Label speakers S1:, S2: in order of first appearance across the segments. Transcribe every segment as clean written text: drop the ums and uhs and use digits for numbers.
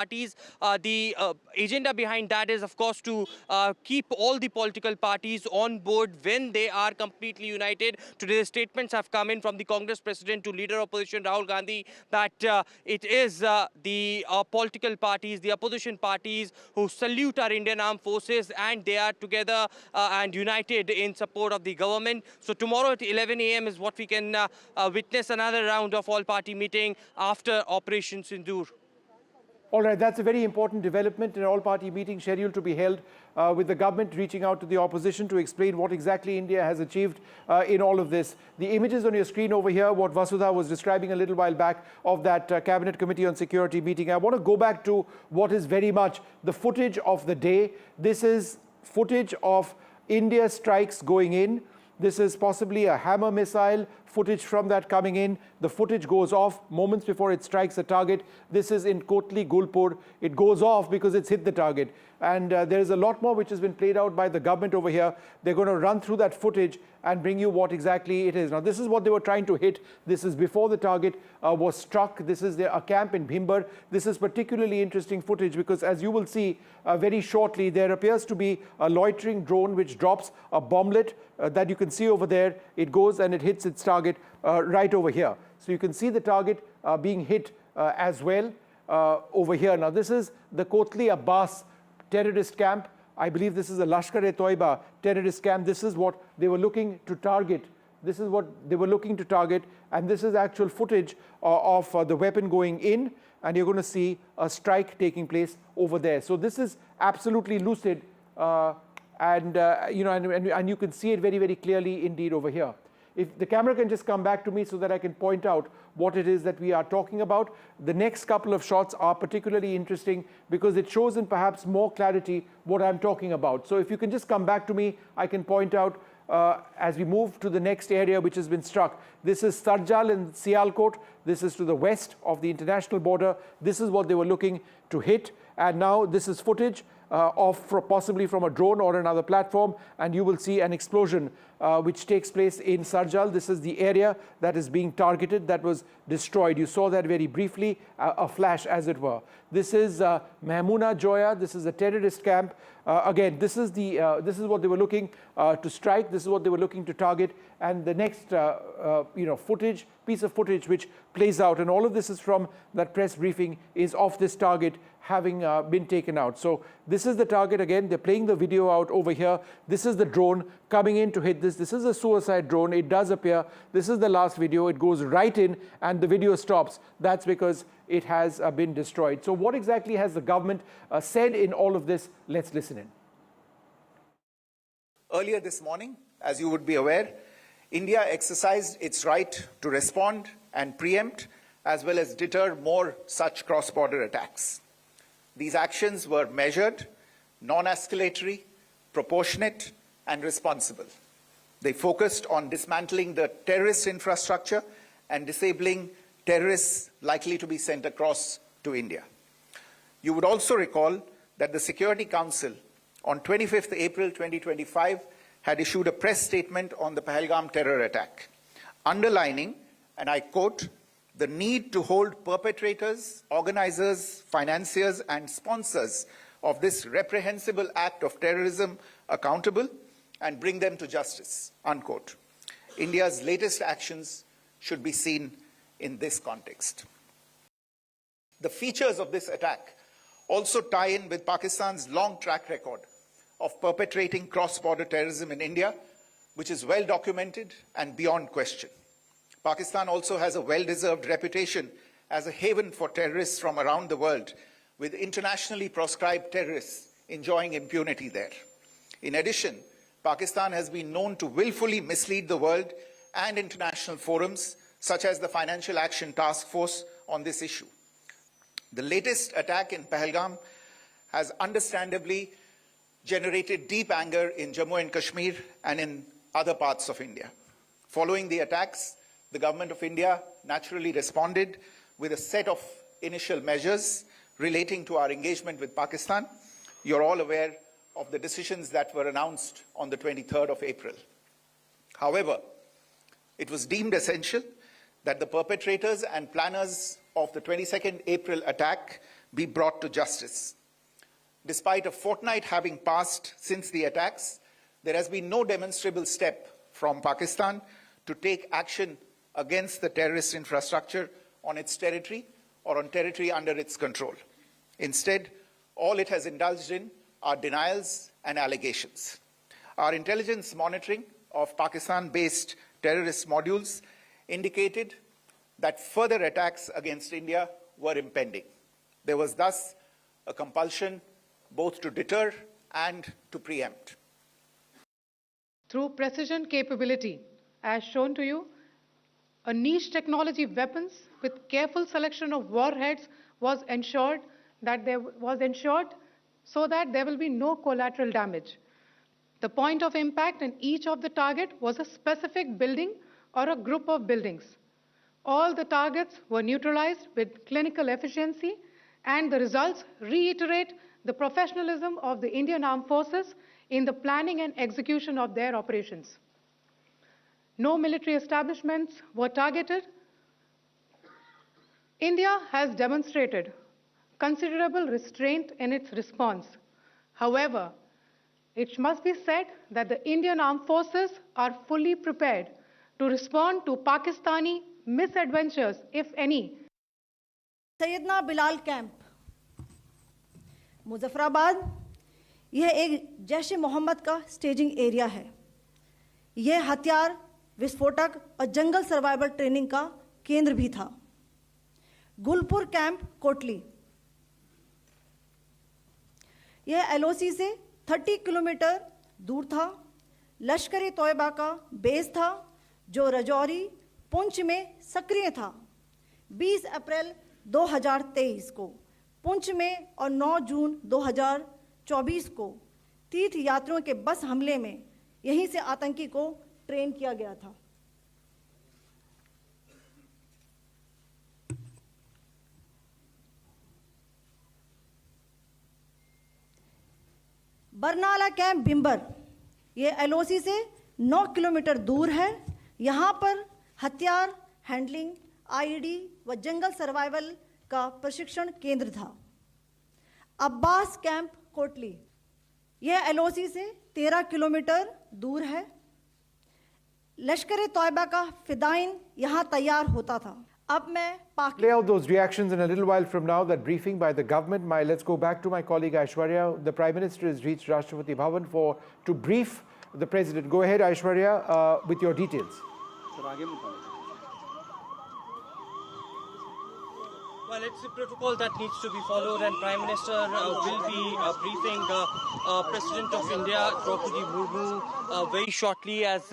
S1: parties. The agenda behind that is, of course, to keep all the political parties on board when they are completely united. Today, the statements have come in from the Congress president to leader opposition Rahul Gandhi that it is the political parties, the opposition parties who salute our Indian armed forces, and they are together and united in support of the government. So tomorrow at 11 a.m. is what we can witness another round of all-party meeting after Operation Sindoor.
S2: All right, that's a very important development, an all-party meeting scheduled to be held with the government reaching out to the opposition to explain what exactly India has achieved in all of this. The images on your screen over here, what Vasudha was describing a little while back of that Cabinet Committee on Security meeting. I want to go back to what is very much the footage of the day. This is footage of India strikes going in. This is possibly a hammer missile, footage from that coming in. The footage goes off moments before it strikes a target. This is in Kotli, Gulpur. It goes off because it's hit the target. And there is a lot more which has been played out by the government over here. They're going to run through that footage and bring you what exactly it is. Now, this is what they were trying to hit. This is before the target was struck. This is a camp in Bhimber. This is particularly interesting footage because, as you will see very shortly, there appears to be a loitering drone which drops a bomblet that you can see over there. It goes and it hits its target right over here. So you can see the target being hit as well over here. Now, this is the Kotli Abbas terrorist camp. I believe this is a Lashkar-e-Toiba terrorist camp. This is what they were looking to target. This is what they were looking to target. And this is actual footage of the weapon going in. And you're going to see a strike taking place over there. So this is absolutely lucid. And you can see it very, very clearly indeed over here. If the camera can just come back to me so that I can point out what it is that we are talking about. The next couple of shots are particularly interesting because it shows in perhaps more clarity what I'm talking about. So if you can just come back to me, I can point out as we move to the next area which has been struck. This is Sarjal and Sialkot. This is to the west of the international border. This is what they were looking to hit. And now this is footage possibly from a drone or another platform, and you will see an explosion which takes place in Sarjal. This is the area that is being targeted, that was destroyed. You saw that very briefly, a flash as it were. This is Mehmuna Joya. This is a terrorist camp. Again, this is what they were looking to strike. This is what they were looking to target. And the next piece of footage which plays out, and all of this is from that press briefing, is of this target having been taken out. So this is the target again. They're playing the video out over here. This is the drone coming in to hit this. This is a suicide drone. It does appear. This is the last video. It goes right in and the video stops. That's because it has been destroyed. So what exactly has the government said in all of this? Let's listen in.
S3: Earlier this morning, as you would be aware, India exercised its right to respond and preempt as well as deter more such cross-border attacks. These actions were measured, non-escalatory, proportionate, and responsible. They focused on dismantling the terrorist infrastructure and disabling terrorists likely to be sent across to India. You would also recall that the Security Council on 25th April 2025 had issued a press statement on the Pahalgam terror attack, underlining, and I quote, the need to hold perpetrators, organizers, financiers, and sponsors of this reprehensible act of terrorism accountable and bring them to justice, unquote. India's latest actions should be seen in this context. The features of this attack also tie in with Pakistan's long track record of perpetrating cross-border terrorism in India, which is well documented and beyond question. Pakistan also has a well-deserved reputation as a haven for terrorists from around the world, with internationally proscribed terrorists enjoying impunity there. In addition, Pakistan has been known to willfully mislead the world and international forums, such as the Financial Action Task Force, on this issue. The latest attack in Pahalgam has understandably generated deep anger in Jammu and Kashmir and in other parts of India. Following the attacks, the Government of India naturally responded with a set of initial measures relating to our engagement with Pakistan. You're all aware of the decisions that were announced on the 23rd of April. However, it was deemed essential that the perpetrators and planners of the 22nd April attack be brought to justice. Despite a fortnight having passed since the attacks, there has been no demonstrable step from Pakistan to take action against the terrorist infrastructure on its territory or on territory under its control. Instead, all it has indulged in are denials and allegations. Our intelligence monitoring of Pakistan-based terrorist modules indicated that further attacks against India were impending. There was thus a compulsion both to deter and to preempt.
S4: Through precision capability, as shown to you, a niche technology weapons with careful selection of warheads was ensured so that there will be no collateral damage. The point of impact in each of the target was a specific building or a group of buildings. All the targets were neutralized with clinical efficiency, and the results reiterate the professionalism of the Indian Armed Forces in the planning and execution of their operations. No military establishments were targeted. India has demonstrated considerable restraint in its response. However, it must be said that the Indian Armed Forces are fully prepared to respond to Pakistani misadventures, if any.
S5: Syedna Bilal camp, Muzaffarabad, यह एक जैश मोहम्मद का staging area है। यह हथियार, विस्फोटक और जंगल survival training का केंद्र भी था। गुलपुर कैंप, कोटली, यह एलओसी से 30 किलोमीटर दूर था। लश्कर-ए तोयबा का बेस था जो रजौरी, पुंछ में सक्रिय था। 20 अप्रैल 2023 को पुंछ में और 9 जून 2024 को तीर्थ यात्रियों के बस हमले में यहीं से आतंकी को ट्रेन किया गया था। बरनाला कैंप, बिंबर, ये एलओसी से 9 किलोमीटर दूर है। यहाँ पर हथियार, हैंडलिंग, आईईडी व जंगल सर्वाइवल का प्रशिक्षण केंद्र था। अब्बास कैंप, कोटली, यह एलओसी से 13 किलोमीटर दूर है। लश्कर-ए तोयबा का फिदाइन यहाँ तैयार होता था। अब मैं
S2: Play out those reactions in a little while from now, that briefing by the government. Let's go back to my colleague Aishwarya. The Prime Minister has reached Rashtrapati Bhavan to brief the President. Go ahead, Aishwarya, with your details.
S1: Well, it's a protocol that needs to be followed, and Prime Minister will be briefing President of India, Rashtrapati Murmu, very shortly, as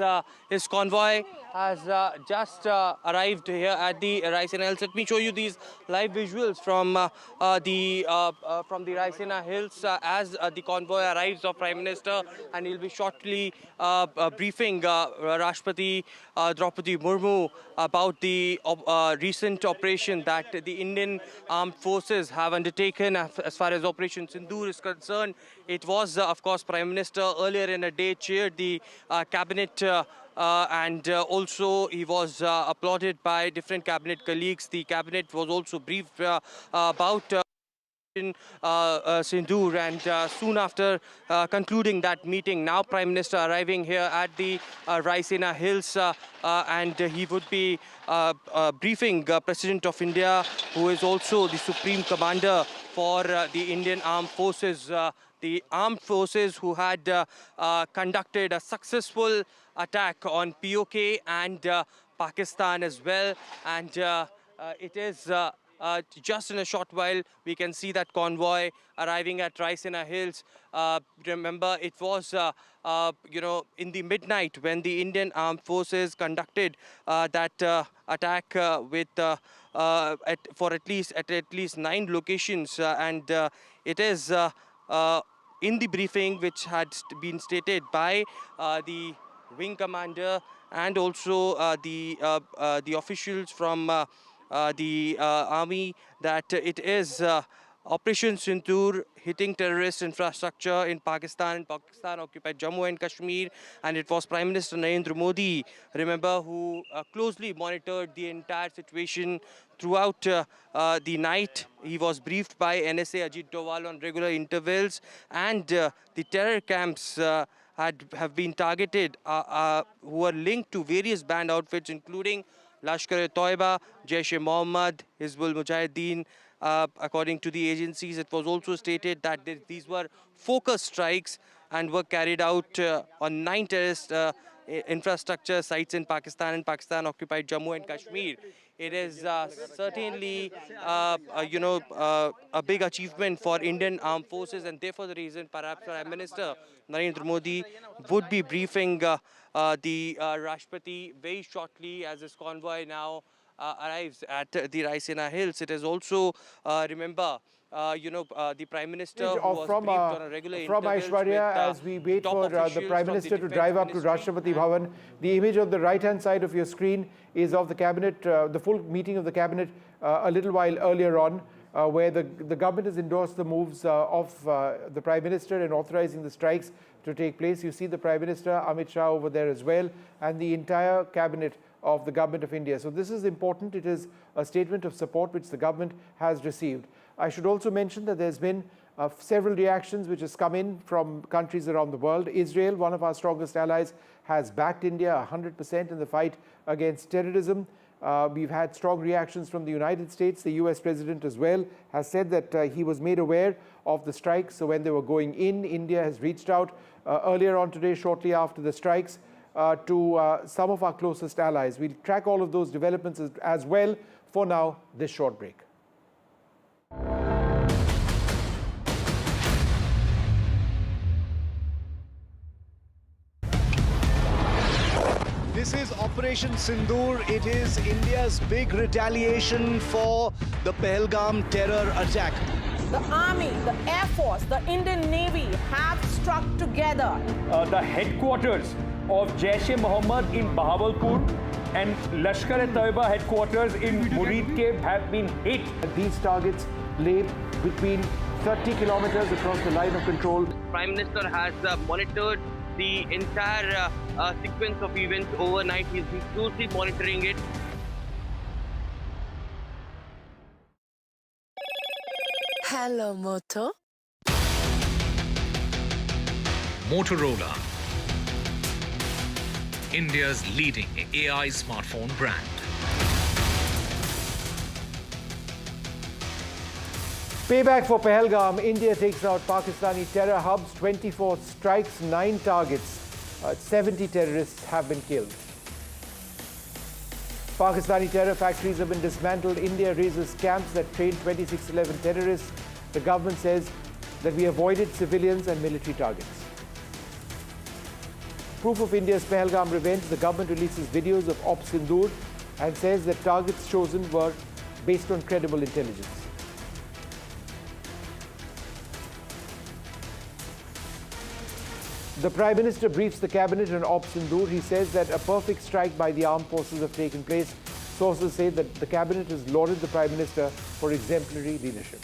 S1: his convoy has just arrived here at the Raisina Hills. Let me show you these live visuals from the Raisina Hills as the convoy arrives of Prime Minister, and he'll be shortly briefing Rashtrapati Draupadi Murmu about the recent operation that the Indian Armed Forces have undertaken as far as Operation Sindoor is concerned. It was, of course, Prime Minister earlier in the day chaired the cabinet and also he was applauded by different cabinet colleagues. The cabinet was also briefed about Sindoor, and soon after concluding that meeting, now Prime Minister arriving here at the Raisina Hills, and he would be briefing President of India, who is also the Supreme Commander for the Indian Armed Forces. The armed forces who had conducted a successful attack on POK and Pakistan as well, and it is just in a short while we can see that convoy arriving at Raisina Hills. Remember, it was in the midnight when the Indian Armed Forces conducted that attack with for at least 9 locations, and it is in the briefing which had been stated by the wing commander and also the officials from the army, that it is Operation Sindoor hitting terrorist infrastructure in Pakistan occupied Jammu and Kashmir, and it was Prime Minister Narendra Modi, remember, who closely monitored the entire situation throughout the night. He was briefed by NSA Ajit Doval on regular intervals, and the terror camps have been targeted who are linked to various banned outfits, including Lashkar-e-Toiba, Jaish-e-Mohammed, Hizbul Mujahideen. According to the agencies, it was also stated that these were focused strikes and were carried out on 9 terrorist infrastructure sites in Pakistan and Pakistan-occupied Jammu and Kashmir. It is certainly, a big achievement for Indian armed forces, and therefore the reason perhaps Prime Minister Narendra Modi would be briefing the Rashtrapati very shortly as his convoy now arrives at the Raisina Hills. It is also, remember, the Prime Minister who was briefed on a regular
S2: from
S1: intervals
S2: Aishwarya,
S1: with
S2: as we wait for the
S1: officials
S2: Prime
S1: from
S2: Minister to
S1: Defence
S2: drive up to
S1: Ministry.
S2: Rashtrapati Bhavan. The image on the right-hand side of your screen is of the cabinet, the full meeting of the cabinet a little while earlier on, where the government has endorsed the moves of the Prime Minister in authorizing the strikes to take place. You see the Prime Minister, Amit Shah, over there as well, and the entire cabinet of the Government of India. So this is important. It is a statement of support which the government has received. I should also mention that there's been several reactions which has come in from countries around the world. Israel, one of our strongest allies, has backed India 100% in the fight against terrorism. We've had strong reactions from the United States. The US President as well has said that he was made aware of the strikes. So when they were going in, India has reached out earlier on today, shortly after the strikes, to some of our closest allies. We'll track all of those developments as well. For now, this short break.
S6: This is Operation Sindoor. It is India's big retaliation for the Pahalgam terror attack.
S7: The Army, the Air Force, the Indian Navy have struck together.
S8: The headquarters of Jaish-e-Mohammed in Bahawalpur and Lashkar-e-Toiba headquarters in Muridke have been hit.
S2: These targets lay between 30 kilometers across the line of control.
S1: Prime Minister has monitored the entire sequence of events overnight. He's been closely monitoring it.
S9: Hello, Moto.
S10: Motorola, India's leading AI smartphone brand.
S2: Payback for Pahalgam. India takes out Pakistani terror hubs. 24 strikes, 9 targets. 70 terrorists have been killed. Pakistani terror factories have been dismantled. India raises camps that train 2611 terrorists. The government says that we avoided civilians and military targets. Proof of India's Pahalgam revenge. The government releases videos of Operation Sindoor and says that targets chosen were based on credible intelligence. The Prime Minister briefs the cabinet on Operation Sindoor. He says that a perfect strike by the armed forces have taken place. Sources say that the cabinet has lauded the Prime Minister for exemplary leadership.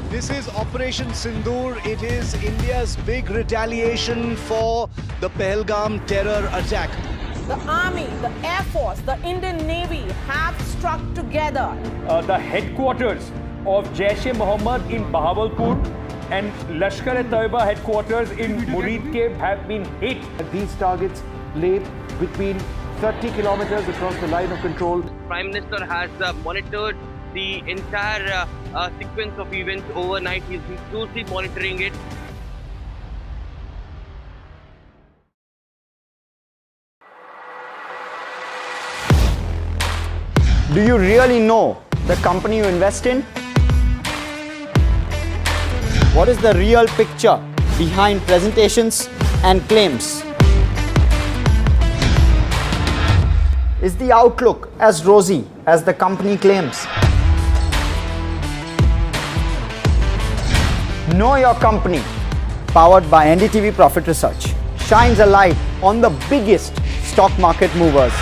S6: This is Operation Sindoor. It is India's big retaliation for the Pahalgam terror attack.
S7: The Army, the Air Force, the Indian Navy have struck together.
S8: The headquarters of Jaish-e-Mohammed in Bahawalpur and Lashkar-e-Toiba headquarters in Muridke have been hit.
S2: These targets lay between 30 kilometers across the line of control.
S1: Prime Minister has monitored the entire sequence of events overnight. He's been closely monitoring it.
S11: Do you really know the company you invest in? What is the real picture behind presentations and claims? Is the outlook as rosy as the company claims? Know Your Company, powered by NDTV Profit Research, shines a light on the biggest stock market movers.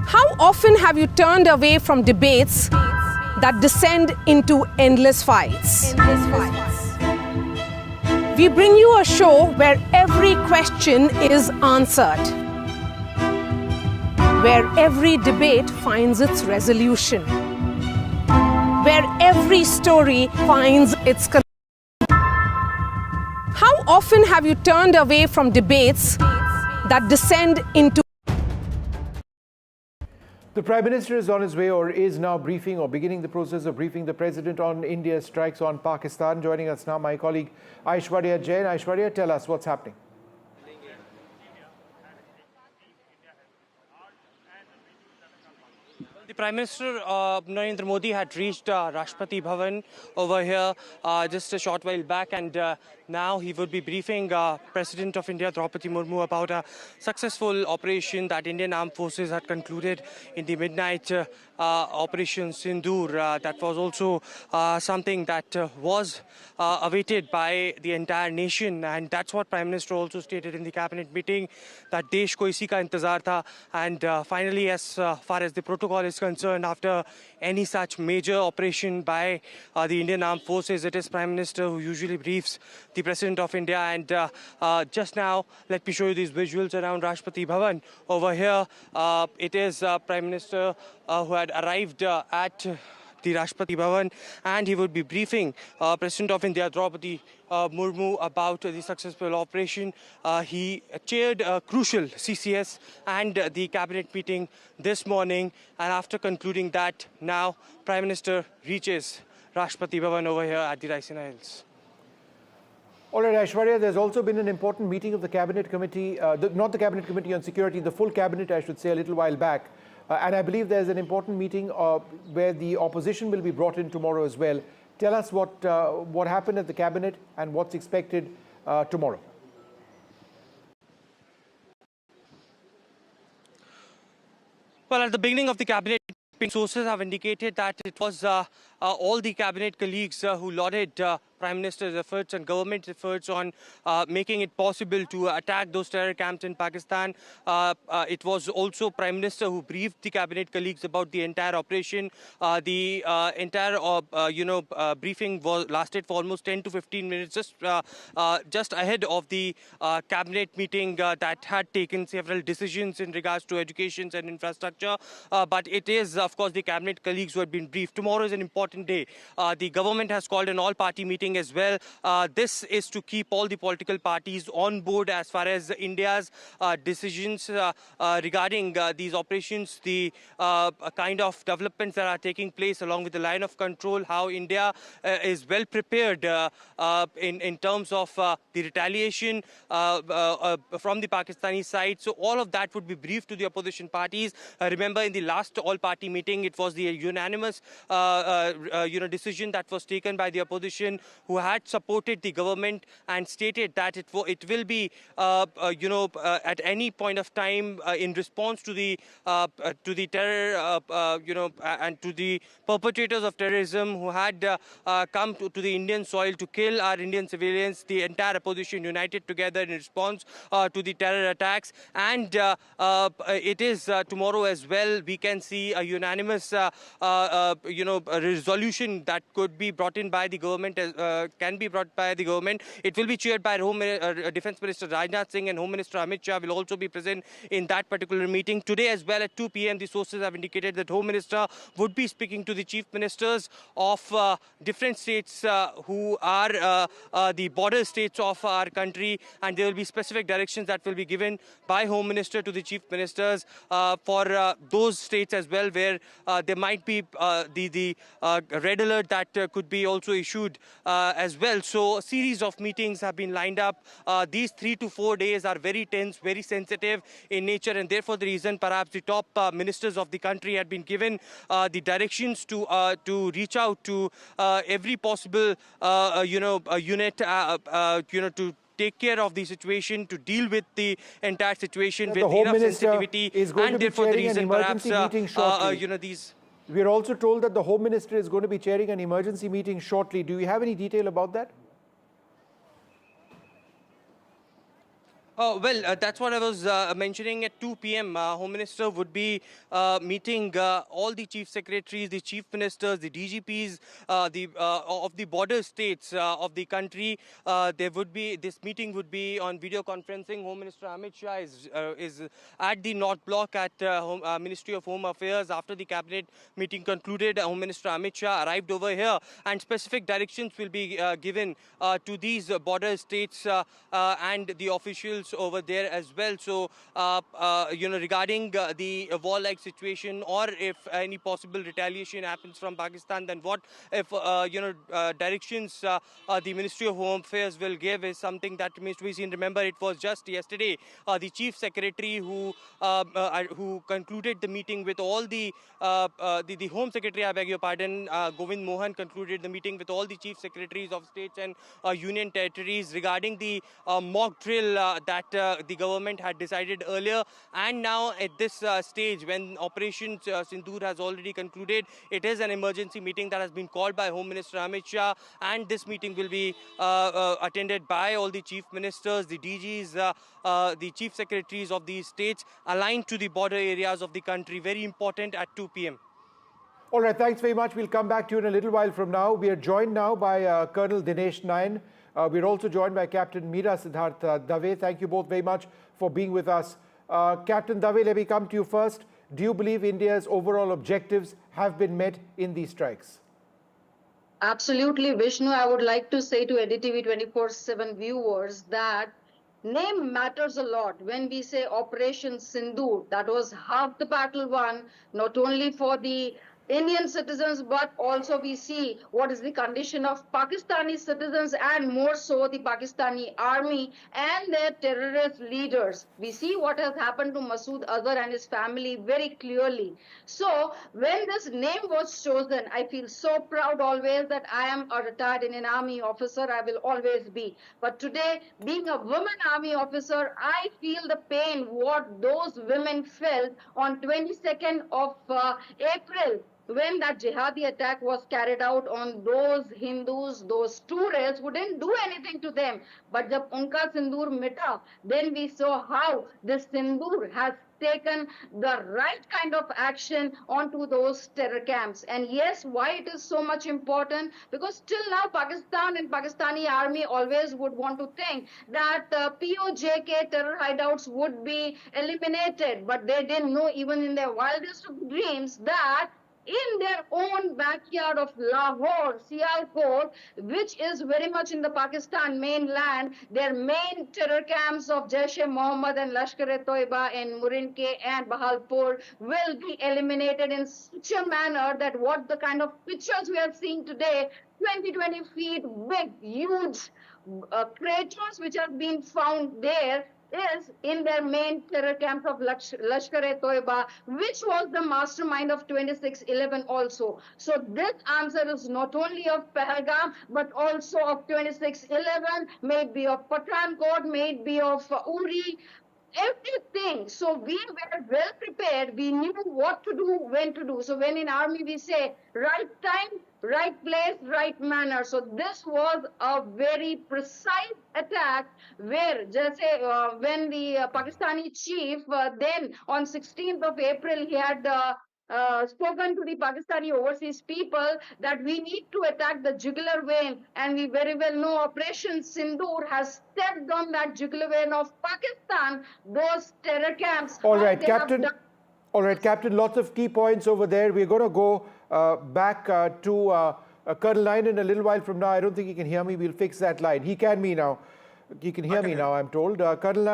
S7: How often have you turned away from debates that descend into endless fights? We bring you a show where every question is answered, where every debate finds its resolution, where every story finds its conclusion. How often have you turned away from debates that descend into
S2: The Prime Minister is on his way or is now briefing or beginning the process of briefing the President on India's strikes on Pakistan. Joining us now, my colleague Aishwarya Jain. Aishwarya, tell us what's happening.
S1: The Prime Minister Narendra Modi had reached Rashtrapati Bhavan over here just a short while back, and now he would be briefing President of India Rashtrapati Murmu about a successful operation that Indian Armed Forces had concluded in the midnight Operation Sindoor. That was also something that was awaited by the entire nation, and that's what Prime Minister also stated in the cabinet meeting, that Desh ko isi ka intezar tha. And finally, as far as the protocol is concerned, after any such major operation by the Indian Armed Forces, it is Prime Minister who usually briefs the President of India. And just now, let me show you these visuals around Rashtrapati Bhavan. Over here, it is Prime Minister who had arrived at the Rashtrapati Bhavan, and he would be briefing President of India Rashtrapati Murmu about the successful operation. He chaired a crucial CCS and the cabinet meeting this morning, and after concluding that, now Prime Minister reaches Rashtrapati Bhavan over here at the Raisina Hills.
S2: All right, Aishwarya, there's also been an important meeting of the Cabinet Committee, not the Cabinet Committee on Security, the full Cabinet, I should say, a little while back. And I believe there's an important meeting where the opposition will be brought in tomorrow as well. Tell us what happened at the Cabinet and what's expected tomorrow.
S1: Well, at the beginning of the Cabinet, sources have indicated that it was all the Cabinet colleagues who lauded Prime Minister's efforts and government's efforts on making it possible to attack those terror camps in Pakistan. It was also Prime Minister who briefed the Cabinet colleagues about the entire operation. The entire briefing lasted for almost 10 to 15 minutes, just ahead of the Cabinet meeting that had taken several decisions in regards to education and infrastructure. But it is, of course, the Cabinet colleagues who had been briefed. Tomorrow is an important day. The government has called an all-party meeting as well. This is to keep all the political parties on board as far as India's decisions regarding these operations, the kind of developments that are taking place along with the line of control, how India is well prepared in terms of the retaliation from the Pakistani side. So all of that would be briefed to the opposition parties. Remember, in the last all-party meeting, it was the unanimous decision that was taken by the opposition, who had supported the government and stated that it will be at any point of time in response to the terror and to the perpetrators of terrorism who had come to the Indian soil to kill our Indian civilians. The entire opposition united together in response to the terror attacks, and it is tomorrow as well. We can see a unanimous resolution that could be brought in by the government, can be brought by the government. It will be chaired by Defence Minister Rajnath Singh, and Home Minister Amit Shah will also be present in that particular meeting. Today as well at 2 p.m. the sources have indicated that Home Minister would be speaking to the Chief Ministers of different states who are the border states of our country, and there will be specific directions that will be given by Home Minister to the Chief Ministers for those states as well where there might be the red alert that could be also issued as well. So a series of meetings have been lined up. These 3 to 4 days are very tense, very sensitive in nature, and therefore the reason perhaps the top ministers of the country had been given the directions to reach out to every possible unit, to take care of the situation, to deal with the entire situation with
S2: the Home
S1: enough
S2: Minister
S1: sensitivity,
S2: is going
S1: and
S2: to be
S1: therefore the
S2: chairing an
S1: reason perhaps
S2: emergency meeting shortly.
S1: these.
S2: We're also told that the Home Minister is going to be chairing an emergency meeting shortly. Do you have any detail about that?
S1: Well, that's what I was mentioning. At 2 p.m. Home Minister would be meeting all the chief secretaries, the chief ministers, the DGPs of the border states of the country. This meeting would be on video conferencing. Home Minister Amit Shah is at the North Block at Ministry of Home Affairs. After the cabinet meeting concluded, Home Minister Amit Shah arrived over here, and specific directions will be given to these border states and the officials over there as well. So, regarding the war-like situation, or if any possible retaliation happens from Pakistan, then what if, directions the Ministry of Home Affairs will give is something that remains to be seen. Remember, it was just yesterday the Chief Secretary who concluded the meeting with all the Home Secretary, I beg your pardon, Govind Mohan concluded the meeting with all the Chief Secretaries of states and union territories regarding the mock drill that the government had decided earlier. And now at this stage, when Operation Sindoor has already concluded, it is an emergency meeting that has been called by Home Minister Amit Shah, and this meeting will be attended by all the chief ministers, the DGs, the chief secretaries of these states aligned to the border areas of the country. Very important at 2 p.m.
S2: All right, thanks very much. We'll come back to you in a little while from now. We are joined now by Colonel Dinesh Nayan. We're also joined by Captain Meera Siddharth Dave. Thank you both very much for being with us. Captain Dave, let me come to you first. Do you believe India's overall objectives have been met in these strikes?
S12: Absolutely, Vishnu. I would like to say to NDTV 24/7 viewers that name matters a lot. When we say Operation Sindoor, that was half the battle won, not only for the Indian citizens, but also we see what is the condition of Pakistani citizens, and more so the Pakistani army and their terrorist leaders. We see what has happened to Masood Azhar and his family very clearly. So when this name was chosen, I feel so proud always that I am a retired Indian Army officer. I will always be. But today, being a woman Army officer, I feel the pain what those women felt on 22nd of April, when that jihadi attack was carried out on those Hindus, those tourists who didn't do anything to them. But jab unka sindoor mita, then we saw how this sindoor has taken the right kind of action onto those terror camps. And yes, why it is so much important? Because till now, Pakistan and Pakistani army always would want to think that POJK terror hideouts would be eliminated. But they didn't know, even in their wildest of dreams, that in their own backyard of Lahore, Sialkot, which is very much in the Pakistan mainland, their main terror camps of Jaish-e-Mohammed and Lashkar-e-Toiba in Murinke and Bahalpur will be eliminated in such a manner that what the kind of pictures we are seeing today, 20 feet big, huge craters which have been found there, is in their main terror camps of Lashkar-e-Toiba, which was the mastermind of 26/11 also. So this answer is not only of Pahalgam, but also of 26/11, maybe of Pathankot, maybe of Uri, everything. So we were well prepared. We knew what to do, when to do. So when in army we say right time, right place, right manner. So this was a very precise attack where just when the Pakistani chief then on 16th of April he had spoken to the Pakistani overseas people that we need to attack the jugular vein, and we very well know Operation Sindoor has stepped on that jugular vein of Pakistan, those terror camps.
S2: All right, Captain. All right, Captain, lots of key points over there. We're going to go back to Colonel Nayan in a little while from now. I don't think he can hear me. We'll fix that line. He can me now. He can hear me now, I'm told. Colonel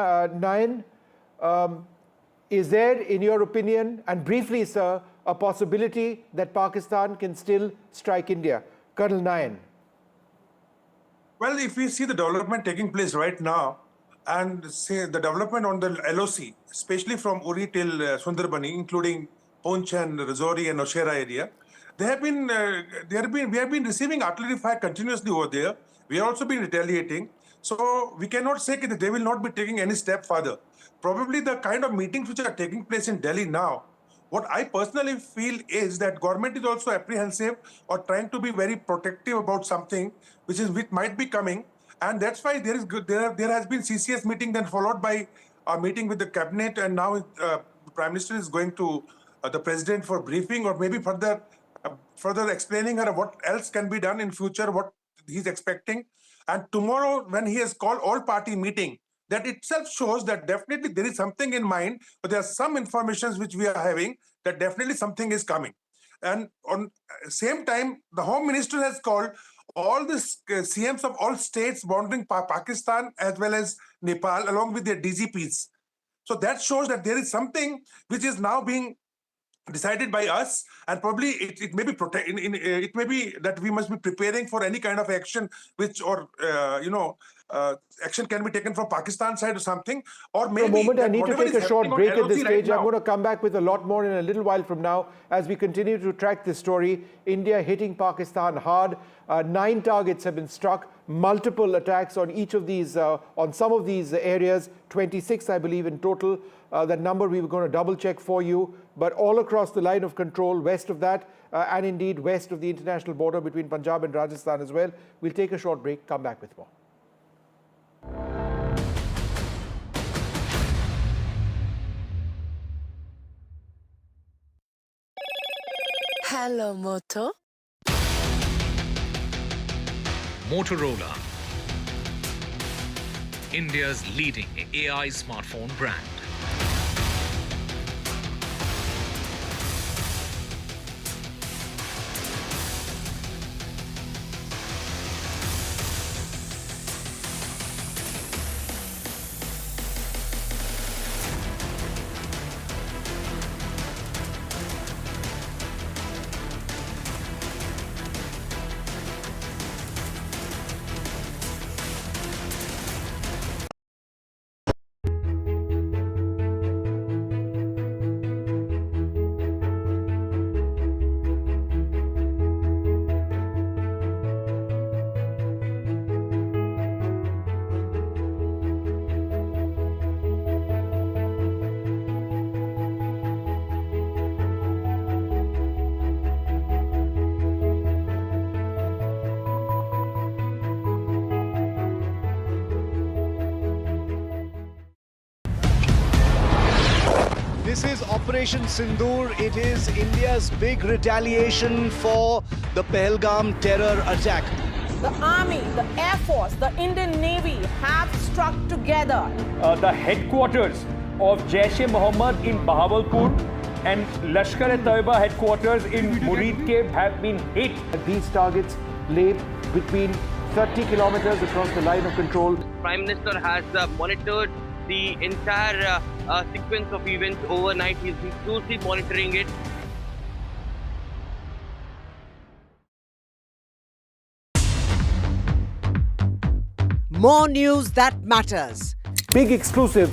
S2: Nayan, is there, in your opinion, and briefly, sir, a possibility that Pakistan can still strike India? Colonel Nayan.
S13: Well, if we see the development taking place right now, and say the development on the LOC, especially from Uri till Sundarbani, including Poonch and Rajouri and Oshera area, we have been receiving artillery fire continuously over there. We have also been retaliating. So we cannot say that they will not be taking any step further. Probably the kind of meetings which are taking place in Delhi now, what I personally feel is that government is also apprehensive or trying to be very protective about something which might be coming, and that's why there has been CCS meeting, then followed by a meeting with the cabinet, and now the Prime Minister is going to the President for briefing, or maybe further explaining her what else can be done in future, what he's expecting. And tomorrow, when he has called all-party meeting, that itself shows that definitely there is something in mind, but there are some informations which we are having that definitely something is coming. And on same time, the Home Minister has called all the CMs of all states bordering Pakistan as well as Nepal, along with their DGPs. So that shows that there is something which is now being decided by us, and probably it may be it may be that we must be preparing for any kind of action which, or action can be taken from Pakistan side or something, or maybe.
S2: For a moment, I need to take a short break at this stage. I'm going to come back with a lot more in a little while from now as we continue to track this story. India hitting Pakistan hard. 9 targets have been struck. Multiple attacks on each of these, on some of these areas. 26, I believe, in total. That number we were going to double check for you. But all across the line of control, west of that, and indeed west of the international border between Punjab and Rajasthan as well. We'll take a short break, come back with more.
S9: Hello, Moto.
S10: Motorola, India's leading AI smartphone brand.
S6: This is Operation Sindoor. It is India's big retaliation for the Pahalgam terror attack.
S7: The Army, the Air Force, the Indian Navy have struck together.
S8: The headquarters of Jaish-e-Mohammed in Bahawalpur and Lashkar-e-Taiba headquarters in Muridke have been hit.
S2: These targets lay between 30 kilometers across the line of control.
S1: Prime Minister has monitored the entire sequence of events overnight. He's been closely monitoring it.
S14: More news that matters.
S2: Big exclusive.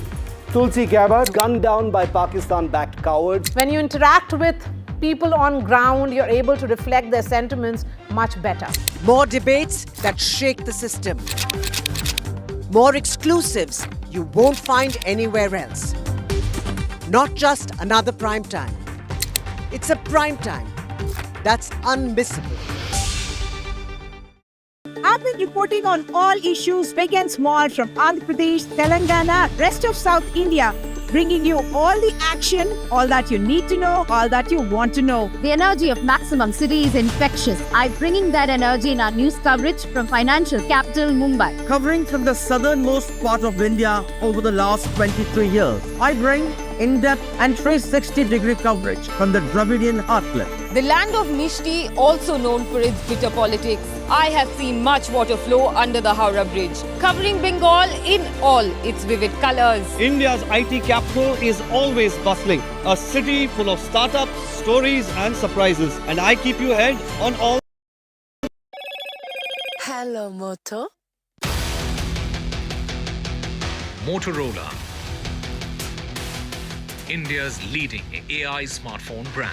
S2: Tulsi Gabbard
S11: gunned down by Pakistan-backed cowards.
S7: When you interact with people on ground, you're able to reflect their sentiments much better.
S14: More debates that shake the system. More exclusives you won't find anywhere else. Not just another prime time. It's a prime time that's unmissable.
S15: I've been reporting on all issues big and small from Andhra Pradesh, Telangana, rest of South India, bringing you all the action, all that you need to know, all that you want to know.
S16: The energy of Maximum City is infectious. I'm bringing that energy in our news coverage from financial capital Mumbai.
S17: Covering from the southernmost part of India over the last 23 years, I bring in-depth and 360-degree coverage from the Dravidian heartland.
S18: The land of Mishti, also known for its bitter politics. I have seen much water flow under the Howrah Bridge, covering Bengal in all its vivid colors.
S19: India's IT capital is always bustling, a city full of startups, stories and surprises. And I keep you ahead on all.
S9: Hello, Moto.
S10: Motorola, India's leading AI smartphone brand.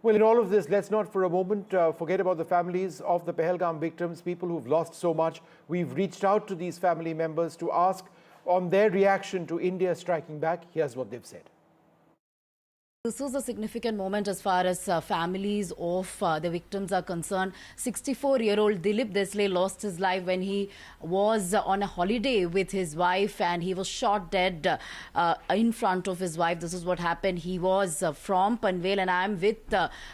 S2: Well, in all of this, let's not for a moment forget about the families of the Pahalgam victims, people who've lost so much. We've reached out to these family members to ask on their reaction to India striking back. Here's what they've said.
S20: This was a significant moment as far as families of the victims are concerned. 64-year-old Dilip Desle lost his life when he was on a holiday with his wife and he was shot dead in front of his wife. This is what happened. He was from Panvel and I'm with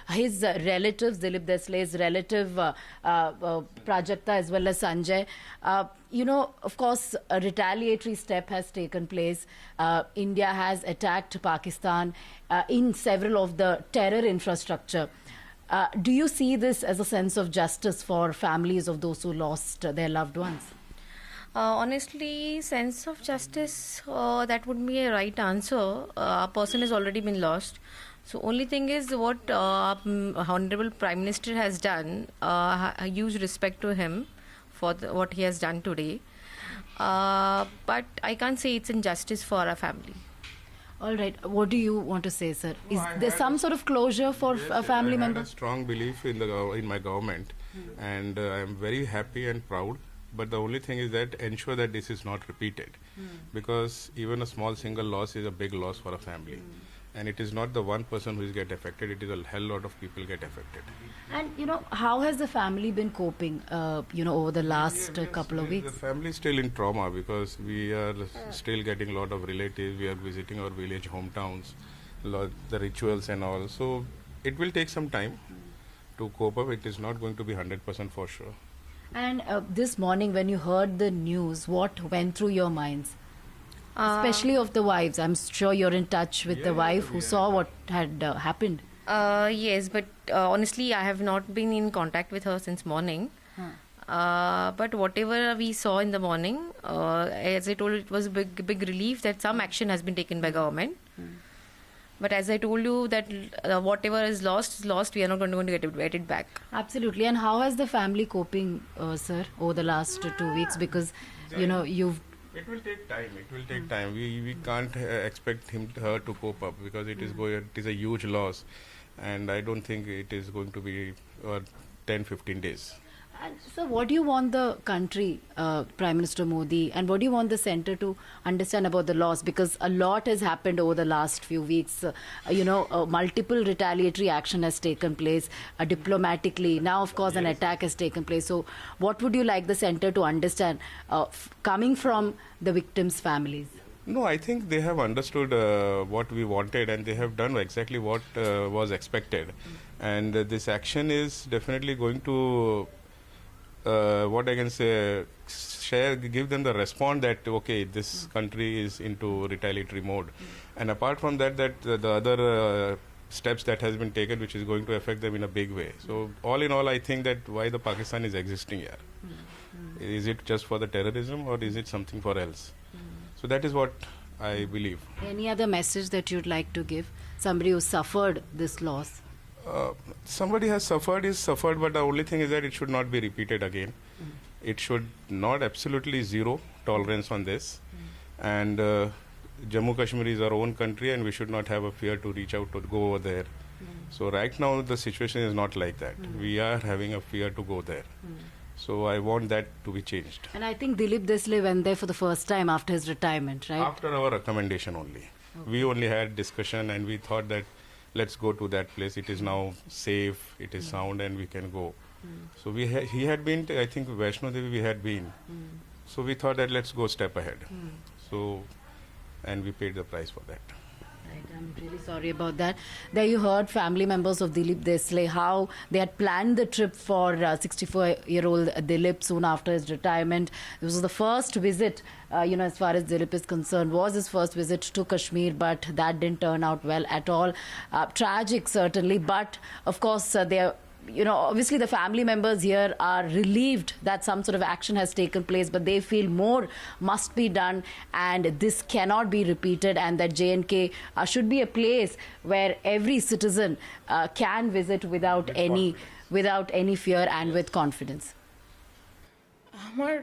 S20: his relatives, Dilip Desle's relative Prajakta as well as Sanjay. You know, of course, a retaliatory step has taken place. India has attacked Pakistan in several of the terror infrastructure. Do you see this as a sense of justice for families of those who lost their loved ones?
S21: Honestly, sense of justice, that would be a right answer. A person has already been lost. So only thing is what Honorable Prime Minister has done, a huge respect to him for what he has done today. But I can't say it's injustice for our family.
S20: All right. What do you want to say, sir? Is there some sort of closure for a family member?
S22: I have a strong belief in my government, and I am very happy and proud. But the only thing is that ensure that this is not repeated, because even a small single loss is a big loss for a family. And it is not the one person who is get affected, it is a hell lot of people get affected.
S20: And, you know, how has the family been coping, over the last couple of weeks?
S22: The family is still in trauma because we are still getting a lot of relatives, we are visiting our village hometowns, the rituals and all. So it will take some time to cope up. It is not going to be 100% for sure.
S20: And this morning when you heard the news, what went through your minds? Especially of the wives. I'm sure you're in touch with the wife who saw what had happened.
S21: Yes, but honestly, I have not been in contact with her since morning. But whatever we saw in the morning, as I told you, it was a big relief that some action has been taken by government. But as I told you that whatever is lost, we are not going to get it back.
S20: Absolutely. And how has the family coping, sir, over the last 2 weeks? Because, you've...
S22: It will take time. It will take time. We can't expect her to cope up because it is a huge loss, and I don't think it is going to be 10-15 days.
S20: And so what do you want the country, Prime Minister Modi, and what do you want the centre to understand about the loss? Because a lot has happened over the last few weeks. Multiple retaliatory action has taken place diplomatically. Now, of course, an attack has taken place. So what would you like the centre to understand coming from the victims' families?
S22: No, I think they have understood what we wanted and they have done exactly what was expected. And this action is definitely going to... what I can say, give them the response that, okay, this country is into retaliatory mode. And apart from that, the other steps that has been taken, which is going to affect them in a big way. So all in all, I think that why the Pakistan is existing here. Is it just for the terrorism or is it something for else? So that is what I believe.
S20: Any other message that you'd like to give? Somebody who suffered this loss?
S22: Somebody has suffered, but the only thing is that it should not be repeated again. It should not absolutely zero tolerance on this. And Jammu Kashmir is our own country and we should not have a fear to reach out to go over there. So right now the situation is not like that. We are having a fear to go there. So I want that to be changed.
S20: And I think Dilip Desle went there for the first time after his retirement, right?
S22: After our recommendation only. Okay. We only had discussion and we thought that let's go to that place. It is now safe, it is sound, and we can go. So he had been, I think, Vaishno Devi we had been. So we thought that let's go step ahead. So, and we paid the price for that.
S20: I'm really sorry about that. There you heard family members of Dilip Desle, how they had planned the trip for 64-year-old Dilip soon after his retirement. This was the first visit, as far as Dilip is concerned, was his first visit to Kashmir, but that didn't turn out well at all. Tragic, certainly, but of course, they obviously the family members here are relieved that some sort of action has taken place, but they feel more must be done and this cannot be repeated, and that J&K should be a place where every citizen can visit without any fear and with confidence.
S3: আমার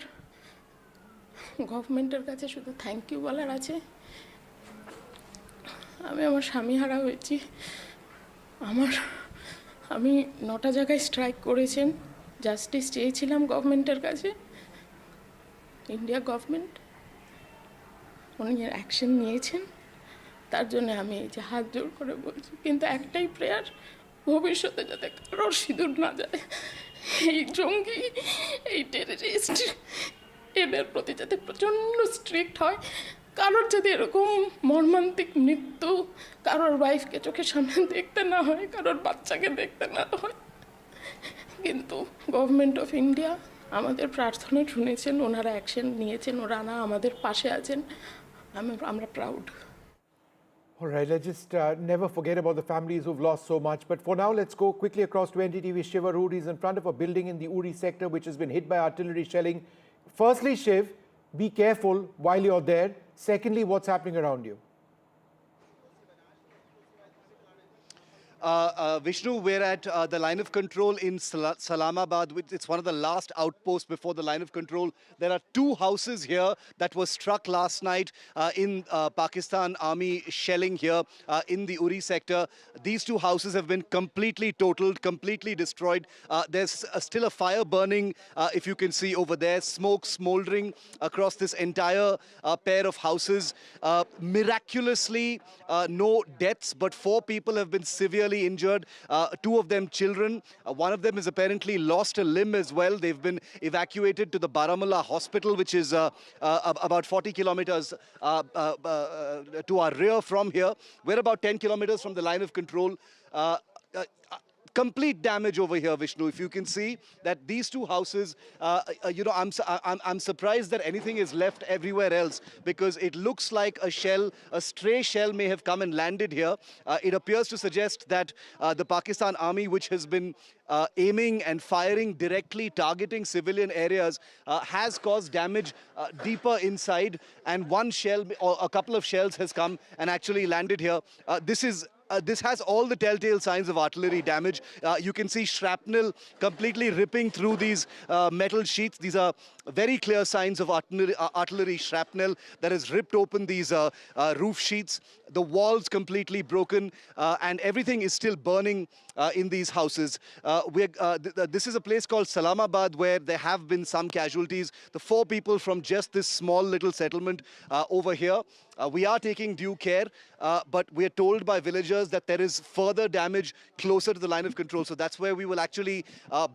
S3: গভর্নমেন্টের কাছে শুধু thank you বলার আছে। আমি আমার স্বামী হারা হয়েছি। আমি 9টা জায়গায় স্ট্রাইক করেছেন, জাস্টিস চেয়েছিলাম গভর্নমেন্টের কাছে। ইন্ডিয়া গভর্নমেন্ট উনি অ্যাকশন নিয়েছেন, তার জন্য আমি এই যে হাত জোড় করে বলছি। কিন্তু একটাই প্রেয়ার, ভবিষ্যতে যাতে কারোর সিঁদুর না যায়, এই জঙ্গি, এই টেররিস্ট, এদের প্রতি যাতে প্রচণ্ড স্ট্রিক্ট হয়। কারোর যদি এরকম মর্মান্তিক মৃত্যু কারোর ওয়াইফকে চোখের সামনে দেখতে না হয়, কারোর বাচ্চাকে দেখতে না হয়। কিন্তু গভর্নমেন্ট অফ ইন্ডিয়া আমাদের প্রার্থনা শুনেছেন, ওনারা অ্যাকশন নিয়েছেন, ওনারা আমাদের পাশে আছেন, আমরা proud.
S2: All right, let's just never forget about the families who've lost so much. But for now, let's go quickly across to NDTV Shiv Arud. He's in front of a building in the Uri sector which has been hit by artillery shelling. Firstly, Shiv, be careful while you're there. Secondly, what's happening around you?
S6: Vishnu, we're at the line of control in Salamabad. It's one of the last outposts before the line of control. There are 2 houses here that were struck last night in Pakistan Army shelling here in the Uri sector. These 2 houses have been completely totaled, completely destroyed. There's still a fire burning, if you can see over there, smoke smoldering across this entire pair of houses. Miraculously, no deaths, but 4 people have been severely injured, 2 of them children. One of them has apparently lost a limb as well. They've been evacuated to the Baramulla hospital, which is about 40 kilometers to our rear from here. We're about 10 kilometers from the line of control. Complete damage over here, Vishnu. If you can see that these 2 houses, I'm surprised that anything is left everywhere else, because it looks like a stray shell may have come and landed here. It appears to suggest that the Pakistan Army, which has been aiming and firing directly, targeting civilian areas, has caused damage deeper inside, and one shell or a couple of shells has come and actually landed here. This has all the telltale signs of artillery damage. You can see shrapnel completely ripping through these metal sheets. These are very clear signs of artillery shrapnel that has ripped open these roof sheets. The walls completely broken, and everything is still burning in these houses. This is a place called Salamabad where there have been some casualties. The 4 people from just this small little settlement over here. We are taking due care, but we are told by villagers that there is further damage closer to the line of control. So that's where we will actually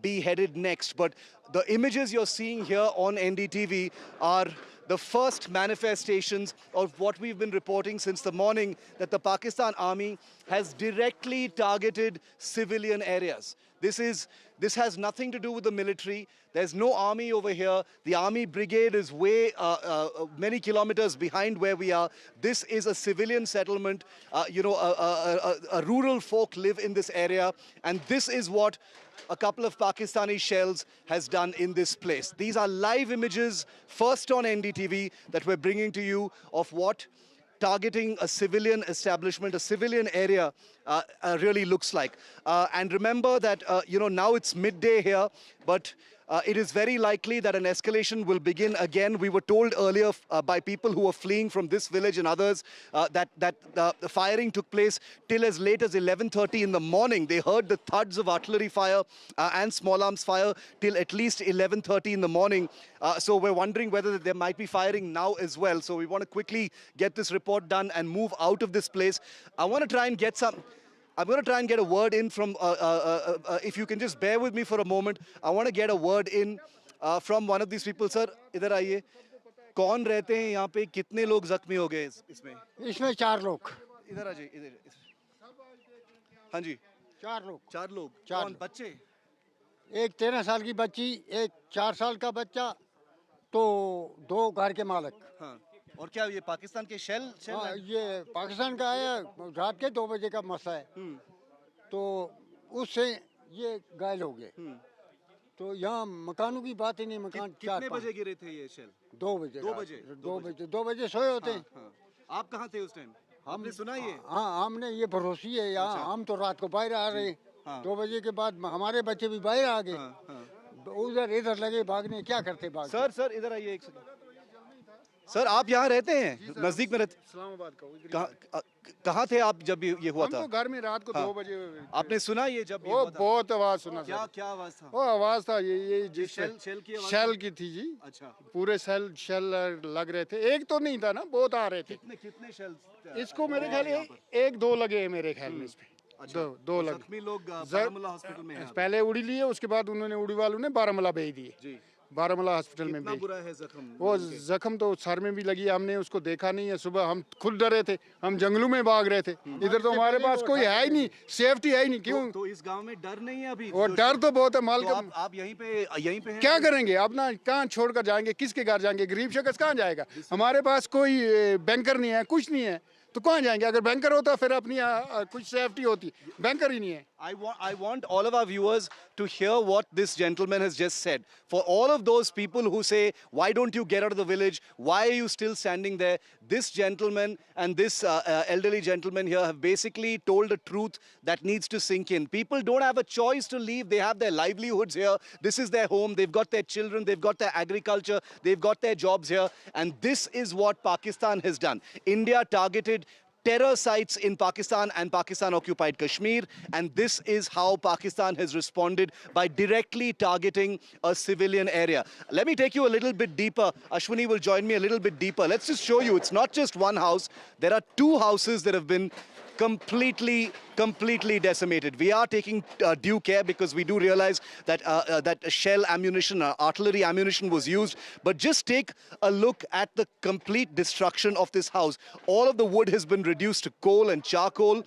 S6: be headed next. But the images you're seeing here on NDTV are the first manifestations of what we've been reporting since the morning, that the Pakistan Army has directly targeted civilian areas. This has nothing to do with the military. There's no army over here. The army brigade is way many kilometers behind where we are. This is a civilian settlement. A rural folk live in this area, and this is what a couple of Pakistani shells has done in this place. These are live images, first on NDTV, that we're bringing to you of what targeting a civilian establishment, a civilian area really looks like. And remember that, now it's midday here, but it is very likely that an escalation will begin again. We were told earlier by people who were fleeing from this village and others that the firing took place till as late as 11:30 in the morning. They heard the thuds of artillery fire and small arms fire till at least 11:30 in the morning. So we're wondering whether there might be firing now as well. So we want to quickly get this report done and move out of this place. I'm going to try and get a word in from, if you can just bear with me for a moment. I want to get a word in from one of these people. Sir, idhar आइए. कौन रहते हैं यहाँ पे, कितने लोग जख्मी हो गए इसमें?
S4: इसमें 4 लोग.
S6: इधर आ जाइए, इधर। हाँ जी,
S4: 4 लोग।
S6: 4 लोग।
S4: 4
S6: कौन? बच्चे?
S4: एक 13 साल की बच्ची, एक 4 साल का बच्चा, तो 2 घर के मालिक।
S6: हाँ। और क्या ये पाकिस्तान के शेल?
S4: हाँ, ये पाकिस्तान का आया, रात के 2 बजे का मसला है। तो उससे ये घायल हो गए। तो यहाँ मकानों की बात ही नहीं, मकान
S6: कितने बजे गिरे थे ये शेल?
S4: 2 बजे।
S6: 2
S4: बजे सोए होते हैं।
S6: हाँ। आप कहाँ थे उस टाइम? हमने सुना ये?
S4: हाँ, हमने ये भरोसी है यहाँ। हम तो रात को बाहर आ रहे हैं। 2 बजे के बाद हमारे बच्चे भी बाहर आ गए। उधर इधर लगे भागने, क्या करते भाग?
S6: सर इधर आइए एक सेकंड। सर आप यहाँ रहते हैं? नजदीक में रहते?
S5: इस्लामाबाद का।
S6: कहाँ थे आप जब ये हुआ था?
S5: हम तो घर में रात को 2 बजे।
S6: आपने सुना ये जब ये
S5: वो
S6: हुआ था?
S5: बहुत आवाज सुना।
S6: क्या आवाज था?
S5: वो आवाज था ये शेल की थी जी।
S6: अच्छा।
S5: पूरे शेल लग रहे थे। एक तो नहीं था ना, बहुत आ रहे थे।
S6: कितने शेल?
S5: इसको मेरे ख्याल 1-2 लगे हैं मेरे ख्याल में इसमें।
S6: अच्छा,
S5: 2 लगे।
S6: जख्मी लोग बारामूला हॉस्पिटल में हैं।
S5: पहले उड़ी लिए, उसके बाद उन्होंने उड़ी वालों ने बारामूला भेज दिए जी। बारामूला हॉस्पिटल में भेज।
S6: बुरा है जख्म?
S5: वो जख्म तो सर में भी लगी, हमने उसको देखा नहीं है। सुबह हम खुद डरे थे, हम जंगलों में भाग रहे थे। इधर तो हमारे पास कोई है ही नहीं, सेफ्टी है ही नहीं। क्यों?
S6: तो इस गांव में डर नहीं है अभी?
S5: वो डर तो बहुत है माल
S6: तो
S5: का।
S6: आप यहीं पे हैं?
S5: क्या करेंगे? अपना कहाँ छोड़कर जाएंगे? किसके घर जाएंगे? गरीब शख्स कहाँ जाएगा? हमारे पास कोई बैंकर नहीं है, कुछ नहीं है, तो कहाँ जाएंगे? अगर बैंकर होता फिर अपनी कुछ सेफ्टी होती। बैंकर ही नहीं है।
S6: I want all of our viewers to hear what this gentleman has just said. For all of those people who say, why don't you get out of the village? Why are you still standing there? This gentleman and this elderly gentleman here have basically told a truth that needs to sink in. People don't have a choice to leave. They have their livelihoods here. This is their home. They've got their children. They've got their agriculture. They've got their jobs here. And this is what Pakistan has done. India targeted terror sites in Pakistan and Pakistan-occupied Kashmir, and this is how Pakistan has responded by directly targeting a civilian area. Let me take you a little bit deeper. Ashwini will join me a little bit deeper. Let's just show you, it's not just one house. There are 2 houses that have been completely decimated. We are taking due care because we do realize that that shell ammunition, artillery ammunition was used. But just take a look at the complete destruction of this house. All of the wood has been reduced to coal and charcoal.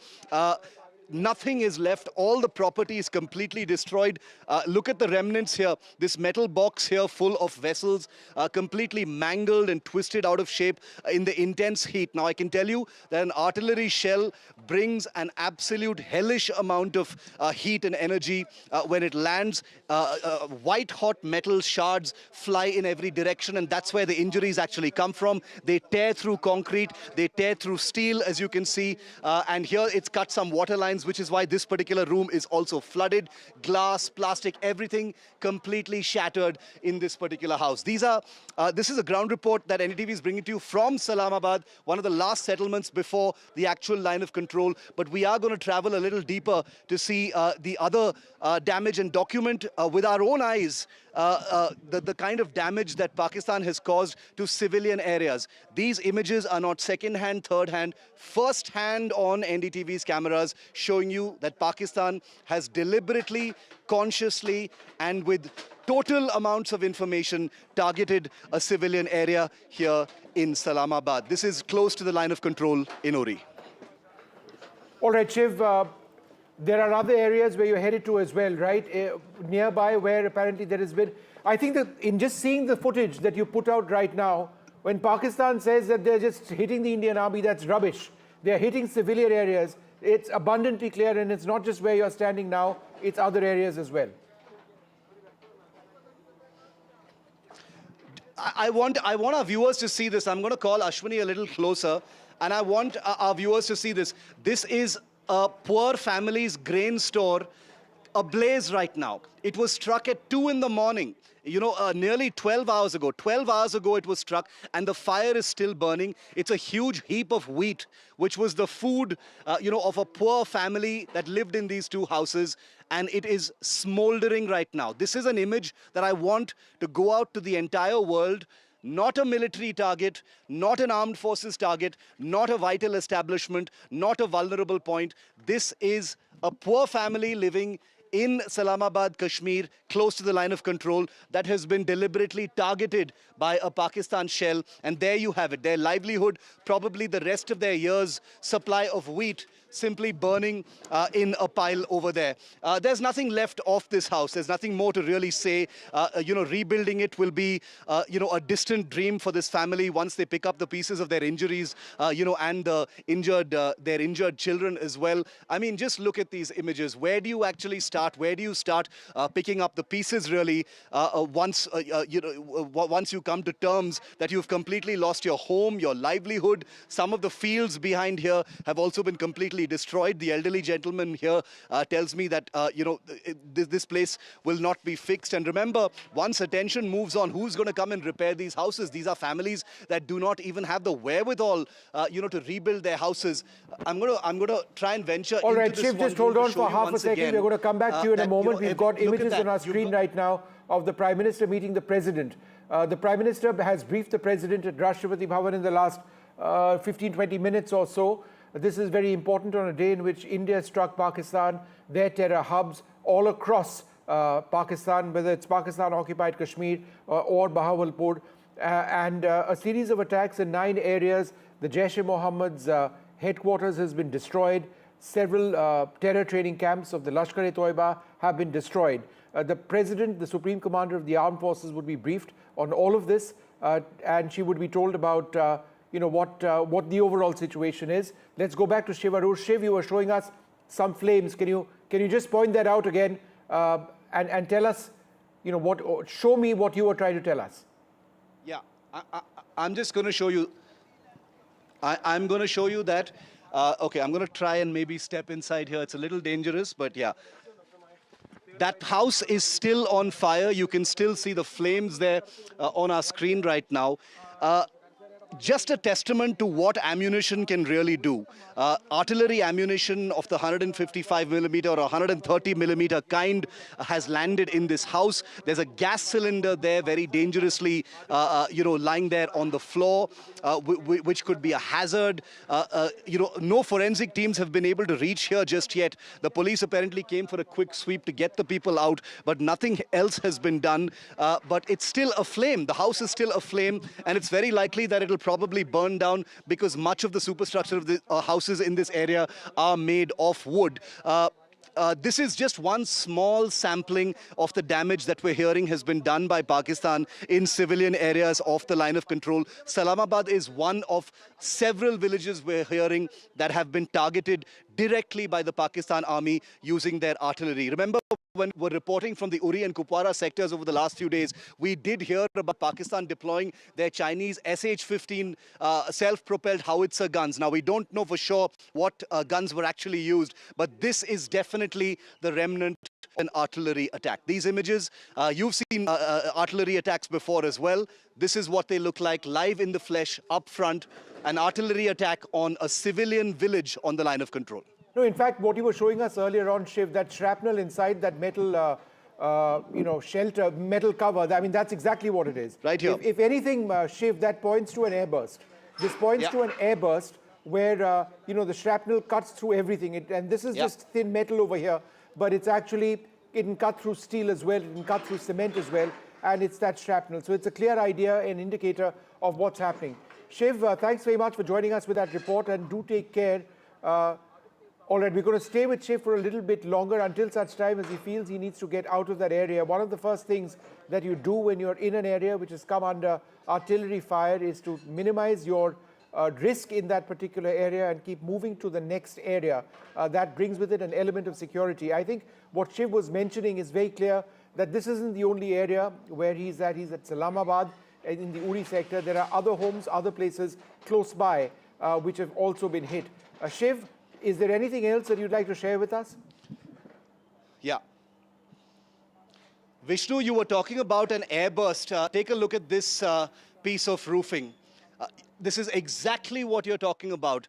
S6: Nothing is left. All the property is completely destroyed. Look at the remnants here. This metal box here full of vessels, completely mangled and twisted out of shape in the intense heat. Now, I can tell you that an artillery shell brings an absolute hellish amount of heat and energy when it lands. White-hot metal shards fly in every direction, and that's where the injuries actually come from. They tear through concrete. They tear through steel, as you can see. And here it's cut some water lines, which is why this particular room is also flooded. Glass, plastic, everything completely shattered in this particular house. This is a ground report that NDTV is bringing to you from Islamabad, one of the last settlements before the actual line of control. But we are going to travel a little deeper to see the other damage and document with our own eyes the kind of damage that Pakistan has caused to civilian areas. These images are not second-hand, third-hand, first-hand on NDTV's cameras, showing you that Pakistan has deliberately, consciously, and with total amounts of information targeted a civilian area here in Islamabad. This is close to the line of control in Uri.
S2: All right, Shiv, there are other areas where you're headed to as well, right? Nearby, where apparently there has been... I think that in just seeing the footage that you put out right now, when Pakistan says that they're just hitting the Indian army, that's rubbish. They're hitting civilian areas. It's abundantly clear, and it's not just where you're standing now, it's other areas as well.
S6: I want our viewers to see this. I'm going to call Ashwini a little closer, and I want our viewers to see this. This is a poor family's grain store ablaze right now. It was struck at 2 in the morning. You know, nearly 12 hours ago. 12 hours ago it was struck, and the fire is still burning. It's a huge heap of wheat, which was the food, of a poor family that lived in these 2 houses, and it is smoldering right now. This is an image that I want to go out to the entire world. Not a military target, not an armed forces target, not a vital establishment, not a vulnerable point. This is a poor family living in Islamabad, Kashmir, close to the line of control, that has been deliberately targeted by a Pakistan shell. And there you have it, their livelihood, probably the rest of their year's supply of wheat, simply burning in a pile over there. There's nothing left of this house. There's nothing more to really say. Rebuilding it will be, a distant dream for this family once they pick up the pieces of their injuries, and their injured children as well. I mean, just look at these images. Where do you actually start? Where do you start picking up the pieces, really, once you come to terms that you've completely lost your home, your livelihood? Some of the fields behind here have also been completely destroyed. The elderly gentleman here tells me that this place will not be fixed. And remember, once attention moves on, who's going to come and repair these houses? These are families that do not even have the wherewithal, to rebuild their houses. I'm going to try and venture.
S2: All right,
S6: into this
S2: Shiv, just
S6: one
S2: hold on
S6: to show
S2: for
S6: you
S2: half a
S6: once
S2: second.
S6: again,
S2: We're going to come back to you in a moment. We've got
S6: look at
S2: images
S6: that.
S2: on our screen right now of the Prime Minister meeting the President. The Prime Minister has briefed the President at Rashtrapati Bhavan in the last 15-20 minutes or so. This is very important on a day in which India struck Pakistan, their terror hubs all across Pakistan, whether it's Pakistan-occupied Kashmir or Bahawalpur, and a series of attacks in 9 areas. The Jaish-e-Mohammed's headquarters has been destroyed. Several terror training camps of the Lashkar-e-Toiba have been destroyed. The President, the Supreme Commander of the Armed Forces, would be briefed on all of this, and she would be told about what the overall situation is. Let's go back to Shiv Arush. Shiv, you were showing us some flames. Can you just point that out again and tell us, show me what you were trying to tell us?
S6: Yeah, I'm just going to show you. I'm going to show you that. Okay, I'm going to try and maybe step inside here. It's a little dangerous, but yeah. That house is still on fire. You can still see the flames there on our screen right now. Just a testament to what ammunition can really do. Artillery ammunition of the 155mm or 130mm kind has landed in this house. There's a gas cylinder there, very dangerously, lying there on the floor, which could be a hazard. No forensic teams have been able to reach here just yet. The police apparently came for a quick sweep to get the people out, but nothing else has been done. But it's still aflame. The house is still aflame, and it's very likely that it'll probably burn down because much of the superstructure of the houses in this area are made of wood. This is just one small sampling of the damage that we're hearing has been done by Pakistan in civilian areas off the line of control. Salamabad is one of several villages we're hearing that have been targeted directly by the Pakistan army using their artillery. Remember, when we were reporting from the Uri and Kupwara sectors over the last few days, we did hear about Pakistan deploying their Chinese SH-15 self-propelled howitzer guns. Now, we don't know for sure what guns were actually used, but this is definitely the remnant of an artillery attack. These images, you've seen artillery attacks before as well. This is what they look like live in the flesh up front. An artillery attack on a civilian village on the line of control.
S2: No, in fact, what you were showing us earlier on, Shiv, that shrapnel inside that metal, shelter, metal cover, I mean, that's exactly what it is.
S6: Right here.
S2: If anything, Shiv, that points to an airburst. This points to an airburst where, the shrapnel cuts through everything. And this is just thin metal over here, but it's actually, it can cut through steel as well, it can cut through cement as well, and it's that shrapnel. So it's a clear idea, an indicator of what's happening. Shiv, thanks very much for joining us with that report, and do take care. All right, we're going to stay with Shiv for a little bit longer until such time as he feels he needs to get out of that area. One of the first things that you do when you're in an area which has come under artillery fire is to minimize your risk in that particular area and keep moving to the next area. That brings with it an element of security. I think what Shiv was mentioning is very clear that this isn't the only area where he's at. He's at Salamabad in the Uri sector. There are other homes, other places close by which have also been hit. Shiv, is there anything else that you'd like to share with us?
S6: Yeah. Vishnu, you were talking about an airburst. Take a look at this piece of roofing. This is exactly what you're talking about.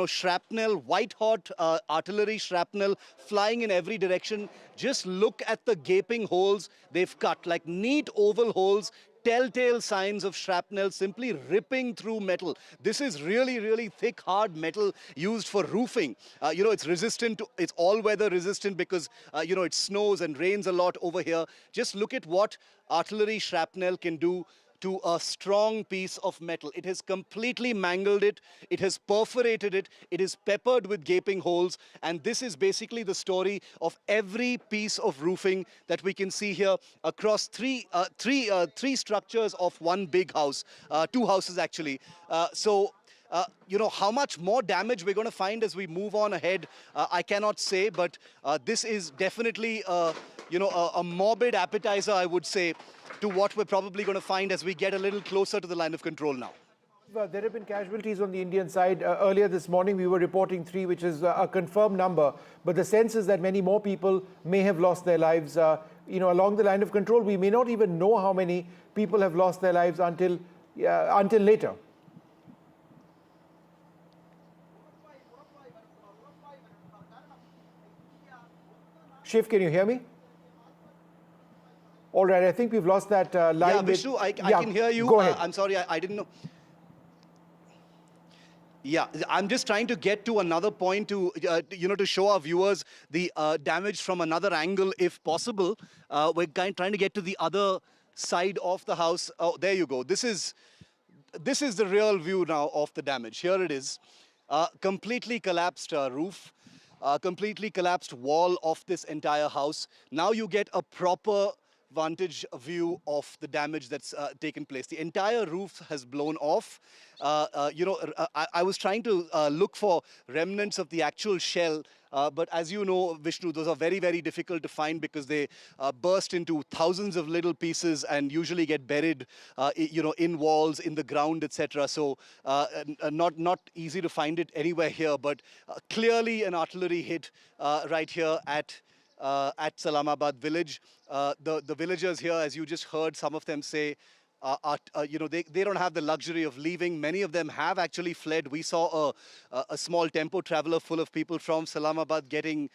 S6: Shrapnel, white-hot artillery shrapnel flying in every direction. Just look at the gaping holes they've cut, like neat oval holes, telltale signs of shrapnel simply ripping through metal. This is really, really thick, hard metal used for roofing. It's resistant to, it's all-weather resistant because, it snows and rains a lot over here. Just look at what artillery shrapnel can do to a strong piece of metal. It has completely mangled it. It has perforated it. It is peppered with gaping holes. And this is basically the story of every piece of roofing that we can see here across three structures of one big house, two houses actually. You know, how much more damage we're going to find as we move on ahead, I cannot say, but this is definitely, you know, a morbid appetizer, I would say, to what we're probably going to find as we get a little closer to the line of control now.
S2: There have been casualties on the Indian side. Earlier this morning, we were reporting 3, which is a confirmed number. But the sense is that many more people may have lost their lives. You know, along the line of control, we may not even know how many people have lost their lives until later. Shiv, can you hear me? All right, I think we've lost that line.
S6: Yeah, Vishnu, I can hear you.
S2: Go ahead.
S6: I'm sorry, I didn't know. Yeah, I'm just trying to get to another point to, you know, to show our viewers the damage from another angle, if possible. We're trying to get to the other side of the house. Oh, there you go. This is the real view now of the damage. Here it is. Completely collapsed roof. Completely collapsed wall of this entire house. Now you get a proper vantage view of the damage that's taken place. The entire roof has blown off. You know, I was trying to look for remnants of the actual shell, but as you know, Vishnu, those are very, very difficult to find because they burst into thousands of little pieces and usually get buried, you know, in walls, in the ground, etc. So not easy to find it anywhere here, but clearly an artillery hit right here at Salamabad village. The villagers here, as you just heard some of them say, you know, they don't have the luxury of leaving. Many of them have actually fled. We saw a small tempo traveler full of people from Salamabad getting,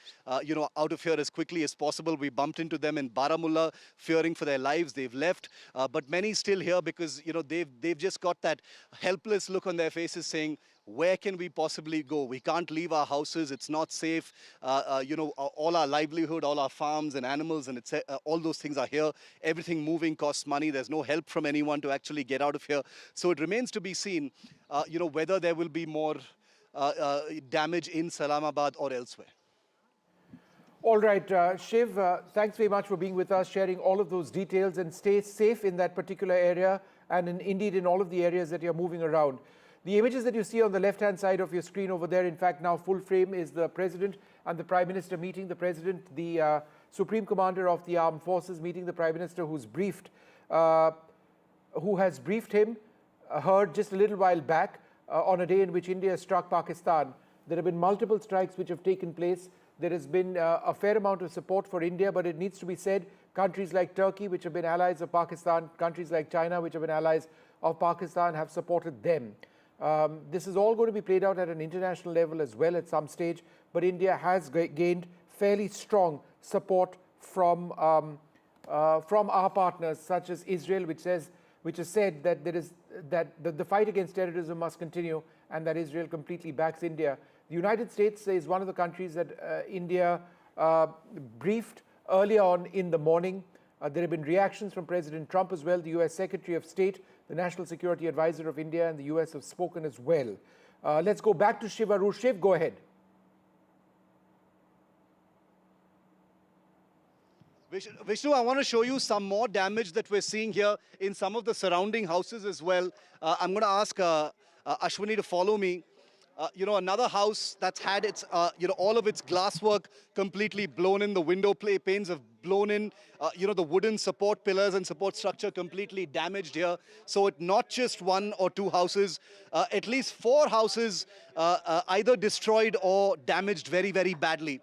S6: you know, out of here as quickly as possible. We bumped into them in Baramulla, fearing for their lives. They've left, but many still here because, you know, they've just got that helpless look on their faces saying, where can we possibly go? We can't leave our houses. It's not safe. You know, all our livelihood, all our farms and animals and all those things are here. Everything moving costs money. There's no help from anyone to actually get out of here. So it remains to be seen, you know, whether there will be more damage in Salamabad or elsewhere.
S2: All right, Shiv, thanks very much for being with us, sharing all of those details, and stay safe in that particular area and indeed in all of the areas that you're moving around. The images that you see on the left-hand side of your screen over there, in fact, now full frame, is the President and the Prime Minister meeting. The President, the Supreme Commander of the Armed Forces, meeting the Prime Minister who has briefed him, heard just a little while back on a day in which India struck Pakistan. There have been multiple strikes which have taken place. There has been a fair amount of support for India, but it needs to be said, countries like Turkey, which have been allies of Pakistan, countries like China, which have been allies of Pakistan, have supported them. This is all going to be played out at an international level as well at some stage, but India has gained fairly strong support from our partners, such as Israel, which has said that the fight against terrorism must continue and that Israel completely backs India. The United States is one of the countries that India briefed early on in the morning. There have been reactions from President Trump as well. The US Secretary of State, the National Security Advisor of India, and the US have spoken as well. Let's go back to Shiv Arush. Shiv, go ahead.
S6: Vishnu, I want to show you some more damage that we're seeing here in some of the surrounding houses as well. I'm going to ask Ashwini to follow me. You know, another house that's had its, you know, all of its glasswork completely blown in. The window panes have blown in. You know, the wooden support pillars and support structure completely damaged here. So it's not just one or two houses, at least 4 houses either destroyed or damaged very, very badly.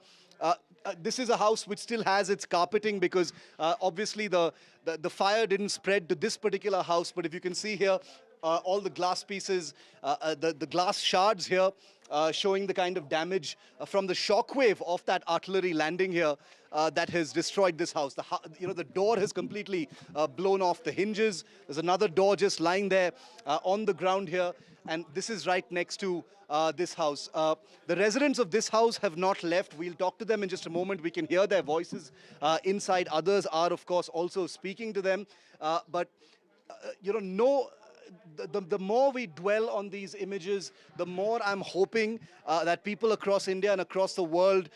S6: This is a house which still has its carpeting because obviously the fire didn't spread to this particular house. But if you can see here, all the glass pieces, the glass shards here, showing the kind of damage from the shockwave of that artillery landing here that has destroyed this house. You know, the door has completely blown off the hinges. There's another door just lying there on the ground here, and this is right next to this house. The residents of this house have not left. We'll talk to them in just a moment. We can hear their voices inside. Others are, of course, also speaking to them. But the more we dwell on these images, the more I'm hoping that people across India and across the world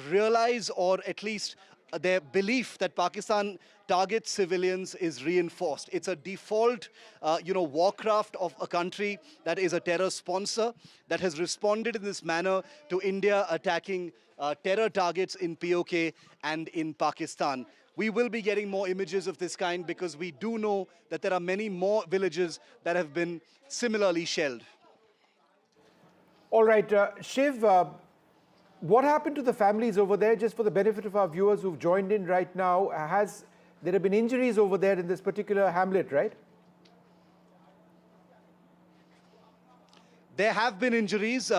S6: realize, or at least their belief that Pakistan targets civilians is reinforced. It's a default, warcraft of a country that is a terror sponsor that has responded in this manner to India attacking terror targets in POK and in Pakistan. We will be getting more images of this kind because we do know that there are many more villages that have been similarly shelled.
S2: All right, Shiv, what happened to the families over there? Just for the benefit of our viewers who've joined in right now, there have been injuries over there in this particular hamlet, right?
S6: There have been injuries.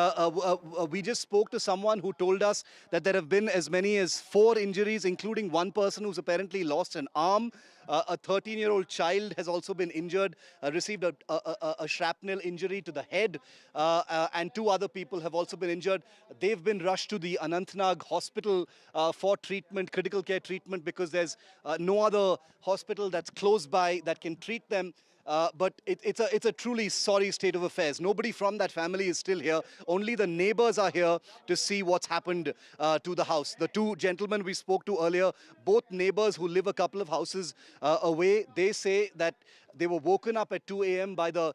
S6: We just spoke to someone who told us that there have been as many as 4 injuries, including one person who's apparently lost an arm. A 13-year-old child has also been injured, received a shrapnel injury to the head, and 2 other people have also been injured. They've been rushed to the Anantnag hospital for treatment, critical care treatment, because there's no other hospital that's close by that can treat them. But it's a truly sorry state of affairs. Nobody from that family is still here. Only the neighbors are here to see what's happened to the house. The 2 gentlemen we spoke to earlier, both neighbors who live a couple of houses away, they say that they were woken up at 2 a.m. by the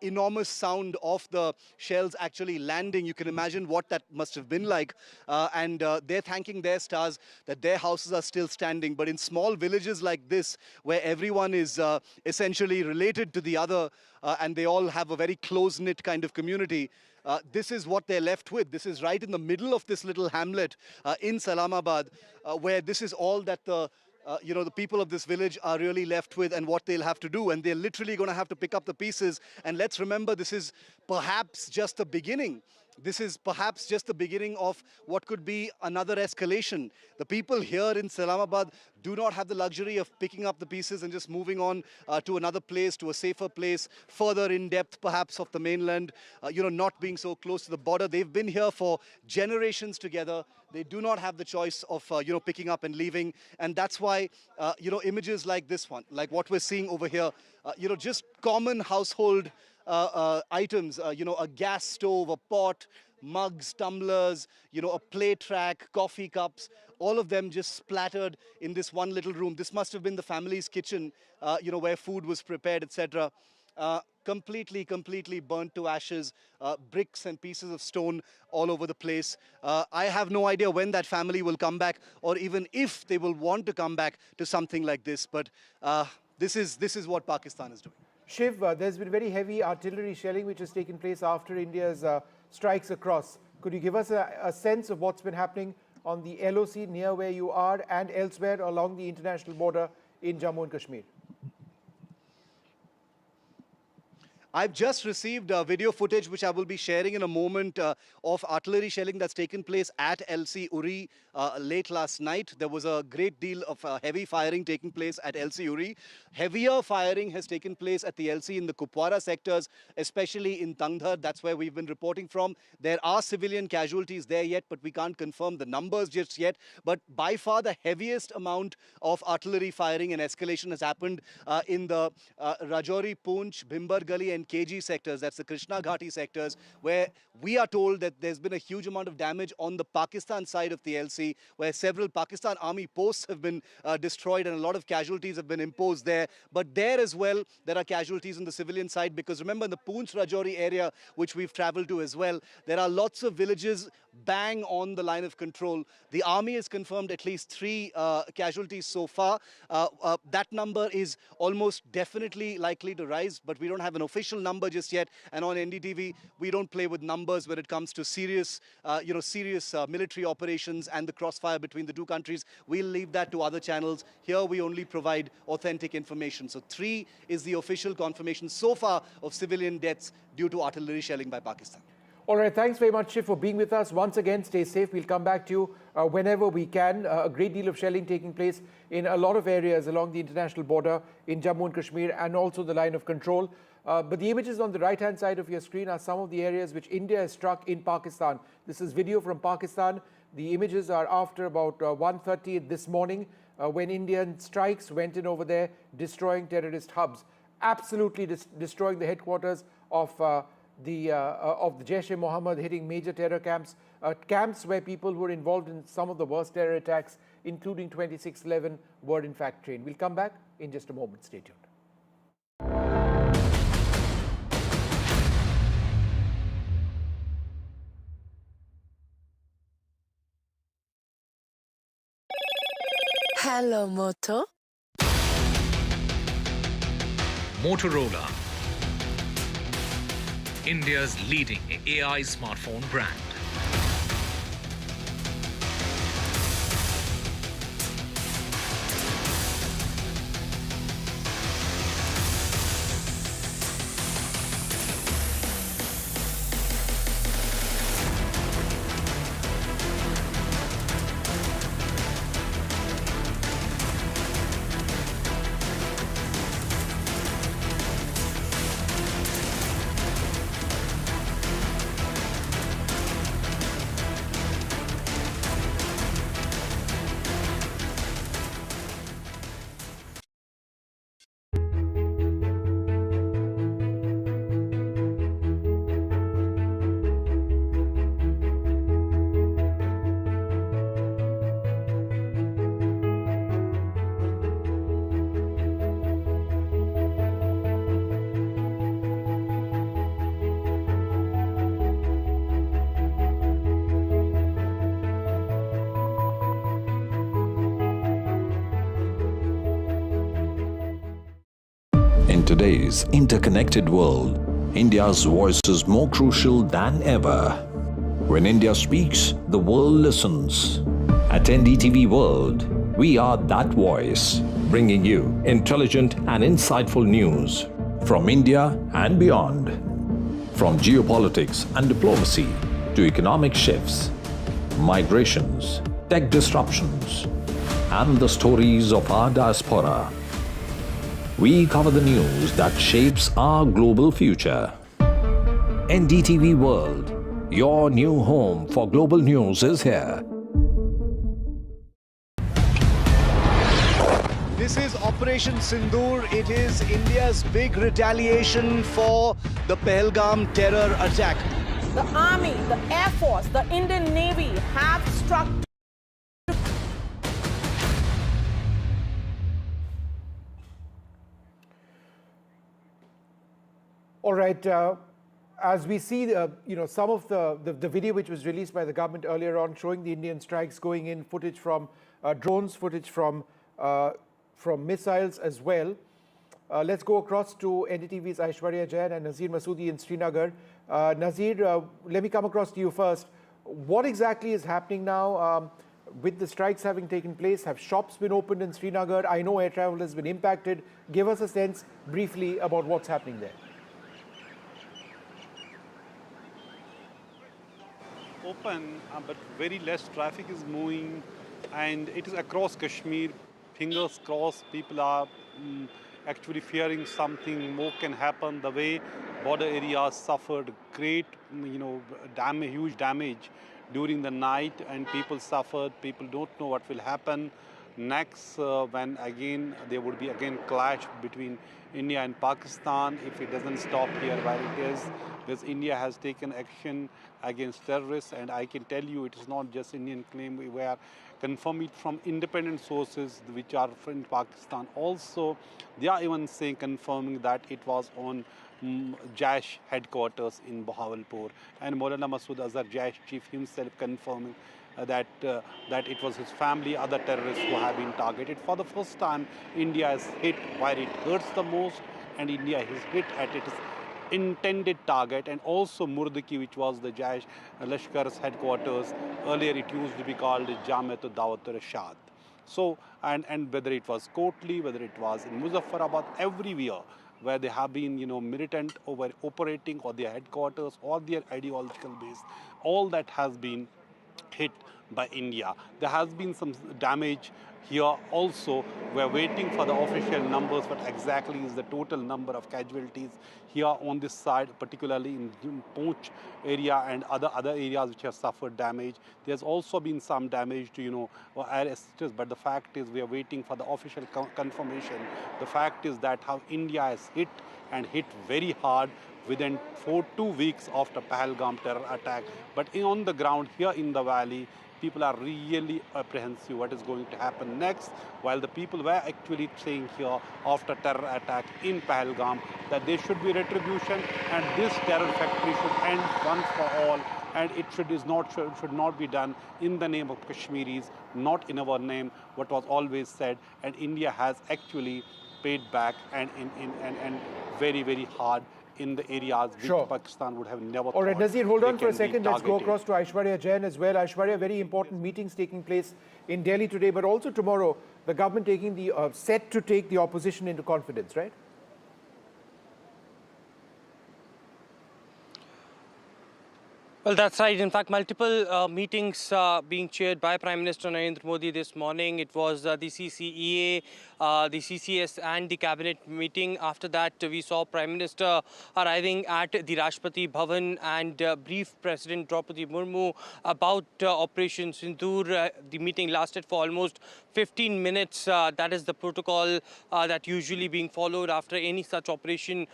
S6: enormous sound of the shells actually landing. You can imagine what that must have been like. And they're thanking their stars that their houses are still standing. But in small villages like this, where everyone is essentially related to the other, and they all have a very close-knit kind of community, this is what they're left with. This is right in the middle of this little hamlet in Salamabad, where this is all that the people of this village are really left with and what they'll have to do. And they're literally going to have to pick up the pieces. And let's remember, this is perhaps just the beginning. This is perhaps just the beginning of what could be another escalation. The people here in Islamabad do not have the luxury of picking up the pieces and just moving on to another place, to a safer place, further in depth perhaps of the mainland, not being so close to the border. They've been here for generations together. They do not have the choice of, picking up and leaving. And that's why, images like this one, like what we're seeing over here, just common household items, a gas stove, a pot, mugs, tumblers, a plate rack, coffee cups, all of them just splattered in this one little room. This must have been the family's kitchen, where food was prepared, etc. Completely burnt to ashes, bricks and pieces of stone all over the place. I have no idea when that family will come back, or even if they will want to come back to something like this. But this is what Pakistan is doing.
S2: Shiv, there's been very heavy artillery shelling which has taken place after India's strikes across. Could you give us a sense of what's been happening on the LOC near where you are and elsewhere along the international border in Jammu and Kashmir?
S6: I've just received video footage, which I will be sharing in a moment, of artillery shelling that's taken place at LC Uri late last night. There was a great deal of heavy firing taking place at LC Uri. Heavier firing has taken place at the LC in the Kupwara sectors, especially in Tangdhar. That's where we've been reporting from. There are civilian casualties there yet, but we can't confirm the numbers just yet. But by far the heaviest amount of artillery firing and escalation has happened in the Rajouri, Poonch, Bhimbar Gali and KG sectors, that's the Krishna Ghati sectors, where we are told that there's been a huge amount of damage on the Pakistan side of the LC, where several Pakistan army posts have been destroyed and a lot of casualties have been imposed there. But there as well, there are casualties on the civilian side, because remember, in the Poonch Rajouri area, which we've traveled to as well, there are lots of villages bang on the line of control. The army has confirmed at least 3 casualties so far. That number is almost definitely likely to rise, but we don't have an official number just yet. And on NDTV, we don't play with numbers when it comes to serious military operations and the crossfire between the 2 countries. We'll leave that to other channels. Here we only provide authentic information. So 3 is the official confirmation so far of civilian deaths due to artillery shelling by Pakistan.
S2: All right, thanks very much, Shiv, for being with us. Once again, stay safe. We'll come back to you whenever we can. A great deal of shelling taking place in a lot of areas along the international border in Jammu and Kashmir and also the line of control. But the images on the right-hand side of your screen are some of the areas which India has struck in Pakistan. This is video from Pakistan. The images are after about 1:30 this morning when Indian strikes went in over there, destroying terrorist hubs. absolutely destroying the headquarters of the Jaish-e-Mohammed, hitting major terror camps, camps where people who were involved in some of the worst terror attacks, including 26/11, were in fact trained. We'll come back in just a moment. Stay tuned.
S9: Hello, Moto.
S10: Motorola, India's leading AI smartphone brand.
S12: In today's interconnected world, India's voice is more crucial than ever. When India speaks, the world listens. At NDTV World, we are that voice, bringing you intelligent and insightful news from India and beyond. From geopolitics and diplomacy to economic shifts, migrations, tech disruptions, and the stories of our diaspora. We cover the news that shapes our global future. NDTV World, your new home for global news, is here.
S6: This is Operation Sindoor. It is India's big retaliation for the Pahalgam terror attack.
S7: The Army, the Air Force, the Indian Navy have struck.
S2: All right. As we see, some of the video which was released by the government earlier on, showing the Indian strikes going in, footage from drones, footage from missiles as well. Let's go across to NDTV's Aishwarya Jain and Nazir Masoodi in Srinagar. Nazir, let me come across to you first. What exactly is happening now with the strikes having taken place? Have shops been opened in Srinagar? I know air travel has been impacted. Give us a sense briefly about what's happening there.
S13: Open, but very less traffic is moving, and it is across Kashmir. Fingers crossed, people are actually fearing something more can happen. The way border areas suffered great, huge damage during the night, and people suffered. People don't know what will happen next when again there would be clash between India and Pakistan if it doesn't stop here where it is. Because India has taken action against terrorists, and I can tell you it is not just Indian claim. We are confirming it from independent sources which are in Pakistan. Also, they are even confirming that it was on Jaish headquarters in Bahawalpur, and Maulana Masood Azhar, Jaish chief himself, confirming that it was his family, other terrorists who have been targeted. For the first time, India is hit where it hurts the most, and India is hit at its intended target. And also Murdiki, which was the Jaish Lashkar's headquarters. Earlier it used to be called Jamiat Dawat Rashad. So, and whether it was Kotli, whether it was in Muzaffarabad, everywhere where they have been, militant over operating or their headquarters or their ideological base, all that has been hit by India. There has been some damage here also. We're waiting for the official numbers, what exactly is the total number of casualties here on this side, particularly in Poonch area and other areas which have suffered damage. There's also been some damage to, air assistance, but the fact is we are waiting for the official confirmation. The fact is that how India has hit and hit very hard within 2 weeks after Pahalgam terror attack. But on the ground here in the valley, people are really apprehensive what is going to happen next, while the people were actually saying here after terror attack in Pahalgam that there should be retribution and this terror factory should end once for all, and it should not be done in the name of Kashmiris, not in our name, what was always said. And India has actually paid back and very, very hard in the areas which Pakistan would have never
S2: All right,
S13: thought
S2: Nazir, hold on
S13: they
S2: for a
S13: can be
S2: second. Let's go
S13: targeted.
S2: across to Aishwarya Jain as well. Aishwarya, very important meetings taking place in Delhi today, but also tomorrow, the government taking the set to take the opposition into confidence, right?
S1: Well, that's right. In fact, multiple meetings being chaired by Prime Minister Narendra Modi this morning. It was the CCEA, the CCS and the cabinet meeting. After that, we saw Prime Minister arriving at the Rashtrapati Bhavan and brief President Murmu about Operation Sindoor. The meeting lasted for almost 15 minutes. That is the protocol that usually being followed after any such operation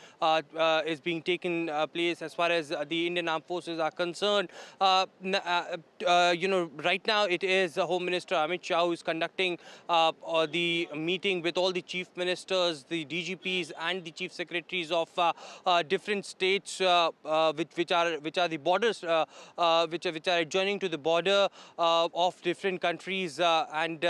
S1: is being taken place as far as the Indian Armed Forces are concerned. Right now it is Home Minister Amit Shah who is conducting the meeting with all the chief ministers, the DGPs and the chief secretaries of different states which are the borders, which are adjoining to the border of different countries, and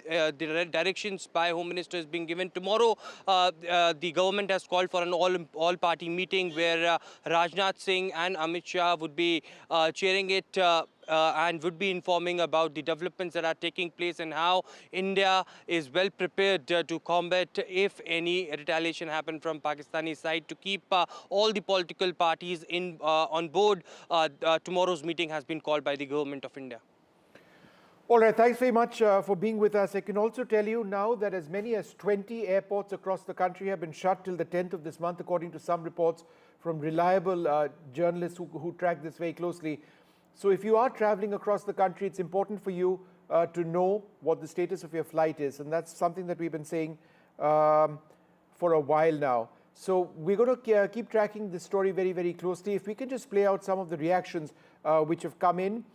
S1: the directions by Home Minister is being given. Tomorrow, the government has called for an all-party meeting where Rajnath Singh and Amit Shah would be chairing it and would be informing about the developments that are taking place and how India is well prepared to combat if any retaliation happen from Pakistani side, to keep all the political parties on board. Tomorrow's meeting has been called by the Government of India.
S2: All right, thanks very much for being with us. I can also tell you now that as many as 20 airports across the country have been shut till the 10th of this month, according to some reports from reliable journalists who track this very closely. So if you are traveling across the country, it's important for you to know what the status of your flight is. And that's something that we've been saying for a while now. So we're going to keep tracking this story very, very closely. If we can just play out some of the reactions which have come in.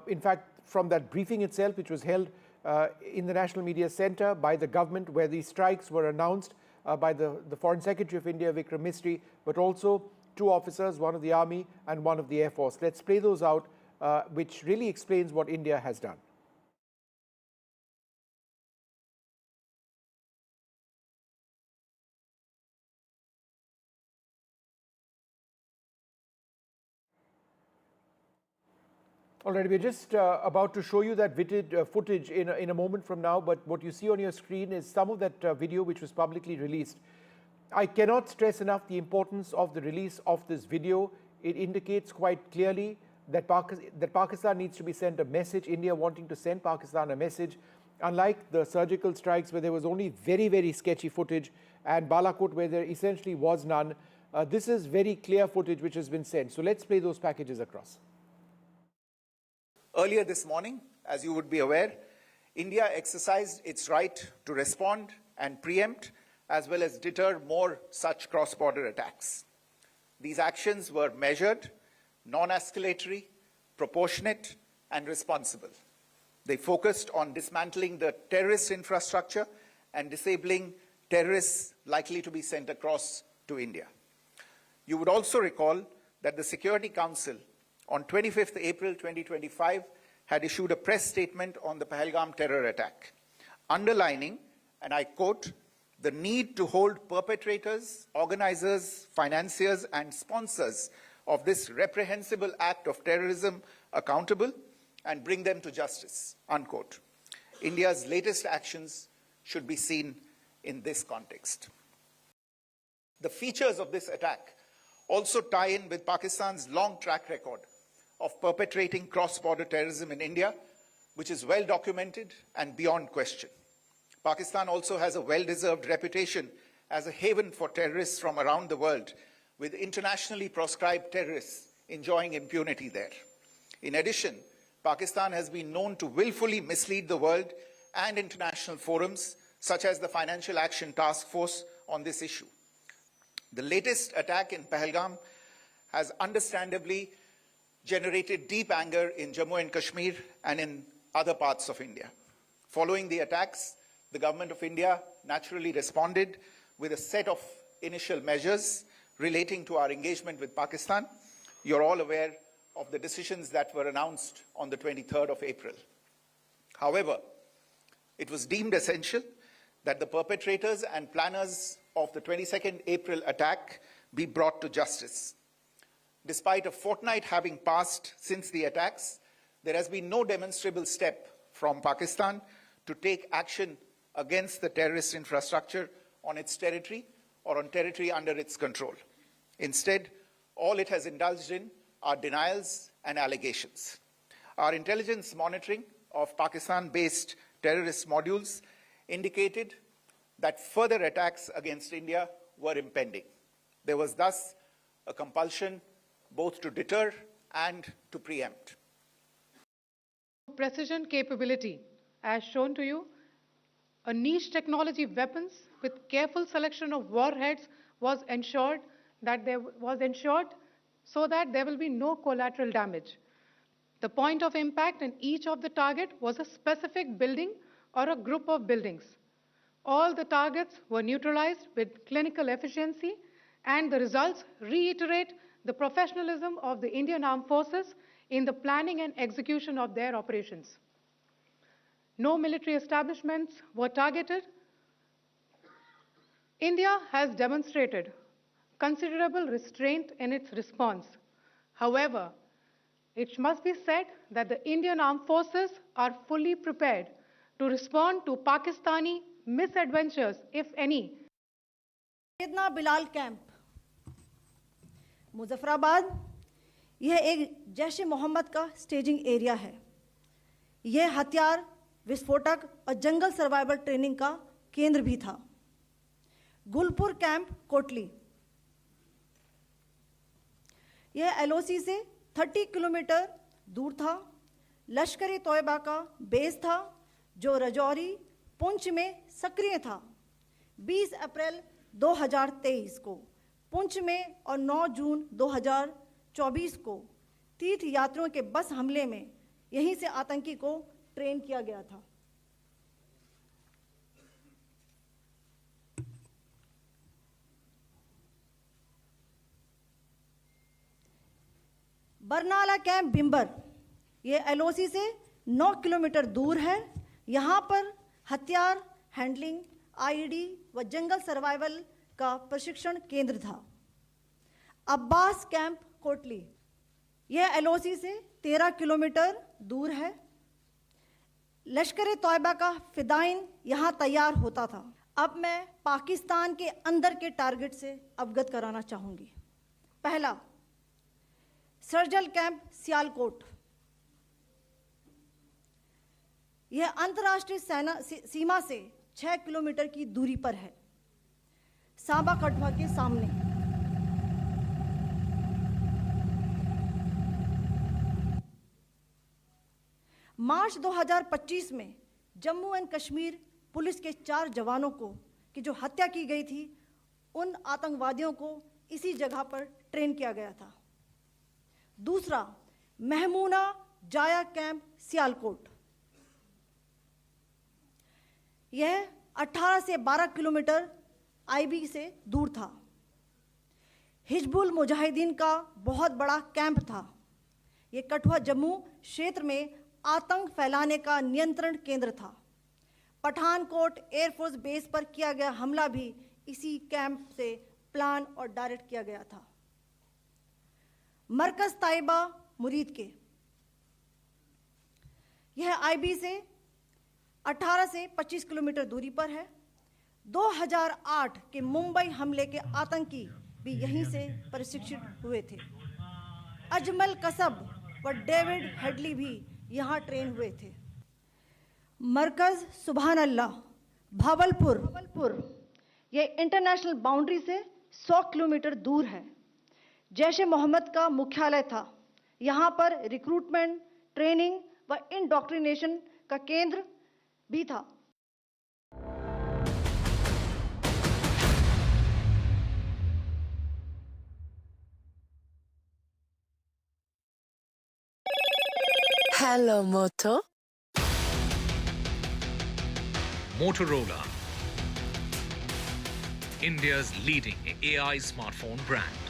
S2: In fact, from that briefing itself, which was held in the National Media Centre by the government, where these strikes were announced by the Foreign Secretary of India, Vikram Misri, but also two officers, one of the Army and one of the Air Force. Let's play those out, which really explains what India has done. All right, we're just about to show you that footage in a moment from now, but what you see on your screen is some of that video which was publicly released. I cannot stress enough the importance of the release of this video. It indicates quite clearly that Pakistan needs to be sent a message, India wanting to send Pakistan a message. Unlike the surgical strikes where there was only very, very sketchy footage, and Balakot where there essentially was none, this is very clear footage which has been sent. So let's play those packages across.
S8: Earlier this morning, as you would be aware, India exercised its right to respond and preempt, as well as deter more such cross-border attacks. These actions were measured, non-escalatory, proportionate, and responsible. They focused on dismantling the terrorist infrastructure and disabling terrorists likely to be sent across to India. You would also recall that the Security Council on 25th April 2025 had issued a press statement on the Pahalgam terror attack, underlining, and I quote, the need to hold perpetrators, organizers, financiers, and sponsors of this reprehensible act of terrorism accountable and bring them to justice, unquote. India's latest actions should be seen in this context. The features of this attack also tie in with Pakistan's long track record of perpetrating cross-border terrorism in India, which is well documented and beyond question. Pakistan also has a well-deserved reputation as a haven for terrorists from around the world, with internationally proscribed terrorists enjoying impunity there. In addition, Pakistan has been known to willfully mislead the world and international forums, such as the Financial Action Task Force, on this issue. The latest attack in Pahalgam has understandably generated deep anger in Jammu and Kashmir and in other parts of India. Following the attacks, the government of India naturally responded with a set of initial measures relating to our engagement with Pakistan. You're all aware of the decisions that were announced on the 23rd of April. However, it was deemed essential that the perpetrators and planners of the 22nd April attack be brought to justice. Despite a fortnight having passed since the attacks, there has been no demonstrable step from Pakistan to take action against the terrorist infrastructure on its territory or on territory under its control. Instead, all it has indulged in are denials and allegations. Our intelligence monitoring of Pakistan-based terrorist modules indicated that further attacks against India were impending. There was thus a compulsion both to deter and to preempt.
S11: Precision capability, as shown to you, a niche technology weapons with careful selection of warheads was ensured so that there will be no collateral damage. The point of impact in each of the target was a specific building or a group of buildings. All the targets were neutralized with clinical efficiency, and the results reiterate the professionalism of the Indian Armed Forces in the planning and execution of their operations. No military establishments were targeted. India has demonstrated considerable restraint in its response. However, it must be said that the Indian Armed Forces are fully prepared to respond to Pakistani misadventures, if any.
S14: Syedna Bilal camp Muzaffarabad, यह एक जैश ए मोहम्मद का staging area है। यह हथियार, विस्फोटक और जंगल survival training का केंद्र भी था। गुलपुर कैंप कोटली, यह एलओसी से 30 किलोमीटर दूर था। लश्कर-ए तोयबा का बेस था जो रजौरी, पुंछ में सक्रिय था। 20 अप्रैल 2023 को पुंछ में और 9 जून 2024 को तीर्थ यात्रियों के बस हमले में यहीं से आतंकी को ट्रेन किया गया था। बरनाला कैंप बिंबर, यह एलओसी से 9 किलोमीटर दूर है। यहाँ पर हथियार हैंडलिंग, आईडी व जंगल सर्वाइवल का प्रशिक्षण केंद्र था। अब्बास कैंप कोटली, यह एलओसी से 13 किलोमीटर दूर है। लश्कर-ए तोयबा का फिदाइन यहाँ तैयार होता था। अब मैं पाकिस्तान के अंदर के टारगेट से अवगत कराना चाहूँगी। पहला, सर्जल कैंप सियालकोट, यह अंतर्राष्ट्रीय सीमा से 6 किलोमीटर की दूरी पर है, सांबा कठवा के सामने। मार्च 2025 में जम्मू एंड कश्मीर पुलिस के 4 जवानों की जो हत्या की गई थी, उन आतंकवादियों को इसी जगह पर ट्रेन किया गया था। दूसरा, महमूना जाया कैंप सियालकोट, यह 18 से 12 किलोमीटर आईबी से दूर था। हिजबुल मुजाहिदीन का बहुत बड़ा कैंप था। यह कठुआ जम्मू क्षेत्र में आतंक फैलाने का नियंत्रण केंद्र था। पठानकोट एयरफोर्स बेस पर किया गया हमला भी इसी कैंप से प्लान और डायरेक्ट किया गया था। मरकज ताइबा मुरीद के, यह आईबी से 18 से 25 किलोमीटर दूरी पर है। 2008 के मुंबई हमले के आतंकी भी यहीं से प्रशिक्षित हुए थे। अजमल कसब व डेविड हेडली भी यहाँ ट्रेन हुए थे। मरकज सुभान अल्लाह भावलपुर ये इंटरनेशनल बाउंड्री से 100 किलोमीटर दूर है। जैश ए मोहम्मद का मुख्यालय था। यहाँ पर रिक्रूटमेंट, ट्रेनिंग व इंडोक्ट्रिनेशन का केंद्र भी था।
S9: Hello, Moto.
S10: Motorola, India's leading AI smartphone brand.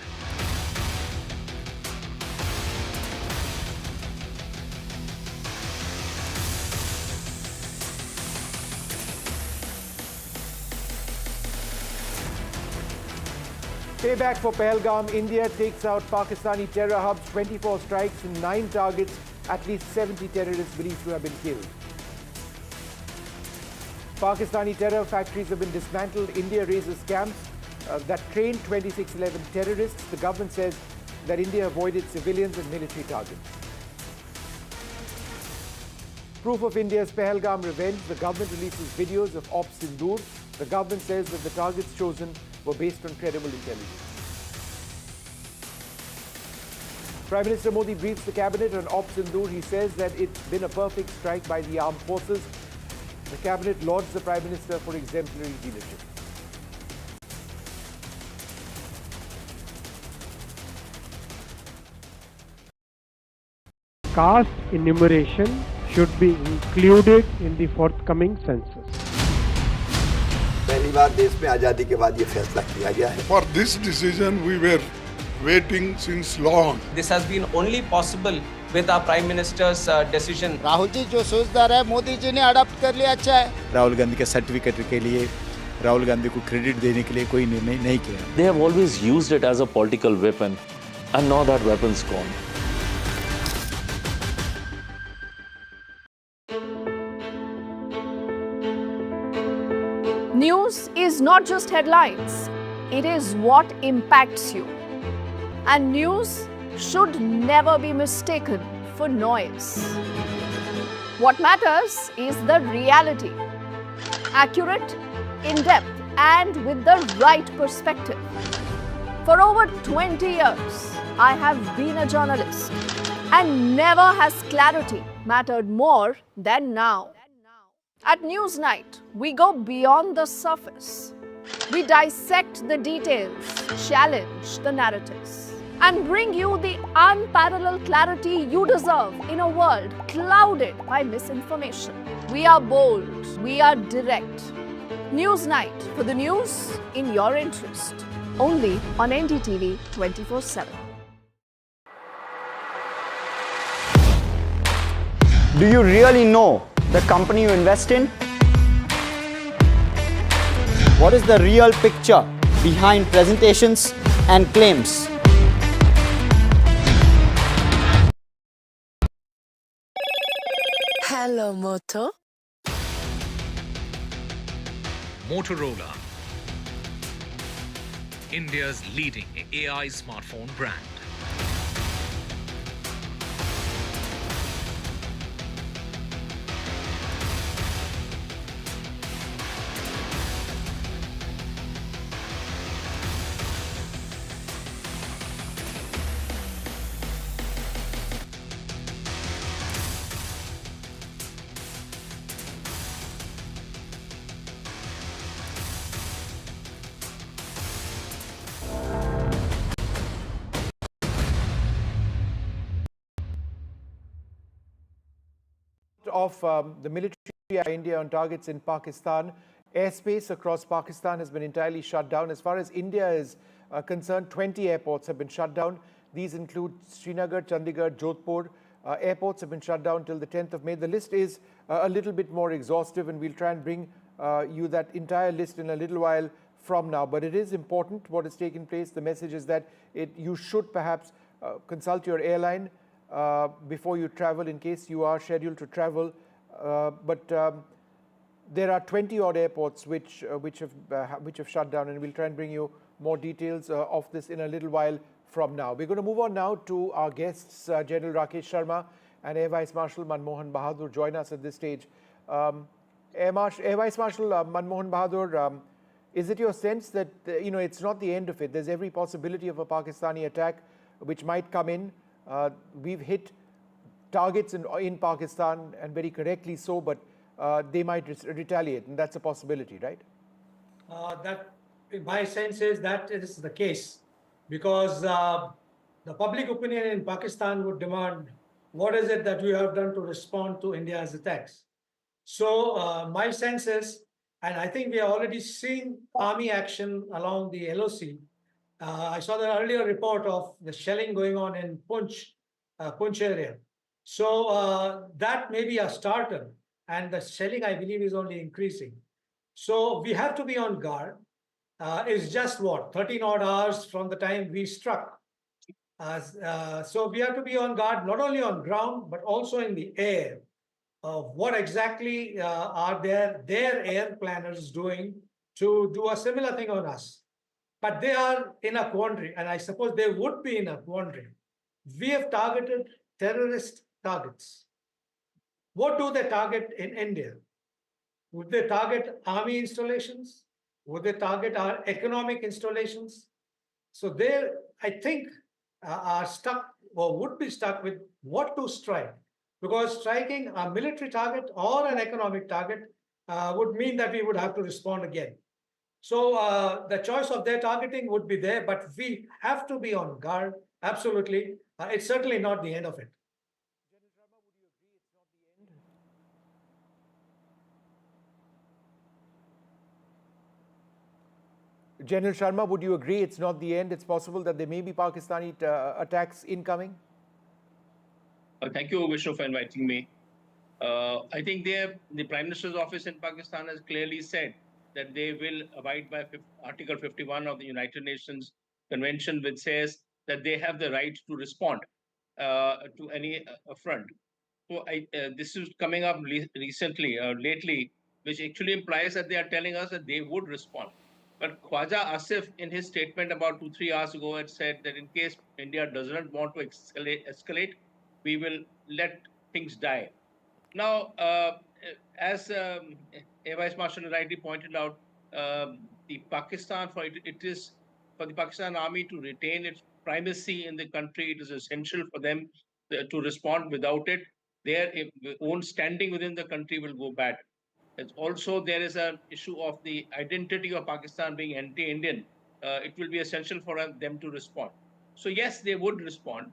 S2: Payback for Pahalgam. India takes out Pakistani terror hubs, 24 strikes and 9 targets. At least 70 terrorists believed to have been killed. Pakistani terror factories have been dismantled. India raises camps that trained 2611 terrorists. The government says that India avoided civilians and military targets. Proof of India's Pahalgam revenge. The government releases videos of Operation Sindoor. The government says that the targets chosen were based on credible intelligence. Prime Minister Modi briefs the cabinet on Operation Sindoor. He says that it's been a perfect strike by the armed forces. The cabinet lauds the Prime Minister for exemplary leadership.
S15: Caste enumeration should be included in the forthcoming census.
S16: पहली बार देश में आजादी के बाद ये फैसला किया गया है।
S23: For this decision we were waiting since long.
S24: This has been only possible with our Prime Minister's decision.
S25: Rahul ji जो सोचदार है मोदी जी ने अडॉप्ट कर लिया, अच्छा है।
S26: राहुल गांधी के सर्टिफिकेट के लिए राहुल गांधी को क्रेडिट देने के लिए कोई निर्णय नहीं किया।
S27: They have always used it as a political weapon, and now that weapon's gone.
S7: News is not just headlines, it is what impacts you. And news should never be mistaken for noise. What matters is the reality. Accurate, in-depth, and with the right perspective. For over 20 years, I have been a journalist, and never has clarity mattered more than now. At Newsnight, we go beyond the surface. We dissect the details, challenge the narratives, and bring you the unparalleled clarity you deserve in a world clouded by misinformation. We are bold, we are direct. Newsnight, for the news in your interest. Only on NDTV 24/7.
S25: Do you really know the company you invest in? What is the real picture behind presentations and claims?
S9: Hello, Moto.
S10: Motorola, India's leading AI smartphone brand.
S2: Of the military India on targets in Pakistan. Airspace across Pakistan has been entirely shut down. As far as India is concerned, 20 airports have been shut down. These include Srinagar, Chandigarh, Jodhpur. Airports have been shut down till the 10th of May. The list is a little bit more exhaustive, and we'll try and bring you that entire list in a little while from now. But it is important what has taken place. The message is that you should perhaps consult your airline before you travel in case you are scheduled to travel. But there are 20 odd airports which have shut down, and we'll try and bring you more details of this in a little while from now. We're going to move on now to our guests. General Rakesh Sharma and Air Vice Marshal Manmohan Bahadur join us at this stage. Air Vice Marshal Manmohan Bahadur, is it your sense that it's not the end of it? There's every possibility of a Pakistani attack which might come in. We've hit targets in Pakistan, and very correctly so, but they might retaliate, and that's a possibility, right?
S3: That, my sense is that it is the case, because the public opinion in Pakistan would demand, what is it that you have done to respond to India's attacks? So my sense is, and I think we are already seeing army action along the LOC. I saw the earlier report of the shelling going on in Punch area. So that may be a starter, and the shelling, I believe, is only increasing. So we have to be on guard. It's just 13 odd hours from the time we struck. So we have to be on guard, not only on ground, but also in the air. What exactly are their air planners doing to do a similar thing on us? But they are in a quandary, and I suppose they would be in a quandary. We have targeted terrorist targets. What do they target in India? Would they target army installations? Would they target our economic installations? So they, I think, are stuck or would be stuck with what to strike. Because striking a military target or an economic target would mean that we would have to respond again. So the choice of their targeting would be there, but we have to be on guard, absolutely. It's certainly not the end of it.
S2: General Sharma, would you agree it's not the end? It's possible that there may be Pakistani attacks incoming?
S17: Thank you, Vishnu, for inviting me. I think the Prime Minister's office in Pakistan has clearly said that they will abide by Article 51 of the United Nations Convention, which says that they have the right to respond to any affront. So this is coming up lately, which actually implies that they are telling us that they would respond. But Khwaja Asif, in his statement about 2-3 hours ago, had said that in case India does not want to escalate, we will let things die. Now, as Air Vice Marshal rightly pointed out, the Pakistan for the Pakistan Army to retain its primacy in the country. It is essential for them to respond. Without it, their own standing within the country will go bad. It's also, there is an issue of the identity of Pakistan being anti-Indian. It will be essential for them to respond. So yes, they would respond.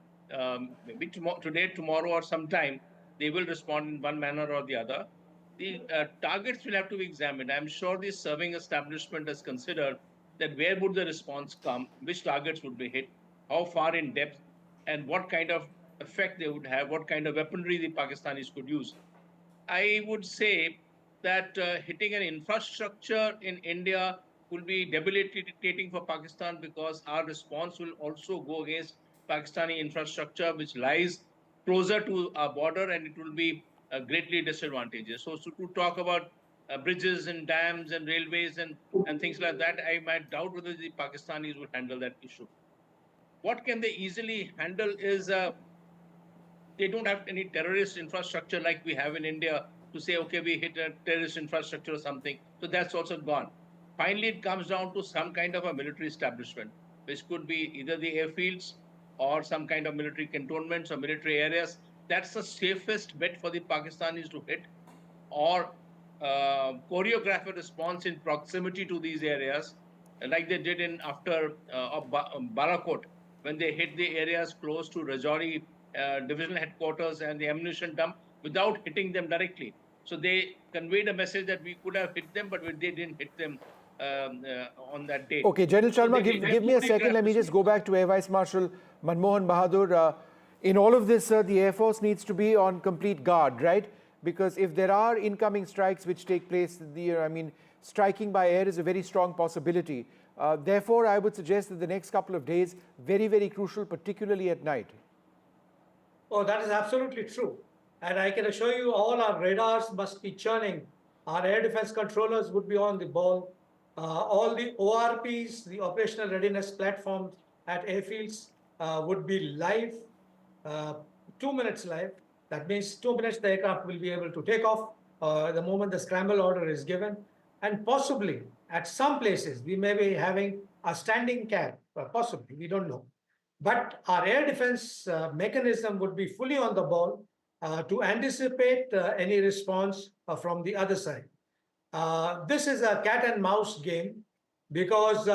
S17: Maybe today, tomorrow, or sometime, they will respond in one manner or the other. The targets will have to be examined. I'm sure the serving establishment has considered that where would the response come, which targets would be hit, how far in depth, and what kind of effect they would have, what kind of weaponry the Pakistanis could use. I would say that hitting an infrastructure in India will be debilitating for Pakistan, because our response will also go against Pakistani infrastructure, which lies closer to our border, and it will be greatly disadvantageous. So to talk about bridges and dams and railways and things like that, I might doubt whether the Pakistanis will handle that issue. What can they easily handle is they don't have any terrorist infrastructure like we have in India to say, okay, we hit a terrorist infrastructure or something. So that's also gone. Finally, it comes down to some kind of a military establishment, which could be either the airfields or some kind of military cantonments or military areas. That's the safest bet for the Pakistanis to hit, or choreograph a response in proximity to these areas, like they did after Balakot, when they hit the areas close to Rajouri divisional headquarters and the ammunition dump without hitting them directly. So they conveyed a message that we could have hit them, but they didn't hit them on that day.
S2: Okay, General Sharma, give me a second. Let me just go back to Air Vice Marshal Manmohan Bahadur. In all of this, the Air Force needs to be on complete guard, right? Because if there are incoming strikes which take place, striking by air is a very strong possibility. Therefore, I would suggest that the next couple of days, very, very crucial, particularly at night.
S3: Oh, that is absolutely true. And I can assure you all our radars must be churning. Our air defense controllers would be on the ball. All the ORPs, the operational readiness platforms at airfields, would be live, 2 minutes live. That means 2 minutes the aircraft will be able to take off the moment the scramble order is given. And possibly at some places, we may be having a standing cab, possibly, we don't know. But our air defense mechanism would be fully on the ball to anticipate any response from the other side. This is a cat and mouse game because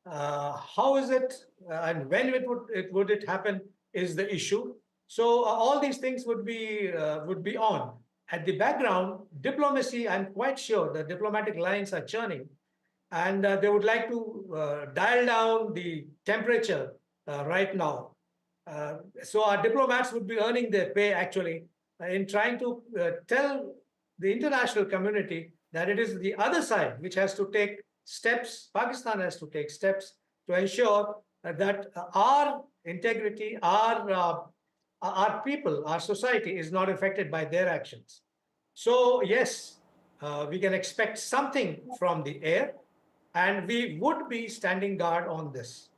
S3: how is it and when would it happen is the issue. So all these things would be on. At the background, diplomacy, I'm quite sure the diplomatic lines are churning, and they would like to dial down the temperature right now. So our diplomats would be earning their pay actually in trying to tell the international community that it is the other side which has to take steps, Pakistan has to take steps to ensure that our integrity, our people, our society is not affected by their actions. So yes, we can expect something from the air, and we would be standing guard on this.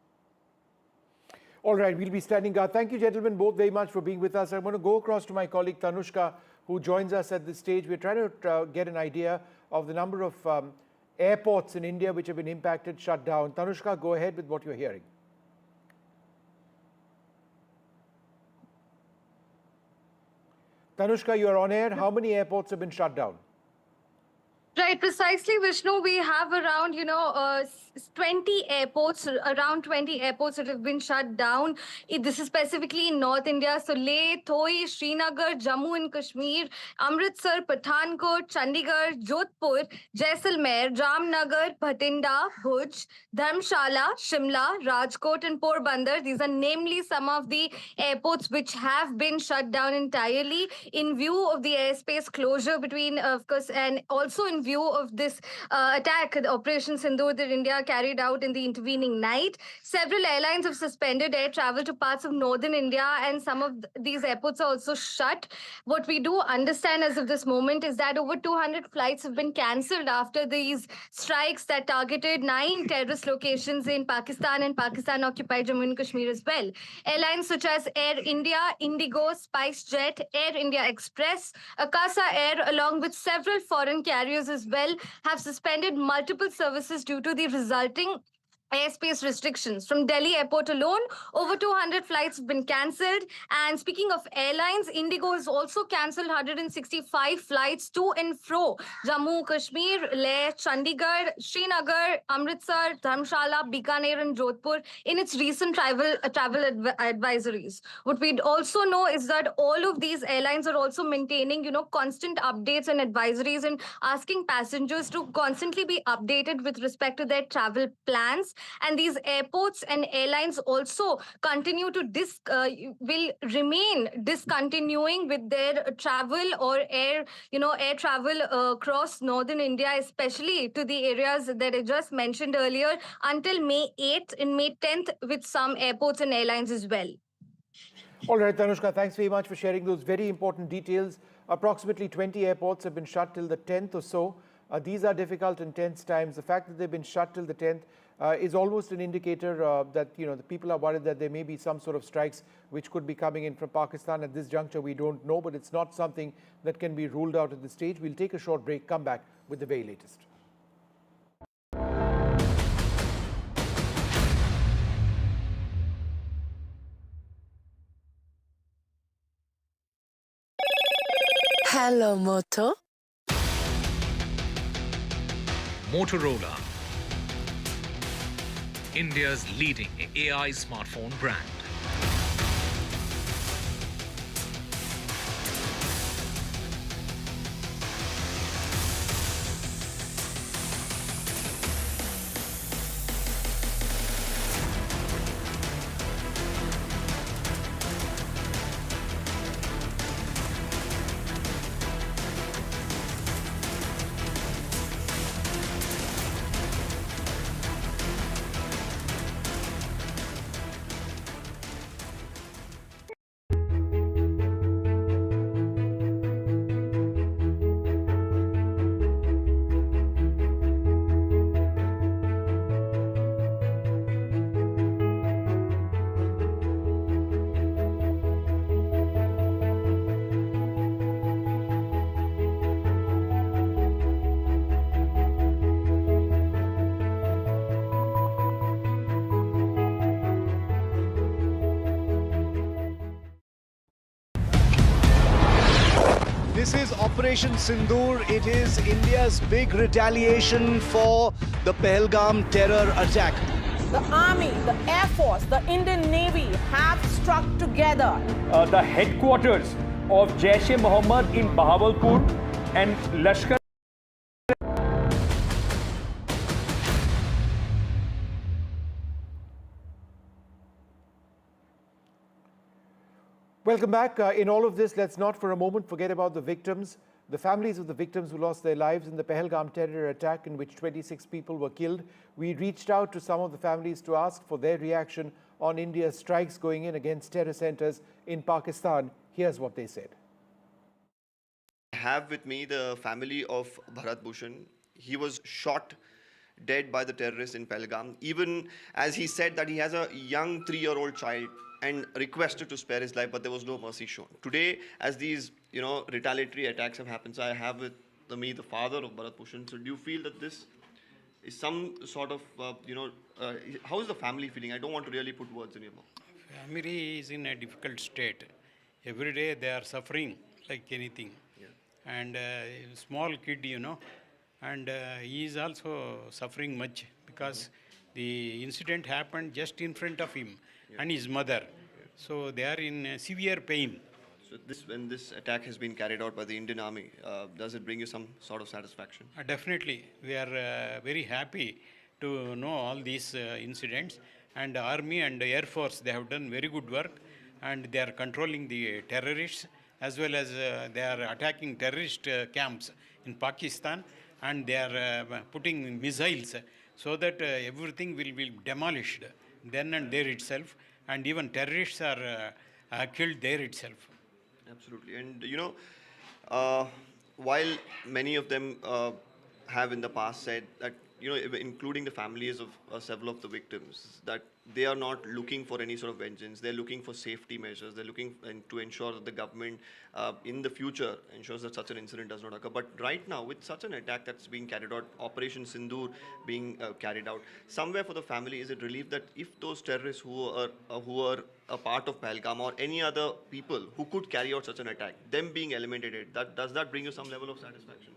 S2: All right, we'll be standing guard. Thank you, gentlemen, both very much for being with us. I'm going to go across to my colleague Tanushka, who joins us at this stage. We're trying to get an idea of the number of airports in India which have been impacted, shut down. Tanushka, go ahead with what you're hearing. Tanushka, you're on air. How many airports have been shut down?
S4: Right, precisely, Vishnu. We have around, 20 airports, around 20 airports that have been shut down. This is specifically in North India. So Leh, Thoi, Srinagar, Jammu and Kashmir, Amritsar, Pathankot, Chandigarh, Jodhpur, Jaisalmer, Ramnagar, Bhatinda, Bhuj, Dharamshala, Shimla, Rajkot and Porbandar. These are namely some of the airports which have been shut down entirely in view of the airspace closure between, of course, and also in view of this attack, the Operation Sindoor that India carried out in the intervening night. Several airlines have suspended air travel to parts of northern India, and some of these airports are also shut. What we do understand as of this moment is that over 200 flights have been cancelled after these strikes that targeted 9 terrorist locations in Pakistan and Pakistan-occupied Jammu and Kashmir as well. Airlines such as Air India, Indigo, SpiceJet, Air India Express, Akasa Air, along with several foreign carriers as well, have suspended multiple services due to the resulting airspace restrictions. From Delhi airport alone, over 200 flights have been cancelled. And speaking of airlines, Indigo has also cancelled 165 flights to and fro Jammu, Kashmir, Leh, Chandigarh, Srinagar, Amritsar, Dharamshala, Bikaner and Jodhpur in its recent travel advisories. What we'd also know is that all of these airlines are also maintaining, constant updates and advisories and asking passengers to constantly be updated with respect to their travel plans. And these airports and airlines also continue to will remain discontinuing with their travel or air travel across northern India, especially to the areas that I just mentioned earlier, until May 8th and May 10th with some airports and airlines as well.
S2: All right, Tanushka, thanks very much for sharing those very important details. Approximately 20 airports have been shut till the 10th or so. These are difficult and tense times. The fact that they've been shut till the 10th is almost an indicator that the people are worried that there may be some sort of strikes which could be coming in from Pakistan. At this juncture, we don't know, but it's not something that can be ruled out at this stage. We'll take a short break, come back with the very latest.
S9: Hello, Moto.
S10: Motorola, India's leading AI smartphone brand.
S6: This is Operation Sindoor. It is India's big retaliation for the Pahalgam terror attack.
S5: The Army, the Air Force, the Indian Navy have struck together.
S12: The headquarters of Jaish-e-Mohammed in Bahawalpur and Lashkar.
S2: Welcome back. In all of this, let's not for a moment forget about the victims, the families of the victims who lost their lives in the Pahalgam terror attack in which 26 people were killed. We reached out to some of the families to ask for their reaction on India's strikes going in against terror centers in Pakistan. Here's what they said.
S18: I have with me the family of Bharat Bhushan. He was shot dead by the terrorists in Pahalgam, even as he said that he has a young 3-year-old child and requested to spare his life, but there was no mercy shown. Today, as these, retaliatory attacks have happened, so I have with me the father of Bharat Bhushan. So do you feel that this is some sort of, how is the family feeling? I don't want to really put words in your mouth.
S19: Family is in a difficult state. Every day they are suffering like anything.
S18: Yeah.
S19: And small kid, and he is also suffering much because the incident happened just in front of him and his mother. So they are in severe pain.
S18: So when this attack has been carried out by the Indian Army, does it bring you some sort of satisfaction?
S19: Definitely. We are very happy to know all these incidents. And Army and Air Force, they have done very good work. And they are controlling the terrorists as well as they are attacking terrorist camps in Pakistan. And they are putting missiles so that everything will be demolished then and there itself. And even terrorists are killed there itself.
S18: Absolutely. And while many of them have in the past said that, including the families of several of the victims, that they are not looking for any sort of vengeance. They're looking for safety measures. They're looking to ensure that the government in the future ensures that such an incident does not occur. But right now, with such an attack that's being carried out, Operation Sindoor being carried out, somewhere for the family, is it relief that if those terrorists who are a part of Pahalgam or any other people who could carry out such an attack, them being eliminated, does that bring you some level of satisfaction?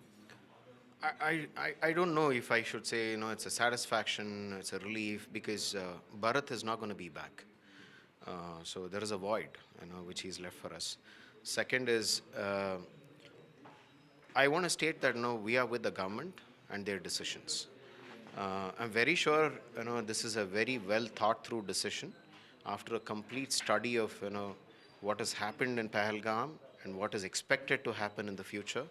S20: I don't know if I should say, it's a satisfaction, it's a relief, because Bharat is not going to be back. So there is a void, which he's left for us. Second is, I want to state that, we are with the government and their decisions. I'm very sure, this is a very well thought through decision after a complete study of, what has happened in Pahalgam and what is expected to happen in the future.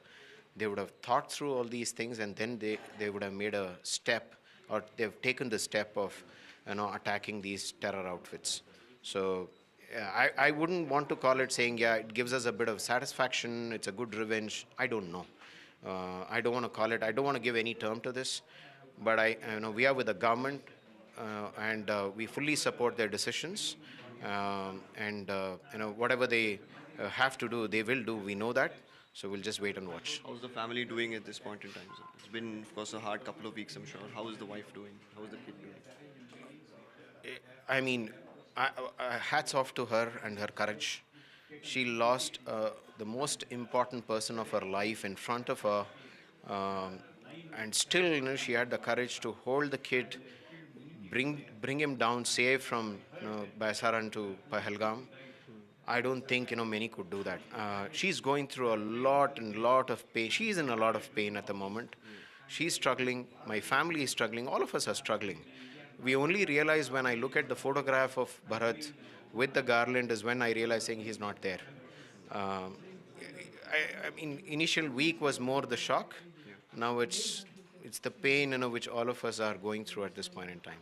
S20: They would have thought through all these things, and then they would have made a step, or they've taken the step of, attacking these terror outfits. So I wouldn't want to call it saying, yeah, it gives us a bit of satisfaction, it's a good revenge. I don't know. I don't want to call it, I don't want to give any term to this, but we are with the government, and we fully support their decisions, and whatever they have to do, they will do. We know that. So we'll just wait and watch.
S18: How's the family doing at this point in time, sir? It's been, of course, a hard couple of weeks, I'm sure. How is the wife doing? How is the kid doing?
S20: I mean, hats off to her and her courage. She lost the most important person of her life in front of her, and still, she had the courage to hold the kid, bring him down safe from Baisaran to Pahalgam. I don't think many could do that. She's going through a lot of pain. She's in a lot of pain at the moment. She's struggling. My family is struggling. All of us are struggling. We only realize when I look at the photograph of Bharat with the garland is when I realize saying he's not there. I mean, initial week was more the shock. Now it's the pain which all of us are going through at this point in time.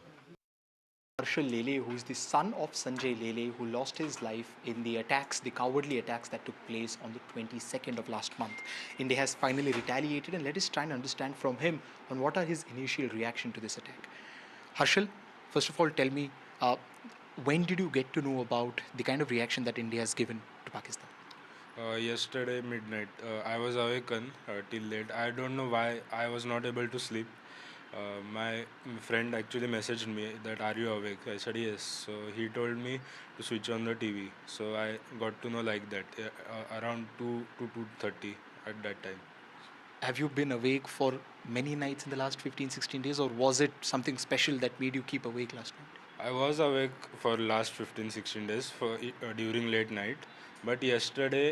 S21: Harshal Lele, who is the son of Sanjay Lele, who lost his life in the attacks, the cowardly attacks that took place on the 22nd of last month. India has finally retaliated, and let us try and understand from him on what are his initial reaction to this attack. Harshal, first of all, tell me, when did you get to know about the kind of reaction that India has given to Pakistan?
S22: Yesterday midnight. I was awakened till late. I don't know why I was not able to sleep.
S1: My friend actually messaged me that, "Are you awake?" I said yes. So he told me to switch on the TV. So I got to know like that around 2 to 2:30 at that time.
S21: Have you been awake for many nights in the last 15, 16 days, or was it something special that made you keep awake last night?
S1: I was awake for last 15, 16 days during late night. But yesterday,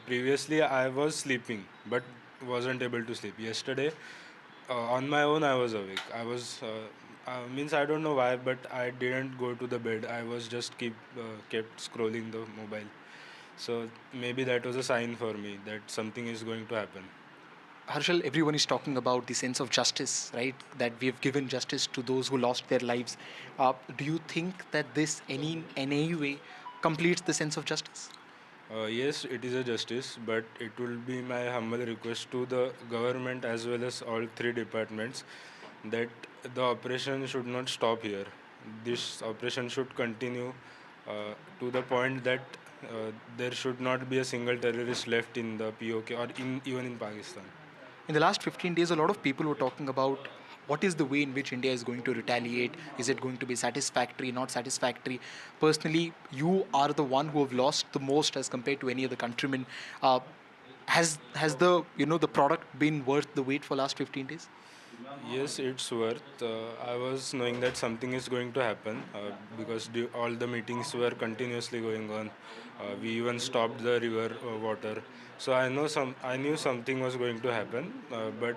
S1: previously I was sleeping, but wasn't able to sleep. Yesterday, on my own, I was awake. I was means I don't know why, but I didn't go to the bed. I was just kept scrolling the mobile. So maybe that was a sign for me that something is going to happen.
S21: Harshal, everyone is talking about the sense of justice, right? That we have given justice to those who lost their lives. Do you think that this in any way completes the sense of justice?
S1: Yes, it is a justice, but it will be my humble request to the government as well as all three departments that the operation should not stop here. This operation should continue to the point that there should not be a single terrorist left in the POK or even in Pakistan.
S21: In the last 15 days, a lot of people were talking about what is the way in which India is going to retaliate. Is it going to be satisfactory, not satisfactory? Personally, you are the one who have lost the most as compared to any other countryman. Has the the product been worth the wait for last 15 days?
S1: Yes, it's worth. I was knowing that something is going to happen because all the meetings were continuously going on. We even stopped the river water. So I knew something was going to happen. But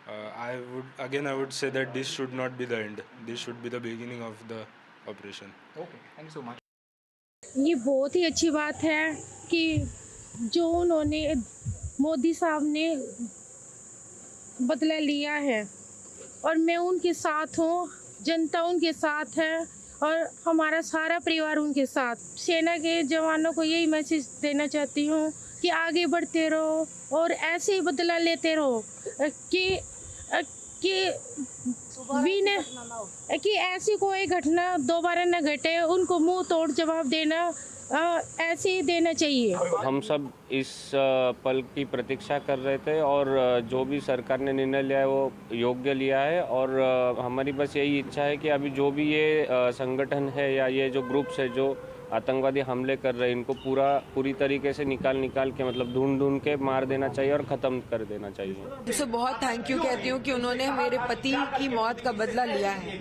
S1: I would say that this should not be the end. This should be the beginning of the operation.
S21: Okay, thank you so much.
S8: ये बहुत ही अच्छी बात है कि जो उन्होंने मोदी साहब ने बदला लिया है और मैं उनके साथ हूँ, जनता उनके साथ है और हमारा सारा परिवार उनके साथ। सेना के जवानों को यही मैसेज देना चाहती हूँ कि आगे बढ़ते रहो और ऐसे ही बदला लेते रहो कि ऐसी कोई घटना दोबारा न घटे, उनको मुंह तोड़ जवाब देना ऐसे ही देना चाहिए।
S11: हम सब इस पल की प्रतीक्षा कर रहे थे और जो भी सरकार ने निर्णय लिया है वो योग्य लिया है और हमारी बस यही इच्छा है कि अभी जो भी ये संगठन है या ये जो ग्रुप्स है जो आतंकवादी हमले कर रहे हैं इनको पूरी तरीके से निकाल के मतलब ढूंढ के मार देना चाहिए और ख़त्म कर देना चाहिए।
S13: उसे बहुत थैंक यू कहती हूँ कि उन्होंने मेरे पति की मौत का बदला लिया है।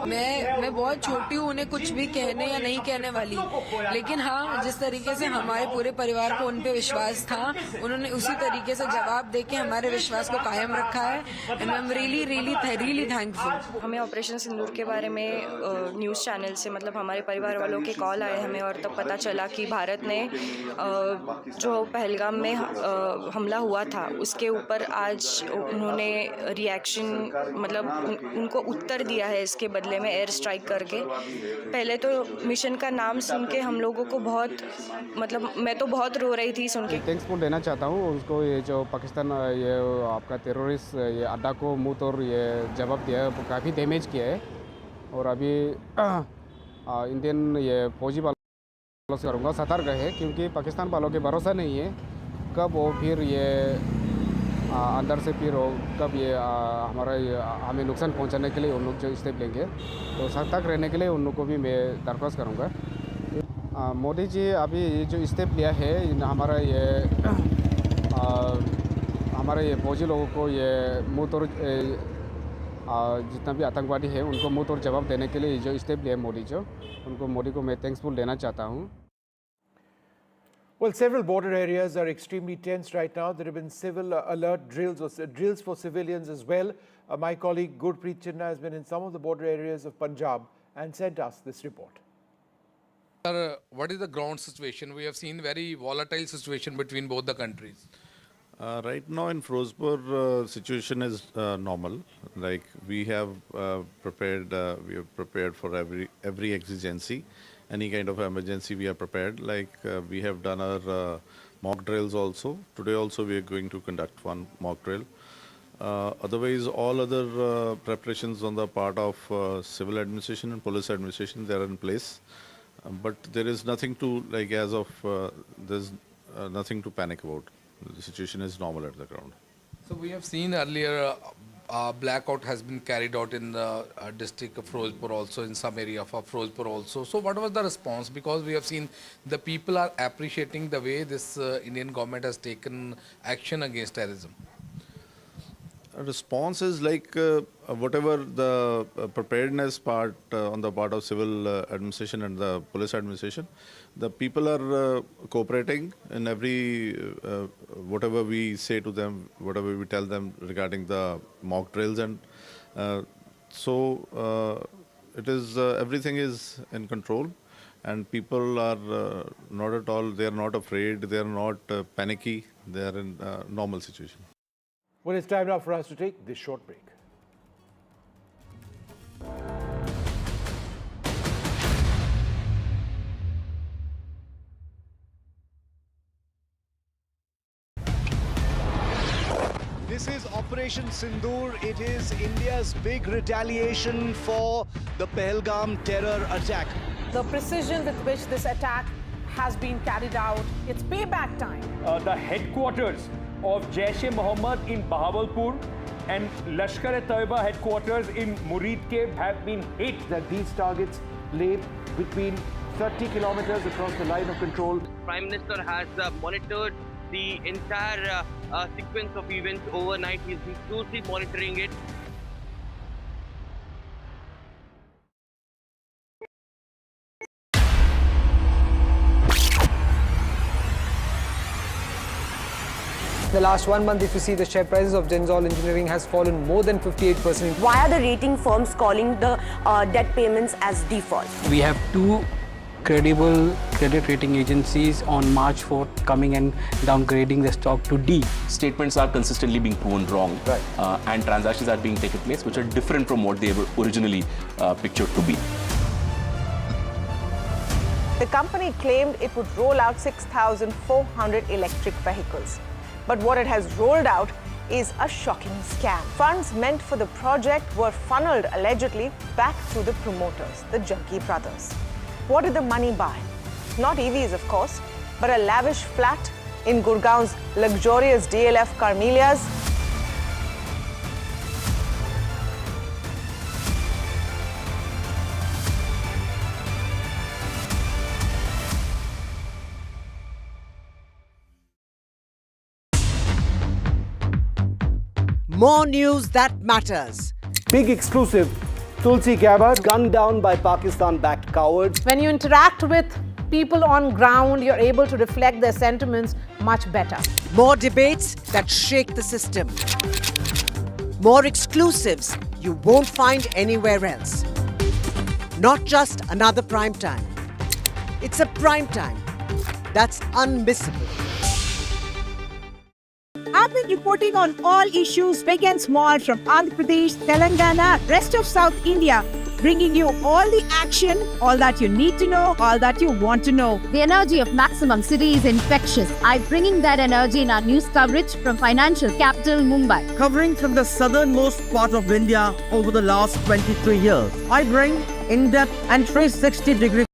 S13: मैं बहुत छोटी हूँ, उन्हें कुछ भी कहने या नहीं कहने वाली, लेकिन हाँ जिस तरीके से हमारे पूरे परिवार को उन पे विश्वास था उन्होंने उसी तरीके से जवाब देके हमारे विश्वास को कायम रखा है and I am really thankful.
S14: हमें ऑपरेशन सिंदूर के बारे में न्यूज़ चैनल से मतलब हमारे परिवार वालों के कॉल आए हमें और तब पता चला कि भारत ने जो पहलगाम में हमला हुआ था उसके ऊपर आज उन्होंने रिएक्शन मतलब उनको उत्तर दिया है इसके बदले में एयर स्ट्राइक करके। पहले तो मिशन का नाम सुन के हम लोगों को बहुत मतलब मैं तो बहुत रो रही थी सुन के।
S15: थैंक्सफुल देना चाहता हूँ उसको, ये जो पाकिस्तान ये आपका टेररिस्ट ये अड्डा को मुँह तोड़ ये जवाब दिया है, काफ़ी डैमेज किया है और अभी इंडियन ये फौजी वालों से करूँगा सतर्क है क्योंकि पाकिस्तान वालों के भरोसा नहीं है कब वो फिर ये अंदर से फिर कब ये हमें नुकसान पहुंचाने के लिए उन लोग जो स्टेप लेंगे, तो सतर्क रहने के लिए उन लोग को भी मैं दरख्वास्त करूँगा। मोदी जी अभी जो स्टेप लिया है हमारे ये फौजी लोगों को ये मुँह तोड़ जितना भी आतंकवादी है उनको मुँह तोड़ जवाब देने के लिए जो स्टेप लिया मोदी को मैं थैंक्सफुल देना चाहता हूँ।
S2: Well, several border areas are extremely tense right now. There have been civil alert drills or drills for civilians as well. My colleague Gurpreet Chinna has been in some of the border areas of Punjab and sent us this report.
S22: Sir, what is the ground situation? We have seen very volatile situation between both the countries.
S28: Right now in Firozpur, situation is normal. Like we have prepared for every exigency. Any kind of emergency we are prepared. Like we have done our mock drills also. Today also we are going to conduct one mock drill. Otherwise all other preparations on the part of civil administration and police administration, they are in place. But there is nothing to like as of there's nothing to panic about. The situation is normal at the ground.
S22: So we have seen earlier blackout has been carried out in the district of Firozpur also, in some area of Firozpur also. So what was the response? Because we have seen the people are appreciating the way this Indian government has taken action against terrorism.
S28: Response is like whatever the preparedness part on the part of civil administration and the police administration, the people are cooperating in every whatever we say to them, whatever we tell them regarding the mock drills, and so it is everything is in control, and people are not at all. They are not afraid. They are not panicky. They are in normal situation.
S2: Well, it's time now for us to take this short break.
S6: This is Operation Sindoor. It is India's big retaliation for the Pahalgam terror attack.
S5: The precision with which this attack has been carried out, it's payback time.
S12: The headquarters of Jaish-e-Mohammed in Bahawalpur and Lashkar-e-Taiba headquarters in Muridke have been hit.
S2: That these targets lay between 30 kilometers across the line of control.
S7: Prime Minister has monitored the entire sequence of events overnight. He's been closely monitoring it.
S16: The last 1 month, if you see, the share prices of Genzol Engineering has fallen more than 58%.
S17: Why are the rating firms calling the debt payments as default?
S23: We have two credible credit rating agencies on March 4th coming and downgrading the stock to D.
S24: Statements are consistently being proven wrong, and transactions are being taken place which are different from what they were originally pictured to be.
S5: The company claimed it would roll out 6,400 electric vehicles. But what it has rolled out is a shocking scam. Funds meant for the project were funneled allegedly back to the promoters, the Junkie brothers. What did the money buy? Not EVs, of course, but a lavish flat in Gurgaon's luxurious DLF Carmelias.
S25: More news that matters.
S2: Big exclusive. Tulsi Gabbard
S25: gunned down by Pakistan-backed cowards.
S5: When you interact with people on ground, you're able to reflect their sentiments much better.
S25: More debates that shake the system. More exclusives you won't find anywhere else. Not just another prime time. It's a prime time that's unmissable.
S26: I've been reporting on all issues big and small from Andhra Pradesh, Telangana, rest of South India, bringing you all the action, all that you need to know, all that you want to know.
S27: The energy of Maximum City is infectious. I'm bringing that energy in our news coverage from financial capital Mumbai.
S26: Covering from the southernmost part of India over the last 23 years. I bring in-depth and 360-degree.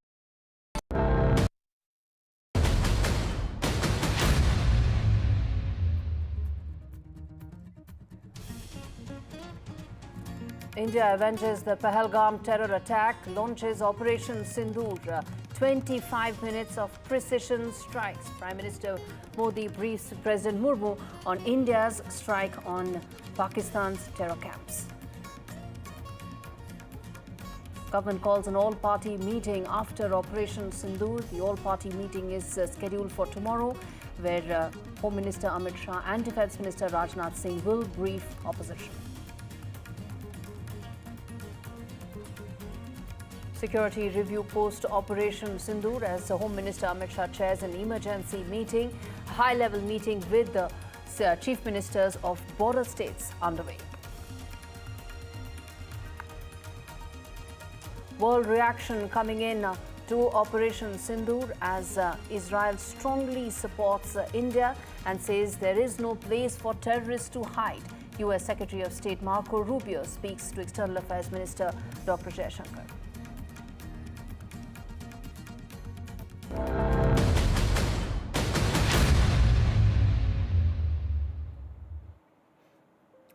S5: India avenges the Pahalgam terror attack, launches Operation Sindoor. 25 minutes of precision strikes. Prime Minister Modi briefs President Murmu on India's strike on Pakistan's terror camps. Government calls an all-party meeting after Operation Sindoor. The all-party meeting is scheduled for tomorrow, where Home Minister Amit Shah and Defence Minister Rajnath Singh will brief opposition. Security review post-Operation Sindoor as Home Minister Amit Shah chairs an emergency meeting, a high-level meeting with the Chief Ministers of border states underway. World reaction coming in to Operation Sindoor as Israel strongly supports India and says there is no place for terrorists to hide. US Secretary of State Marco Rubio speaks to External Affairs Minister Dr. Jaishankar.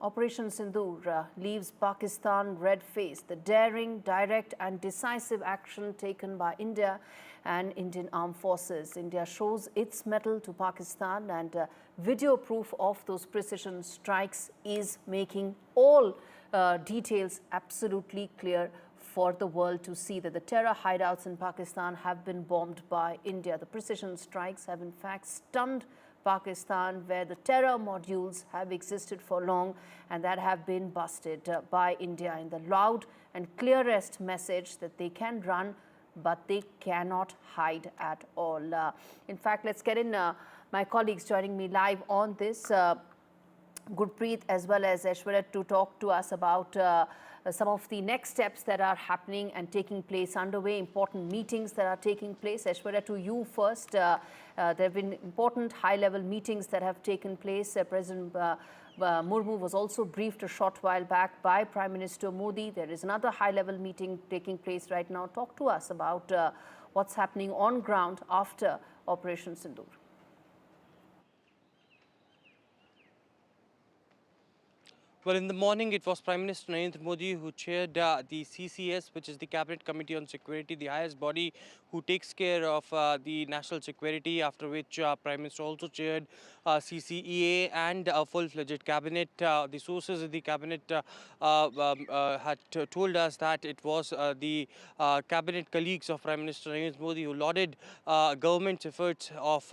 S1: Operation Sindoor leaves Pakistan red-faced. The daring, direct and decisive action taken by India and Indian armed forces. India shows its mettle to Pakistan, and video proof of those precision strikes is making all details absolutely clear for the world to see that the terror hideouts in Pakistan have been bombed by India. The precision strikes have in fact stunned Pakistan, where the terror modules have existed for long and that have been busted by India in the loud and clearest message that they can run, but they cannot hide at all. In fact, let's get in my colleagues joining me live on this, Gurpreet as well as Aishwarya, to talk to us about some of the next steps that are happening and taking place underway, important meetings that are taking place. Aishwarya, to you first. There have been important high-level meetings that have taken place. President Murmu was also briefed a short while back by Prime Minister Modi. There is another high-level meeting taking place right now. Talk to us about what's happening on ground after Operation Sindoor.
S3: Well, in the morning, it was Prime Minister Narendra Modi who chaired the CCS, which is the Cabinet Committee on Security, the highest body who takes care of the national security, after which Prime Minister also chaired CCEA and a full-fledged cabinet. The sources in the cabinet had told us that it was the cabinet colleagues of Prime Minister Narendra Modi who lauded government's efforts of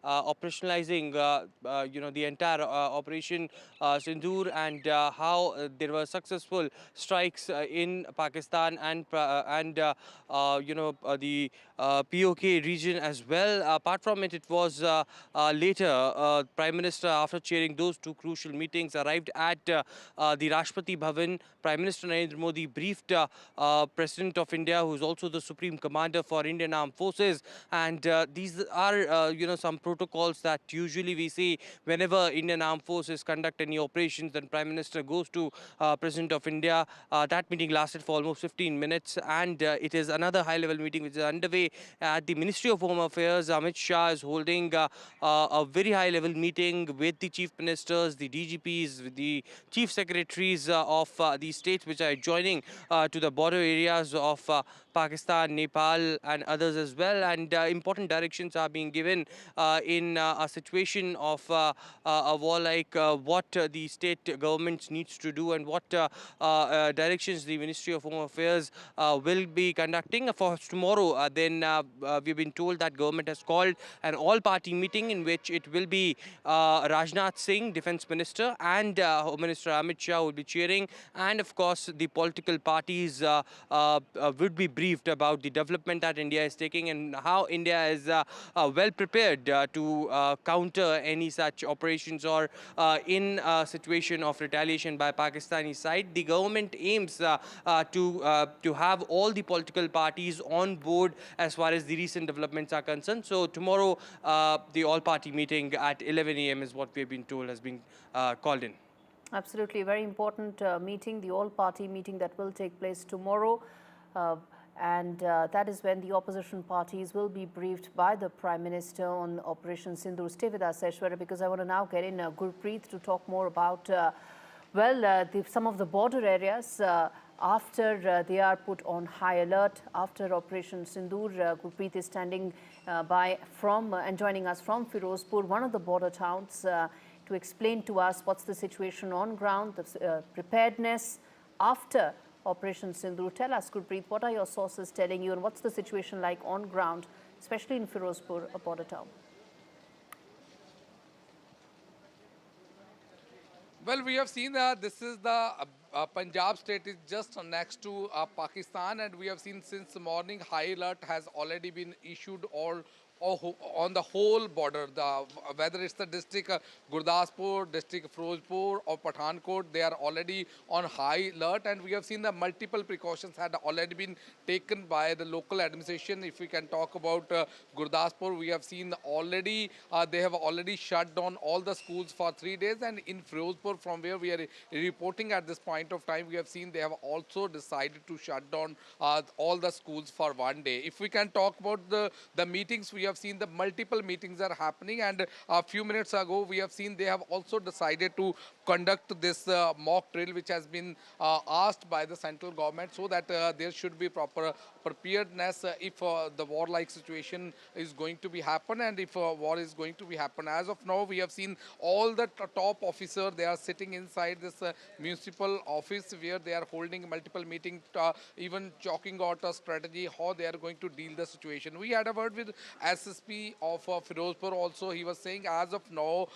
S3: operationalizing, the entire Operation Sindoor, and how there were successful strikes in Pakistan and the POK region as well. Apart from it, it was later Prime Minister, after chairing those two crucial meetings, arrived at the Rashtrapati Bhavan. Prime Minister Narendra Modi briefed President of India, who is also the Supreme Commander for Indian Armed Forces, and these are some protocols that usually we see whenever Indian Armed Forces conduct any operations. Then Prime Minister goes to President of India. That meeting lasted for almost 15 minutes, and it is another high-level meeting which is underway at the Ministry of Home Affairs. Amit Shah is holding a very high-level meeting with the Chief Ministers, the DGPs, with the Chief Secretaries of the states which are adjoining to the border areas of Pakistan, Nepal and others as well, and important directions are being given in a situation of a war like what the state governments needs to do, and what directions the Ministry of Home Affairs will be conducting for tomorrow. Then we've been told that government has called an all-party meeting in which it will be Rajnath Singh, Defence Minister, and Home Minister Amit Shah will be chairing, and of course the political parties would be briefed about the development that India is taking and how India is well prepared to counter any such operations or in a situation of retaliation by Pakistani side. The government aims to have all the political parties on board as far as the recent developments are concerned. So tomorrow the all-party meeting at 11 a.m. is what we've been told has been called in.
S1: Absolutely, very important meeting, the all-party meeting that will take place tomorrow. And that is when the opposition parties will be briefed by the Prime Minister on Operation Sindoor. Stay with us, Aishwarya, because I want to now get in Gurpreet to talk more about, some of the border areas after they are put on high alert after Operation Sindoor. Gurpreet is standing by from and joining us from Firozpur, one of the border towns, to explain to us what's the situation on ground, the preparedness after Operation Sindoor. Tell us, Gurpreet, what are your sources telling you, and what's the situation like on ground, especially in Firozpur, a border town?
S22: Well, we have seen that this is the Punjab state is just next to Pakistan, and we have seen since the morning high alert has already been issued all on the whole border, whether it's the district Gurdaspur, district Firozpur or Pathankot, they are already on high alert, and we have seen the multiple precautions had already been taken by the local administration. If we can talk about Gurdaspur, we have seen already they have already shut down all the schools for 3 days, and in Firozpur, from where we are reporting at this point of time, we have seen they have also decided to shut down all the schools for 1 day. If we can talk about the meetings we have have seen the multiple meetings are happening, and a few minutes ago we have seen they have also decided to conduct this mock drill, which has been asked by the central government, so that there should be proper preparedness if the war-like situation is going to be happen, and if war is going to be happen. As of now, we have seen all the top officers, they are sitting inside this municipal office where they are holding multiple meetings, even chalking out a strategy how they are going to deal the situation. We had a word with SSP of Firozpur also. He was saying as of now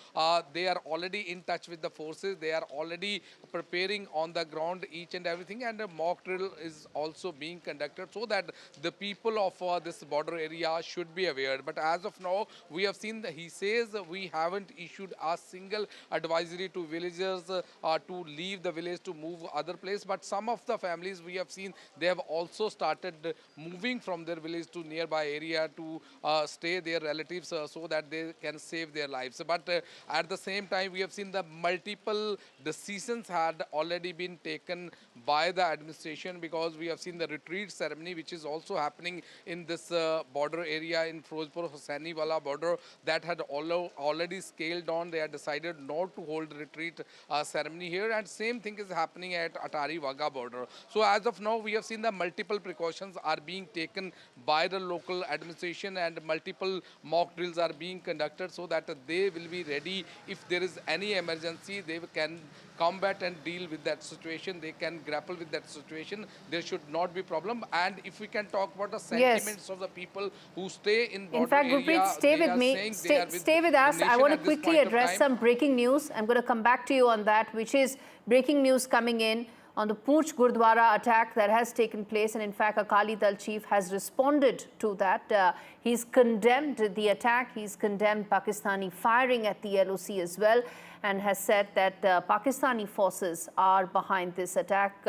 S22: they are already in touch with the forces, they are already preparing on the ground each and everything, and a mock drill is also being conducted so that the people of this border area should be aware. But as of now, we have seen that he says we haven't issued a single advisory to villagers to leave the village to move other place, but some of the families we have seen they have also started moving from their village to nearby area to stay their relatives so that they can save their lives. But at the same time, we have seen the multiple decisions had already been taken by the administration, because we have seen the retreat ceremony which is also happening in this border area in Firozpur Hossaini Wala border, that had already scaled on. They had decided not to hold retreat ceremony here, and same thing is happening at Atari Wagah border. So as of now, we have seen the multiple precautions are being taken by the local administration, and multiple mock drills are being conducted so that they will be ready if there is any emergency. They can combat and deal with that situation, they can grapple with that situation. There should not be problem. And if we can talk about the sentiments of the people who stay in border
S1: in fact,
S22: area,
S1: Gurpreet, stay with me. Stay with us. I want to quickly address some breaking news. I'm going to come back to you on that, which is breaking news coming in on the Poonch Gurdwara attack that has taken place. And in fact, Akali Dal chief has responded to that. He's condemned the attack. He's condemned Pakistani firing at the LOC as well, and has said that Pakistani forces are behind this attack.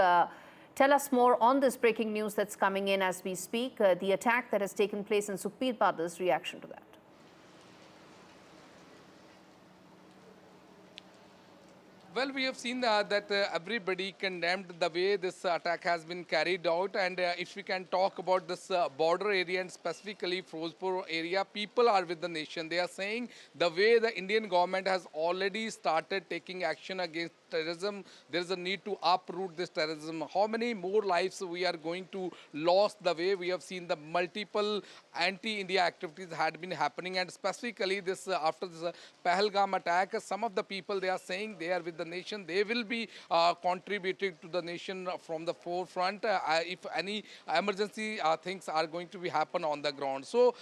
S1: Tell us more on this breaking news that's coming in as we speak, the attack that has taken place, in Sukhbir Badar's reaction to that.
S22: Well, we have seen that everybody condemned the way this attack has been carried out. And if we can talk about this border area, and specifically Firozpur area, people are with the nation. They are saying the way the Indian government has already started taking action against terrorism, there is a need to uproot this terrorism. How many more lives we are going to lose the way we have seen the multiple anti-India activities had been happening, and specifically this after this Pahalgam attack, some of the people, they are saying they are with the nation, they will be contributing to the nation from the forefront if any emergency things are going to be happen on the ground. So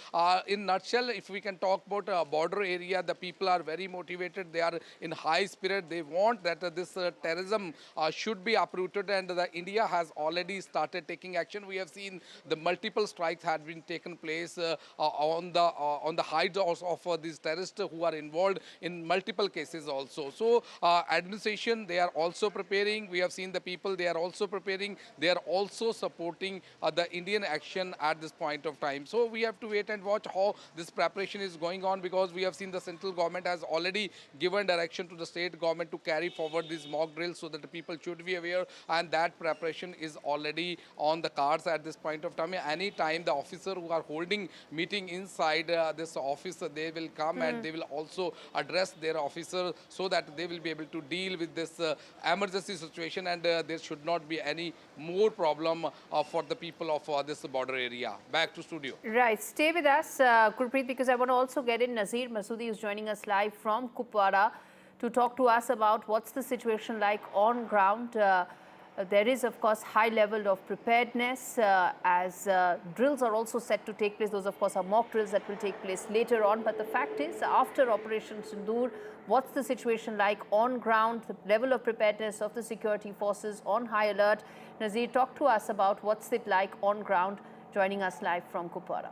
S22: in nutshell, if we can talk about border area, the people are very motivated, they are in high spirit, they want that this terrorism should be uprooted, and the India has already started taking action. We have seen the multiple strikes had been taken place on the hides of these terrorists who are involved in multiple cases also. So administration, they are also preparing. We have seen the people, they are also preparing. They are also supporting the Indian action at this point of time. So we have to wait and watch how this preparation is going on, because we have seen the central government has already given direction to the state government to carry forward these mock drills so that the people should be aware, and that preparation is already on the cards at this point of time. Any time the officer who are holding meeting inside this office, they will come and they will also address their officer so that they will be able to deal with this emergency situation, and there should not be any more problem for the people of this border area. Back to studio.
S1: Right, stay with us, Gurpreet, because I want to also get in Nazir Masoodi, who's joining us live from Kupwara to talk to us about what's the situation like on ground. There is, of course, high level of preparedness as drills are also set to take place. Those, of course, are mock drills that will take place later on. But the fact is, after Operation Sindoor, what's the situation like on ground, the level of preparedness of the security forces on high alert? Nazir, talk to us about what's it like on ground, joining us live from Kupwara.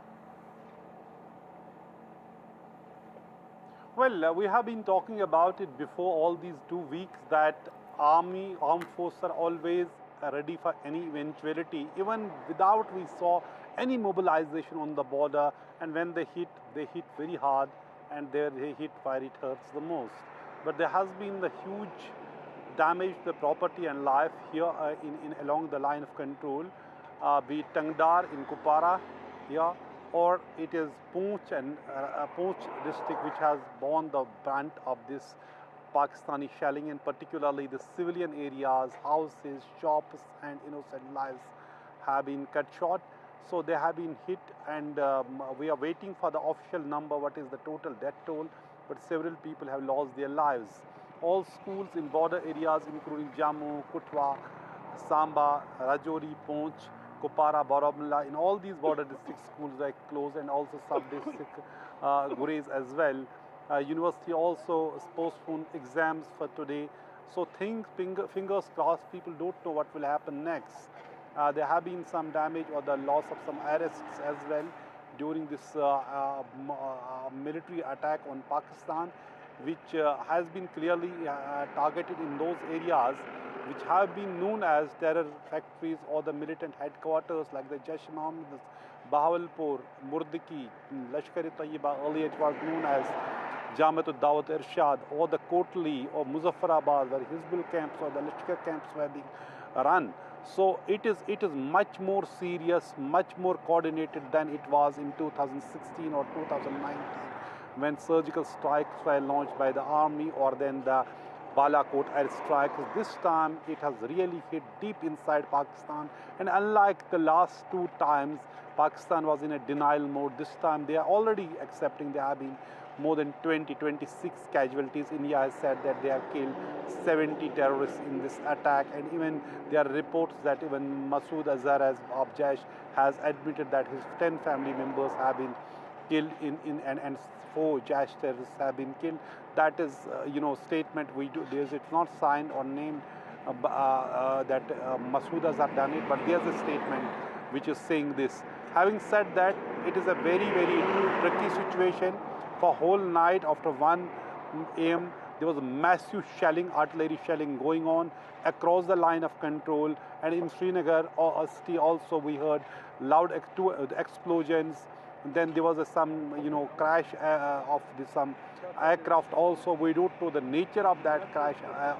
S4: Well, we have been talking about it before all these 2 weeks that armed forces are always ready for any eventuality. Even without we saw any mobilization on the border, and when they hit very hard, and there they hit where it hurts the most. But there has been the huge damage to the property and life here along the line of control, be it Tangdar in Kupwara here, or it is Poonch and Poonch district which has borne the brunt of this Pakistani shelling, and particularly the civilian areas, houses, shops and innocent lives have been cut short. So they have been hit, and we are waiting for the official number, what is the total death toll, but several people have lost their lives. All schools in border areas including Jammu, Kutwa, Samba, Rajouri, Poonch, Kupara, Baramulla, in all these border district schools are closed, and also sub-district Gurez as well. University also postponed exams for today. So fingers crossed, people don't know what will happen next. There have been some damage or the loss of some arrests as well during this military attack on Pakistan, which has been clearly targeted in those areas which have been known as terror factories or the militant headquarters, like the Jaish-e-Mohammed, Bahawalpur, Murdiki, Lashkar-e-Tayyiba, earlier it was known as Jamaat-ud-Dawat Irshad, or the Kotli or Muzaffarabad, where Hizbul camps or the Lashkar camps were being run. So it is much more serious, much more coordinated than it was in 2016 or 2019, when surgical strikes were launched by the army, or then the Balakot airstrikes. This time it has really hit deep inside Pakistan, and unlike the last two times, Pakistan was in a denial mode. This time they are already accepting there have been more than 26 casualties. India has said that they have killed 70 terrorists in this attack, and even there are reports that even Masood Azhar of Jaish has admitted that his 10 family members have been killed and 4 Jaish terrorists have been killed. That is, statement we do. It's not signed or named that Masood Azhar done it, but there's a statement which is saying this. Having said that, it is a very, very tricky situation. For whole night after 1 a.m., there was a massive shelling, artillery shelling going on across the line of control. And in Srinagar city also we heard loud explosions. And then there was some, crash of some aircraft also. We don't know the nature of that crash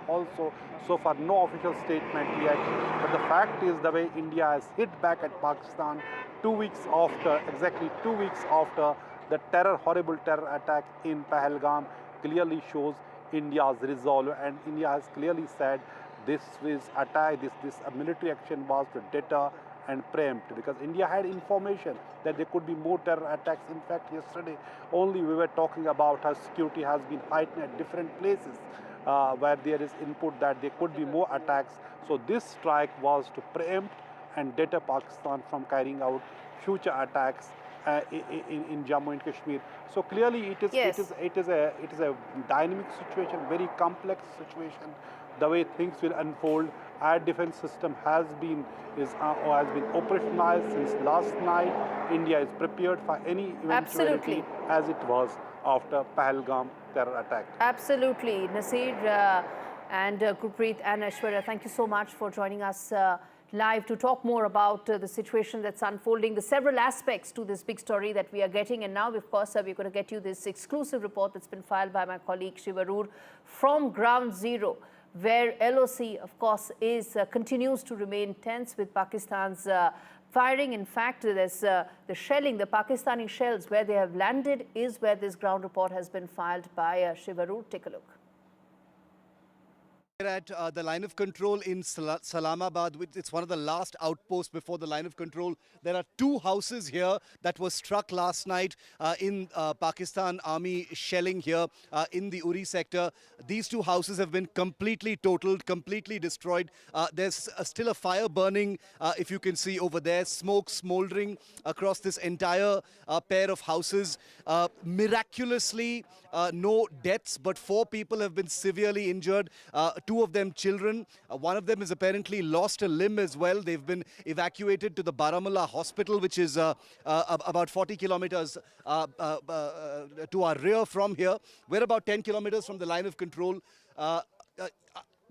S4: also. So far, no official statement yet. But the fact is, the way India has hit back at Pakistan 2 weeks after, exactly 2 weeks after the horrible terror attack in Pahalgam, clearly shows India's resolve. And India has clearly said this military action was to deter and preempt, because India had information that there could be more terror attacks. In fact, yesterday only we were talking about how security has been heightened at different places where there is input that there could be more attacks. So this strike was to preempt and deter Pakistan from carrying out future attacks in Jammu and Kashmir. So clearly it is a dynamic situation, very complex situation. The way things will unfold, our defense system has been operationalized since last night. India is prepared for any eventuality, as it was after Pahalgam terror attack.
S1: Absolutely. Nasir and Gurpreet and Aishwarya, thank you so much for joining us live to talk more about the situation that's unfolding, the several aspects to this big story that we are getting. And now, of course, we're going to get you this exclusive report that's been filed by my colleague Shivarur from Ground Zero, where LOC, of course, continues to remain tense with Pakistan's firing. In fact, there's the shelling, the Pakistani shells, where they have landed is where this ground report has been filed by Shivarur. Take a look.
S6: At the line of control in Salamabad, it's one of the last outposts before the line of control. There are 2 houses here that were struck last night in Pakistan Army shelling here in the Uri sector. These 2 houses have been completely totaled, completely destroyed. There's still a fire burning, if you can see over there, smoke smoldering across this entire pair of houses. Miraculously, no deaths, but 4 people have been severely injured. 2 of them children. One of them has apparently lost a limb as well. They've been evacuated to the Baramulla hospital, which is about 40 kilometers to our rear from here. We're about 10 kilometers from the line of control.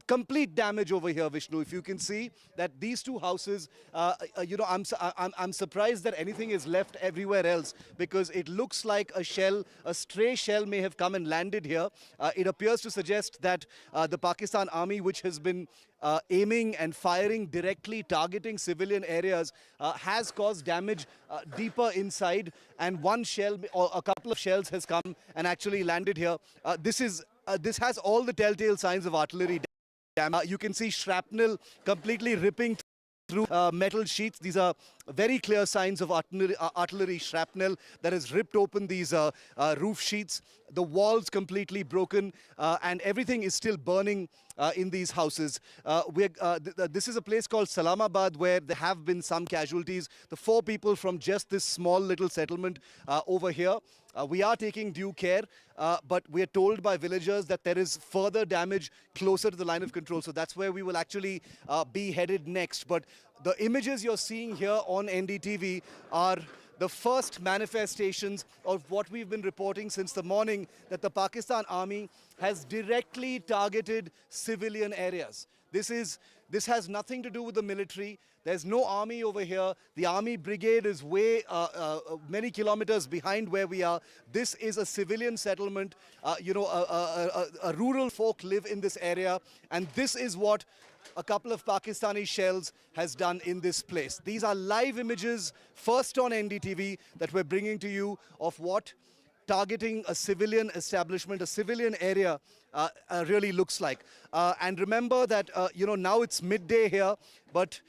S6: complete damage over here, Vishnu. If you can see that these two houses, you know, I'm surprised that anything is left everywhere else, because it looks like a shell, a stray shell may have come and landed here. It appears to suggest that the Pakistan army, which has been aiming and firing directly, targeting civilian areas, has caused damage deeper inside, and one shell or a couple of shells has come and actually landed here. This has all the telltale signs of artillery damage. You can see shrapnel completely ripping through metal sheets. These are very clear signs of artillery shrapnel that has ripped open these roof sheets. The walls completely broken, and everything is still burning in these houses. This is a place called Salamabad, where there have been some casualties. The 4 people from just this small little settlement over here. We are taking due care, but we are told by villagers that there is further damage closer to the line of control. So that's where we will actually be headed next. But the images you're seeing here on NDTV are the first manifestations of what we've been reporting since the morning, that the Pakistan army has directly targeted civilian areas. This has nothing to do with the military. There's no army over here. The army brigade is way many kilometers behind where we are. This is a civilian settlement. You know, a rural folk live in this area, and this is what a couple of Pakistani shells has done in this place. These are live images, first on NDTV, that we're bringing to you of what targeting a civilian establishment, a civilian area really looks like. And remember that, you know, now it's midday here, but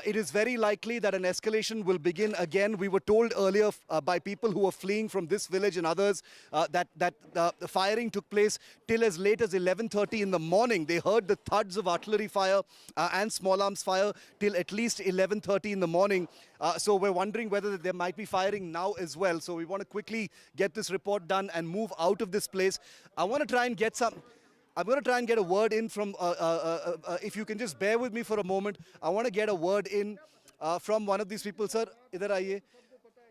S6: it is very likely that an escalation will begin again. We were told earlier by people who were fleeing from this village and others that the firing took place till as late as 11:30 in the morning. They heard the thuds of artillery fire and small arms fire till at least 11:30 in the morning. So we're wondering whether there might be firing now as well. So we want to quickly get this report done and move out of this place. I'm going to try and get a word in from, if you can just bear with me for a moment. I want to get a word in from one of these people. Sir, इधर आइए.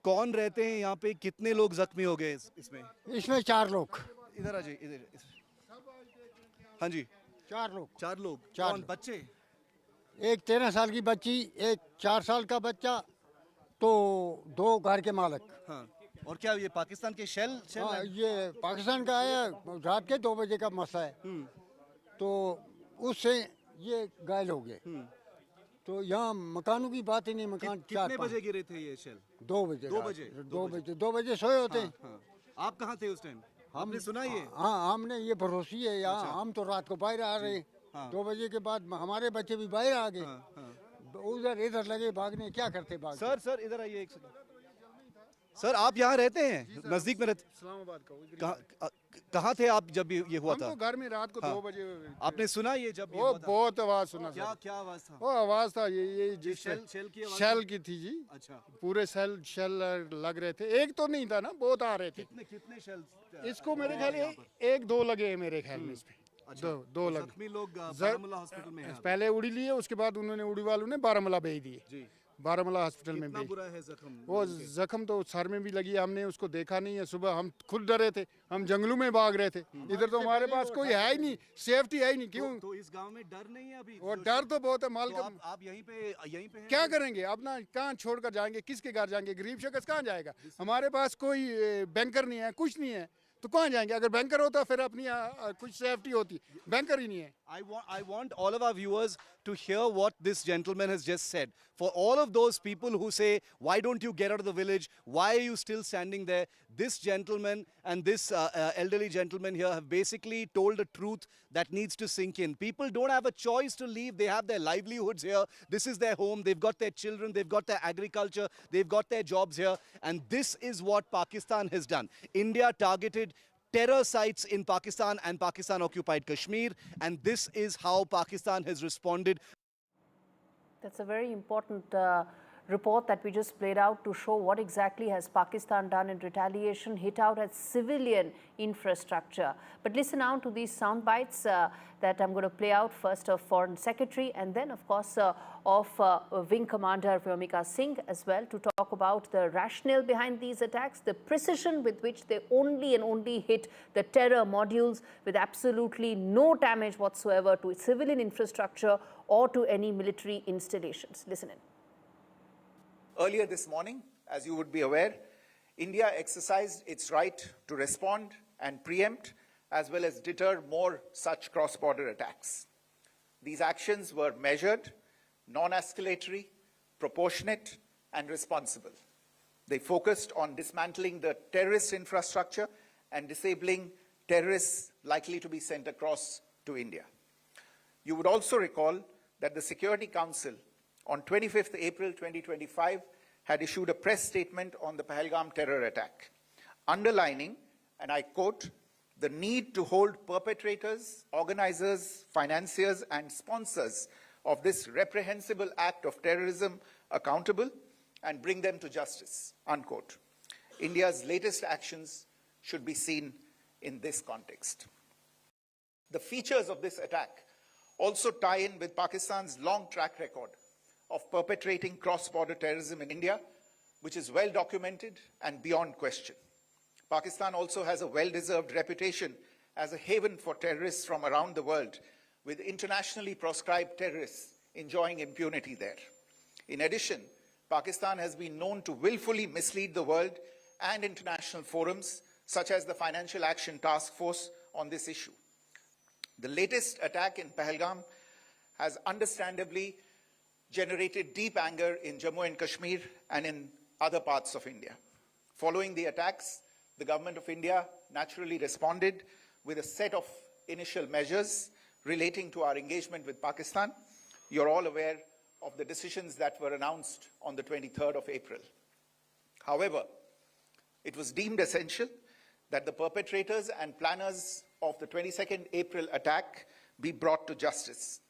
S6: कौन रहते हैं यहाँ पे? कितने लोग जख्मी हो गए इसमें?
S8: इसमें 4 लोग.
S6: इधर आ जाइए, इधर. हाँ जी.
S8: 4 लोग.
S6: 4 लोग. कौन? बच्चे?
S8: एक 13 साल की बच्ची, एक 4 साल का बच्चा, तो 2 घर के मालिक.
S6: हाँ. और क्या ये पाकिस्तान के शेल?
S8: हाँ, ये पाकिस्तान का आया, रात के 2 बजे का मसला है. तो उससे ये घायल हो गए. तो यहाँ मकानों की बात ही नहीं. मकान
S6: कितने बजे गिरे थे ये शेल?
S8: 2 बजे.
S6: 2
S8: बजे सोए होते हैं.
S6: आप कहाँ थे उस टाइम? हमने सुना ये?
S8: हाँ, हमने ये भरोसी है यहाँ. हम तो रात को बाहर आ रहे. 2 बजे के बाद हमारे बच्चे भी बाहर आ गए. उधर इधर लगे भागने. क्या करते भाग?
S6: सर इधर आइए एक सेकंड. सर, आप यहाँ रहते हैं? नजदीक में रहते?
S8: इस्लामाबाद का.
S6: कहाँ थे आप जब ये हुआ था?
S8: हम तो घर में रात को 2 बजे.
S6: आपने सुना ये जब ये
S8: हुआ था? बहुत आवाज सुना.
S6: क्या आवाज था?
S8: वो आवाज था ये शेल की थी जी.
S6: अच्छा.
S8: पूरे शेल लग रहे थे. एक तो नहीं था ना, बहुत आ रहे थे.
S6: कितने शेल?
S8: इसको मेरे ख्याल 1-2 लगे हैं मेरे ख्याल में. इसमें 2 लगे.
S6: जख्मी लोग बारामूला हॉस्पिटल में हैं.
S8: पहले उड़ी लिए, उसके बाद उन्होंने उड़ी वालों ने बारामूला भेज दिए.
S6: जी.
S8: बारामूला हॉस्पिटल में भी.
S6: बुरा है जख्म?
S8: वो जख्म तो सर में भी लगी. हमने उसको देखा नहीं है. सुबह हम खुद डरे थे. हम जंगलों में भाग रहे थे. इधर तो हमारे पास कोई है ही नहीं, सेफ्टी है ही नहीं. क्यों?
S6: तो इस गांव में डर नहीं है अभी?
S8: और डर तो बहुत है. माल का
S6: आप यहीं पे
S8: क्या करेंगे? अपना कहाँ छोड़कर जाएंगे? किसके घर जाएंगे? गरीब शख्स कहाँ जाएगा? हमारे पास कोई बैंकर नहीं है, कुछ नहीं है, तो कहाँ जाएंगे? अगर बैंकर होता फिर अपनी कुछ सेफ्टी होती. बैंकर ही नहीं है.
S6: I want all of our viewers to hear what this gentleman has just said. For all of those people who say, why don't you get out of the village? Why are you still standing there? This gentleman and this elderly gentleman here have basically told a truth that needs to sink in. People don't have a choice to leave. They have their livelihoods here. This is their home. They've got their children. They've got their agriculture. They've got their jobs here. And this is what Pakistan has done. India targeted terror sites in Pakistan and Pakistan-occupied Kashmir, and this is how Pakistan has responded.
S1: That's a very important report that we just played out to show what exactly has Pakistan done in retaliation, hit out at civilian infrastructure. But listen out to these sound bites that I'm going to play out, first of Foreign Secretary and then, of course, of Wing Commander Amit Shah as well, to talk about the rationale behind these attacks, the precision with which they only hit the terror modules with absolutely no damage whatsoever to civilian infrastructure or to any military installations. Listen in.
S9: Earlier this morning, as you would be aware, India exercised its right to respond and preempt as well as deter more such cross-border attacks. These actions were measured, non-escalatory, proportionate, and responsible. They focused on dismantling the terrorist infrastructure and disabling terrorists likely to be sent across to India. You would also recall that the Security Council on 25th April 2025 had issued a press statement on the Pahalgam terror attack, underlining, and I quote, the need to hold perpetrators, organizers, financiers, and sponsors of this reprehensible act of terrorism accountable and bring them to justice, unquote. India's latest actions should be seen in this context. The features of this attack also tie in with Pakistan's long track record of perpetrating cross-border terrorism in India, which is well documented and beyond question. Pakistan also has a well-deserved reputation as a haven for terrorists from around the world, with internationally proscribed terrorists enjoying impunity there. In addition, Pakistan has been known to willfully mislead the world and international forums, such as the Financial Action Task Force, on this issue. The latest attack in Pahalgam has understandably generated deep anger in Jammu and Kashmir and in other parts of India. Following the attacks, the government of India naturally responded with a set of initial measures relating to our engagement with Pakistan. You're all aware of the decisions that were announced on the 23rd of April. However, it was deemed essential that the perpetrators and planners of the 22nd April attack be brought to justice.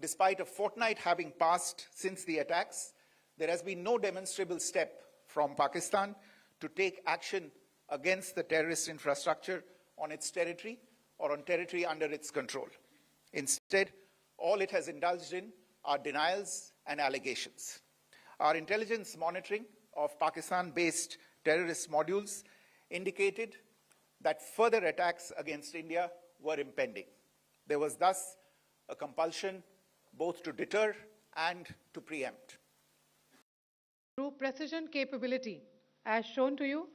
S9: Despite a fortnight having passed since the attacks, there has been no demonstrable step from Pakistan to take action against the terrorist infrastructure on its territory or on territory under its control. Instead, all it has indulged in are denials and allegations. Our intelligence monitoring of Pakistan-based terrorist modules indicated that further attacks against India were impending. There was thus a compulsion both to deter and to preempt.
S10: Through precision capability, as shown to you,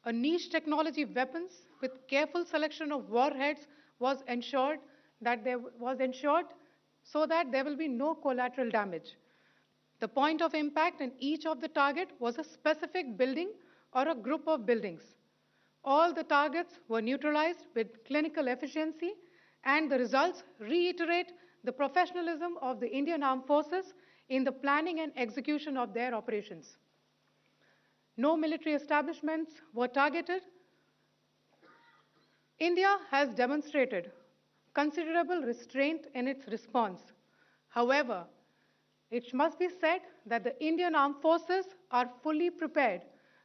S10: a niche technology weapons with careful selection of warheads was ensured so that there will be no collateral damage. The point of impact in each of the target was a specific building or a group of buildings. All the targets were neutralized with clinical efficiency, and the results reiterate the professionalism of the Indian Armed Forces in the planning and execution of their operations. No military establishments were targeted. India has demonstrated considerable restraint in its response. However, it must be said that the Indian Armed Forces are fully prepared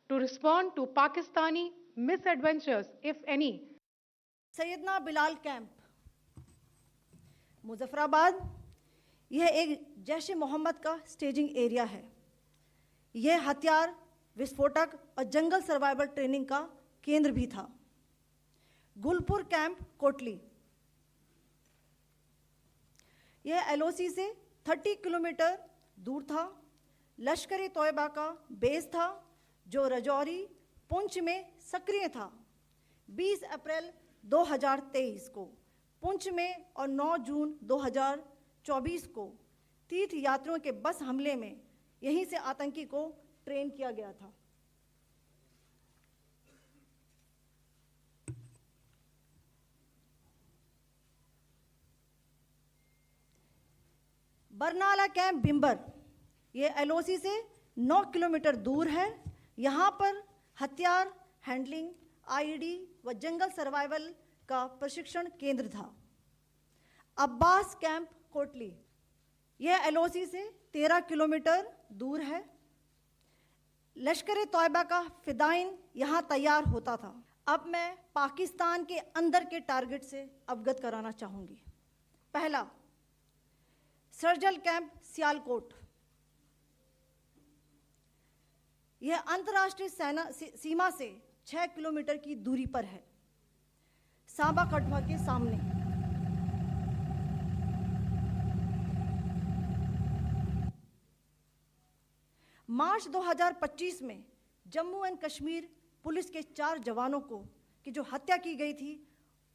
S10: to respond to Pakistani misadventures, if any.
S11: Syedna Bilal camp Muzaffarabad, यह एक जैश मोहम्मद का staging area है। यह हथियार, विस्फोटक और जंगल survival training का केंद्र भी था। गुलपुर कैंप कोटली, यह एलओसी से 30 किलोमीटर दूर था। लश्कर ए तोयबा का बेस था जो रजौरी, पुंछ में सक्रिय था। 20 अप्रैल 2023 को पुंछ में और 9 जून 2024 को तीर्थ यात्रियों के बस हमले में यहीं से आतंकी को ट्रेन किया गया था। बरनाला कैंप बिंबर, ये एलओसी से 9 किलोमीटर दूर है। यहाँ पर हथियार हैंडलिंग, आईडी व जंगल सर्वाइवल का प्रशिक्षण केंद्र था। अब्बास कैंप कोटली, यह एलओसी से 13 किलोमीटर दूर है। लश्कर तौयबा का फिदाइन यहाँ तैयार होता था। अब मैं पाकिस्तान के अंदर के टारगेट से अवगत कराना चाहूँगी। पहला, सर्जिकल कैंप सियालकोट। यह अंतर्राष्ट्रीय सीमा से 6 किलोमीटर की दूरी पर है, सांबा कठुआ के सामने। मार्च 2025 में जम्मू एंड कश्मीर पुलिस के 4 जवानों को की जो हत्या की गई थी,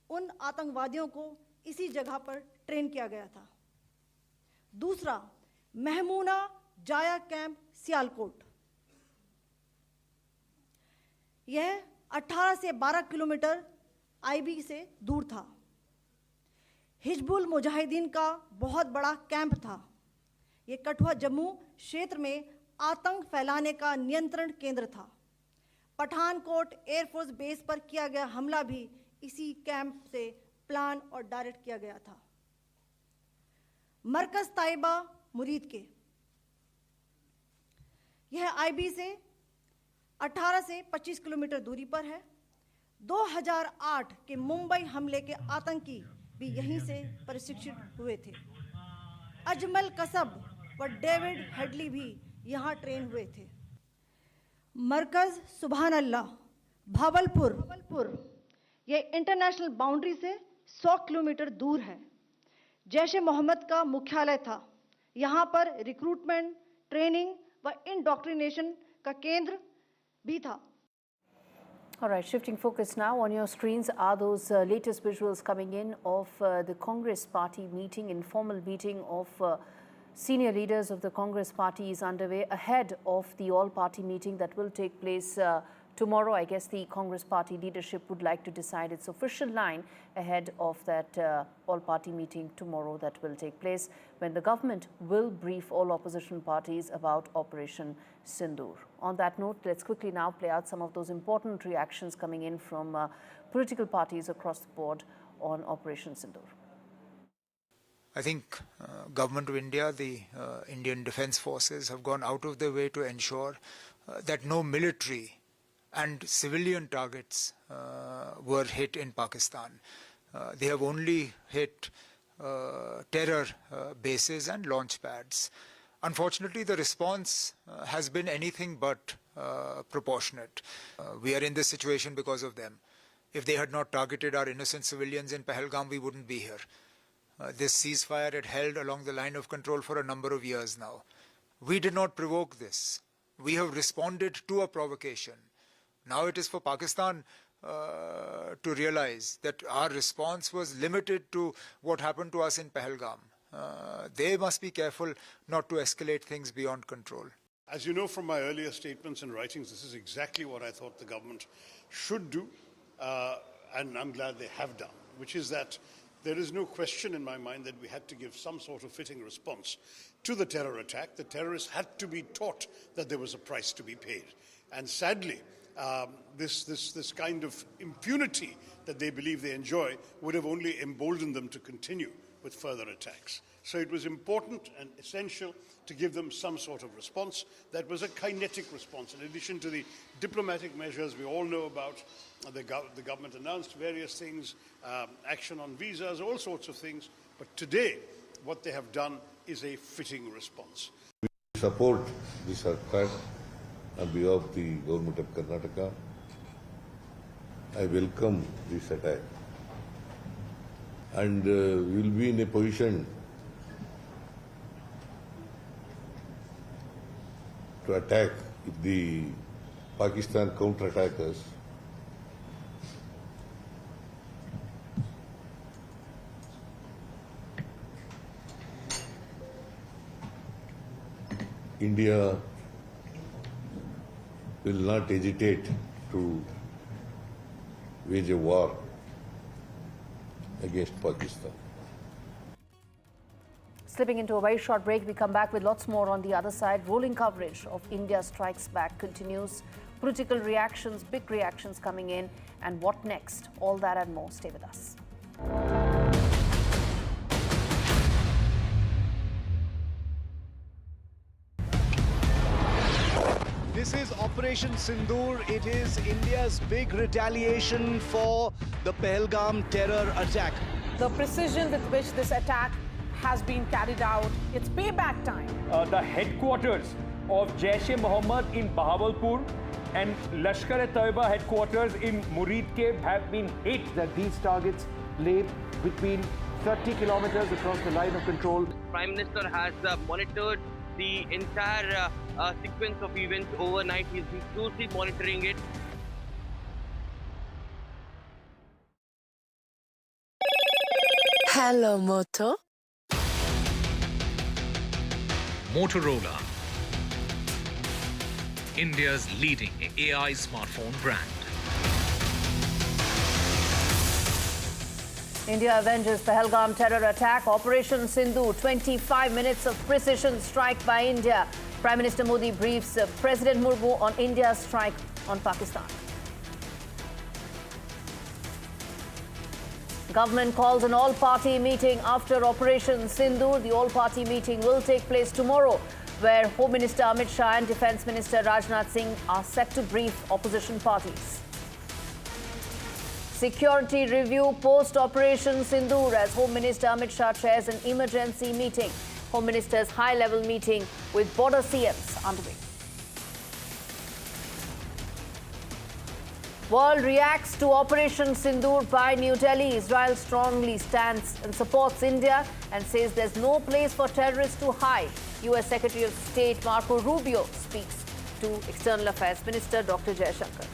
S11: उन आतंकवादियों को इसी जगह पर ट्रेन किया गया था। दूसरा, महमूना जाया कैंप सियालकोट। यह 18 से 12 किलोमीटर आईबी से दूर था। हिजबुल मुजाहिदीन का बहुत बड़ा कैंप था। यह कठुआ जम्मू क्षेत्र में आतंक फैलाने का नियंत्रण केंद्र था। पठानकोट एयरफोर्स बेस पर किया गया हमला भी इसी कैंप से प्लान और डायरेक्ट किया गया था। मरकज ताइबा मुरीद के, यह आईबी से 18 से 25 किलोमीटर दूरी पर है। 2008 के मुंबई हमले के आतंकी भी यहीं से प्रशिक्षित हुए थे। अजमल कसब व डेविड हेडली भी यहाँ ट्रेन हुए थे। मरकज सुभान अल्लाह भावलपुर, यह इंटरनेशनल बाउंड्री से 100 किलोमीटर दूर है। जैश ए मोहम्मद का मुख्यालय था। यहाँ पर रिक्रूटमेंट, ट्रेनिंग व इंडोक्ट्रिनेशन का केंद्र भी था।
S1: All right, shifting focus now. On your screens are those latest visuals coming in of the Congress Party meeting. Informal meeting of senior leaders of the Congress Party is underway ahead of the all-party meeting that will take place tomorrow. I guess the Congress Party leadership would like to decide its official line ahead of that all-party meeting tomorrow that will take place, when the government will brief all opposition parties about Operation Sindoor. On that note, let's quickly now play out some of those important reactions coming in from political parties across the board on Operation Sindoor.
S13: I think Government of India, the Indian Defence Forces have gone out of their way to ensure that no military and civilian targets were hit in Pakistan. They have only hit terror bases and launch pads. Unfortunately, the response has been anything but proportionate. We are in this situation because of them. If they had not targeted our innocent civilians in Pahalgam, we wouldn't be here. This ceasefire had held along the line of control for a number of years now. We did not provoke this. We have responded to a provocation. Now it is for Pakistan to realize that our response was limited to what happened to us in Pahalgam. They must be careful not to escalate things beyond control.
S14: As you know from my earlier statements and writings, this is exactly what I thought the government should do, and I'm glad they have done, which is that there is no question in my mind that we had to give some sort of fitting response to the terror attack. The terrorists had to be taught that there was a price to be paid. And sadly, this kind of impunity that they believe they enjoy would have only emboldened them to continue with further attacks. So it was important and essential to give them some sort of response that was a kinetic response. In addition to the diplomatic measures we all know about, the government announced various things, action on visas, all sorts of things. But today, what they have done is a fitting response.
S15: We support the Sarkar on behalf of the government of Karnataka. I welcome this attack. And we will be in a position to attack if the Pakistan counter-attack us. India will not hesitate to wage a war against Pakistan.
S1: Slipping into a very short break, we come back with lots more on the other side. Rolling coverage of India Strikes Back continues. Political reactions, big reactions coming in. And what next? All that and more. Stay with us.
S6: This is Operation Sindoor. It is India's big retaliation for the Pahalgam terror attack.
S5: The precision with which this attack has been carried out, it's payback time.
S7: The headquarters of Jaish-e-Mohammed in Bahawalpur and Lashkar-e-Taiba headquarters in Muridke have been hit.
S2: That these targets lay between 30 kilometers across the line of control.
S3: Prime Minister has monitored the entire sequence of events overnight. He's been closely monitoring it.
S12: Hello, Moto.
S16: Motorola, India's leading AI smartphone brand.
S1: India avenges Pahalgam terror attack. Operation Sindoor, 25 minutes of precision strike by India. Prime Minister Modi briefs President Murmu on India's strike on Pakistan. Government calls an all-party meeting after Operation Sindoor. The all-party meeting will take place tomorrow, where Home Minister Amit Shah and Defence Minister Rajnath Singh are set to brief opposition parties. Security review post-Operation Sindoor as Home Minister Amit Shah chairs an emergency meeting. Home Minister's high-level meeting with border CMs underway. World reacts to Operation Sindoor by New Delhi. Israel strongly stands and supports India and says there's no place for terrorists to hide. US Secretary of State Marco Rubio speaks to External Affairs Minister Dr. Jaishankar.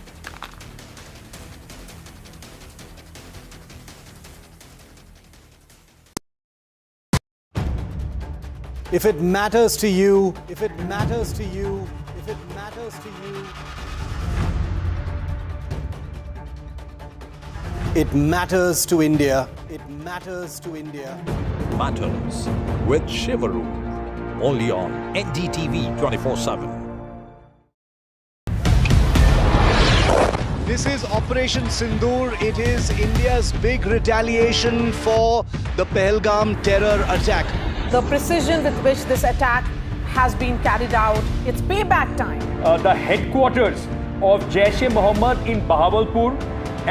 S18: If it matters to you, if it matters to you, if it matters to you, it matters to India. It matters to India.
S19: Matters with Shivaru. Only on NDTV 24/7.
S6: This is Operation Sindoor. It is India's big retaliation for the Pahalgam terror attack.
S5: The precision with which this attack has been carried out, it's payback time.
S7: The headquarters of Jaish-e-Mohammed in Bahawalpur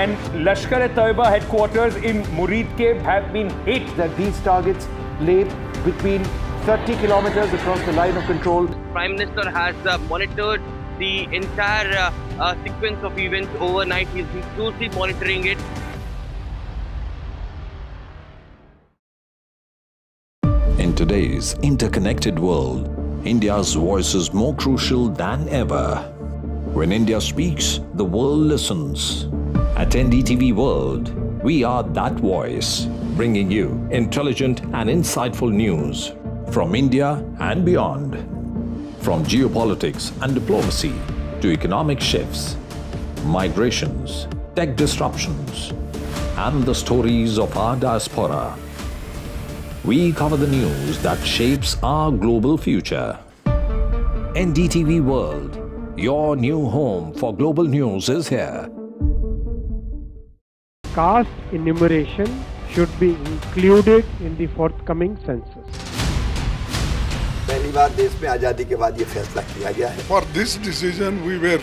S7: and Lashkar-e-Taiba headquarters in Muridke have been hit.
S2: That these targets lay between 30 kilometers across the line of control.
S3: Prime Minister has monitored the entire sequence of events overnight. He's been closely monitoring it.
S19: In today's interconnected world, India's voice is more crucial than ever. When India speaks, the world listens. At NDTV World, we are that voice, bringing you intelligent and insightful news from India and beyond. From geopolitics and diplomacy to economic shifts, migrations, tech disruptions, and the stories of our diaspora. We cover the news that shapes our global future. NDTV World, your new home for global news is here.
S20: Caste enumeration should be included in the forthcoming census.
S21: पहली बार देश में आजादी के बाद ये फैसला किया गया है.
S14: For this decision we were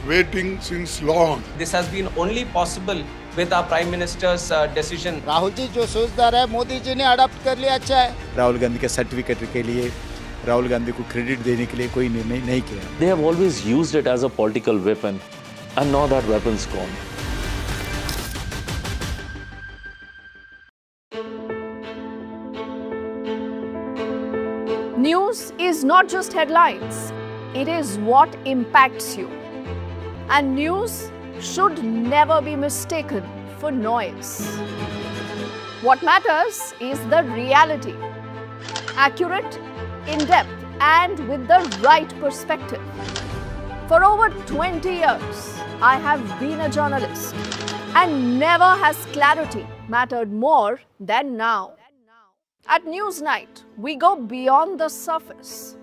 S14: waiting since long.
S28: This has been only possible with our Prime Minister's decision.
S29: Rahul ji जो सोचदार है मोदी जी ने अडॉप्ट कर लिया, अच्छा है.
S30: राहुल गांधी के सर्टिफिकेट के लिए राहुल गांधी को क्रेडिट देने के लिए कोई निर्णय नहीं किया.
S24: They have always used it as a political weapon, and now that weapon's gone.
S1: News is not just headlines, it is what impacts you. And news should never be mistaken for noise. What matters is the reality. Accurate, in-depth, and with the right perspective. For over 20 years, I have been a journalist, and never has clarity mattered more than now. At Newsnight, we go beyond the surface.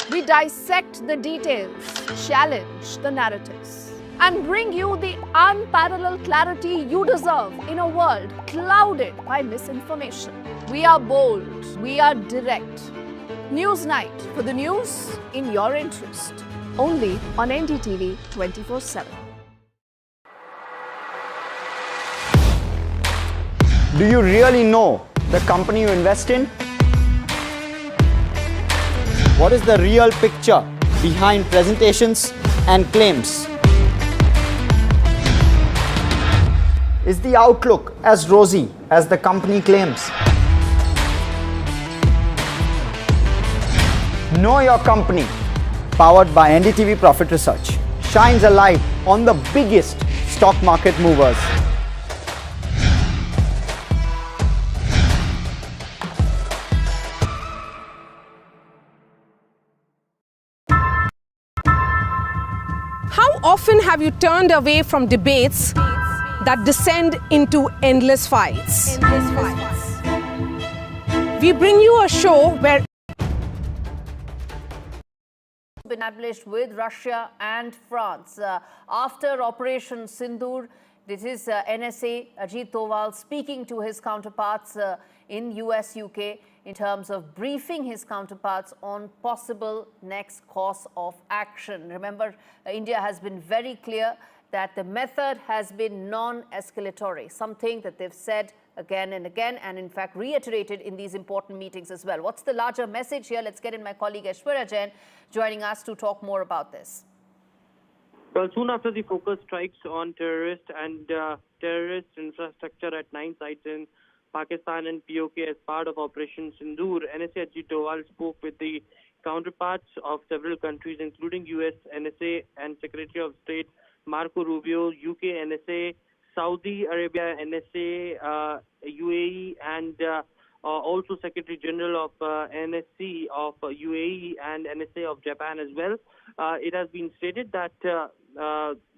S1: We dissect the details, challenge the narratives, and bring you the unparalleled clarity you deserve in a world clouded by misinformation. We are bold, we are direct. Newsnight, for the news in your interest.
S4: only on NDTV 24/7.
S29: Do you really know the company you invest in? What is the real picture behind presentations and claims? Is the outlook as rosy as the company claims? Know Your Company, powered by NDTV Profit Research, shines a light on the biggest stock market movers.
S8: How often have you turned away from debates that descend into endless fights? We bring you a show where
S1: been established with Russia and France. After Operation Sindoor, this is NSA Ajit Doval speaking to his counterparts in US, UK in terms of briefing his counterparts on possible next course of action. Remember, India has been very clear that the method has been non-escalatory, something that they've said again and again, and in fact reiterated in these important meetings as well. What's the larger message here? Let's get in my colleague Aishwarya Jain joining us to talk more about this.
S9: Well, soon after the focus strikes on terrorist infrastructure at 9 sites in Pakistan and POK as part of Operation Sindoor, NSA Ajit Doval spoke with the counterparts of several countries, including US NSA and Secretary of State Marco Rubio, UK NSA, Saudi Arabia NSA, UAE, and also Secretary General of NSC of UAE and NSA of Japan as well. It has been stated that the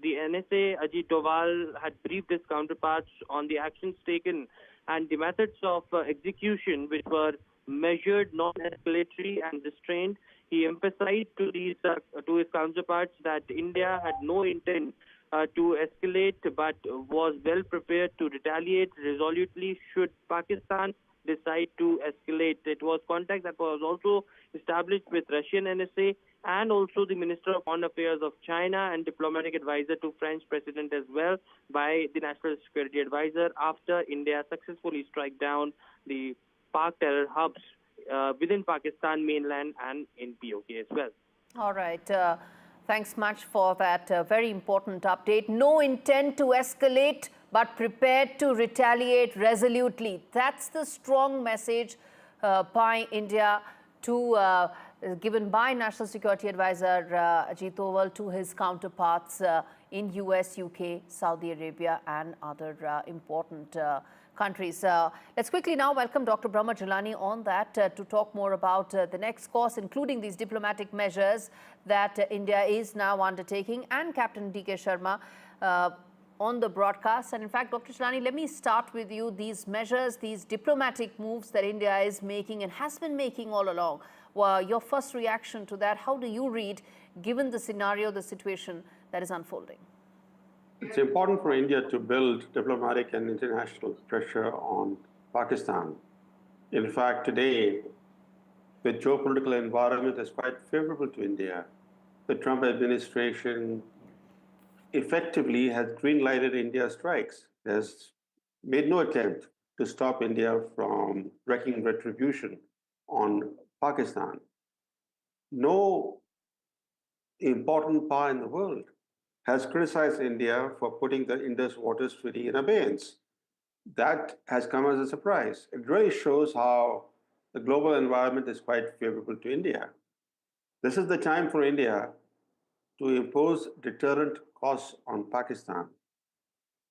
S9: NSA Ajit Doval had briefed his counterparts on the actions taken and the methods of execution, which were measured, non-escalatory and restrained. He emphasized to his counterparts that India had no intent to escalate, but was well prepared to retaliate resolutely should Pakistan decide to escalate. It was contact that was also established with Russian NSA and also the Minister of Foreign Affairs of China and diplomatic advisor to French President as well by the National Security Advisor after India successfully struck down the Pak terror hubs within Pakistan mainland and in POK as well.
S1: All right. Thanks much for that very important update. No intent to escalate, but prepared to retaliate resolutely. That's the strong message by India given by National Security Advisor Ajit Doval to his counterparts in US, UK, Saudi Arabia and other important countries. Let's quickly now welcome Dr. Brahma Jilani on that to talk more about the next course, including these diplomatic measures that India is now undertaking, and Captain D.K. Sharma on the broadcast. And in fact, Dr. Jilani, let me start with you. These measures, these diplomatic moves that India is making and has been making all along, your first reaction to that, how do you read, given the scenario, the situation that is unfolding?
S12: It's important for India to build diplomatic and international pressure on Pakistan. In fact, today, the geopolitical environment is quite favorable to India. The Trump administration effectively has green-lighted India's strikes. It has made no attempt to stop India from wreaking retribution on Pakistan. No important power in the world has criticized India for putting the Indus Waters Treaty in abeyance. That has come as a surprise. It really shows how the global environment is quite favorable to India. This is the time for India to impose deterrent costs on Pakistan.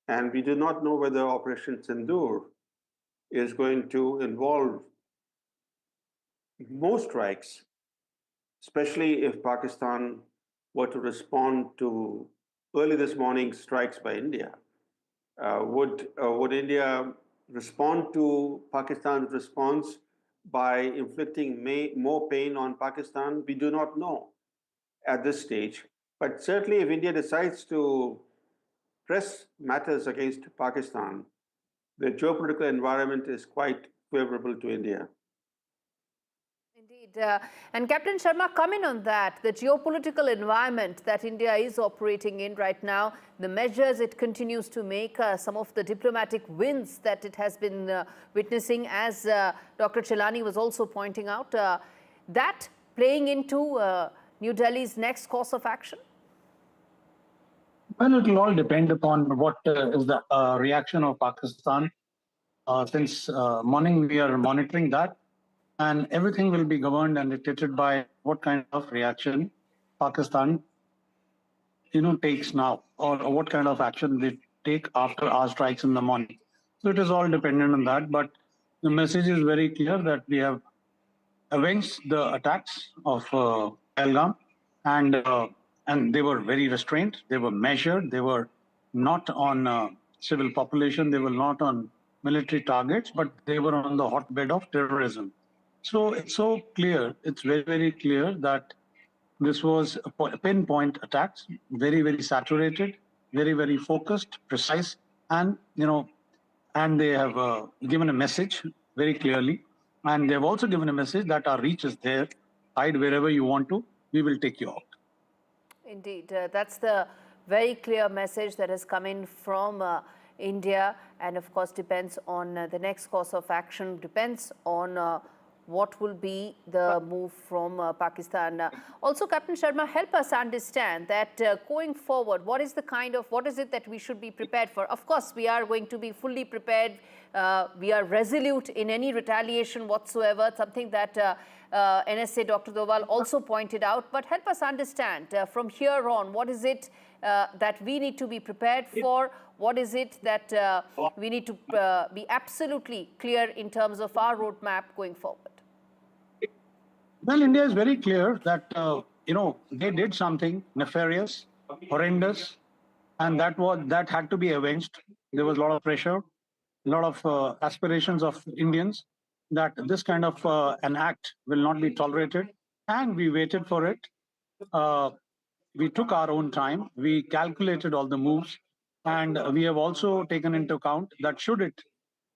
S12: And we do not know whether Operation Sindoor is going to involve more strikes, especially if Pakistan were to respond to early this morning strikes by India. Would India respond to Pakistan's response by inflicting more pain on Pakistan? We do not know at this stage. But certainly if India decides to press matters against Pakistan, the geopolitical environment is quite favorable to India.
S1: And Captain Sharma, comment on that, the geopolitical environment that India is operating in right now, the measures it continues to make, some of the diplomatic wins that it has been witnessing, as Dr. Chilani was also pointing out, that playing into New Delhi's next course of action?
S10: Well, it will all depend upon what is the reaction of Pakistan. Since morning, we are monitoring that. And everything will be governed and dictated by what kind of reaction Pakistan, takes now, or what kind of action they take after our strikes in the morning. So it is all dependent on that. But the message is very clear that we have avenged the attacks of Pahalgam, and they were very restrained. They were measured. They were not on civil population. They were not on military targets, but they were on the hotbed of terrorism. So it's so clear, it's very, very clear that this was a pinpoint attacks, very, very saturated, very, very focused, precise, and, and they have given a message very clearly. And they've also given a message that our reach is there, hide wherever you want to, we will take you out.
S1: Indeed, that's the very clear message that has come in from India, and of course depends on the next course of action, depends on what will be the move from Pakistan. Also, Captain Sharma, help us understand that going forward, what is it that we should be prepared for? Of course, we are going to be fully prepared. We are resolute in any retaliation whatsoever, something that NSA Dr. Doval also pointed out. But help us understand from here on, what is it that we need to be prepared for? What is it that we need to be absolutely clear in terms of our roadmap going forward?
S10: Well, India is very clear that, they did something nefarious, horrendous, and that had to be avenged. There was a lot of pressure, a lot of aspirations of Indians that this kind of an act will not be tolerated. And we waited for it. We took our own time. We calculated all the moves. And we have also taken into account that should it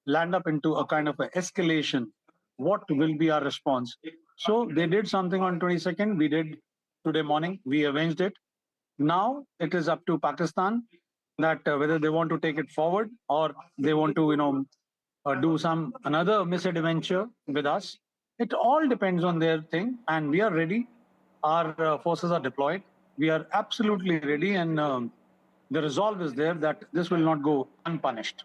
S10: land up into a kind of an escalation, what will be our response? So they did something on 22nd. We did today morning. We avenged it. Now it is up to Pakistan that whether they want to take it forward or they want to, do another misadventure with us. It all depends on their thing, and we are ready. Our forces are deployed. We are absolutely ready, and the resolve is there that this will not go unpunished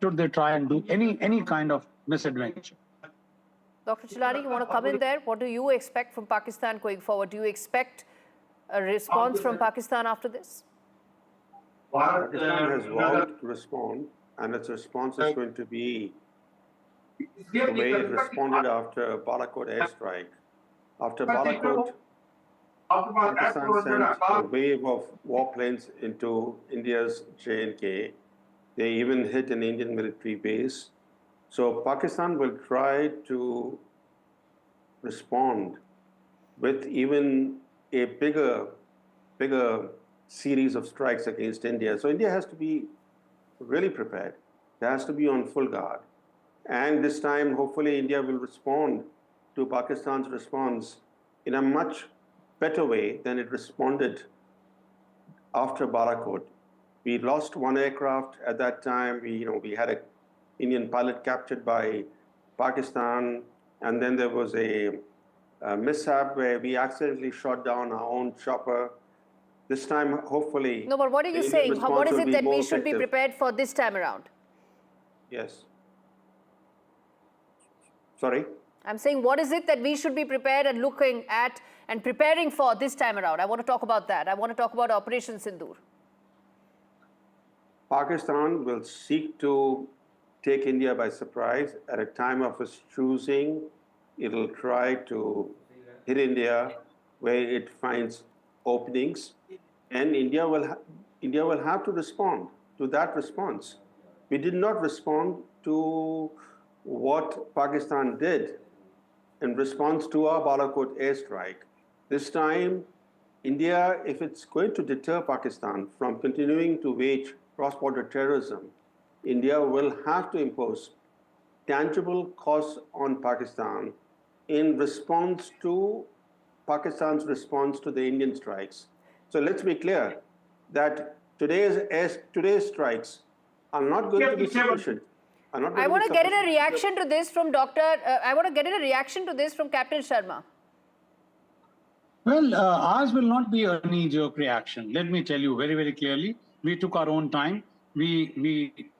S10: should they try and do any kind of misadventure.
S1: Dr. Chilani, you want to come in there? What do you expect from Pakistan going forward? Do you expect a response from Pakistan after this?
S12: Pakistan has vowed to respond, and its response is going to be the way it responded after Balakot airstrike. After Balakot, Pakistan sent a wave of warplanes into India's J&K. They even hit an Indian military base. So Pakistan will try to respond with even a bigger series of strikes against India. So India has to be really prepared. It has to be on full guard. And this time, hopefully, India will respond to Pakistan's response in a much better way than it responded after Balakot. We lost one aircraft at that time. We had an Indian pilot captured by Pakistan, and then there was a mishap where we accidentally shot down our own chopper. This time, hopefully...
S1: No, but what are you saying? What is it that we should be prepared for this time around?
S12: Yes. Sorry?
S1: I'm saying, what is it that we should be prepared and looking at and preparing for this time around? I want to talk about that. I want to talk about Operation Sindoor.
S12: Pakistan will seek to take India by surprise at a time of its choosing. It'll try to hit India where it finds openings, and India will have to respond to that response. We did not respond to what Pakistan did in response to our Balakot airstrike. This time, India, if it's going to deter Pakistan from continuing to wage cross-border terrorism, India will have to impose tangible costs on Pakistan in response to Pakistan's response to the Indian strikes. So let's be clear that today's strikes are not going to be sufficient.
S1: I want to get in a reaction to this from I want to get in a reaction to this from Captain Sharma.
S10: Well, ours will not be a knee-jerk reaction. Let me tell you very, very clearly. We took our own time. We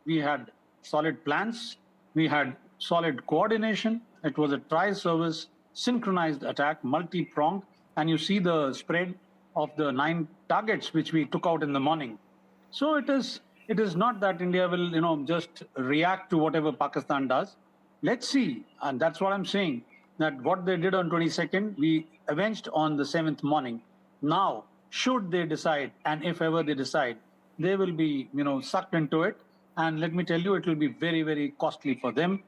S10: had solid plans. We had solid coordination. It was a tri-service, synchronized attack, multi-pronged. And you see the spread of the 9 targets which we took out in the morning. So it is not that India will, just react to whatever Pakistan does. Let's see, and that's what I'm saying, that what they did on 22nd, we avenged on the 7th morning. Now, should they decide, and if ever they decide, they will be, sucked into it. And let me tell you, it will be very, very costly for them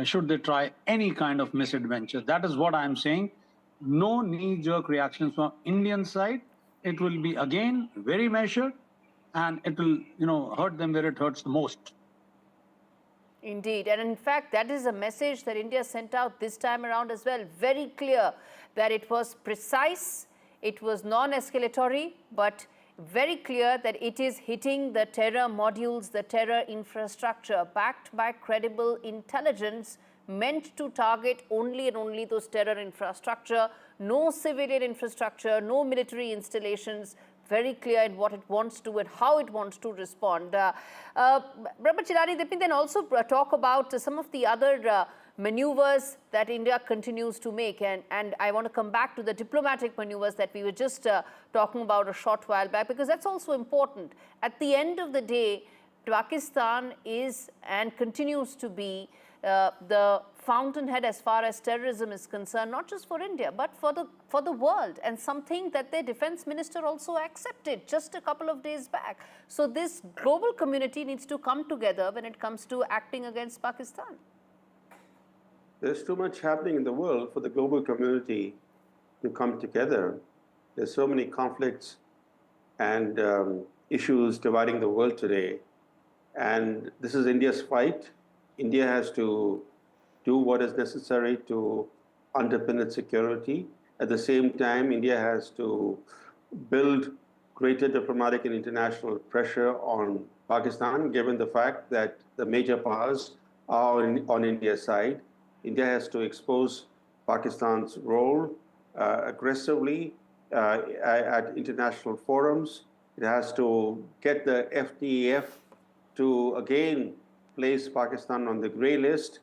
S10: should they try any kind of misadventure. That is what I'm saying. No knee-jerk reactions from Indian side. It will be, again, very measured. And it will, hurt them where it hurts the most.
S1: Indeed. And in fact, that is a message that India sent out this time around as well. Very clear that it was precise, it was non-escalatory, but very clear that it is hitting the terror modules, the terror infrastructure, backed by credible intelligence, meant to target only and only those terror infrastructure, no civilian infrastructure, no military installations. Very clear in what it wants to and how it wants to respond. Chilani, let me then also talk about some of the other maneuvers that India continues to make. And I want to come back to the diplomatic maneuvers that we were just talking about a short while back, because that's also important. At the end of the day, Pakistan is and continues to be the fountainhead as far as terrorism is concerned, not just for India, but for the world, and something that their defense minister also accepted just a couple of days back. So this global community needs to come together when it comes to acting against Pakistan.
S12: There's too much happening in the world for the global community to come together. There's so many conflicts and issues dividing the world today. And this is India's fight. India has to do what is necessary to underpin its security. At the same time, India has to build greater diplomatic and international pressure on Pakistan, given the fact that the major powers are on India's side. India has to expose Pakistan's role aggressively at international forums. It has to get the FTF to, again, place Pakistan on the grey list.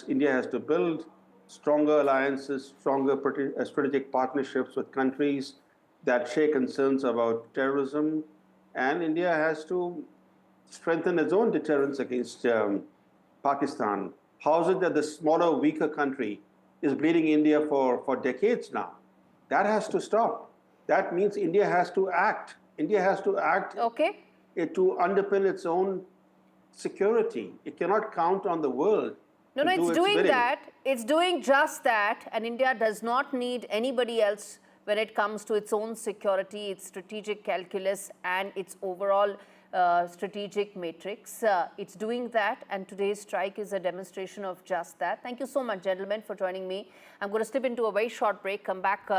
S12: India has to build stronger alliances, stronger strategic partnerships with countries that share concerns about terrorism. And India has to strengthen its own deterrence against Pakistan. How is it that the smaller, weaker country is bleeding India for decades now? That has to stop. That means India has to act. India has to act to underpin its own security. It cannot count on the world.
S1: No, it's doing that. It's doing just that. And India does not need anybody else when it comes to its own security, its strategic calculus, and its overall strategic matrix. It's doing that, and today's strike is a demonstration of just that. Thank you so much, gentlemen, for joining me. I'm going to slip into a very short break, come back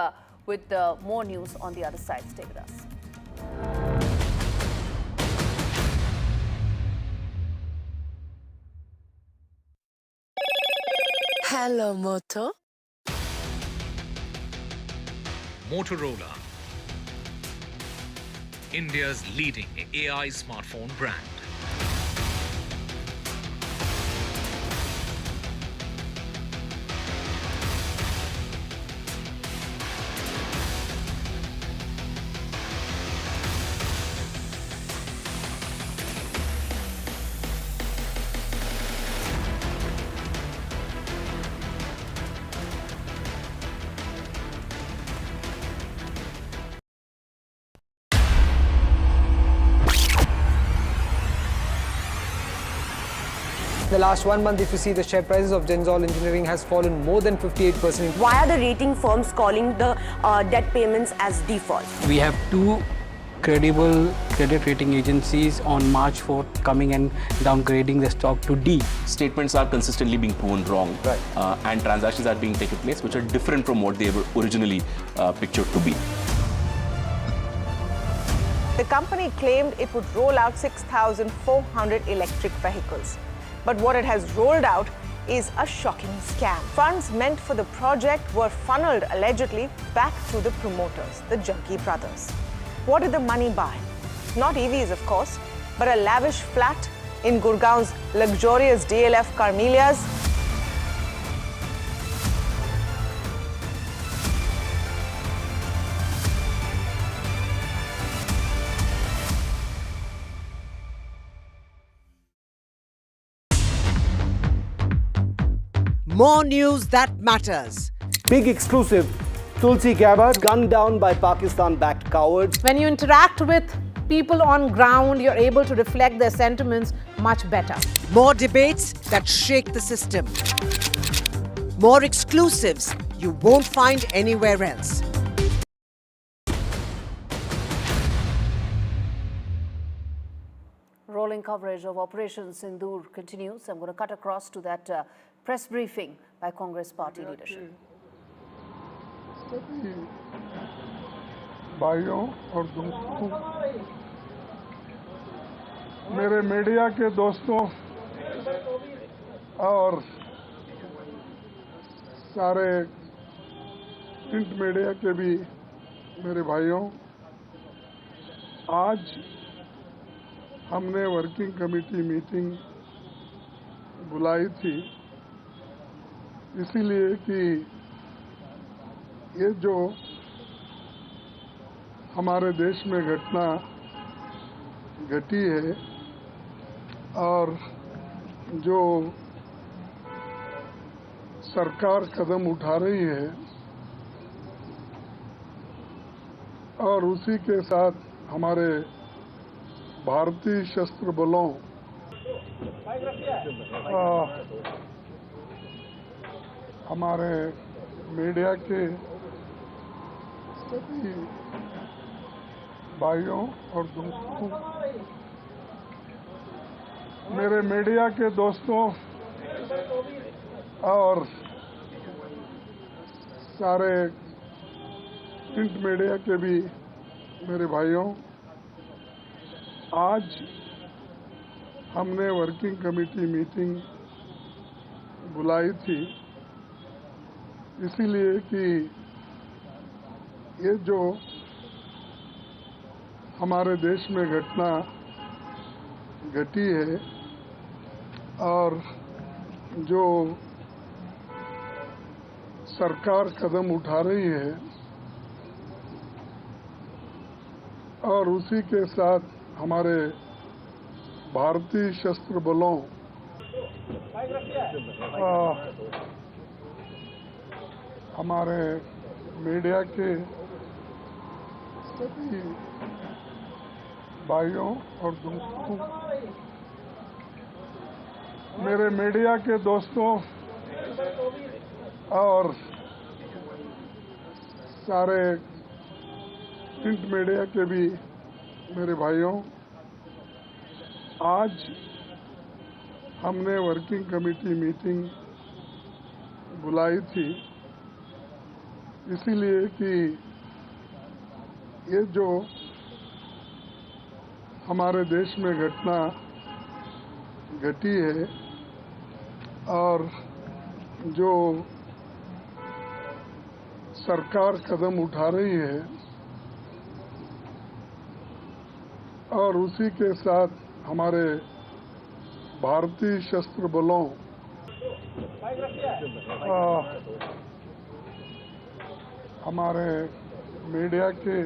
S1: with more news on the other side. Stay with us.
S11: Hello, Moto.
S13: Motorola, India's leading AI smartphone brand.
S15: The last 1 month, if you see, the share prices of Genzol Engineering has fallen more than 58%.
S16: Why are the rating firms calling the debt payments as default?
S15: We have two
S5: credible credit rating agencies on March 4th coming and downgrading the stock to D.
S24: Statements are consistently being proven wrong, and transactions are being taken place which are different from what they were originally pictured to be.
S6: The company claimed it would roll out 6,400 electric vehicles. But what it has rolled out is a shocking scam. Funds meant for the project were funneled allegedly back to the promoters, the Jaggi brothers. What did the money buy? Not EVs, of course, but a lavish flat in Gurgaon's luxurious DLF Carmelias.
S16: More news that matters.
S2: Big exclusive. Tulsi Gabbard gunned down by Pakistan-backed cowards.
S8: When you interact with people on ground, you're able to reflect their sentiments much better.
S16: More debates that shake the system. More exclusives you won't find anywhere else.
S1: Rolling coverage of Operation Sindoor continues. I'm going to cut across to that press briefing by Congress party leadership.
S17: भाइयों और दोस्तों, मेरे media के दोस्तों और सारे print media के भी मेरे भाइयों, आज हमने वर्किंग कमेटी मीटिंग बुलाई थी इसीलिए कि ये जो हमारे देश में घटना घटी है और जो सरकार कदम उठा रही है और उसी के साथ हमारे भारतीय सशस्त्र बलों हमारे मीडिया के सभी भाइयों और दोस्तों, मेरे मीडिया के दोस्तों और सारे प्रिंट मीडिया के भी मेरे भाइयों, आज हमने वर्किंग कमेटी मीटिंग बुलाई थी इसीलिए कि ये जो हमारे देश में घटना घटी है और जो सरकार कदम उठा रही है और उसी के साथ हमारे भारतीय सशस्त्र बलों हमारे मीडिया के सभी भाइयों और दोस्तों, मेरे मीडिया के दोस्तों और सारे प्रिंट मीडिया के भी मेरे भाइयों, आज हमने वर्किंग कमेटी मीटिंग बुलाई थी इसीलिए कि ये जो हमारे देश में घटना घटी है और जो सरकार कदम उठा रही है और उसी के साथ हमारे भारतीय सशस्त्र बलों हमारे मीडिया के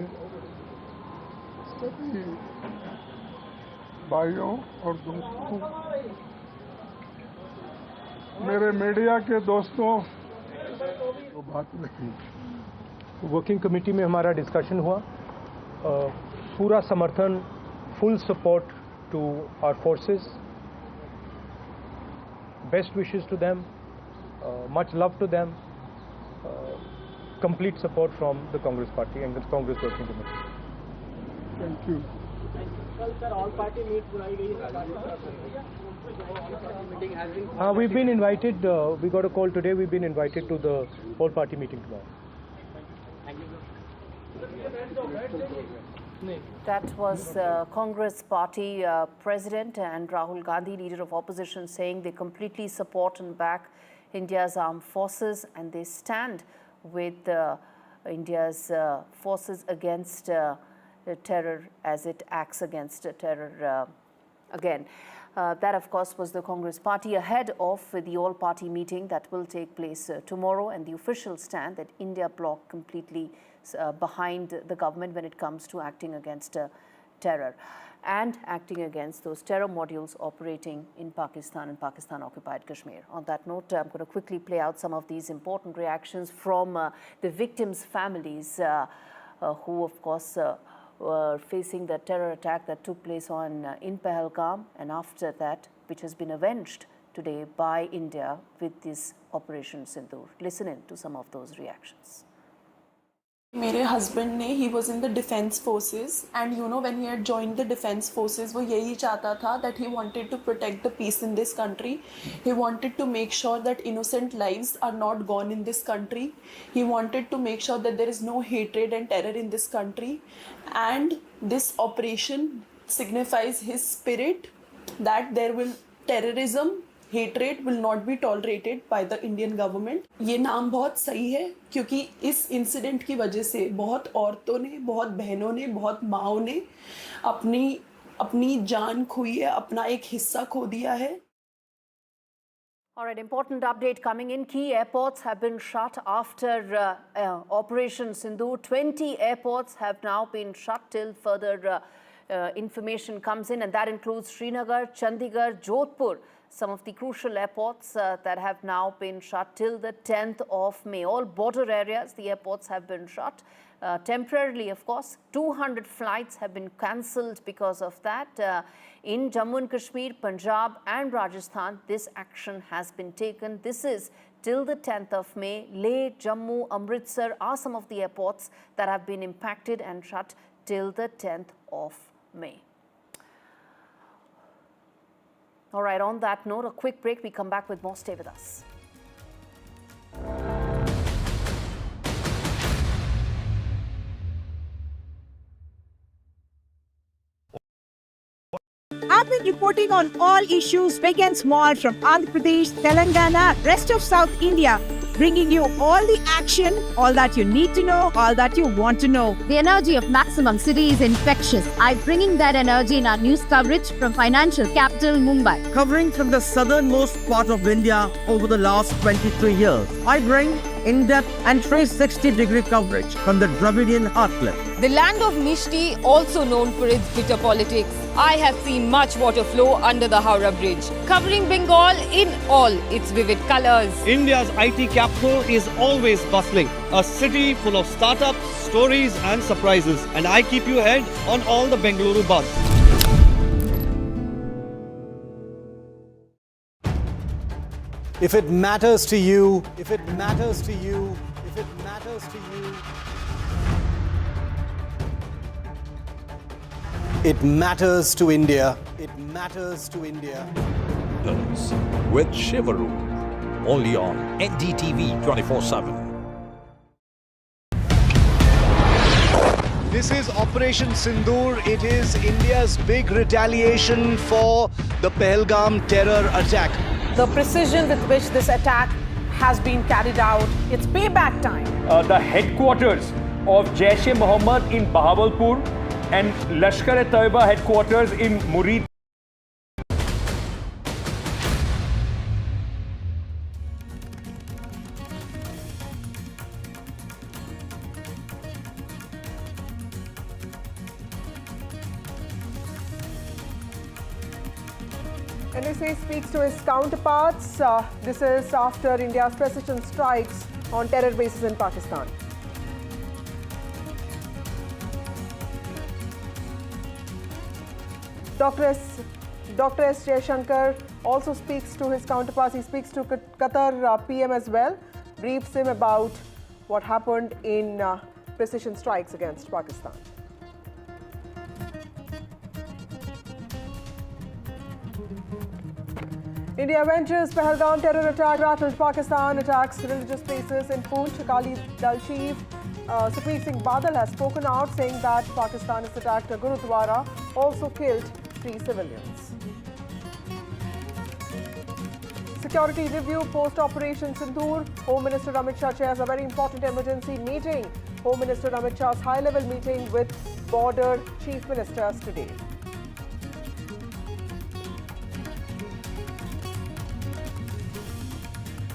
S17: सभी भाइयों और दोस्तों, मेरे मीडिया के दोस्तों,
S20: वो बात रही वर्किंग कमेटी में हमारा डिस्कशन हुआ, पूरा समर्थन, full support to our forces, best wishes to them, much love to them, complete support from the Congress party and the Congress working committee.
S17: Thank you.
S20: We've been invited, we got a call today, we've been invited to the all-party meeting tomorrow.
S1: That was Congress Party President and Rahul Gandhi, leader of opposition, saying they completely support and back India's armed forces and they stand with India's forces against terror as it acts against terror again. That, of course, was the Congress Party ahead of the all-party meeting that will take place tomorrow, and the official stand that India bloc completely behind the government when it comes to acting against terror and acting against those terror modules operating in Pakistan and Pakistan-occupied Kashmir. On that note, I'm going to quickly play out some of these important reactions from the victims' families who, of course, were facing the terror attack that took place in Pahalgam, and after that, which has been avenged today by India with this Operation Sindoor. Listen in to some of those reactions.
S3: मेरे husband ने he was in the defence forces and you know when he had joined the defence forces वो यही चाहता था that he wanted to protect the peace in this country he wanted to make sure that innocent lives are not gone in this country he wanted to make sure that there is no hatred and terror in this country and this operation signifies his spirit that there will terrorism hatred will not be tolerated by the Indian government. ये नाम बहुत सही है क्योंकि इस incident की वजह से बहुत औरतों ने, बहुत बहनों ने, बहुत माँओं ने अपनी जान खोई है, अपना एक हिस्सा खो दिया है.
S1: All right, important update coming in. Key airports have been shut after Operation Sindoor. 20 airports have now been shut till further information comes in, and that includes Srinagar, Chandigarh, Jodhpur. Some of the crucial airports that have now been shut till the 10th of May. All border areas, the airports have been shut temporarily, of course. 200 flights have been cancelled because of that. In Jammu and Kashmir, Punjab and Rajasthan, this action has been taken. This is till the 10th of May. Leh, Jammu, Amritsar are some of the airports that have been impacted and shut till the 10th of May. All right, on that note, a quick break. We come back with more. Stay with us.
S7: I've been reporting on all issues big and small from Andhra Pradesh, Telangana, rest of South India, bringing you all the action, all that you need to know, all that you want to know.
S18: The energy of Maximum City is infectious. I'm bringing that energy in our news coverage from financial capital Mumbai.
S19: Covering from the southernmost part of India over the last 23 years. I bring in-depth and 360-degree coverage from the Dravidian heartland.
S21: The land of Mishti, also known for its bitter politics. I have seen much water flow under the Howrah Bridge, covering Bengal in all its vivid colors.
S22: India's IT capital is always bustling, a city full of startups, stories and surprises. And I keep you ahead on all the Bengaluru buzz.
S23: If it matters to you, if it matters to you, if it matters to you, it matters to India. It matters to India.
S25: With Shivaru, only on NDTV 24/7.
S30: This is Operation Sindoor. It is India's big retaliation for the Pahalgam terror attack.
S8: The precision with which this attack has been carried out, it's payback time.
S26: The headquarters of Jaish-e-Mohammed in Bahawalpur and Lashkar-e-Taiba headquarters in Murid.
S6: NSA speaks to his counterparts. This is after India's precision strikes on terror bases in Pakistan. Dr. S. Jaishankar also speaks to his counterparts. He speaks to Qatar PM as well, briefs him about what happened in precision strikes against Pakistan.
S4: India ventures Pahalgam terror attack rattled Pakistan, attacks religious places in Poonch. Akali Dal chief Sukhbir Singh Badal has spoken out, saying that Pakistan has attacked a Gurudwara, also killed 3 civilians. Security review post Operation Sindoor. Home Minister Amit Shah chairs a very important emergency meeting. Home Minister Amit Shah's high-level meeting with border chief ministers today.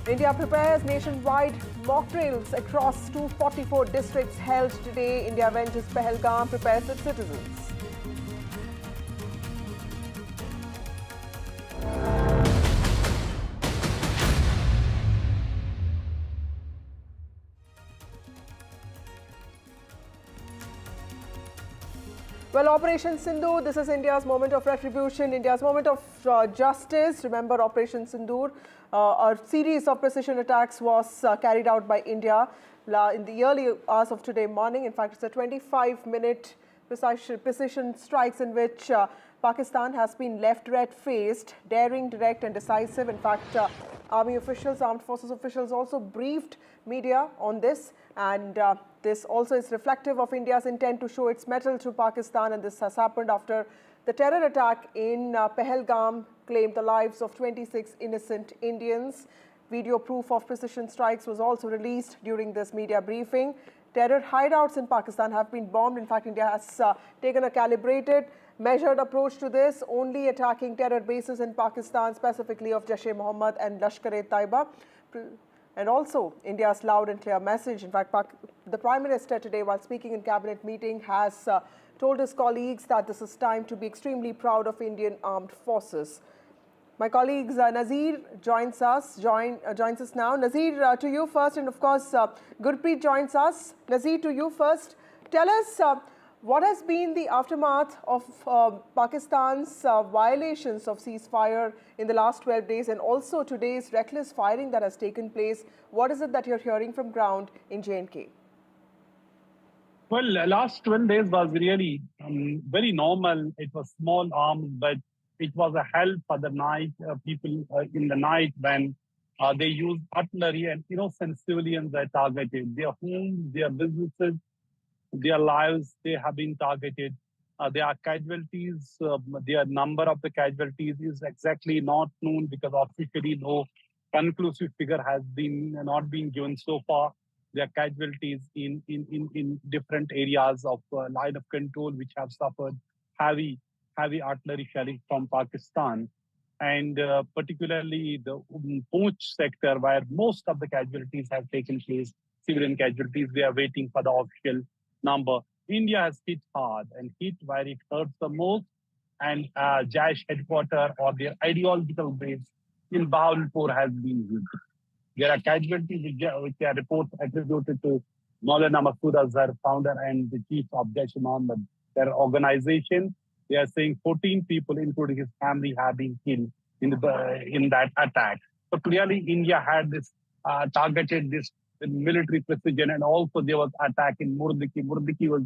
S4: India prepares nationwide mock drills across 244 districts held today. India venges Pahalgam, prepares its citizens. Well, Operation Sindoor, this is India's moment of retribution, India's moment of justice. Remember Operation Sindoor, a series of precision attacks was carried out by India in the early hours of today morning. In fact, it's a 25-minute precision strikes in which Pakistan has been left red-faced, daring, direct and decisive. In fact, army officials, armed forces officials also briefed media on this, and this also is reflective of India's intent to show its mettle to Pakistan, and this has happened after the terror attack in Pahalgam claimed the lives of 26 innocent Indians. Video proof of precision strikes was also released during this media briefing. Terror hideouts in Pakistan have been bombed. In fact, India has taken a calibrated, measured approach to this, only attacking terror bases in Pakistan, specifically of Jaish-e-Mohammed and Lashkar-e-Taiba. And also, India's loud and clear message. In fact, the Prime Minister today, while speaking in cabinet meeting, has told his colleagues that this is time to be extremely proud of Indian armed forces. My colleagues Nazir joins us now. Nazir, to you first, and of course, Gurpreet joins us. Nazir, to you first. Tell us what has been the aftermath of Pakistan's violations of ceasefire in the last 12 days, and also today's reckless firing that has taken place. What is it that you're hearing from ground in J&K?
S9: Well, last 12 days was really very normal. It was small arms, but it was a hell for the night. People in the night when they used artillery, and innocent civilians are targeted. Their homes, their businesses, their lives, they have been targeted. There are casualties. Their number of the casualties is exactly not known because officially no conclusive figure has not been given so far. There are casualties in different areas of line of control which have suffered heavy artillery shelling from Pakistan, and particularly the Poonch sector where most of the casualties have taken place, civilian casualties. We are waiting for the official number. India has hit hard and hit where it hurts the most, and Jaish headquarters or their ideological base in Bahawalpur has been hit. There are casualties which are reports attributed to Maulana Masood Azhar, founder and the chief of Jaish-e-Mohammed, their organization. They are saying 14 people, including his family, have been killed in that attack. So clearly, India had this targeted this military precision, and also there was attack in Murdiki. Murdiki was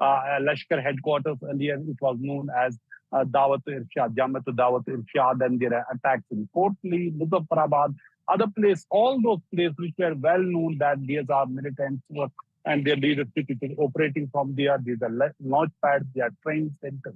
S9: Lashkar headquarters. Earlier, it was known as Dawat-e-Irshad, Jamaat Dawat-e-Irshad, and there are attacks in Kotli, Muzaffarabad, other places, all those places which were well known that these are militants and their leadership is operating from there. These are launch pads, they are training centers,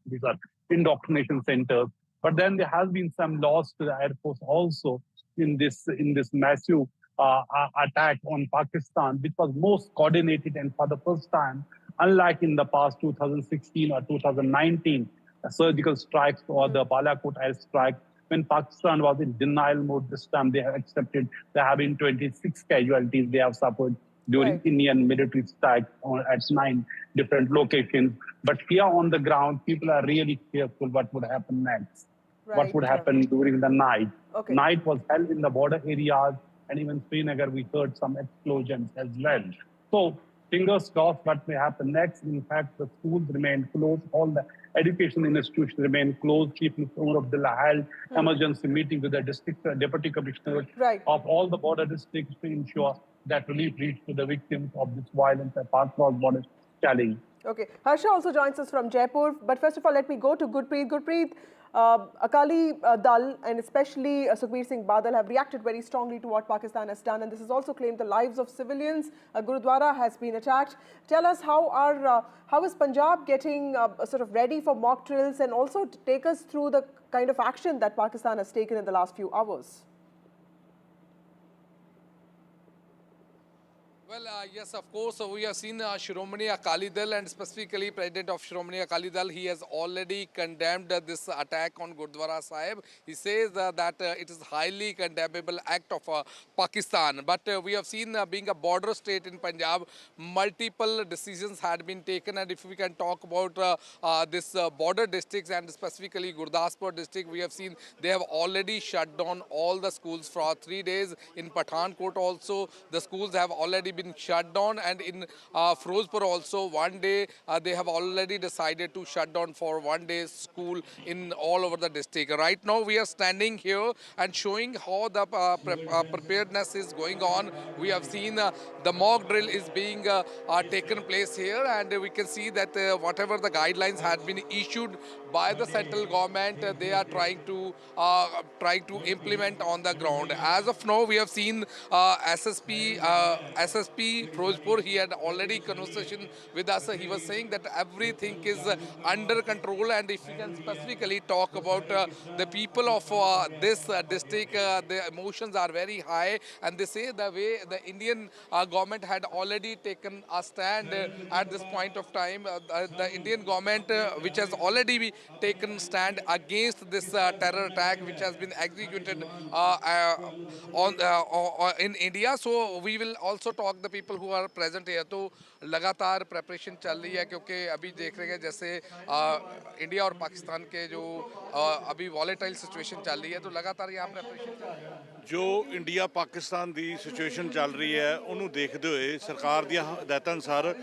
S9: these are indoctrination centers. But then there has been some loss to the Air Force also in this massive attack on Pakistan, which was most coordinated, and for the first time, unlike in the past 2016 or 2019, surgical strikes or the Balakot airstrike, when Pakistan was in denial mode, this time they have accepted there have been 26 casualties they have suffered during Indian military strikes at 9 different locations. But here on the ground, people are really fearful what would happen next, what would happen during the night. Night was held in the border areas, and even Srinagar, we heard some explosions as well. So fingers crossed what may happen next. In fact, the schools remain closed. All the education institutions remain closed. Chief Minister Umar Abdullah held emergency meeting with the district deputy commissioners of all the border districts to ensure that relief reached to the victims of this violence across border challenge.
S4: Okay. Harsha also joins us from Jaipur. But first of all, let me go to Gurpreet. Gurpreet, Akali Dal and especially Sukhbir Singh Badal have reacted very strongly to what Pakistan has done, and this has also claimed the lives of civilians. A Gurudwara has been attacked. Tell us how is Punjab getting sort of ready for mock drills, and also take us through the kind of action that Pakistan has taken in the last few hours.
S5: Well, yes, of course. We have seen Shiromani Akali Dal, and specifically President of Shiromani Akali Dal, he has already condemned this attack on Gurdwara Sahib. He says that it is highly condemnable act of Pakistan. But we have seen being a border state in Punjab, multiple decisions had been taken. And if we can talk about this border districts and specifically Gurdaspur district, we have seen they have already shut down all the schools for 3 days. In Pathankot also, the schools have already been shut down, and in Firozpur also 1 day they have already decided to shut down for 1 day school in all over the district. Right now we are standing here and showing how the preparedness is going on. We have seen the mock drill is being taken place here, and we can see that whatever the guidelines had been issued by the central government, they are trying to implement on the ground. As of now, we have seen SSP Firozpur, he had already conversation with us. He was saying that everything is under control, and if we can specifically talk about the people of this district, the emotions are very high, and they say the way the Indian government had already taken a stand at this point of time. The Indian government, which has already taken stand against this terror attack which has been executed in India. So we will also talk the people who are present here. तो लगातार preparation चल रही है, क्योंकि अभी देख रहे हैं जैसे इंडिया और पाकिस्तान के जो अभी वॉलेटाइल सिचुएशन चल रही है, तो लगातार यहाँ प्रेपरेशन चल रही है।
S10: ਜੋ ਇੰਡੀਆ ਪਾਕਿਸਤਾਨ ਦੀ ਸਿਚੁਏਸ਼ਨ ਚੱਲ ਰਹੀ ਹੈ ਉਹਨੂੰ ਦੇਖਦੇ ਹੋਏ ਸਰਕਾਰ ਦੀਆਂ ਹਦਾਇਤਾਂ ਅਨੁਸਾਰ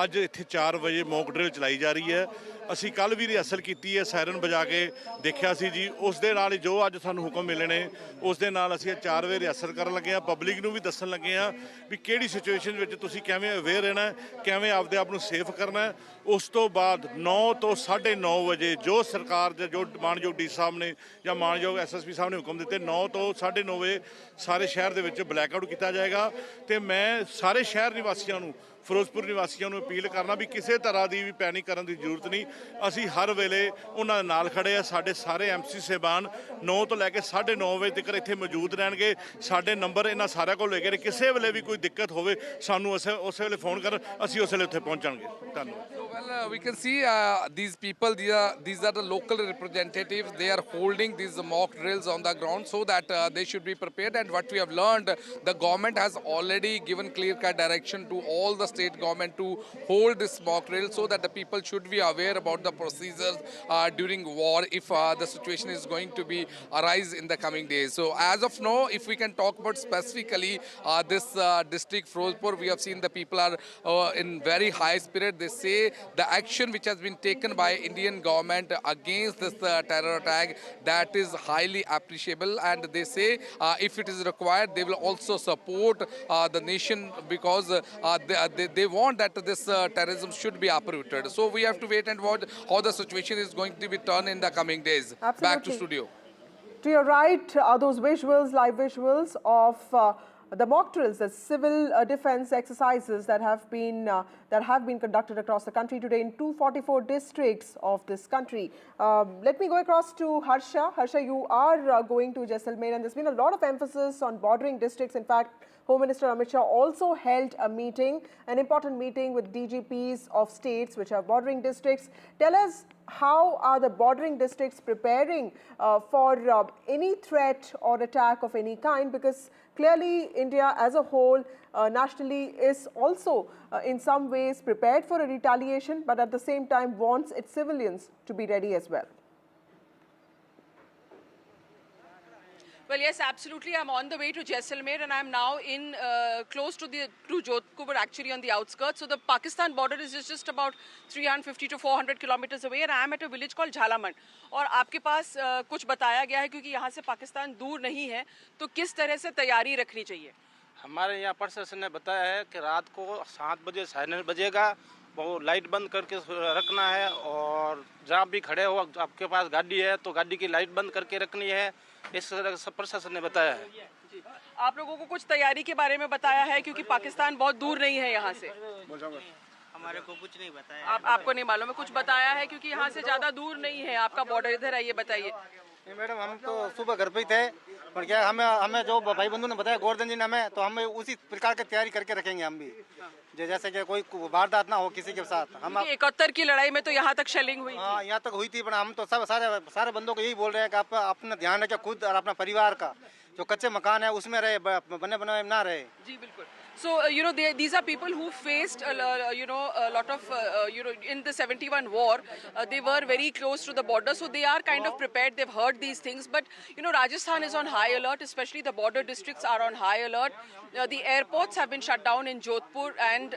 S10: ਅੱਜ ਇੱਥੇ 4 ਵਜੇ ਮੌਕ ਡਰਿਲ ਚਲਾਈ ਜਾ ਰਹੀ ਹੈ। ਅਸੀਂ ਕੱਲ ਵੀ ਰਿਹਰਸਲ ਕੀਤੀ ਹੈ, ਸਾਇਰਨ ਵਜਾ ਕੇ ਦੇਖਿਆ ਸੀ ਜੀ। ਉਸ ਦੇ ਨਾਲ ਜੋ ਅੱਜ ਸਾਨੂੰ ਹੁਕਮ ਮਿਲੇ ਨੇ ਉਸ ਦੇ ਨਾਲ ਅਸੀਂ 4 ਵਜੇ ਰਿਹਰਸਲ ਕਰਨ ਲੱਗੇ ਹਾਂ। ਪਬਲਿਕ ਨੂੰ ਵੀ ਦੱਸਣ ਲੱਗੇ ਹਾਂ ਵੀ ਕਿਹੜੀ ਸਿਚੁਏਸ਼ਨ ਵਿੱਚ ਤੁਸੀਂ ਕਿਵੇਂ ਅਵੇਅਰ ਰਹਿਣਾ, ਕਿਵੇਂ ਆਪਦੇ ਆਪ ਨੂੰ ਸੇਫ ਕਰਨਾ। ਉਸ ਤੋਂ ਬਾਅਦ 9 ਤੋਂ 9:30 ਵਜੇ ਜੋ ਸਰਕਾਰ ਦੇ ਜੋ ਮਾਨਯੋਗ ਡੀ ਸਾਹਿਬ ਨੇ ਜਾਂ ਮਾਨਯੋਗ SSP ਸਾਹਿਬ ਨੇ ਹੁਕਮ ਦਿੱਤੇ, 9 ਤੋਂ 9:30 ਵਜੇ ਸਾਰੇ ਸ਼ਹਿਰ ਦੇ ਵਿੱਚ ਬਲੈਕ ਆਊਟ ਕੀਤਾ ਜਾਏਗਾ। ਤੇ ਮੈਂ ਸਾਰੇ ਸ਼ਹਿਰ ਨਿਵਾਸੀਆਂ ਨੂੰ, ਫਿਰੋਜ਼ਪੁਰ ਨਿਵਾਸੀਆਂ ਨੂੰ ਅਪੀਲ ਕਰਨਾ ਵੀ ਕਿਸੇ ਤਰ੍ਹਾਂ ਦੀ ਵੀ ਪੈਨਿਕ ਕਰਨ ਦੀ ਜ਼ਰੂਰਤ ਨਹੀਂ। ਅਸੀਂ ਹਰ ਵੇਲੇ ਉਹਨਾਂ ਦੇ ਨਾਲ ਖੜੇ ਆ। ਸਾਡੇ ਸਾਰੇ MC ਸਾਹਿਬਾਨ 9 ਤੋਂ ਲੈ ਕੇ 9:30 ਵਜੇ ਤੱਕ ਇੱਥੇ ਮੌਜੂਦ ਰਹਿਣਗੇ। ਸਾਡੇ ਨੰਬਰ ਇਹਨਾਂ ਸਾਰਿਆਂ ਕੋਲ ਹੈਗੇ ਨੇ। ਕਿਸੇ ਵੇਲੇ ਵੀ ਕੋਈ ਦਿੱਕਤ ਹੋਵੇ ਸਾਨੂੰ ਉਸੇ ਵੇਲੇ ਫੋਨ ਕਰਨ, ਅਸੀਂ ਉਸ ਵੇਲੇ ਉੱਥੇ ਪਹੁੰਚਾਂਗੇ। ਧੰਨਵਾਦ।
S5: Well, we can see these people, these are the local representatives. They are holding these mock drills on the ground so that they should be prepared. And what we have learned, the government has already given clear-cut direction to all the state government to hold this mock drill so that the people should be aware about the procedures during war if the situation is going to be arise in the coming days. So as of now, if we can talk about specifically this district Firozpur, we have seen the people are in very high spirit. They say the action which has been taken by Indian government against this terror attack, that is highly appreciable, and they say if it is required they will also support the nation, because they want that this terrorism should be uprooted. So we have to wait and watch how the situation is going to be turned in the coming days.
S4: Absolutely.
S5: Back to studio.
S4: To your right are those visuals, live visuals of the mock drills, the civil defense exercises that have been conducted across the country today in 244 districts of this country. Let me go across to Harsha. Harsha, you are going to Jaisalmer, and there's been a lot of emphasis on bordering districts. In fact, Home Minister Amit Shah also held a meeting, an important meeting with DGPs of states which are bordering districts. Tell us, how are the bordering districts preparing for any threat or attack of any kind? Because clearly India as a whole nationally is also in some ways prepared for a retaliation, but at the same time wants its civilians to be ready as well.
S11: Well, yes, absolutely. I'm on the way to Jaisalmer, and I'm now in close to Jodhpur, actually on the outskirts. So the Pakistan border is just about 350 to 400 kilometers away, and I'm at a village called Jhalamand. और आपके पास कुछ बताया गया है, क्योंकि यहाँ से पाकिस्तान दूर नहीं है, तो किस तरह से तैयारी रखनी चाहिए?
S12: हमारे यहाँ प्रशासन ने बताया है कि रात को 7 बजे सायरन बजेगा
S2: वो लाइट बंद करके रखना है, और जहाँ भी खड़े हो आपके पास गाड़ी है तो गाड़ी की लाइट बंद करके रखनी है, इस तरह से प्रशासन ने बताया है।
S11: आप लोगों को कुछ तैयारी के बारे में बताया है, क्योंकि पाकिस्तान बहुत दूर नहीं है यहाँ से?
S12: हमारे को कुछ नहीं बताया।
S11: आपको नहीं मालूम है? कुछ बताया है, क्योंकि यहाँ से ज्यादा दूर नहीं है, आपका बॉर्डर इधर है, ये बताइए।
S12: मैडम हम तो सुबह घर पे ही थे, पर क्या हमें जो भाई बंधु ने बताया, गोवर्धन जी ने हमें, तो हम उसी प्रकार की तैयारी करके रखेंगे हम भी, जैसे कि कोई वारदात ना हो किसी के साथ। हम
S11: 71 की लड़ाई में तो यहाँ तक शेलिंग हुई।
S12: हाँ, यहाँ तक हुई थी, पर हम तो सब सारे बंदों को यही बोल रहे हैं कि आप अपना ध्यान रखें खुद और अपना परिवार का। जो कच्चे मकान है उसमें रहे, बने बनाए ना रहे।
S11: जी बिल्कुल। So, these are people who faced, a lot of, in the 71 war, they were very close to the border, so they are kind of prepared. They've heard these things, but, Rajasthan is on high alert, especially the border districts are on high alert. The airports have been shut down in Jodhpur and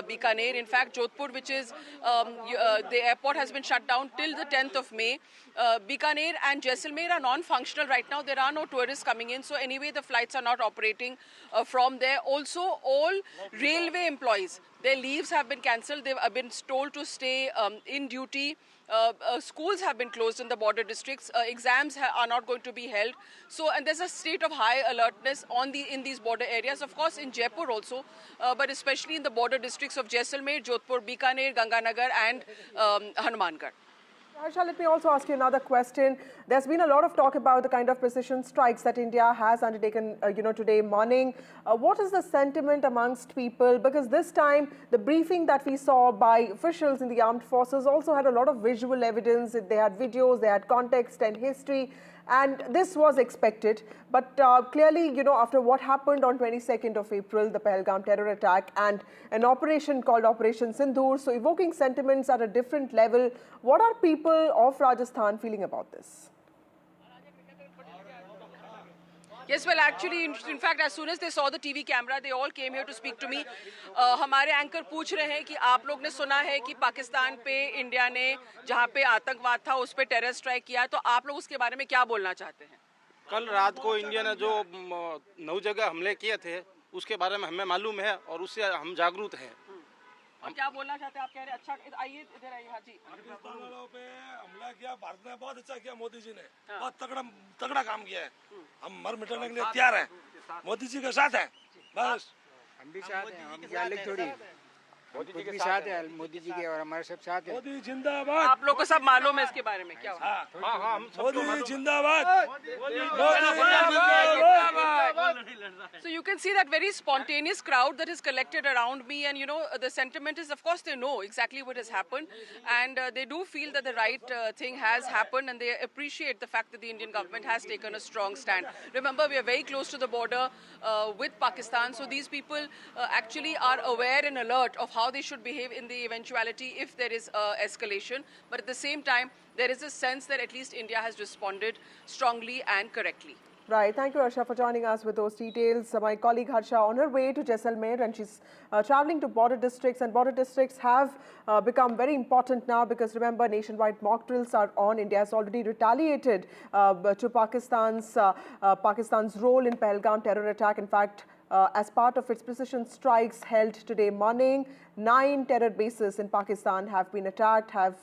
S11: Bikaner. In fact, Jodhpur, which is, the airport has been shut down till the 10th of May. Bikaner and Jaisalmer are non-functional right now. There are no tourists coming in, so anyway, the flights are not operating from there. Also, all railway employees, their leaves have been cancelled. They've been told to stay in duty. Schools have been closed in the border districts. Exams are not going to be held. So, and there's a state of high alertness in these border areas. Of course, in Jaipur also, but especially in the border districts of Jaisalmer, Jodhpur, Bikaner, Ganganagar, and Hanumangarh.
S4: Harsha, let me also ask you another question. There's been a lot of talk about the kind of precision strikes that India has undertaken, today morning. What is the sentiment amongst people? Because this time, the briefing that we saw by officials in the armed forces also had a lot of visual evidence. They had videos, they had context and history. And this was expected, but clearly, after what happened on 22nd of April, the Pahalgam terror attack and an operation called Operation Sindoor, so evoking sentiments at a different level, what are people of Rajasthan feeling about this?
S11: Yes, well, actually, in fact, as soon as they saw the TV camera, they all came here to speak to me. हमारे anchor पूछ रहे हैं कि आप लोग ने सुना है कि पाकिस्तान पे इंडिया ने जहाँ पे आतंकवाद था उस पे टेरर स्ट्राइक किया, तो आप लोग उसके बारे में क्या बोलना चाहते हैं?
S2: कल रात को इंडिया ने जो 9 जगह हमले किए थे, उसके बारे में हमें मालूम है और उससे हम जागरूक हैं।
S11: और क्या बोलना चाहते हैं आप? कह रहे अच्छा, आइए इधर आइए। हाँ जी।
S13: पाकिस्तान वालों पे हमला किया, भारत ने बहुत अच्छा किया, मोदी जी ने बहुत तगड़ा काम किया है। हम मर मिटने के लिए तैयार हैं, मोदी जी के साथ हैं, बस।
S14: हम भी साथ हैं, हम अलग थोड़ी, मोदी जी के साथ है, मोदी जी के और हमारे सब साथ है।
S13: मोदी जिंदाबाद।
S11: आप लोग को सब मालूम है इसके बारे में क्या?
S13: हाँ, मोदी जिंदाबाद।
S11: So you can see that very spontaneous crowd that is collected around me, and the sentiment is, of course, they know exactly what has happened, and they do feel that the right thing has happened, and they appreciate the fact that the Indian government has taken a strong stand. Remember, we are very close to the border with Pakistan, so these people actually are aware and alert of how they should behave in the eventuality if there is escalation. But at the same time, there is a sense that at least India has responded strongly and correctly.
S4: Right. Thank you, Harsha, for joining us with those details. My colleague Harsha on her way to Jaisalmer, and she's traveling to border districts, and border districts have become very important now because, remember, nationwide mock drills are on. India has already retaliated to Pakistan's role in Pahalgam terror attack. In fact, as part of its precision strikes held today morning, 9 terror bases in Pakistan have been attacked, have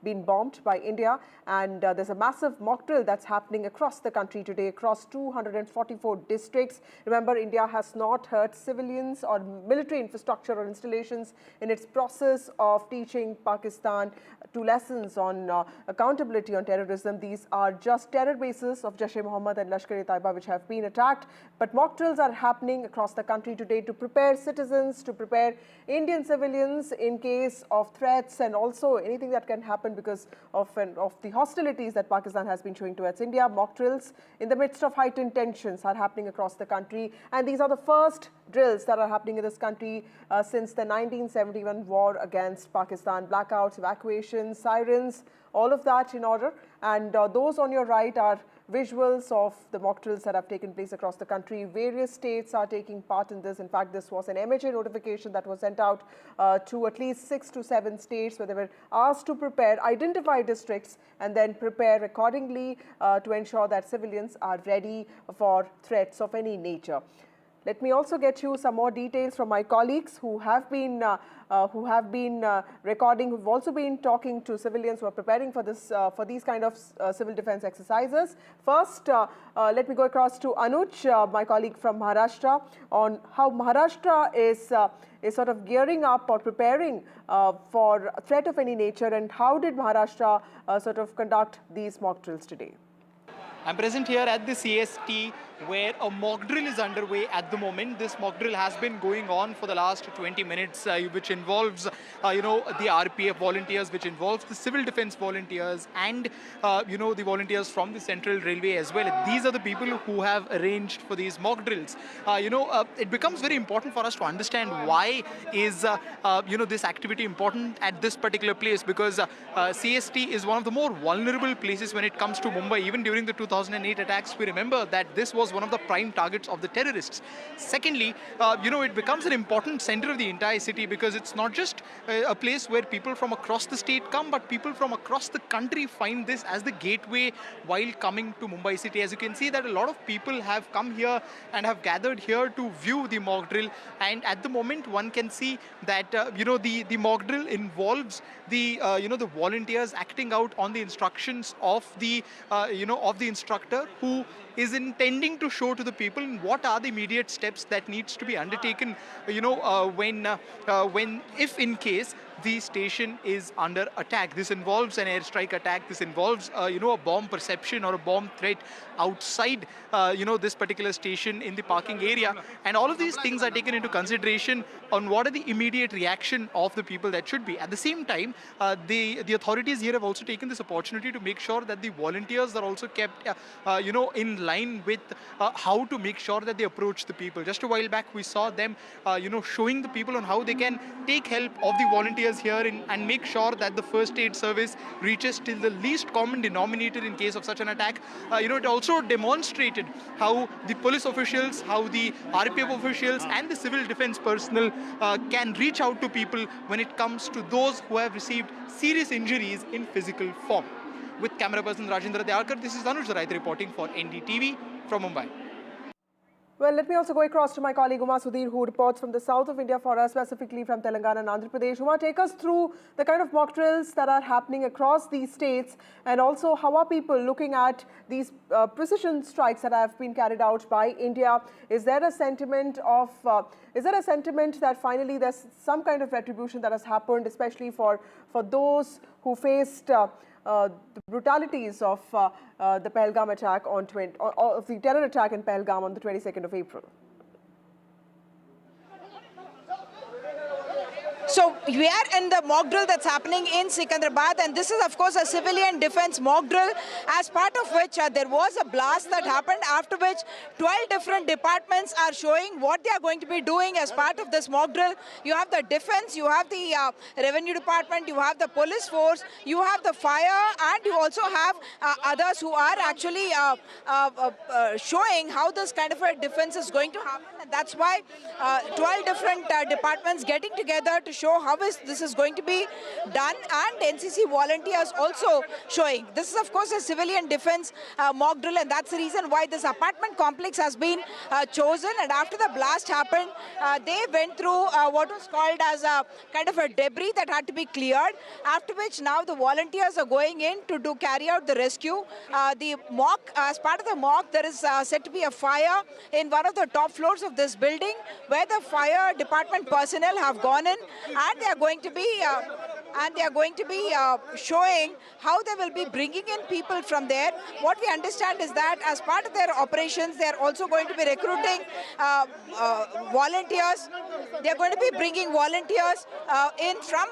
S4: been bombed by India, and there's a massive mock drill that's happening across the country today, across 244 districts. Remember, India has not hurt civilians or military infrastructure or installations in its process of teaching Pakistan 2 lessons on accountability on terrorism. These are just terror bases of Jaish-e-Mohammed and Lashkar-e-Taiba which have been attacked, but mock drills are happening across the country today to prepare citizens, to prepare Indian civilians in case of threats and also anything that can happen because of the hostilities that Pakistan has been showing towards India. Mock drills in the midst of heightened tensions are happening across the country, and these are the first drills that are happening in this country since the 1971 war against Pakistan. Blackouts, evacuations, sirens, all of that in order. And those on your right are visuals of the mock drills that have taken place across the country. Various states are taking part in this. In fact, this was an MHA notification that was sent out to at least 6 to 7 states where they were asked to prepare, identify districts and then prepare accordingly to ensure that civilians are ready for threats of any nature. Let me also get you some more details from my colleagues who have been recording, who've also been talking to civilians who are preparing for this for these kind of civil defense exercises. First, let me go across to Anuj, my colleague from Maharashtra, on how Maharashtra is sort of gearing up or preparing for a threat of any nature, and how did Maharashtra sort of conduct these mock drills today?
S1: I'm present here at the CST where a mock drill is underway at the moment. This mock drill has been going on for the last 20 minutes, which involves, the RPF volunteers, which involves the civil defense volunteers and, the volunteers from the Central Railway as well. These are the people who have arranged for these mock drills. It becomes very important for us to understand why is, this activity important at this particular place, because CST is one of the more vulnerable places when it comes to Mumbai. Even during the 2008 attacks, we remember that this was one of the prime targets of the terrorists. Secondly, it becomes an important center of the entire city, because it's not just a place where people from across the state come, but people from across the country find this as the gateway while coming to Mumbai city. As you can see, that a lot of people have come here and have gathered here to view the mock drill. And at the moment, one can see that the mock drill involves the the volunteers acting out on the instructions of the instructor, who is intending to show to the people what are the immediate steps that needs to be undertaken, if in case the station is under attack. This involves an airstrike attack. This involves, a bomb perception or a bomb threat outside, this particular station in the parking area. And all of these things are taken into consideration on what are the immediate reaction of the people that should be. At the same time, the authorities here have also taken this opportunity to make sure that the volunteers are also kept, in line with how to make sure that they approach the people. Just a while back, we saw them, showing the people on how they can take help of the volunteers here and make sure that the first aid service reaches till the least common denominator in case of such an attack. It also demonstrated how the police officials, how the RPF officials and the civil defense personnel can reach out to people when it comes to those who have received serious injuries in physical form. With camera person Rajendra Dyarkar, this is Anuj Rai reporting for NDTV from Mumbai.
S4: Well, let me also go across to my colleague Uma Sudhir, who reports from the south of India for us, specifically from Telangana and Andhra Pradesh. Uma, take us through the kind of mock drills that are happening across these states, and also how are people looking at these precision strikes that have been carried out by India? Is there a sentiment that finally there's some kind of retribution that has happened, especially for those who faced the brutalities of the Pahalgam attack of the terror attack in Pahalgam on the 22nd of April?
S3: So we are in the mock drill that's happening in Secunderabad, and this is of course a civilian defense mock drill, as part of which there was a blast that happened, after which 12 different departments are showing what they are going to be doing as part of this mock drill. You have the defense, you have the revenue department, you have the police force, you have the fire, and you also have others who are actually showing how this kind of a defense is going to happen. And that's why 12 different departments getting together to show how this is going to be done, and NCC volunteers also showing. This is of course a civilian defense mock drill, and that's the reason why this apartment complex has been chosen. And after the blast happened, they went through what was called as a kind of a debris that had to be cleared, after which now the volunteers are going in to carry out the rescue. The mock, as part of the mock, there is said to be a fire in one of the top floors of this building, where the fire department personnel have gone in, and they are going to be showing how they will be bringing in people from there. What we understand is that as part of their operations, they are also going to be recruiting volunteers. They are going to be bringing volunteers in from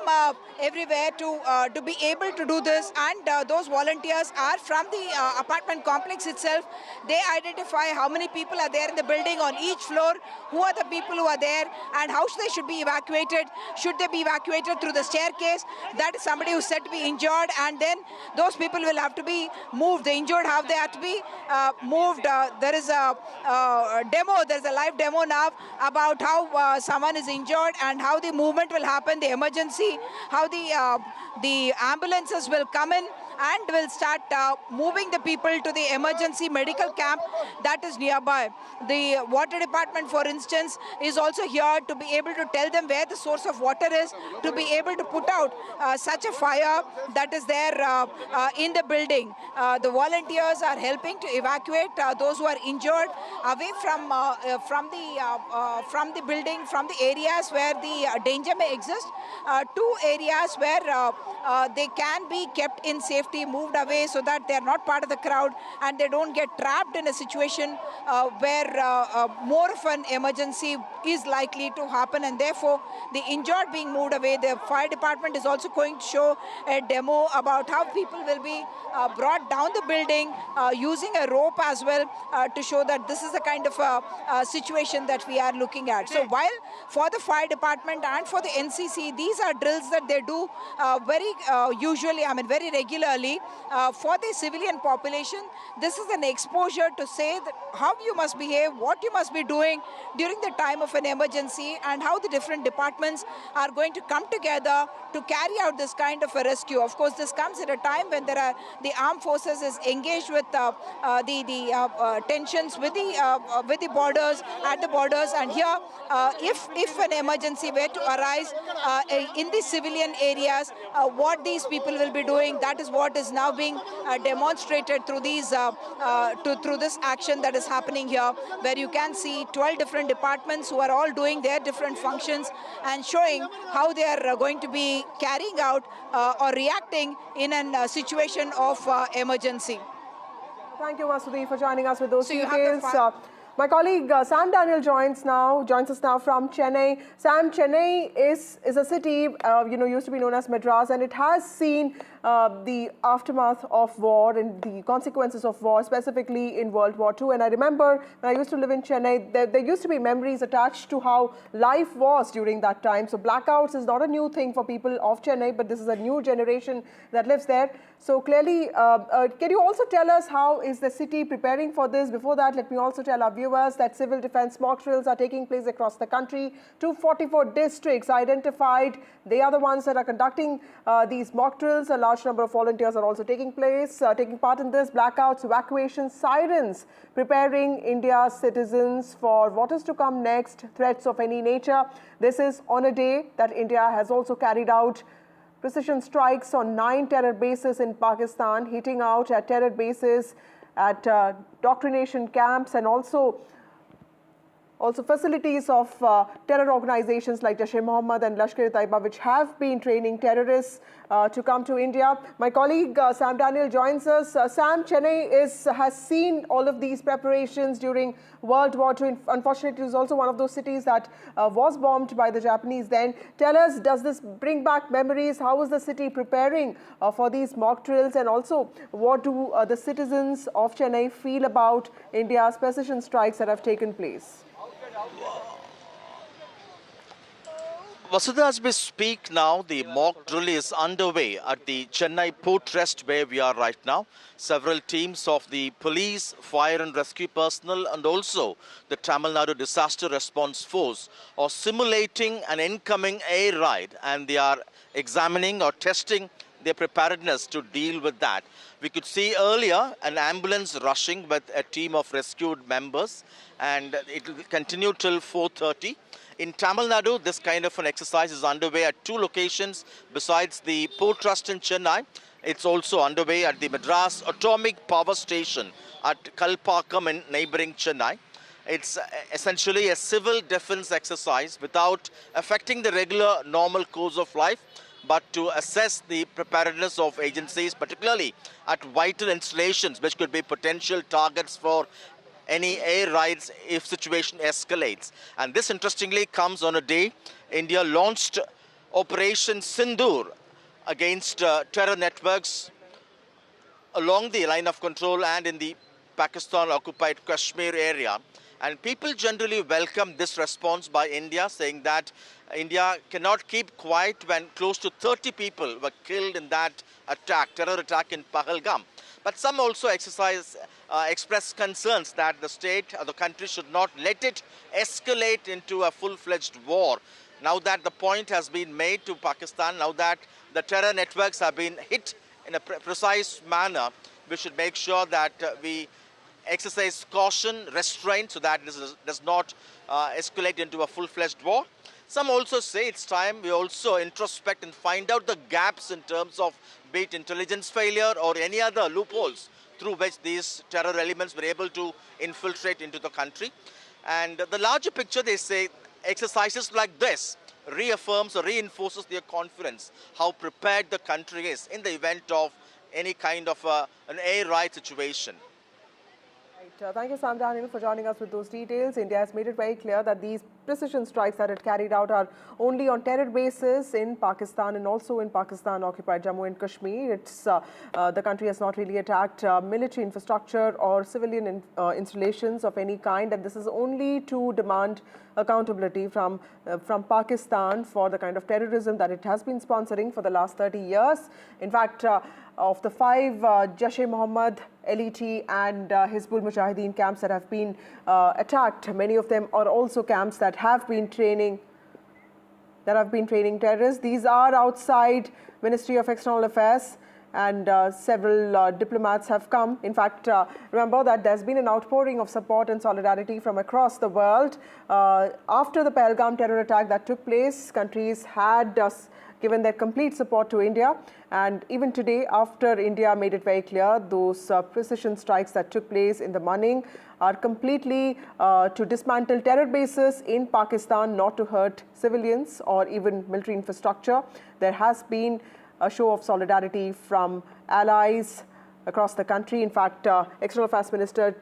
S3: everywhere to be able to do this, and those volunteers are from the apartment complex itself. They identify how many people are there in the building on each floor, who are the people who are there, and how they should be evacuated. Should they be evacuated through the staircase? That is somebody who's said to be injured, and then those people will have to be moved. The injured, how they have to be moved. There is a demo, there's a live demo now about how someone is injured and how the movement will happen, the emergency, how the ambulances will come in. and will start moving the people to the emergency medical camp that is nearby. The water department, for instance, is also here to be able to tell them where the source of water is, to be able to put out such a fire that is there in the building. The volunteers are helping to evacuate those who are injured away from the building, from the areas where the danger may exist, to areas where they can be kept in safety, moved away so that they are not part of the crowd and they don't get trapped in a situation where more of an emergency is likely to happen, and therefore the injured being moved away. The fire department is also going to show a demo about how people will be brought down the building using a rope as well to show that this is the kind of situation that we are looking at. So while for the fire department and for the NCC, these are drills that they do very very regularly. For the civilian population, this is an exposure to say that how you must behave, what you must be doing during the time of an emergency, and how the different departments are going to come together to carry out this kind of a rescue. Of course, this comes at a time when the armed forces is engaged with the tensions with the borders, at the borders, and here if an emergency were to arise in the civilian areas, what these people will be doing, that is what is now being demonstrated through these through this action that is happening here, where you can see 12 different departments who are all doing their different functions and showing how they are going to be carrying out or reacting in a situation of emergency.
S4: Thank you, Vasudhi, for joining us with those details. My colleague Sam Daniel joins us now from Chennai. Sam, Chennai is a city, used to be known as Madras, and it has seen the aftermath of war and the consequences of war, specifically in World War II. And I remember when I used to live in Chennai, there used to be memories attached to how life was during that time. So blackouts is not a new thing for people of Chennai, but this is a new generation that lives there. So clearly, can you also tell us how is the city preparing for this? Before that, let me also tell our viewers that civil defense mock drills are taking place across the country. 244 districts identified. They are the ones that are conducting these mock drills. A large number of volunteers are also taking part in this. Blackouts, evacuations, sirens, preparing India's citizens for what is to come next, threats of any nature. This is on a day that India has also carried out precision strikes on 9 terror bases in Pakistan, hitting out at terror bases, at doctrination camps, and also facilities of terror organizations like Jaish-e-Mohammed and Lashkar-e-Taiba, which have been training terrorists to come to India. My colleague Sam Daniel joins us. Sam, Chennai has seen all of these preparations during World War II. Unfortunately, it was also one of those cities that was bombed by the Japanese then. Tell us, does this bring back memories? How is the city preparing for these mock drills? And also, what do the citizens of Chennai feel about India's precision strikes that have taken place?
S7: Vasudha, as we speak now, the mock drill is underway at the Chennai Port Rest where we are right now. Several teams of the police, fire and rescue personnel and also the Tamil Nadu Disaster Response Force are simulating an incoming air raid, and they are examining or testing their preparedness to deal with that. We could see earlier an ambulance rushing with a team of rescued members, and it will continue till 4:30. In Tamil Nadu, this kind of an exercise is underway at 2 locations besides the Port Trust in Chennai. It's also underway at the Madras Atomic Power Station at Kalpakkam in neighboring Chennai. It's essentially a civil defense exercise without affecting the regular normal course of life, but to assess the preparedness of agencies, particularly at vital installations which could be potential targets for any air raids if situation escalates. And this interestingly comes on a day India launched Operation Sindoor against terror networks along the line of control and in the Pakistan-occupied Kashmir area. And people generally welcome this response by India, saying that India cannot keep quiet when close to 30 people were killed in that terror attack in Pahalgam. But some also express concerns that the state or the country should not let it escalate into a full-fledged war. Now that the point has been made to Pakistan, now that the terror networks have been hit in a precise manner, we should make sure that we exercise caution, restraint, so that this does not escalate into a full-fledged war. Some also say it's time we also introspect and find out the gaps in terms of be it intelligence failure or any other loopholes through which these terror elements were able to infiltrate into the country. And the larger picture, they say, exercises like this reaffirms or reinforces their confidence, how prepared the country is in the event of any kind of an air raid situation.
S4: Thank you, Sam Daniel, for joining us with those details. India has made it very clear that these precision strikes that it carried out are only on terror bases in Pakistan and also in Pakistan-occupied Jammu and Kashmir. It's the country has not really attacked military infrastructure or civilian installations of any kind, and this is only to demand accountability from Pakistan for the kind of terrorism that it has been sponsoring for the last 30 years. In fact, of the 5 Jaish-e-Mohammed, LET and Hizbul Mujahideen camps that have been attacked, many of them are also camps that have been training terrorists. These are outside Ministry of External Affairs, and several diplomats have come. In fact, remember that there's been an outpouring of support and solidarity from across the world. After the Pahalgam terror attack that took place, countries had given their complete support to India. And even today, after India made it very clear, those precision strikes that took place in the morning are completely to dismantle terror bases in Pakistan, not to hurt civilians or even military infrastructure. There has been a show of solidarity from allies across the country. In fact, External Affairs Minister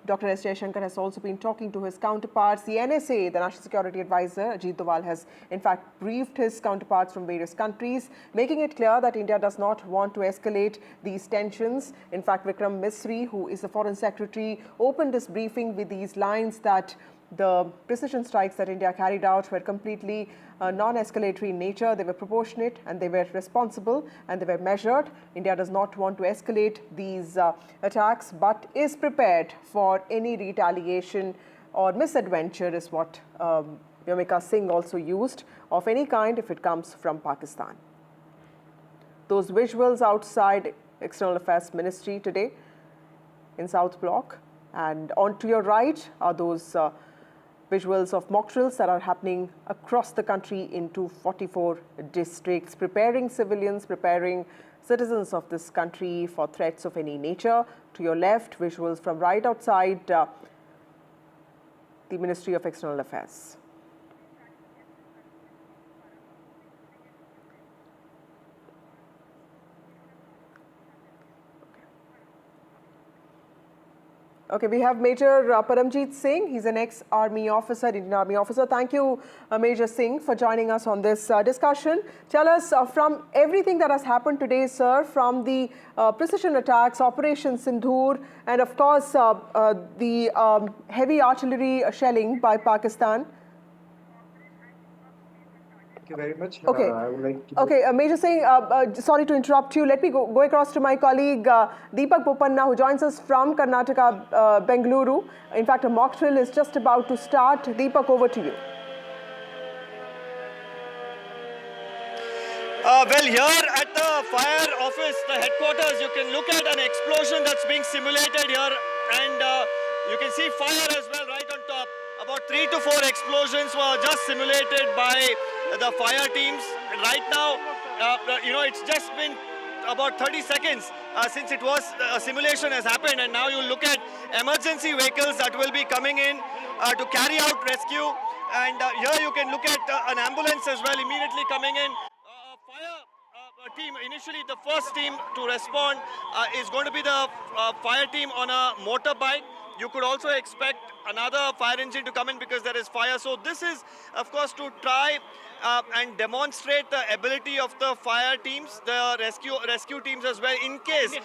S4: Dr. S. Jaishankar has also been talking to his counterparts. The NSA, the National Security Advisor, Ajit Doval, has in fact briefed his counterparts from various countries, making it clear that India does not want to escalate these tensions. In fact, Vikram Misri, who is the Foreign Secretary, opened this briefing with these lines that the precision strikes that India carried out were completely non-escalatory in nature. They were proportionate and they were responsible and they were measured. India does not want to escalate these attacks, but is prepared for any retaliation or misadventure, is what Yomika Singh also used, of any kind if it comes from Pakistan. Those visuals outside External Affairs Ministry today in South Block, and on to your right are those visuals of mock drills that are happening across the country in 244 districts, preparing civilians, preparing citizens of this country for threats of any nature. To your left, visuals from right outside the Ministry of External Affairs. Okay, we have Major Paramjeet Singh. He's an ex-Army officer, Indian Army officer. Thank you, Major Singh, for joining us on this discussion. Tell us, from everything that has happened today, sir, from the precision attacks, Operation Sindoor, and of course, the heavy artillery shelling by Pakistan.
S15: Thank you very much.
S4: Okay.
S15: I would like to...
S4: Okay, Major Singh, sorry to interrupt you. Let me go across to my colleague Deepak Bopanna, who joins us from Karnataka, Bengaluru. In fact, a mock drill is just about to start. Deepak, over to you.
S16: Well, here at the fire office, the headquarters, you can look at an explosion that's being simulated here, and you can see fire as well right on top. About 3 to 4 explosions were just simulated by the fire teams. Right now, it's just been about 30 seconds since it was a simulation has happened, and now you look at emergency vehicles that will be coming in to carry out rescue, and here you can look at an ambulance as well immediately coming in. Team, initially the first team to respond is going to be the fire team on a motorbike. You could also expect another fire engine to come in because there is fire. So this is, of course, to try and demonstrate the ability of the fire teams, the rescue teams as well, in case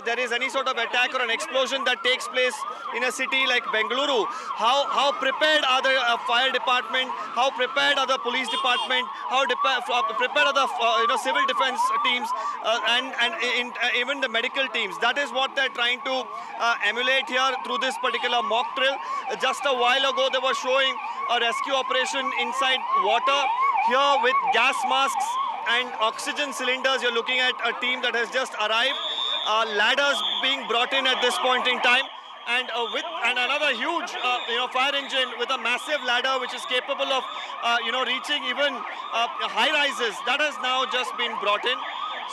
S16: there is any sort of attack or an explosion that takes place in a city like Bengaluru. How prepared are the fire department? How prepared are the police department? How prepared are the civil defense teams and even the medical teams? That is what they're trying to emulate here through this particular mock drill. Just a while ago, they were showing a rescue operation inside water. Here with gas masks and oxygen cylinders. You're looking at a team that has just arrived. Ladders being brought in at this point in time. And another huge fire engine with a massive ladder which is capable of reaching even high rises. That has now just been brought in.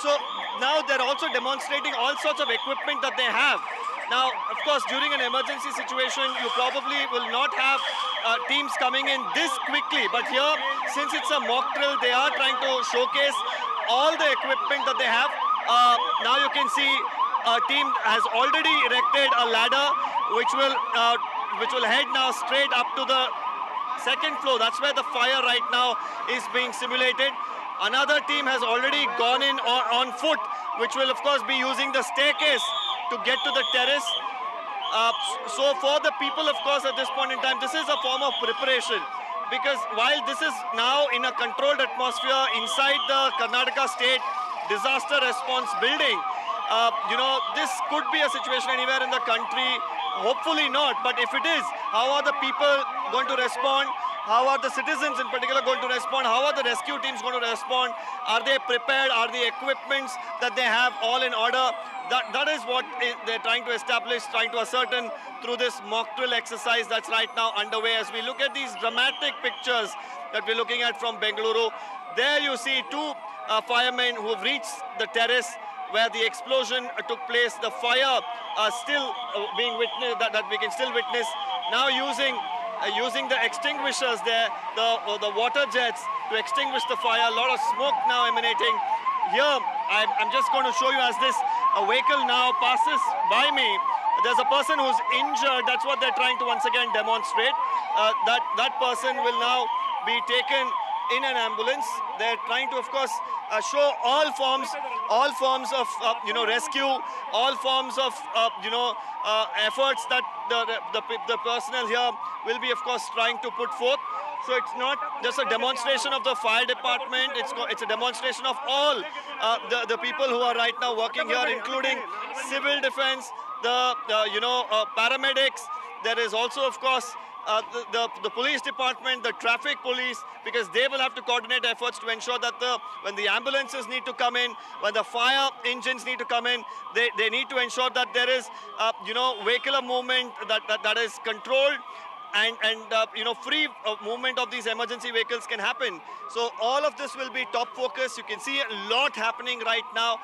S16: So now they're also demonstrating all sorts of equipment that they have. Now, of course, during an emergency situation, you probably will not have teams coming in this quickly. But here, since it's a mock drill, they are trying to showcase all the equipment that they have. Now you can see a team has already erected a ladder which will head now straight up to the second floor. That's where the fire right now is being simulated. Another team has already gone in on foot, which will of course be using the staircase to get to the terrace. So for the people, of course, at this point in time, this is a form of preparation, because while this is now in a controlled atmosphere inside the Karnataka State Disaster Response Building, this could be a situation anywhere in the country. Hopefully not, but if it is, how are the people going to respond? How are the citizens in particular going to respond? How are the rescue teams going to respond? Are they prepared? Are the equipments that they have all in order? That is what they're trying to establish, trying to ascertain through this mock drill exercise that's right now underway. As we look at these dramatic pictures that we're looking at from Bengaluru, there you see two firemen who have reached the terrace where the explosion took place. The fire still being witnessed, that we can still witness. Now using the extinguishers there, the water jets to extinguish the fire. A lot of smoke now emanating. Here, I'm just going to show you as this vehicle now passes by me. There's a person who's injured. That's what they're trying to once again demonstrate. That person will now be taken in an ambulance. They're trying to, of course, show all forms of rescue, all forms of efforts that the personnel here will be, of course, trying to put forth. So it's not just a demonstration of the fire department, it's a demonstration of all the people who are right now working here, including civil defense, the paramedics. There is also, of course, the police department, the traffic police, because they will have to coordinate efforts to ensure that when the ambulances need to come in, when the fire engines need to come in, they need to ensure that there is vehicular movement that is controlled, and free movement of these emergency vehicles can happen. So all of this will be top focus. You can see a lot happening right now.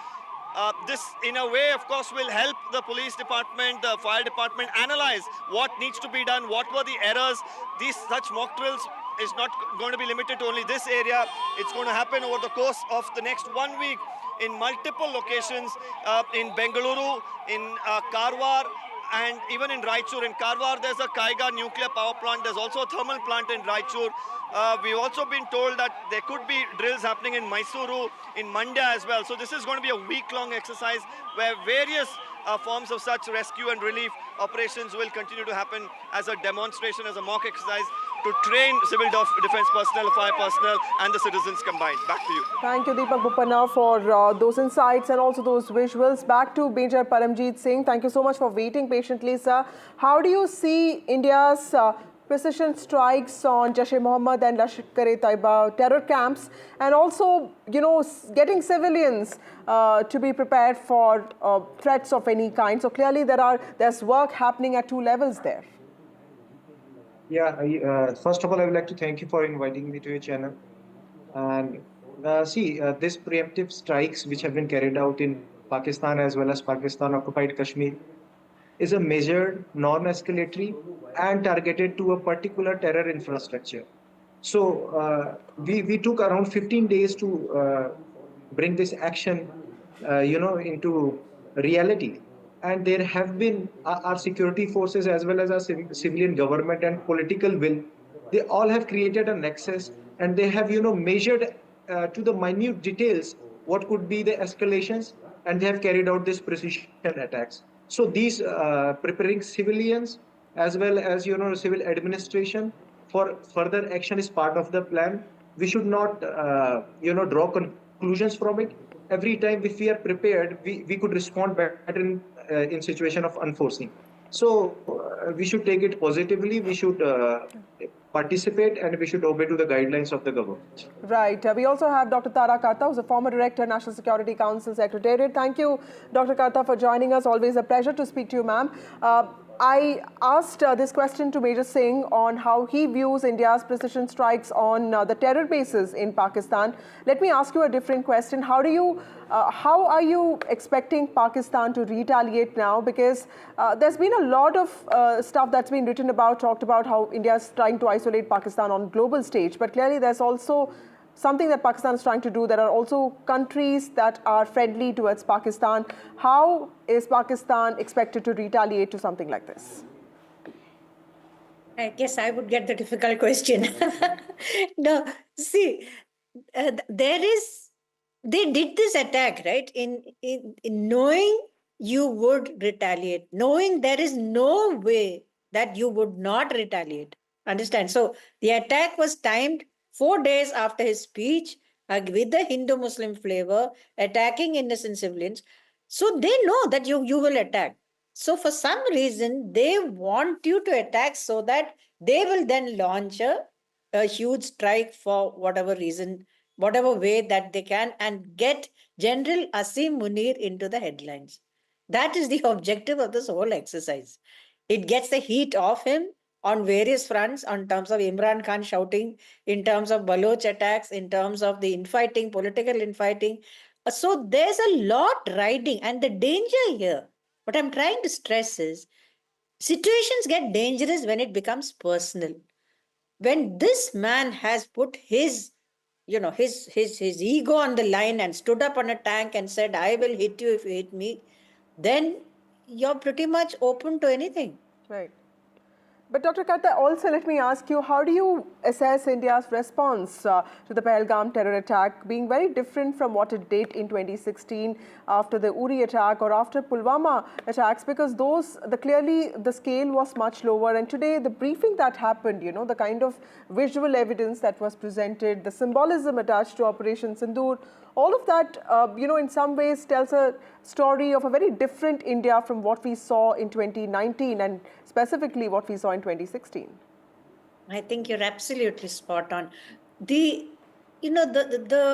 S16: This, in a way, of course, will help the police department, the fire department analyze what needs to be done, what were the errors. Such mock drills is not going to be limited to only this area. It's going to happen over the course of the next 1 week in multiple locations, in Bengaluru, in Karwar, and even in Raichur. In Karwar, there's a Kaiga nuclear power plant. There's also a thermal plant in Raichur. We've also been told that there could be drills happening in Mysuru, in Mandya as well. So this is going to be a week-long exercise where various forms of such rescue and relief operations will continue to happen as a demonstration, as a mock exercise to train civil defense personnel, fire personnel, and the citizens combined. Back to you.
S4: Thank you, Deepak Bupana, for those insights and also those visuals. Back to Major Paramjeet Singh. Thank you so much for waiting patiently, sir. How do you see India's precision strikes on Jaish-e-Mohammed and Lashkar-e-Taiba terror camps, and also, getting civilians to be prepared for threats of any kind? So clearly there's work happening at two levels there.
S15: Yeah, first of all, I would like to thank you for inviting me to your channel. And these preemptive strikes which have been carried out in Pakistan as well as Pakistan-occupied Kashmir is a measured, non-escalatory and targeted to a particular terror infrastructure. So we took around 15 days to bring this action, into reality. And there have been our security forces as well as our civilian government and political will. They all have created a nexus, and they have, measured to the minute details what could be the escalations, and they have carried out these precision attacks. So these preparing civilians as well as, civil administration for further action is part of the plan. We should not, draw conclusions from it. Every time if we are prepared, we could respond better in situation of unforeseen. So we should take it positively. We should participate and we should obey to the guidelines of the government.
S4: Right. We also have Dr. Tara Karta, who's a former director, National Security Council Secretariat. Thank you, Dr. Karta, for joining us. Always a pleasure to speak to you, ma'am. I asked this question to Major Singh on how he views India's precision strikes on the terror bases in Pakistan. Let me ask you a different question. How are you expecting Pakistan to retaliate now? Because there's been a lot of stuff that's been written about, talked about how India is trying to isolate Pakistan on global stage. But clearly there's also something that Pakistan is trying to do. There are also countries that are friendly towards Pakistan. How is Pakistan expected to retaliate to something like this?
S17: I guess I would get the difficult question. No, see, they did this attack, right? In knowing you would retaliate, knowing there is no way that you would not retaliate. Understand? So the attack was timed 4 days after his speech with the Hindu-Muslim flavor, attacking innocent civilians. So they know that you will attack. So for some reason, they want you to attack so that they will then launch a huge strike for whatever reason, whatever way that they can, and get General Asim Munir into the headlines. That is the objective of this whole exercise. It gets the heat off him on various fronts, on terms of Imran Khan shouting, in terms of Baloch attacks, in terms of the infighting, political infighting. So there's a lot riding, and the danger here, what I'm trying to stress is, situations get dangerous when it becomes personal. When this man has put his ego on the line and stood up on a tank and said, I will hit you if you hit me, then you're pretty much open to anything.
S4: Right. But Dr. Karta, also let me ask you, how do you assess India's response to the Pahalgam terror attack being very different from what it did in 2016 after the Uri attack or after Pulwama attacks? Because clearly the scale was much lower. And today the briefing that happened, the kind of visual evidence that was presented, the symbolism attached to Operation Sindoor, all of that, in some ways tells a story of a very different India from what we saw in 2019 and specifically what we saw in 2016.
S17: I think you're absolutely spot on. The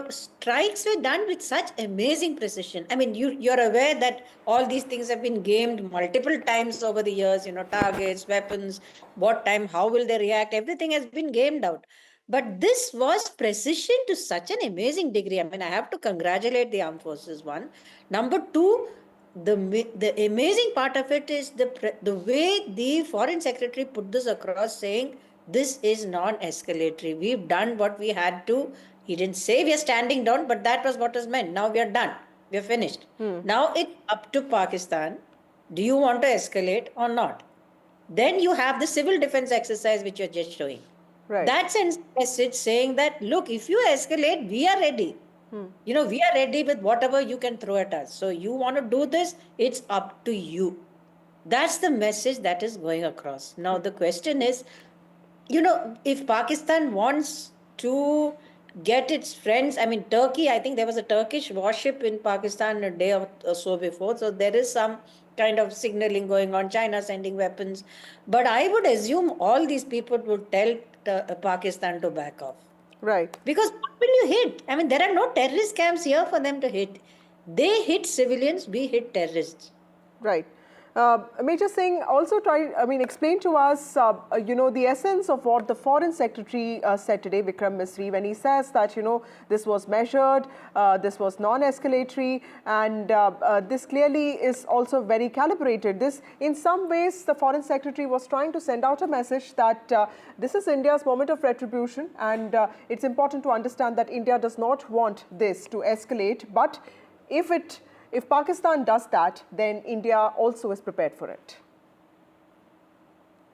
S17: strikes were done with such amazing precision. I mean, you're aware that all these things have been gamed multiple times over the years, targets, weapons, what time, how will they react, everything has been gamed out. But this was precision to such an amazing degree. I mean, I have to congratulate the armed forces, one. Number two, the amazing part of it is the way the foreign secretary put this across, saying this is non-escalatory. We've done what we had to. He didn't say we are standing down, but that was what was meant. Now we are done. We are finished. Now it's up to Pakistan. Do you want to escalate or not? Then you have the civil defense exercise which you're just showing.
S4: Right.
S17: That sends a message saying that, look, if you escalate, we are ready. We are ready with whatever you can throw at us. So you want to do this, it's up to you. That's the message that is going across. Now the question is, if Pakistan wants to get its friends, I mean, Turkey, I think there was a Turkish warship in Pakistan a day or so before. So there is some kind of signaling going on, China sending weapons. But I would assume all these people would tell Pakistan to back off.
S4: Right.
S17: Because what will you hit? I mean, there are no terrorist camps here for them to hit. They hit civilians, we hit terrorists.
S4: Right. Major Singh, also explain to us, the essence of what the Foreign Secretary said today, Vikram Misri, when he says that, this was measured, this was non-escalatory, and this clearly is also very calibrated. This, in some ways, the Foreign Secretary was trying to send out a message that this is India's moment of retribution, and it's important to understand that India does not want this to escalate, but if Pakistan does that, then India also is prepared for it.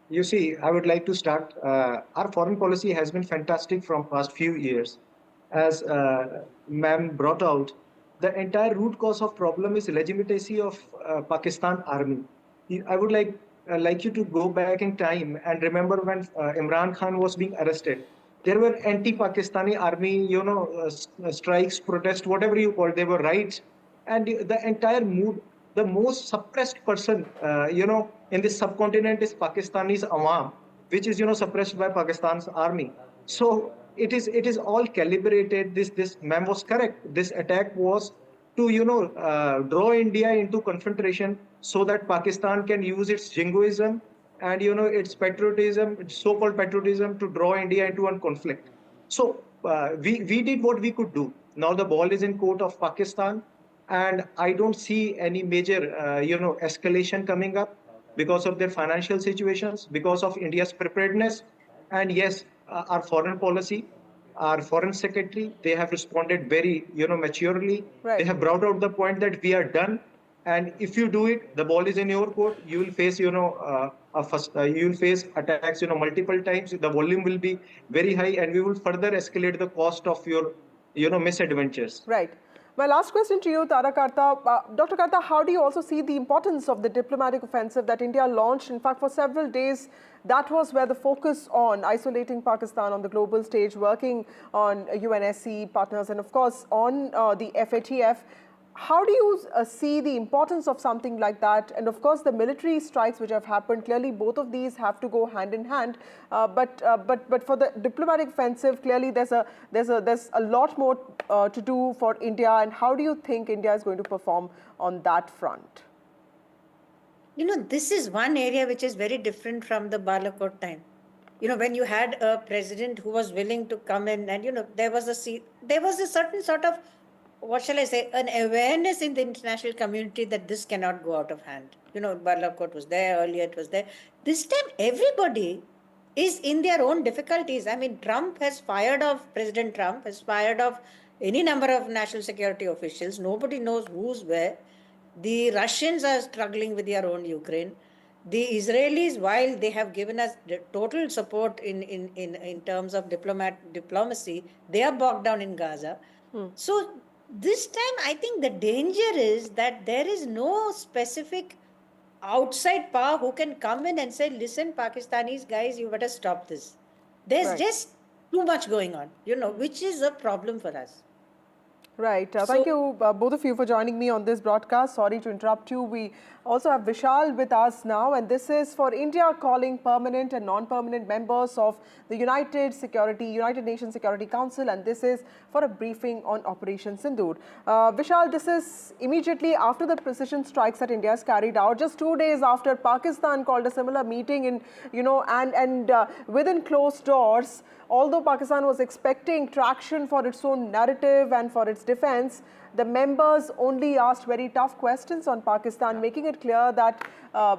S15: You see, I would like to start. Our foreign policy has been fantastic from past few years. As ma'am brought out, the entire root cause of problem is legitimacy of Pakistan army. I would like you to go back in time and remember when Imran Khan was being arrested. There were anti-Pakistani army, strikes, protests, whatever you call it, they were riots. And the entire mood, the most suppressed person, in this subcontinent is Pakistani's awam, which is, suppressed by Pakistan's army. So it is all calibrated. This ma'am was correct. This attack was to, draw India into confrontation so that Pakistan can use its jingoism and, its patriotism, so-called patriotism, to draw India into a conflict. So we did what we could do. Now the ball is in court of Pakistan, and I don't see any major, escalation coming up because of their financial situations, because of India's preparedness. And yes, our foreign policy, our foreign secretary, they have responded very, maturely.
S4: Right.
S15: They have brought out the point that we are done. And if you do it, the ball is in your court. You will face, you will face attacks, multiple times. The volume will be very high, and we will further escalate the cost of your, misadventures.
S4: Right. My last question to you, Tara Karta. Dr. Karta, how do you also see the importance of the diplomatic offensive that India launched? In fact, for several days, that was where the focus on isolating Pakistan on the global stage, working on UNSC partners, and of course on the FATF. How do you see the importance of something like that? And of course, the military strikes which have happened, clearly both of these have to go hand in hand. But for the diplomatic offensive, clearly there's a lot more to do for India. And how do you think India is going to perform on that front?
S17: This is one area which is very different from the Balakot time. When you had a president who was willing to come in, and there was a certain sort of, what shall I say, an awareness in the international community that this cannot go out of hand. Balakot was there, earlier it was there. This time, everybody is in their own difficulties. I mean, President Trump has fired off any number of national security officials. Nobody knows who's where. The Russians are struggling with their own Ukraine. The Israelis, while they have given us total support in terms of diplomacy, they are bogged down in Gaza. So this time, I think the danger is that there is no specific outside power who can come in and say, listen, Pakistanis, guys, you better stop this. There's just too much going on, which is a problem for us.
S4: Right. Thank you, both of you, for joining me on this broadcast. Sorry to interrupt you. We also have Vishal with us now, and this is for India calling permanent and non-permanent members of the United Nations Security Council, and this is for a briefing on Operation Sindoor. Vishal, this is immediately after the precision strikes that India has carried out, just 2 days after Pakistan called a similar meeting and within closed doors. Although Pakistan was expecting traction for its own narrative and for its defense, the members only asked very tough questions on Pakistan, making it clear that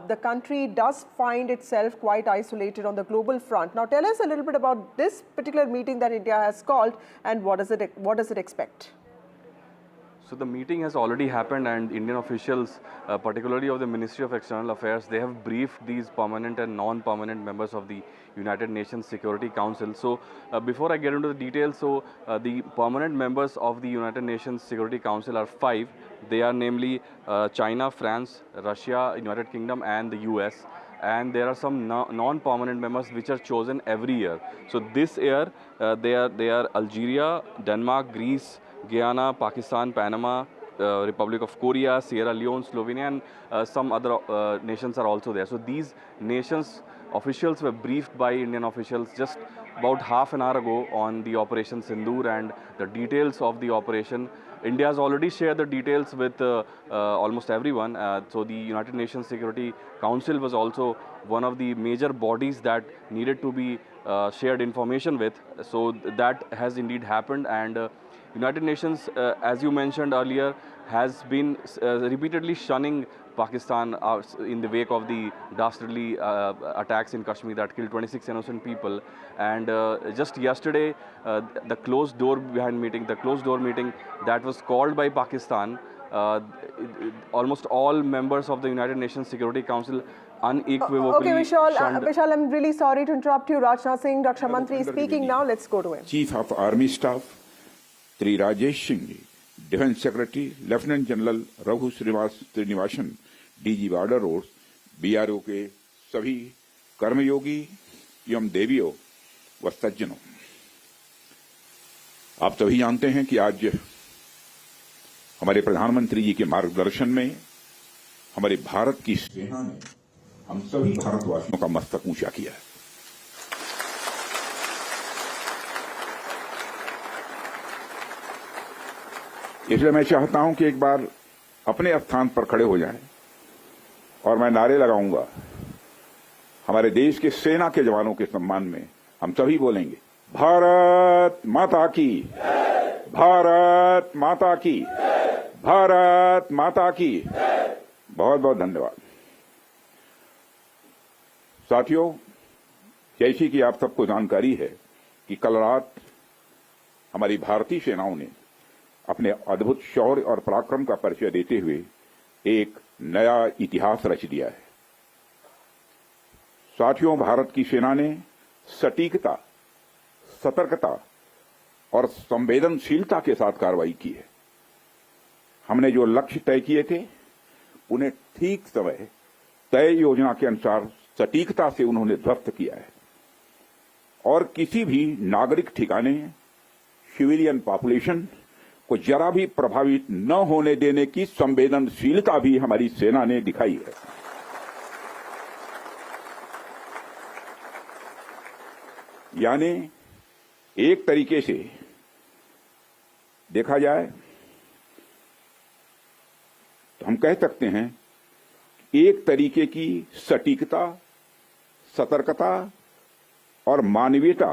S4: the country does find itself quite isolated on the global front. Now, tell us a little bit about this particular meeting that India has called, and what does it expect?
S18: So the meeting has already happened, and Indian officials, particularly of the Ministry of External Affairs, they have briefed these permanent and non-permanent members of the United Nations Security Council. So before I get into the details, the permanent members of the United Nations Security Council are 5. They are namely China, France, Russia, United Kingdom and the US. And there are some non-permanent members which are chosen every year. So this year they are Algeria, Denmark, Greece, Guyana, Pakistan, Panama, Republic of Korea, Sierra Leone, Slovenia, and some other nations are also there. So these nations officials were briefed by Indian officials just about half an hour ago on the Operation Sindoor and the details of the operation. India has already shared the details with almost everyone. So the United Nations Security Council was also one of the major bodies that needed to be shared information with. So that has indeed happened, and United Nations, as you mentioned earlier, has been repeatedly shunning Pakistan in the wake of the dastardly attacks in Kashmir that killed 26 innocent people. And just yesterday, the closed door meeting that was called by Pakistan, almost all members of the United Nations Security Council unequivocally
S4: Vishal, I'm really sorry to interrupt you. Rajnath Singh, Raksha Mantri is speaking now. Let's go to him.
S19: Chief of Army Staff Tri Rajesh Singh ji, Defense Secretary Lieutenant General Raghu Srinivasan, DG Border Roads, BRO के सभी कर्मयोगी एवं देवियों व सज्जनों, आप सभी जानते हैं कि आज हमारे प्रधानमंत्री जी के मार्गदर्शन में हमारे भारत की सेना ने हम सभी भारतवासियों का मस्तक ऊंचा किया है। इसलिए मैं चाहता हूं कि एक बार अपने स्थान पर खड़े हो जाएं और मैं नारे लगाऊंगा। हमारे देश के सेना के जवानों के सम्मान में हम सभी बोलेंगे, भारत माता की, भारत माता की, भारत माता की। बहुत बहुत धन्यवाद। साथियों, जैसी कि आप सबको जानकारी है कि कल रात हमारी भारतीय सेनाओं ने अपने अद्भुत शौर्य और पराक्रम का परिचय देते हुए एक नया इतिहास रच दिया है। साथियों, भारत की सेना ने सटीकता, सतर्कता और संवेदनशीलता के साथ कार्रवाई की है। हमने जो लक्ष्य तय किए थे उन्हें ठीक समय, तय योजना के अनुसार सटीकता से उन्होंने ध्वस्त किया है और किसी भी नागरिक ठिकाने, सिविलियन पॉपुलेशन को जरा भी प्रभावित न होने देने की संवेदनशीलता भी हमारी सेना ने दिखाई है। यानी एक तरीके से देखा जाए तो हम कह सकते हैं एक तरीके की सटीकता, सतर्कता और मानवीयता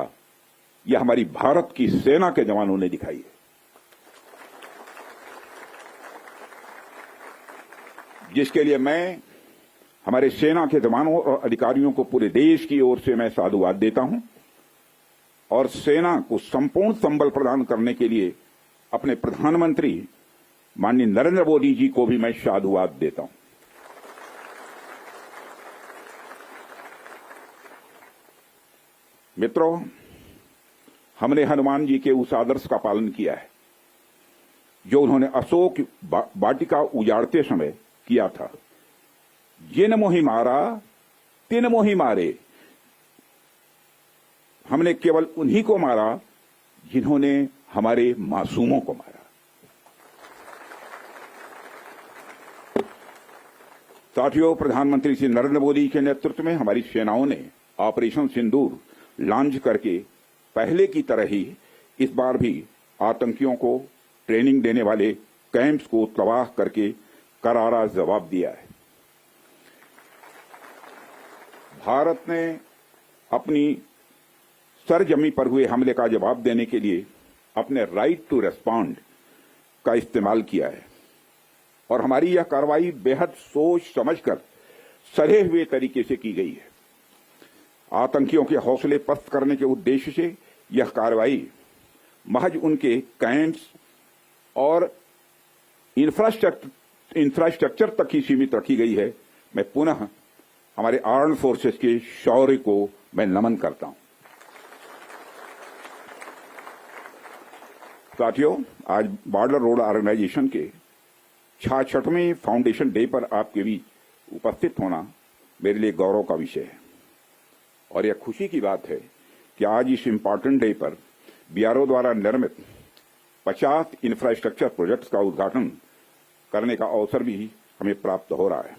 S19: यह हमारी भारत की सेना के जवानों ने दिखाई है, जिसके लिए मैं हमारे सेना के जवानों और अधिकारियों को पूरे देश की ओर से मैं साधुवाद देता हूं और सेना को संपूर्ण संबल प्रदान करने के लिए अपने प्रधानमंत्री माननीय नरेंद्र मोदी जी को भी मैं साधुवाद देता हूं। मित्रों, हमने हनुमान जी के उस आदर्श का पालन किया है जो उन्होंने अशोक वाटिका उजाड़ते समय किया था, जिन मोहि मारा तिन मोहि मारे। हमने केवल उन्हीं को मारा जिन्होंने हमारे मासूमों को मारा। साथियों, प्रधानमंत्री श्री नरेंद्र मोदी के नेतृत्व में हमारी सेनाओं ने ऑपरेशन सिंदूर लॉन्च करके पहले की तरह ही इस बार भी आतंकियों को ट्रेनिंग देने वाले कैंप्स को तबाह करके करारा जवाब दिया है। भारत ने अपनी सरजमी पर हुए हमले का जवाब देने के लिए अपने राइट टू रेस्पॉन्ड का इस्तेमाल किया है और हमारी यह कार्रवाई बेहद सोच समझकर सधे हुए तरीके से की गई है। आतंकियों के हौसले पस्त करने के उद्देश्य से यह कार्रवाई महज उनके कैंप्स और इंफ्रास्ट्रक्चर तक ही सीमित रखी गई है। मैं पुनः हमारे आर्म्ड फोर्सेस के शौर्य को मैं नमन करता हूं। साथियों, आज बॉर्डर रोड ऑर्गेनाइजेशन के 66वें फाउंडेशन डे पर आपके बीच उपस्थित होना मेरे लिए गौरव का विषय है और यह खुशी की बात है कि आज इस इम्पोर्टेंट डे पर बीआरओ द्वारा निर्मित 50 इंफ्रास्ट्रक्चर प्रोजेक्ट्स का उद्घाटन करने का अवसर भी हमें प्राप्त हो रहा है।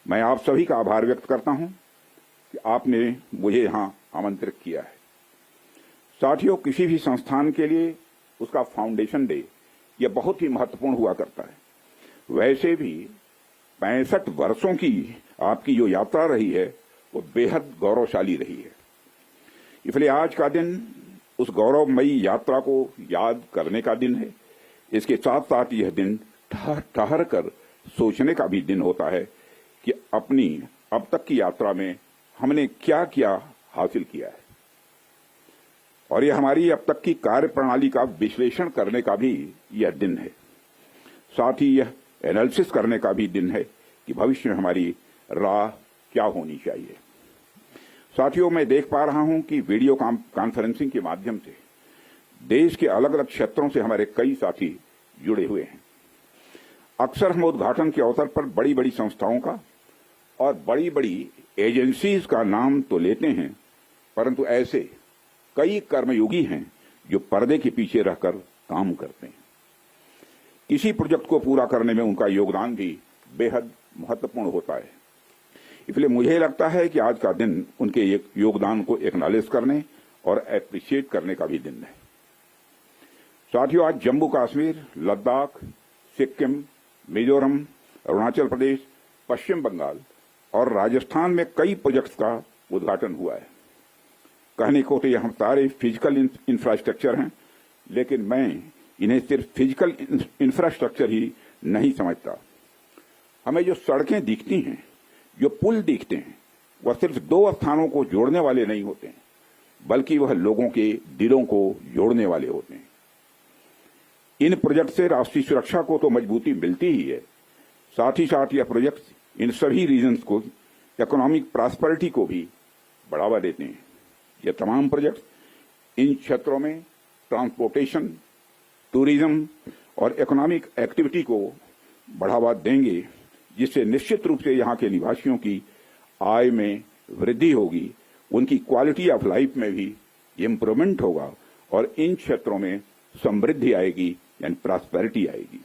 S19: मैं आप सभी का आभार व्यक्त करता हूं कि आपने मुझे यहां आमंत्रित किया है। साथियों, किसी भी संस्थान के लिए उसका फाउंडेशन डे यह बहुत ही महत्वपूर्ण हुआ करता है। वैसे भी 65 वर्षों की आपकी जो यात्रा रही है वो बेहद गौरवशाली रही है। इसलिए आज का दिन उस गौरवमयी यात्रा को याद करने का दिन है। इसके साथ साथ यह दिन ठहर कर सोचने का भी दिन होता है कि अपनी अब तक की यात्रा में हमने क्या क्या हासिल किया है और यह हमारी अब तक की कार्य प्रणाली का विश्लेषण करने का भी यह दिन है। साथ ही यह एनालिसिस करने का भी दिन है कि भविष्य में हमारी राह क्या होनी चाहिए। साथियों, मैं देख पा रहा हूं कि वीडियो कॉन्फ्रेंसिंग के माध्यम से देश के अलग अलग क्षेत्रों से हमारे कई साथी जुड़े हुए हैं। अक्सर हम उद्घाटन के अवसर पर बड़ी बड़ी संस्थाओं का और बड़ी बड़ी एजेंसीज का नाम तो लेते हैं, परंतु ऐसे कई कर्मयोगी हैं जो पर्दे के पीछे रहकर काम करते हैं। किसी प्रोजेक्ट को पूरा करने में उनका योगदान भी बेहद महत्वपूर्ण होता है। इसलिए मुझे लगता है कि आज का दिन उनके योगदान को एक्नॉलेज करने और एप्रिशिएट करने का भी दिन है। साथियों, आज जम्मू कश्मीर, लद्दाख, सिक्किम, मिजोरम, अरुणाचल प्रदेश, पश्चिम बंगाल और राजस्थान में कई प्रोजेक्ट्स का उद्घाटन हुआ है। कहने को तो यहाँ सारे फिजिकल इंफ्रास्ट्रक्चर हैं, लेकिन मैं इन्हें सिर्फ फिजिकल इंफ्रास्ट्रक्चर ही नहीं समझता। हमें जो सड़कें दिखती हैं, जो पुल दिखते हैं, वह सिर्फ दो स्थानों को जोड़ने वाले नहीं होते हैं, बल्कि वह लोगों के दिलों को जोड़ने वाले होते हैं। इन प्रोजेक्ट से राष्ट्रीय सुरक्षा को तो मजबूती मिलती ही है, साथ ही साथ यह प्रोजेक्ट इन सभी रीजन्स को इकोनॉमिक प्रॉस्पेरिटी को भी बढ़ावा देते हैं। ये तमाम प्रोजेक्ट इन क्षेत्रों में ट्रांसपोर्टेशन, टूरिज्म और इकोनॉमिक एक्टिविटी को बढ़ावा देंगे, जिससे निश्चित रूप से यहाँ के निवासियों की आय में वृद्धि होगी, उनकी क्वालिटी ऑफ लाइफ में भी इम्प्रूवमेंट होगा और इन क्षेत्रों में समृद्धि आएगी, यानी प्रॉस्पेरिटी आएगी।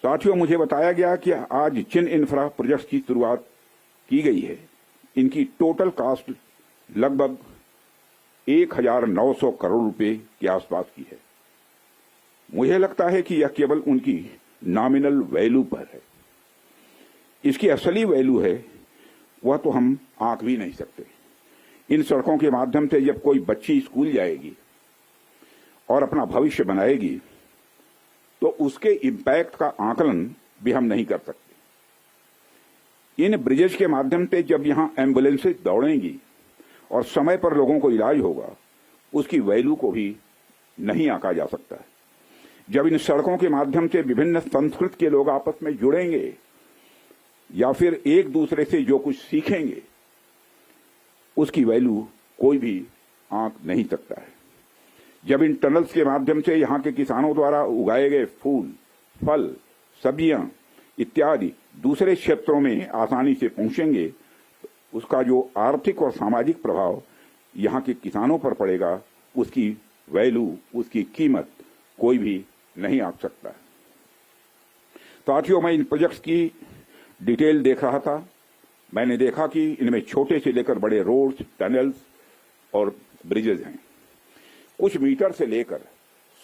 S19: साथियों, मुझे बताया गया कि आज जिन इंफ्रा प्रोजेक्ट्स की शुरुआत की गई है, इनकी टोटल कॉस्ट लगभग 1900 करोड़ रुपए के आसपास की है। मुझे लगता है कि यह केवल उनकी नॉमिनल वैल्यू पर है। इसकी असली वैल्यू है वह तो हम आंक भी नहीं सकते। इन सड़कों के माध्यम से जब कोई बच्ची स्कूल जाएगी और अपना भविष्य बनाएगी, तो उसके इम्पैक्ट का आकलन भी हम नहीं कर सकते। इन ब्रिजेज के माध्यम से जब यहां एम्बुलेंसेज दौड़ेंगी और समय पर लोगों को इलाज होगा, उसकी वैल्यू को भी नहीं आंका जा सकता है। जब इन सड़कों के माध्यम से विभिन्न संस्कृति के लोग आपस में जुड़ेंगे या फिर एक दूसरे से जो कुछ सीखेंगे, उसकी वैल्यू कोई भी आंक नहीं सकता है। जब इन टनल्स के माध्यम से यहाँ के किसानों द्वारा उगाए गए फूल, फल, सब्जियां इत्यादि दूसरे क्षेत्रों में आसानी से पहुंचेंगे, उसका जो आर्थिक और सामाजिक प्रभाव यहाँ के किसानों पर पड़ेगा, उसकी वैल्यू, उसकी कीमत कोई भी नहीं आंक सकता है। साथियों, मैं इन प्रोजेक्ट्स की डिटेल देख रहा था। मैंने देखा कि इनमें छोटे से लेकर बड़े रोड्स, टनल्स और ब्रिजेज हैं। कुछ मीटर से लेकर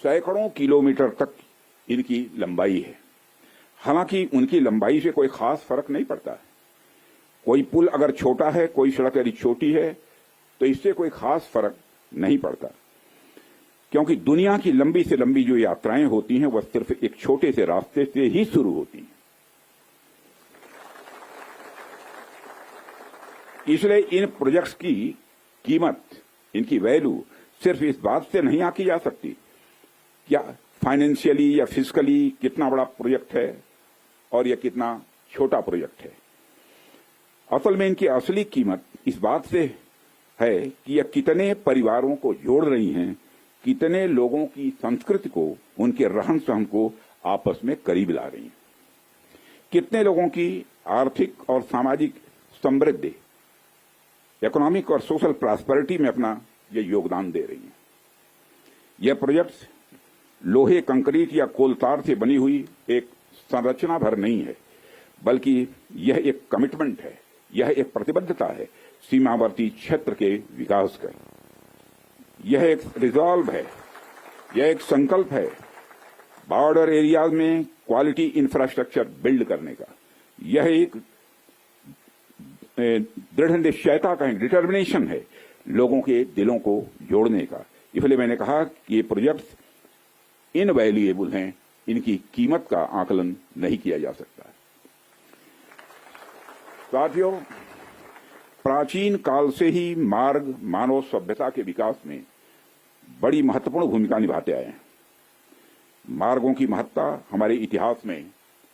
S19: सैकड़ों किलोमीटर तक इनकी लंबाई है। हालांकि उनकी लंबाई से कोई खास फर्क नहीं पड़ता है। कोई पुल अगर छोटा है, कोई सड़क यदि छोटी है, तो इससे कोई खास फर्क नहीं पड़ता, क्योंकि दुनिया की लंबी से लंबी जो यात्राएं होती हैं, वह सिर्फ एक छोटे से रास्ते से ही शुरू होती हैं। इसलिए इन प्रोजेक्ट्स की कीमत, इनकी वैल्यू सिर्फ इस बात से नहीं आंकी जा सकती क्या फाइनेंशियली या फिजिकली कितना बड़ा प्रोजेक्ट है और यह कितना छोटा प्रोजेक्ट है। असल में इनकी असली कीमत इस बात से है कि यह कितने परिवारों को जोड़ रही हैं, कितने लोगों की संस्कृति को, उनके रहन सहन को आपस में करीब ला रही हैं, कितने लोगों की आर्थिक और सामाजिक समृद्धि, इकोनॉमिक और सोशल प्रॉस्पेरिटी में अपना ये योगदान दे रही हैं। यह प्रोजेक्ट्स लोहे, कंक्रीट या कोलतार से बनी हुई एक संरचना भर नहीं है, बल्कि यह एक कमिटमेंट है, यह एक प्रतिबद्धता है सीमावर्ती क्षेत्र के विकास का। यह एक रिजॉल्व है, यह एक संकल्प है बॉर्डर एरियाज में क्वालिटी इंफ्रास्ट्रक्चर बिल्ड करने का। यह एक दृढ़ निश्चयता का डिटर्मिनेशन है लोगों के दिलों को जोड़ने का। इसलिए मैंने कहा कि ये प्रोजेक्ट्स इनवैल्यूएबल हैं, इनकी कीमत का आकलन नहीं किया जा सकता। साथियों, प्राचीन काल से ही मार्ग मानव सभ्यता के विकास में बड़ी महत्वपूर्ण भूमिका निभाते आए हैं। मार्गों की महत्ता हमारे इतिहास में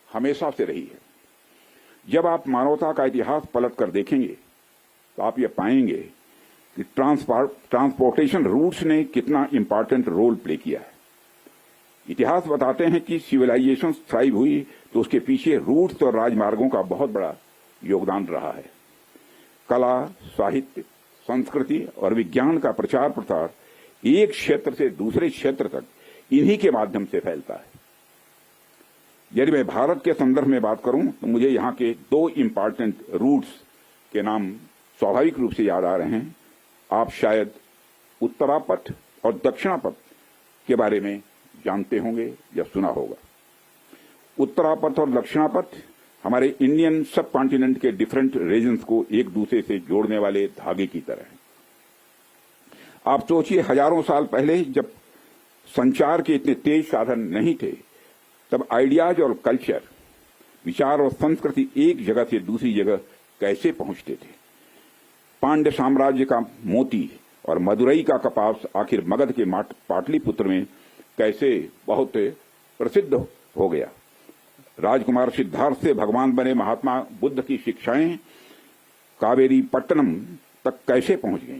S19: हमेशा से रही है। जब आप मानवता का इतिहास पलट कर देखेंगे तो आप ये पाएंगे कि ट्रांसपोर्टेशन रूट्स ने कितना इंपॉर्टेंट रोल प्ले किया है। इतिहास बताते हैं कि सिविलाइजेशन थ्राइव हुई तो उसके पीछे रूट्स और राजमार्गों का बहुत बड़ा योगदान रहा है। कला, साहित्य, संस्कृति और विज्ञान का प्रचार प्रसार एक क्षेत्र से दूसरे क्षेत्र तक इन्हीं के माध्यम से फैलता है। यदि मैं भारत के संदर्भ में बात करूं तो मुझे यहाँ के दो इम्पॉर्टेंट रूट्स के नाम स्वाभाविक रूप से याद आ रहे हैं। आप शायद उत्तरापथ और दक्षिणापथ के बारे में जानते होंगे या सुना होगा। उत्तरापथ और दक्षिणापथ हमारे इंडियन सब कॉन्टिनेंट के डिफरेंट रीजन्स को एक दूसरे से जोड़ने वाले धागे की तरह हैं। आप सोचिए, हजारों साल पहले जब संचार के इतने तेज साधन नहीं थे, तब आइडियाज और कल्चर, विचार और संस्कृति एक जगह से दूसरी जगह कैसे पहुंचते थे। पांड्य साम्राज्य का मोती और मदुरई का कपास आखिर मगध के पाटलिपुत्र में कैसे बहुत प्रसिद्ध हो गया। राजकुमार सिद्धार्थ से भगवान बने महात्मा बुद्ध की शिक्षाएं कावेरी पट्टनम तक कैसे पहुंच गईं।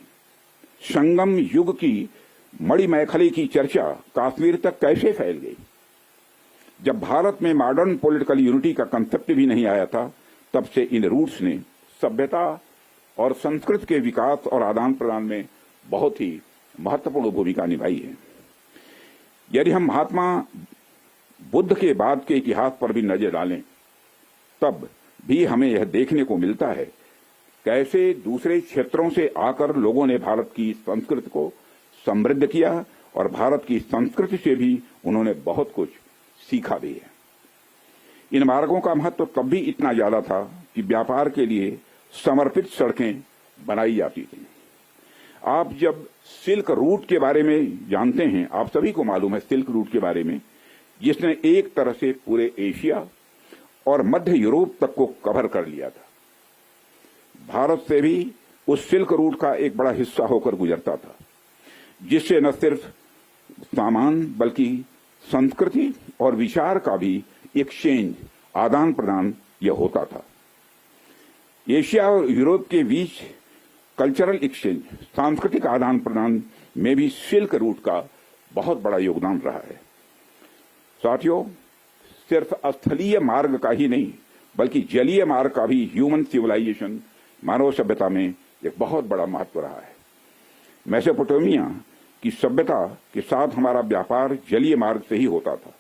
S19: संगम युग की मणिमैखली की चर्चा कश्मीर तक कैसे फैल गई। जब भारत में मॉडर्न पॉलिटिकल यूनिटी का कंसेप्ट भी नहीं आया था, तब से इन रूट्स ने सभ्यता और संस्कृति के विकास और आदान प्रदान में बहुत ही महत्वपूर्ण भूमिका निभाई है। यदि हम महात्मा बुद्ध के बाद के इतिहास पर भी नजर डालें, तब भी हमें यह देखने को मिलता है कैसे दूसरे क्षेत्रों से आकर लोगों ने भारत की संस्कृति को समृद्ध किया और भारत की संस्कृति से भी उन्होंने बहुत कुछ सीखा भी है। इन मार्गों का महत्व तब भी इतना ज्यादा था कि व्यापार के लिए समर्पित सड़कें बनाई जाती थी। आप जब सिल्क रूट के बारे में जानते हैं, आप सभी को मालूम है सिल्क रूट के बारे में, जिसने एक तरह से पूरे एशिया और मध्य यूरोप तक को कवर कर लिया था। भारत से भी उस सिल्क रूट का एक बड़ा हिस्सा होकर गुजरता था, जिससे न सिर्फ सामान बल्कि संस्कृति और विचार का भी एक्सचेंज, आदान प्रदान यह होता था। एशिया और यूरोप के बीच कल्चरल एक्सचेंज, सांस्कृतिक आदान प्रदान में भी सिल्क रूट का बहुत बड़ा योगदान रहा है। साथियों, सिर्फ स्थलीय मार्ग का ही नहीं बल्कि जलीय मार्ग का भी ह्यूमन सिविलाइजेशन, मानव सभ्यता में एक बहुत बड़ा महत्व रहा है। मेसोपोटामिया की सभ्यता के साथ हमारा व्यापार जलीय मार्ग से ही होता था।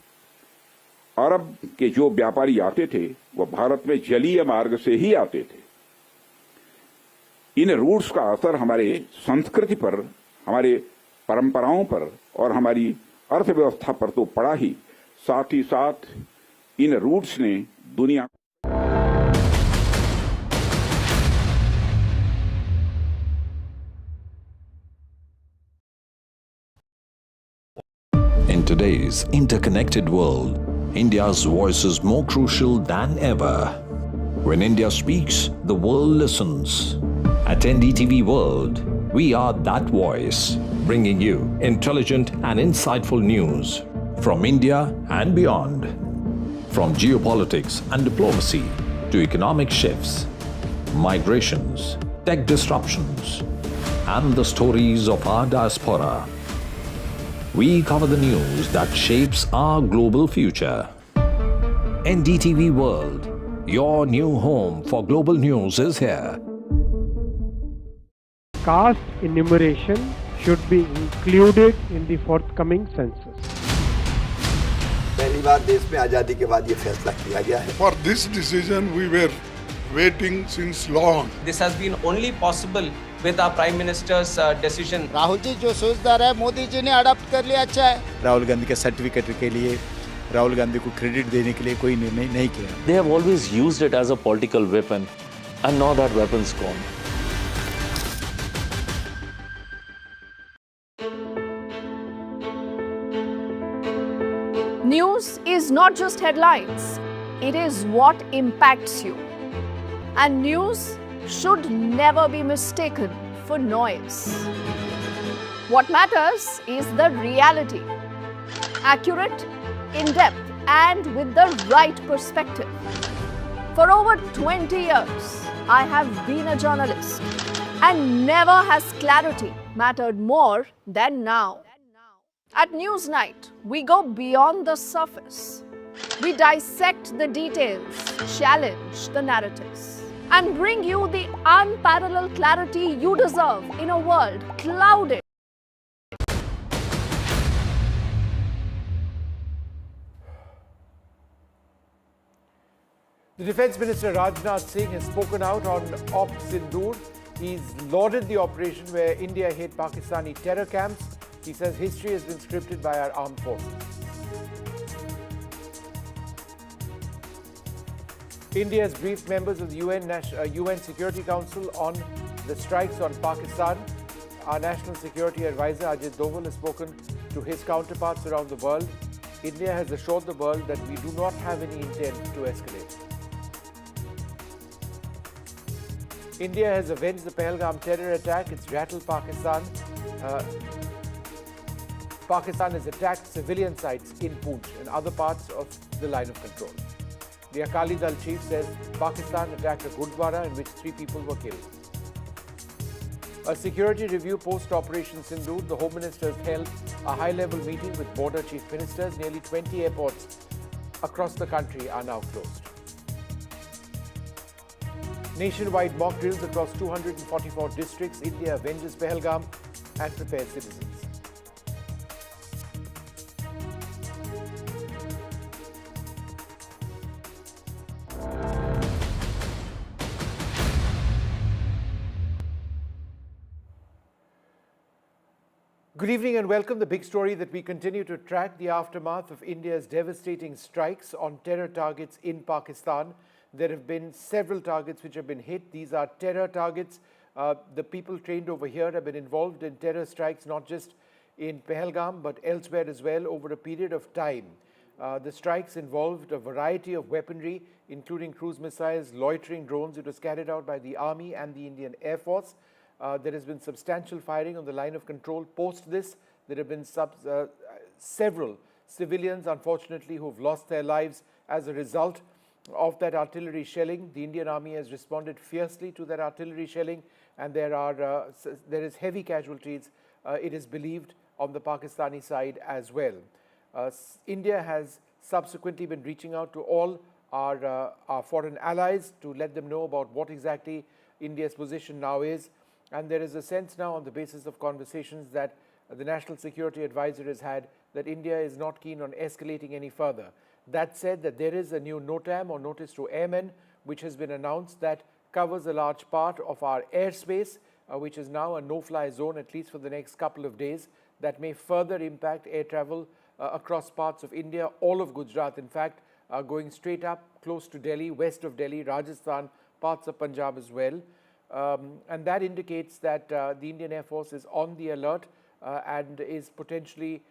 S19: अरब के जो व्यापारी आते थे वह भारत में जलीय मार्ग से ही आते थे। इन रूट्स का असर हमारे संस्कृति पर, हमारे परंपराओं पर और हमारी अर्थव्यवस्था पर तो पड़ा ही, साथ ही साथ इन रूट्स ने दुनिया
S20: In today's interconnected world, India's voice is more crucial than ever. When India speaks, the world listens. At NDTV World, we are that voice, bringing you intelligent and insightful news from India and beyond. From geopolitics and diplomacy to economic shifts, migrations, tech disruptions, and the stories of our diaspora. We cover the news that shapes our global future. NDTV World, your new home for global news is here.
S21: Caste enumeration should be included in the forthcoming census.
S22: पहली बार देश में आजादी के बाद ये फैसला किया गया है।
S23: For this decision we were waiting since long.
S24: This has been only possible with our Prime Minister's decision.
S25: Rahul ji जो सोचदार है, मोदी जी ने अडॉप्ट कर लिया, अच्छा है।
S27: राहुल गांधी के सर्टिफिकेट के लिए, राहुल गांधी को क्रेडिट देने के लिए कोई निर्णय नहीं किया।
S28: They have always used it as a political weapon, and now that weapon's gone.
S29: News is not just headlines, it is what impacts you. And news should never be mistaken for noise. What matters is the reality. Accurate, in-depth, and with the right perspective. For over 20 years, I have been a journalist, and never has clarity mattered more than now. At Newsnight, we go beyond the surface. We dissect the details, challenge the narratives, and bring you the unparalleled clarity you deserve in a world clouded.
S2: The Defence Minister Rajnath Singh has spoken out on Operation Sindoor. He's lauded the operation where India hit Pakistani terror camps. He says history has been scripted by our armed forces. India has briefed members of the UN Security Council on the strikes on Pakistan. Our National Security Advisor Ajit Doval has spoken to his counterparts around the world. India has assured the world that we do not have any intent to escalate. India has avenged the Pahalgam terror attack. It's rattled Pakistan. Pakistan has attacked civilian sites in Poonch and other parts of the line of control. The Akali Dal chief says Pakistan attacked a Gurdwara in which 3 people were killed. A security review post-Operation Sindoor. The Home Minister has held a high-level meeting with border chief ministers. Nearly 20 airports across the country are now closed. Nationwide mock drills across 244 districts. India avenges Pahalgam and prepares citizens. Good evening and welcome. The big story that we continue to track, the aftermath of India's devastating strikes on terror targets in Pakistan. There have been several targets which have been hit. These are terror targets. The people trained over here have been involved in terror strikes, not just in Pahalgam, but elsewhere as well over a period of time. The strikes involved a variety of weaponry, including cruise missiles, loitering drones. It was carried out by the Army and the Indian Air Force. There has been substantial firing on the line of control. Post this, there have been several civilians, unfortunately, who have lost their lives as a result of that artillery shelling. The Indian Army has responded fiercely to that artillery shelling, and there is heavy casualties, it is believed, on the Pakistani side as well. India has subsequently been reaching out to all our foreign allies to let them know about what exactly India's position now is. And there is a sense now, on the basis of conversations that the National Security Advisor has had, that India is not keen on escalating any further. That said, that there is a new NOTAM, or Notice to Airmen, which has been announced, that covers a large part of our airspace, which is now a no-fly zone, at least for the next couple of days. That may further impact air travel across parts of India, all of Gujarat, in fact, going straight up close to Delhi, west of Delhi, Rajasthan, parts of Punjab as well. And that indicates that the Indian Air Force is on the alert and is potentially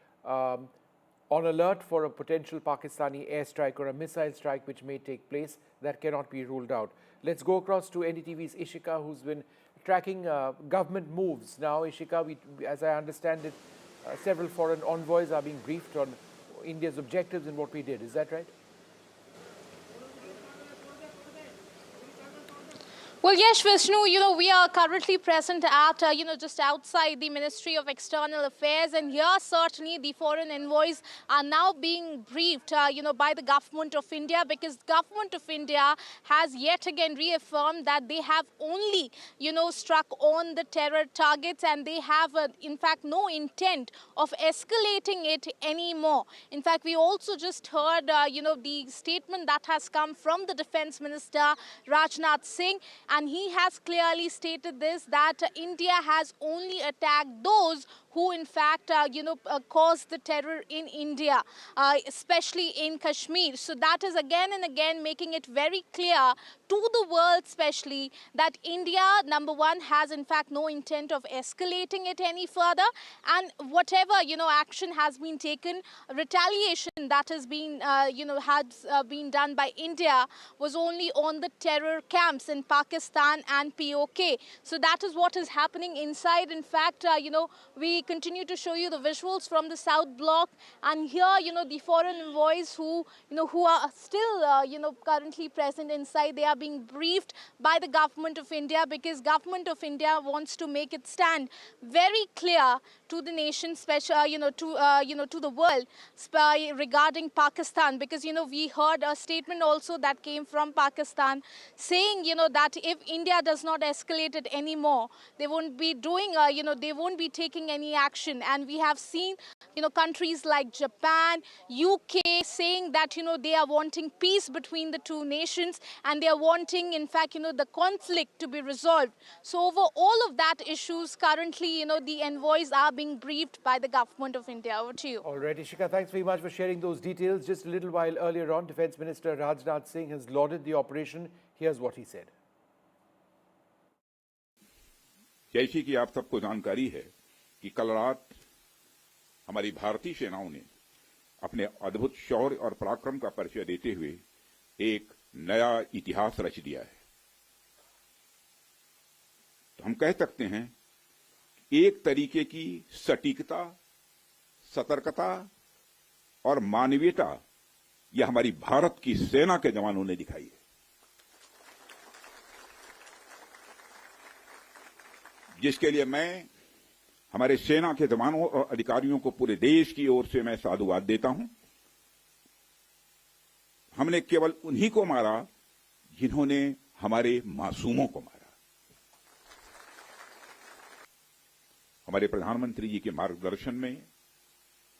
S2: on alert for a potential Pakistani airstrike or a missile strike which may take place. That cannot be ruled out. Let's go across to NDTV's Ishika, who's been tracking government moves. Now, Ishika, as I understand it, several foreign envoys are being briefed on India's objectives and what we did. Is that right?
S5: Well, yes, Vishnu, we are currently present at, just outside the Ministry of External Affairs. And here, certainly, the foreign envoys are now being briefed, by the government of India, because government of India has yet again reaffirmed that they have only, struck on the terror targets, and they have, in fact, no intent of escalating it anymore. In fact, we also just heard, the statement that has come from the Defence Minister, Rajnath Singh. And he has clearly stated this, that India has only attacked those who, in fact, caused the terror in India, especially in Kashmir. So that is again and again making it very clear to the world, especially, that India, number one, has in fact no intent of escalating it any further. And whatever, action has been taken, retaliation that has been, been done by India was only on the terror camps in Pakistan and POK. So that is what is happening inside. In fact, we continue to show you the visuals from the South Block, and here, the foreign envoys who are still, currently present inside, they are being briefed by the government of India, because government of India wants to make it stand very clear to the nation, to the world regarding Pakistan, because we heard a statement also that came from Pakistan saying that if India does not escalate it anymore, they won't be doing they won't be taking any any action. And we have seen, countries like Japan, UK saying that, they are wanting peace between the two nations, and they are wanting, in fact, the conflict to be resolved. So over all of that issues, currently, the envoys are being briefed by the government of India. Over to you.
S2: All right, Ishika, thanks very much for sharing those details. Just a little while earlier on, Defence Minister Rajnath Singh has lauded the operation. Here's what he said.
S19: जैसे कि आप सबको जानकारी है कि कल रात हमारी भारतीय सेनाओं ने अपने अद्भुत शौर्य और पराक्रम का परिचय देते हुए एक नया इतिहास रच दिया है। तो हम कह सकते हैं एक तरीके की सटीकता, सतर्कता और मानवीयता यह हमारी भारत की सेना के जवानों ने दिखाई है, जिसके लिए मैं हमारे सेना के जवानों और अधिकारियों को पूरे देश की ओर से मैं साधुवाद देता हूं। हमने केवल उन्हीं को मारा जिन्होंने हमारे मासूमों को मारा। हमारे प्रधानमंत्री जी के मार्गदर्शन में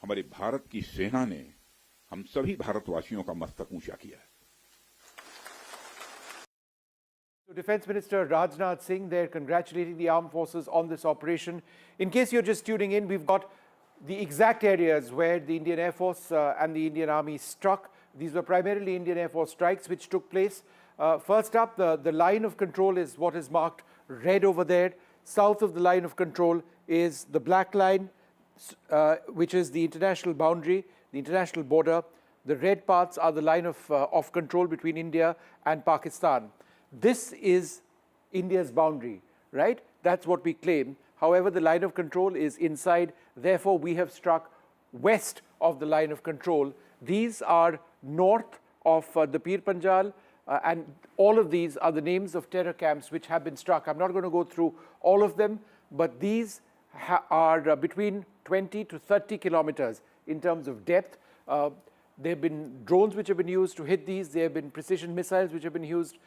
S19: हमारे भारत की सेना ने हम सभी भारतवासियों का मस्तक ऊंचा किया है।
S2: Defence Minister Rajnath Singh there congratulating the armed forces on this operation. In case you're just tuning in, we've got the exact areas where the Indian Air Force and the Indian Army struck. These were primarily Indian Air Force strikes which took place. First up, the line of control is what is marked red over there. South of the line of control is the black line, which is the international boundary, the international border. The red parts are the line of control between India and Pakistan. This is India's boundary, right? That's what we claim. However, the line of control is inside. Therefore, we have struck west of the line of control. These are north of the Pir Panjal, and all of these are the names of terror camps which have been struck. I'm not going to go through all of them, but these are between 20 to 30 kilometers in terms of depth. There have been drones which have been used to hit these. There have been precision missiles which have been used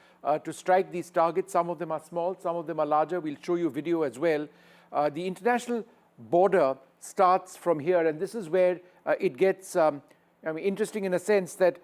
S2: to strike these targets. Some of them are small, some of them are larger. We'll show you video as well. The international border starts from here, and this is where it gets interesting in a sense that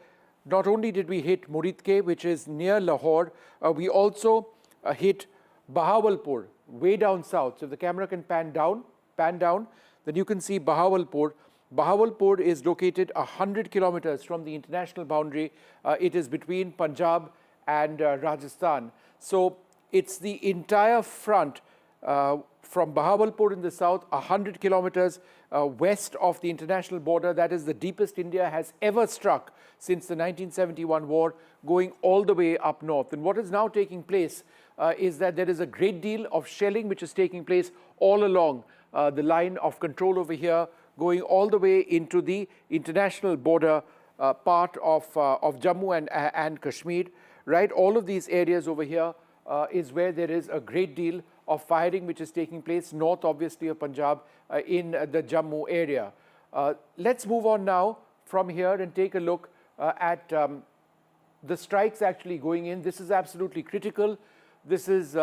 S2: not only did we hit Muridke, which is near Lahore, we also hit Bahawalpur, way down south. So if the camera can pan down, then you can see Bahawalpur. Bahawalpur is located 100 kilometers from the international boundary. It is between Punjab and Rajasthan. So it's the entire front from Bahawalpur in the south, 100 kilometers west of the international border. That is the deepest India has ever struck since the 1971 war, going all the way up north. And what is now taking place is that there is a great deal of shelling which is taking place all along the line of control over here, going all the way into the international border part of Jammu and Kashmir, right? All of these areas over here is where there is a great deal of firing which is taking place north, obviously, of Punjab in the Jammu area. Let's move on now from here and take a look at the strikes actually going in. This is absolutely critical. This is,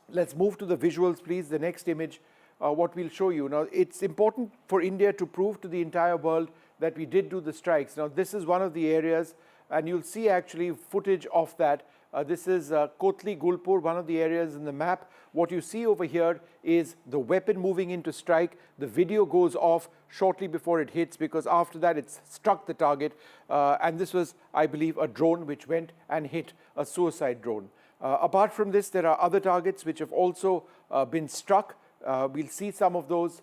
S2: let's move to the visuals, please, the next image. What we'll show you. Now, it's important for India to prove to the entire world that we did do the strikes. Now, this is one of the areas, and you'll see actually footage of that. This is Kotli Gulpur, one of the areas in the map. What you see over here is the weapon moving in to strike. The video goes off shortly before it hits, because after that it's struck the target. And this was, I believe, a drone which went and hit a suicide drone. Apart from this, there are other targets which have also been struck. We'll see some of those.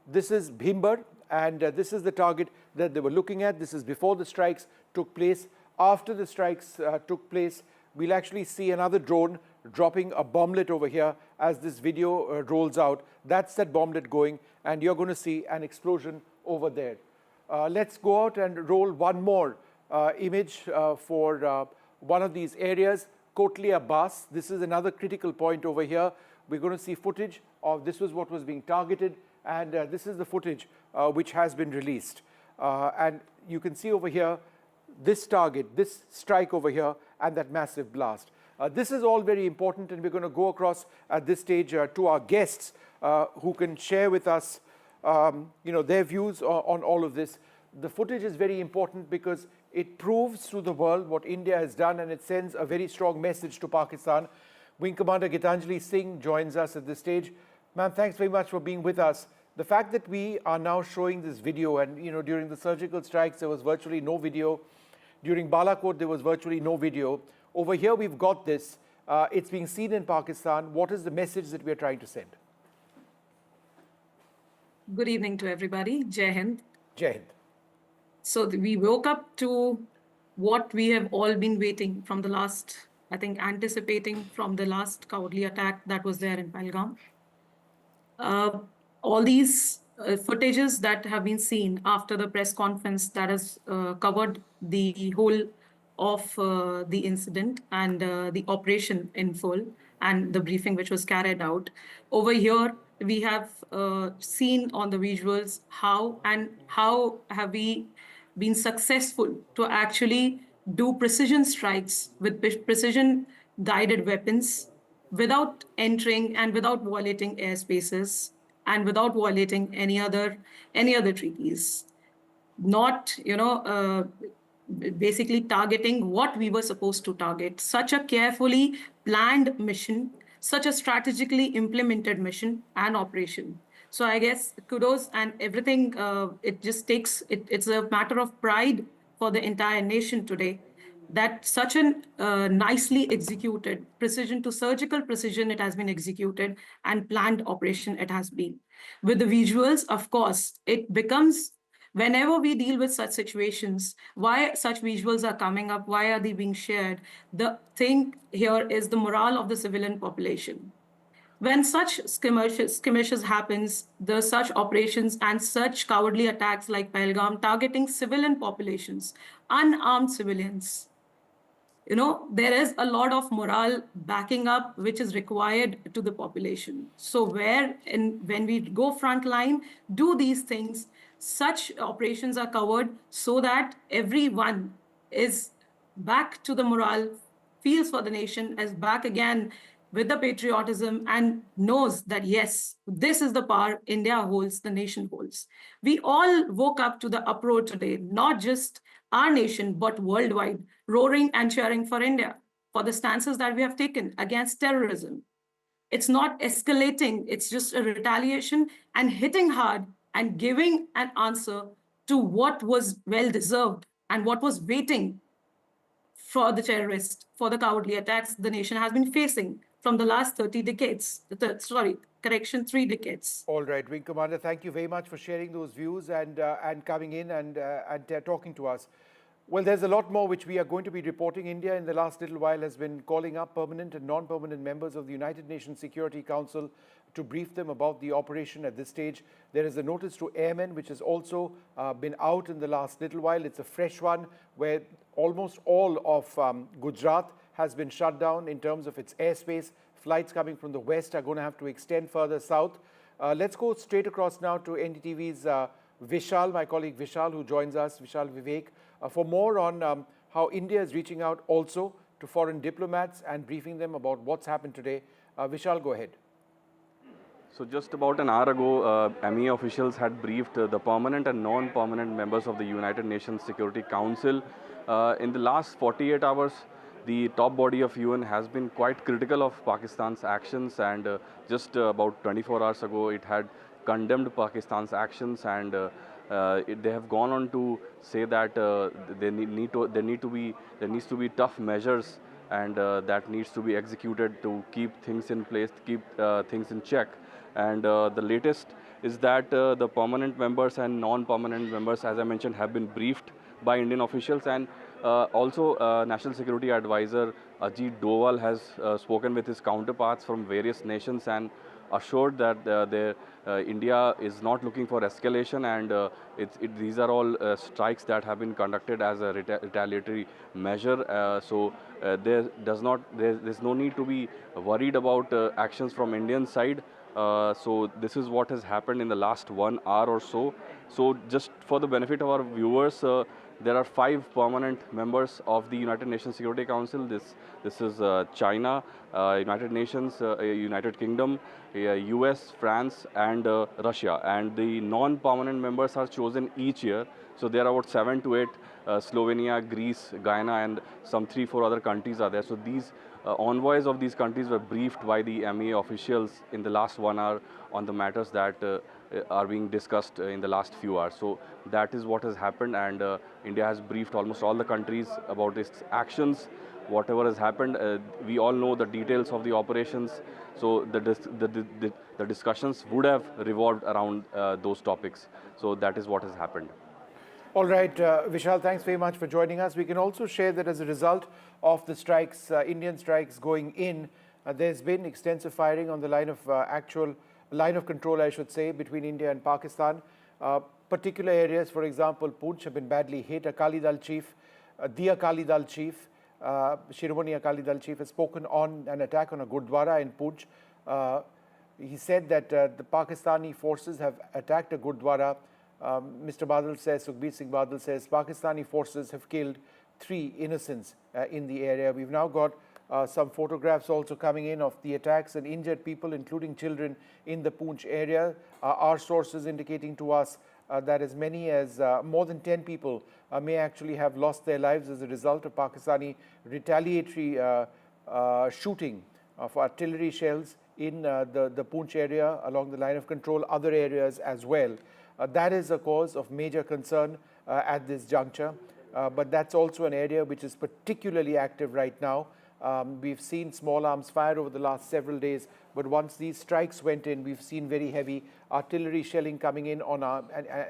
S2: This is Bhimbar, and this is the target that they were looking at. This is before the strikes took place. After the strikes took place, we'll actually see another drone dropping a bomblet over here as this video rolls out. That's that bomblet going, and you're going to see an explosion over there. Let's go out and roll one more image for one of these areas, Kotli Abbas. This is another critical point over here. We're going to see footage of this was what was being targeted, and this is the footage which has been released. And you can see over here this target, this strike over here, and that massive blast. This is all very important, and we're going to go across at this stage to our guests who can share with us their views on all of this. The footage is very important because it proves to the world what India has done, and it sends a very strong message to Pakistan. Wing Commander Gitanjali Singh joins us at this stage. Ma'am, thanks very much for being with us. The fact that we are now showing this video, and during the surgical strikes there was virtually no video. During Balakot there was virtually no video. Over here we've got this. It's being seen in Pakistan. What is the message that we are trying to send?
S6: Good evening to everybody. Jai Hind.
S2: Jai Hind.
S6: So we woke up to what we have all been waiting from the last, I think, anticipating from the last cowardly attack that was there in Pahalgam. All these footages that have been seen after the press conference that has covered the whole of the incident and the operation in full and the briefing which was carried out. Over here, we have seen on the visuals how have we been successful to actually do precision strikes with precision guided weapons without entering and without violating airspaces and without violating any other treaties. Not, basically targeting what we were supposed to target. Such a carefully planned mission, such a strategically implemented mission and operation. So I guess kudos and everything, it's a matter of pride for the entire nation today that such an nicely executed precision to surgical precision it has been executed and planned operation it has been. With the visuals, of course, it becomes, whenever we deal with such situations, why such visuals are coming up, why are they being shared? The thing here is the morale of the civilian population. When such skirmishes happens, such operations and such cowardly attacks like Pahalgam targeting civilian populations, unarmed civilians, there is a lot of morale backing up which is required to the population. So when we go frontline, do these things, such operations are covered so that everyone is back to the morale, feels for the nation, is back again with the patriotism and knows that, yes, this is the power India holds, the nation holds. We all woke up to the uproar today, not just our nation, but worldwide, roaring and cheering for India, for the stances that we have taken against terrorism. It's not escalating, it's just a retaliation and hitting hard and giving an answer to what was well-deserved and what was waiting for the terrorists, for the cowardly attacks the nation has been facing from the last 3 decades.
S2: All right, Wing Commander, thank you very much for sharing those views and coming in and talking to us. Well, there's a lot more which we are going to be reporting. India in the last little while has been calling up permanent and non-permanent members of the United Nations Security Council to brief them about the operation at this stage. There is a notice to airmen which has also been out in the last little while. It's a fresh one where almost all of Gujarat has been shut down in terms of its airspace. Flights coming from the west are going to have to extend further south. Let's go straight across now to NDTV's Vishal, my colleague Vishal, who joins us, Vishal Vivek, for more on how India is reaching out also to foreign diplomats and briefing them about what's happened today. Vishal, go ahead.
S18: So just about an hour ago, ME officials had briefed the permanent and non-permanent members of the United Nations Security Council. In the last 48 hours, the top body of UN has been quite critical of Pakistan's actions, and just about 24 hours ago, it had condemned Pakistan's actions, and they have gone on to say that there needs to be tough measures, and that needs to be executed to keep things in place, keep things in check. And the latest is that the permanent members and non-permanent members, as I mentioned, have been briefed by Indian officials, and also National Security Advisor Ajit Doval has spoken with his counterparts from various nations and assured that India is not looking for escalation, and these are all strikes that have been conducted as a retaliatory measure. So there's no need to be worried about actions from Indian side. So this is what has happened in the last 1 hour or so, So just for the benefit of our viewers, there are 5 permanent members of the United Nations Security Council. This is China, United Nations, United Kingdom, US, France, and Russia. And the non-permanent members are chosen each year. So there are about 7 to 8. Slovenia, Greece, Guyana, and some 3-4 other countries are there. So these envoys of these countries were briefed by the MEA officials in the last 1 hour on the matters that are being discussed in the last few hours. So that is what has happened, and India has briefed almost all the countries about its actions, whatever has happened. We all know the details of the operations, so the discussions would have revolved around those topics. So that is what has happened.
S2: All right, Vishal, thanks very much for joining us. We can also share that as a result of the strikes, Indian strikes going in, there's been extensive firing on the line of control, I should say, between India and Pakistan. Particular areas, for example, Poonch have been badly hit. Akali Dal chief, the Akali Dal chief, Shiromani Akali Dal chief has spoken on an attack on a Gurdwara in Poonch. He said that the Pakistani forces have attacked a Gurdwara. Mr. Badal says, Sukhbir Singh Badal says, Pakistani forces have killed 3 innocents in the area. We've now got some photographs also coming in of the attacks and injured people, including children, in the Poonch area. Our sources indicating to us that as many as more than 10 people may actually have lost their lives as a result of Pakistani retaliatory shooting of artillery shells in the Poonch area along the line of control, other areas as well. That is a cause of major concern at this juncture, but that's also an area which is particularly active right now. We've seen small arms fire over the last several days, but once these strikes went in, we've seen very heavy artillery shelling coming in on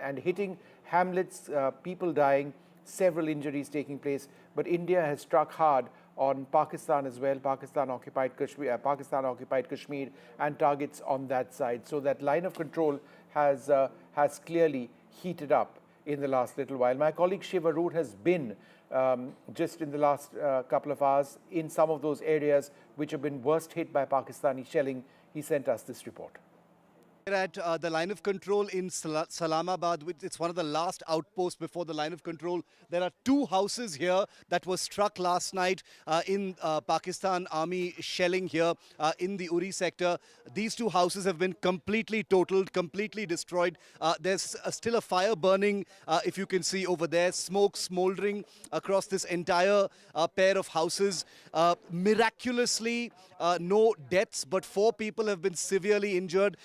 S2: and hitting hamlets, people dying, several injuries taking place. But India has struck hard on Pakistan as well, Pakistan occupied Kashmir, and targets on that side. So that line of control has clearly heated up in the last little while. My colleague Shiva Root has been just in the last couple of hours in some of those areas which have been worst hit by Pakistani shelling. He sent us this report.
S1: At the line of control in Salamabad, it's one of the last outposts before the line of control. There are 2 houses here that were struck last night in Pakistan Army shelling here in the Uri sector. These 2 houses have been completely totaled, completely destroyed. There's still a fire burning, if you can see over there, smoke smoldering across this entire pair of houses. Miraculously, no deaths, but 4 people have been severely injured.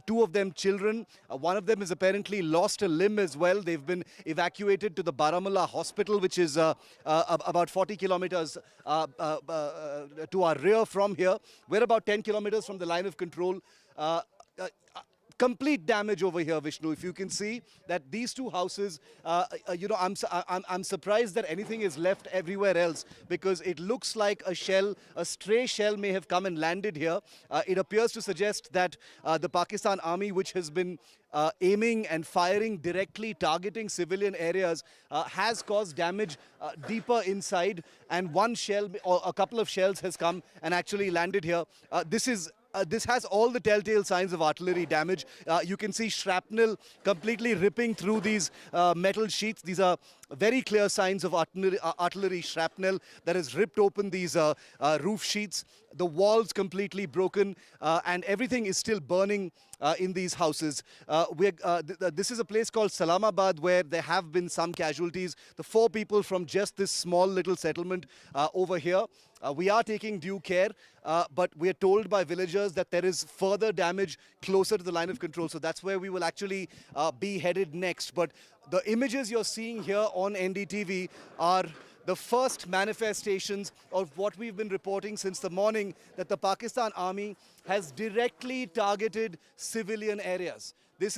S1: 2 of them children. One of them has apparently lost a limb as well. They've been evacuated to the Baramulla hospital, which is about 40 kilometers to our rear from here. We're about 10 kilometers from the line of control. Complete damage over here, Vishnu. If you can see that these 2 houses, I'm surprised that anything is left everywhere else, because it looks like a stray shell may have come and landed here. It appears to suggest that the Pakistan Army, which has been aiming and firing directly, targeting civilian areas, has caused damage deeper inside, and one shell or a couple of shells has come and actually landed here. This has all the telltale signs of artillery damage. You can see shrapnel completely ripping through these metal sheets. These are very clear signs of artillery shrapnel that has ripped open these roof sheets. The walls completely broken, and everything is still burning in these houses. This is a place called Salamabad where there have been some casualties. The 4 people from just this small little settlement over here. We are taking due care, but we are told by villagers that there is further damage closer to the line of control. So that's where we will actually be headed next. But the images you're seeing here on NDTV are the first manifestations of what we've been reporting since the morning, that the Pakistan Army has directly targeted civilian areas. This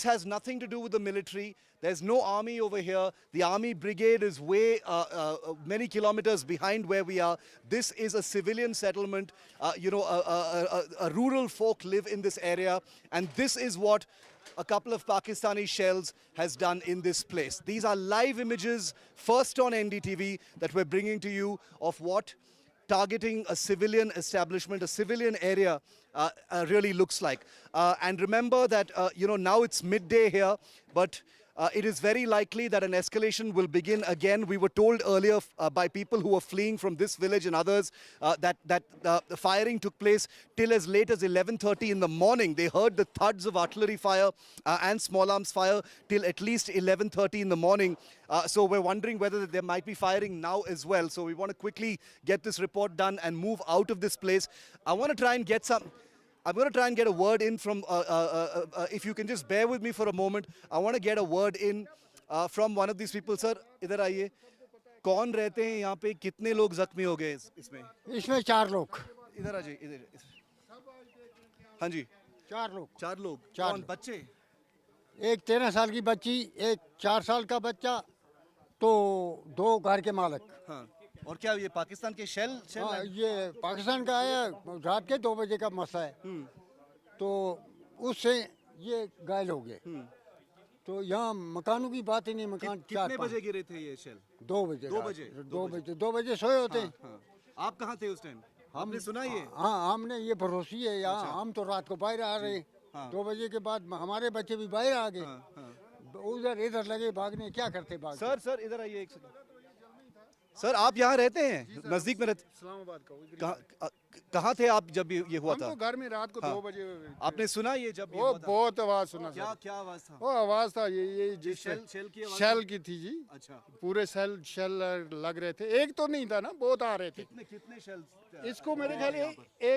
S1: has nothing to do with the military. There's no army over here. The army brigade is way many kilometers behind where we are. This is a civilian settlement. A rural folk live in this area, and this is what a couple of Pakistani shells has done in this place. These are live images, first on NDTV, that we're bringing to you of what targeting a civilian establishment, a civilian area really looks like. And remember that, now it's midday here, but it is very likely that an escalation will begin again. We were told earlier by people who were fleeing from this village and others that the firing took place till as late as 11:30 in the morning. They heard the thuds of artillery fire and small arms fire till at least 11:30 in the morning. So we're wondering whether there might be firing now as well. So we want to quickly get this report done and move out of this place. I'm going to try and get a word in from, if you can just bear with me for a moment. I want to get a word in from one of these people. Sir, इधर आइए. कौन रहते हैं यहाँ पे? कितने लोग जख्मी हो गए इसमें?
S3: इसमें 4 लोग.
S1: इधर आ जाइए, इधर. हाँ जी.
S3: 4 लोग.
S1: 4 लोग.
S3: 4
S1: कौन? बच्चे?
S3: एक 13 साल की बच्ची, एक 4 साल का बच्चा, तो 2 घर के मालिक.
S1: हाँ. और क्या ये पाकिस्तान के शेल?
S3: हाँ, ये पाकिस्तान का है. रात के 2 बजे का मसला है. तो उससे ये घायल हो गए. तो यहाँ मकानों की बात ही नहीं. मकान
S1: कितने बजे गिरे थे ये शेल?
S3: 2 बजे.
S1: 2
S3: बजे सोए होते हैं.
S1: आप कहाँ थे उस टाइम? हमने सुना ये?
S3: हाँ, हमने ये भरोसी है यहाँ. हम तो रात को बाहर आ रहे. 2 बजे के बाद हमारे बच्चे भी बाहर आ गए. उधर इधर लगे भागने. क्या करते भाग?
S1: सर इधर आइए एक सेकंड. सर, आप यहाँ रहते हैं? नजदीक में रहते?
S23: इस्लामाबाद का.
S1: कहाँ थे आप जब ये हुआ था?
S23: हम तो घर में रात को 2 बजे.
S1: आपने सुना ये जब
S23: वो बहुत आवाज सुना.
S1: क्या आवाज था?
S23: वो आवाज था ये शेल की थी जी.
S1: अच्छा.
S23: पूरे शेल लग रहे थे. एक तो नहीं था ना, बहुत आ रहे थे.
S1: कितने शेल?
S23: इसको मेरे ख्याल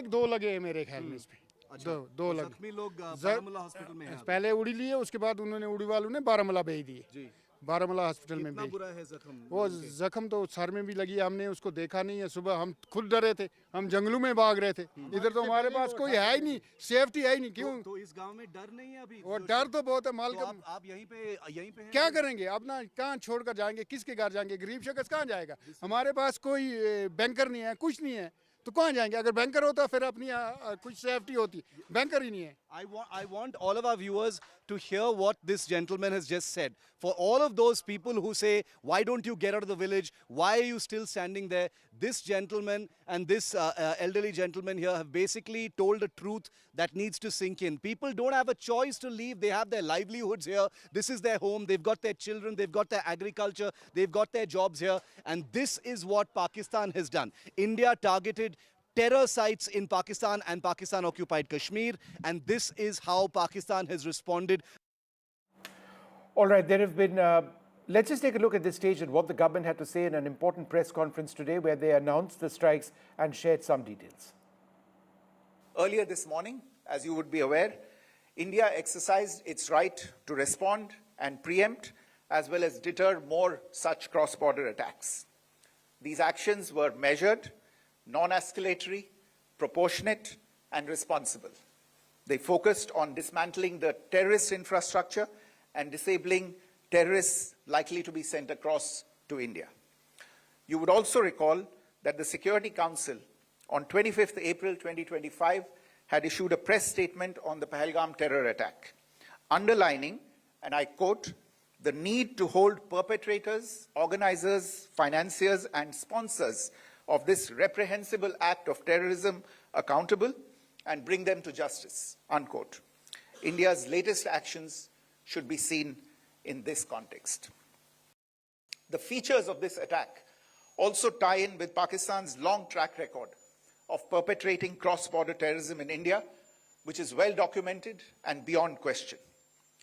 S23: 1-2 लगे हैं मेरे ख्याल में. इसमें 2 लगे.
S1: जख्मी लोग बारामूला हॉस्पिटल में हैं.
S23: पहले उड़ी लिए, उसके बाद उन्होंने उड़ी वालों ने बारामूला भेज दिए.
S1: जी.
S23: बारामूला हॉस्पिटल में
S1: कितना बुरा है जख्म?
S23: वो जख्म तो सर में भी लगी. हमने उसको देखा नहीं है. सुबह हम खुद डरे थे. हम जंगलों में भाग रहे थे. इधर तो हमारे पास कोई है ही नहीं. सेफ्टी है ही नहीं. क्यों?
S1: तो इस गांव में डर नहीं है अभी?
S23: वो डर तो बहुत है. माल
S1: तो आप यहीं पे
S23: क्या करेंगे? अपना कहाँ छोड़कर जाएंगे? किसके घर जाएंगे? गरीब शख्स कहाँ जाएगा? हमारे पास कोई बैंकर नहीं है, कुछ नहीं है, तो कहाँ जाएंगे? अगर बैंकर होता फिर अपनी कुछ सेफ्टी होती. बैंकर ही नहीं है.
S1: I want all of our viewers to hear what this gentleman has just said. For all of those people who say, why don't you get out of the village? Why are you still standing there? This gentleman and this elderly gentleman here have basically told a truth that needs to sink in. People don't have a choice to leave. They have their livelihoods here. This is their home. They've got their children. They've got their agriculture. They've got their jobs here. And this is what Pakistan has done. India targeted terror sites in Pakistan and Pakistan-occupied Kashmir, and this is how Pakistan has responded.
S2: All right, there have been... let's just take a look at this stage and what the government had to say in an important press conference today where they announced the strikes and shared some details.
S8: Earlier this morning, as you would be aware, India exercised its right to respond and preempt as well as deter more such cross-border attacks. These actions were measured, non-escalatory, proportionate, and responsible. They focused on dismantling the terrorist infrastructure and disabling terrorists likely to be sent across to India. You would also recall that the Security Council on 25th April 2025 had issued a press statement on the Pahalgam terror attack, underlining, and I quote, the need to hold perpetrators, organizers, financiers, and sponsors of this reprehensible act of terrorism accountable and bring them to justice, unquote. India's latest actions should be seen in this context. The features of this attack also tie in with Pakistan's long track record of perpetrating cross-border terrorism in India, which is well documented and beyond question.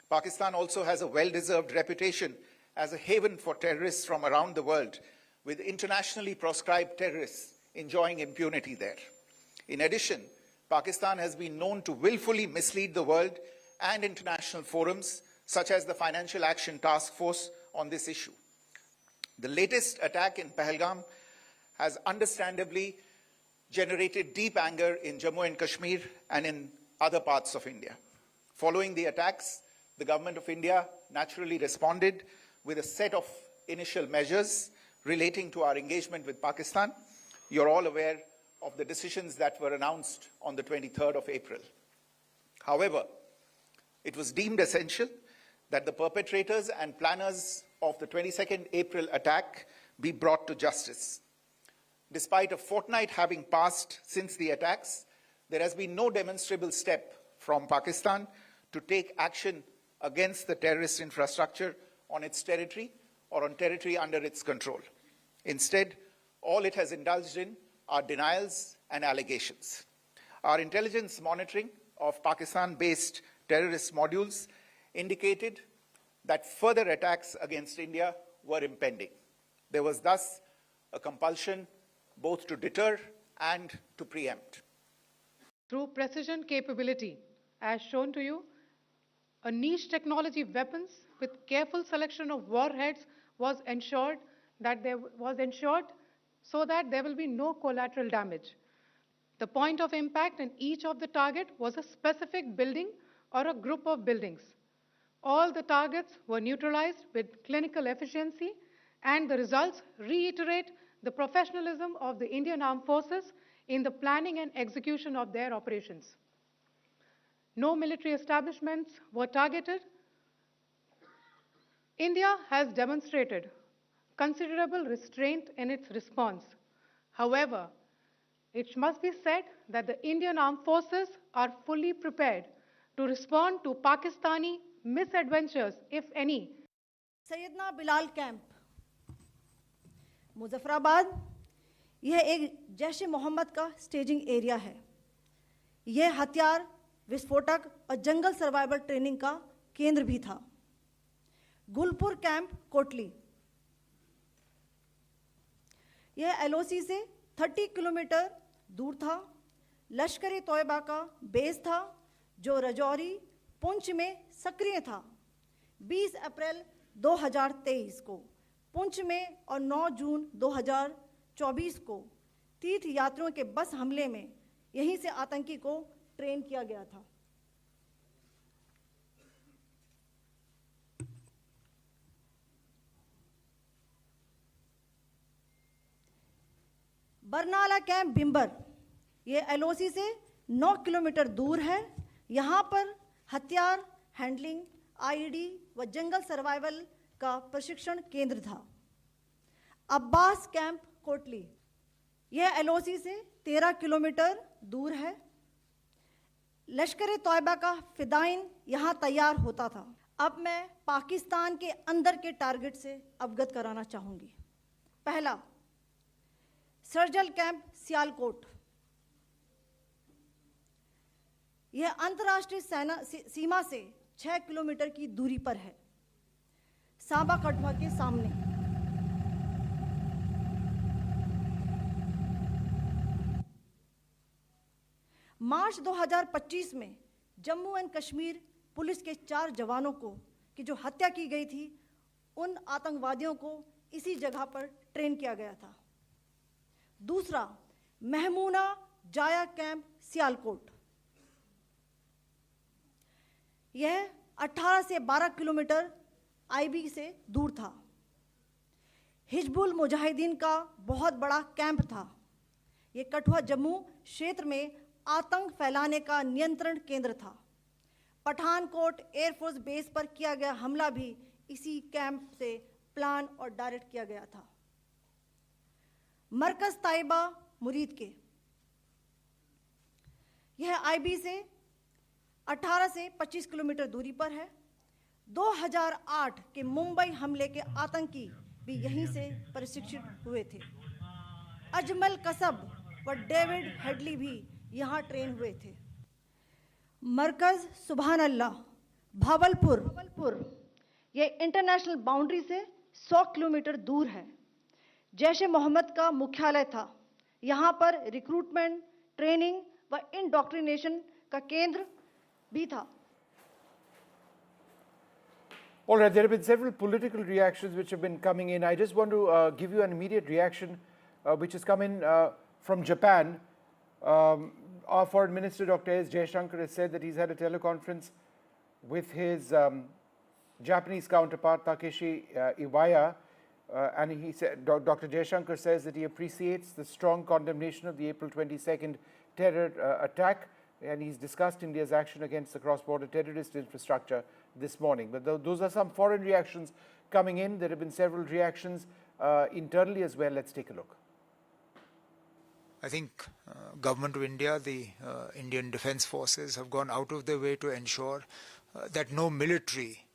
S8: Pakistan also has a well-deserved reputation as a haven for terrorists from around the world, with internationally proscribed terrorists enjoying impunity there. In addition, Pakistan has been known to willfully mislead the world and international forums, such as the Financial Action Task Force, on this issue. The latest attack in Pahalgam has understandably generated deep anger in Jammu and Kashmir and in other parts of India. Following the attacks, the Government of India naturally responded with a set of initial measures relating to our engagement with Pakistan. You're all aware of the decisions that were announced on the 23rd of April. However, it was deemed essential that the perpetrators and planners of the 22nd April attack be brought to justice. Despite a fortnight having passed since the attacks, there has been no demonstrable step from Pakistan to take action against the terrorist infrastructure on its territory or on territory under its control. Instead, all it has indulged in are denials and allegations. Our intelligence monitoring of Pakistan-based terrorist modules indicated that further attacks against India were impending. There was thus a compulsion both to deter and to preempt.
S7: Through precision capability, as shown to you, a niche technology weapons with careful selection of warheads was ensured so that there will be no collateral damage. The point of impact in each of the target was a specific building or a group of buildings. All the targets were neutralized with clinical efficiency, and the results reiterate the professionalism of the Indian Armed Forces in the planning and execution of their operations. No military establishments were targeted. India has demonstrated considerable restraint in its response. However, it must be said that the Indian Armed Forces are fully prepared to respond to Pakistani misadventures, if any.
S9: Syedna Bilal camp Muzaffarabad यह एक जैश मोहम्मद का staging area है। यह हथियार विस्फोटक और जंगल survival training का केंद्र भी था। गुलपुर कैंप कोटली यह एलओसी से 30 किलोमीटर दूर था। लश्कर तोयबा का बेस था जो रजौरी पुंछ में सक्रिय था। 20 अप्रैल 2023 को पुंछ में और 9 जून 2024 को तीर्थ यात्रियों के बस हमले में यहीं से आतंकी को ट्रेन किया गया था। बरनाला कैंप बिंबर ये एलओसी से 9 किलोमीटर दूर है। यहाँ पर हथियार हैंडलिंग, आईईडी व जंगल सर्वाइवल का प्रशिक्षण केंद्र था। अब्बास कैंप कोटली यह एलओसी से 13 किलोमीटर दूर है। लश्कर तोयबा का फिदाइन यहाँ तैयार होता था। अब मैं पाकिस्तान के अंदर के टारगेट से अवगत कराना चाहूँगी। पहला, सर्जल कैंप सियालकोट यह अंतर्राष्ट्रीय सीमा से 6 किलोमीटर की दूरी पर है, सांबा कठुआ के सामने। मार्च 2025 में जम्मू एंड कश्मीर पुलिस के 4 जवानों को की जो हत्या की गई थी, उन आतंकवादियों को इसी जगह पर ट्रेन किया गया था। दूसरा, महमूना जाया कैंप सियालकोट यह 18 से 12 किलोमीटर आईबी से दूर था। हिजबुल मुजाहिदीन का बहुत बड़ा कैंप था। ये कठुआ जम्मू क्षेत्र में आतंक फैलाने का नियंत्रण केंद्र था। पठानकोट एयरफोर्स बेस पर किया गया हमला भी इसी कैंप से प्लान और डायरेक्ट किया गया था। मरकज ताइबा मुरीद के यह आईबी से 18 से 25 किलोमीटर दूरी पर है। 2008 के मुंबई हमले के आतंकी भी यहीं से प्रशिक्षित हुए थे। अजमल कसब व डेविड हेडली भी यहाँ ट्रेन हुए थे। मरकज सुभान अल्लाह भावलपुर यह इंटरनेशनल बाउंड्री से 100 किलोमीटर दूर है। जैश ए मोहम्मद का मुख्यालय था। यहाँ पर रिक्रूटमेंट, ट्रेनिंग व इंडोक्ट्रिनेशन का केंद्र भी था।
S2: All right, there have been several political reactions which have been coming in. I just want to give you an immediate reaction which has come in from Japan. Our Foreign Minister, Dr. S. Jaishankar, has said that he's had a teleconference with his Japanese counterpart, Takeshi Iwaya, and he said, Dr. Jaishankar says that he appreciates the strong condemnation of the April 22nd terror attack, and he's discussed India's action against the cross-border terrorist infrastructure this morning. But those are some foreign reactions coming in. There have been several reactions internally as well. Let's take a look.
S10: I think Government of India, the Indian Defence Forces have gone out of their way to ensure that no military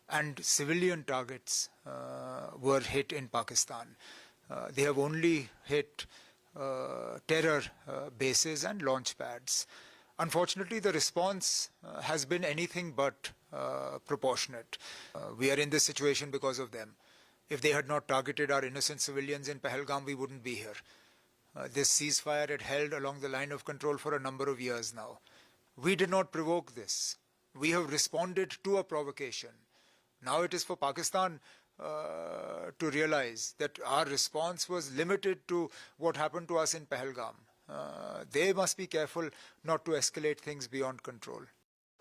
S10: and civilian targets were hit in Pakistan. They have only hit terror bases and launch pads. Unfortunately, the response has been anything but proportionate. We are in this situation because of them. If they had not targeted our innocent civilians in Pahalgam, we wouldn't be here. This ceasefire had held along the line of control for a number of years now. We did not provoke this. We have responded to a provocation. Now it is for Pakistan to realize that our response was limited to what happened to us in Pahalgam. They must be careful not to escalate things beyond control.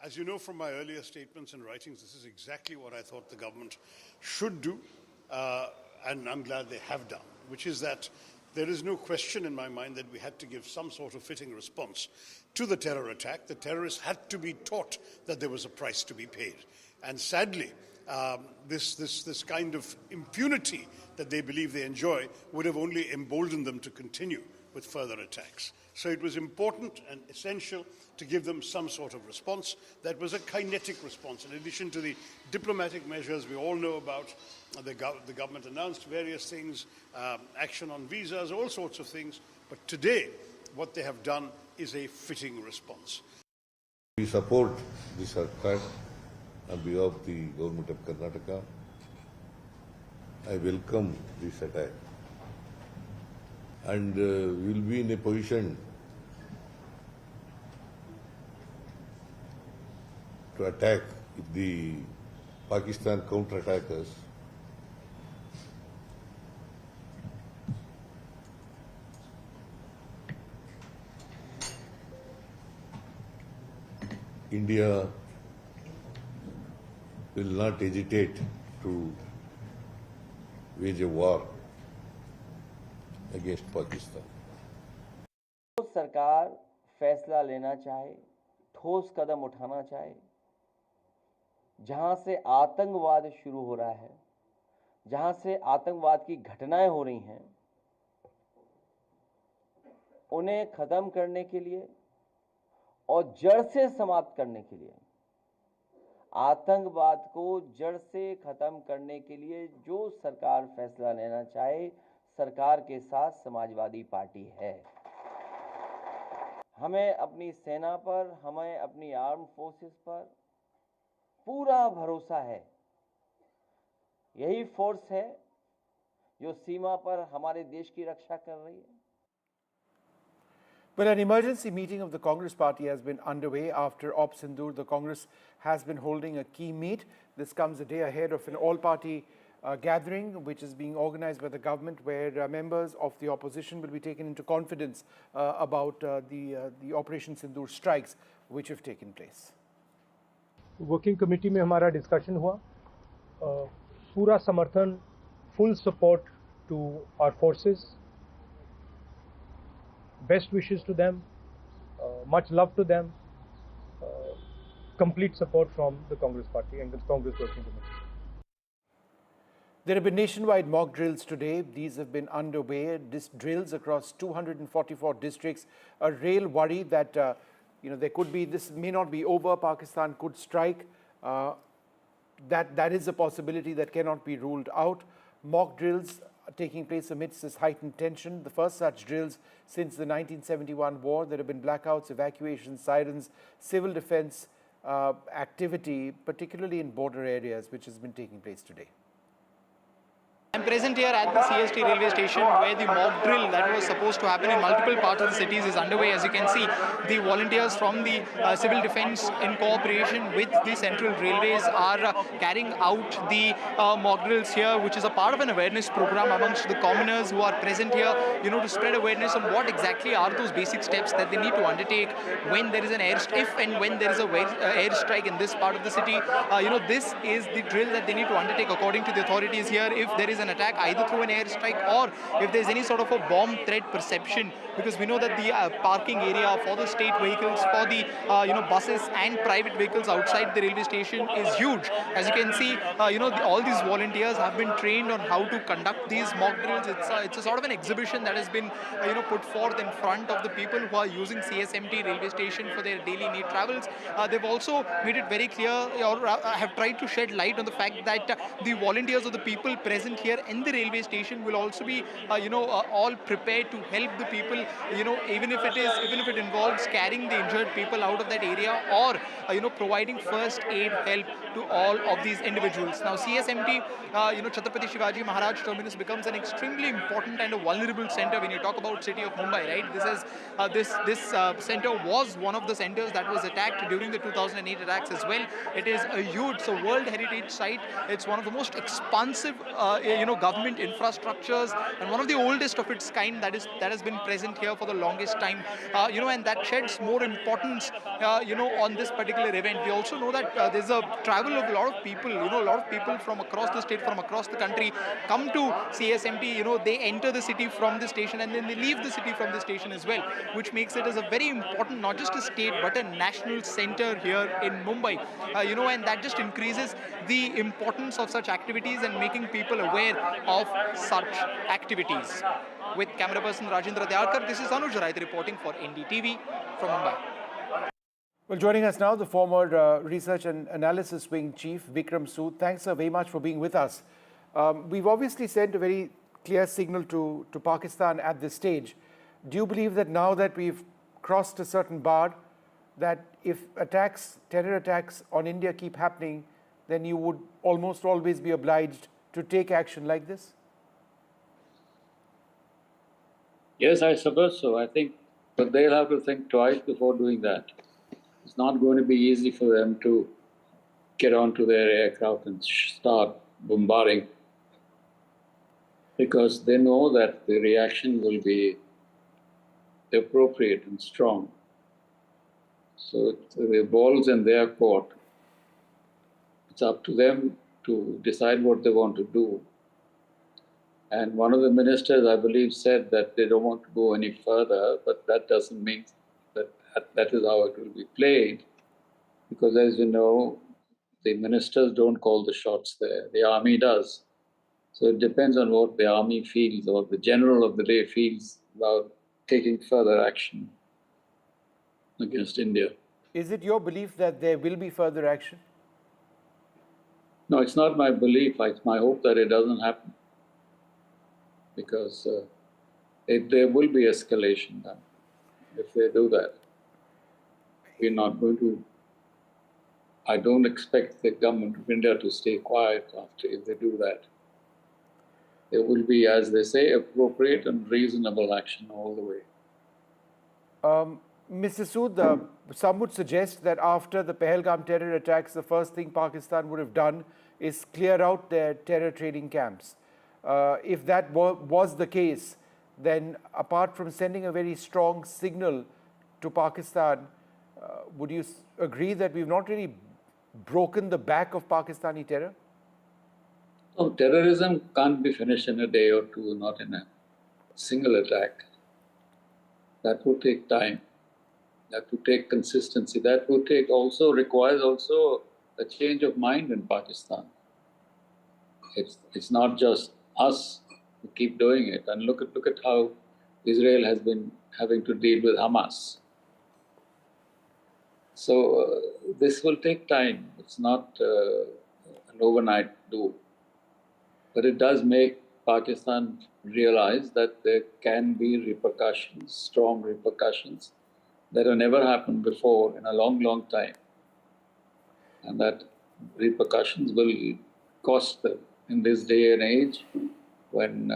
S11: As you know from my earlier statements and writings, this is exactly what I thought the government should do, and I'm glad they have done, which is that there is no question in my mind that we had to give some sort of fitting response to the terror attack. The terrorists had to be taught that there was a price to be paid. And sadly, this kind of impunity that they believe they enjoy would have only emboldened them to continue with further attacks. So it was important and essential to give them some sort of response that was a kinetic response. In addition to the diplomatic measures we all know about, the government announced various things, action on visas, all sorts of things. But today, what they have done is a fitting response.
S12: We support this attack on behalf of the government of Karnataka. I welcome this attack. And we will be in a position to attack if the Pakistan counter-attack us. India will not hesitate to wage a war against Pakistan.
S13: सरकार फैसला लेना चाहे, ठोस कदम उठाना चाहे, जहां से आतंकवाद शुरू हो रहा है, जहां से आतंकवाद की घटनाएं हो रही हैं, उन्हें खत्म करने के लिए और जड़ से समाप्त करने के लिए, आतंकवाद को जड़ से खत्म करने के लिए जो सरकार फैसला लेना चाहे, सरकार के साथ समाजवादी पार्टी है। हमें अपनी सेना पर, हमें अपनी आर्म फोर्सेस पर पूरा भरोसा है। यही फोर्स है जो सीमा पर हमारे देश की रक्षा कर रही है।
S2: Well, an emergency meeting of the Congress party has been underway after Op Sindoor. The Congress has been holding a key meet. This comes a day ahead of an all-party gathering which is being organized by the government, where members of the opposition will be taken into confidence about the Operation Sindoor strikes which have taken place.
S21: Working committee में हमारा discussion हुआ, पूरा समर्थन, full support to our forces, best wishes to them, much love to them, complete support from the Congress party and the Congress working committee.
S2: There have been nationwide mock drills today. These have been underway. Drills across 244 districts. A real worry that there could be, this may not be over. Pakistan could strike. That is a possibility that cannot be ruled out. Mock drills are taking place amidst this heightened tension. The first such drills since the 1971 war. There have been blackouts, evacuations, sirens, civil defense activity, particularly in border areas, which has been taking place today.
S14: I'm present here at the CST railway station where the mock drill that was supposed to happen in multiple parts of the cities is underway. As you can see, the volunteers from the civil defense in cooperation with the central railways are carrying out the mock drills here, which is a part of an awareness program amongst the commoners who are present here, to spread awareness on what exactly are those basic steps that they need to undertake when there is an if and when there is a airstrike in this part of the city. This is the drill that they need to undertake according to the authorities here. If there is an an attack either through an airstrike or if there's any sort of a bomb threat perception, because we know that the parking area for the state vehicles, for the buses and private vehicles outside the railway station is huge. As you can see, all these volunteers have been trained on how to conduct these mock drills. It's a sort of an exhibition that has been put forth in front of the people who are using CSMT railway station for their daily need travels. They've also made it very clear, or have tried to shed light on the fact that the volunteers or the people present here in the railway station will also be all prepared to help the people, even if it involves carrying the injured people out of that area, or providing first aid help to all of these individuals. Now CSMT, Chhatrapati Shivaji Maharaj terminus becomes an extremely important and a vulnerable center when you talk about city of Mumbai, right? This center was one of the centers that was attacked during the 2008 attacks as well. It is a huge, so World Heritage Site. It's one of the most expansive, government infrastructures and one of the oldest of its kind that has been present here for the longest time. And that sheds more importance, on this particular event. We also know that there's a travel of a lot of people. A lot of people from across the state, from across the country, come to CSMT. They enter the city from the station and then they leave the city from the station as well, which makes it as a very important, not just a state but a national center here in Mumbai. And that just increases the importance of such activities and making people aware of such activities. With camera person Rajendra Dyalkar, this is Anuj Rai reporting for NDTV from Mumbai.
S2: Well, joining us now, the former Research and Analysis Wing Chief, Vikram Sood. Thanks, sir, very much for being with us. We've obviously sent a very clear signal to Pakistan at this stage. Do you believe that now that we've crossed a certain bar, that if terror attacks on India keep happening, then you would almost always be obliged to take action like this?
S4: Yes, I suppose so. I think, but they'll have to think twice before doing that. It's not going to be easy for them to get onto their aircraft and start bombarding, because they know that the reaction will be appropriate and strong. So the ball's in their court. It's up to them to decide what they want to do. And one of the ministers, I believe, said that they don't want to go any further, but that doesn't mean that is how it will be played, because as you know, the ministers don't call the shots there. The army does. So it depends on what the army feels or the general of the day feels about taking further action against India.
S2: Is it your belief that there will be further action?
S4: No, it's not my belief. It's my hope that it doesn't happen, because there will be escalation done if they do that. We're not going to. I don't expect the government of India to stay quiet if they do that. There will be, as they say, appropriate and reasonable action all the way.
S2: Mr. Sood, some would suggest that after the Pahalgam terror attacks, the first thing Pakistan would have done is clear out their terror training camps. If that was the case, then apart from sending a very strong signal to Pakistan, would you agree that we've not really broken the back of Pakistani terror?
S4: No, terrorism can't be finished in a day or two, not in a single attack. That would take time. That would take consistency. That would requires also a change of mind in Pakistan. It's not just us who keep doing it. And look at how Israel has been having to deal with Hamas. So this will take time. It's not an overnight do. But it does make Pakistan realize that there can be repercussions, strong repercussions, that have never happened before in a long, long time. And that repercussions will cost them in this day and age, when,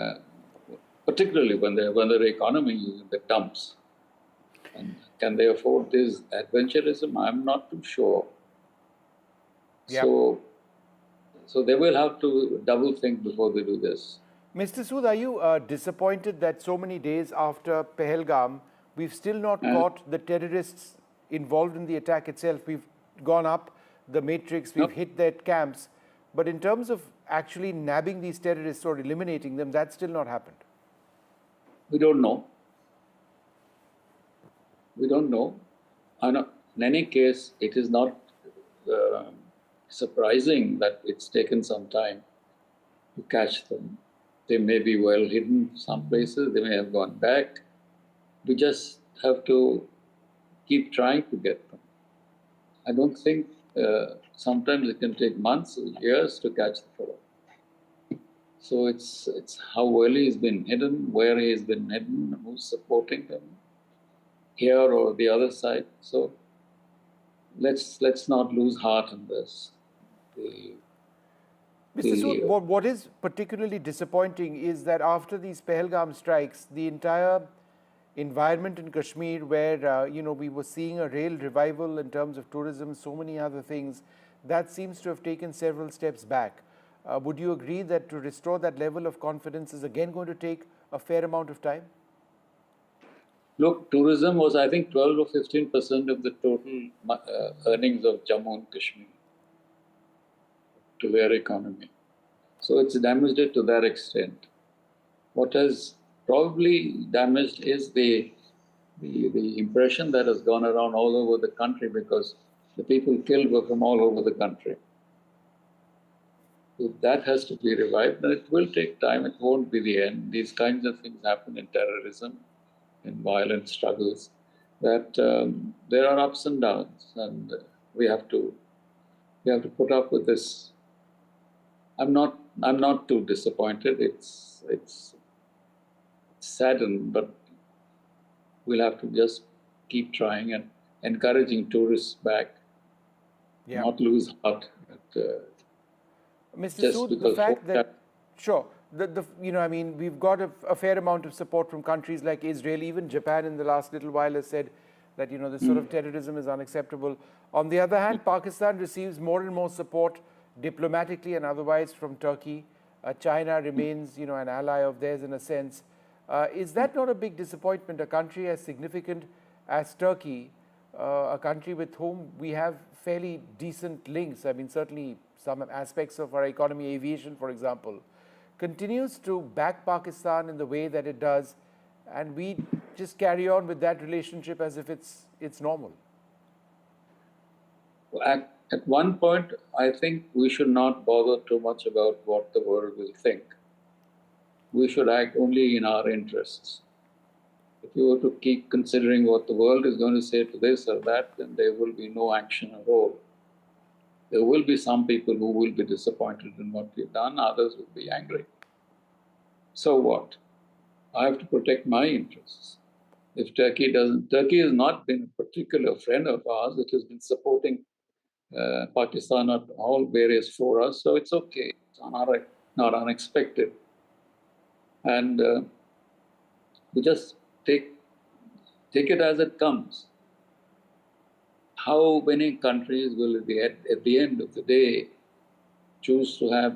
S4: particularly when their economy is in the dumps. And can they afford this adventurism? I'm not too sure. Yep. So they will have to double think before they do this.
S2: Mr. Sood, are you disappointed that so many days after Pahalgam, we've still not caught the terrorists involved in the attack itself? We've gone up the matrix, we've hit their camps. But in terms of actually nabbing these terrorists or eliminating them, that's still not happened?
S4: We don't know. We don't know. In any case, it is not surprising that it's taken some time to catch them. They may be well hidden some places, they may have gone back. We just have to keep trying to get them. I don't think sometimes it can take months or years to catch the fellow. So it's how well he's been hidden, where he's been hidden, who's supporting him, here or the other side. So let's not lose heart in this.
S2: Mr. Sood, what is particularly disappointing is that after these Pahalgam strikes, the entire environment in Kashmir, where we were seeing a real revival in terms of tourism, so many other things, that seems to have taken several steps back. Would you agree that to restore that level of confidence is again going to take a fair amount of time?
S4: Look, tourism was, I think, 12 or 15% of the total earnings of Jammu and Kashmir to their economy. So it's damaged it to that extent. What has probably damaged is the impression that has gone around all over the country, because the people killed were from all over the country. So that has to be revived, and it will take time. It won't be the end. These kinds of things happen in terrorism, in violent struggles, that there are ups and downs, and we have to put up with this. I'm not too disappointed. It's saddened, but we'll have to just keep trying and encouraging tourists back.
S2: Yeah.
S4: Not lose heart.
S2: Mr. Sood, the fact that, sure, we've got a fair amount of support from countries like Israel. Even Japan in the last little while has said that, this sort of terrorism is unacceptable. On the other hand, Pakistan receives more and more support diplomatically and otherwise from Turkey. China remains, an ally of theirs in a sense. Is that not a big disappointment? A country as significant as Turkey, a country with whom we have fairly decent links, certainly some aspects of our economy, aviation, for example, continues to back Pakistan in the way that it does, and we just carry on with that relationship as if it's normal.
S4: At one point, I think we should not bother too much about what the world will think. We should act only in our interests. If you were to keep considering what the world is going to say to this or that, then there will be no action at all. There will be some people who will be disappointed in what we've done, others will be angry. So what? I have to protect my interests. If Turkey has not been a particular friend of ours, it has been supporting Pakistan at all various fora, so it's okay. It's not unexpected. And we just take it as it comes. How many countries will at the end of the day choose to have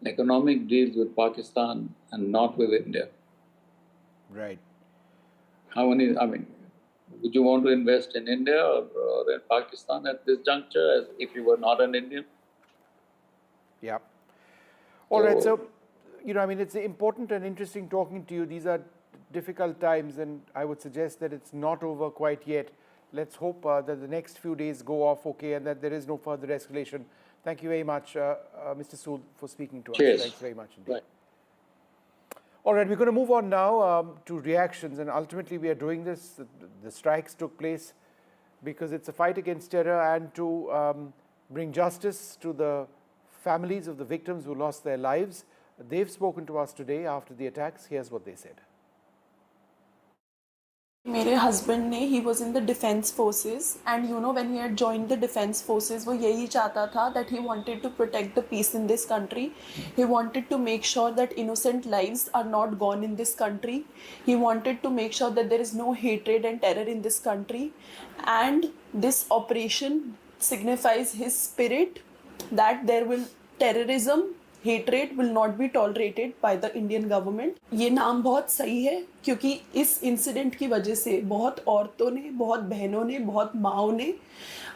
S4: economic deals with Pakistan and not with India?
S2: Right.
S4: How many, would you want to invest in India or in Pakistan at this juncture as if you were not an Indian?
S2: Yeah. All right. So, it's important and interesting talking to you. These are difficult times, and I would suggest that it's not over quite yet. Let's hope that the next few days go off okay and that there is no further escalation. Thank you very much, Mr. Sood, for speaking to us.
S4: Cheers.
S2: Thanks very much indeed.
S4: Right.
S2: All right, we're going to move on now to reactions, and ultimately we are doing this. The strikes took place because it's a fight against terror and to bring justice to the families of the victims who lost their lives. They've spoken to us today after the attacks. Here's what they said.
S15: मेरे husband ने he was in the defence forces and when he had joined the defence forces वो यही चाहता था that he wanted to protect the peace in this country he wanted to make sure that innocent lives are not gone in this country he wanted to make sure that there is no hatred and terror in this country and this operation signifies his spirit that there will terrorism hatred will not be tolerated by the Indian government. ये नाम बहुत सही है क्योंकि इस incident की वजह से बहुत औरतों ने, बहुत बहनों ने, बहुत माँओं ने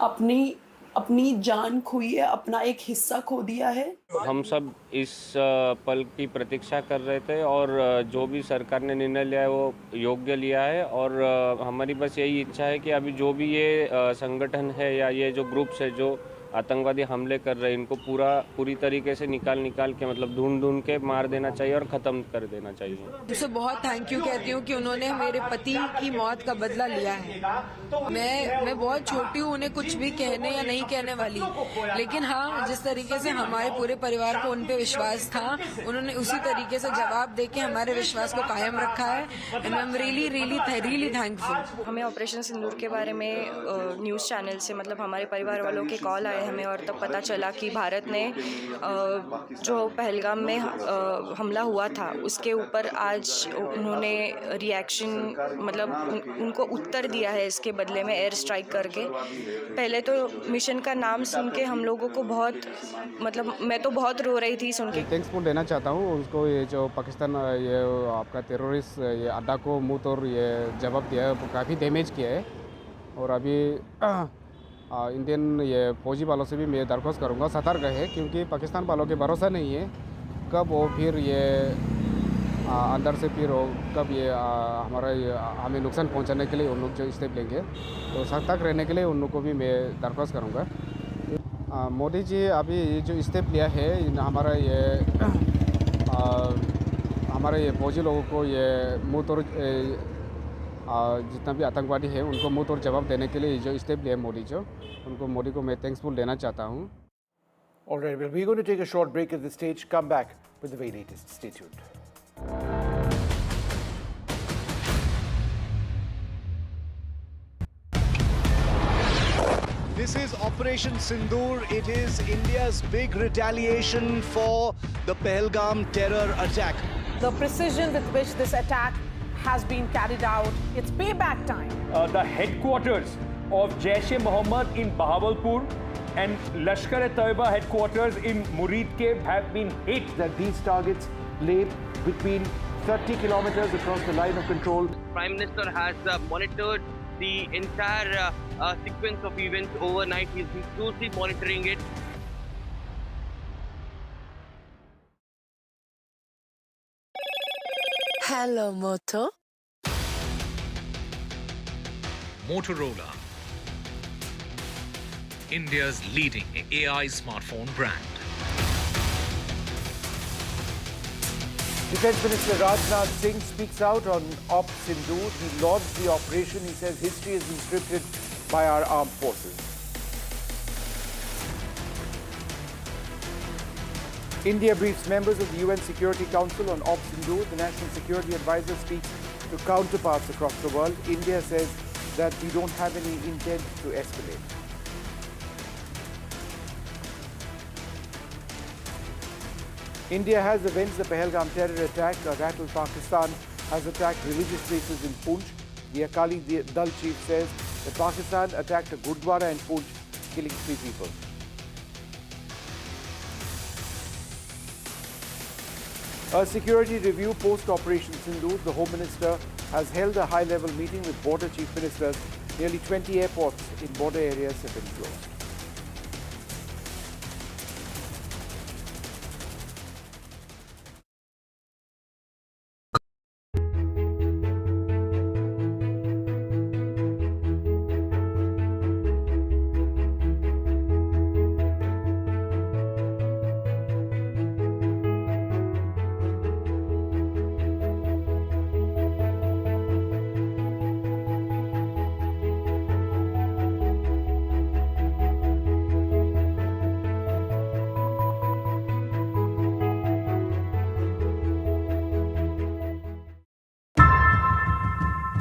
S15: अपनी अपनी जान खोई है, अपना एक हिस्सा खो दिया है।
S16: हम सब इस पल की प्रतीक्षा कर रहे थे और जो भी सरकार ने निर्णय लिया है वो योग्य लिया है और हमारी बस यही इच्छा है कि अभी जो भी ये संगठन है या ये जो ग्रुप्स है जो आतंकवादी हमले कर रहे हैं इनको पूरी तरीके से निकाल के मतलब ढूंढ के मार देना चाहिए और ख़त्म कर देना चाहिए।
S17: उसे बहुत थैंक यू कहती हूँ कि उन्होंने मेरे पति की मौत का बदला लिया है। मैं बहुत छोटी हूँ, उन्हें कुछ भी कहने या नहीं कहने वाली, लेकिन हाँ जिस तरीके से हमारे पूरे परिवार को उन पे विश्वास था उन्होंने उसी तरीके से जवाब देके हमारे विश्वास को कायम रखा है and I am really thankful.
S20: हमें ऑपरेशन सिंदूर के बारे में न्यूज़ चैनल से मतलब हमारे परिवार वालों के कॉल आए हमें और तब पता चला कि भारत ने जो पहलगाम में हमला हुआ था उसके ऊपर आज उन्होंने रिएक्शन मतलब उनको उत्तर दिया है इसके बदले में एयर स्ट्राइक करके। पहले तो मिशन का नाम सुन के हम लोगों को बहुत मतलब मैं तो बहुत रो रही थी सुन के।
S22: थैंक्सफुल देना चाहता हूँ उसको, ये जो पाकिस्तान ये आपका टेररिस्ट ये अड्डा को मुँह तोड़ ये जवाब दिया, काफ़ी डैमेज किया है। और अभी इंडियन ये फौजी वालों से भी मैं दरख्वास्त करूँगा सतर्क है, क्योंकि पाकिस्तान वालों के भरोसा नहीं है कब वो फिर ये अंदर से फिर कब ये हमें नुकसान पहुंचाने के लिए उन लोग जो स्टेप लेंगे, तो सतर्क रहने के लिए उन लोग को भी मैं दरख्वास्त करूँगा। मोदी जी अभी ये जो स्टेप लिया है हमारे ये फौजी लोगों को ये मुँह तोड़ जितना भी आतंकवादी है उनको मुँह तोड़ जवाब देने के लिए जो स्टेप लिया मोदी को मैं थैंक्सफुल देना चाहता हूँ।
S2: All right, well, we're going to take a short break at this stage. Come back with the very latest. Stay tuned.
S1: This is Operation Sindoor. It is India's big retaliation for the Pahalgam terror attack.
S24: The precision with which this attack has been carried out, it's payback time.
S25: The headquarters of Jaish-e-Mohammed in Bahawalpur and Lashkar-e-Taiba headquarters in Murid-Ke have been hit.
S2: That these targets lay between 30 kilometers across the line of control.
S26: Prime Minister has monitored the entire sequence of events overnight. He's been closely monitoring it.
S27: Hello, Moto.
S28: Motorola, India's leading AI smartphone brand.
S2: Defence Minister Rajnath Singh speaks out on Op Sindoor. He lauds the operation. He says history has been scripted by our armed forces. India briefs members of the UN Security Council on Op Sindoor. The National Security Advisor speaks to counterparts across the world. India says that we don't have any intent to escalate. India has avenged the Pahalgam terror attack. Rattle Pakistan has attacked religious places in Poonch. The Akali Dal chief says that Pakistan attacked a Gurdwara in Poonch, killing 3 people. A security review post-Operation Sindoor. The Home Minister has held a high-level meeting with border chief ministers. Nearly 20 airports in border areas have been closed.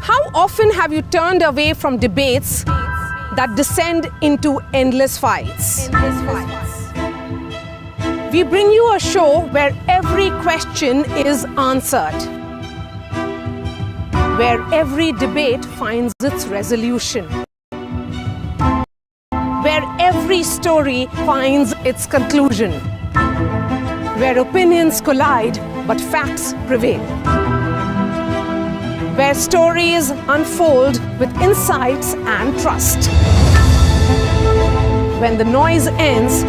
S24: How often have you turned away from debates that descend into endless fights? We bring you a show where every question is answered, where every debate finds its resolution, where every story finds its conclusion, where opinions collide but facts prevail, where stories unfold with insights and trust. When the noise ends,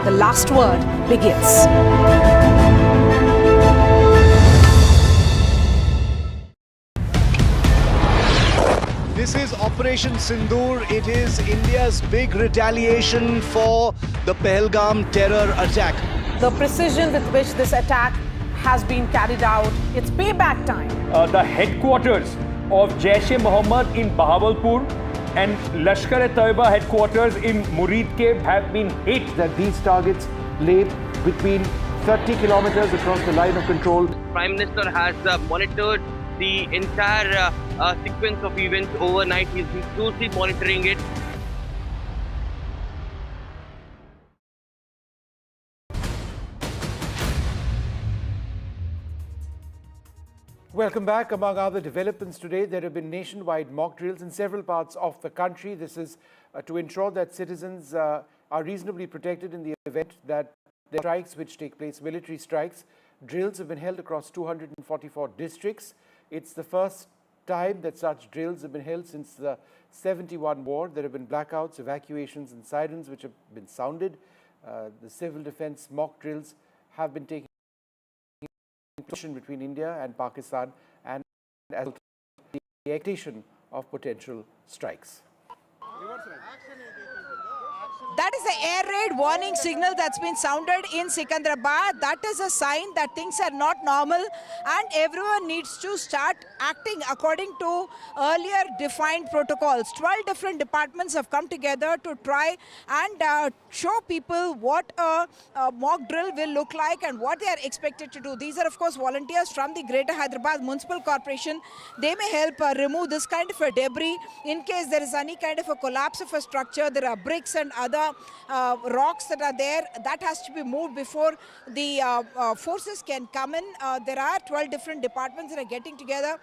S24: the last word begins.
S1: This is Operation Sindoor. It is India's big retaliation for the Pahalgam terror attack.
S24: The precision with which this attack has been carried out, it's payback time.
S25: The headquarters of Jaish-e-Mohammed in Bahawalpur and Lashkar-e-Taiba headquarters in Muridke have been hit.
S2: That these targets lay between 30 kilometers across the line of control.
S26: Prime Minister has monitored the entire sequence of events overnight. He's been closely monitoring it.
S2: Welcome back. Among other developments today, there have been nationwide mock drills in several parts of the country. This is to ensure that citizens are reasonably protected in the event that there are strikes which take place, military strikes. Drills have been held across 244 districts. It's the first time that such drills have been held since the 71 war. There have been blackouts, evacuations and sirens which have been sounded. The civil defense mock drills have been taking between India and Pakistan and as the expectation of potential strikes.
S3: That is the air raid warning signal that's been sounded in Secunderabad. That is a sign that things are not normal and everyone needs to start acting according to earlier defined protocols. 12 different departments have come together to try and show people what a mock drill will look like and what they are expected to do. These are of course volunteers from the Greater Hyderabad Municipal Corporation. They may help remove this kind of a debris in case there is any kind of a collapse of a structure. There are bricks and other rocks that are there. That has to be moved before the forces can come in. There are 12 different departments that are getting together.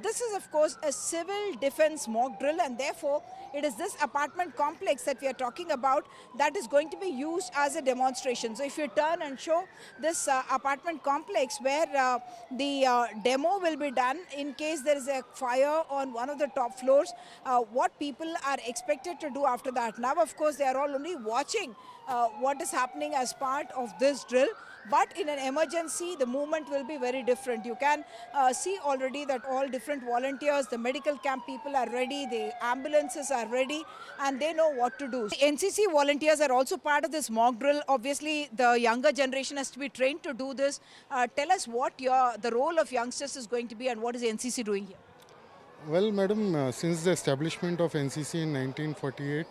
S3: This is of course a civil defense mock drill and therefore it is this apartment complex that we are talking about that is going to be used as a demonstration. So if you turn and show this apartment complex where the demo will be done in case there is a fire on one of the top floors, what people are expected to do after that. Now of course they are all only watching what is happening as part of this drill. But in an emergency, the movement will be very different. You can see already that all different volunteers, the medical camp people are ready, the ambulances are ready, and they know what to do. The NCC volunteers are also part of this mock drill. Obviously, the younger generation has to be trained to do this. Tell us what the role of youngsters is going to be and what is NCC doing here?
S5: Well, madam, since the establishment of NCC in 1948,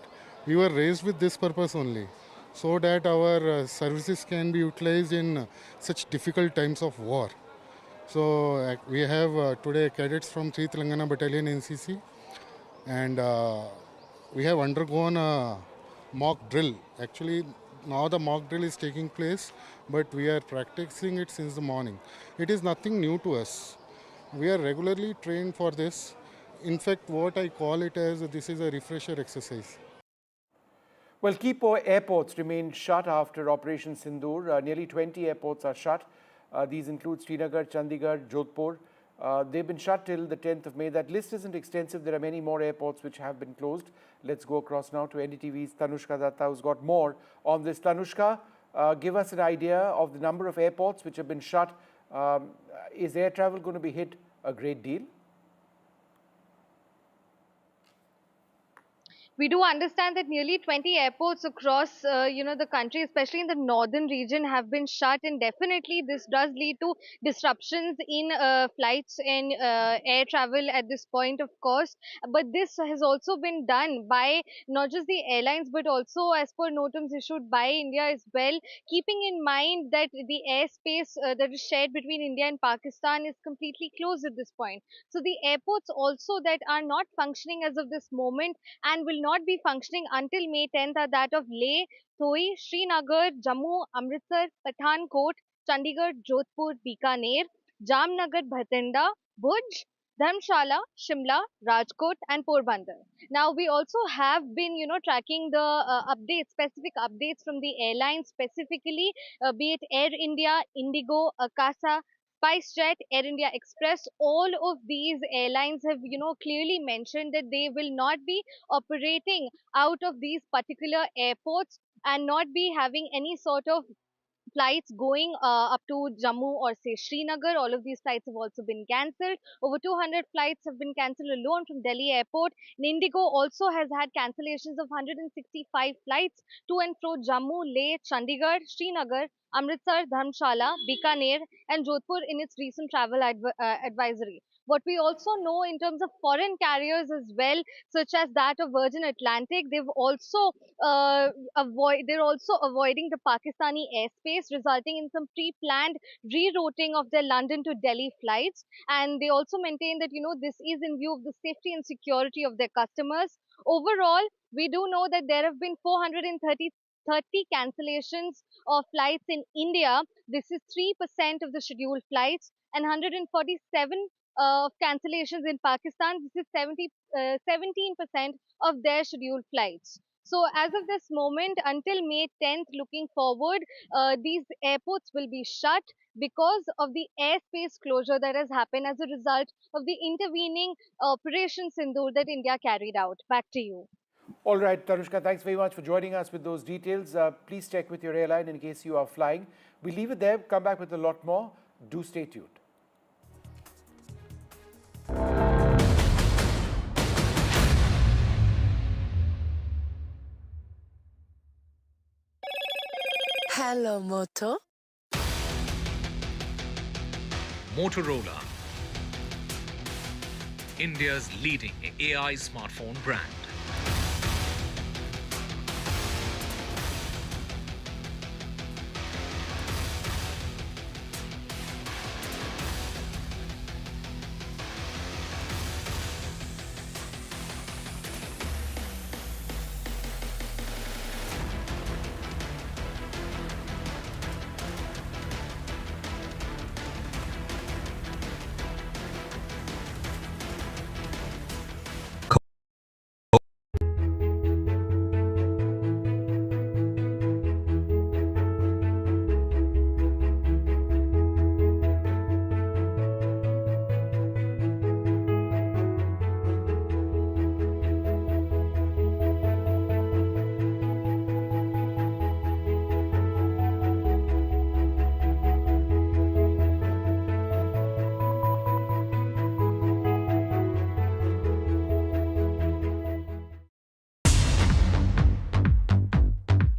S5: we were raised with this purpose only, so that our services can be utilized in such difficult times of war. So we have today cadets from 3rd Telangana Battalion NCC, and we have undergone a mock drill. Actually, now the mock drill is taking place, but we are practicing it since the morning. It is nothing new to us. We are regularly trained for this. In fact, what I call it as, this is a refresher exercise.
S2: Well, key airports remain shut after Operation Sindoor. Nearly 20 airports are shut. These include Srinagar, Chandigarh, Jodhpur. They've been shut till the 10th of May. That list isn't extensive. There are many more airports which have been closed. Let's go across now to NDTV's Tanushka Datta, who's got more on this. Tanushka, give us an idea of the number of airports which have been shut. Is air travel going to be hit a great deal?
S6: We do understand that nearly 20 airports across, the country, especially in the northern region, have been shut, and definitely this does lead to disruptions in flights and air travel at this point, of course. But this has also been done by not just the airlines, but also as per notams issued by India as well, keeping in mind that the airspace that is shared between India and Pakistan is completely closed at this point. So the airports also that are not functioning as of this moment and will not be functioning until May 10th are that of Leh, Thoi, Srinagar, Jammu, Amritsar, Pathankot, Chandigarh, Jodhpur, Bikaner, Jamnagar, Bhatinda, Bhuj, Dharmshala, Shimla, Rajkot and Porbandar. Now we also have been, tracking the specific updates from the airlines specifically, be it Air India, Indigo, Akasa, SpiceJet, Air India Express, all of these airlines have, clearly mentioned that they will not be operating out of these particular airports and not be having any sort of flights going up to Jammu or say Srinagar. All of these flights have also been cancelled. Over 200 flights have been cancelled alone from Delhi airport. And Indigo also has had cancellations of 165 flights to and fro Jammu, Leh, Chandigarh, Srinagar, Amritsar, Dharamshala, Bikaner and Jodhpur in its recent travel advisory. What we also know in terms of foreign carriers as well, such as that of Virgin Atlantic, they're also avoiding the Pakistani airspace, resulting in some pre-planned rerouting of their London to Delhi flights. And they also maintain that, this is in view of the safety and security of their customers. Overall, we do know that there have been 430 cancellations of flights in India. This is 3% of the scheduled flights, and 147 cancellations in Pakistan. This is 17% of their scheduled flights. So as of this moment, until May 10th, looking forward, these airports will be shut because of the airspace closure that has happened as a result of the intervening Operation Sindoor that India carried out. Back to you.
S2: All right, Tanushka, thanks very much for joining us with those details. Please check with your airline in case you are flying. We leave it there, come back with a lot more. Do stay tuned.
S7: Hello, Moto.
S28: Motorola, India's leading AI smartphone brand.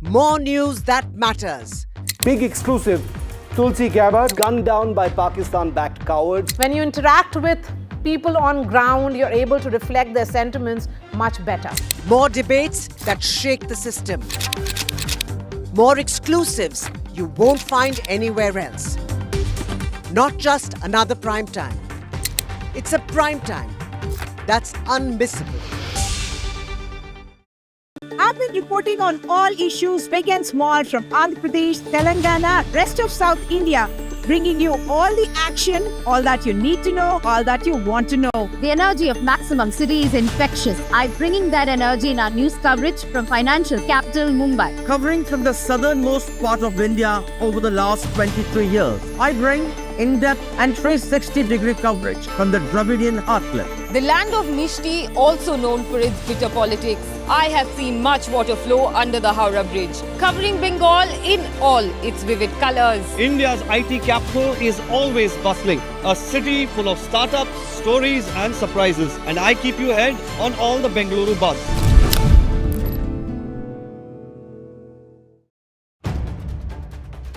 S8: More news that matters.
S2: Big exclusive. Tulsi Gabbard
S1: gunned down by Pakistan-backed cowards.
S24: When you interact with people on ground, you're able to reflect their sentiments much better.
S8: More debates that shake the system. More exclusives you won't find anywhere else. Not just another prime time. It's a prime time that's unmissable.
S3: I've been reporting on all issues big and small from Andhra Pradesh, Telangana, rest of South India, bringing you all the action, all that you need to know, all that you want to know.
S9: The energy of Maximum City is infectious. I'm bringing that energy in our news coverage from financial capital Mumbai.
S10: Covering from the southernmost part of India over the last 23 years, I bring in-depth and 360-degree coverage from the Dravidian heartland.
S18: The land of Mishti, also known for its bitter politics. I have seen much water flow under the Howrah Bridge, covering Bengal in all its vivid colors.
S10: India's IT capital is always bustling, a city full of startups, stories and surprises. And I keep you ahead on all the Bengaluru buzz.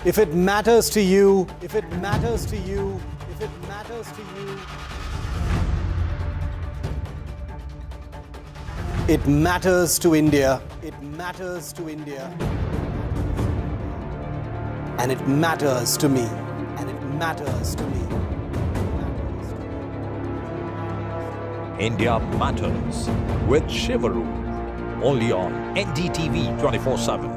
S1: If it matters to you, if it matters to you, if it matters to you, it matters to India. It matters to India. And it matters to me. And it matters to me.
S19: India Matters with Shivaru. Only on NDTV 24/7.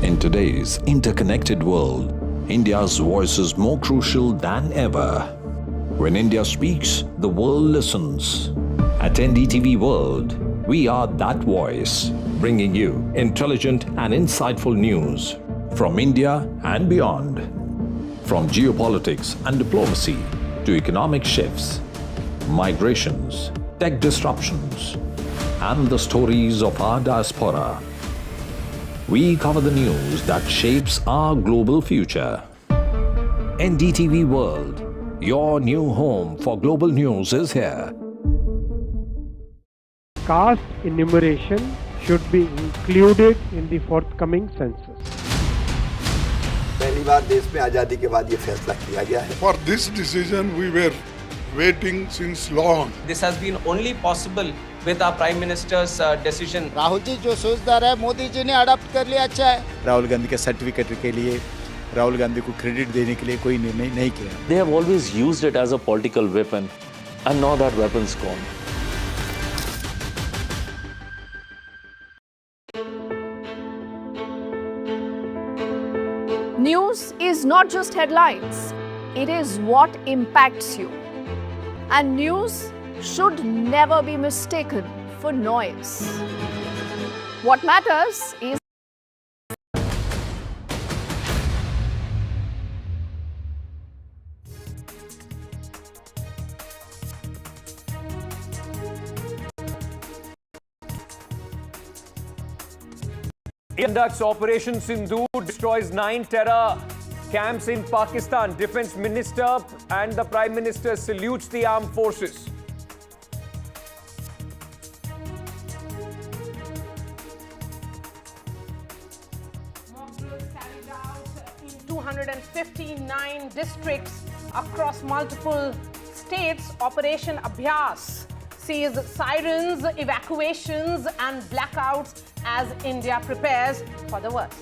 S23: In today's interconnected world, India's voice is more crucial than ever. When India speaks, the world listens. At NDTV World, we are that voice, bringing you intelligent and insightful news from India and beyond. From geopolitics and diplomacy to economic shifts, migrations, tech disruptions, and the stories of our diaspora, we cover the news that shapes our global future. NDTV World, your new home for global news, is here.
S4: Caste enumeration should be included in the forthcoming census.
S11: पहली बार देश में आजादी के बाद ये फैसला किया गया है.
S12: For this decision we were waiting since long.
S13: This has been only possible with our Prime Minister's decision.
S14: Rahul ji जो सोचदार है मोदी जी ने अडॉप्ट कर लिया, अच्छा है.
S15: राहुल गांधी के सर्टिफिकेट के लिए राहुल गांधी को क्रेडिट देने के लिए कोई निर्णय नहीं किया.
S21: They have always used it as a political weapon and now that weapon's gone.
S27: News is not just headlines, it is what impacts you. And news should never be mistaken for noise. What matters is
S25: Conducts Operation Sindoor, destroys 9 terror camps in Pakistan. Defense Minister and the Prime Minister salutes the armed forces.
S24: Mock drills carried out in 259 districts across multiple states. Operation Abhyas sees sirens, evacuations and blackouts as India prepares for the worst.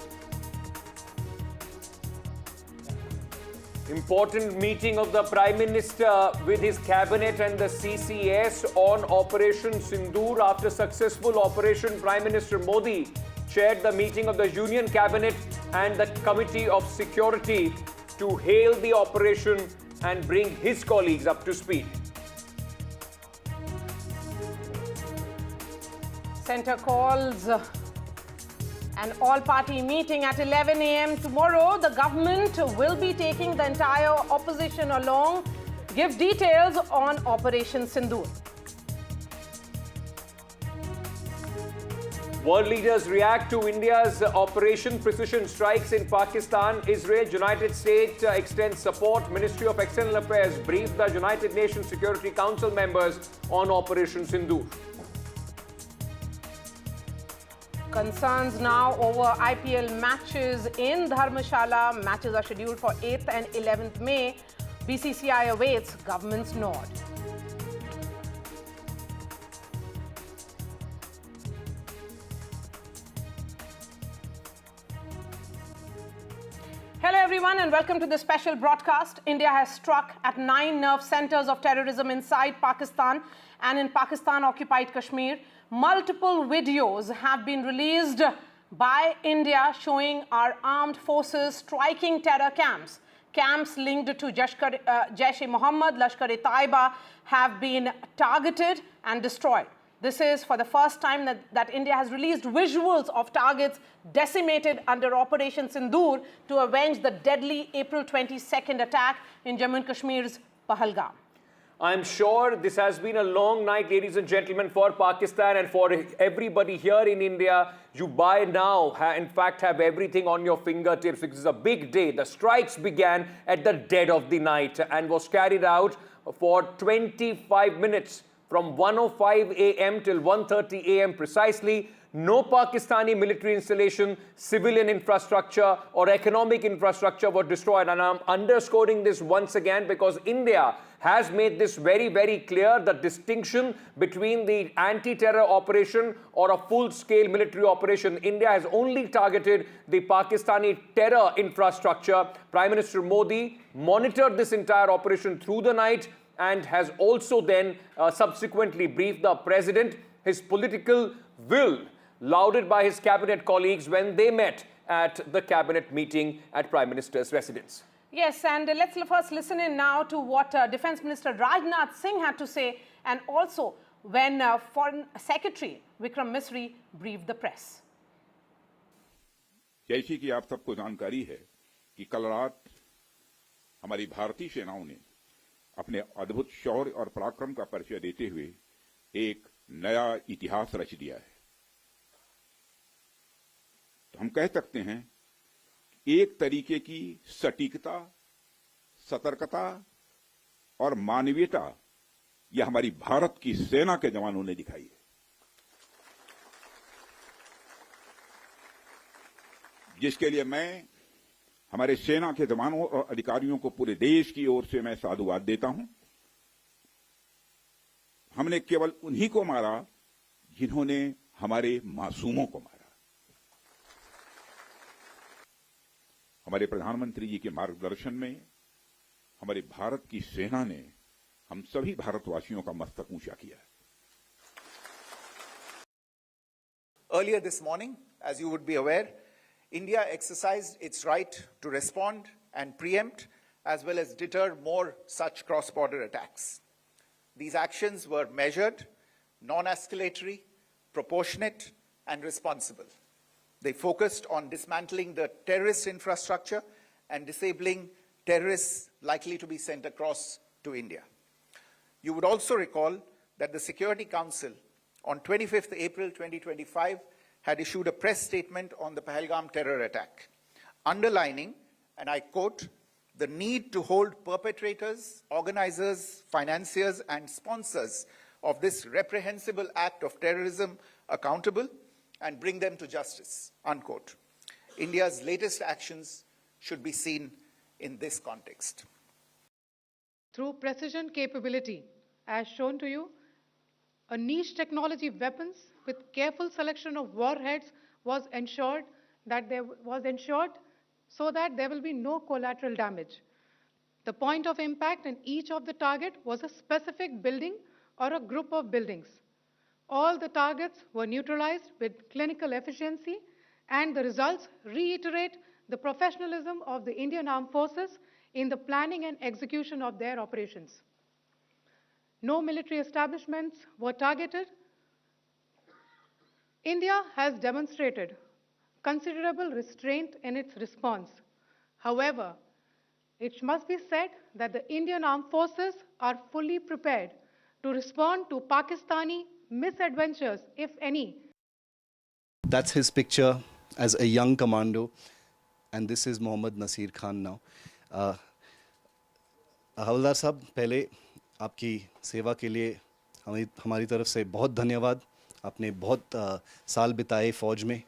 S25: Important meeting of the Prime Minister with his cabinet and the CCS on Operation Sindoor. After successful operation, Prime Minister Modi chaired the meeting of the Union Cabinet and the Committee of Security to hail the operation and bring his colleagues up to speed.
S24: Centre calls an all-party meeting at 11 a.m. tomorrow. The government will be taking the entire opposition along. Give details on Operation Sindoor.
S25: World leaders react to India's Operation Precision Strikes in Pakistan. Israel, United States extends support. Ministry of External Affairs briefed the United Nations Security Council members on Operation Sindoor.
S24: Concerns now over IPL matches in Dharmshala. Matches are scheduled for 8th and 11th May. BCCI awaits government's nod. Hello everyone and welcome to this special broadcast. India has struck at 9 nerve centers of terrorism inside Pakistan and in Pakistan-occupied Kashmir. Multiple videos have been released by India showing our armed forces striking terror camps. Camps linked to Jaish-e-Mohammed, Lashkar-e-Taiba have been targeted and destroyed. This is for the first time that India has released visuals of targets decimated under Operation Sindoor to avenge the deadly April 22nd attack in Jammu and Kashmir's Pahalgam.
S25: I'm sure this has been a long night, ladies and gentlemen, for Pakistan and for everybody here in India. You by now, in fact, have everything on your fingertips. This is a big day. The strikes began at the dead of the night and was carried out for 25 minutes from 1:05 a.m. till 1:30 a.m. precisely. No Pakistani military installation, civilian infrastructure or economic infrastructure were destroyed. And I'm underscoring this once again because India has made this very, very clear, the distinction between the anti-terror operation or a full-scale military operation. India has only targeted the Pakistani terror infrastructure. Prime Minister Modi monitored this entire operation through the night and has also then subsequently briefed the President. His political will lauded by his cabinet colleagues when they met at the cabinet meeting at Prime Minister's residence.
S24: Yes, and let's first listen in now to what Defence Minister Rajnath Singh had to say, and also when Foreign Secretary Vikram Misri briefed the press.
S12: जैसे कि आप सबको जानकारी है कि कल रात हमारी भारतीय सेनाओं ने अपने अद्भुत शौर्य और पराक्रम का परिचय देते हुए एक नया इतिहास रच दिया है। तो हम कह सकते हैं एक तरीके की सटीकता, सतर्कता और मानवीयता यह हमारी भारत की सेना के जवानों ने दिखाई है, जिसके लिए मैं हमारे सेना के जवानों और अधिकारियों को पूरे देश की ओर से मैं साधुवाद देता हूं। हमने केवल उन्हीं को मारा जिन्होंने हमारे मासूमों को मारा। हमारे प्रधानमंत्री जी के मार्गदर्शन में हमारे भारत की सेना ने हम सभी भारतवासियों का मस्तक ऊंचा किया है।
S5: Earlier this morning, as you would be aware, India exercised its right to respond and preempt as well as deter more such cross-border attacks. These actions were measured, non-escalatory, proportionate, and responsible. They focused on dismantling the terrorist infrastructure and disabling terrorists likely to be sent across to India. You would also recall that the Security Council on 25th April 2025 had issued a press statement on the Pahalgam terror attack, underlining, and I quote, the need to hold perpetrators, organizers, financiers, and sponsors of this reprehensible act of terrorism accountable and bring them to justice, unquote. India's latest actions should be seen in this context.
S6: Through precision capability, as shown to you, a niche technology weapons with careful selection of warheads was ensured so that there will be no collateral damage. The point of impact in each of the target was a specific building or a group of buildings. All the targets were neutralized with clinical efficiency, and the results reiterate the professionalism of the Indian Armed Forces in the planning and execution of their operations. No military establishments were targeted. India has demonstrated considerable restraint in its response. However, it must be said that the Indian Armed Forces are fully prepared to respond to Pakistani misadventures, if any.
S1: That's his picture as a young commando, and this is Mohammad Nasir Khan now. हवलदार साहब, पहले आपकी सेवा के लिए हमारी तरफ से बहुत धन्यवाद। आपने बहुत साल बिताए फौज में।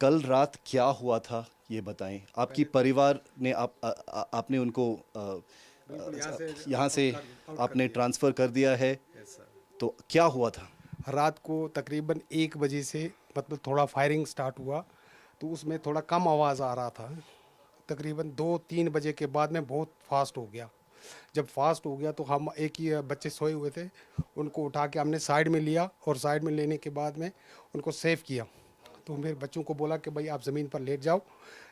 S1: कल रात क्या हुआ था ये बताएं। आपकी परिवार ने आपने उनको यहाँ से आपने ट्रांसफ़र कर दिया है, तो क्या हुआ था?
S7: रात को तकरीबन 1 बजे से मतलब थोड़ा फायरिंग स्टार्ट हुआ, तो उसमें थोड़ा कम आवाज़ आ रहा था। तकरीबन 2-3 बजे के बाद में बहुत फास्ट हो गया। जब फास्ट हो गया तो हम एक ही बच्चे सोए हुए थे, उनको उठा के हमने साइड में लिया और साइड में लेने के बाद में उनको सेव किया। तो मेरे बच्चों को बोला कि भाई आप ज़मीन पर लेट जाओ,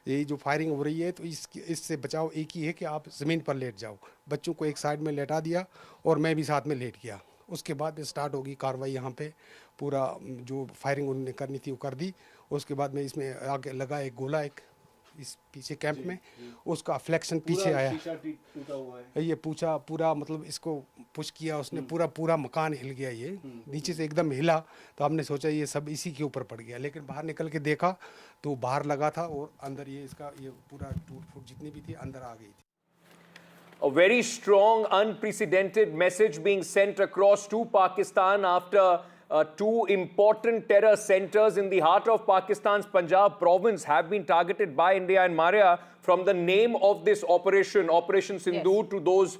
S7: ये जो फायरिंग हो रही है तो इससे बचाव एक ही है कि आप ज़मीन पर लेट जाओ। बच्चों को एक साइड में लेटा दिया और मैं भी साथ में लेट गया। उसके बाद स्टार्ट होगी कार्रवाई। यहाँ पे पूरा जो फायरिंग उन्होंने करनी थी वो कर दी। उसके बाद में इसमें आगे लगा एक गोला, एक इस पीछे कैंप में, उसका फ्लेक्शन पीछे आया। ये पूरा मतलब इसको पुश किया उसने, पूरा मकान हिल गया। ये नीचे से एकदम हिला, तो हमने सोचा ये सब इसी के ऊपर पड़ गया, लेकिन बाहर निकल के देखा तो बाहर लगा था और अंदर ये इसका ये पूरा टूट फूट जितनी भी थी अंदर आ गई थी।
S25: A very strong, unprecedented message being sent across to Pakistan after two important terror centers in the heart of Pakistan's Punjab province have been targeted by India and Maria. From the name of this operation, Operation Sindoor, yes, to those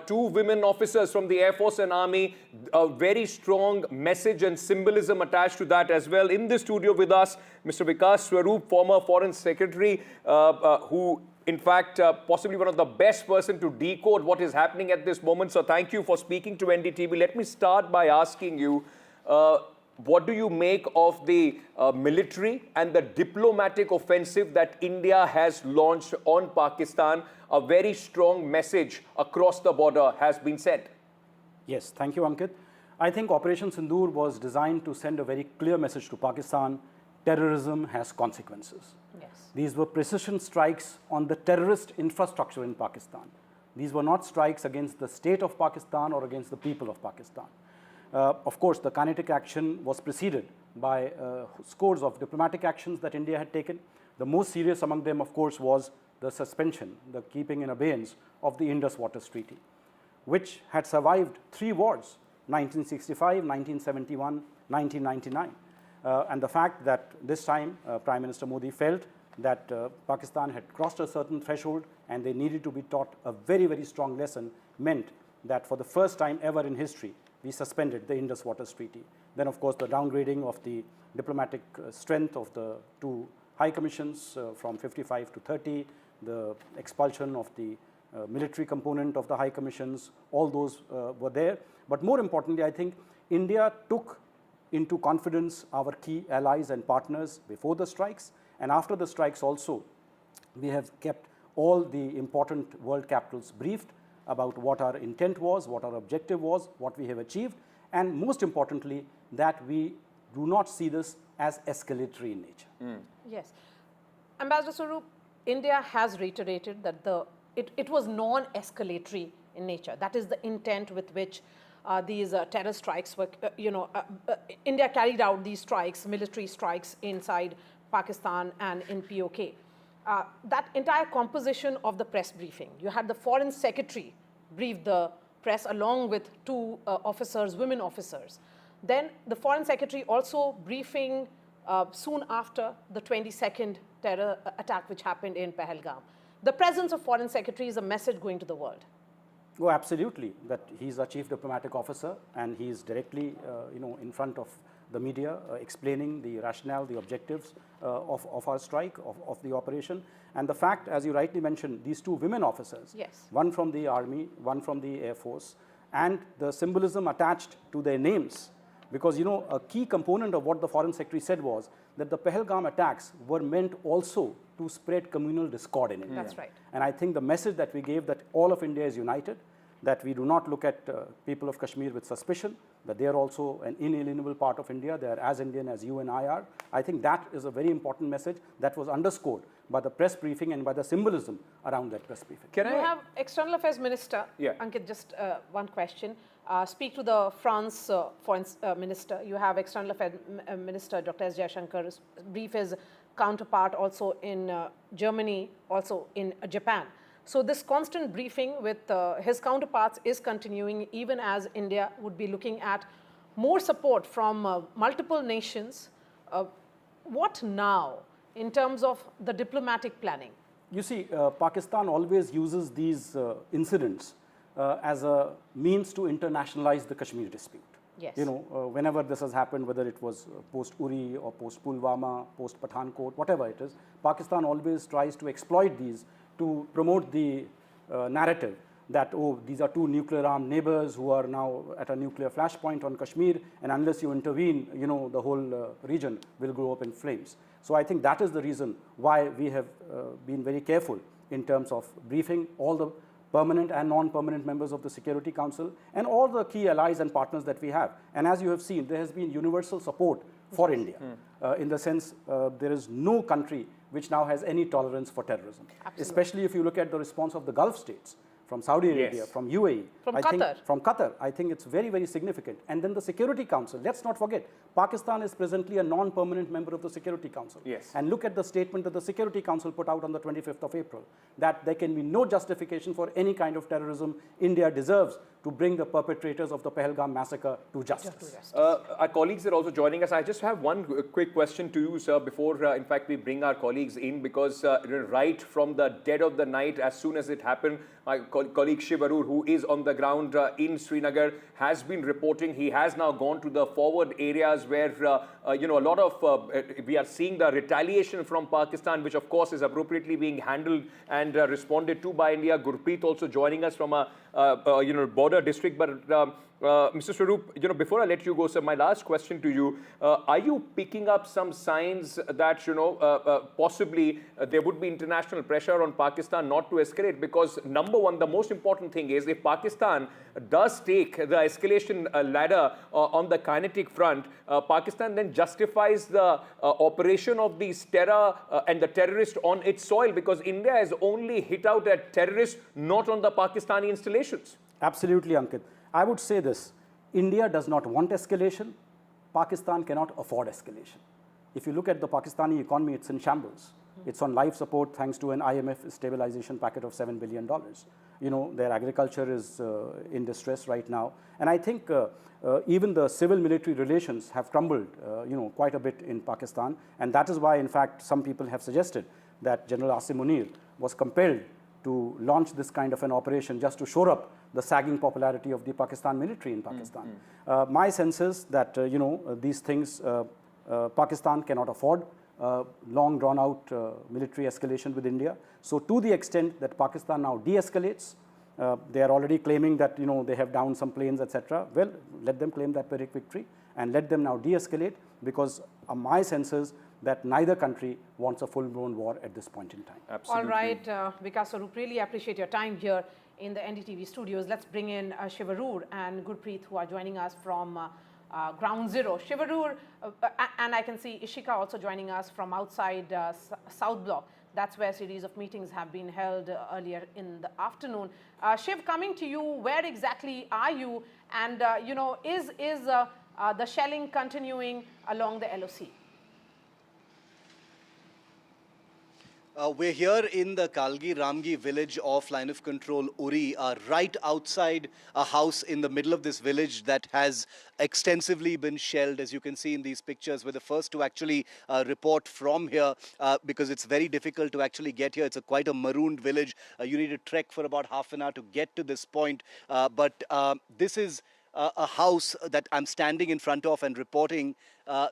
S25: two women officers from the Air Force and Army, a very strong message and symbolism attached to that as well. In the studio with us, Mr. Vikas Swaroop, former Foreign Secretary, who in fact, possibly one of the best person to decode what is happening at this moment. So thank you for speaking to NDTV. Let me start by asking you, what do you make of the military and the diplomatic offensive that India has launched on Pakistan? A very strong message across the border has been sent.
S16: Yes, thank you, Ankit. I think Operation Sindoor was designed to send a very clear message to Pakistan.
S2: terrorism has consequences.
S24: Yes.
S2: These were precision strikes on the terrorist infrastructure in Pakistan. These were not strikes against the state of Pakistan or against the people of Pakistan. Of course, the kinetic action was preceded by scores of diplomatic actions that India had taken. The most serious among them, of course, was the suspension, the keeping in abeyance of the Indus Waters Treaty, which had survived 3 wars, 1965, 1971, 1999. And the fact that this time Prime Minister Modi felt that Pakistan had crossed a certain threshold and they needed to be taught a very, very strong lesson meant that for the first time ever in history, we suspended the Indus Waters Treaty. Then, of course, the downgrading of the diplomatic strength of the 2 high commissions from 55 to 30, the expulsion of the military component of the high commissions, all those were there. But more importantly, I think India took into confidence our key allies and partners before the strikes, and after the strikes also, we have kept all the important world capitals briefed about what our intent was, what our objective was, what we have achieved, and most importantly, that we do not see this as escalatory in nature.
S24: Yes. Ambassador Swarup, India has reiterated that it was non-escalatory in nature. That is the intent with which these terror strikes were, India carried out these strikes, military strikes inside Pakistan and in POK. That entire composition of the press briefing, you had the Foreign Secretary brief the press along with 2 officers, women officers. Then the Foreign Secretary also briefing soon after the 22nd terror attack which happened in Pahalgam. The presence of Foreign Secretary is a message going to the world.
S2: Oh, absolutely, that he's a chief diplomatic officer and he's directly in front of the media explaining the rationale, the objectives of our strike, of the operation. And the fact, as you rightly mentioned, these 2 women officers,
S24: yes,
S2: one from the army, one from the Air Force, and the symbolism attached to their names. Because, a key component of what the Foreign Secretary said was that the Pahalgam attacks were meant also to spread communal discord in India.
S24: That's right.
S2: And I think the message that we gave that all of India is united, that we do not look at people of Kashmir with suspicion, that they are also an inalienable part of India, they are as Indian as you and I are. I think that is a very important message that was underscored by the press briefing and by the symbolism around that press briefing.
S24: You have External Affairs Minister, Ankit, just one question. Speak to the France Foreign Minister. You have External Affairs Minister Dr. S. Jaishankar brief his counterpart also in Germany, also in Japan. So this constant briefing with his counterparts is continuing even as India would be looking at more support from multiple nations. What now in terms of the diplomatic planning?
S2: You see, Pakistan always uses these incidents as a means to internationalize the Kashmir dispute.
S24: Yes.
S2: Whenever this has happened, whether it was post-Uri or post-Pulwama, post-Pathankot, whatever it is, Pakistan always tries to exploit these to promote the narrative that, oh, these are 2 nuclear-armed neighbors who are now at a nuclear flashpoint on Kashmir, and unless you intervene, the whole region will go up in flames. So I think that is the reason why we have been very careful in terms of briefing all the permanent and non-permanent members of the Security Council and all the key allies and partners that we have. And as you have seen, there has been universal support for India in the sense there is no country which now has any tolerance for terrorism. Absolutely. Especially if you look at the response of the Gulf states, from Saudi Arabia, from UAE, from Qatar. I think it's very, very significant. And then the Security Council, let's not forget, Pakistan is presently a non-permanent member of the Security Council.
S25: Yes.
S2: And look at the statement that the Security Council put out on the 25th of April, that there can be no justification for any kind of terrorism. India deserves to bring the perpetrators of the Pahalgam massacre to justice.
S25: Our colleagues are also joining us. I just have one quick question to you, sir, before, in fact, we bring our colleagues in, because right from the dead of the night, as soon as it happened, my colleague Shiv Arur, who is on the ground in Srinagar, has been reporting. He has now gone to the forward areas where, a lot of, we are seeing the retaliation from Pakistan, which of course is appropriately being handled and responded to by India. Gurpreet also joining us from a, border district. But Mr. Swaroop, before I let you go, sir, my last question to you, are you picking up some signs that, possibly there would be international pressure on Pakistan not to escalate? Because number one, the most important thing is if Pakistan does take the escalation ladder on the kinetic front, Pakistan then justifies the operation of these terror and the terrorists on its soil, because India has only hit out at terrorists, not on the Pakistani installations.
S2: Absolutely, Ankit. I would say this, India does not want escalation. Pakistan cannot afford escalation. If you look at the Pakistani economy, it's in shambles. It's on life support thanks to an IMF stabilization packet of $7 billion. Their agriculture is in distress right now. And I think even the civil-military relations have crumbled, quite a bit in Pakistan. And that is why, in fact, some people have suggested that General Asim Munir was compelled to launch this kind of an operation just to shore up the sagging popularity of the Pakistan military in Pakistan. My sense is that, these things, Pakistan cannot afford long drawn-out military escalation with India. So to the extent that Pakistan now de-escalates, they are already claiming that, they have downed some planes, etc. Well, let them claim that Pyrrhic victory and let them now de-escalate, because my sense is that neither country wants a full-blown war at this point in time.
S25: Absolutely.
S24: All right, Vikas Swaroop, really appreciate your time here in the NDTV studios. Let's bring in Shivaroor and Gurpreet, who are joining us from Ground Zero. Shivaroor, and I can see Ishika also joining us from outside South Block. That's where a series of meetings have been held earlier in the afternoon. Shiv, coming to you, where exactly are you? And, is the shelling continuing along the LOC?
S1: We're here in the Kalgi Ramgi village off line of control Uri, right outside a house in the middle of this village that has extensively been shelled. As you can see in these pictures, we're the first to actually report from here because it's very difficult to actually get here. It's quite a marooned village. You need to trek for about half an hour to get to this point. But this is a house that I'm standing in front of and reporting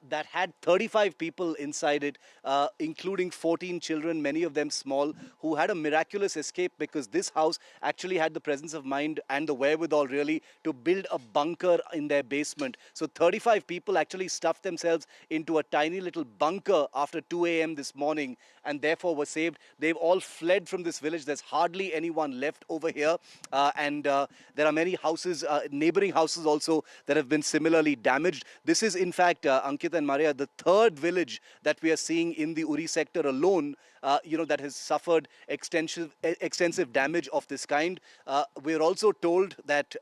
S1: that had 35 people inside it, including 14 children, many of them small, who had a miraculous escape because this house actually had the presence of mind and the wherewithal really to build a bunker in their basement. So 35 people actually stuffed themselves into a tiny little bunker after 2 a.m. this morning and therefore were saved. They've all fled from this village. There's hardly anyone left over here. And there are many houses, neighboring houses also, that have been similarly damaged. This is, in fact, Ankit and Maria, the third village that we are seeing in the Uri sector alone, that has suffered extensive damage of this kind. We're also told that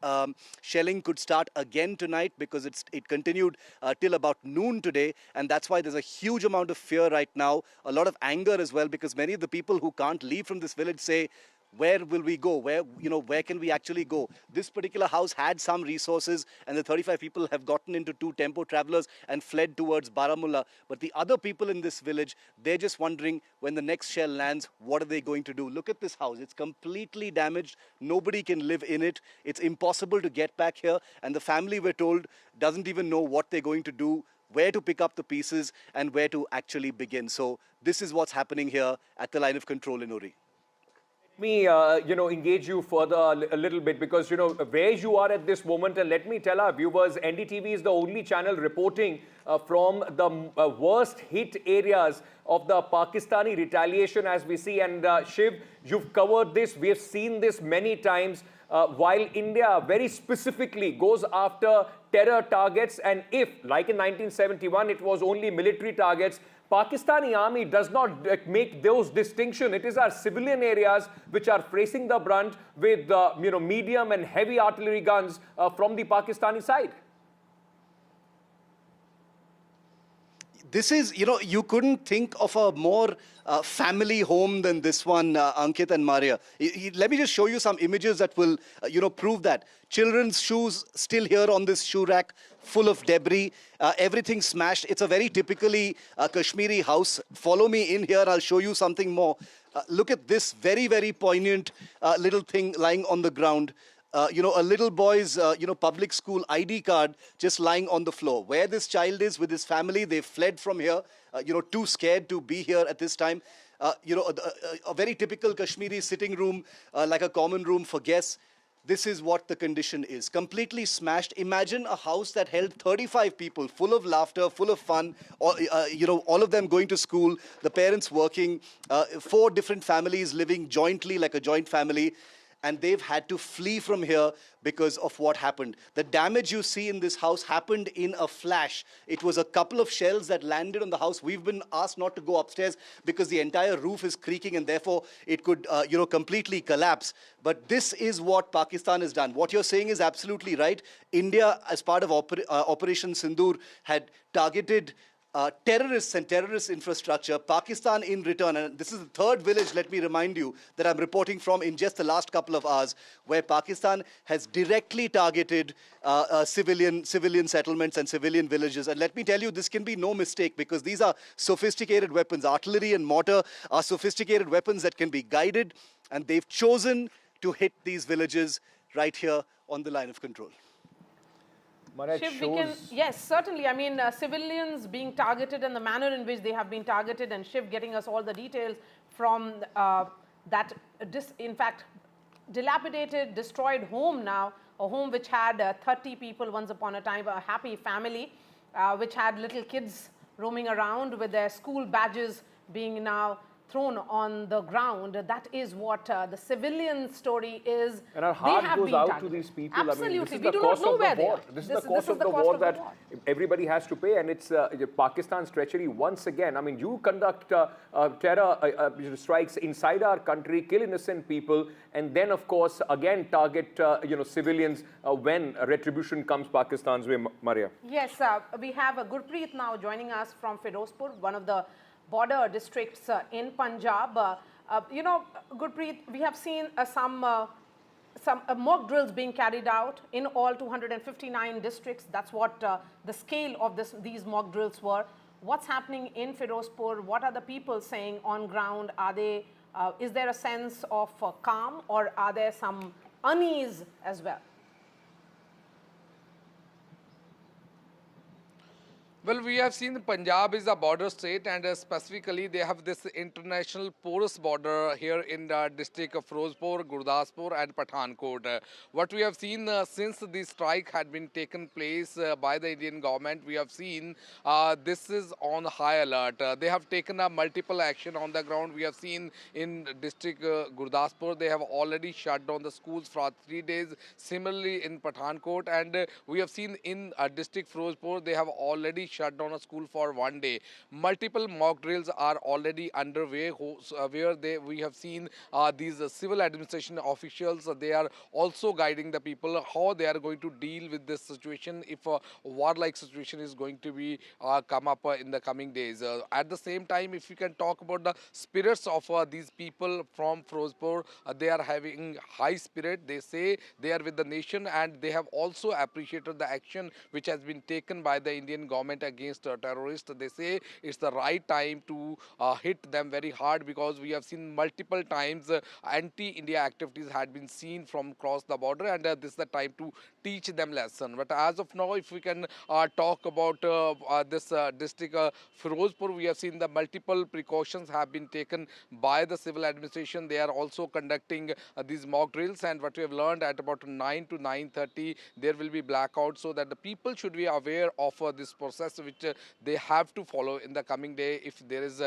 S1: shelling could start again tonight because it continued till about noon today, and that's why there's a huge amount of fear right now, a lot of anger as well, because many of the people who can't leave from this village say, where will we go? Where can we actually go? This particular house had some resources, and the 35 people have gotten into 2 tempo travelers and fled towards Baramulla. But the other people in this village, they're just wondering when the next shell lands, what are they going to do? Look at this house. It's completely damaged. Nobody can live in it. It's impossible to get back here. And the family, we're told, doesn't even know what they're going to do, where to pick up the pieces, and where to actually begin. So this is what's happening here at the line of control in Uri.
S25: Me, engage you further a little bit because, where you are at this moment, and let me tell our viewers, NDTV is the only channel reporting from the worst hit areas of the Pakistani retaliation as we see. And Shiv, you've covered this. We have seen this many times. While India very specifically goes after terror targets, and if, like in 1971, it was only military targets, Pakistani army does not make those distinctions. It is our civilian areas which are facing the brunt with medium and heavy artillery guns from the Pakistani side.
S1: This is, you couldn't think of a more family home than this one, Ankit and Maria. Let me just show you some images that will, prove that. Children's shoes still here on this shoe rack, full of debris, everything smashed. It's a very typically Kashmiri house. Follow me in here, I'll show you something more. Look at this very, very poignant little thing lying on the ground. A little boy's, public school ID card just lying on the floor. Where this child is with his family, they fled from here, too scared to be here at this time. A very typical Kashmiri sitting room, like a common room for guests. this is what the condition is. Completely smashed. Imagine a house that held 35 people, full of laughter, full of fun, all of them going to school, the parents working, 4 different families living jointly like a joint family. And they've had to flee from here because of what happened. The damage you see in this house happened in a flash. It was a couple of shells that landed on the house. We've been asked not to go upstairs because the entire roof is creaking and therefore it could, completely collapse. But this is what Pakistan has done. What you're saying is absolutely right. India, as part of Operation Sindoor, had targeted terrorists and terrorist infrastructure. Pakistan in return, and this is the 3rd village, let me remind you, that I'm reporting from in just the last couple of hours, where Pakistan has directly targeted civilian settlements and civilian villages. And let me tell you, this can be no mistake, because these are sophisticated weapons. Artillery and mortar are sophisticated weapons that can be guided, and they've chosen to hit these villages right here on the line of control.
S24: Shiv, yes, certainly. I mean, civilians being targeted and the manner in which they have been targeted, and Shiv getting us all the details from that, in fact, dilapidated, destroyed home now, a home which had 30 people once upon a time, a happy family, which had little kids roaming around with their school badges being now thrown on the ground. That is what the civilian story is.
S25: And our heart goes out to these people.
S24: Absolutely.
S25: I mean, this is
S24: We
S25: the
S24: do not
S25: cost
S24: know
S25: of
S24: where
S25: the
S24: they
S25: war.
S24: are.
S25: This is the cost of the war that everybody has to pay, and it's Pakistan's treachery once again. I mean, you conduct terror strikes inside our country, kill innocent people, and then, of course, again target civilians when retribution comes Pakistan's way. Maria.
S24: Yes, we have Gurpreet now joining us from Firozpur, one of the border districts in Punjab. Gurpreet, we have seen some mock drills being carried out in all 259 districts. That's what the scale of these mock drills were. What's happening in Firozpur? What are the people saying on ground? Is there a sense of calm, or are there some unease as well?
S3: Well, we have seen Punjab is a border state, and specifically they have this international porous border here in the district of Firozpur, Gurdaspur and Pathankot. What we have seen since the strike had been taken place by the Indian government, we have seen this is on high alert. They have taken a multiple action on the ground. We have seen in district Gurdaspur, they have already shut down the schools for 3 days. Similarly in Pathankot, and we have seen in district Firozpur, they have already shut down a school for 1 day. Multiple mock drills are already underway, where we have seen these civil administration officials. They are also guiding the people how they are going to deal with this situation if a war-like situation is going to be come up in the coming days. At the same time, if we can talk about the spirits of these people from Firozpur, they are having high spirit. They say they are with the nation, and they have also appreciated the action which has been taken by the Indian government against terrorists. They say it's the right time to hit them very hard, because we have seen multiple times anti-India activities had been seen from across the border, and this is the time to teach them lesson. But as of now, if we can talk about this district Firozpur, we have seen the multiple precautions have been taken by the civil administration. They are also conducting these mock drills, and what we have learned at about 9 to 9:30 there will be blackout, so that the people should be aware of this process which they have to follow in the coming day if there is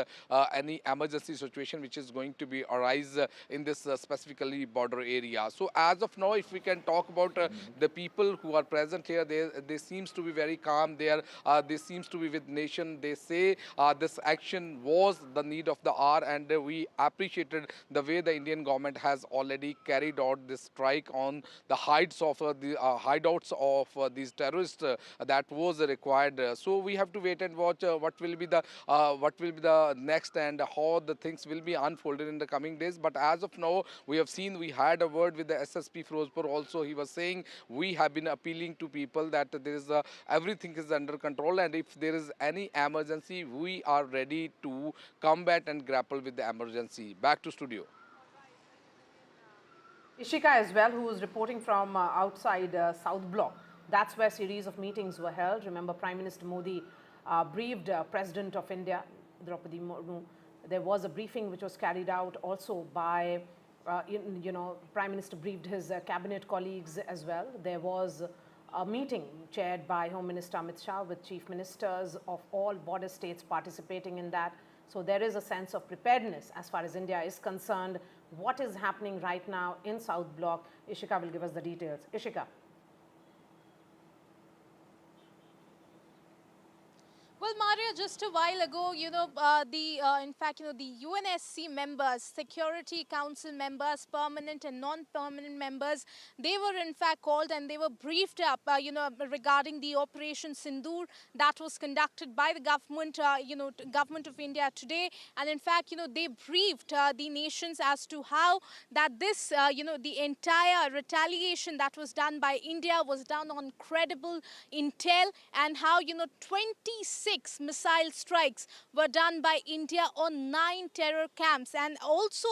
S3: any emergency situation which is going to be arise in this specifically border area. So as of now, if we can talk about the people who are present here, they seems to be very calm. They seems to be with nation. They say this action was the need of the hour, and we appreciated the way the Indian government has already carried out this strike on the hideouts of these terrorists that was required. So we have to wait and watch what will be the next and how the things will be unfolded in the coming days. But as of now, we have seen, we had a word with the SSP Firozpur also. He was saying we have been appealing to people that there is everything is under control, and if there is any emergency, we are ready to combat and grapple with the emergency. Back to studio.
S24: Ishika as well, who was reporting from outside South Block. That's where a series of meetings were held. Remember, Prime Minister Modi briefed President of India, Rashtrapati Murmu. There was a briefing which was carried out also by Prime Minister briefed his cabinet colleagues as well. There was a meeting chaired by Home Minister Amit Shah with chief ministers of all border states participating in that. So there is a sense of preparedness as far as India is concerned. What is happening right now in South Block? Ishika will give us the details. Ishika.
S8: Well, Maria, just a while ago, in fact, the UNSC members, Security Council members, permanent and non-permanent members, they were in fact called and they were briefed up, regarding the Operation Sindoor that was conducted by the government, government of India today. And in fact, they briefed the nations as to how that this, the entire retaliation that was done by India was done on credible intel, and how, 26 missile strikes were done by India on 9 terror camps, and also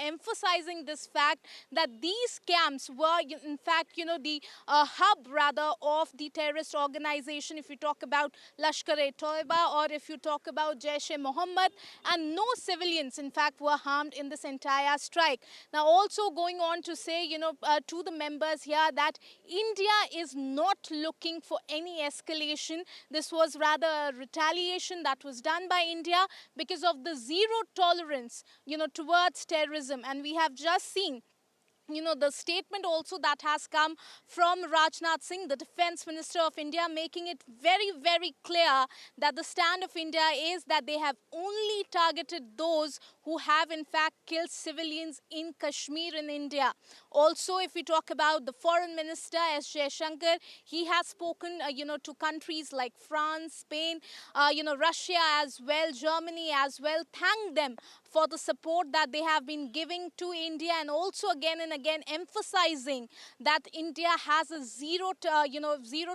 S8: emphasizing this fact that these camps were in fact the hub rather of the terrorist organization, if you talk about Lashkar-e-Toiba or if you talk about Jaish-e-Mohammed, and no civilians in fact were harmed in this entire strike. Now also going on to say to the members here that India is not looking for any escalation. This was rather a retaliation that was done by India because of the zero tolerance, towards terrorism. And we have just seen the statement also that has come from Rajnath Singh, the Defence Minister of India, making it very, very clear that the stand of India is that they have only targeted those who have in fact killed civilians in Kashmir in India. Also, if we talk about the Foreign Minister, S. Jaishankar, he has spoken, to countries like France, Spain, Russia as well, Germany as well, thanked them for the support that they have been giving to India, and also again and again emphasizing that India has a zero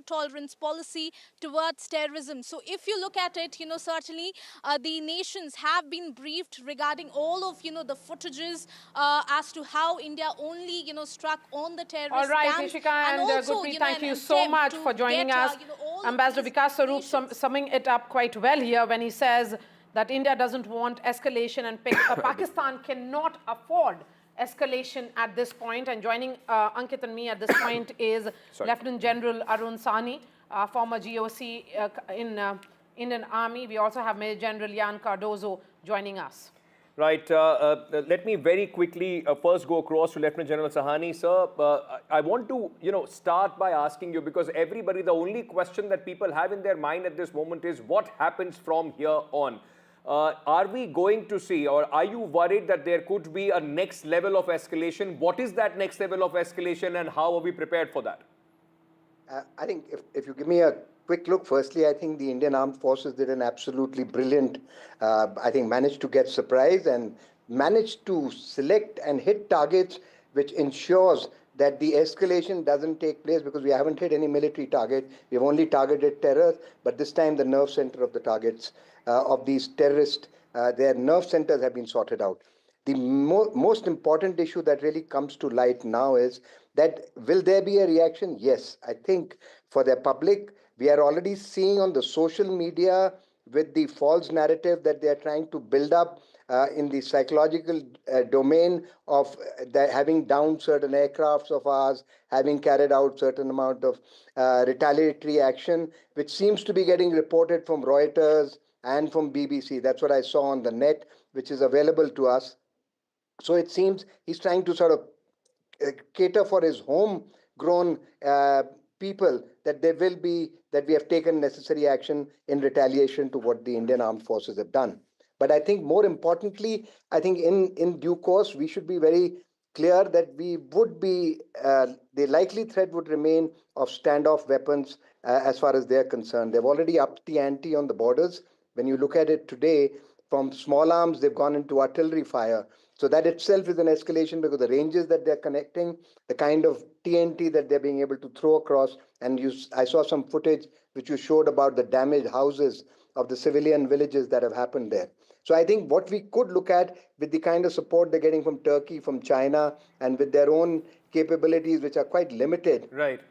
S8: tolerance policy towards terrorism. So if you look at it, certainly the nations have been briefed regarding all of, the footages as to how India only, struck on the terrorist
S24: All right,
S8: camps.
S24: Ishika and
S8: also,
S24: Gurpreet, thank you so
S8: attempt
S24: much
S8: to
S24: for joining
S8: get,
S24: us. Ambassador Vikas Sarup summing it up quite well here when he says that India doesn't want escalation and Pakistan cannot afford escalation at this point. And joining Ankit and me at this point is Lieutenant General Arun Sani, former GOC in Indian Army. We also have Major General Jan Cardozo joining us.
S25: Right. Let me very quickly first go across to Lieutenant General Sahani. Sir, I want to, start by asking you, because everybody, the only question that people have in their mind at this moment is what happens from here on? Are we going to see, or are you worried that there could be a next level of escalation? What is that next level of escalation and how are we prepared for that?
S9: I think if you give me a quick look, firstly, I think the Indian Armed Forces did an absolutely brilliant, managed to get surprise and managed to select and hit targets, which ensures that the escalation doesn't take place, because we haven't hit any military target. We've only targeted terror, but this time the nerve center of the targets of these terrorists, their nerve centers have been sorted out. The most important issue that really comes to light now is that will there be a reaction? Yes, I think for the public, we are already seeing on the social media with the false narrative that they are trying to build up in the psychological domain of having downed certain aircrafts of ours, having carried out certain amount of retaliatory action, which seems to be getting reported from Reuters and from BBC. That's what I saw on the net, which is available to us. So it seems he's trying to sort of cater for his homegrown people, that there will be, that we have taken necessary action in retaliation to what the Indian Armed Forces have done. But I think more importantly, I think in due course, we should be very clear that we would be, the likely threat would remain of standoff weapons as far as they're concerned. They've already upped the ante on the borders. When you look at it today, from small arms, they've gone into artillery fire. So that itself is an escalation, because the ranges that they're connecting, the kind of TNT that they're being able to throw across, and I saw some footage which you showed about the damaged houses of the civilian villages that have happened there. So I think what we could look at, with the kind of support they're getting from Turkey, from China, and with their own capabilities, which are quite limited.
S25: Right.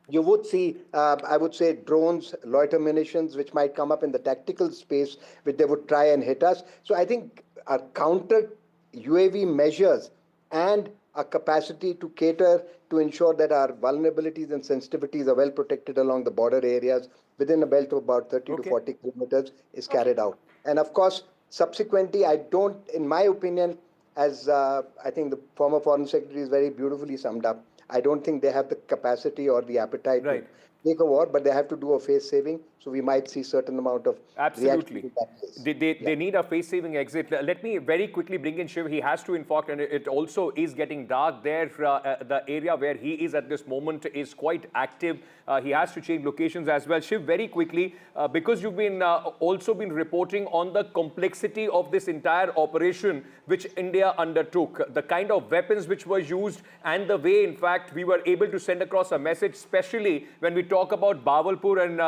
S9: You would see, I would say, drones, loiter munitions, which might come up in the tactical space, which they would try and hit us. So I think our counter UAV measures and a capacity to cater to ensure that our vulnerabilities and sensitivities are well protected along the border areas within a belt of about 30 to 40 kilometers is carried out. And of course, subsequently, I don't, in my opinion, as I think the former Foreign Secretary is very beautifully summed up, I don't think they have the capacity or the appetite to make a war, but they have to do a face saving. So we might see certain amount of reaction to that case.
S25: They need a face-saving exit. Let me very quickly bring in Shiv. He has to infarct, and it also is getting dark there. The area where he is at this moment is quite active. He has to change locations as well. Shiv, very quickly, because you've been also been reporting on the complexity of this entire operation which India undertook, the kind of weapons which were used, and the way, in fact, we were able to send across a message, especially when we talk about Bawalpur and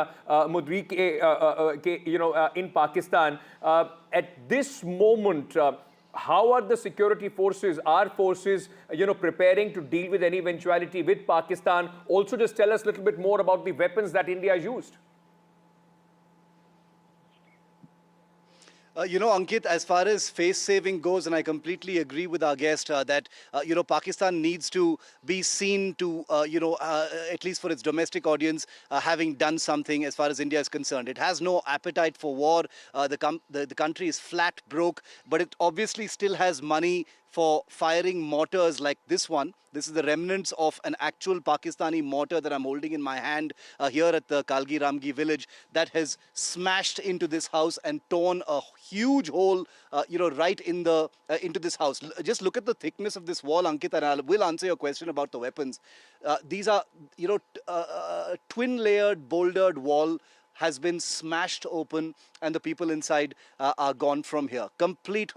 S25: Mudri, in Pakistan. At this moment, how are the security forces, our forces, preparing to deal with any eventuality with Pakistan? Also, just tell us a little bit more about the weapons that India used.
S1: Ankit, as far as face saving goes, and I completely agree with our guest that, Pakistan needs to be seen to, at least for its domestic audience, having done something as far as India is concerned. It has no appetite for war. The country is flat broke, but it obviously still has money for firing mortars like this one. This is the remnants of an actual Pakistani mortar that I'm holding in my hand here at the Kalgi Ramgi village that has smashed into this house and torn a huge hole, right into this house. Just look at the thickness of this wall, Ankit, and I will answer your question about the weapons. These are, twin-layered, bouldered wall has been smashed open, and the people inside are gone from here. Complete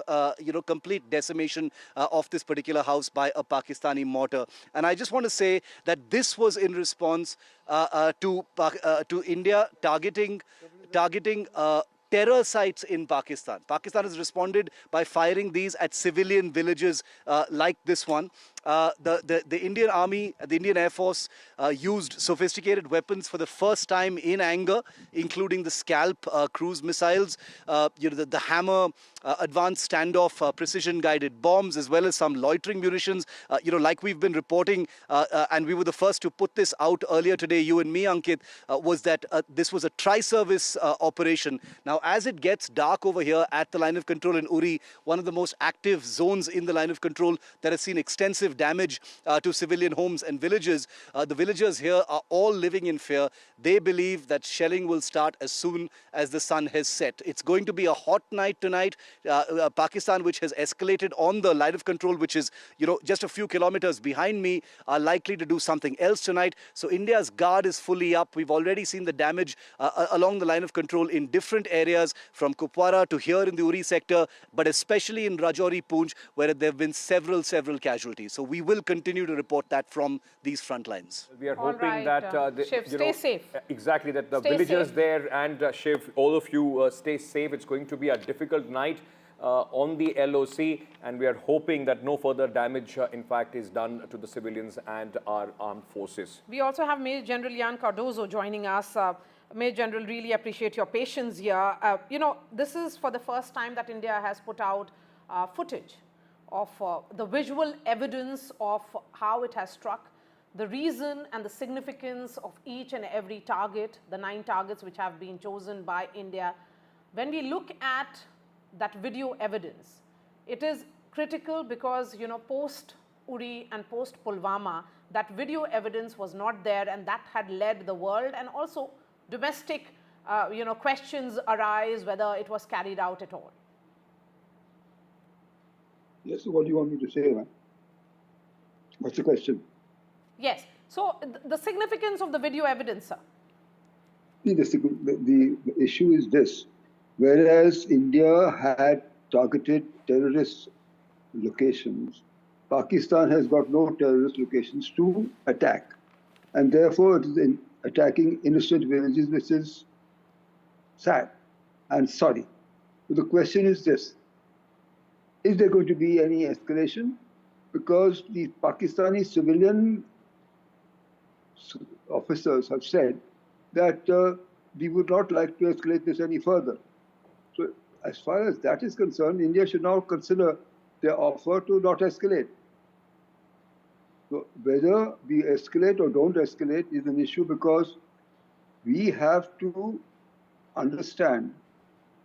S1: decimation of this particular house by a Pakistani mortar. And I just want to say that this was in response to India targeting terror sites in Pakistan. Pakistan has responded by firing these at civilian villages like this one. The Indian Army, the Indian Air Force used sophisticated weapons for the first time in anger, including the Scalp cruise missiles, the Hammer advanced standoff precision-guided bombs, as well as some loitering munitions. Like we've been reporting, and we were the first to put this out earlier today, you and me, Ankit, was that this was a tri-service operation. Now, as it gets dark over here at the line of control in Uri, one of the most active zones in the line of control that has seen extensive damage to civilian homes and villages, the villagers here are all living in fear. They believe that shelling will start as soon as the sun has set. It's going to be a hot night tonight. Pakistan, which has escalated on the line of control, which is, just a few kilometers behind me, are likely to do something else tonight. So India's guard is fully up. We've already seen the damage along the line of control in different areas, from Kupwara to here in the Uri sector, but especially in Rajouri, Poonch, where there have been several casualties. So we will continue to report that from these front lines.
S25: We are hoping that
S24: Shiv, stay safe.
S25: Exactly, that the
S24: Stay
S25: villagers
S24: safe.
S25: there and Shiv, all of you stay safe. It's going to be a difficult night on the LOC, and we are hoping that no further damage, in fact, is done to the civilians and our armed forces.
S24: We also have Major General Jan Cardozo joining us. Major General, really appreciate your patience here. This is for the first time that India has put out footage of the visual evidence of how it has struck, the reason and the significance of each and every target, the 9 targets which have been chosen by India. When we look at that video evidence, it is critical because, post Uri and post Pulwama, that video evidence was not there, and that had led the world, and also domestic, questions arise whether it was carried out at all.
S10: Yes, so what do you want me to say, man? What's the question?
S24: Yes. So, the significance of the video evidence, sir.
S10: See, the issue is this. Whereas India had targeted terrorist locations, Pakistan has got no terrorist locations to attack. And therefore, it is attacking innocent villages, which is sad and sorry. So the question is this. Is there going to be any escalation? Because the Pakistani civilian officers have said that we would not like to escalate this any further. So as far as that is concerned, India should now consider their offer to not escalate. So whether we escalate or don't escalate is an issue, because we have to understand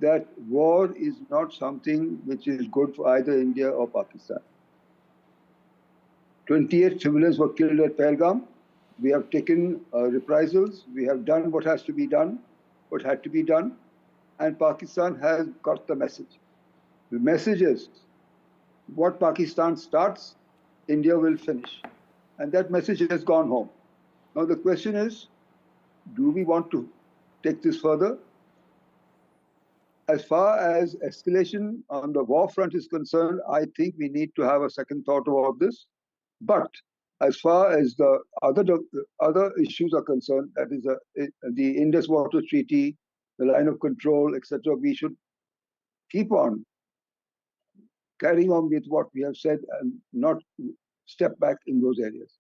S10: that war is not something which is good for either India or Pakistan. 28 civilians were killed at Pahalgam. We have taken reprisals. We have done what has to be done, what had to be done, and Pakistan has got the message. The message is, what Pakistan starts, India will finish. And that message has gone home. Now the question is, do we want to take this further? As far as escalation on the war front is concerned, I think we need to have a second thought about this. But as far as the other issues are concerned, that is the Indus Water Treaty, the line of control, etc., we should keep on carrying on with what we have said and not step back in those areas.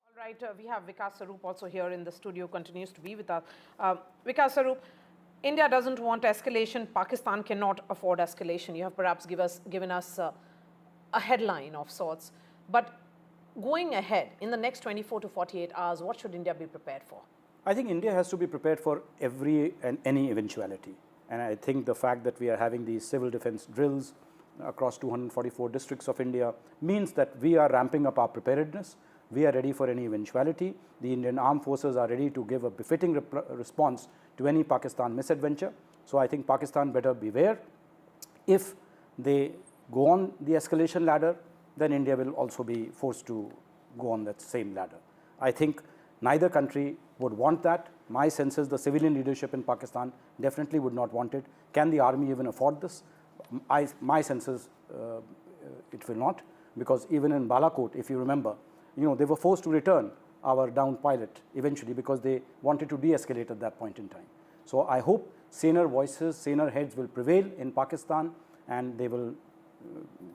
S24: All right, we have Vikas Sarup also here in the studio, continues to be with us. Vikas Sarup, India doesn't want escalation. Pakistan cannot afford escalation. You have perhaps given us a headline of sorts. But going ahead, in the next 24 to 48 hours, what should India be prepared for?
S2: I think India has to be prepared for every and any eventuality. And I think the fact that we are having these civil defense drills across 244 districts of India means that we are ramping up our preparedness. We are ready for any eventuality. The Indian armed forces are ready to give a befitting response to any Pakistan misadventure. So I think Pakistan better beware. If they go on the escalation ladder, then India will also be forced to go on that same ladder. I think neither country would want that. My sense is the civilian leadership in Pakistan definitely would not want it. Can the army even afford this? My sense is it will not, because even in Balakot, if you remember, they were forced to return our downed pilot eventually because they wanted to de-escalate at that point in time. So I hope saner voices, saner heads will prevail in Pakistan, and they will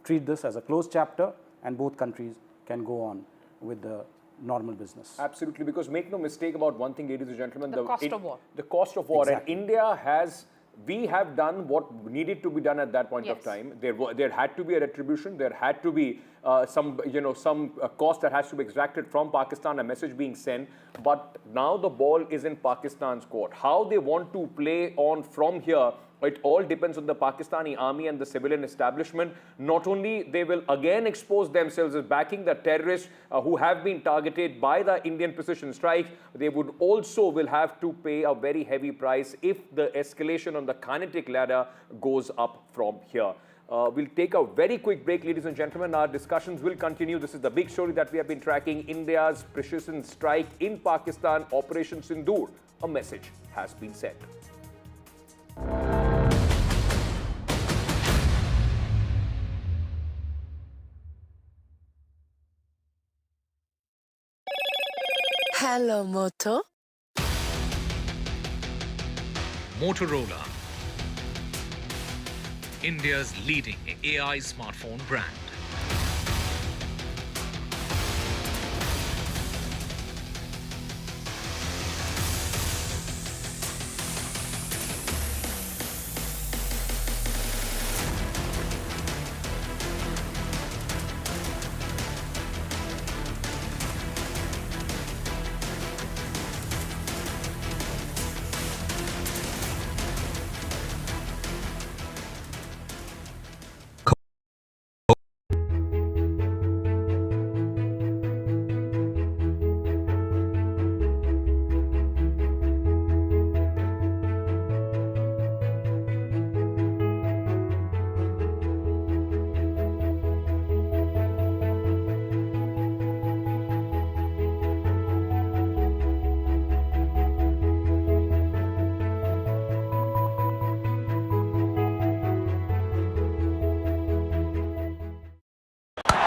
S2: treat this as a closed chapter, and both countries can go on with the normal business.
S25: Absolutely, because make no mistake about one thing, ladies and gentlemen.
S24: The cost of war.
S25: The cost of war.
S2: Exactly.
S25: And India has... We have done what needed to be done at that point
S24: Yes.
S25: of time. There had to be a retribution. There had to be some cost that has to be extracted from Pakistan, a message being sent. But now the ball is in Pakistan's court. How they want to play on from here, it all depends on the Pakistani army and the civilian establishment. Not only they will again expose themselves as backing the terrorists who have been targeted by the Indian precision strike, they would also will have to pay a very heavy price if the escalation on the kinetic ladder goes up from here. We'll take a very quick break, ladies and gentlemen. Our discussions will continue. This is the big story that we have been tracking. India's precision strike in Pakistan, Operation Sindoor. A message has been sent.
S16: Hello, Moto.
S17: Motorola, India's leading AI smartphone brand.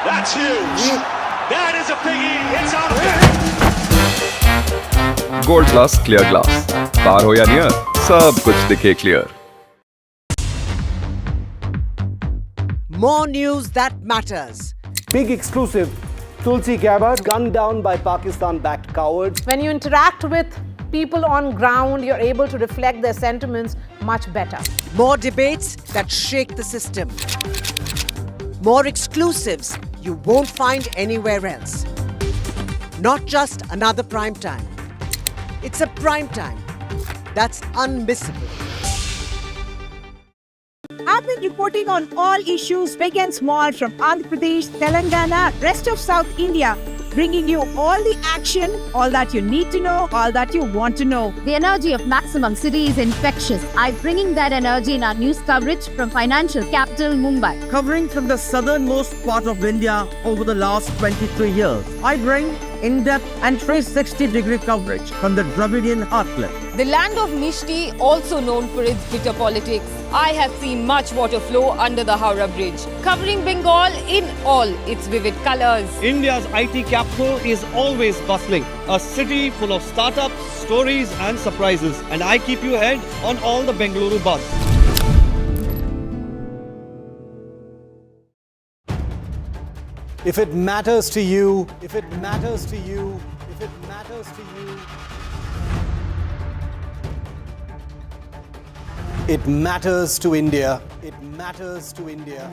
S18: That's huge. That is a biggie. It's out of it.
S19: Gold plus clear glass, पार हो या near, सब कुछ दिखे clear.
S20: More news that matters.
S1: Big exclusive. Tulsi Gabbard gunned down by Pakistan-backed cowards.
S24: When you interact with people on ground, you're able to reflect their sentiments much better.
S20: More debates that shake the system. More exclusives you won't find anywhere else. Not just another prime time. It's a prime time that's unmissable.
S4: I've been reporting on all issues big and small from Andhra Pradesh, Telangana, rest of South India, bringing you all the action, all that you need to know, all that you want to know.
S27: The energy of maximum city is infectious. I'm bringing that energy in our news coverage from financial capital Mumbai.
S11: Covering from the southernmost part of India over the last 23 years, I bring in-depth and 360-degree coverage from the Dravidian heartland.
S13: The land of Mishti, also known for its bitter politics. I have seen much water flow under the Howrah Bridge, covering Bengal in all its vivid colors.
S14: India's IT capital is always bustling, a city full of startups, stories and surprises. And I keep you ahead on all the Bengaluru buzz.
S1: If it matters to you, if it matters to you, if it matters to you, it matters to India. It matters to India.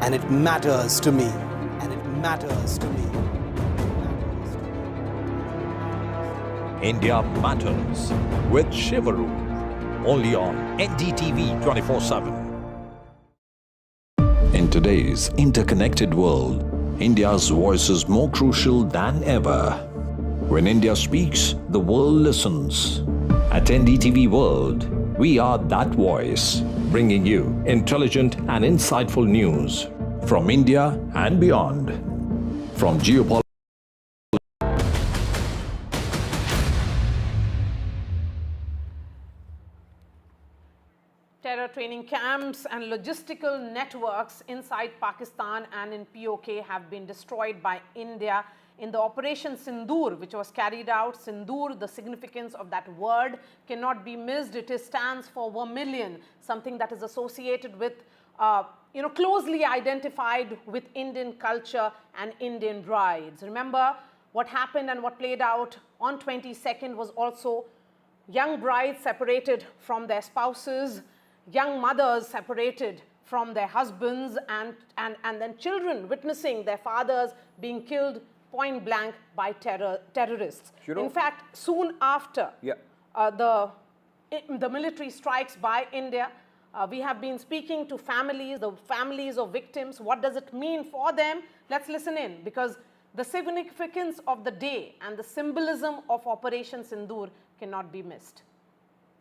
S1: And it matters to me. And it matters to me.
S22: India Matters with Shivaru. Only on NDTV 24/7. In today's interconnected world, India's voice is more crucial than ever. When India speaks, the world listens. At NDTV World, we are that voice, bringing you intelligent and insightful news from India and beyond. From geopolitics.
S24: Terror training camps and logistical networks inside Pakistan and in POK have been destroyed by India in the Operation Sindoor, which was carried out. Sindoor, the significance of that word cannot be missed. It stands for vermilion, something that is associated with, closely identified with Indian culture and Indian brides. Remember, what happened and what played out on 22nd was also young brides separated from their spouses, young mothers separated from their husbands, and then children witnessing their fathers being killed point blank by terrorists. In fact, soon after the military strikes by India, we have been speaking to the families of victims. What does it mean for them? Let's listen in, because the significance of the day and the symbolism of Operation Sindoor cannot be missed.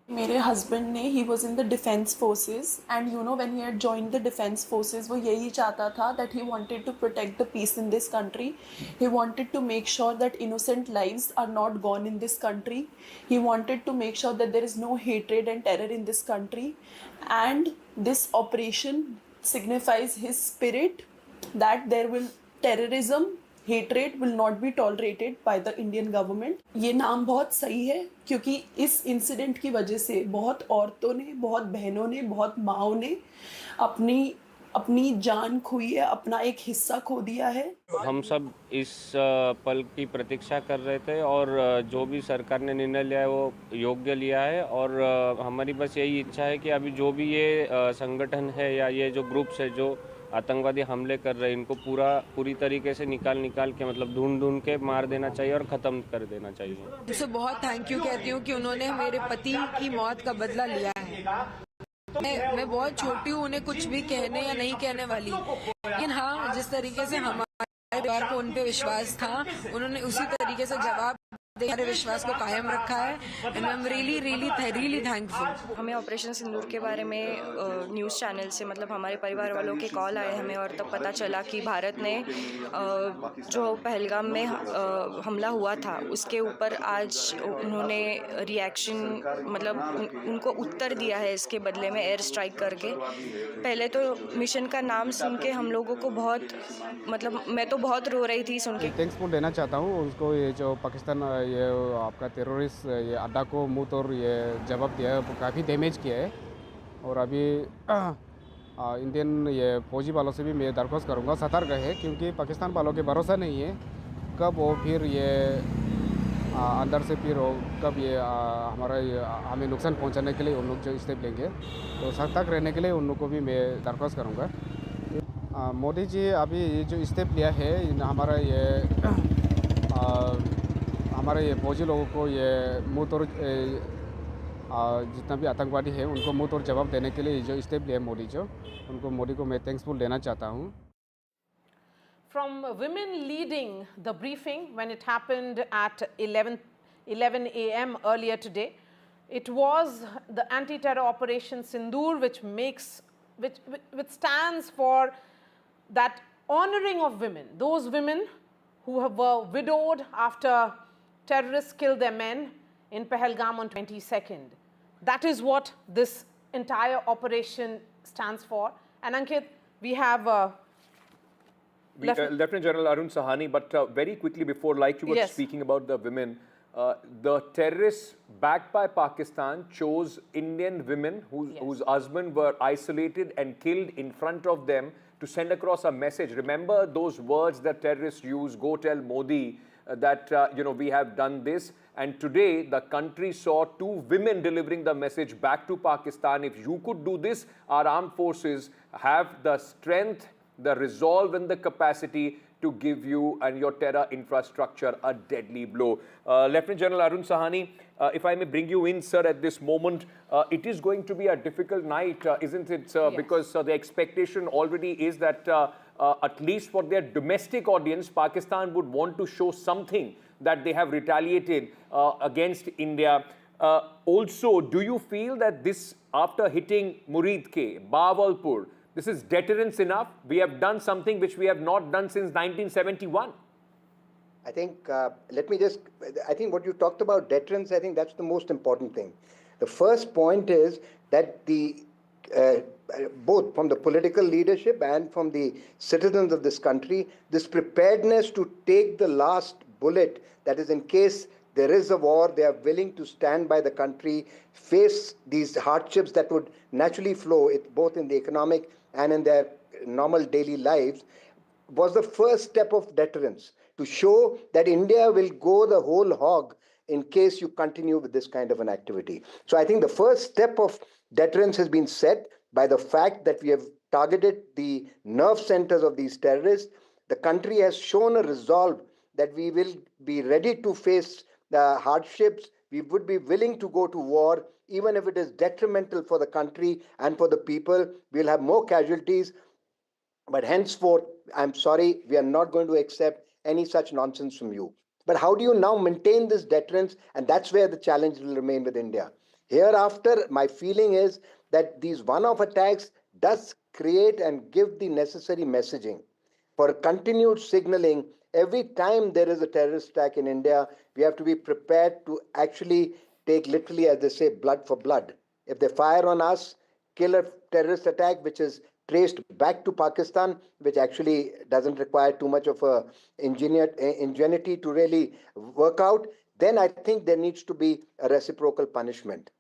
S23: मेरे husband ने he was in the defence forces and you know when he had joined the defence forces वो यही चाहता था that he wanted to protect the peace in this country he wanted to make sure that innocent lives are not gone in this country he wanted to make sure that there is no hatred and terror in this country and this operation signifies his spirit that there will terrorism hatred will not be tolerated by the Indian government. ये नाम बहुत सही है क्योंकि इस incident की वजह से बहुत औरतों ने, बहुत बहनों ने, बहुत माँओं ने अपनी जान खोई है, अपना एक हिस्सा खो दिया है.
S26: हम सब इस पल की प्रतीक्षा कर रहे थे और जो भी सरकार ने निर्णय लिया है वो योग्य लिया है और हमारी बस यही इच्छा है कि अभी जो भी ये संगठन है या ये जो ग्रुप्स है जो आतंकवादी हमले कर रहे हैं इनको पूरी तरीके से निकाल के मतलब ढूंढ के मार देना चाहिए और ख़त्म कर देना चाहिए.
S28: उसे बहुत थैंक यू कहती हूँ कि उन्होंने मेरे पति की मौत का बदला लिया है. मैं बहुत छोटी हूँ, उन्हें कुछ भी कहने या नहीं कहने वाली, लेकिन हाँ जिस तरीके से हमारे परिवार को उन पे विश्वास था उन्होंने उसी तरीके से जवाब हमारे विश्वास को कायम रखा है and I am really thankful.
S29: हमें ऑपरेशन सिंदूर के बारे में न्यूज़ चैनल से मतलब हमारे परिवार वालों के कॉल आए हमें और तब पता चला कि भारत ने जो पहलगाम में हमला हुआ था उसके ऊपर आज उन्होंने रिएक्शन मतलब उनको उत्तर दिया है इसके बदले में एयर स्ट्राइक करके. पहले तो मिशन का नाम सुन के हम लोगों को बहुत मतलब मैं तो बहुत रो रही थी सुन के.
S7: थैंक्स देना चाहता हूँ उसको, ये जो पाकिस्तान ये आपका टेररिस्ट ये अड्डा को मुंह तोड़ ये जवाब दिया है, काफ़ी डैमेज किया है. और अभी इंडियन ये फौजी वालों से भी मैं दरख्वास्त करूँगा सतर्क है क्योंकि पाकिस्तान वालों के भरोसा नहीं है कब वो फिर ये अंदर से फिर कब ये हमें नुकसान पहुंचाने के लिए उन लोग जो स्टेप लेंगे तो सतर्क रहने के लिए उन लोग को भी मैं दरख्वास्त करूँगा.
S3: मोदी जी अभी ये जो स्टेप लिया है हमारा ये फौजी लोगों को ये मुंह तोड़ जितना भी आतंकवादी है उनको मुंह तोड़ जवाब देने के लिए जो स्टेप लिया मोदी को मैं थैंक्सफुल देना चाहता हूँ.
S24: From women leading the briefing when it happened at 11 a.m. earlier today, it was the anti-terror Operation Sindoor which stands for that honoring of women, those women who were widowed after terrorists killed their men in Pahalgam on 22nd. That is what this entire operation stands for. And Ankit, we have
S25: Lieutenant General Arun Sahani, but very quickly before, like you were speaking about the women, the terrorists backed by Pakistan chose Indian women whose husbands were isolated and killed in front of them to send across a message. Remember those words that terrorists use, go tell Modi that, we have done this. And today, the country saw 2 women delivering the message back to Pakistan. If you could do this, our armed forces have the strength, the resolve and the capacity to give you and your terror infrastructure a deadly blow. Lieutenant General Arun Sahani, if I may bring you in, sir, at this moment, it is going to be a difficult night, isn't it, sir? Yes. Because the expectation already is that at least for their domestic audience, Pakistan would want to show something that they have retaliated against India. Also, do you feel that this, after hitting Murid Ke, Bahawalpur, this is deterrence enough? We have done something which we have not done since 1971.
S5: I think, I think what you talked about, deterrence, I think that's the most important thing. The first point is that both from the political leadership and from the citizens of this country, this preparedness to take the last bullet, that is in case there is a war, they are willing to stand by the country, face these hardships that would naturally flow, both in the economic and in their normal daily lives, was the first step of deterrence, to show that India will go the whole hog in case you continue with this kind of an activity. So I think the first step of deterrence has been set by the fact that we have targeted the nerve centers of these terrorists. The country has shown a resolve that we will be ready to face the hardships. We would be willing to go to war, even if it is detrimental for the country and for the people. We'll have more casualties. But henceforth, I'm sorry, we are not going to accept any such nonsense from you. But how do you now maintain this deterrence? And that's where the challenge will remain with India. Hereafter, my feeling is that these one-off attacks does create and give the necessary messaging for continued signaling. Every time there is a terrorist attack in India, we have to be prepared to actually take, literally, as they say, blood for blood. If they fire on us, kill a terrorist attack which is traced back to Pakistan, which actually doesn't require too much of a ingenuity to really work out, then I think there needs to be a reciprocal punishment.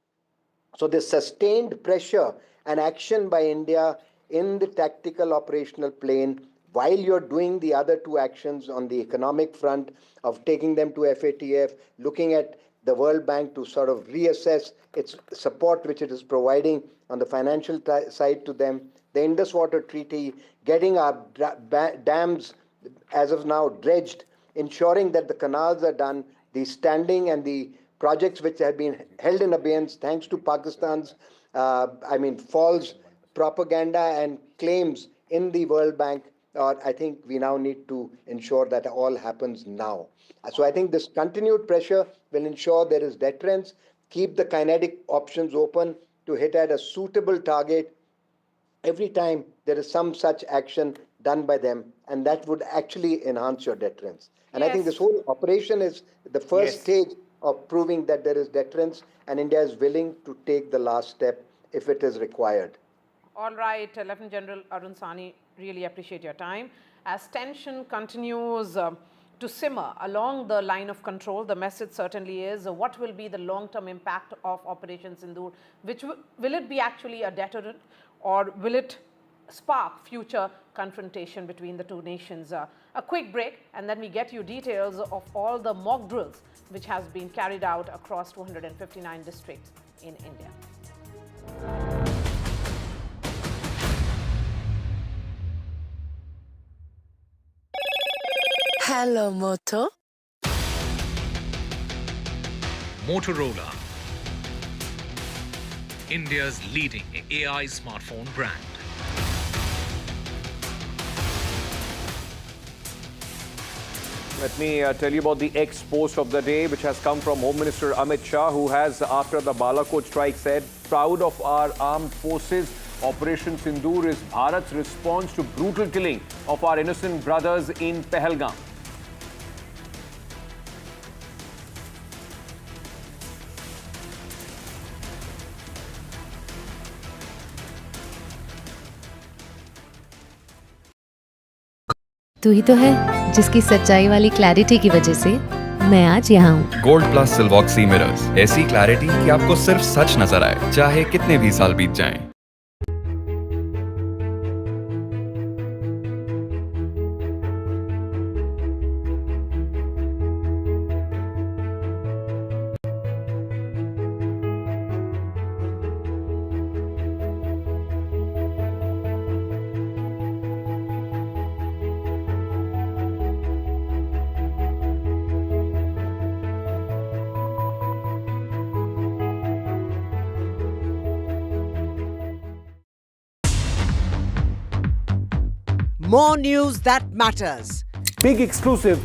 S5: So the sustained pressure and action by India in the tactical operational plane, while you're doing the other 2 actions on the economic front of taking them to FATF, looking at the World Bank to sort of reassess its support which it is providing on the financial side to them, the Indus Water Treaty, getting our dams as of now dredged, ensuring that the canals are done, the standing and the projects which have been held in abeyance thanks to Pakistan's, false propaganda and claims in the World Bank. I think we now need to ensure that all happens now. So I think this continued pressure will ensure there is deterrence, keep the kinetic options open to hit at a suitable target every time there is some such action done by them, and that would actually enhance your deterrence. And I think this whole operation is the first stage of proving that there is deterrence, and India is willing to take the last step if it is required.
S24: All right, Lieutenant General Arun Sahni, really appreciate your time. As tension continues to simmer along the line of control, the message certainly is what will be the long-term impact of Operation Sindoor? Will it be actually a deterrent, or will it spark future confrontation between the 2 nations? A quick break, and then we get you details of all the mock drills which has been carried out across 259 districts in India.
S2: Hello, Moto.
S17: Motorola, India's leading AI smartphone brand.
S25: Let me tell you about the ex-post of the day, which has come from Home Minister Amit Shah, who has, after the Balakot strike, said, "Proud of our armed forces. Operation Sindoor is Bharat's response to brutal killing of our innocent brothers in Pahalgam."
S6: तू ही तो है जिसकी सच्चाई वाली clarity की वजह से मैं आज यहाँ हूँ।
S19: गोल्ड प्लस सिल्वॉक्सी मिरर्स, ऐसी क्लैरिटी कि आपको सिर्फ सच नजर आए, चाहे कितने भी साल बीत जाएं।
S20: More news that matters.
S1: Big exclusive.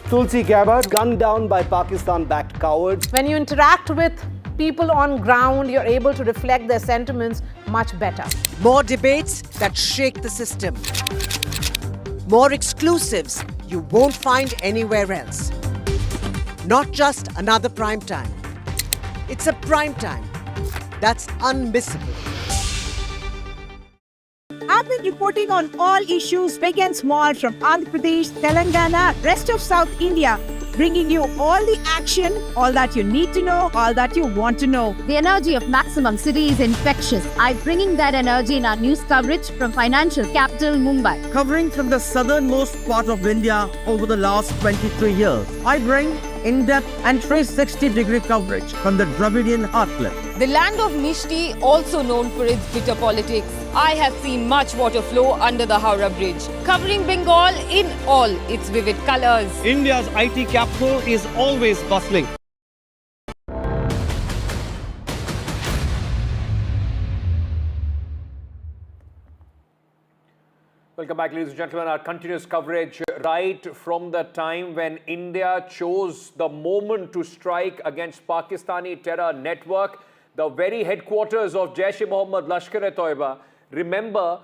S1: Tulsi Gabbard gunned down by Pakistan-backed cowards.
S24: When you interact with people on ground, you're able to reflect their sentiments much better.
S20: More debates that shake the system. More exclusives you won't find anywhere else. Not just another prime time. It's a prime time that's unmissable.
S4: I've been reporting on all issues big and small from Andhra Pradesh, Telangana, rest of South India, bringing you all the action, all that you need to know, all that you want to know.
S27: The energy of maximum city is infectious. I'm bringing that energy in our news coverage from financial capital Mumbai.
S11: Covering from the southernmost part of India over the last 23 years, I bring in-depth and 360-degree coverage from the Dravidian heartland.
S13: The land of Mishti, also known for its bitter politics. I have seen much water flow under the Howrah Bridge, covering Bengal in all its vivid colors.
S14: India's IT capital is always bustling.
S25: Welcome back, ladies and gentlemen. Our continuous coverage right from the time when India chose the moment to strike against Pakistani terror network, the very headquarters of Jaish-e-Mohammed Lashkar-e-Toiba. Remember,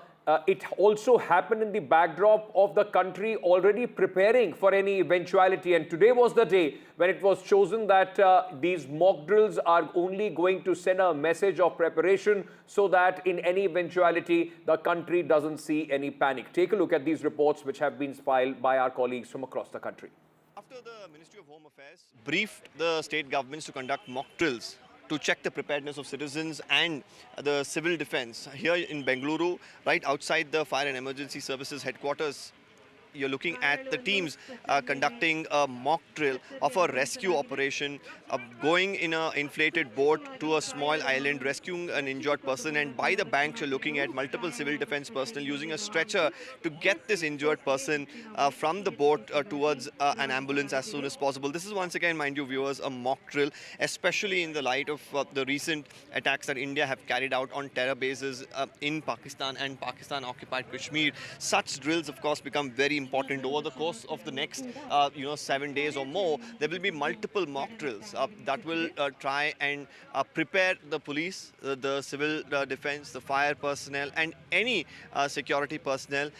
S25: it also happened in the backdrop of the country already preparing for any eventuality. And today was the day when it was chosen that these mock drills are only going to send a message of preparation so that in any eventuality, the country doesn't see any panic. Take a look at these reports which have been filed by our colleagues from across the country.
S8: After the Ministry of Home Affairs briefed the state governments to conduct mock drills to check the preparedness of citizens and the civil defense here in Bengaluru, right outside the Fire and Emergency Services headquarters, you're looking at the teams conducting a mock drill of a rescue operation, going in an inflated boat to a small island, rescuing an injured person, and by the banks you're looking at multiple civil defense personnel using a stretcher to get this injured person from the boat towards an ambulance as soon as possible. This is once again, mind you viewers, a mock drill, especially in the light of the recent attacks that India have carried out on terror bases in Pakistan and Pakistan-occupied Kashmir. Such drills, of course, become very important. Over the course of the next 7 days or more, there will be multiple mock drills that will try and prepare the police, the civil defense, the fire personnel and any security personnel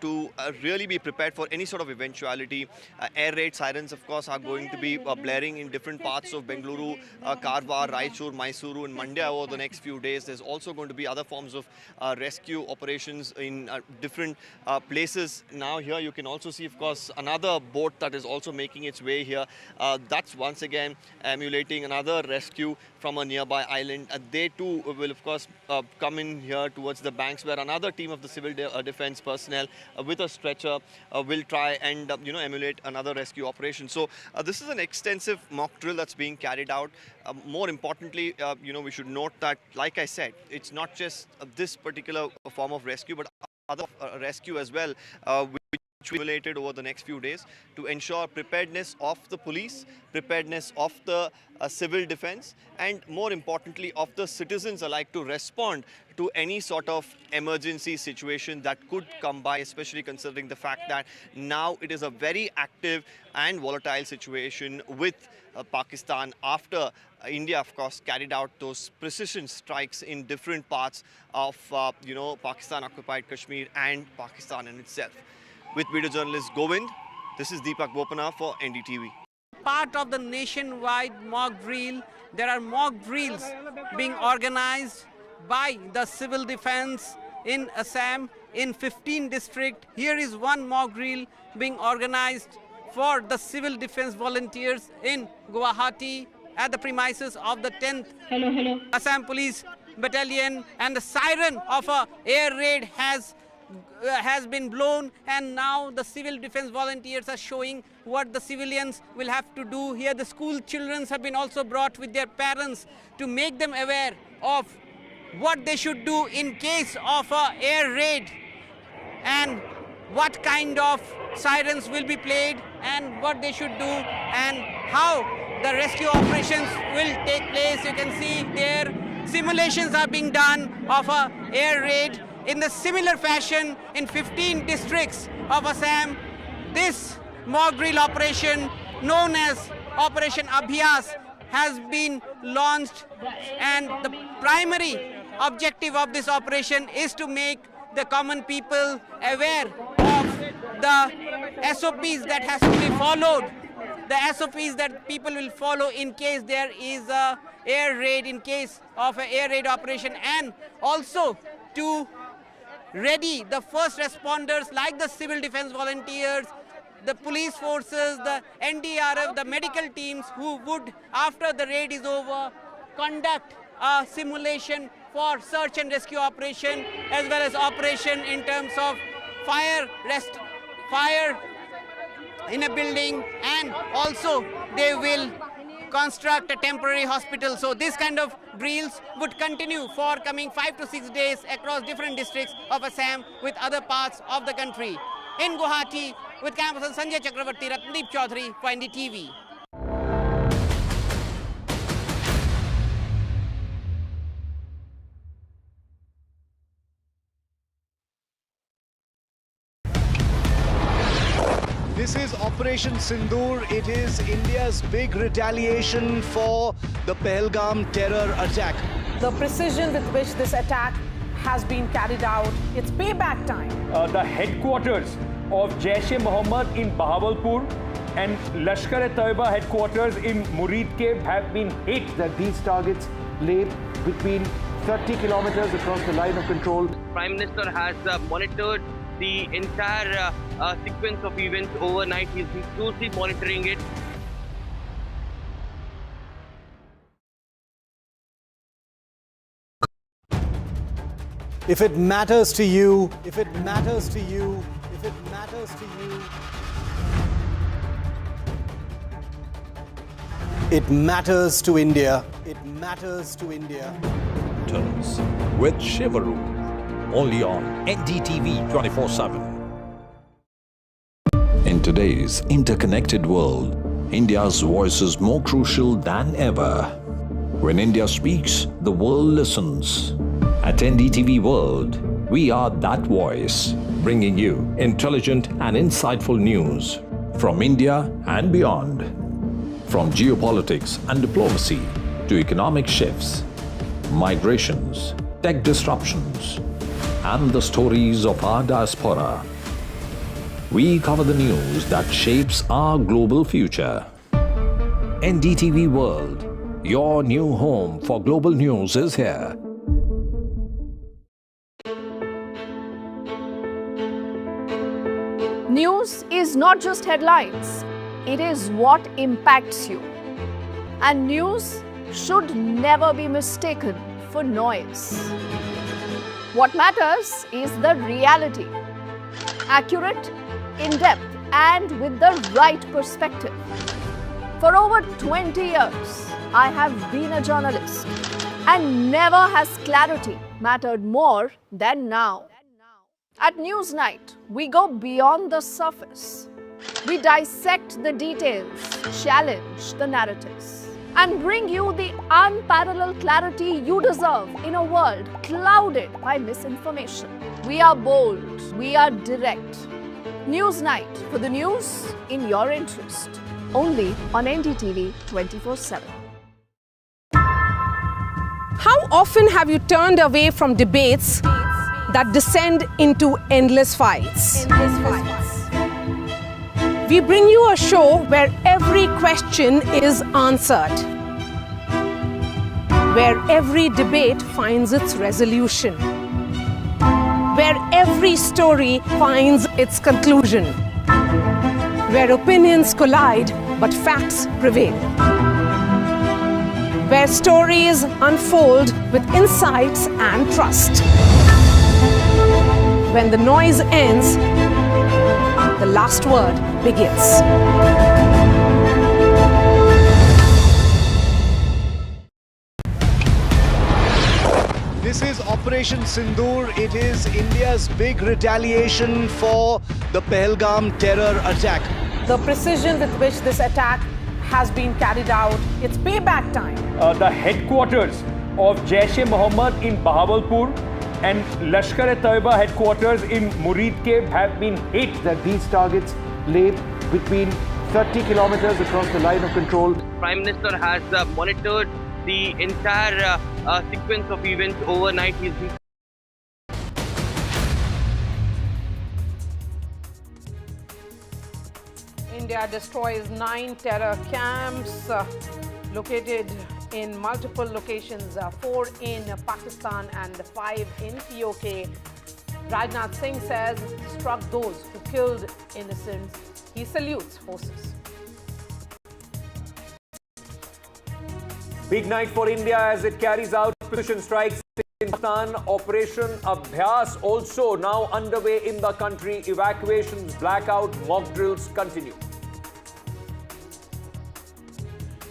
S8: to really be prepared for any sort of eventuality. Air raid sirens, of course, are going to be blaring in different parts of Bengaluru, Karwar, Raichur, Mysuru and Mandya over the next few days. There's also going to be other forms of rescue operations in different places. Now here you can also see, of course, another boat that is also making its way here. That's once again emulating another rescue from a nearby island. They too will, of course, come in here towards the banks, where another team of the civil defense personnel with a stretcher will try and emulate another rescue operation. So this is an extensive mock drill that's being carried out. More importantly, we should note that, like I said, it's not just this particular form of rescue, but other rescue as well, which which we related over the next few days to ensure preparedness of the police, preparedness of the civil defense, and more importantly of the citizens alike to respond to any sort of emergency situation that could come by, especially considering the fact that now it is a very active and volatile situation with Pakistan after India, of course, carried out those precision strikes in different parts of, Pakistan-occupied Kashmir and Pakistan in itself. With video journalist Govind, this is Deepak Bopana for NDTV.
S2: Part of the nationwide mock drill, there are mock drills being organized by the civil defense in Assam in 15 districts. Here is one mock drill being organized for the civil defense volunteers in Guwahati at the premises of the 10th Assam Police Battalion, and the siren of a air raid has been blown, and now the civil defense volunteers are showing what the civilians will have to do. Here the school children have been also brought with their parents to make them aware of what they should do in case of a air raid, and what kind of sirens will be played, and what they should do, and how the rescue operations will take place. You can see there simulations are being done of a air raid in the similar fashion in 15 districts of Assam. This mock drill operation known as Operation Abhyas has been launched, and the primary objective of this operation is to make the common people aware of the SOPs that has to be followed, the SOPs that people will follow in case there is a air raid, in case of an air raid operation, and also to ready the first responders like the civil defense volunteers, the police forces, the NDRF, the medical teams who would, after the raid is over, conduct a simulation for search and rescue operation, as well as operation in terms of fire in a building, and also they will construct a temporary hospital. So this kind of drills would continue for coming 5 to 6 days across different districts of Assam with other parts of the country. In Guwahati, with cameraman Sanjay Chakravarti, Ratnadeep Chaudhary for NDTV.
S1: This is Operation Sindoor. It is India's big retaliation for the Pahalgam terror attack.
S24: The precision with which this attack has been carried out, it's payback time.
S25: The headquarters of Jaish-e-Mohammed in Bahawalpur and Lashkar-e-Taiba headquarters in Muridke have been hit.
S9: That these targets lay between 30 kilometers across the line of control.
S10: Prime Minister has monitored the entire sequence of events overnight. He's been closely monitoring it.
S1: If it matters to you, if it matters to you, if it matters to you, it matters to India. It matters to India.
S12: Turns with Shivaru, only on NDTV 24/7. In today's interconnected world, India's voice is more crucial than ever. When India speaks, the world listens. At NDTV World, we are that voice, bringing you intelligent and insightful news from India and beyond. From geopolitics and diplomacy to economic shifts, migrations, tech disruptions, and the stories of our diaspora. We cover the news that shapes our global future. NDTV World, your new home for global news, is here.
S27: News is not just headlines, it is what impacts you. And news should never be mistaken for noise. What matters is the reality. Accurate, in-depth, and with the right perspective. For over 20 years, I have been a journalist, and never has clarity mattered more than now. At Newsnight, we go beyond the surface. We dissect the details, challenge the narratives, and bring you the unparalleled clarity you deserve in a world clouded by misinformation. We are bold, we are direct. Newsnight, for the news in your interest. Only on NDTV 24/7.
S24: How often have you turned away from debates that descend into endless fights? We bring you a show where every question is answered, where every debate finds its resolution, where every story finds its conclusion, where opinions collide but facts prevail, where stories unfold with insights and trust. When the noise ends, the last word begins.
S1: This is Operation Sindoor. It is India's big retaliation for the Pahalgam terror attack.
S24: The precision with which this attack has been carried out, it's payback time.
S25: The headquarters of Jaish-e-Mohammed in Bahawalpur and Lashkar-e-Taiba headquarters in Muridke have been hit.
S9: That these targets lay between 30 kilometers across the line of control.
S10: Prime Minister has monitored the entire sequence of events overnight.
S24: India destroys 9 terror camps located in multiple locations, 4 in Pakistan and 5 in POK. Rajnath Singh says struck those who killed innocents. He salutes forces.
S25: Big night for India as it carries out precision strikes in Pakistan. Operation Abhyas also now underway in the country. Evacuations, blackout, mock drills continue.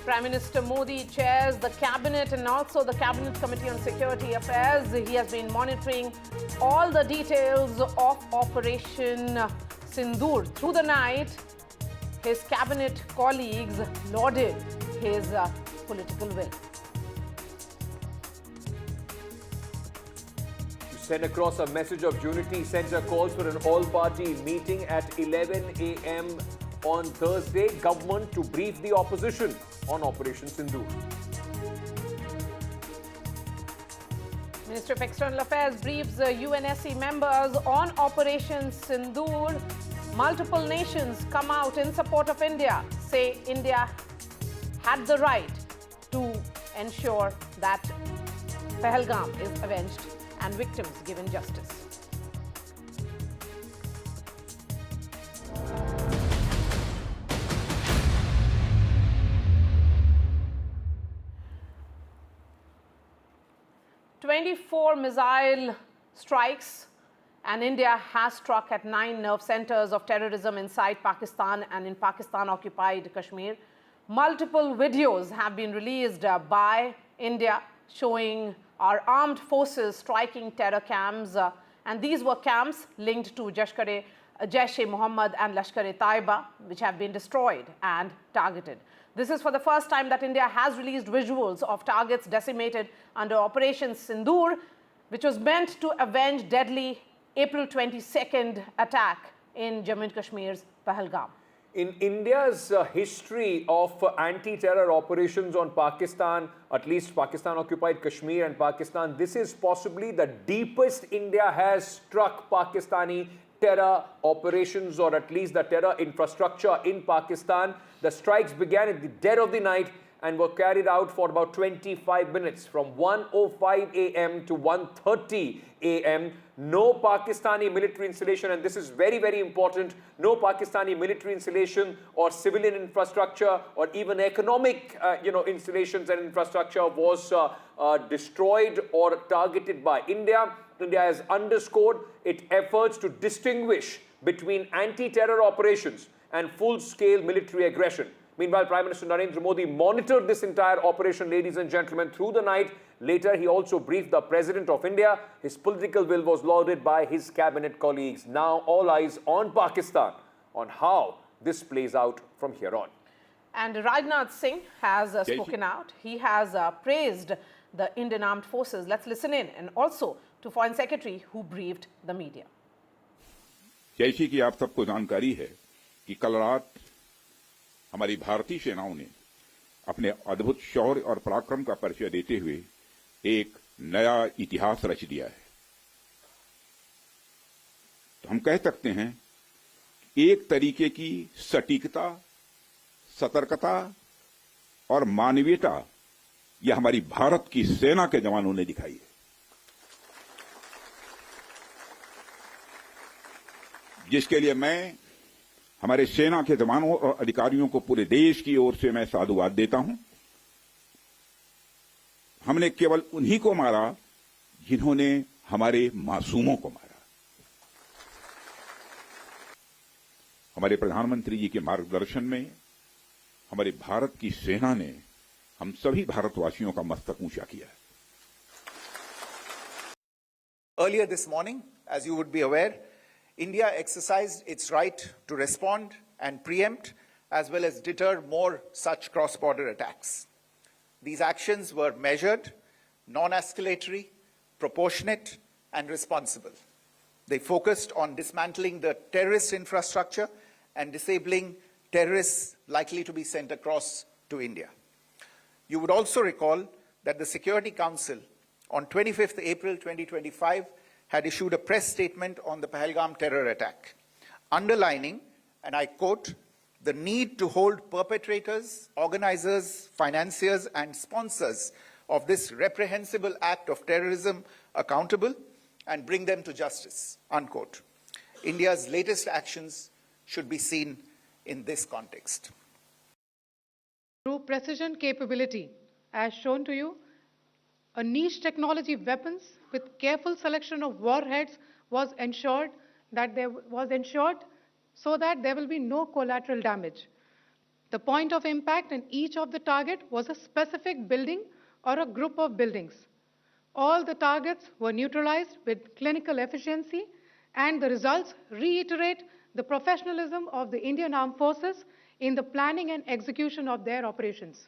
S24: Prime Minister Modi chairs the Cabinet and also the Cabinet Committee on Security Affairs. He has been monitoring all the details of Operation Sindoor through the night. His Cabinet colleagues lauded his political will.
S25: To send across a message of unity, Centre calls for an all-party meeting at 11 a.m. on Thursday. Government to brief the opposition on Operation Sindoor.
S24: Ministry of External Affairs briefs UNSC members on Operation Sindoor. Multiple nations come out in support of India, say India had the right to ensure that Pahalgam is avenged and victims given justice. "24 missile strikes and India has struck at 9 nerve centers of terrorism inside Pakistan and in Pakistan-occupied Kashmir. Multiple videos have been released by India showing our armed forces striking terror camps, and these were camps linked to Jaish-e-Mohammed and Lashkar-e-Taiba, which have been destroyed and targeted. This is for the first time that India has released visuals of targets decimated under Operation Sindoor, which was meant to avenge deadly April 22nd attack in Jammu and Kashmir's Pahalgam.
S25: In India's history of anti-terror operations on Pakistan, at least Pakistan-occupied Kashmir and Pakistan, this is possibly the deepest India has struck Pakistani terror operations, or at least the terror infrastructure in Pakistan. The strikes began at the dead of the night and were carried out for about 25 minutes from 1:05 a.m. to 1:30 a.m. No Pakistani military installation, and this is very, very important, no Pakistani military installation or civilian infrastructure or even economic installations and infrastructure was destroyed or targeted by India. India has underscored its efforts to distinguish between anti-terror operations and full-scale military aggression. Meanwhile, Prime Minister Narendra Modi monitored this entire operation, ladies and gentlemen, through the night. Later, he also briefed the President of India. His political will was lauded by his cabinet colleagues. Now, all eyes on Pakistan, on how this plays out from here on.
S24: And Rajnath Singh has spoken out. He has praised the Indian Armed Forces. Let's listen in, and also to Foreign Secretary who briefed the media.
S15: जैसे कि आप सबको जानकारी है कि कल रात हमारी भारतीय सेनाओं ने अपने अद्भुत शौर्य और पराक्रम का परिचय देते हुए एक नया इतिहास रच दिया है। तो हम कह सकते हैं एक तरीके की सटीकता, सतर्कता और मानवीयता यह हमारी भारत की सेना के जवानों ने दिखाई है, जिसके लिए मैं हमारे सेना के जवानों और अधिकारियों को पूरे देश की ओर से मैं साधुवाद देता हूं। हमने केवल उन्हीं को मारा जिन्होंने हमारे मासूमों को मारा। हमारे प्रधानमंत्री जी के मार्गदर्शन में हमारे भारत की सेना ने हम सभी भारतवासियों का मस्तक ऊंचा किया है।
S16: Earlier this morning, as you would be aware, India exercised its right to respond and preempt as well as deter more such cross-border attacks. These actions were measured, non-escalatory, proportionate, and responsible. They focused on dismantling the terrorist infrastructure and disabling terrorists likely to be sent across to India. You would also recall that the Security Council on 25th April 2025 had issued a press statement on the Pahalgam terror attack, underlining, and I quote, the need to hold perpetrators, organizers, financiers, and sponsors of this reprehensible act of terrorism accountable and bring them to justice, unquote. India's latest actions should be seen in this context.
S18: Through precision capability, as shown to you, a niche technology weapons with careful selection of warheads was ensured so that there will be no collateral damage. The point of impact in each of the target was a specific building or a group of buildings. All the targets were neutralized with clinical efficiency, and the results reiterate the professionalism of the Indian Armed Forces in the planning and execution of their operations.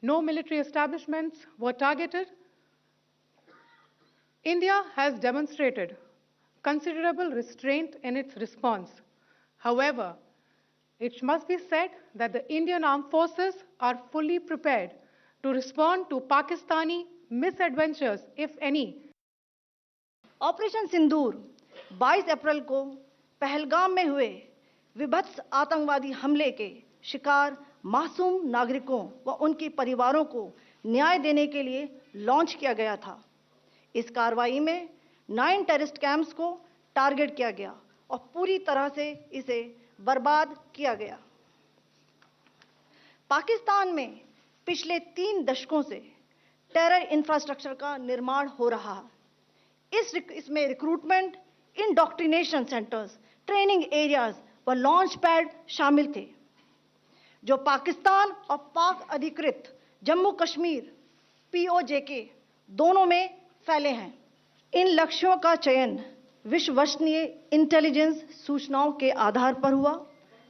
S18: No military establishments were targeted. India has demonstrated considerable restraint in its response. However, it must be said that the Indian Armed Forces are fully prepared to respond to Pakistani misadventures, if any.
S21: Operation Sindoor 22 अप्रैल को पहलगाम में हुए विभत्स आतंकवादी हमले के शिकार मासूम नागरिकों व उनके परिवारों को न्याय देने के लिए लॉन्च किया गया था। इस कार्रवाई में 9 टेररिस्ट कैंप्स को टारगेट किया गया और पूरी तरह से इसे बर्बाद किया गया। पाकिस्तान में पिछले 3 दशकों से टेरर इंफ्रास्ट्रक्चर का निर्माण हो रहा है। इसमें recruitment, indoctrination centres, training areas व लॉन्च पैड शामिल थे, जो पाकिस्तान और पाक अधिकृत जम्मू कश्मीर POJK दोनों में फैले हैं। इन लक्ष्यों का चयन विश्वसनीय इंटेलिजेंस सूचनाओं के आधार पर हुआ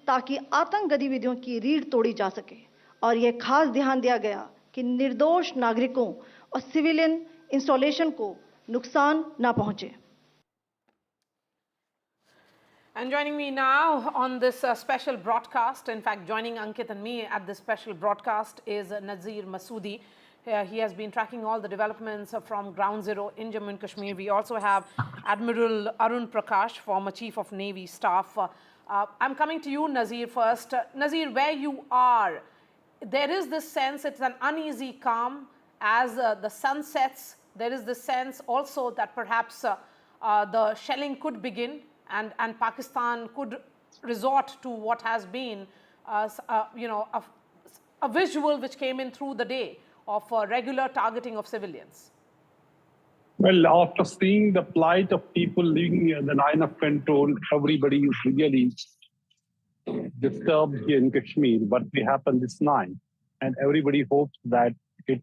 S21: ताकि आतंक गतिविधियों की रीढ़ तोड़ी जा सके, और यह खास ध्यान दिया गया कि निर्दोष नागरिकों और सिविलियन इंस्टॉलेशन को नुकसान न पहुंचे।
S24: And joining me now on this special broadcast, in fact joining Ankit and me at this special broadcast, is Nazir Masoodi. He has been tracking all the developments from ground zero in Jammu and Kashmir. We also have Admiral Arun Prakash, former Chief of Navy Staff. I'm coming to you, Nazir, first. Nazir, where you are, there is this sense, it's an uneasy calm as the sun sets. There is this sense also that perhaps the shelling could begin, and Pakistan could resort to what has been, a visual which came in through the day of regular targeting of civilians.
S22: Well, after seeing the plight of people living in the line of control, everybody is really disturbed here in Kashmir, what will happen this night. And everybody hopes that it,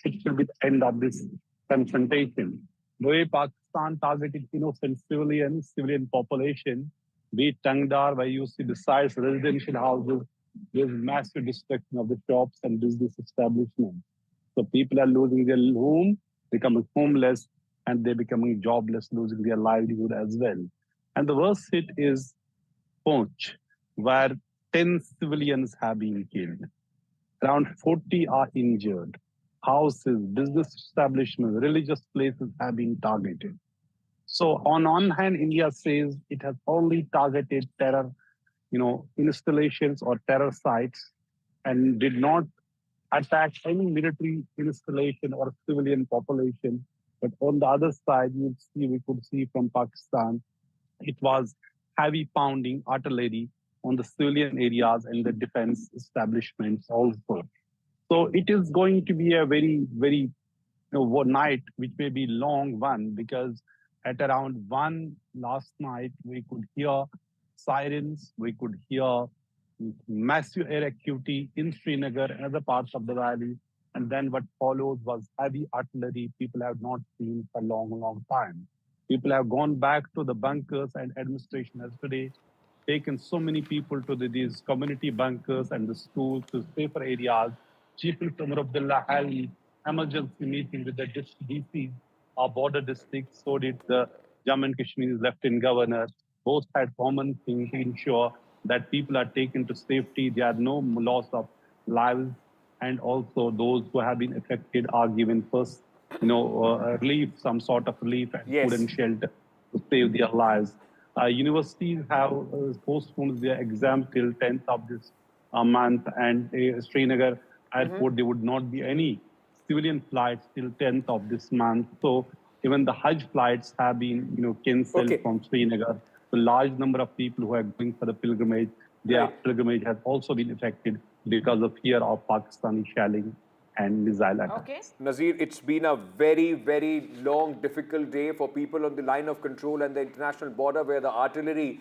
S22: it will be the end of this confrontation. The way Pakistan targeted innocent civilians, civilian population, be it Tangdar, where you see besides residential houses, there's massive destruction of the shops and business establishments. So people are losing their home, becoming homeless, and they're becoming jobless, losing their livelihood as well. And the worst hit is Poonch, where 10 civilians have been killed. Around 40 are injured. Houses, business establishments, religious places have been targeted. So on one hand, India says it has only targeted terror, installations or terror sites and did not attack any military installation or civilian population. But on the other side, we could see from Pakistan, it was heavy pounding artillery on the civilian areas and the defense establishments also. So it is going to be a very, very night, which may be long one, because at around 1 last night, we could hear sirens, we could hear massive air activity in Srinagar and other parts of the valley. And then what followed was heavy artillery people have not seen for a long, long time. People have gone back to the bunkers, and administration has today taken so many people to these community bunkers and the schools to safer areas. Chief Minister Umar Abdullah held emergency meeting with the DCs of border districts. So did the Jammu and Kashmir's Lieutenant Governor. Both had common things to ensure that people are taken to safety. There are no loss of lives, and also those who have been affected are given first, relief, some sort of relief and food and shelter to save their lives. Universities have postponed their exams till 10th of this month, and Srinagar airport, there would not be any civilian flights till 10th of this month. So even the Hajj flights have been, cancelled from Srinagar. A large number of people who are going for the pilgrimage, their pilgrimage has also been affected because of fear of Pakistani shelling and missile attacks.
S25: Nazir, it's been a very, very long, difficult day for people on the line of control and the international border where the artillery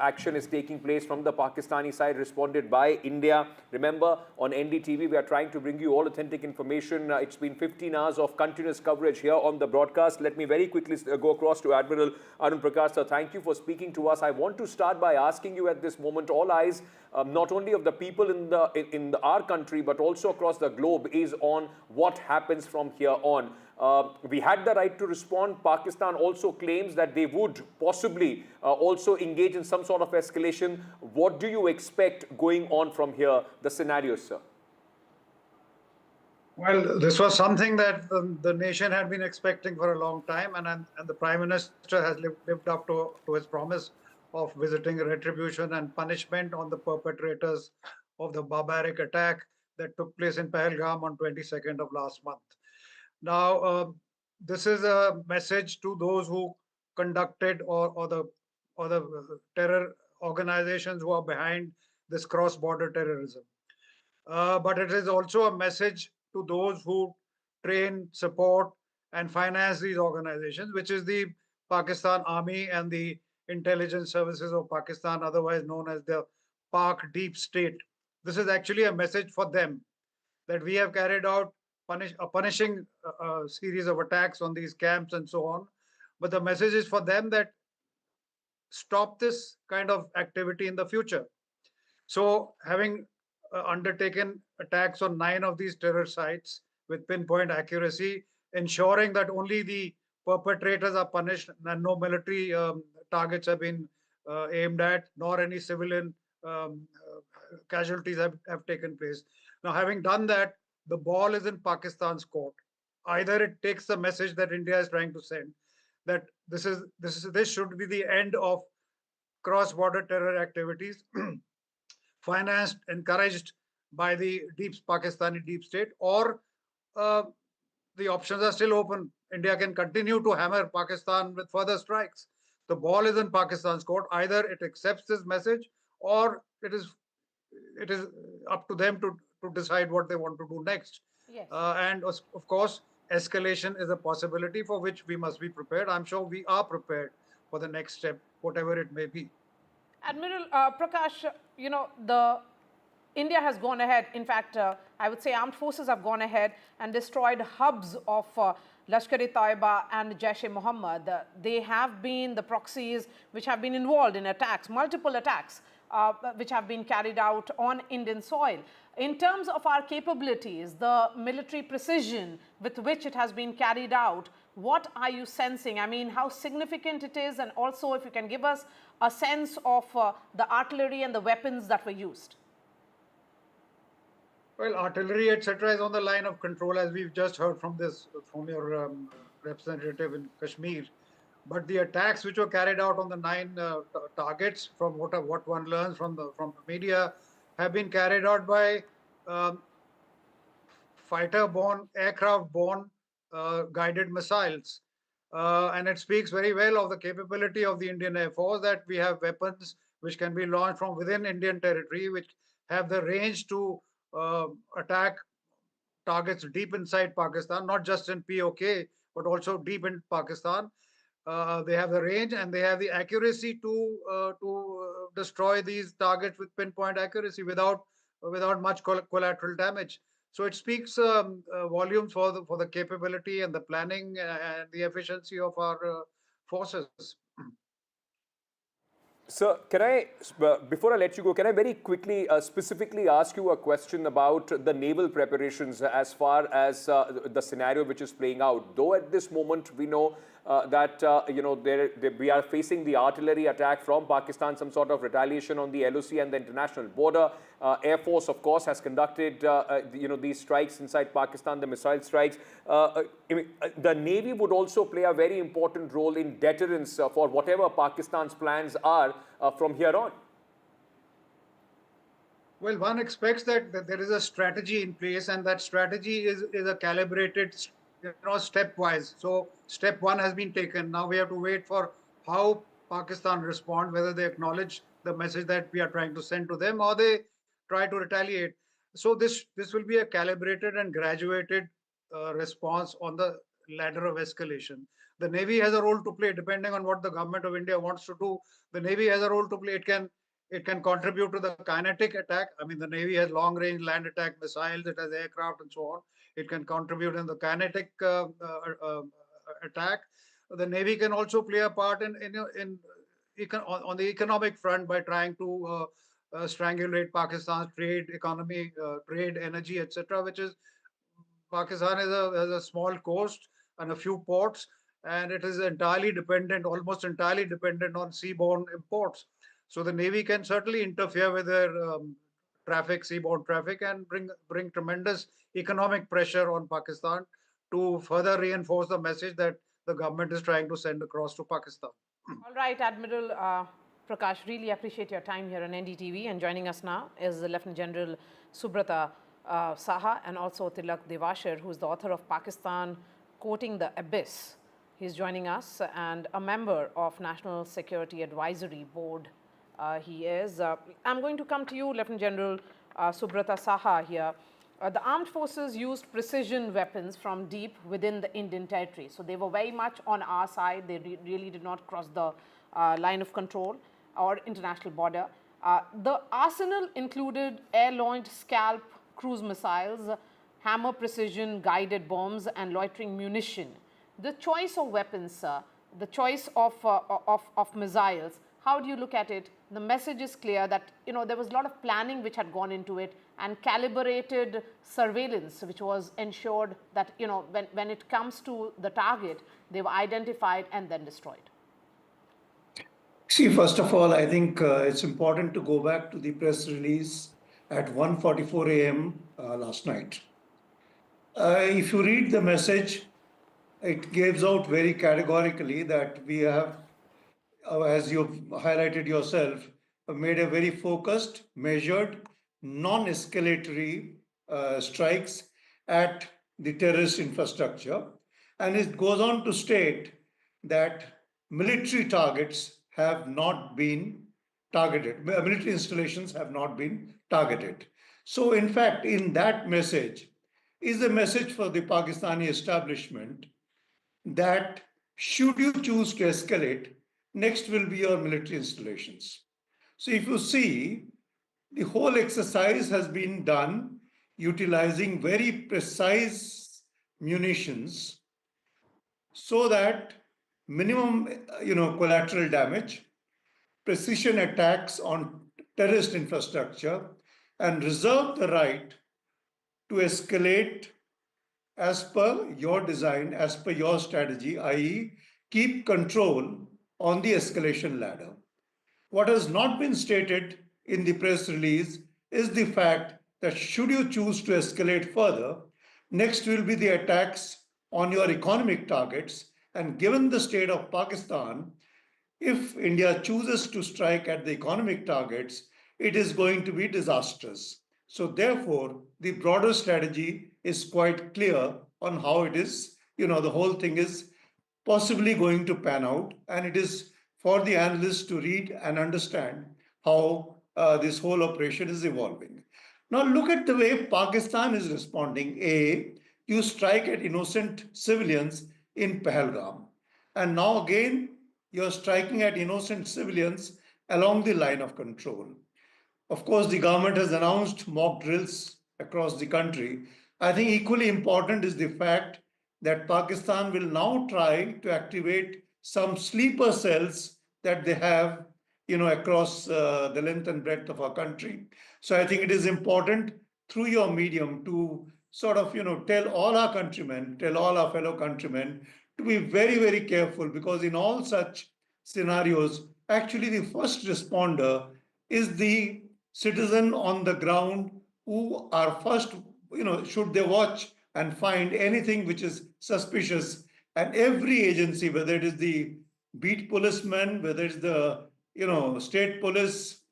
S25: action is taking place from the Pakistani side, responded by India. Remember, on NDTV, we are trying to bring you all authentic information. It's been 15 hours of continuous coverage here on the broadcast. Let me very quickly go across to Admiral Arun Prakash. Sir, thank you for speaking to us. I want to start by asking you at this moment, all eyes, not only of the people in our country, but also across the globe, is on what happens from here on. We had the right to respond. Pakistan also claims that they would possibly also engage in some sort of escalation. What do you expect going on from here, the scenario, sir?
S3: Well, this was something that the nation had been expecting for a long time, and the Prime Minister has lived up to his promise of visiting retribution and punishment on the perpetrators of the barbaric attack that took place in Pahalgam on 22nd of last month. Now, this is a message to those who conducted or the terror organizations who are behind this cross-border terrorism. But it is also a message to those who train, support, and finance these organizations, which is the Pakistan Army and the intelligence services of Pakistan, otherwise known as the Pak Deep State. This is actually a message for them that we have carried out a punishing series of attacks on these camps and so on. But the message is for them that stop this kind of activity in the future. So having undertaken attacks on 9 of these terror sites with pinpoint accuracy, ensuring that only the perpetrators are punished and no military targets have been aimed at, nor any civilian casualties have taken place. Now, having done that, the ball is in Pakistan's court. Either it takes the message that India is trying to send, that this should be the end of cross-border terror activities financed, encouraged by the Pakistani deep state, or the options are still open. India can continue to hammer Pakistan with further strikes. The ball is in Pakistan's court. Either it accepts this message, or it is up to them to decide what they want to do next.
S24: Yes.
S3: And of course, escalation is a possibility for which we must be prepared. I'm sure we are prepared for the next step, whatever it may be.
S24: Admiral Prakash, India has gone ahead. In fact, I would say armed forces have gone ahead and destroyed hubs of Lashkar-e-Taiba and Jaish-e-Mohammed. They have been the proxies which have been involved in attacks, multiple attacks, which have been carried out on Indian soil. In terms of our capabilities, the military precision with which it has been carried out, what are you sensing? I mean, how significant it is, and also if you can give us a sense of the artillery and the weapons that were used.
S3: Well, artillery, etc., is on the line of control, as we've just heard from your representative in Kashmir. But the attacks which were carried out on the 9 targets, from what one learns from the media, have been carried out by fighter-borne, aircraft-borne guided missiles. And it speaks very well of the capability of the Indian Air Force that we have weapons which can be launched from within Indian territory, which have the range to attack targets deep inside Pakistan, not just in POK, but also deep in Pakistan. They have the range and they have the accuracy to destroy these targets with pinpoint accuracy without much collateral damage. So it speaks volumes for the capability and the planning and the efficiency of our forces.
S25: Sir, can I, before I let you go, can I very quickly specifically ask you a question about the naval preparations as far as the scenario which is playing out? Though at this moment we know that we are facing the artillery attack from Pakistan, some sort of retaliation on the LOC and the international border. Air Force, of course, has conducted these strikes inside Pakistan, the missile strikes. The Navy would also play a very important role in deterrence for whatever Pakistan's plans are from here on.
S3: Well, one expects that there is a strategy in place, and that strategy is a calibrated, stepwise. So step 1 has been taken. Now we have to wait for how Pakistan respond, whether they acknowledge the message that we are trying to send to them or they try to retaliate. So this will be a calibrated and graduated response on the ladder of escalation. The Navy has a role to play depending on what the government of India wants to do. The Navy has a role to play. It can contribute to the kinetic attack. I mean, the Navy has long-range land attack missiles, it has aircraft and so on. It can contribute in the kinetic attack. The Navy can also play a part on the economic front by trying to strangulate Pakistan's trade, economy, trade, energy, etc., which is Pakistan has a small coast and a few ports, and it is entirely dependent, almost entirely dependent on seaborne imports. So the Navy can certainly interfere with their traffic, seaborne traffic, and bring tremendous economic pressure on Pakistan to further reinforce the message that the government is trying to send across to Pakistan.
S24: All right, Admiral Prakash, really appreciate your time here on NDTV, and joining us now is the Lieutenant General Subrata Saha and also Tilak Devashir, who is the author of Pakistan Quoting the Abyss. He's joining us and a member of National Security Advisory Board. He is. I'm going to come to you, Lieutenant General Subrata Saha here. The armed forces used precision weapons from deep within the Indian territory. So they were very much on our side. They really did not cross the line of control or international border. The arsenal included air-launched Scalp cruise missiles, hammer precision guided bombs, and loitering munition. The choice of weapons, the choice of missiles, how do you look at it? The message is clear that there was a lot of planning which had gone into it, and calibrated surveillance which was ensured that when it comes to the target, they were identified and then destroyed.
S5: See, first of all, I think it's important to go back to the press release at 1:44 a.m. Last night. If you read the message, it gives out very categorically that we have, as you've highlighted yourself, made a very focused, measured, non-escalatory strikes at the terrorist infrastructure. And it goes on to state that military targets have not been targeted. Military installations have not been targeted. So in fact, in that message is a message for the Pakistani establishment that should you choose to escalate, next will be your military installations. So if you see, the whole exercise has been done utilizing very precise munitions so that minimum, collateral damage, precision attacks on terrorist infrastructure, and reserve the right to escalate as per your design, as per your strategy, i.e., keep control on the escalation ladder. What has not been stated in the press release is the fact that should you choose to escalate further, next will be the attacks on your economic targets. And given the state of Pakistan, if India chooses to strike at the economic targets, it is going to be disastrous. So therefore, the broader strategy is quite clear on how it is, the whole thing is possibly going to pan out. And it is for the analysts to read and understand how this whole operation is evolving. Now look at the way Pakistan is responding. A, you strike at innocent civilians in Pahalgam. And now again, you're striking at innocent civilians along the line of control. Of course, the government has announced mock drills across the country. I think equally important is the fact that Pakistan will now try to activate some sleeper cells that they have, across the length and breadth of our country. So I think it is important through your medium to sort of, tell all our countrymen, tell all our fellow countrymen to be very, very careful, because in all such scenarios, actually the first responder is the citizen on the ground who are first, should they watch and find anything which is suspicious. And every agency, whether it is the beat policeman, whether it's the, state police,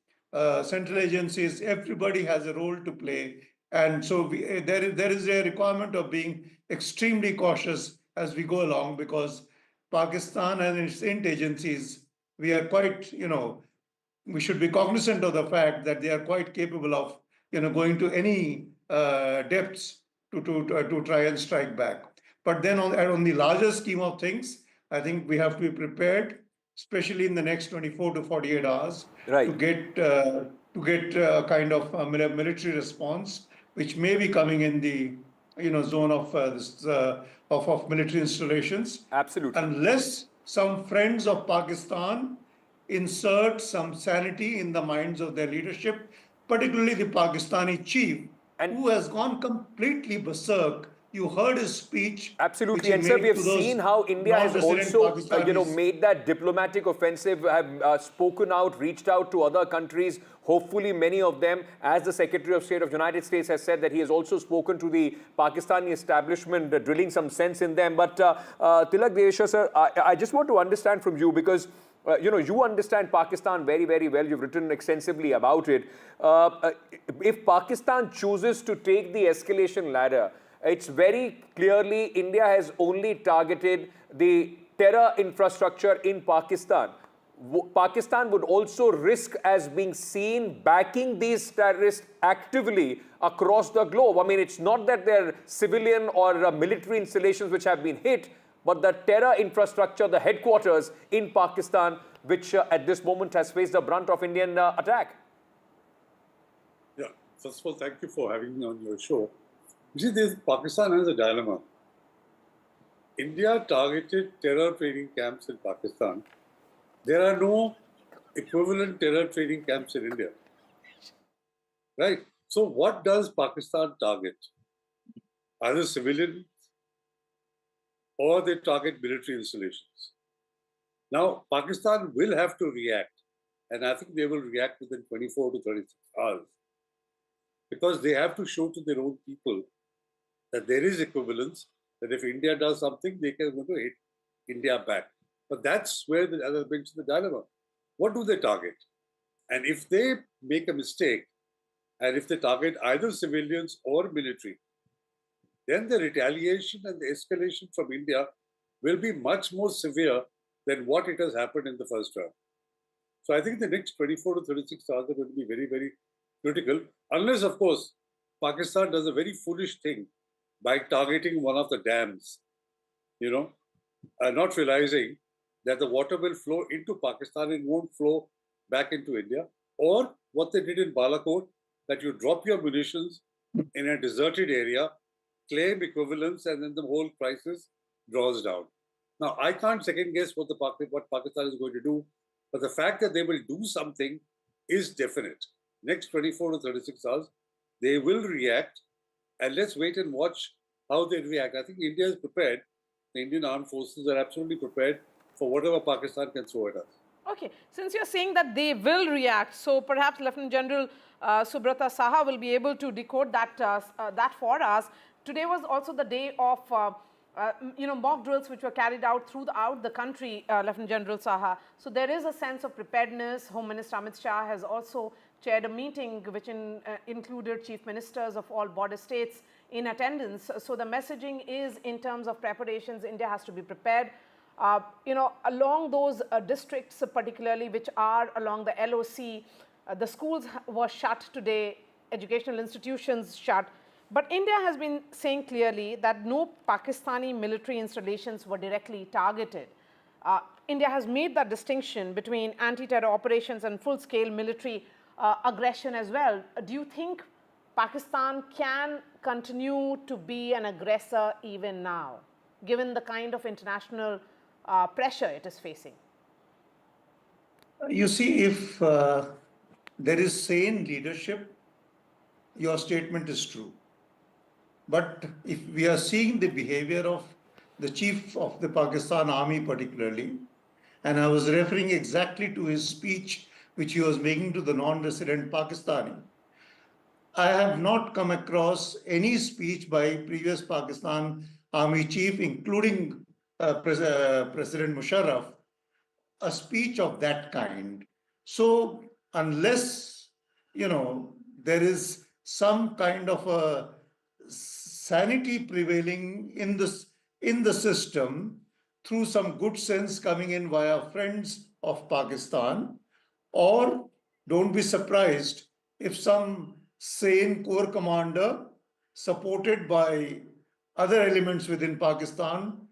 S5: central agencies, everybody has a role to play. And so there is a requirement of being extremely cautious as we go along, because Pakistan and its agencies, we are quite, we should be cognizant of the fact that they are quite capable of, going to any depths to try and strike back. But then on the larger scheme of things, I think we have to be prepared, especially in the next 24 to 48 hours, to get a kind of military response, which may be coming in the zone of of military installations.
S25: Absolutely.
S5: Unless some friends of Pakistan insert some sanity in the minds of their leadership, particularly the Pakistani chief, who has gone completely berserk. You heard his speech.
S25: Absolutely, and sir, we have seen how India has also, made that diplomatic offensive, have spoken out, reached out to other countries. Hopefully, many of them, as the Secretary of State of the United States has said, that he has also spoken to the Pakistani establishment, drilling some sense in them. But Tilak Deveshwar, sir, I just want to understand from you, because you understand Pakistan very, very well. You've written extensively about it. If Pakistan chooses to take the escalation ladder, it's very clearly India has only targeted the terror infrastructure in Pakistan. Pakistan would also risk as being seen backing these terrorists actively across the globe. I mean, it's not that they're civilian or military installations which have been hit, but the terror infrastructure, the headquarters in Pakistan, which at this moment has faced the brunt of Indian attack.
S6: Yeah, first of all, thank you for having me on your show. You see, Pakistan has a dilemma. India targeted terror training camps in Pakistan. There are no equivalent terror training camps in India. Right? So what does Pakistan target? Either civilians or they target military installations. Now, Pakistan will have to react, and I think they will react within 24 to 36 hours, because they have to show to their own people that there is equivalence, that if India does something, they can go to hit India back. But that's where the other brings the dilemma. What do they target? And if they make a mistake, and if they target either civilians or military, then the retaliation and the escalation from India will be much more severe than what it has happened in the first round. So I think the next 24 to 36 hours are going to be very, very critical, unless, of course, Pakistan does a very foolish thing by targeting one of the dams, not realizing that the water will flow into Pakistan and won't flow back into India. Or what they did in Balakot, that you drop your munitions in a deserted area, claim equivalence, and then the whole crisis draws down. Now, I can't second guess what Pakistan is going to do, but the fact that they will do something is definite. Next 24 to 36 hours, they will react, and let's wait and watch how they react. I think India is prepared. The Indian armed forces are absolutely prepared for whatever Pakistan can throw at us.
S24: Okay, since you're saying that they will react, so perhaps Lieutenant General Subrata Saha will be able to decode that, that for us. Today was also the day of mock drills which were carried out throughout the country, Lieutenant General Saha. So there is a sense of preparedness. Home Minister Amit Shah has also chaired a meeting which included chief ministers of all border states in attendance. So the messaging is in terms of preparations, India has to be prepared. Along those districts particularly which are along the LOC, the schools were shut today, educational institutions shut. But India has been saying clearly that no Pakistani military installations were directly targeted. India has made that distinction between anti-terror operations and full-scale military aggression as well. Do you think Pakistan can continue to be an aggressor even now, given the kind of international pressure it is facing?
S5: You see, if there is sane leadership, your statement is true. But if we are seeing the behavior of the chief of the Pakistan Army particularly, and I was referring exactly to his speech which he was making to the non-resident Pakistani, I have not come across any speech by previous Pakistan Army chief, including President Musharraf, a speech of that kind. So unless, there is some kind of a sanity prevailing in the system through some good sense coming in via friends of Pakistan, or don't be surprised if some sane corps commander supported by other elements within Pakistan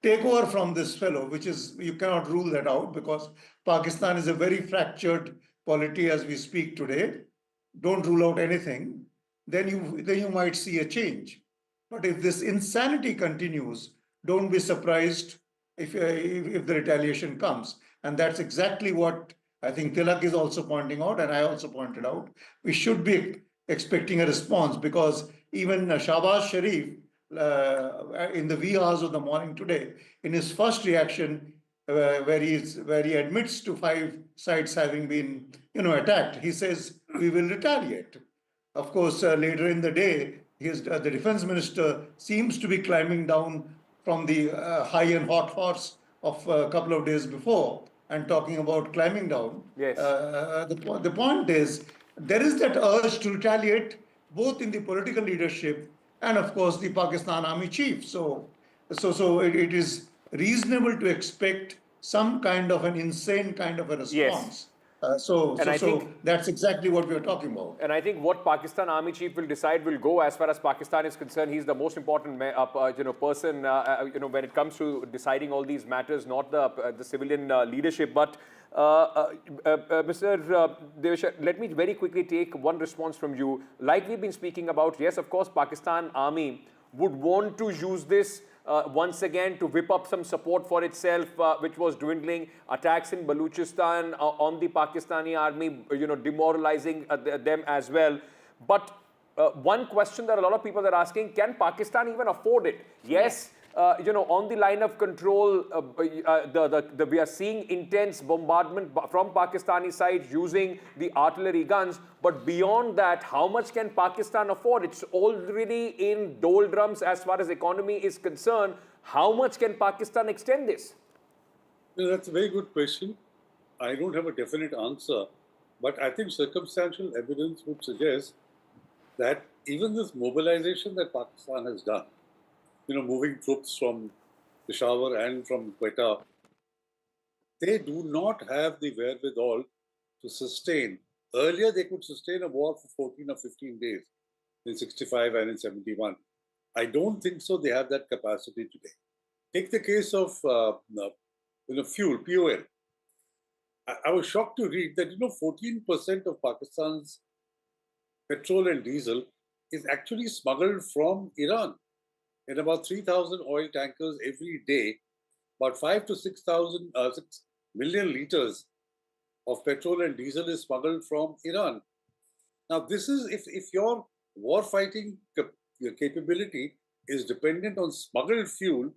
S5: take over from this fellow, which is, you cannot rule that out because Pakistan is a very fractured polity as we speak today. Don't rule out anything. Then you might see a change. But if this insanity continues, don't be surprised if the retaliation comes. And that's exactly what I think Tilak is also pointing out, and I also pointed out. We should be expecting a response because even Shahbaz Sharif, in the wee hours of the morning today, in his first reaction, where he admits to 5 sites having been, attacked, he says we will retaliate. Of course, later in the day, the defense minister seems to be climbing down from the high and hot horse of a couple of days before and talking about climbing down.
S25: Yes.
S5: The point is, there is that urge to retaliate both in the political leadership and of course the Pakistan Army chief. So it is reasonable to expect some kind of an insane kind of a response.
S25: Yes.
S5: So that's exactly what we're talking about.
S25: And I think what Pakistan Army Chief will decide will go. As far as Pakistan is concerned, he's the most important person when it comes to deciding all these matters, not the civilian leadership. But Mr. Devesh, let me very quickly take one response from you. Like we've been speaking about, yes, of course, Pakistan Army would want to use this once again to whip up some support for itself, which was dwindling. Attacks in Baluchistan on the Pakistani army, demoralizing them as well. But one question that a lot of people are asking, can Pakistan even afford it? Yes. On the line of control, we are seeing intense bombardment from Pakistani side using the artillery guns. But beyond that, how much can Pakistan afford? It's already in doldrums as far as economy is concerned. How much can Pakistan extend this?
S6: That's a very good question. I don't have a definite answer, but I think circumstantial evidence would suggest that even this mobilization that Pakistan has done, moving troops from Peshawar and from Quetta, they do not have the wherewithal to sustain. Earlier, they could sustain a war for 14 or 15 days in 65 and in 71. I don't think so. They have that capacity today. Take the case of fuel, POL. I was shocked to read that 14% of Pakistan's petrol and diesel is actually smuggled from Iran. In about 3,000 oil tankers every day, about 5 to 6 million liters of petrol and diesel is smuggled from Iran. Now, this is if your war fighting capability is dependent on smuggled fuel,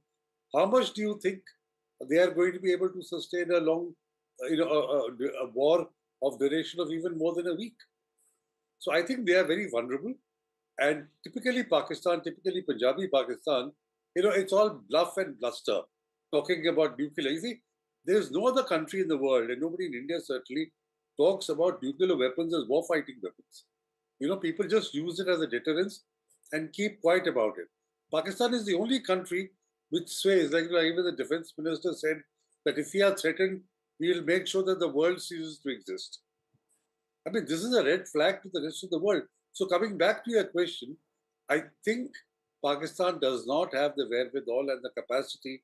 S6: how much do you think they are going to be able to sustain a long, a war of duration of even more than a week? So I think they are very vulnerable. And typically Pakistan, typically Punjabi Pakistan, it's all bluff and bluster, talking about nuclear. You see, there is no other country in the world, and nobody in India certainly talks about nuclear weapons as war-fighting weapons. People just use it as a deterrence and keep quiet about it. Pakistan is the only country which sways, like even the defense minister said that if we are threatened, we will make sure that the world ceases to exist. I mean, this is a red flag to the rest of the world. So coming back to your question, I think Pakistan does not have the wherewithal and the capacity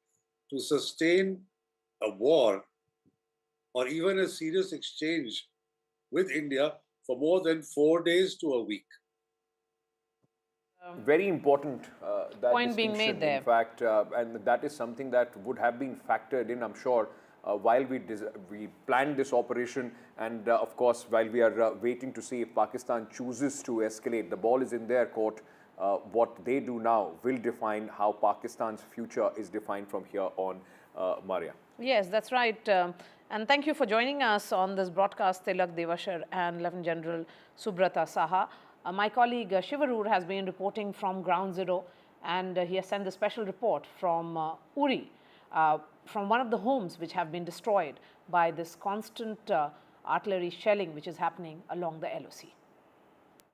S6: to sustain a war or even a serious exchange with India for more than 4 days to a week.
S25: Very important that
S24: point being made there.
S25: In fact, and that is something that would have been factored in, I'm sure, while we planned this operation, and of course, while we are waiting to see if Pakistan chooses to escalate. The ball is in their court. What they do now will define how Pakistan's future is defined from here on, Maria.
S24: Yes, that's right. And thank you for joining us on this broadcast, Tilak Devashar and Lieutenant General Subrata Saha. My colleague Shivarur has been reporting from Ground Zero, and he has sent the special report from Uri, from one of the homes which have been destroyed by this constant artillery shelling which is happening along the LOC.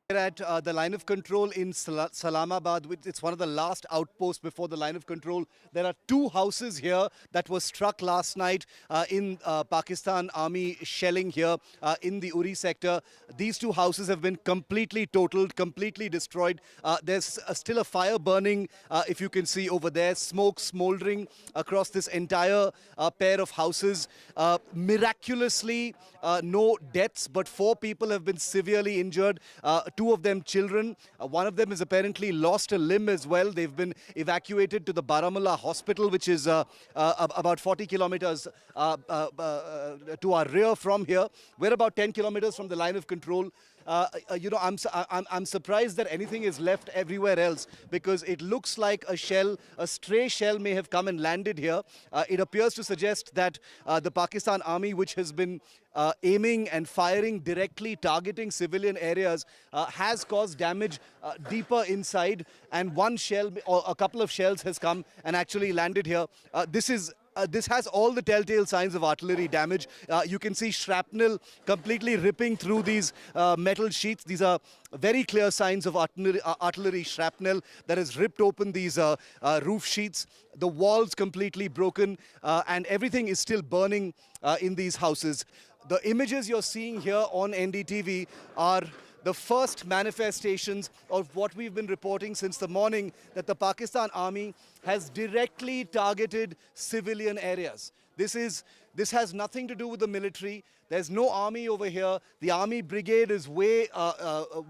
S1: At the line of control in Salamabad, it's one of the last outposts before the line of control. There are 2 houses here that were struck last night in Pakistan Army shelling here in the Uri sector. These 2 houses have been completely totaled, completely destroyed. There's still a fire burning, if you can see over there, smoke smoldering across this entire pair of houses. Miraculously, no deaths, but 4 people have been severely injured. 2 of them children. One of them has apparently lost a limb as well. They've been evacuated to the Baramulla hospital, which is about 40 kilometers to our rear from here. We're about 10 kilometers from the line of control. I'm surprised that anything is left everywhere else, because it looks like a stray shell may have come and landed here. It appears to suggest that the Pakistan Army, which has been aiming and firing directly, targeting civilian areas, has caused damage deeper inside, and one shell or a couple of shells has come and actually landed here. This has all the telltale signs of artillery damage. You can see shrapnel completely ripping through these metal sheets. These are very clear signs of artillery shrapnel that has ripped open these roof sheets. The walls completely broken, and everything is still burning in these houses. The images you're seeing here on NDTV are the first manifestations of what we've been reporting since the morning, that the Pakistan Army has directly targeted civilian areas. This has nothing to do with the military. There's no army over here. The army brigade is way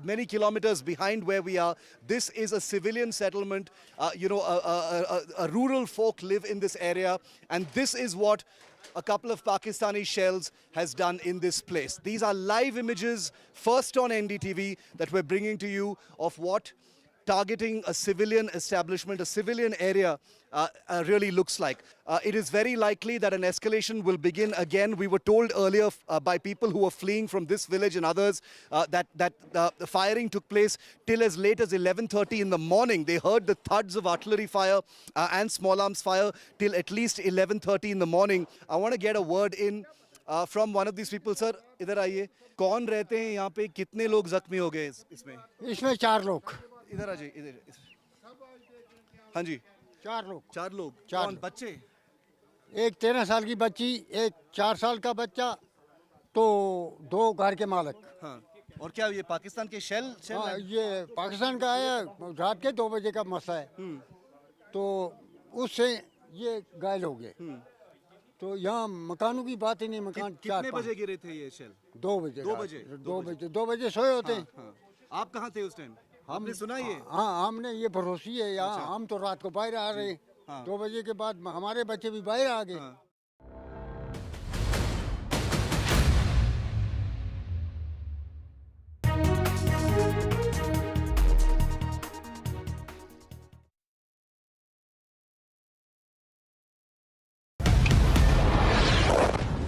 S1: many kilometers behind where we are. This is a civilian settlement. A rural folk live in this area, and this is what a couple of Pakistani shells has done in this place. These are live images, first on NDTV, that we're bringing to you of what targeting a civilian establishment, a civilian area really looks like. It is very likely that an escalation will begin again. We were told earlier by people who were fleeing from this village and others that the firing took place till as late as 11:30 in the morning. They heard the thuds of artillery fire and small arms fire till at least 11:30 in the morning. I want to get a word in from one of these people. Sir, इधर आइए. कौन रहते हैं यहाँ पे? कितने लोग जख्मी हो गए इसमें?
S4: इसमें 4 लोग.
S1: इधर आ जाइए, इधर. हाँ जी.
S4: 4 लोग.
S1: 4 लोग.
S4: 4
S1: कौन? बच्चे?
S4: एक 13 साल की बच्ची, एक 4 साल का बच्चा, तो 2 घर के मालिक.
S1: हाँ. और क्या ये पाकिस्तान के शेल?
S4: हाँ, ये पाकिस्तान का है. रात के 2 बजे का मसला है. तो उससे ये घायल हो गए. तो यहाँ मकानों की बात ही नहीं, मकान
S1: कितने बजे गिरे थे ये शेल?
S4: 2 बजे।
S1: 2
S4: बजे सोए होते हैं।
S1: आप कहाँ थे उस टाइम? आपने सुना ये?
S4: हाँ, हमने ये भरोसी है यहाँ।
S1: अच्छा।
S4: हम तो रात को बाहर आ रहे। 2 बजे के बाद हमारे बच्चे भी बाहर आ गए।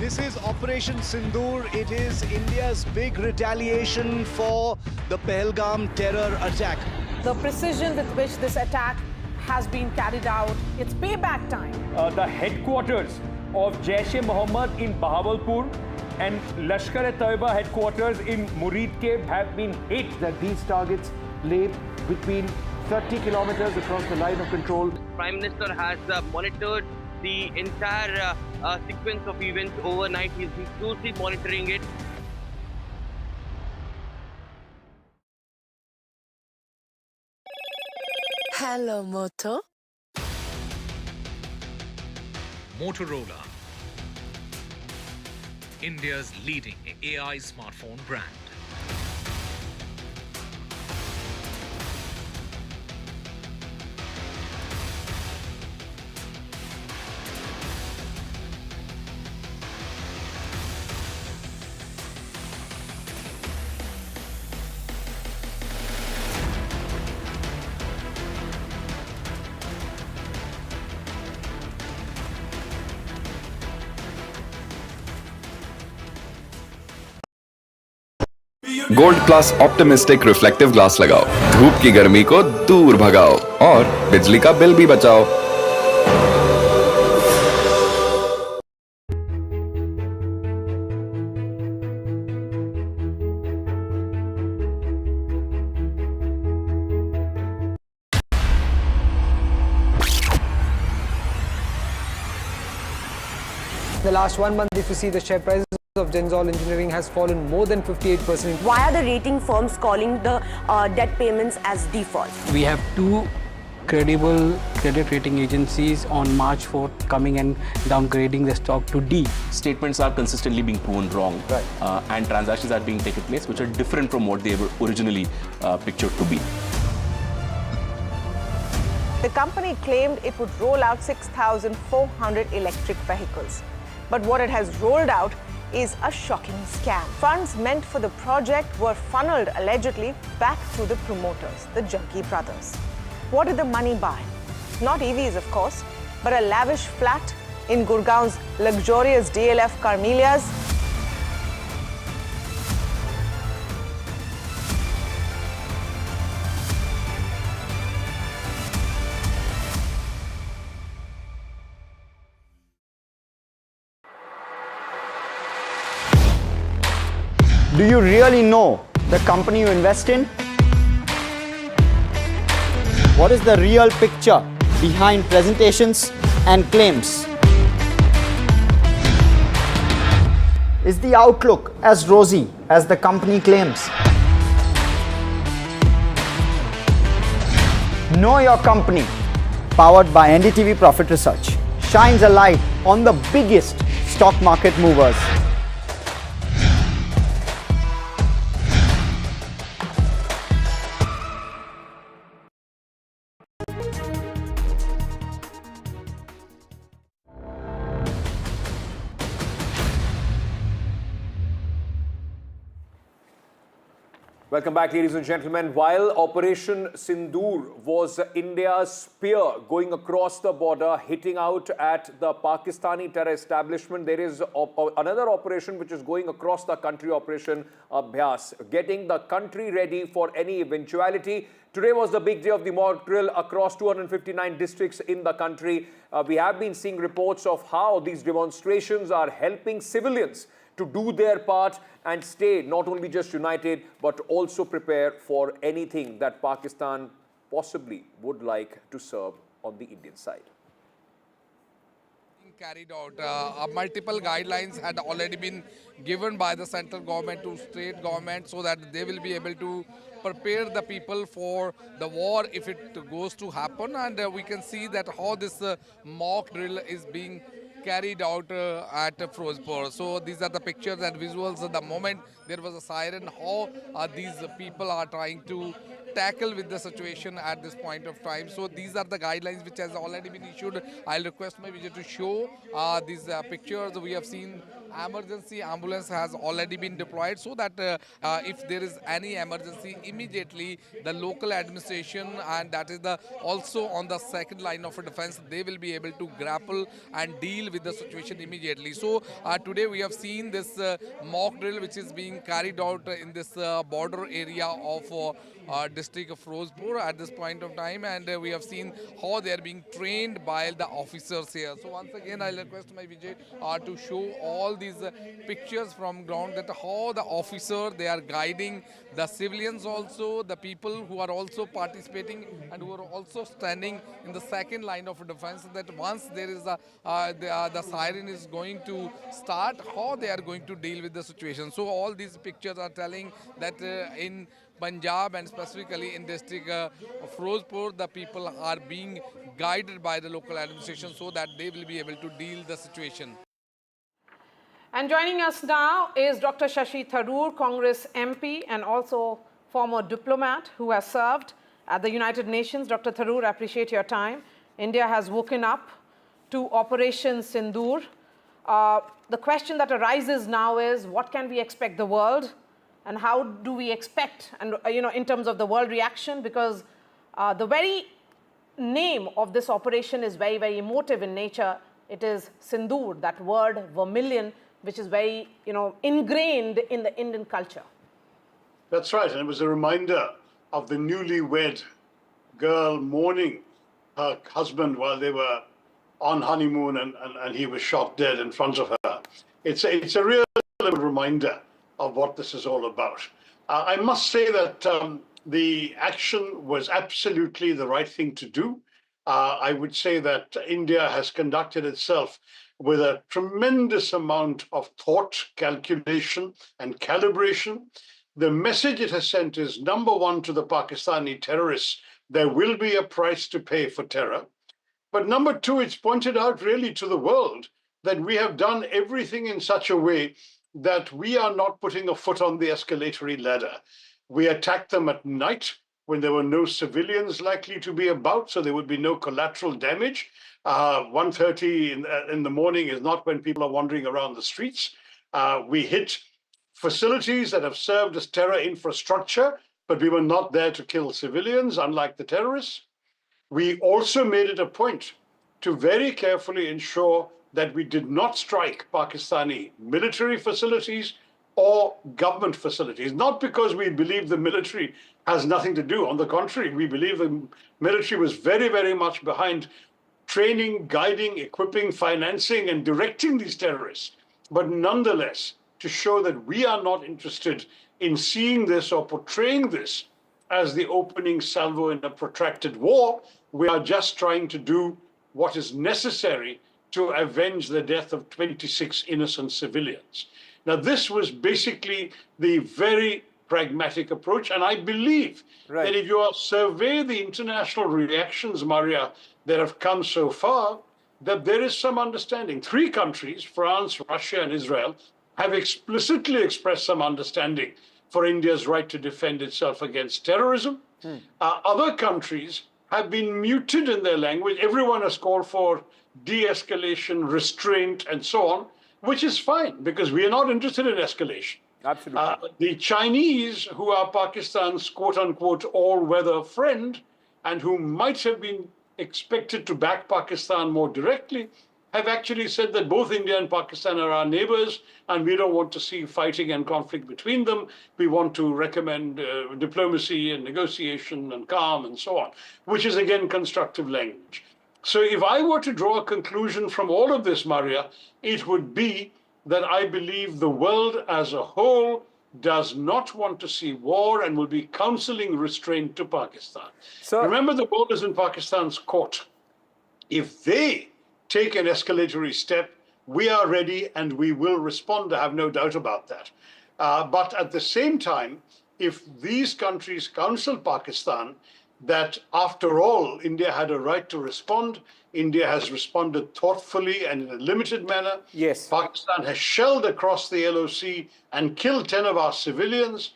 S1: This is Operation Sindoor. It is India's big retaliation for the Pahalgam terror attack.
S24: The precision with which this attack has been carried out, it's payback time.
S25: The headquarters of Jaish-e-Mohammed in Bahawalpur and Lashkar-e-Taiba headquarters in Muridke have been hit.
S9: That these targets lay between 30 kilometers across the line of control.
S10: Prime Minister has monitored the entire sequence of events overnight. He's been closely monitoring it.
S7: Hello, Moto.
S11: Motorola, India's leading AI smartphone brand.
S17: Gold plus optimistic reflective glass लगाओ, धूप की गर्मी को दूर भगाओ और बिजली का बिल भी बचाओ।
S19: The last 1 month, if you see, the share prices of Genzol Engineering has fallen more than 58%.
S7: Why are the rating firms calling the debt payments as default?
S20: We have 2 credible credit rating agencies on March 4th coming and downgrading the stock to D.
S23: Statements are consistently being proven wrong, and transactions are being taken place which are different from what they were originally pictured to be.
S7: The company claimed it would roll out 6,400 electric vehicles. But what it has rolled out is a shocking scam. Funds meant for the project were funneled allegedly back to the promoters, the Jaggi brothers. What did the money buy? Not EVs, of course, but a lavish flat in Gurgaon's luxurious DLF Carmelias.
S26: Do you really know the company you invest in? What is the real picture behind presentations and claims? Is the outlook as rosy as the company claims? Know Your Company, powered by NDTV Profit Research, shines a light on the biggest stock market movers.
S25: Welcome back, ladies and gentlemen. While Operation Sindoor was India's spear going across the border, hitting out at the Pakistani terror establishment, there is another operation which is going across the country, Operation Abhyas, getting the country ready for any eventuality. Today was the big day of the mock drill across 259 districts in the country. We have been seeing reports of how these demonstrations are helping civilians to do their part and stay not only just united but also prepare for anything that Pakistan possibly would like to serve on the Indian side.
S28: Carried out. Multiple guidelines had already been given by the central government to state government so that they will be able to prepare the people for the war if it goes to happen, and we can see that how this mock drill is being carried out at Firozpur. So these are the pictures and visuals. The moment there was a siren, how these people are trying to tackle with the situation at this point of time. So these are the guidelines which has already been issued. I'll request my Vijay to show these pictures. We have seen emergency ambulance has already been deployed, so that if there is any emergency, immediately the local administration, and that is the also on the second line of defense, they will be able to grapple and deal with the situation immediately. So today we have seen this mock drill which is being carried out in this border area of district of Firozpur at this point of time, and we have seen how they are being trained by the officers here. So once again I'll request my Vijay to show all these pictures from ground, that how the officer, they are guiding the civilians also, the people who are also participating and who are also standing in the second line of defense, that once there is the siren is going to start, how they are going to deal with the situation. So all these pictures are telling that in Punjab and specifically in district Firozpur, the people are being guided by the local administration so that they will be able to deal the situation.
S24: And joining us now is Dr. Shashi Tharoor, Congress MP and also former diplomat who has served at the United Nations. Dr. Tharoor, I appreciate your time. India has woken up to Operation Sindoor. The question that arises now is, what can we expect the world, and how do we expect, and in terms of the world reaction, because the very name of this operation is very, very emotive in nature. It is Sindoor, that word vermilion, which is very, ingrained in the Indian culture.
S2: That's right, and it was a reminder of the newlywed girl mourning her husband while they were on honeymoon, and he was shot dead in front of her. It's a real reminder of what this is all about. I must say that the action was absolutely the right thing to do. I would say that India has conducted itself with a tremendous amount of thought, calculation, and calibration. The message it has sent is, number one, to the Pakistani terrorists, there will be a price to pay for terror. But number two, it's pointed out really to the world that we have done everything in such a way that we are not putting a foot on the escalatory ladder. We attacked them at night when there were no civilians likely to be about, so there would be no collateral damage. 1:30 in the morning is not when people are wandering around the streets. We hit facilities that have served as terror infrastructure, but we were not there to kill civilians, unlike the terrorists. We also made it a point to very carefully ensure that we did not strike Pakistani military facilities or government facilities, not because we believe the military has nothing to do. On the contrary, we believe the military was very, very much behind training, guiding, equipping, financing, and directing these terrorists. But nonetheless, to show that we are not interested in seeing this or portraying this as the opening salvo in a protracted war, we are just trying to do what is necessary to avenge the death of 26 innocent civilians. Now, this was basically the very pragmatic approach, and I believe that if you survey the international reactions, Maria, that have come so far, that there is some understanding. 3 countries, France, Russia, and Israel, have explicitly expressed some understanding for India's right to defend itself against terrorism. Other countries have been muted in their language. Everyone has called for de-escalation, restraint, and so on, which is fine, because we are not interested in escalation.
S25: Absolutely.
S2: The Chinese, who are Pakistan's quote-unquote all-weather friend, and who might have been expected to back Pakistan more directly, have actually said that both India and Pakistan are our neighbors, and we don't want to see fighting and conflict between them. We want to recommend diplomacy and negotiation and calm and so on, which is, again, constructive language. So if I were to draw a conclusion from all of this, Maria, it would be that I believe the world as a whole does not want to see war and will be counseling restraint to Pakistan. Remember, the ball is in Pakistan's court. If they take an escalatory step, we are ready and we will respond. I have no doubt about that. But at the same time, if these countries counsel Pakistan, that after all, India had a right to respond. India has responded thoughtfully and in a limited manner.
S25: Yes.
S2: Pakistan has shelled across the LOC and killed 10 of our civilians.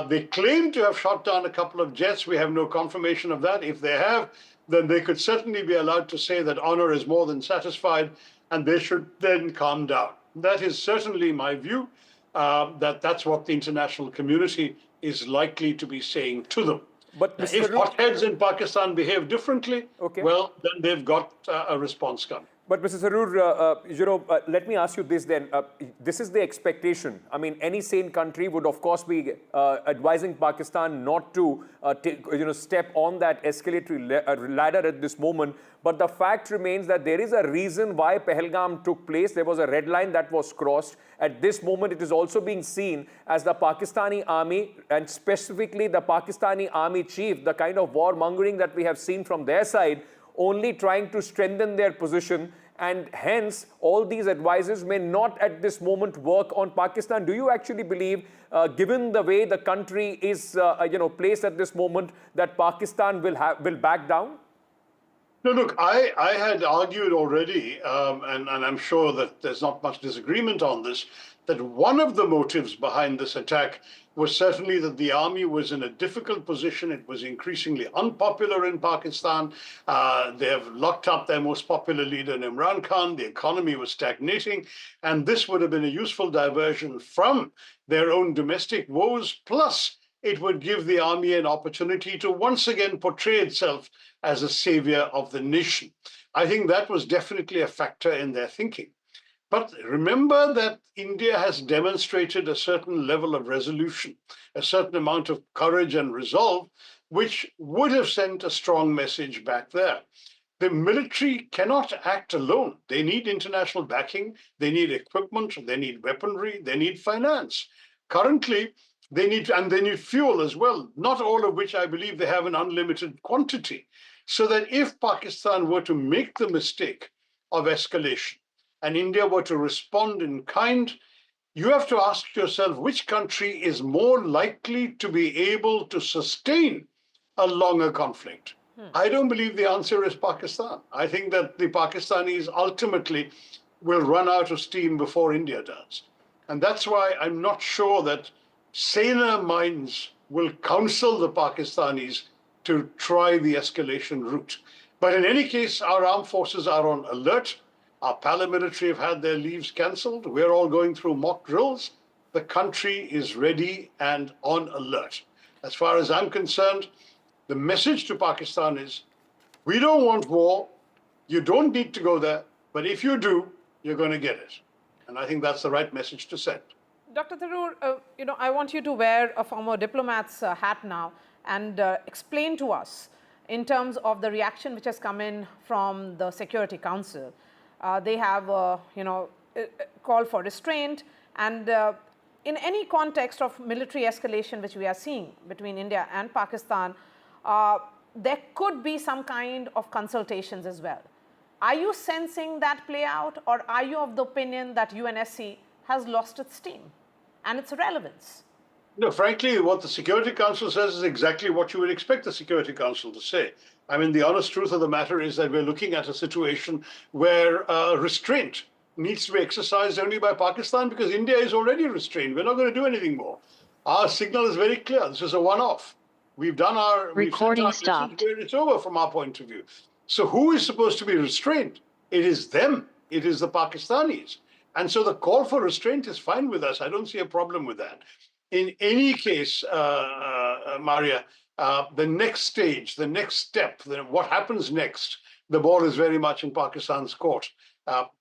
S2: They claim to have shot down a couple of jets. We have no confirmation of that. If they have, then they could certainly be allowed to say that honor is more than satisfied, and they should then calm down. That is certainly my view, that's what the international community is likely to be saying to them.
S25: But
S2: if hotheads in Pakistan behave differently, well, then they've got a response coming.
S25: But Mr. Sarur, let me ask you this then. This is the expectation. I mean, any sane country would, of course, be advising Pakistan not to step on that escalatory ladder at this moment. But the fact remains that there is a reason why Pahalgam took place. There was a red line that was crossed. At this moment, it is also being seen as the Pakistani army, and specifically the Pakistani army chief, the kind of warmongering that we have seen from their side, only trying to strengthen their position, and hence all these advices may not at this moment work on Pakistan. Do you actually believe, given the way the country is placed at this moment, that Pakistan will back down?
S2: No, look, I had argued already, and I'm sure that there's not much disagreement on this, that one of the motives behind this attack was certainly that the army was in a difficult position. It was increasingly unpopular in Pakistan. They have locked up their most popular leader, Imran Khan. The economy was stagnating. And this would have been a useful diversion from their own domestic woes. Plus, it would give the army an opportunity to once again portray itself as a savior of the nation. I think that was definitely a factor in their thinking. But remember that India has demonstrated a certain level of resolution, a certain amount of courage and resolve, which would have sent a strong message back there. The military cannot act alone. They need international backing, they need equipment, they need weaponry, they need finance. Currently, they need fuel as well, not all of which I believe they have an unlimited quantity. So that if Pakistan were to make the mistake of escalation, and India were to respond in kind, you have to ask yourself which country is more likely to be able to sustain a longer conflict. I don't believe the answer is Pakistan. I think that the Pakistanis ultimately will run out of steam before India does. And that's why I'm not sure that saner minds will counsel the Pakistanis to try the escalation route. But in any case, our armed forces are on alert. Our paramilitary have had their leaves cancelled. We're all going through mock drills. The country is ready and on alert. As far as I'm concerned, the message to Pakistan is, we don't want war. You don't need to go there. But if you do, you're going to get it. And I think that's the right message to send.
S24: Dr. Tharoor, I want you to wear a former diplomat's hat now and explain to us in terms of the reaction which has come in from the Security Council. They have, called for restraint, and in any context of military escalation which we are seeing between India and Pakistan, there could be some kind of consultations as well. Are you sensing that play out, or are you of the opinion that UNSC has lost its steam and its relevance?
S2: No, frankly, what the Security Council says is exactly what you would expect the Security Council to say. I mean, the honest truth of the matter is that we're looking at a situation where restraint needs to be exercised only by Pakistan because India is already restrained. We're not going to do anything more. Our signal is very clear. This is a one-off. We've done our recording stopped. It's over from our point of view. So who is supposed to be restrained? It is them. It is the Pakistanis. And so the call for restraint is fine with us. I don't see a problem with that. In any case, Maria, the next stage, the next step, what happens next, the ball is very much in Pakistan's court.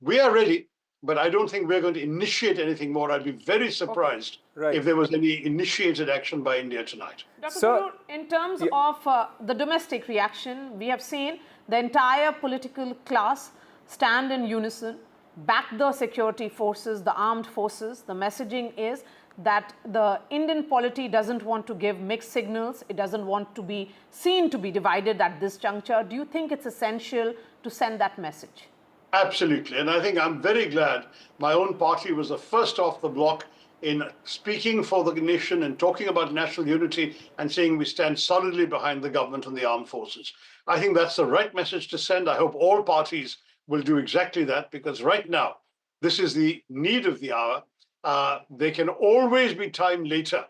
S2: We are ready, but I don't think we're going to initiate anything more. I'd be very surprised if there was any initiated action by India tonight.
S24: Dr. Tharoor, in terms of the domestic reaction, we have seen the entire political class stand in unison, back the security forces, the armed forces. The messaging is that the Indian polity doesn't want to give mixed signals. It doesn't want to be seen to be divided at this juncture. Do you think it's essential to send that message?
S2: Absolutely. And I think I'm very glad my own party was the first off the block in speaking for the nation and talking about national unity and saying we stand solidly behind the government and the armed forces. I think that's the right message to send. I hope all parties will do exactly that, because right now, this is the need of the hour. There can always be time later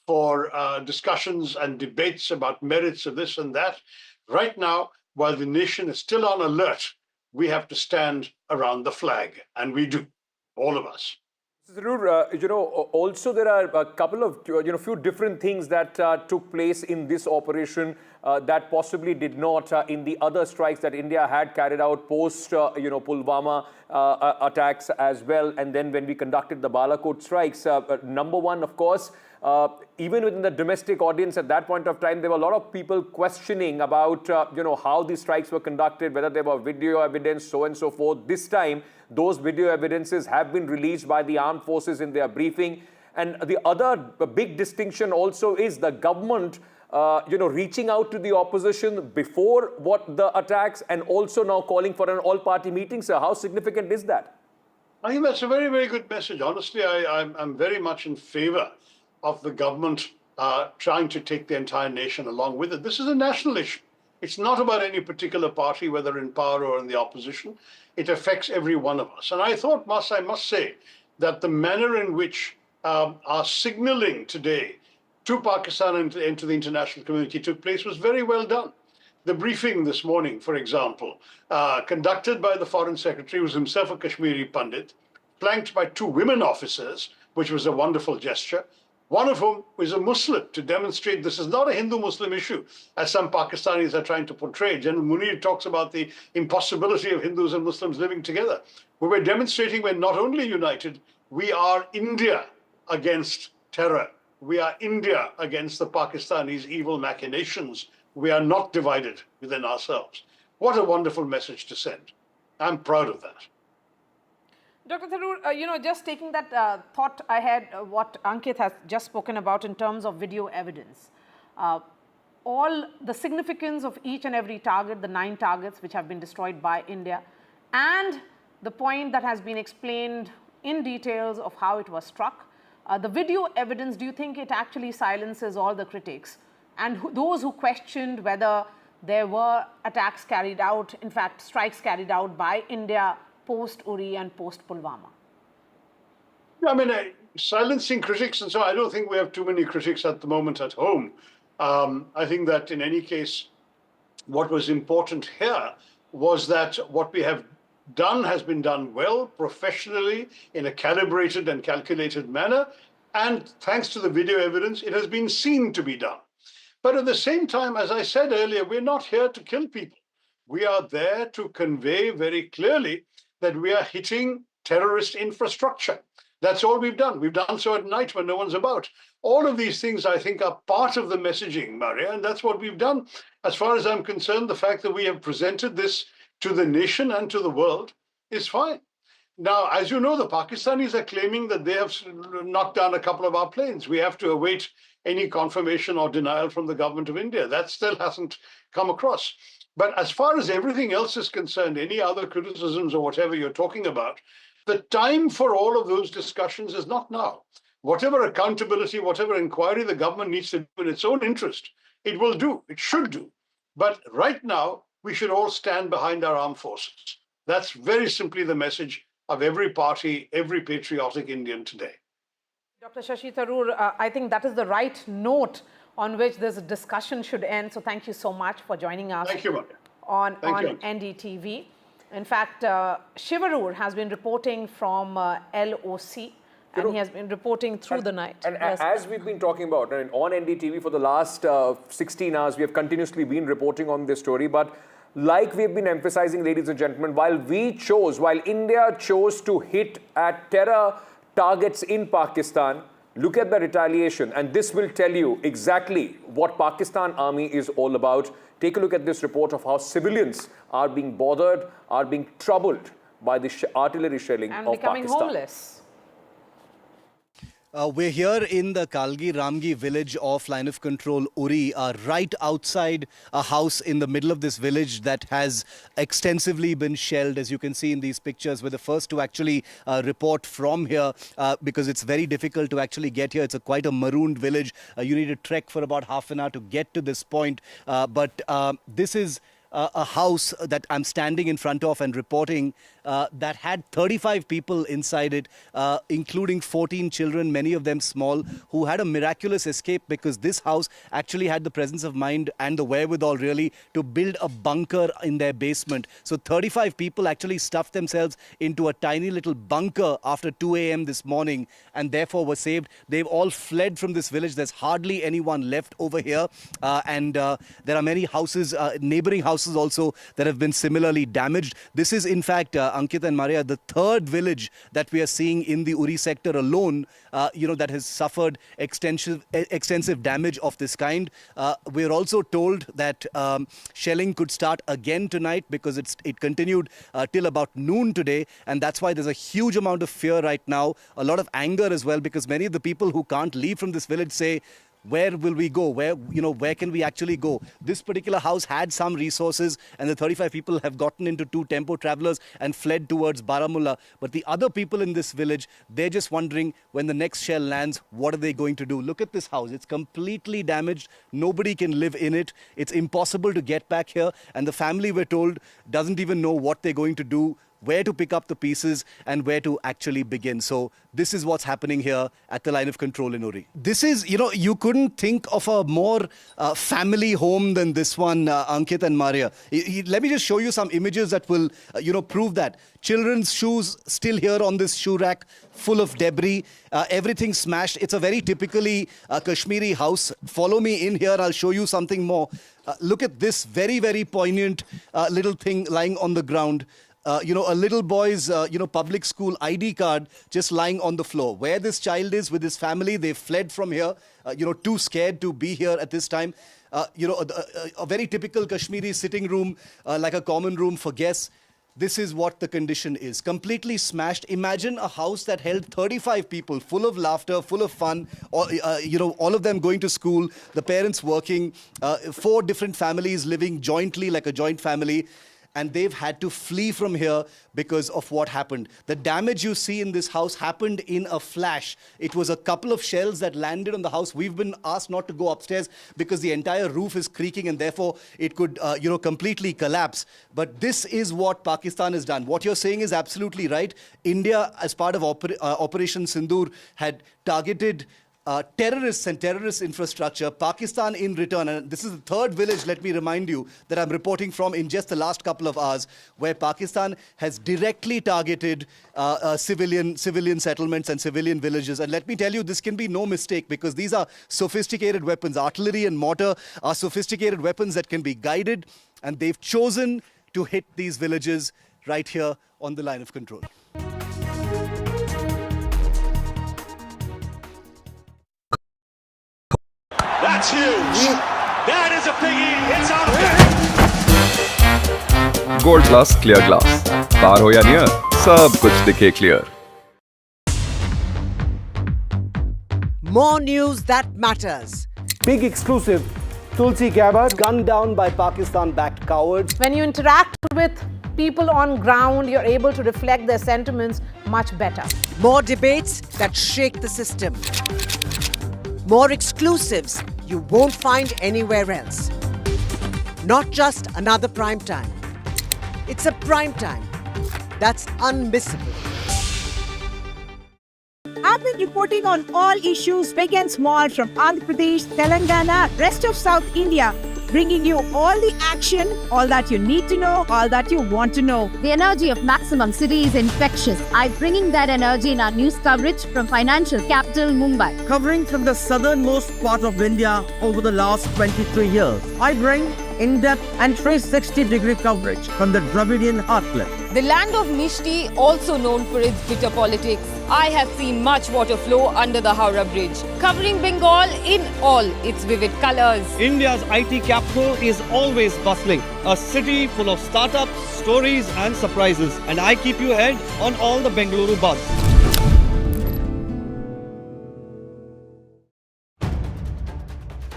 S2: for discussions and debates about merits of this and that. Right now, while the nation is still on alert, we have to stand around the flag, and we do, all of us.
S25: Zarur, also there are a couple of, few different things that took place in this operation that possibly did not in the other strikes that India had carried out post, Pulwama attacks as well. And then when we conducted the Balakot strikes, number one, of course, even within the domestic audience at that point of time, there were a lot of people questioning about, how these strikes were conducted, whether there were video evidence, so on and so forth. This time, those video evidences have been released by the armed forces in their briefing. And the other big distinction also is the government, reaching out to the opposition before the attacks and also now calling for an all-party meeting. Sir, how significant is that?
S2: I think that's a very, very good message. Honestly, I'm very much in favor of the government trying to take the entire nation along with it. This is a national issue. It's not about any particular party, whether in power or in the opposition. It affects every one of us. And I must say, that the manner in which our signaling today to Pakistan and to the international community took place was very well done. The briefing this morning, for example, conducted by the Foreign Secretary, who was himself a Kashmiri Pandit, flanked by 2 women officers, which was a wonderful gesture, one of whom is a Muslim, to demonstrate this is not a Hindu-Muslim issue, as some Pakistanis are trying to portray. General Munir talks about the impossibility of Hindus and Muslims living together. We were demonstrating we're not only united, we are India against terror. We are India against the Pakistanis' evil machinations. We are not divided within ourselves. What a wonderful message to send. I'm proud of that.
S24: Dr. Tharoor, just taking that thought ahead, what Ankit has just spoken about in terms of video evidence, all the significance of each and every target, the 9 targets which have been destroyed by India, and the point that has been explained in details of how it was struck, the video evidence, do you think it actually silences all the critics and those who questioned whether there were attacks carried out, in fact, strikes carried out by India post-Uri and post-Pulwama?
S2: I mean, silencing critics, and so I don't think we have too many critics at the moment at home. I think that in any case, what was important here was that what we have done has been done well, professionally, in a calibrated and calculated manner, and thanks to the video evidence, it has been seen to be done. But at the same time, as I said earlier, we're not here to kill people. We are there to convey very clearly that we are hitting terrorist infrastructure. That's all we've done. We've done so at night when no one's about. All of these things, I think, are part of the messaging, Maria, and that's what we've done. As far as I'm concerned, the fact that we have presented this to the nation and to the world is fine. Now, as you know, the Pakistanis are claiming that they have knocked down a couple of our planes. We have to await any confirmation or denial from the government of India. That still hasn't come across. But as far as everything else is concerned, any other criticisms or whatever you're talking about, the time for all of those discussions is not now. Whatever accountability, whatever inquiry the government needs to do in its own interest, it will do, it should do. But right now, we should all stand behind our armed forces. That's very simply the message of every party, every patriotic Indian today.
S24: Dr. Shashi Tharoor, I think that is the right note on which this discussion should end. So thank you so much for joining us.
S2: Thank you,
S24: on NDTV. In fact, Shivarur has been reporting from LOC, and he has been reporting through the night.
S25: And as we've been talking about on NDTV for the last 16 hours, we have continuously been reporting on this story. But like we've been emphasizing, ladies and gentlemen, while India chose to hit at terror targets in Pakistan, look at the retaliation, and this will tell you exactly what Pakistan Army is all about. Take a look at this report of how civilians are being bothered, are being troubled by the artillery shelling
S24: and
S25: of
S24: becoming
S25: Pakistan.
S24: Homeless.
S1: We're here in the Kalgi Ramgi village of line of control Uri, right outside a house in the middle of this village that has extensively been shelled. As you can see in these pictures, we're the first to actually report from here because it's very difficult to actually get here. It's quite a marooned village. You need to trek for about half an hour to get to this point. But this is a house that I'm standing in front of and reporting that had 35 people inside it, including 14 children, many of them small, who had a miraculous escape because this house actually had the presence of mind and the wherewithal really to build a bunker in their basement. So 35 people actually stuffed themselves into a tiny little bunker after 2 a.m. this morning and therefore were saved. They've all fled from this village. There's hardly anyone left over here. And there are many houses, neighboring houses also that have been similarly damaged. This is in fact, Ankit and Maria, the third village that we are seeing in the Uri sector alone, that has suffered extensive damage of this kind. We're also told that shelling could start again tonight because it continued till about noon today, and that's why there's a huge amount of fear right now, a lot of anger as well, because many of the people who can't leave from this village say, where will we go? Where can we actually go? This particular house had some resources and the 35 people have gotten into 2 tempo travelers and fled towards Baramulla. But the other people in this village, they're just wondering when the next shell lands, what are they going to do? Look at this house. It's completely damaged. Nobody can live in it. It's impossible to get back here. And the family, we're told, doesn't even know what they're going to do, where to pick up the pieces and where to actually begin. So this is what's happening here at the line of control in Uri. This is, you couldn't think of a more family home than this one, Ankit and Maria. Let me just show you some images that will, prove that. Children's shoes still here on this shoe rack, full of debris, everything smashed. It's a very typically Kashmiri house. Follow me in here, I'll show you something more. Look at this very, very poignant little thing lying on the ground. A little boy's, public school ID card just lying on the floor. Where this child is with his family, they fled from here, too scared to be here at this time. A very typical Kashmiri sitting room, like a common room for guests. This is what the condition is. Completely smashed. Imagine a house that held 35 people, full of laughter, full of fun, all of them going to school, the parents working, 4 different families living jointly like a joint family. And they've had to flee from here because of what happened. The damage you see in this house happened in a flash. It was a couple of shells that landed on the house. We've been asked not to go upstairs because the entire roof is creaking and therefore it could, completely collapse. But this is what Pakistan has done. What you're saying is absolutely right. India, as part of Operation Sindoor, had targeted terrorists and terrorist infrastructure. Pakistan in return, and this is the third village, let me remind you, that I'm reporting from in just the last couple of hours, where Pakistan has directly targeted civilian settlements and civilian villages. And let me tell you, this can be no mistake because these are sophisticated weapons. Artillery and mortar are sophisticated weapons that can be guided, and they've chosen to hit these villages right here on the line of control.
S8: That's huge. That is a biggie. It's out of there.
S17: Gold Plus Clear Glass. Par ho ya near, sab kuch dikhe clear.
S12: More news that matters.
S1: Big exclusive. Tulsi Gabbard gunned down by Pakistan-backed cowards.
S24: When you interact with people on ground, you're able to reflect their sentiments much better.
S12: More debates that shake the system. More exclusives you won't find anywhere else. Not just another prime time. It's a prime time that's unmissable.
S13: I've been reporting on all issues big and small from Andhra Pradesh, Telangana, rest of South India, bringing you all the action, all that you need to know, all that you want to know.
S14: The energy of Maximum City is infectious. I'm bringing that energy in our news coverage from financial capital Mumbai.
S13: Covering from the southernmost part of India over the last 23 years. I bring in-depth and 360-degree coverage from the Dravidian heartland.
S15: The land of Mishti, also known for its bitter politics. I have seen much water flow under the Howrah Bridge, covering Bengal in all its vivid colors.
S16: India's IT capital is always bustling, a city full of startups, stories and surprises. And I keep you ahead on all the Bengaluru buzz.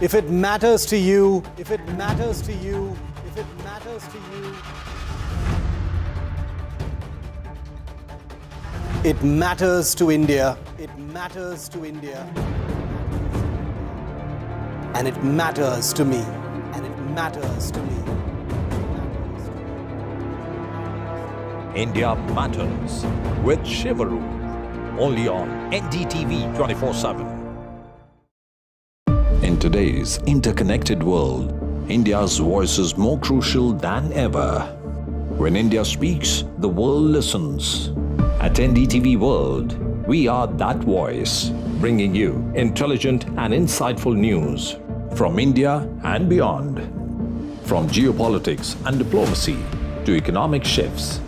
S1: If it matters to you, if it matters to you, if it matters to you, it matters to India. It matters to India. And it matters to me. And it matters to me.
S3: India Matters with Shivaru. Only on NDTV 24/7. In today's interconnected world, India's voice is more crucial than ever. When India speaks, the world listens. At NDTV World, we are that voice, bringing you intelligent and insightful news from India and beyond. From geopolitics and diplomacy to economic shifts,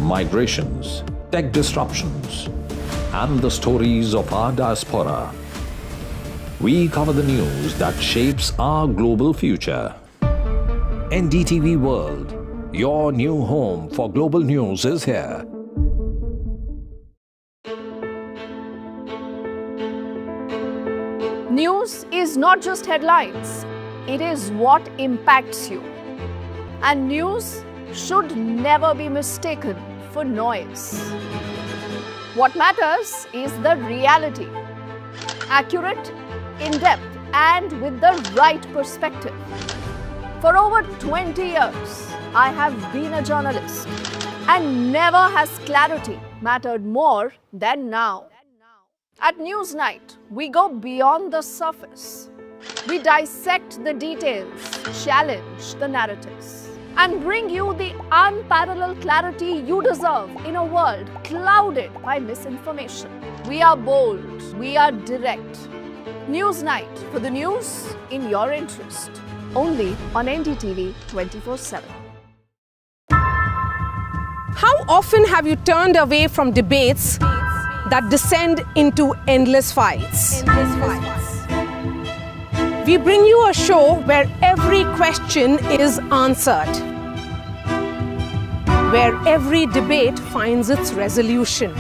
S3: migrations, tech disruptions, and the stories of our diaspora. We cover the news that shapes our global future. NDTV World, your new home for global news, is here.
S14: News is not just headlines, it is what impacts you. And news should never be mistaken for noise. What matters is the reality. Accurate, in-depth, and with the right perspective. For over 20 years, I have been a journalist, and never has clarity mattered more than now. At Newsnight, we go beyond the surface. We dissect the details, challenge the narratives, and bring you the unparalleled clarity you deserve in a world clouded by misinformation. We are bold, we are direct. Newsnight, for the news in your interest. Only on NDTV 24/7.
S24: How often have you turned away from debates that descend into endless fights? We bring you a show where every question is answered, where every debate finds its resolution.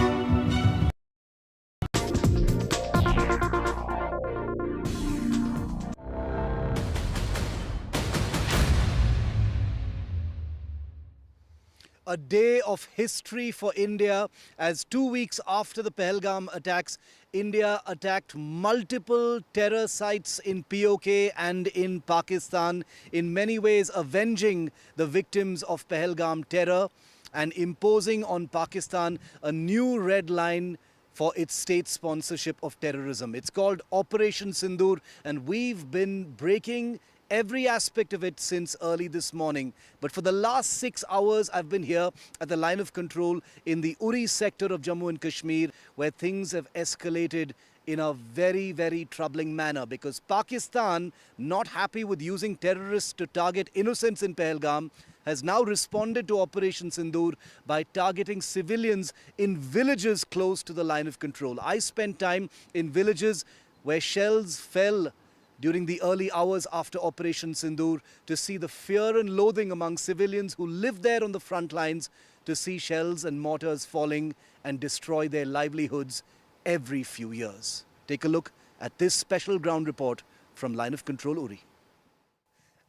S1: A day of history for India, as 2 weeks after the Pahalgam attacks, India attacked multiple terror sites in POK and in Pakistan, in many ways avenging the victims of Pahalgam terror and imposing on Pakistan a new red line for its state sponsorship of terrorism. It's called Operation Sindoor, and we've been breaking every aspect of it since early this morning. But for the last 6 hours, I've been here at the line of control in the Uri sector of Jammu and Kashmir, where things have escalated in a very, very troubling manner, because Pakistan, not happy with using terrorists to target innocents in Pahalgam, has now responded to Operation Sindoor by targeting civilians in villages close to the line of control. I spent time in villages where shells fell during the early hours after Operation Sindoor to see the fear and loathing among civilians who live there on the front lines, to see shells and mortars falling and destroy their livelihoods every few years. Take a look at this special ground report from Line of Control Uri.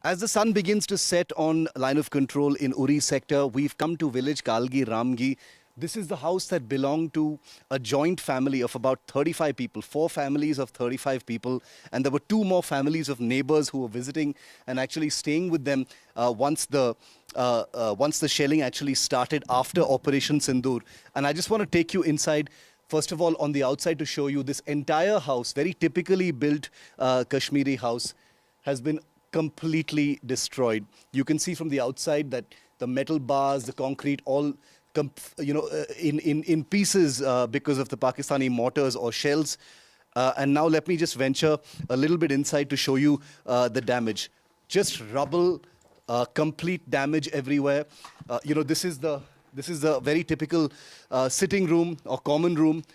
S1: As the sun begins to set on Line of Control in Uri sector, we've come to village Kalgi Ramgi. This is the house that belonged to a joint family of about 35 people, 4 families of 35 people. And there were 2 more families of neighbors who were visiting and actually staying with them once the shelling actually started after Operation Sindoor. And I just want to take you inside, first of all, on the outside to show you this entire house, very typically built Kashmiri house, has been completely destroyed. You can see from the outside that the metal bars, the concrete, all in pieces because of the Pakistani mortars or shells. And now let me just venture a little bit inside to show you the damage. Just rubble, complete damage everywhere. This is the very typical sitting room or common room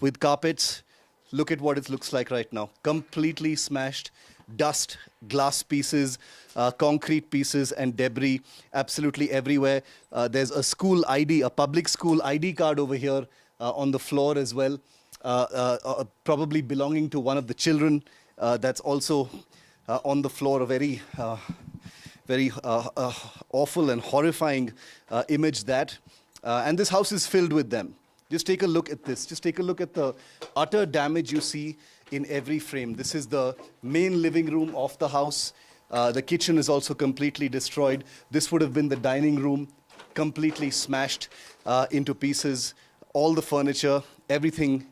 S1: with carpets. Look at what it looks like right now. Completely smashed. Dust, glass pieces, concrete pieces and debris absolutely everywhere. There's a school ID, a public school ID card over here on the floor as well, probably belonging to one of the children. That's also on the floor, a very awful and horrifying image that. And this house is filled with them. Just take a look at this. Just take a look at the utter damage you see in every frame. This is the main living room of the house. The kitchen is also completely destroyed. This would have been the dining room, completely smashed into pieces. All the furniture, everything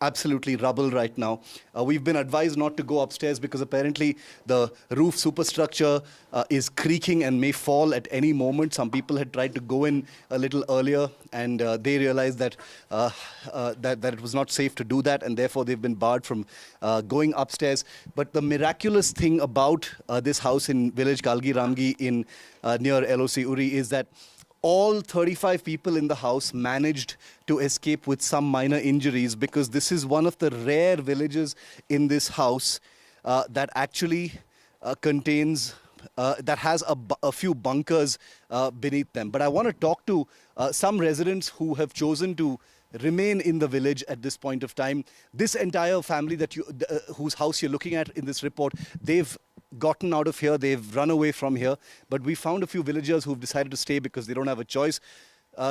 S1: absolutely rubble right now. We've been advised not to go upstairs because apparently the roof superstructure is creaking and may fall at any moment. Some people had tried to go in a little earlier and they realized that, that it was not safe to do that, and therefore they've been barred from going upstairs. But the miraculous thing about this house in village Kalgi Ramgi in near LOC Uri is that all 35 people in the house managed to escape with some minor injuries, because this is one of the rare villages in this house that actually contains, that has a few bunkers beneath them. But I want to talk to some residents who have chosen to remain in the village at this point of time. This entire family that whose house you're looking at in this report, they've gotten out of here, they've run away from here, but we found a few villagers who've decided to stay because they don't have a choice.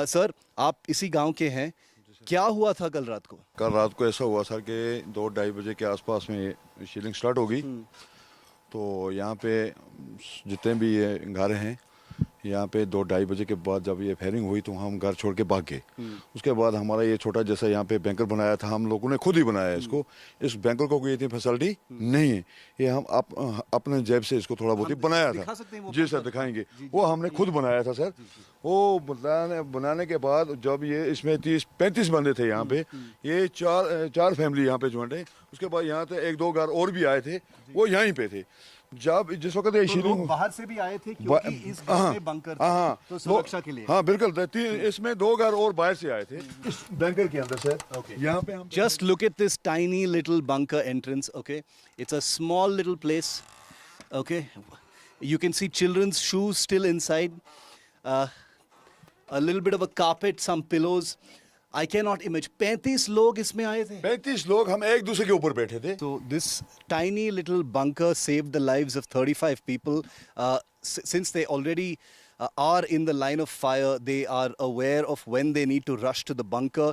S1: Sir, आप इसी गांव के हैं, क्या हुआ था कल रात को?
S4: कल रात को ऐसा हुआ सर कि 2-2:30 बजे के आसपास में शीलिंग स्टार्ट हो गई। तो यहाँ पे जितने भी ये घर हैं, यहाँ पे 2-2:30 बजे के बाद जब ये फायरिंग हुई तो हम घर छोड़ के भाग गए। उसके बाद हमारा ये छोटा जैसा यहाँ पे बैंकर बनाया था, हम लोगों ने खुद ही बनाया इसको। इस बैंकर को कोई इतनी फैसिलिटी नहीं है, ये हम अपने जेब से इसको थोड़ा बहुत ही बनाया था। जी सर, दिखाएंगे। वो हमने खुद बनाया था सर। वो बनाने के बाद जब ये इसमें 30-35 बंदे थे यहाँ पे, ये चार फैमिली यहाँ पे ज्वाइंट है। उसके बाद यहाँ पे 1-2 घर और भी आए थे, वो यहीं पे थे। जब जिस वक्त ये शीलिंग
S1: बाहर से भी आए थे क्योंकि इस घर में बंकर थे, तो सुरक्षा के लिए।
S4: हाँ बिल्कुल, इसमें 2 घर और बाहर से आए थे इस बंकर के अंदर सर। यहाँ पे हम
S1: just look at this tiny little bunker entrance. Okay, it's a small little place. Okay, you can see children's shoes still inside, a little bit of a carpet, some pillows. I cannot imagine. 35 लोग इसमें आए थे।
S4: 35 लोग, हम एक दूसरे के ऊपर बैठे थे।
S1: So this tiny little bunker saved the lives of 35 people. Since they already are in the line of fire, they are aware of when they need to rush to the bunker.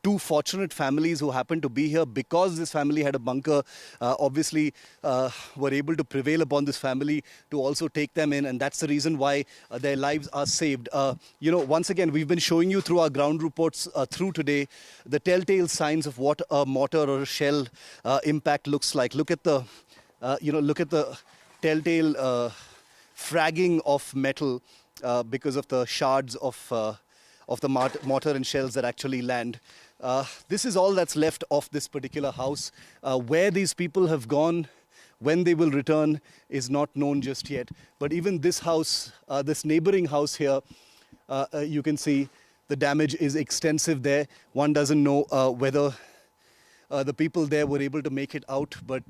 S1: 2 fortunate families who happened to be here because this family had a bunker, obviously were able to prevail upon this family to also take them in, and that's the reason why their lives are saved. You know, once again, we've been showing you through our ground reports through today the telltale signs of what a mortar or a shell impact looks like. Look at the, look at the telltale fragging of metal because of the shards of the mortar and shells that actually land. This is all that's left of this particular house. Where these people have gone, when they will return, is not known just yet. But even this house, this neighboring house here, you can see the damage is extensive there. One doesn't know whether the people there were able to make it out, but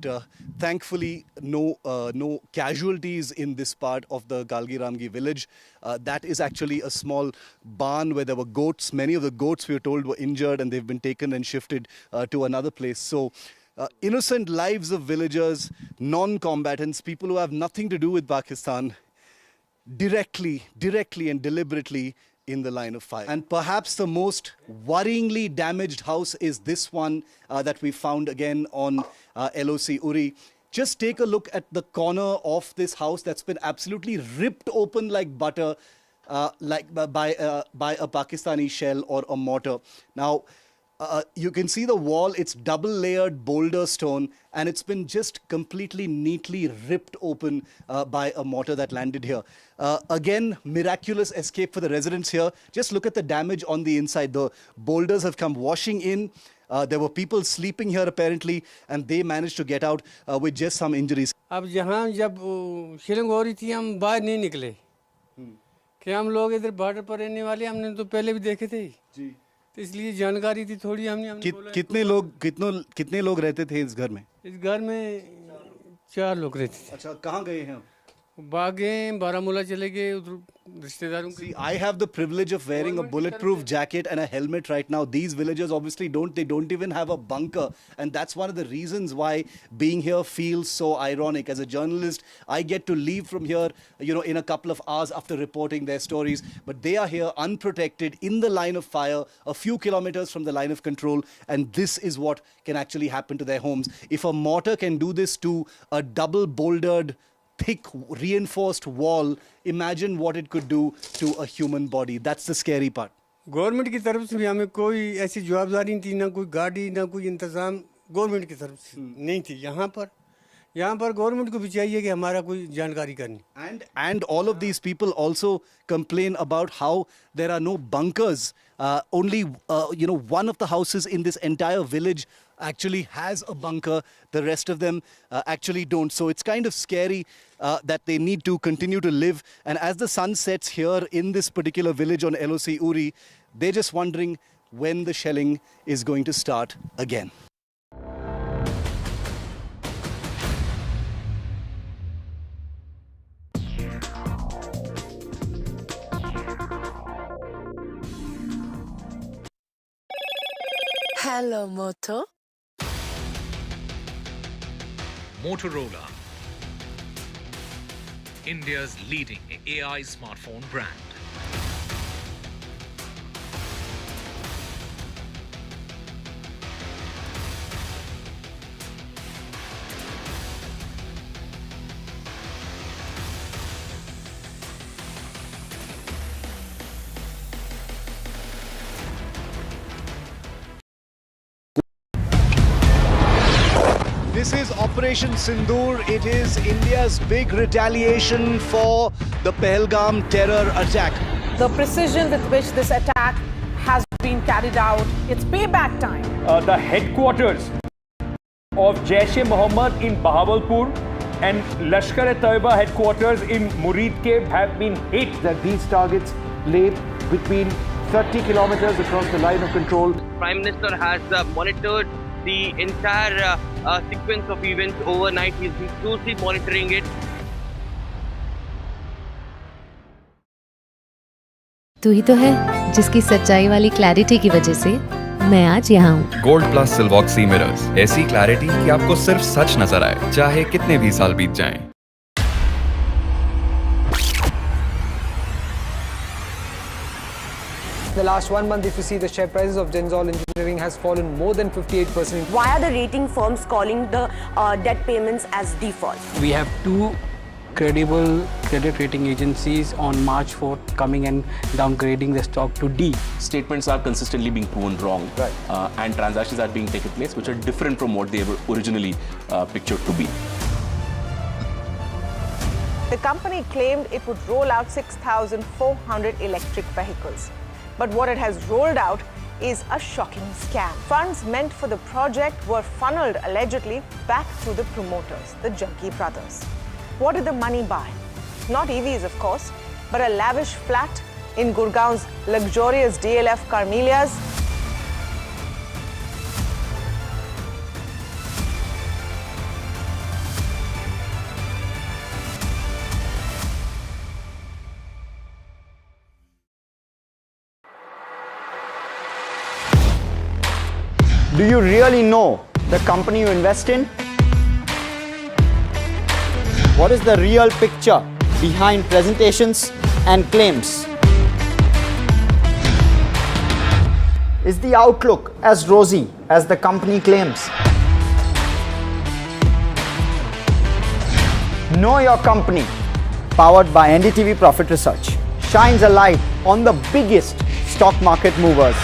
S1: thankfully no casualties in this part of the Kalgi Ramgi village. That is actually a small barn where there were goats. Many of the goats, we were told, were injured and they've been taken and shifted to another place. So innocent lives of villagers, non-combatants, people who have nothing to do with Pakistan, directly and deliberately in the line of fire. And perhaps the most worryingly damaged house is this one that we found again on LOC Uri. Just take a look at the corner of this house that's been absolutely ripped open like butter, like by a Pakistani shell or a mortar. Now, you can see the wall, it's double layered boulder stone, and it's been just completely neatly ripped open by a mortar that landed here. Again, miraculous escape for the residents here. Just look at the damage on the inside. The boulders have come washing in. There were people sleeping here apparently, and they managed to get out with just some injuries.
S20: अब जहाँ जब shilling हो रही थी हम बाहर नहीं निकले कि हम लोग इधर बॉर्डर पर रहने वाले, हमने तो पहले भी देखे थे जी, तो इसलिए जानकारी थी थोड़ी। हमने कितने लोग रहते थे इस घर में? इस घर में 4 लोग रहते थे।
S1: अच्छा, कहाँ गए हैं?
S20: भागे बारामूला चले गए उधर रिश्तेदारों
S1: See, I have the privilege of wearing a bulletproof jacket and a helmet right now. These villagers obviously don't even have a bunker. And that's one of the reasons why being here feels so ironic. As a journalist, I get to leave from here, in a couple of hours after reporting their stories. But they are here unprotected in the line of fire, a few kilometers from the line of control. And this is what can actually happen to their homes. If a mortar can do this to a double bouldered, thick reinforced wall, imagine what it could do to a human body. That's the scary part.
S20: Government की तरफ से भी हमें कोई ऐसी जवाबदारी नहीं थी, ना कोई गाड़ी, ना कोई इंतजाम गवर्नमेंट की तरफ से नहीं थी। यहाँ पर गवर्नमेंट को भी चाहिए कि हमारा कोई जानकारी करनी।
S1: And all of these people also complain about how there are no bunkers. Only one of the houses in this entire village actually has a bunker. The rest of them actually don't. So it's kind of scary that they need to continue to live. And as the sun sets here in this particular village on LOC Uri, they're just wondering when the shelling is going to start again.
S5: Hello, Moto.
S11: Motorola, India's leading AI smartphone brand.
S1: This is Operation Sindoor. It is India's big retaliation for the Pahalgam terror attack.
S24: The precision with which this attack has been carried out, it's payback time.
S25: The headquarters of Jaish-e-Mohammed in Bahawalpur and Lashkar-e-Taiba headquarters in Muridke have been hit.
S6: That these targets lay between 30 kilometers across the line of control.
S9: Prime Minister has monitored the entire sequence of events overnight. He's been closely monitoring it.
S10: तू ही तो है जिसकी सच्चाई वाली clarity की वजह से मैं आज यहाँ हूँ।
S17: गोल्ड प्लस सिल्वॉक्सी मिरर्स, ऐसी क्लैरिटी कि आपको सिर्फ सच नजर आए, चाहे कितने भी साल बीत जाएं।
S19: The last 1 month, if you see, the share prices of Genzol Engineering has fallen more than 58%.
S18: Why are the rating firms calling the debt payments as default?
S21: We have two credible credit rating agencies on March 4th coming and downgrading the stock to D.
S23: Statements are consistently being proven wrong, and transactions are being taken place which are different from what they were originally pictured to be.
S7: The company claimed it would roll out 6,400 electric vehicles. But what it has rolled out is a shocking scam. Funds meant for the project were funneled allegedly back to the promoters, the Junkie brothers. What did the money buy? Not EVs, of course, but a lavish flat in Gurgaon's luxurious DLF Carmelias.
S26: Do you really know the company you invest in? What is the real picture behind presentations and claims? Is the outlook as rosy as the company claims? Know Your Company, powered by NDTV Profit Research, shines a light on the biggest stock market movers.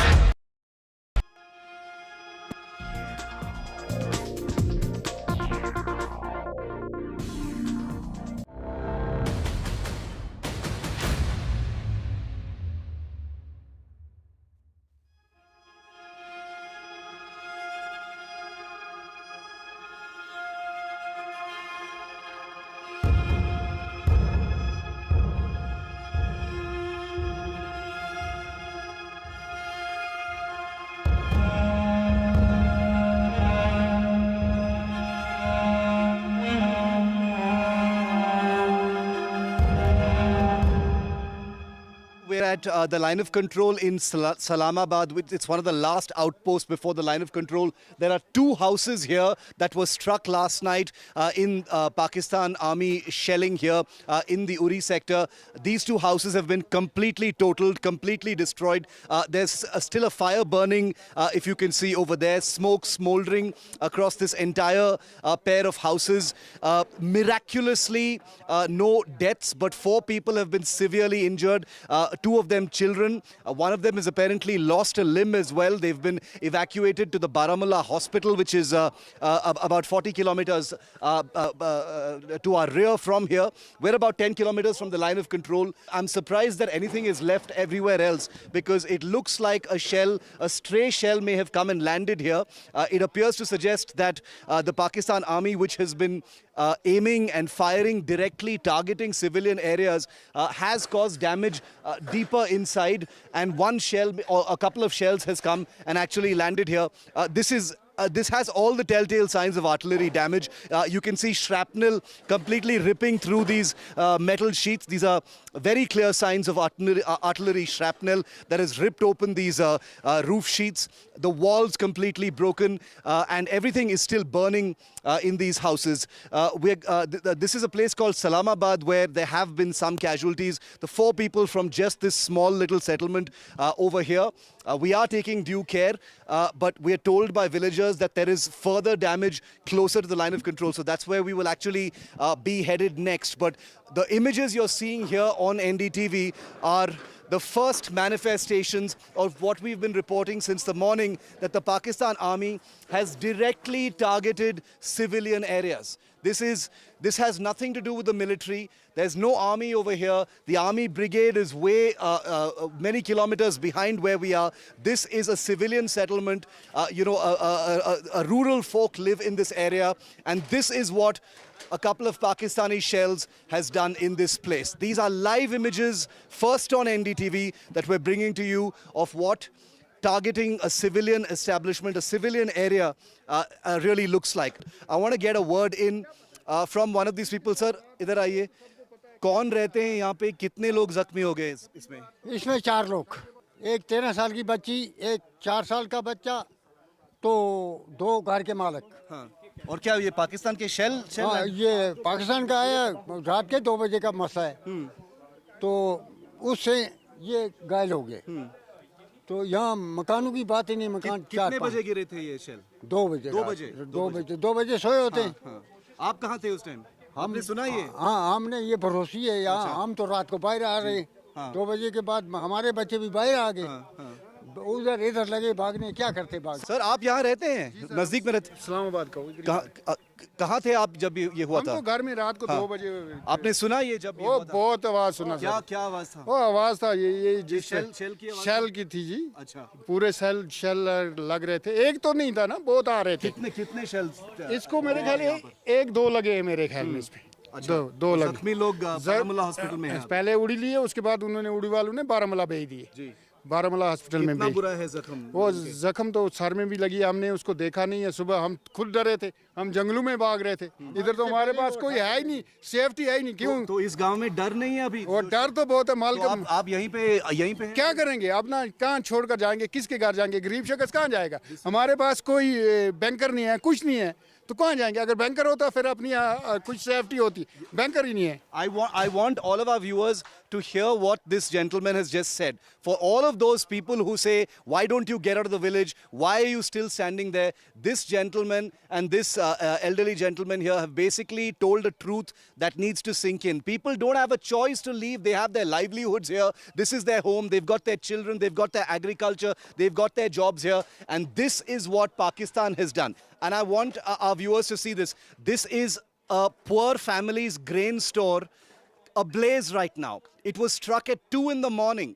S1: the line of control in Salamabad, which it's one of the last outposts before the line of control. There are two houses here that were struck last night in Pakistan Army shelling here in the Uri sector. These two houses have been completely totaled, completely destroyed. There's still a fire burning, if you can see over there, smoke smoldering across this entire pair of houses. Miraculously, no deaths, but 4 people have been severely injured, 2 of them children. One of them has apparently lost a limb as well. They've been evacuated to the Baramulla hospital, which is about 40 kilometers to our rear from here. We're about 10 kilometers from the line of control. I'm surprised that anything is left everywhere else, because it looks like a shell, a stray shell may have come and landed here. It appears to suggest that the Pakistan Army, which has been aiming and firing directly, targeting civilian areas, has caused damage deeper inside, and one shell or a couple of shells has come and actually landed here. This has all the telltale signs of artillery damage. You can see shrapnel completely ripping through these metal sheets. These are very clear signs of artillery shrapnel that has ripped open these roof sheets. The walls completely broken, and everything is still burning in these houses. This is a place called Salamabad where there have been some casualties. The 4 people from just this small little settlement over here. We are taking due care, but we are told by villagers that there is further damage closer to the line of control. So that's where we will actually be headed next. But the images you're seeing here on NDTV are the first manifestations of what we've been reporting since the morning, that the Pakistan Army has directly targeted civilian areas. This has nothing to do with the military. There's no army over here. The army brigade is way many kilometers behind where we are. This is a civilian settlement. A rural folk live in this area, and this is what a couple of Pakistani shells has done in this place. These are live images, first on NDTV, that we're bringing to you of what targeting a civilian establishment, a civilian area really looks like. I want to get a word in from one of these people. Sir, idhar aaiye. कौन रहते हैं यहाँ पे, कितने लोग जख्मी हो गए इसमें?
S2: इसमें 4 लोग, एक 13 साल की बच्ची, एक 4 साल का बच्चा, तो 2 घर के मालिक।
S1: हाँ। और क्या ये पाकिस्तान के शेल?
S2: हाँ, ये पाकिस्तान का है, रात के 2 बजे का मसला है, तो उससे ये घायल हो गए। तो यहाँ मकानों की बात ही नहीं, मकान
S1: कितने बजे गिरे थे ये शेल?
S2: 2 बजे। 2 बजे सोए होते हैं।
S1: आप कहाँ थे उस टाइम? हमने सुना ये?
S2: हाँ, हमने ये भरोसी है यहाँ। हम तो रात को बाहर आ रहे, 2 बजे के बाद हमारे बच्चे भी बाहर आ गए, उधर इधर लगे भागने, क्या करते भाग।
S1: सर, आप यहाँ रहते हैं, नजदीक में रहते?
S2: इस्लामाबाद का।
S1: कहाँ थे आप जब ये हुआ था?
S2: हम तो घर में रात को 2 बजे।
S1: आपने सुना ये जब ये
S2: हुआ था? बहुत आवाज सुना।
S1: क्या आवाज था?
S2: वो आवाज था ये
S1: शेल
S2: की थी जी।
S1: अच्छा,
S2: पूरे शेल लग रहे थे, एक तो नहीं था ना, बहुत आ रहे थे।
S1: कितने शेल?
S2: इसको मेरे ख्याल 1-2 लगे मेरे ख्याल में इसमें।
S1: अच्छा,
S2: 2 लगे।
S1: जख्मी लोग बारामुल्ला हॉस्पिटल में हैं।
S2: पहले उड़ी लिए, उसके बाद उन्होंने उड़ी वालों ने बारामुल्ला भेज दिए। बारामुल्ला हॉस्पिटल में
S1: कितना बुरा है जख्म?
S2: वो जख्म तो सर में भी लगी, हमने उसको देखा नहीं है। सुबह हम खुद डरे थे, हम जंगलों में भाग रहे थे, इधर तो हमारे पास कोई है ही नहीं, सेफ्टी है ही नहीं। क्यों?
S1: तो इस गांव में डर नहीं है अभी?
S2: वो डर तो बहुत है माल।
S1: तो आप यहीं पे
S2: क्या करेंगे? अपना कहाँ छोड़कर जाएंगे, किसके घर जाएंगे? गरीब शख्स कहाँ जाएगा? हमारे पास कोई बैंकर नहीं है, कुछ नहीं है, तो कहाँ जाएंगे? अगर बैंकर होता फिर अपनी कुछ सेफ्टी होती, बैंकर ही नहीं है।
S1: I want all of our viewers to hear what this gentleman has just said. For all of those people who say, why don't you get out of the village? Why are you still standing there? This gentleman and this elderly gentleman here have basically told a truth that needs to sink in. People don't have a choice to leave. They have their livelihoods here. This is their home. They've got their children. They've got their agriculture. They've got their jobs here. And this is what Pakistan has done. And I want our viewers to see this. This is a poor family's grain store ablaze right now. It was struck at 2 in the morning.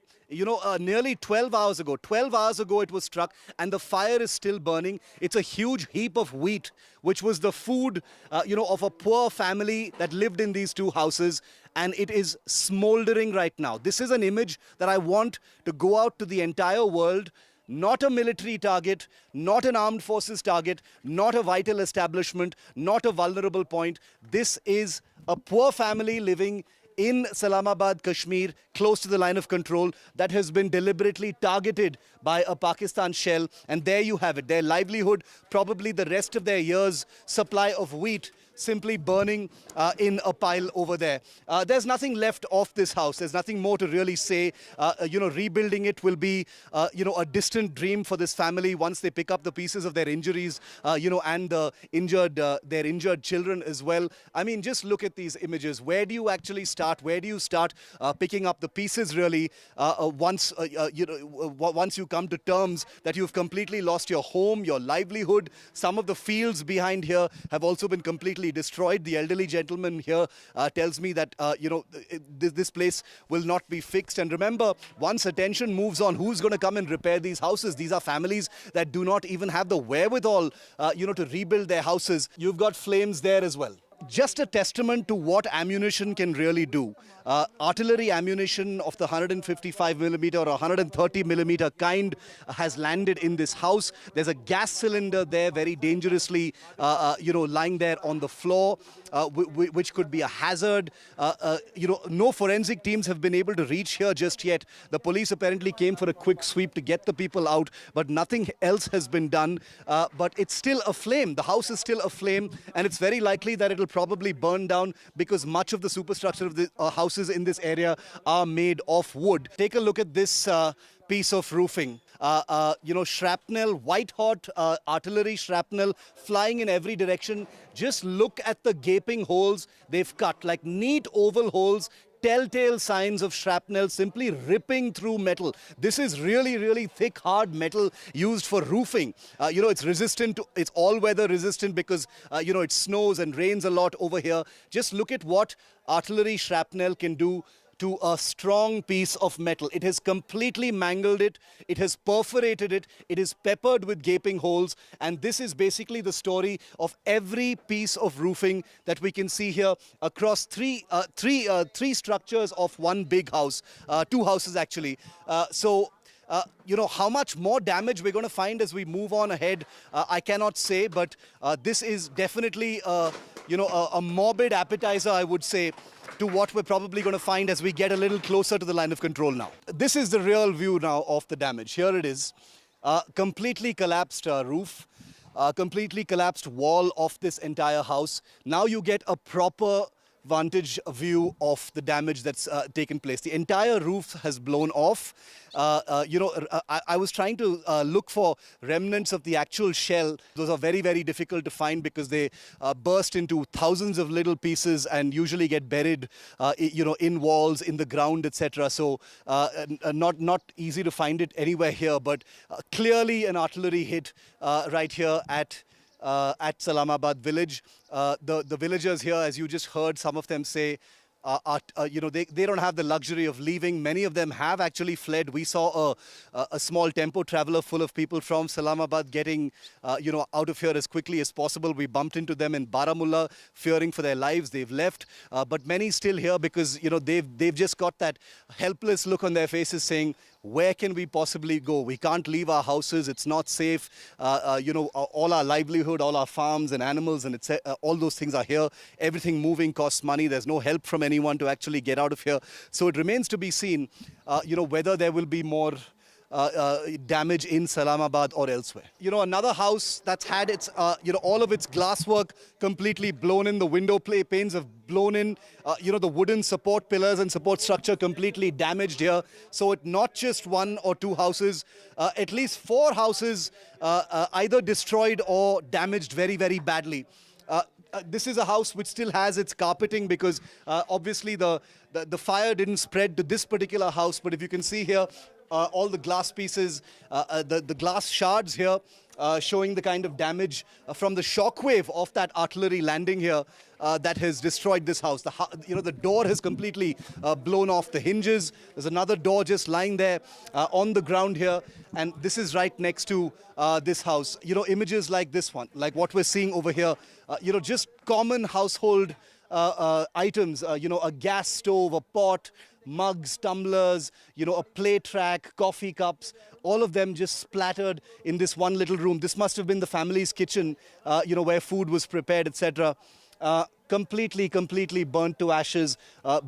S1: Nearly 12 hours ago. 12 hours ago it was struck, and the fire is still burning. It's a huge heap of wheat, which was the food, of a poor family that lived in these 2 houses, and it is smoldering right now. This is an image that I want to go out to the entire world. Not a military target, not an armed forces target, not a vital establishment, not a vulnerable point. This is a poor family living in Islamabad, Kashmir, close to the line of control, that has been deliberately targeted by a Pakistan shell. And there you have it, their livelihood, probably the rest of their year's supply of wheat, simply burning in a pile over there. There's nothing left of this house. There's nothing more to really say. Rebuilding it will be, a distant dream for this family once they pick up the pieces of their injuries, and their injured children as well. I mean, just look at these images. Where do you actually start? Where do you start picking up the pieces really once you come to terms that you've completely lost your home, your livelihood? Some of the fields behind here have also been completely destroyed. The elderly gentleman here tells me that this place will not be fixed. And remember, once attention moves on, who's going to come and repair these houses? These are families that do not even have the wherewithal to rebuild their houses. You've got flames there as well. Just a testament to what ammunition can really do. Artillery ammunition of the 155mm or 130mm kind has landed in this house. There's a gas cylinder there, very dangerously, lying there on the floor, which could be a hazard. No forensic teams have been able to reach here just yet. The police apparently came for a quick sweep to get the people out, but nothing else has been done. But it's still aflame. The house is still aflame, and it's very likely that it'll probably burn down because much of the superstructure of the houses in this area are made of wood. Take a look at this piece of roofing. Shrapnel, white-hot artillery shrapnel flying in every direction. Just look at the gaping holes they've cut, like neat oval holes, telltale signs of shrapnel simply ripping through metal. This is really, really thick, hard metal used for roofing. It's resistant to, it's all-weather resistant because, it snows and rains a lot over here. Just look at what artillery shrapnel can do to a strong piece of metal. It has completely mangled it. It has perforated it. It is peppered with gaping holes. And this is basically the story of every piece of roofing that we can see here across three structures of one big house, two houses actually. How much more damage we're going to find as we move on ahead, I cannot say, but this is definitely, a morbid appetizer, I would say, to what we're probably going to find as we get a little closer to the line of control now. This is the real view now of the damage. Here it is. Completely collapsed roof, completely collapsed wall of this entire house. Now you get a proper vantage view of the damage that's taken place. The entire roof has blown off. I was trying to look for remnants of the actual shell. Those are very, very difficult to find because they burst into thousands of little pieces and usually get buried, in walls, in the ground, etc. So not easy to find it anywhere here, but clearly an artillery hit right here at Islamabad village. The villagers here, as you just heard some of them say, they don't have the luxury of leaving. Many of them have actually fled. We saw a small tempo traveler full of people from Islamabad getting out of here as quickly as possible. We bumped into them in Baramulla, fearing for their lives. They've left, but many still here because they've just got that helpless look on their faces, saying, where can we possibly go? We can't leave our houses. It's not safe. All our livelihood, all our farms and animals and all those things are here. Everything moving costs money. There's no help from anyone to actually get out of here. So it remains to be seen, whether there will be more damage in Islamabad or elsewhere. Another house that's had its, all of its glasswork completely blown in. The window panes have blown in. The wooden support pillars and support structure completely damaged here. So it's not just one or two houses, at least 4 houses either destroyed or damaged very, very badly. This is a house which still has its carpeting because obviously the fire didn't spread to this particular house. But if you can see here, all the glass pieces, the glass shards here, showing the kind of damage from the shockwave of that artillery landing here that has destroyed this house. The door has completely blown off the hinges. There's another door just lying there on the ground here, and this is right next to this house. Images like this one, like what we're seeing over here, just common household items, a gas stove, a pot, mugs, tumblers, a plate rack, coffee cups, all of them just splattered in this one little room. This must have been the family's kitchen, where food was prepared, etc. completely burnt to ashes,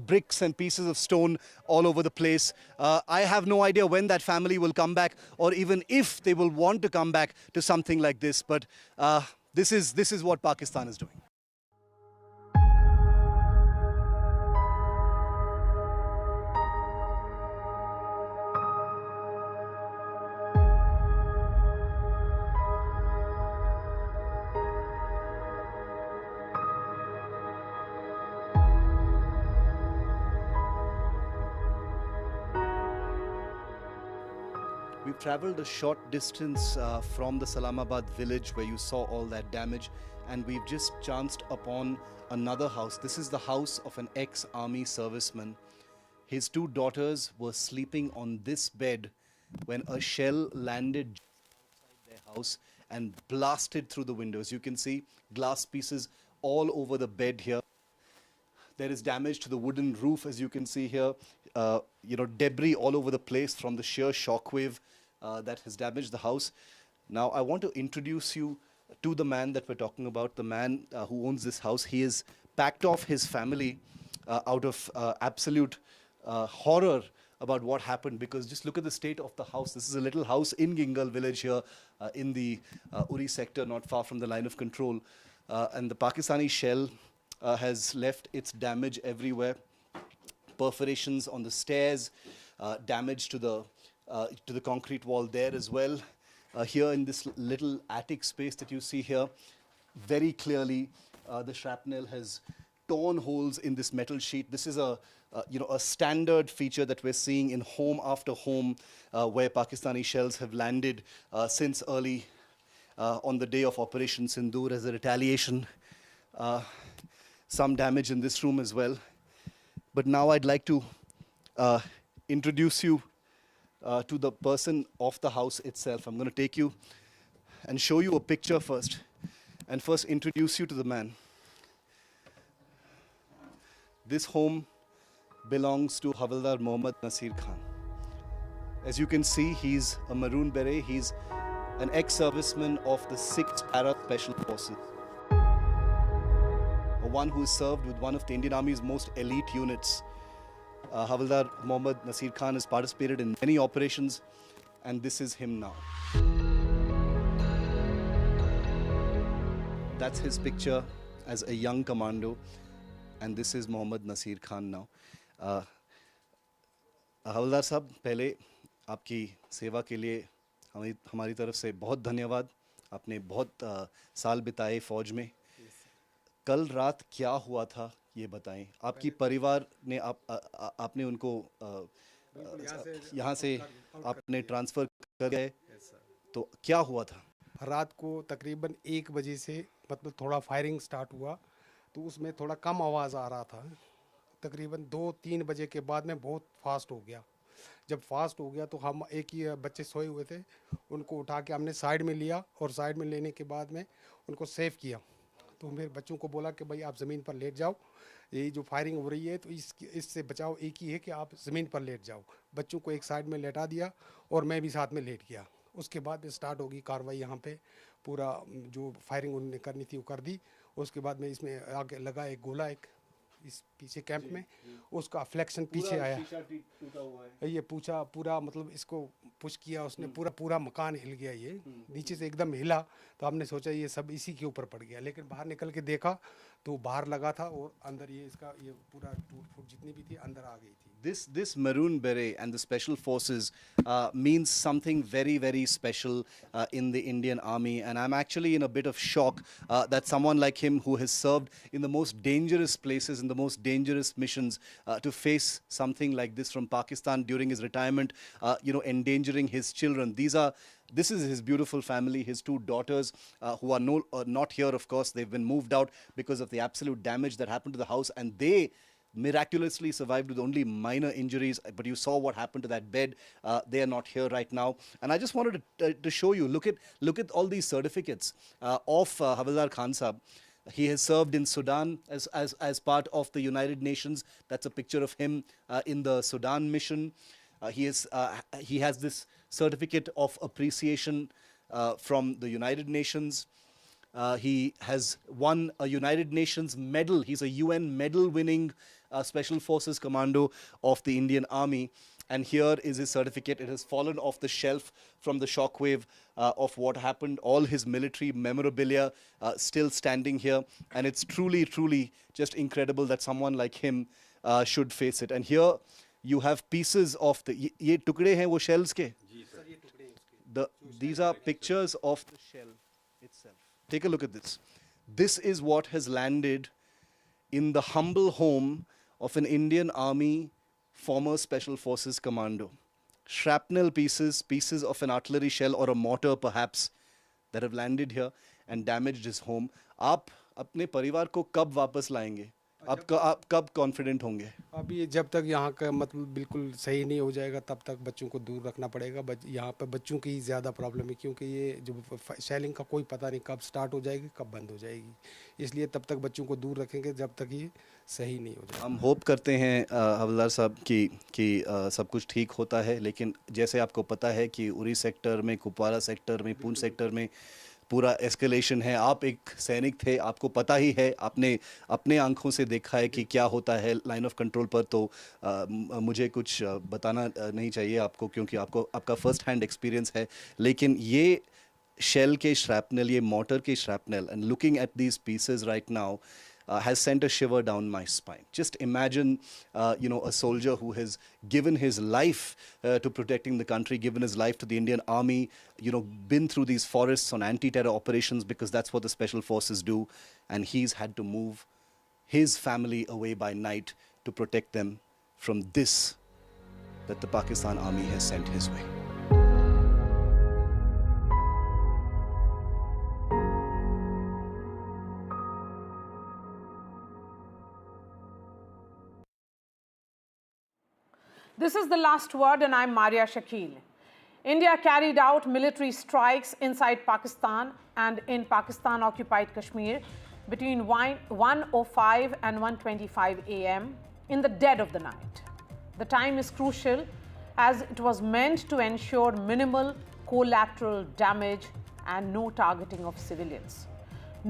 S1: bricks and pieces of stone all over the place. I have no idea when that family will come back, or even if they will want to come back to something like this. But this is what Pakistan is doing. We've traveled a short distance from the Salamabad village where you saw all that damage, and we've just chanced upon another house. This is the house of an ex-army serviceman. His two daughters were sleeping on this bed when a shell landed outside their house and blasted through the windows. You can see glass pieces all over the bed here. There is damage to the wooden roof, as you can see here. Debris all over the place from the sheer shockwave that has damaged the house. Now, I want to introduce you to the man that we're talking about, the man who owns this house. He has packed off his family out of absolute horror about what happened, because just look at the state of the house. This is a little house in Gingal village here in the Uri sector, not far from the line of control. And the Pakistani shell has left its damage everywhere. Perforations on the stairs, damage to the concrete wall there as well. Here in this little attic space that you see here, very clearly the shrapnel has torn holes in this metal sheet. This is a standard feature that we're seeing in home after home where Pakistani shells have landed since early on the day of Operation Sindoor as a retaliation. Some damage in this room as well. But now I'd like to introduce you to the person of the house itself. I'm going to take you and show you a picture first, and first introduce you to the man. This home belongs to Havildar Mohammad Nasir Khan. As you can see, he's a Maroon Beret. He's an ex-serviceman of the 6th Para Special Forces. One who served with one of the Indian Army's most elite units. Havildar Mohammad Nasir Khan has participated in many operations, and this is him now. That's his picture as a young commando, and this is Mohammad Nasir Khan now. Havildar Sahab, पहले आपकी सेवा के लिए हमारी तरफ से बहुत धन्यवाद. आपने बहुत साल बिताए फौज में. कल रात क्या हुआ था ये बताएं. आपकी परिवार ने आपने उनको यहाँ से आपने ट्रांसफ़र कर गए, तो क्या हुआ था?
S5: रात को तकरीबन 1 बजे से मतलब थोड़ा फायरिंग स्टार्ट हुआ, तो उसमें थोड़ा कम आवाज़ आ रहा था. तकरीबन 2-3 बजे के बाद में बहुत फास्ट हो गया. जब फास्ट हो गया तो हम एक ही बच्चे सोए हुए थे, उनको उठा के हमने साइड में लिया, और साइड में लेने के बाद में उनको सेव किया. तो मेरे बच्चों को बोला कि भाई आप ज़मीन पर लेट जाओ, ये जो फायरिंग हो रही है तो इससे बचाव एक ही है कि आप ज़मीन पर लेट जाओ. बच्चों को एक साइड में लेटा दिया और मैं भी साथ में लेट गया. उसके बाद स्टार्ट होगी कार्रवाई. यहाँ पे पूरा जो फायरिंग उन्होंने करनी थी वो कर दी. उसके बाद में इसमें आगे लगा एक गोला, एक इस पीछे कैंप में, उसका फ्लैक्शन पीछे आया. ये पूरा मतलब इसको पुश किया उसने, पूरा मकान हिल गया. ये नीचे से एकदम हिला, तो हमने सोचा ये सब इसी के ऊपर पड़ गया. लेकिन बाहर निकल के देखा तो बाहर लगा था, और अंदर ये इसका ये पूरा टूट फूट जितनी भी थी अंदर आ गई थी.
S1: This Maroon Beret and the Special Forces means something very, very special in the Indian Army. And I'm actually in a bit of shock that someone like him, who has served in the most dangerous places, in the most dangerous missions, to face something like this from Pakistan during his retirement, endangering his children. This is his beautiful family, his two daughters, who are not here, of course. They've been moved out because of the absolute damage that happened to the house, and they miraculously survived with only minor injuries. But you saw what happened to that bed. They are not here right now. And I just wanted to show you, look at all these certificates of Havildar Khan Sahab. He has served in Sudan as part of the United Nations. That's a picture of him in the Sudan mission. He has this certificate of appreciation from the United Nations. He has won a United Nations medal. He's a UN medal-winning Special Forces Commando of the Indian Army. And here is his certificate. It has fallen off the shelf from the shockwave of what happened. All his military memorabilia still standing here. And it's truly, truly just incredible that someone like him should face it. And here you have pieces of the... ये टुकड़े हैं वो shells के? These are pictures of the shell itself. Take a look at this. This is what has landed in the humble home of an Indian Army former Special Forces commando. Shrapnel pieces, pieces of an artillery shell or a mortar perhaps, that have landed here and damaged his home. आप अपने परिवार को कब वापस लाएंगे? आप कब confident होंगे?
S5: अब ये जब तक यहाँ का मतलब बिल्कुल सही नहीं हो जाएगा तब तक बच्चों को दूर रखना पड़ेगा। यहाँ पे बच्चों की ज़्यादा प्रॉब्लम है क्योंकि ये जो शेलिंग का कोई पता नहीं कब स्टार्ट हो जाएगी कब बंद हो जाएगी, इसलिए तब तक बच्चों को दूर रखेंगे जब तक ये सही नहीं हो जाएगा।
S1: हम होप करते हैं हवलदार साहब कि सब कुछ ठीक होता है, लेकिन जैसे आपको पता है कि उरी सेक्टर में, कुपवारा सेक्टर में, पूंछ सेक्टर में पूरा एस्केलेशन है। आप एक सैनिक थे, आपको पता ही है, आपने अपने आंखों से देखा है कि क्या होता है लाइन ऑफ कंट्रोल पर। तो मुझे कुछ बताना नहीं चाहिए आपको क्योंकि आपका फर्स्ट हैंड एक्सपीरियंस है। लेकिन ये शेल के श्रैपनल, ये मोटर के shrapnel, and looking at these pieces right now has sent a shiver down my spine. Just imagine, a soldier who has given his life to protecting the country, given his life to the Indian Army, been through these forests on anti-terror operations because that's what the Special Forces do, and he's had to move his family away by night to protect them from this that the Pakistan Army has sent his way.
S24: This is the last word, and I'm Maria Shakil. India carried out military strikes inside Pakistan and in Pakistan-occupied Kashmir between 1:05 and 1:25 a.m. in the dead of the night. The time is crucial as it was meant to ensure minimal collateral damage and no targeting of civilians.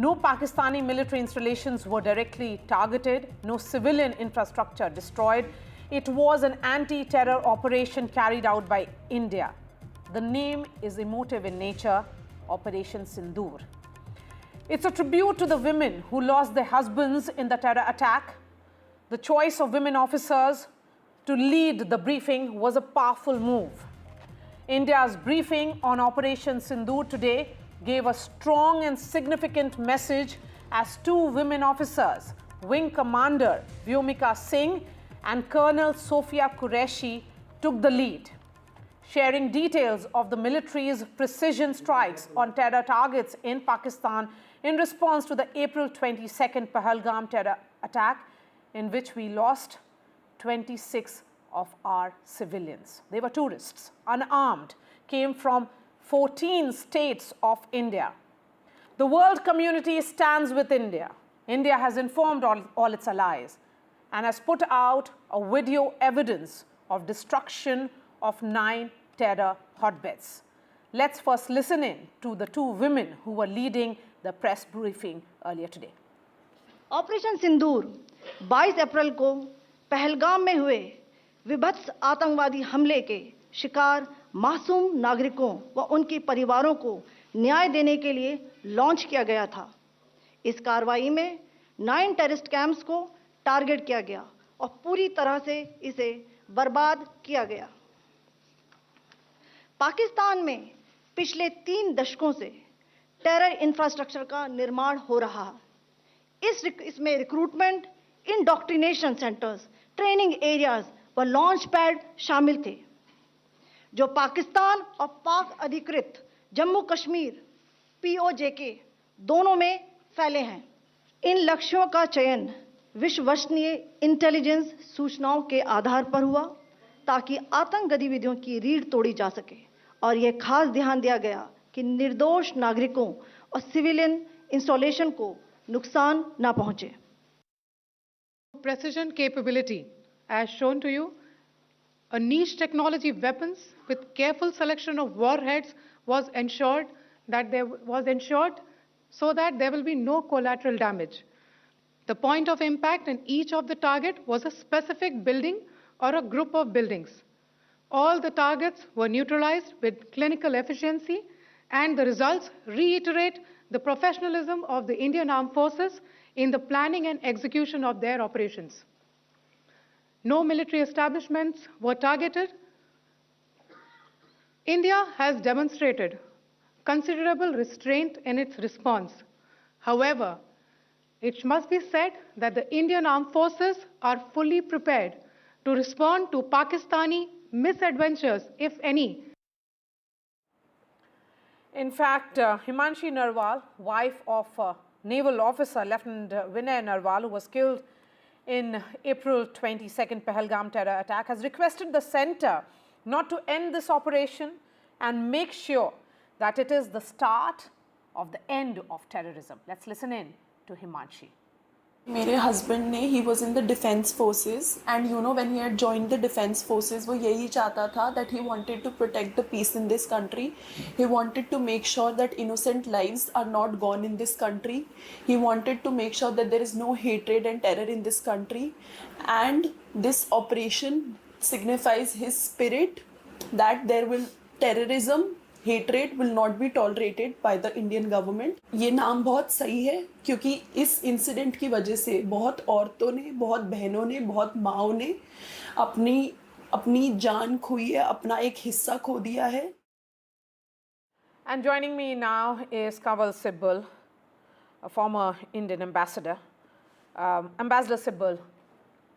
S24: No Pakistani military installations were directly targeted, no civilian infrastructure destroyed. It was an anti-terror operation carried out by India. The name is emotive in nature, Operation Sindoor. It's a tribute to the women who lost their husbands in the terror attack. The choice of women officers to lead the briefing was a powerful move. India's briefing on Operation Sindoor today gave a strong and significant message as two women officers, Wing Commander Vyomika Singh and Colonel Sofia Qureshi, took the lead, sharing details of the military's precision strikes on terror targets in Pakistan in response to the April 22nd Pahalgam terror attack, in which we lost 26 of our civilians. They were tourists, unarmed, came from 14 states of India. The world community stands with India. India has informed all its allies and has put out a video evidence of destruction of 9 terror hotbeds. Let's first listen in to the two women who were leading the press briefing earlier today.
S8: Operation Sindoor 22 अप्रैल को पहलगाम में हुए विभत्स आतंकवादी हमले के शिकार मासूम नागरिकों व उनके परिवारों को न्याय देने के लिए लॉन्च किया गया था। इस कार्रवाई में 9 टेररिस्ट कैंप्स को टारगेट किया गया और पूरी तरह से इसे बर्बाद किया गया। पाकिस्तान में पिछले 3 दशकों से टेरर इंफ्रास्ट्रक्चर का निर्माण हो रहा है। इसमें recruitment, indoctrination centres, training areas व लॉन्च पैड शामिल थे, जो पाकिस्तान और पाक अधिकृत जम्मू कश्मीर POJK दोनों में फैले हैं। इन लक्ष्यों का चयन विश्वसनीय इंटेलिजेंस सूचनाओं के आधार पर हुआ ताकि आतंक गतिविधियों की रीढ़ तोड़ी जा सके और यह खास ध्यान दिया गया कि निर्दोष नागरिकों और सिविलियन इंस्टॉलेशन को नुकसान न पहुंचे।
S12: Precision capability, as shown to you, a niche technology weapons with careful selection of warheads was ensured so that there will be no collateral damage. The point of impact in each of the target was a specific building or a group of buildings. All the targets were neutralized with clinical efficiency, and the results reiterate the professionalism of the Indian Armed Forces in the planning and execution of their operations. No military establishments were targeted. India has demonstrated considerable restraint in its response. However, it must be said that the Indian Armed Forces are fully prepared to respond to Pakistani misadventures, if any.
S24: In fact, Himanshi Narwal, wife of naval officer Lieutenant Vinay Narwal, who was killed in April 22nd Pahalgam terror attack, has requested the centre not to end this operation and make sure that it is the start of the end of terrorism. Let's listen in to Himanshi.
S3: मेरे husband ने he was in the defence forces and you know when he had joined the defence forces वो यही चाहता था that he wanted to protect the peace in this country he wanted to make sure that innocent lives are not gone in this country he wanted to make sure that there is no hatred and terror in this country and this operation signifies his spirit that there will terrorism hatred will not be tolerated by the Indian government. ये नाम बहुत सही है क्योंकि इस incident की वजह से बहुत औरतों ने, बहुत बहनों ने, बहुत माँओं ने अपनी जान खोई है, अपना एक हिस्सा खो दिया है.
S24: And joining me now is Kanwal Sibal, a former Indian ambassador. Ambassador Sibal,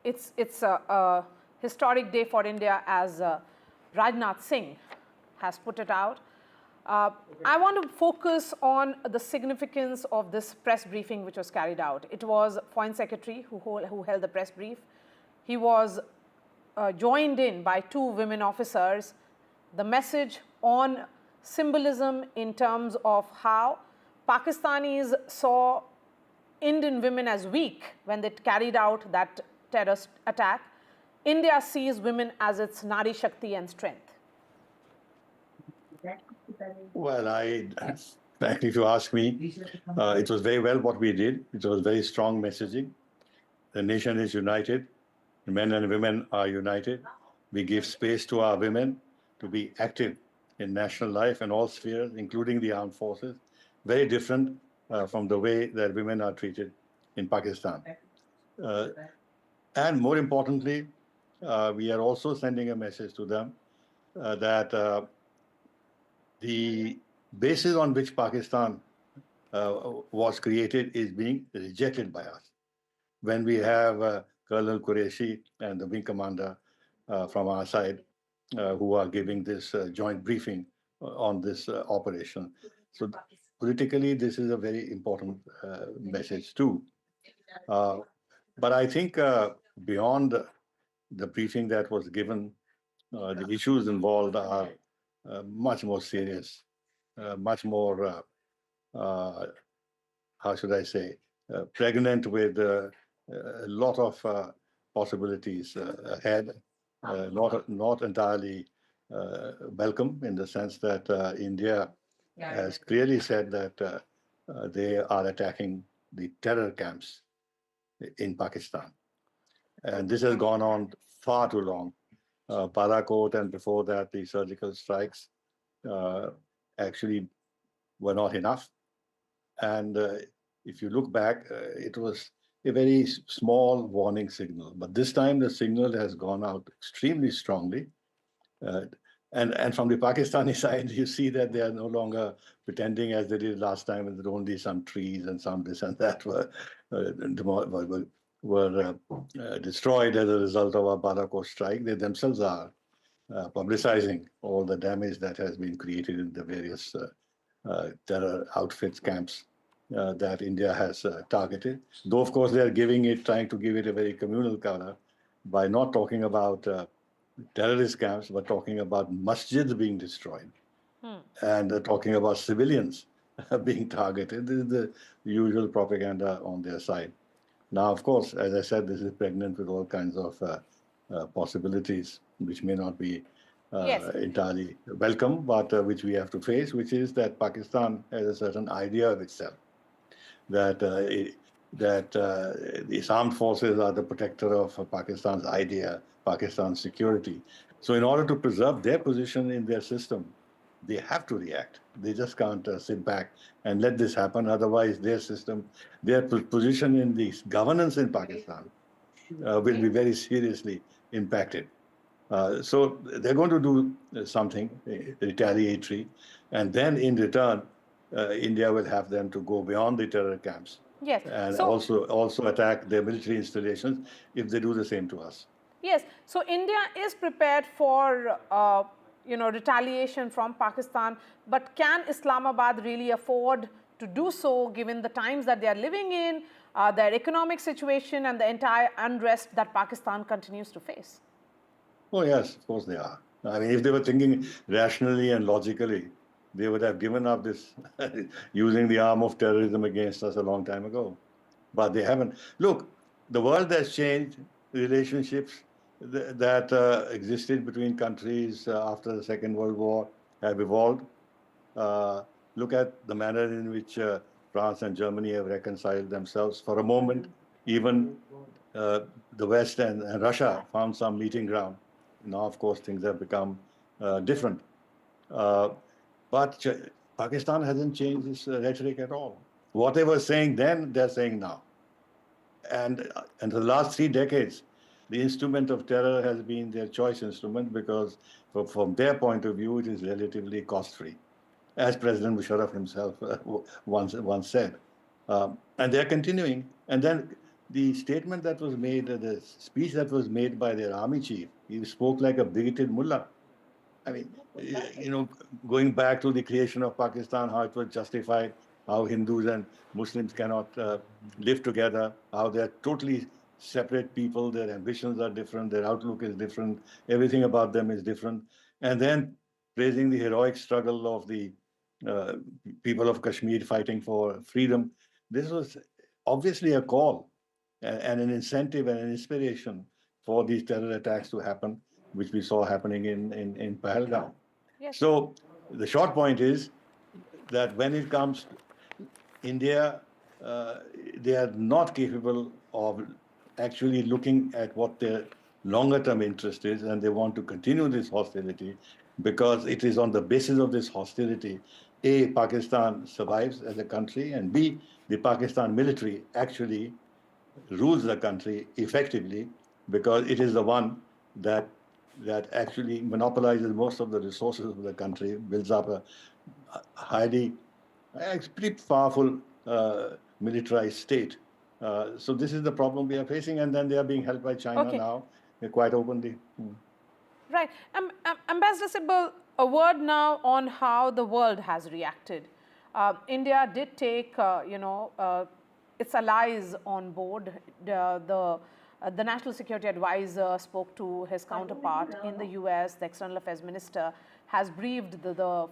S24: it's a historic day for India as Rajnath Singh has put it out. I want to focus on the significance of this press briefing which was carried out. It was Foreign Secretary who held the press brief. He was joined in by two women officers. The message on symbolism in terms of how Pakistanis saw Indian women as weak when they carried out that terrorist attack. India sees women as its Nari Shakti and strength.
S13: Well, frankly, if you ask me, it was very well what we did. It was very strong messaging. The nation is united. Men and women are united. We give space to our women to be active in national life and all spheres, including the armed forces. Very different from the way that women are treated in Pakistan. And more importantly, we are also sending a message to them that the basis on which Pakistan was created is being rejected by us. When we have Colonel Qureshi and the wing commander from our side who are giving this joint briefing on this operation. So politically, this is a very important message too. But I think beyond the briefing that was given, the issues involved are much more serious, much more, how should I say, pregnant with a lot of possibilities ahead, not entirely welcome in the sense that India has clearly said that they are attacking the terror camps in Pakistan. And this has gone on far too long. Barakot and before that, the surgical strikes actually were not enough. And if you look back, it was a very small warning signal. But this time, the signal has gone out extremely strongly. And from the Pakistani side, you see that they are no longer pretending as they did last time, and that only some trees and some this and that were destroyed as a result of a Barakot strike. They themselves are publicizing all the damage that has been created in the various terror outfits, camps that India has targeted. Though, of course, they are trying to give it a very communal color by not talking about terrorist camps, but talking about masjids being destroyed and talking about civilians being targeted. This is the usual propaganda on their side. Now, of course, as I said, this is pregnant with all kinds of possibilities, which may not be entirely welcome, but which we have to face, which is that Pakistan has a certain idea of itself. that these armed forces are the protector of Pakistan's idea, Pakistan's security. So in order to preserve their position in their system, they have to react. They just can't sit back and let this happen. Otherwise, their system, their position in the governance in Pakistan will be very seriously impacted. So they're going to do something retaliatory, and then in return, India will have them to go beyond the terror camps.
S24: Yes.
S13: And
S24: So,
S13: also attack their military installations if they do the same to us.
S24: yes. So India is prepared for retaliation from Pakistan, but can Islamabad really afford to do so given the times that they are living in, their economic situation, and the entire unrest that Pakistan continues to face?
S13: Oh yes, of course they are. I mean, if they were thinking rationally and logically, they would have given up this using the arm of terrorism against us a long time ago. But they haven't. Look, the world has changed. Relationships that existed between countries after the Second World War have evolved. Look at the manner in which France and Germany have reconciled themselves. For a moment, even the West and Russia found some meeting ground. Now, of course, things have become different. But Pakistan hasn't changed its rhetoric at all. What they were saying then, they're saying now. And the last 3 decades, the instrument of terror has been their choice instrument because from their point of view, it is relatively cost-free, as President Musharraf himself once said. And they're continuing. And then the statement that was made, the speech that was made by their army chief, he spoke like a bigoted mullah. I mean, going back to the creation of Pakistan, how it was justified, how Hindus and Muslims cannot live together, how they're totally separate people, their ambitions are different, their outlook is different, everything about them is different. And then praising the heroic struggle of the people of Kashmir fighting for freedom. This was obviously a call and an incentive and an inspiration for these terror attacks to happen, which we saw happening in Pahalgam.
S24: Yes.
S13: So the short point is that when it comes to India, they are not capable of actually looking at what their longer-term interest is, and they want to continue this hostility because it is on the basis of this hostility, A, Pakistan survives as a country, and B, the Pakistan military actually rules the country effectively because it is the one that actually monopolizes most of the resources of the country, builds up a highly, pretty powerful militarized state. So this is the problem we are facing, and then they are being helped by China now quite openly.
S24: Right. Ambassador Sibal, a word now on how the world has reacted. India did take, its allies on board. The National Security Advisor spoke to his counterpart in the US. The External Affairs Minister has briefed the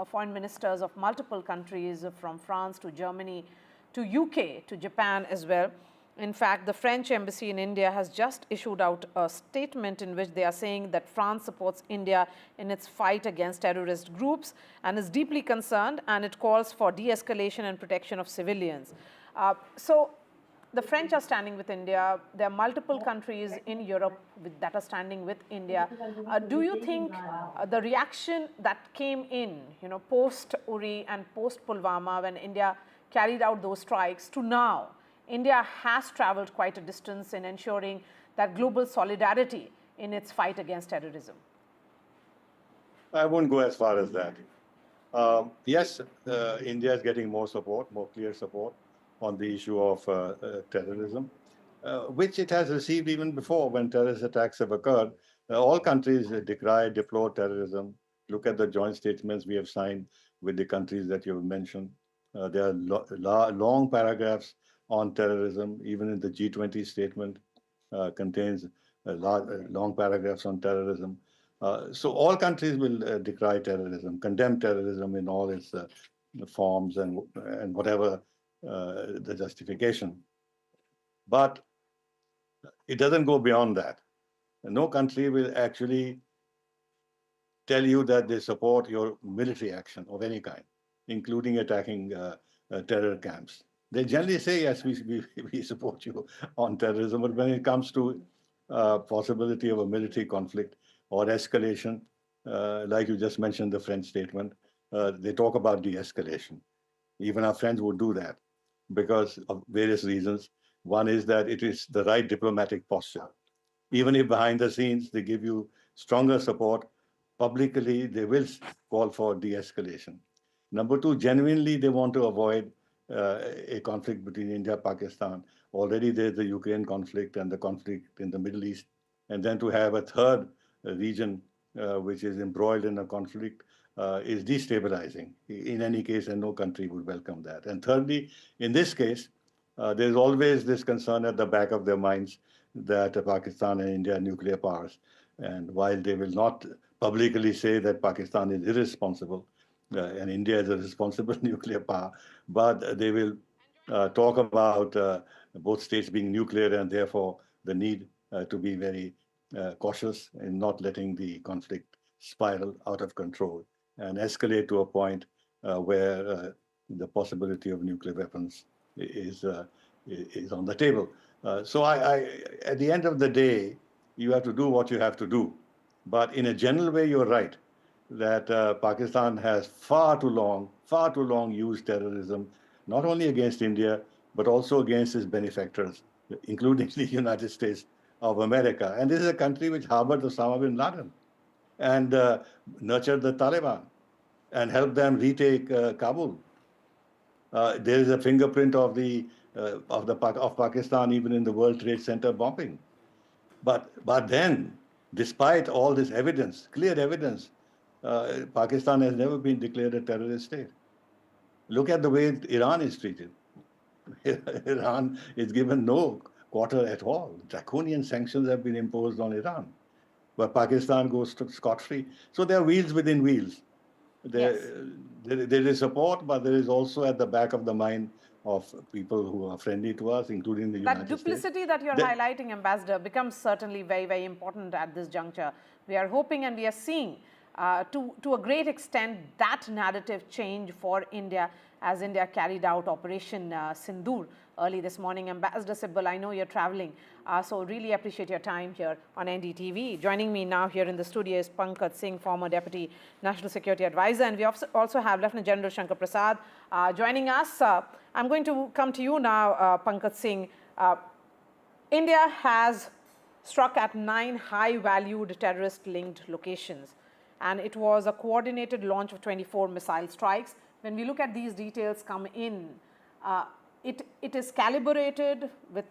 S24: foreign ministers of multiple countries, from France to Germany to UK to Japan as well. In fact, the French embassy in India has just issued out a statement in which they are saying that France supports India in its fight against terrorist groups and is deeply concerned, and it calls for de-escalation and protection of civilians. So the French are standing with India. There are multiple countries in Europe that are standing with India. Do you think the reaction that came in, post Uri and post Pulwama, when India carried out those strikes, to now, India has traveled quite a distance in ensuring that global solidarity in its fight against terrorism?
S13: I won't go as far as that. Yes, India is getting more support, more clear support on the issue of terrorism, which it has received even before when terrorist attacks have occurred. All countries decry, deplore terrorism. Look at the joint statements we have signed with the countries that you have mentioned. There are long paragraphs on terrorism. Even in the G20 statement contains long paragraphs on terrorism. So all countries will decry terrorism, condemn terrorism in all its forms and whatever the justification. But it doesn't go beyond that. No country will actually tell you that they support your military action of any kind, including attacking terror camps. They generally say, yes, we support you on terrorism, but when it comes to possibility of a military conflict or escalation, like you just mentioned the French statement, they talk about de-escalation. Even our friends would do that because of various reasons. One is that it is the right diplomatic posture. Even if behind the scenes they give you stronger support, publicly they will call for de-escalation. Number two, genuinely they want to avoid a conflict between India and Pakistan. Already there's the Ukraine conflict and the conflict in the Middle East. And then to have a third region which is embroiled in a conflict is destabilizing in any case, and no country would welcome that. And thirdly, in this case, there's always this concern at the back of their minds that Pakistan and India are nuclear powers. And while they will not publicly say that Pakistan is irresponsible and India is a responsible nuclear power, but they will talk about both states being nuclear and therefore the need to be very cautious in not letting the conflict spiral out of control and escalate to a point where the possibility of nuclear weapons is on the table. So at the end of the day, you have to do what you have to do. But in a general way, you're right that Pakistan has far too long used terrorism, not only against India, but also against its benefactors, including the United States of America. And this is a country which harbored Osama bin Laden and nurtured the Taliban and helped them retake Kabul. There is a fingerprint of Pakistan even in the World Trade Center bombing. But then, despite all this evidence, clear evidence, Pakistan has never been declared a terrorist state. Look at the way Iran is treated. Iran is given no quarter at all. Draconian sanctions have been imposed on Iran, but Pakistan goes scot-free. So there are wheels within wheels. There is support, but there is also at the back of the mind of people who are friendly to us, including the United States.
S24: That duplicity that you're highlighting, Ambassador, becomes certainly very, very important at this juncture. We are hoping and we are seeing to a great extent that narrative change for India as India carried out Operation Sindoor early this morning. Ambassador Sibbal, I know you're traveling, so really appreciate your time here on NDTV. Joining me now here in the studio is Pankaj Singh, former Deputy National Security Advisor, and we also have Lieutenant General Shankar Prasad joining us. I'm going to come to you now, Pankaj Singh. India has struck at 9 high-valued terrorist-linked locations, and it was a coordinated launch of 24 missile strikes. When we look at these details come in, it is calibrated with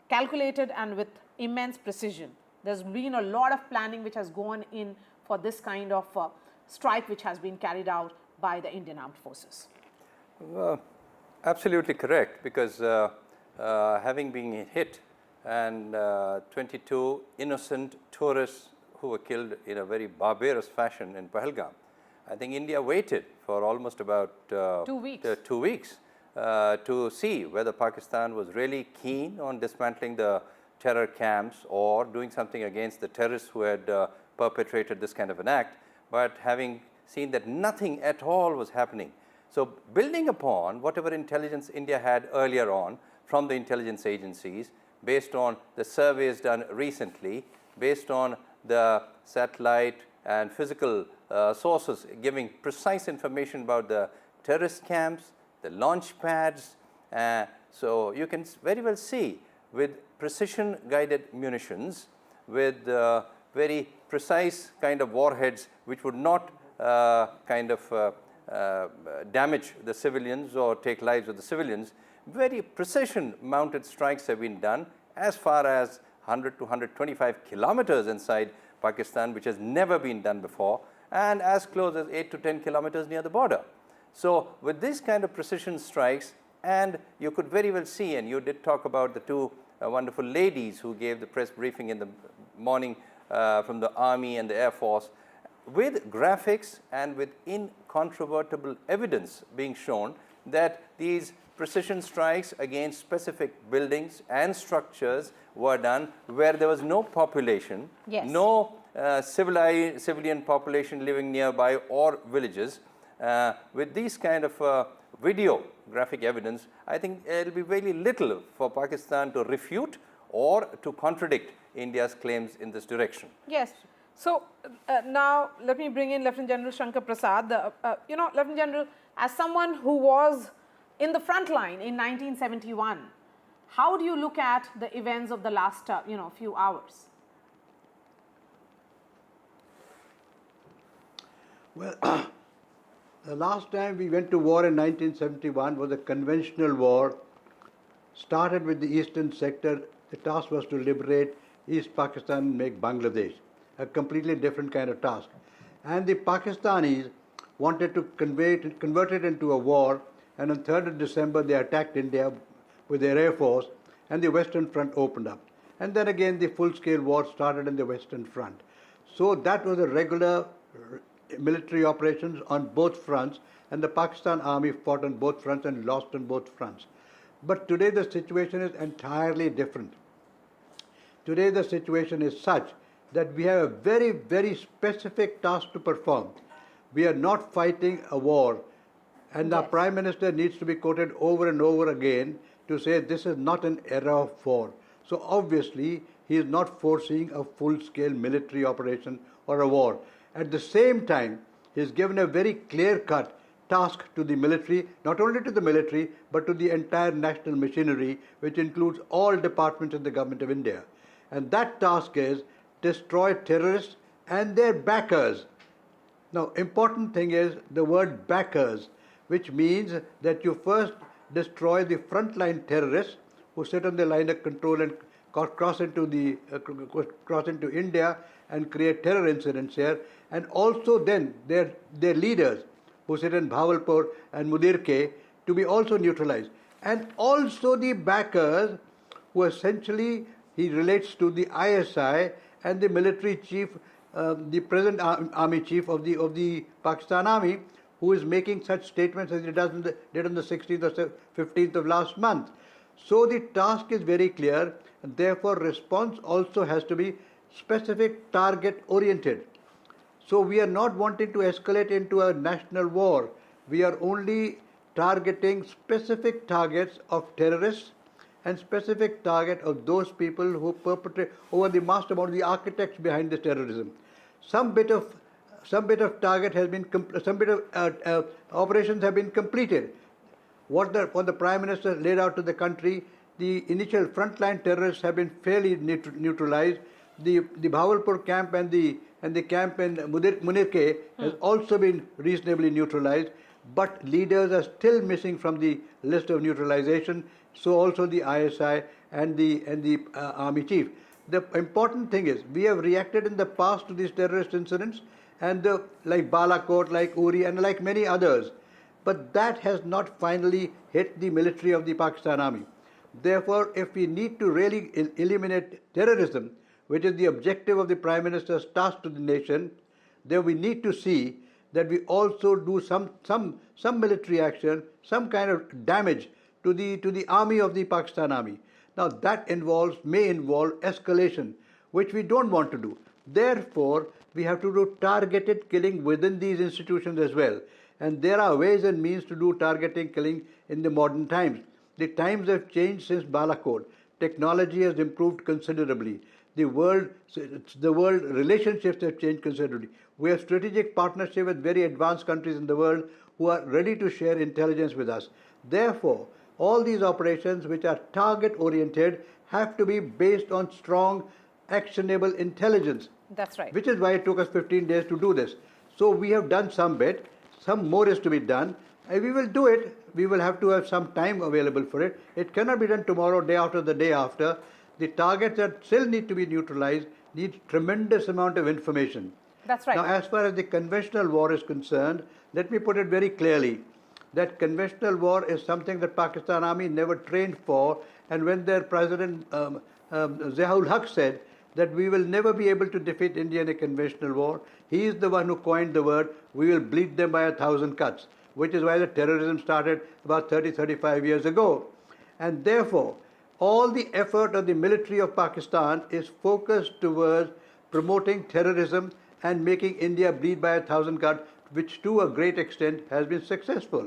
S24: calculated and with immense precision. There's been a lot of planning which has gone in for this kind of strike which has been carried out by the Indian Armed Forces.
S4: Absolutely correct, because having been hit and 22 innocent tourists who were killed in a very barbarous fashion in Pahalgam, I think India waited for almost about
S24: 2 weeks.
S4: 2 weeks to see whether Pakistan was really keen on dismantling the terror camps or doing something against the terrorists who had perpetrated this kind of an act. But having seen that nothing at all was happening, so building upon whatever intelligence India had earlier on from the intelligence agencies, based on the surveys done recently, based on the satellite and physical sources giving precise information about the terrorist camps, the launch pads. So you can very well see with precision guided munitions, with very precise kind of warheads which would not damage the civilians or take lives of the civilians, very precision mounted strikes have been done as far as 100 to 125 kilometers inside Pakistan, which has never been done before, and as close as 8 to 10 kilometers near the border. So with this kind of precision strikes, and you could very well see, and you did talk about the two wonderful ladies who gave the press briefing in the morning from the Army and the Air Force, with graphics and with incontrovertible evidence being shown that these precision strikes against specific buildings and structures were done where there was no population, no civilian population living nearby or villages, with these kind of video graphic evidence, I think there will be very little for Pakistan to refute or to contradict India's claims in this direction.
S24: Yes. So now let me bring in Lieutenant General Shankar Prasad. Lieutenant General, as someone who was in the front line in 1971, how do you look at the events of the last few hours?
S11: Well, the last time we went to war in 1971 was a conventional war. Started with the eastern sector. The task was to liberate East Pakistan and make Bangladesh. A completely different kind of task. And the Pakistanis wanted to convert it into a war, and on 3rd of December they attacked India with their air force, and the Western Front opened up. And then again the full-scale war started in the Western Front. So that was a regular military operations on both fronts, and the Pakistan army fought on both fronts and lost on both fronts. But today the situation is entirely different. Today the situation is such that we have a very, very specific task to perform. We are not fighting a war, and our Prime Minister needs to be quoted over and over again to say this is not an era of war. So obviously he is not foreseeing a full-scale military operation or a war. At the same time, he has given a very clear-cut task to the military, not only to the military, but to the entire national machinery, which includes all departments in the Government of India. And that task is destroy terrorists and their backers. Now, important thing is the word backers, which means that you first destroy the frontline terrorists who sit on the line of control and cross into India and create terror incidents here, and also then their leaders who sit in Bhavalpur and Mudirke to be also neutralized. And also the backers who essentially he relates to the ISI and the military chief, the present army chief of the Pakistan Army, who is making such statements as he did on the 16th or 15th of last month. So the task is very clear, and therefore response also has to be specific, target oriented. So we are not wanting to escalate into a national war. We are only targeting specific targets of terrorists and specific target of those people who perpetrate over the mastermind, the architects behind this terrorism. Some bit of target has been, operations have been completed. What the Prime Minister laid out to the country, the initial frontline terrorists have been fairly neutralized. The Bhavalpur camp and the camp in Munirke has also been reasonably neutralized, but leaders are still missing from the list of neutralization. So also the ISI and the army chief. The important thing is we have reacted in the past to these terrorist incidents, and like Balakot, like Uri, and like many others. But that has not finally hit the military of the Pakistan Army. Therefore, if we need to really eliminate terrorism, which is the objective of the Prime Minister's task to the nation, then we need to see that we also do some military action, some kind of damage to the army of the Pakistan Army. Now that may involve escalation, which we don't want to do. Therefore, we have to do targeted killing within these institutions as well. And there are ways and means to do targeted killing in the modern times. The times have changed since Balakot. Technology has improved considerably. The world relationships have changed considerably. We have strategic partnership with very advanced countries in the world who are ready to share intelligence with us. Therefore, all these operations which are target oriented have to be based on strong, actionable intelligence.
S24: That's right. Which
S11: is why it took us 15 days to do this. So we have done some bit, some more is to be done, and we will do it. We will have to have some time available for it. It cannot be done tomorrow, day after, the day after. The targets that still need to be neutralized need tremendous amount of information.
S24: That's right.
S11: Now, as far as the conventional war is concerned, let me put it very clearly that conventional war is something that Pakistan Army never trained for, and when their President Ziaul Haq said that we will never be able to defeat India in a conventional war, he is the one who coined the word, we will bleed them by 1,000 cuts, which is why the terrorism started about 30-35 years ago. And therefore, all the effort of the military of Pakistan is focused towards promoting terrorism and making India bleed by 1,000 cuts which to a great extent has been successful.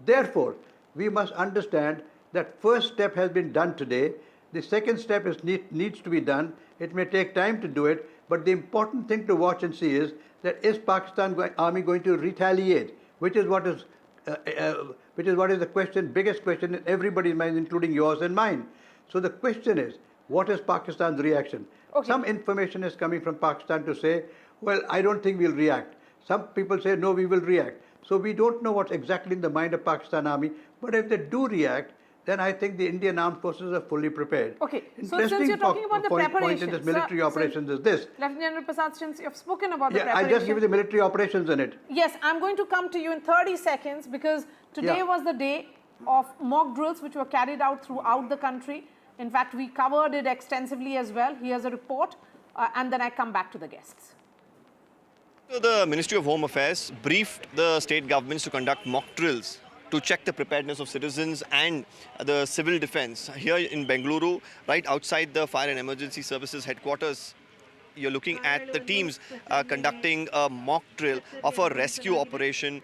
S11: Therefore, we must understand that first step has been done today. The second step needs to be done. It may take time to do it, but the important thing to watch and see is that is Pakistan army going to retaliate, which is what is the question, biggest question in everybody's mind, including yours and mine. So the question is, what is Pakistan's reaction? Okay. Some information is coming from Pakistan to say, well, I don't think we'll react. Some people say, no, we will react. So we don't know what's exactly in the mind of Pakistan army, but if they do react, then I think the Indian armed forces are fully prepared.
S24: Okay, so since you're talking about the preparations,
S11: point in this military operations is this.
S24: Lieutenant General Prasad, since you've spoken about the
S11: preparations. I just give you the military operations in it.
S24: Yes, I'm going to come to you in 30 seconds because today was the day of mock drills which were carried out throughout the country. In fact, we covered it extensively as well. Here's a report and then I come back to the guests.
S14: The Ministry of Home Affairs briefed the state governments to conduct mock drills to check the preparedness of citizens and the civil defense. Here in Bengaluru, right outside the Fire and Emergency Services headquarters, you're looking at the teams conducting a mock drill of a rescue operation,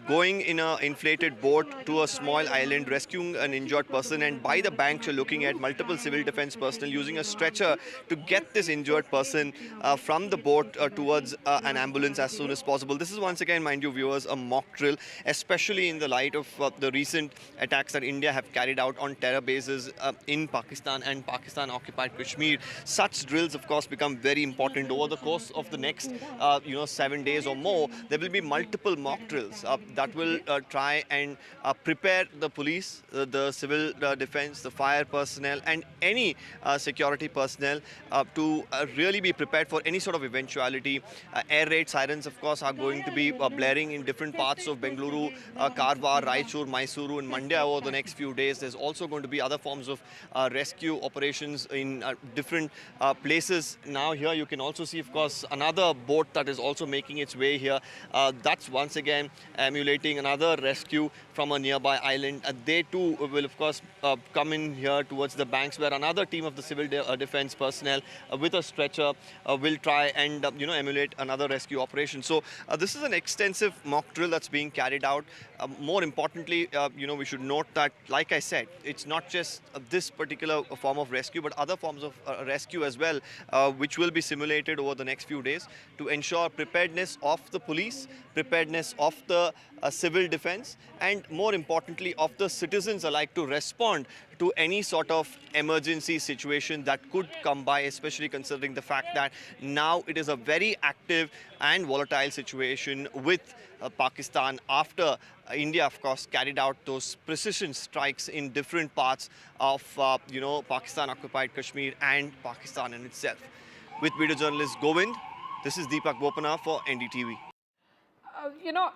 S14: going in an inflated boat to a small island, rescuing an injured person, and by the banks you're looking at multiple civil defense personnel using a stretcher to get this injured person from the boat towards an ambulance as soon as possible. This is once again, mind you viewers, a mock drill, especially in the light of the recent attacks that India have carried out on terror bases in Pakistan and Pakistan-occupied Kashmir. Such drills, of course, become very important. Over the course of the next 7 days or more, there will be multiple mock drills that will try and prepare the police, the civil defense, the fire personnel and any security personnel to really be prepared for any sort of eventuality. Air raid sirens, of course, are going to be blaring in different parts of Bengaluru, Karwar, Raichur, Mysuru and Mandya over the next few days. There's also going to be other forms of rescue operations in different places. Now here you can also see, of course, another boat that is also making its way here. That's once again emulating another rescue from a nearby island. They too will, of course, come in here towards the banks where another team of the civil defense personnel with a stretcher will try and emulate another rescue operation. So this is an extensive mock drill that's being carried out. More importantly, we should note that, like I said, it's not just this particular form of rescue, but other forms of rescue as well, which will be simulated over the next few days to ensure preparedness of the police, preparedness of the civil defense, and more importantly of the citizens alike to respond to any sort of emergency situation that could come by, especially considering the fact that now it is a very active and volatile situation with Pakistan after India, of course, carried out those precision strikes in different parts of, Pakistan-occupied Kashmir and Pakistan in itself. With video journalist Govind, this is Deepak Bopana for NDTV.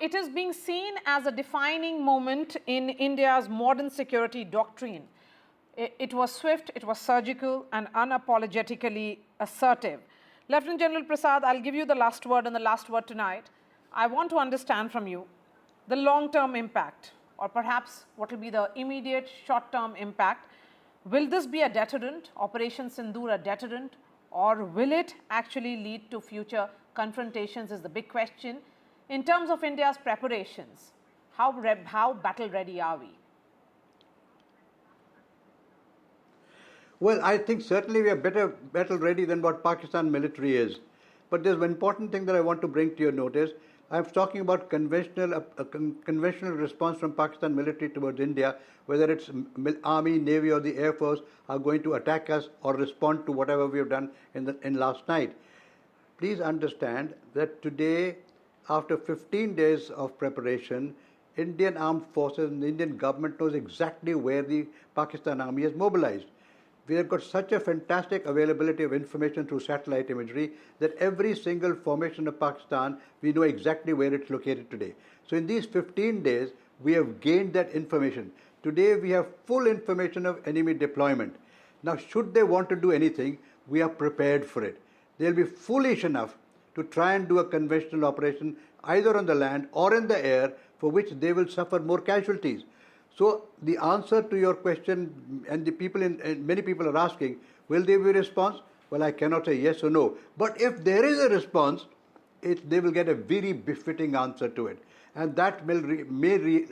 S24: It is being seen as a defining moment in India's modern security doctrine. It was swift, it was surgical and unapologetically assertive. Lieutenant General Prasad, I'll give you the last word and the last word tonight. I want to understand from you the long-term impact, or perhaps what will be the immediate short-term impact. Will this be a deterrent, Operation Sindoor a deterrent, or will it actually lead to future confrontations is the big question. In terms of India's preparations, how battle ready are we?
S11: Well, I think certainly we are better battle ready than what Pakistan military is. But there's one important thing that I want to bring to your notice. I'm talking about conventional response from Pakistan military towards India, whether it's Army, Navy or the Air Force are going to attack us or respond to whatever we have done in last night. Please understand that today, after 15 days of preparation, Indian armed forces and the Indian government knows exactly where the Pakistan army is mobilized. We have got such a fantastic availability of information through satellite imagery that every single formation of Pakistan, we know exactly where it's located today. So in these 15 days, we have gained that information. Today, we have full information of enemy deployment. Now, should they want to do anything, we are prepared for it. They'll be foolish enough to try and do a conventional operation either on the land or in the air, for which they will suffer more casualties. So the answer to your question, and the people many people are asking, will there be a response? Well, I cannot say yes or no. But if there is a response, they will get a very befitting answer to it. And that may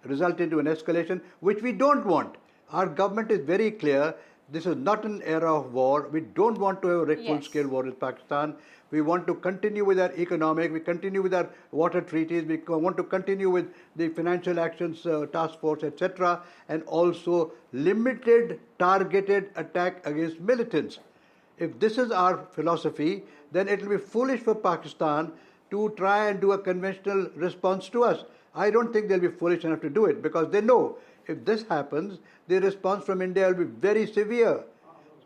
S11: result into an escalation, which we don't want. Our government is very clear. This is not an era of war. We don't want to have a full-scale war with Pakistan. We want to continue with our economic, we continue with our water treaties, we want to continue with the financial actions task force, etc. And also limited, targeted attack against militants. If this is our philosophy, then it will be foolish for Pakistan to try and do a conventional response to us. I don't think they'll be foolish enough to do it, because they know if this happens, the response from India will be very severe.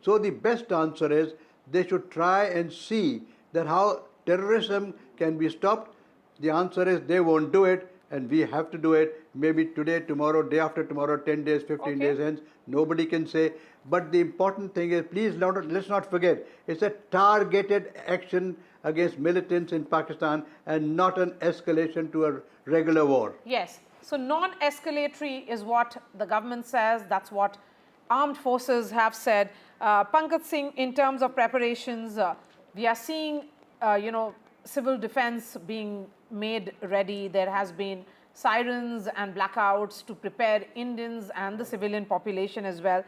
S11: So the best answer is they should try and see that how terrorism can be stopped. The answer is they won't do it, and we have to do it. Maybe today, tomorrow, day after tomorrow, 10 days, 15 days hence. Nobody can say. But the important thing is, please let's not forget, it's a targeted action against militants in Pakistan and not an escalation to a regular war.
S24: Yes. So non-escalatory is what the government says. That's what armed forces have said. Pankaj Singh, in terms of preparations, we are seeing, civil defense being made ready. There has been sirens and blackouts to prepare Indians and the civilian population as well.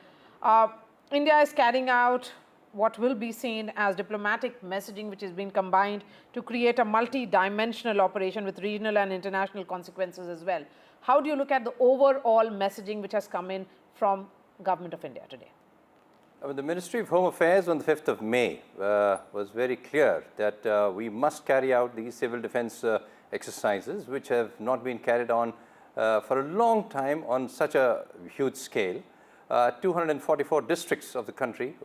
S24: India is carrying out what will be seen as diplomatic messaging, which has been combined to create a multi-dimensional operation with regional and international consequences as well. How do you look at the overall messaging which has come in from Government of India today?
S4: The Ministry of Home Affairs on the 5th of May was very clear that we must carry out these civil defense exercises, which have not been carried on for a long time on such a huge scale. 244 districts of the country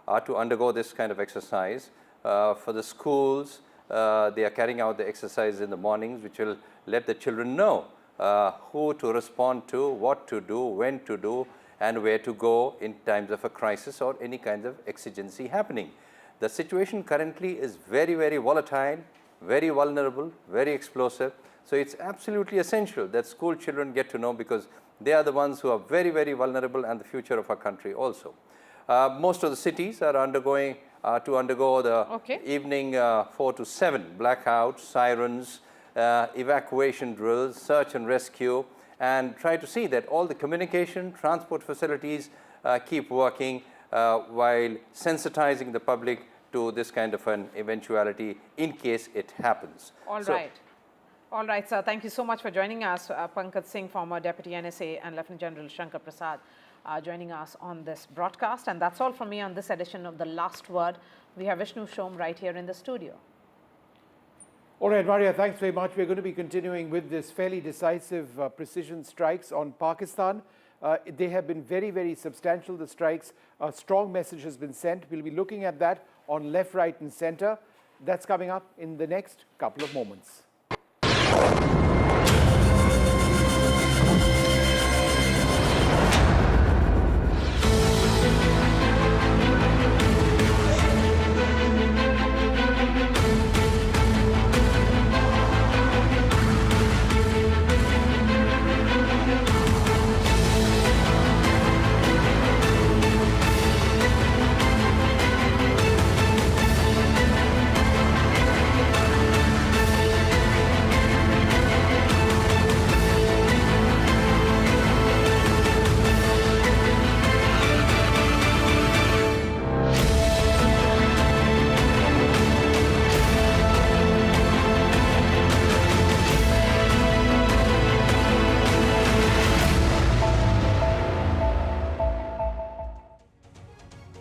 S4: are to undergo this kind of exercise. For the schools, they are carrying out the exercise in the mornings, which will let the children know who to respond to, what to do, when to do, and where to go in times of a crisis or any kind of exigency happening. The situation currently is very, very volatile, very vulnerable, very explosive. So it's absolutely essential that school children get to know, because they are the ones who are very, very vulnerable and the future of our country also. Most of the cities are to undergo the evening 4 to 7 blackouts, sirens, evacuation drills, search and rescue, and try to see that all the communication, transport facilities keep working while sensitizing the public to this kind of an eventuality in case it happens.
S24: All right, sir. Thank you so much for joining us. Pankaj Singh, former Deputy NSA, and Lieutenant General Shankar Prasad joining us on this broadcast. And that's all from me on this edition of The Last Word. We have Vishnu Shom right here in the studio.
S6: All right, Maria, thanks very much. We're going to be continuing with this fairly decisive precision strikes on Pakistan. They have been very, very substantial, the strikes. A strong message has been sent. We'll be looking at that on left, right and center. That's coming up in the next couple of moments.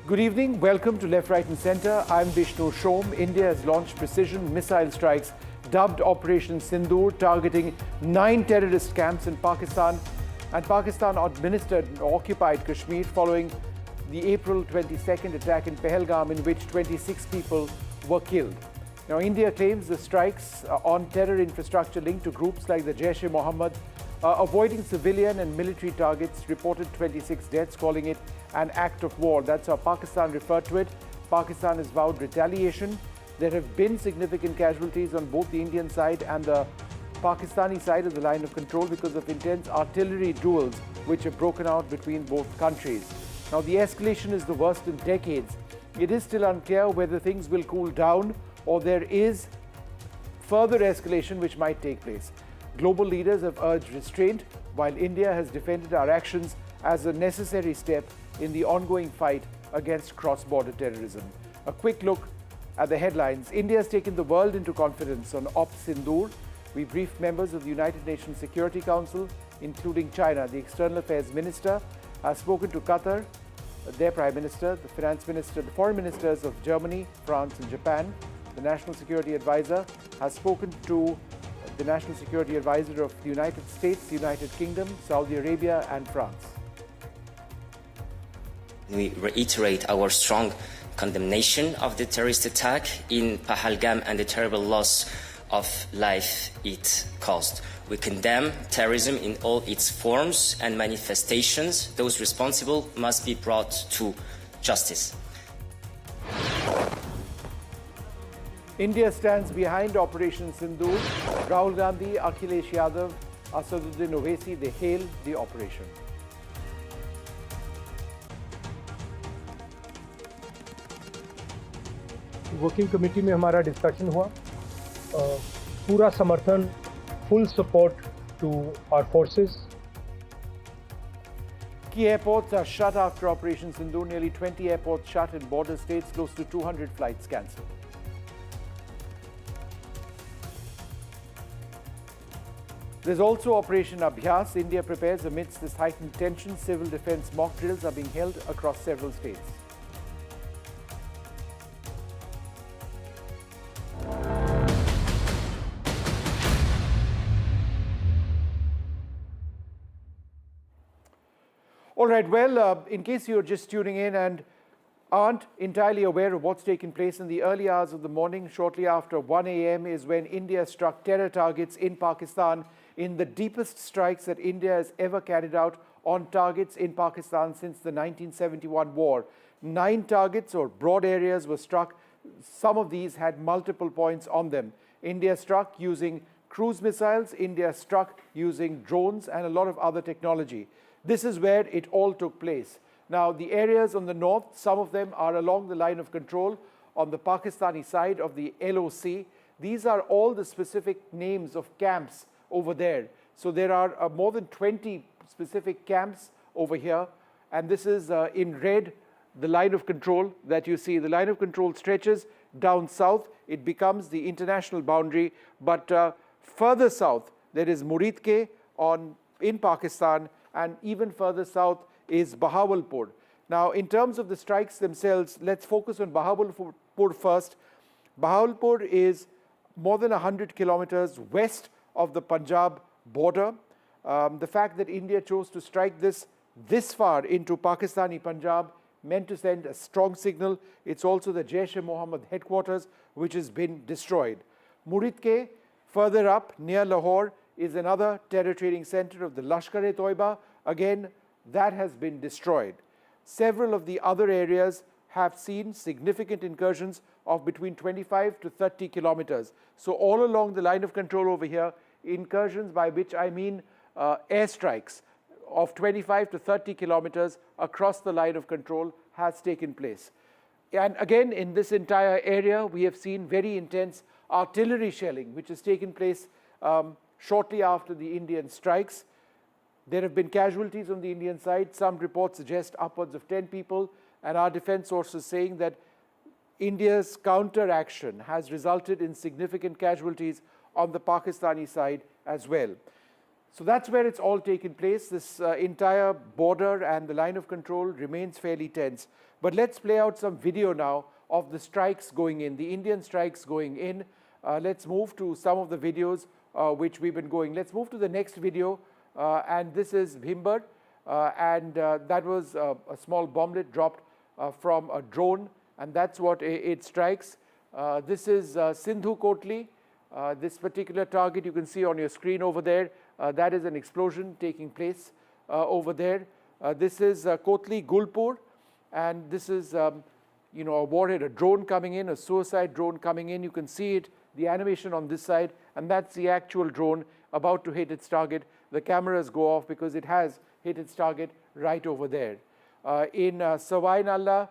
S6: Good evening. Welcome to Left, Right and Center. I'm Vishnu Shom. India has launched precision missile strikes dubbed Operation Sindoor, targeting 9 terrorist camps in Pakistan. And Pakistan administered and occupied Kashmir following the April 22nd attack in Pahalgam, in which 26 people were killed. Now, India claims the strikes on terror infrastructure linked to groups like the Jaish-e-Mohammed, avoiding civilian and military targets, reported 26 deaths, calling it an act of war. That's how Pakistan referred to it. Pakistan has vowed retaliation. There have been significant casualties on both the Indian side and the Pakistani side of the line of control because of intense artillery duels which have broken out between both countries. Now, the escalation is the worst in decades. It is still unclear whether things will cool down or there is further escalation which might take place. Global leaders have urged restraint, while India has defended our actions as a necessary step in the ongoing fight against cross-border terrorism. A quick look at the headlines. India has taken the world into confidence on Operation Sindoor. We briefed members of the United Nations Security Council, including China. The External Affairs Minister has spoken to Qatar, their Prime Minister, the Finance Minister, the Foreign Ministers of Germany, France and Japan. The National Security Advisor has spoken to the National Security Advisor of the United States, the United Kingdom, Saudi Arabia and France.
S9: We reiterate our strong condemnation of the terrorist attack in Pahalgam and the terrible loss of life it caused. We condemn terrorism in all its forms and manifestations. Those responsible must be brought to justice.
S6: India stands behind Operation Sindoor. Rahul Gandhi, Akhilesh Yadav, Asaduddin Owaisi, they hail the operation.
S15: Working committee में हमारा discussion हुआ पूरा समर्थन full support to our forces.
S6: Key airports are shut after Operation Sindoor. Nearly 20 airports shut in border states, close to 200 flights cancelled. There's also Operation Abhyas. India prepares amidst this heightened tension. Civil defence mock drills are being held across several states. All right, well, in case you're just tuning in and aren't entirely aware of what's taken place in the early hours of the morning, shortly after 1 a.m. is when India struck terror targets in Pakistan in the deepest strikes that India has ever carried out on targets in Pakistan since the 1971 war. 9 targets or broad areas were struck. Some of these had multiple points on them. India struck using cruise missiles. India struck using drones and a lot of other technology. This is where it all took place. Now, the areas on the north, some of them are along the line of control on the Pakistani side of the LOC. These are all the specific names of camps over there. So there are more than 20 specific camps over here. And this is in red, the line of control that you see. The line of control stretches down south. It becomes the international boundary. But further south, there is Muridke in Pakistan. And even further south is Bahawalpur. Now, in terms of the strikes themselves, let's focus on Bahawalpur first. Bahawalpur is more than 100 kilometers west of the Punjab border. The fact that India chose to strike this far into Pakistani Punjab meant to send a strong signal. It's also the Jaish-e-Mohammed headquarters, which has been destroyed. Muridke, further up near Lahore, is another terror training center of the Lashkar-e-Toiba. Again, that has been destroyed. Several of the other areas have seen significant incursions of between 25 to 30 kilometers. So all along the line of control over here, incursions by which I mean airstrikes of 25 to 30 kilometers across the line of control has taken place. And again, in this entire area, we have seen very intense artillery shelling, which has taken place shortly after the Indian strikes. There have been casualties on the Indian side. Some reports suggest upwards of 10 people, and our defense sources saying that India's counter-action has resulted in significant casualties on the Pakistani side as well. So that's where it's all taken place. This entire border and the line of control remains fairly tense. But let's play out some video now of the strikes going in, the Indian strikes going in. Let's move to some of the videos which we've been going. Let's move to the next video, and this is Bhimber, and that was a small bomblet dropped from a drone, and that's what it strikes. This is Sindhu Kotli. This particular target you can see on your screen over there, that is an explosion taking place over there. This is Kotli Gulpur, and this is a warhead, a drone coming in, a suicide drone coming in. You can see it, the animation on this side, and that's the actual drone about to hit its target. The cameras go off because it has hit its target right over there. In Sawai Nalla,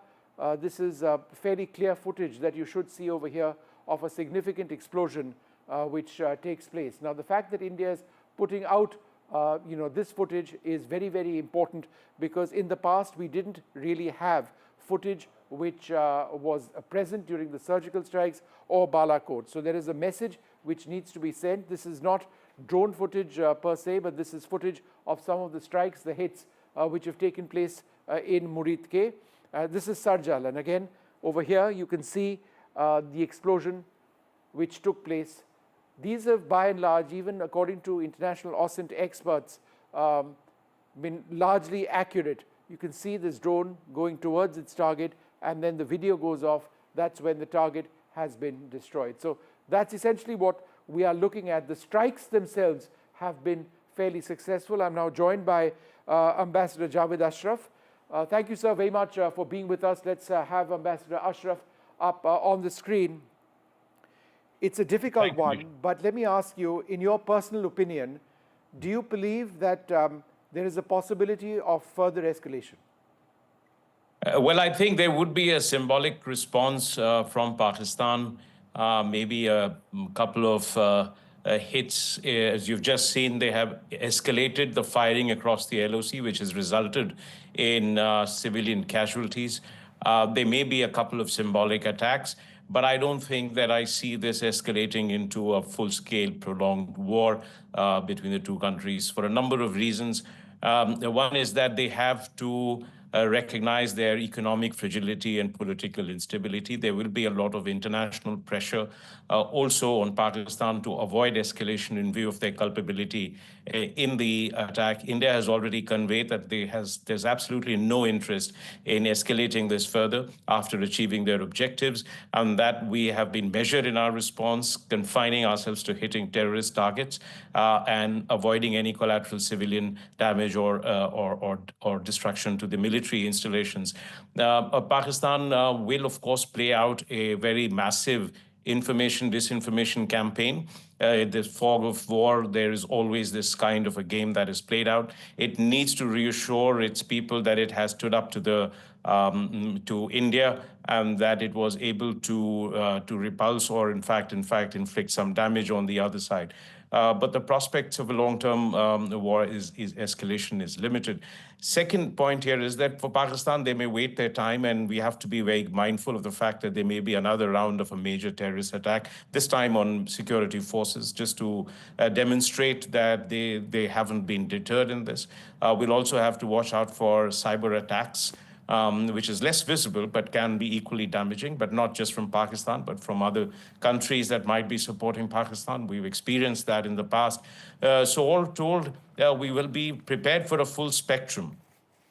S6: this is fairly clear footage that you should see over here of a significant explosion which takes place. Now, the fact that India is putting out this footage is very, very important, because in the past we didn't really have footage which was present during the surgical strikes or Balakot. So there is a message which needs to be sent. This is not drone footage per se, but this is footage of some of the strikes, the hits which have taken place in Muridke. This is Sarjal, and again over here you can see the explosion which took place. These have by and large, even according to international OSINT experts, been largely accurate. You can see this drone going towards its target, and then the video goes off. That's when the target has been destroyed. So that's essentially what we are looking at. The strikes themselves have been fairly successful. I'm now joined by Ambassador Javed Ashraf. Thank you, sir, very much for being with us. Let's have Ambassador Ashraf up on the screen. It's a difficult one, but let me ask you, in your personal opinion, do you believe that there is a possibility of further escalation?
S10: Well, I think there would be a symbolic response from Pakistan, maybe a couple of hits. As you've just seen, they have escalated the firing across the LOC, which has resulted in civilian casualties. There may be a couple of symbolic attacks, but I don't think that I see this escalating into a full-scale, prolonged war between the two countries for a number of reasons. One is that they have to recognize their economic fragility and political instability. There will be a lot of international pressure also on Pakistan to avoid escalation in view of their culpability in the attack. India has already conveyed that there's absolutely no interest in escalating this further after achieving their objectives, and that we have been measured in our response, confining ourselves to hitting terrorist targets and avoiding any collateral civilian damage or destruction to the military installations. Pakistan will, of course, play out a very massive information, disinformation campaign. The fog of war, there is always this kind of a game that is played out. It needs to reassure its people that it has stood up to India, and that it was able to repulse or in fact inflict some damage on the other side. But the prospects of a long-term war escalation is limited. Second point here is that for Pakistan, they may wait their time, and we have to be very mindful of the fact that there may be another round of a major terrorist attack, this time on security forces, just to demonstrate that they haven't been deterred in this. We'll also have to watch out for cyber attacks, which is less visible but can be equally damaging, but not just from Pakistan, but from other countries that might be supporting Pakistan. We've experienced that in the past. So all told, we will be prepared for a full spectrum.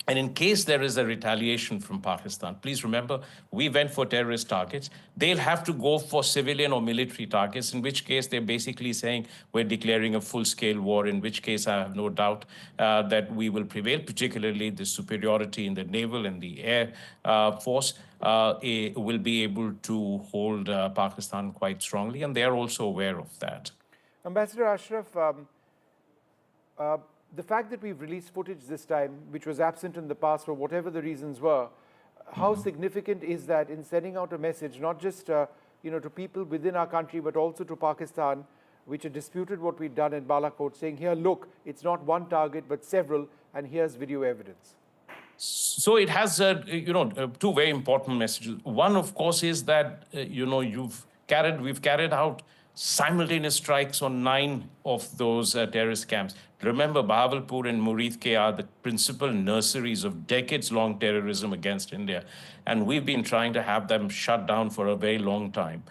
S10: And in case there is a retaliation from Pakistan, please remember, we went for terrorist targets. They'll have to go for civilian or military targets, in which case they're basically saying we're declaring a full-scale war, in which case I have no doubt that we will prevail, particularly the superiority in the naval and the air force will be able to hold Pakistan quite strongly, and they're also aware of that.
S6: Ambassador Ashraf, the fact that we've released footage this time, which was absent in the past for whatever the reasons were, how significant is that in sending out a message, not just to people within our country, but also to Pakistan, which had disputed what we'd done in Balakot, saying, here, look, it's not one target, but several, and here's video evidence?
S10: So it has, two very important messages. One, of course, is that, we've carried out simultaneous strikes on 9 of those terrorist camps. Remember, Bahawalpur and Muridke are the principal nurseries of decades-long terrorism against India, and we've been trying to have them shut down for a very long time.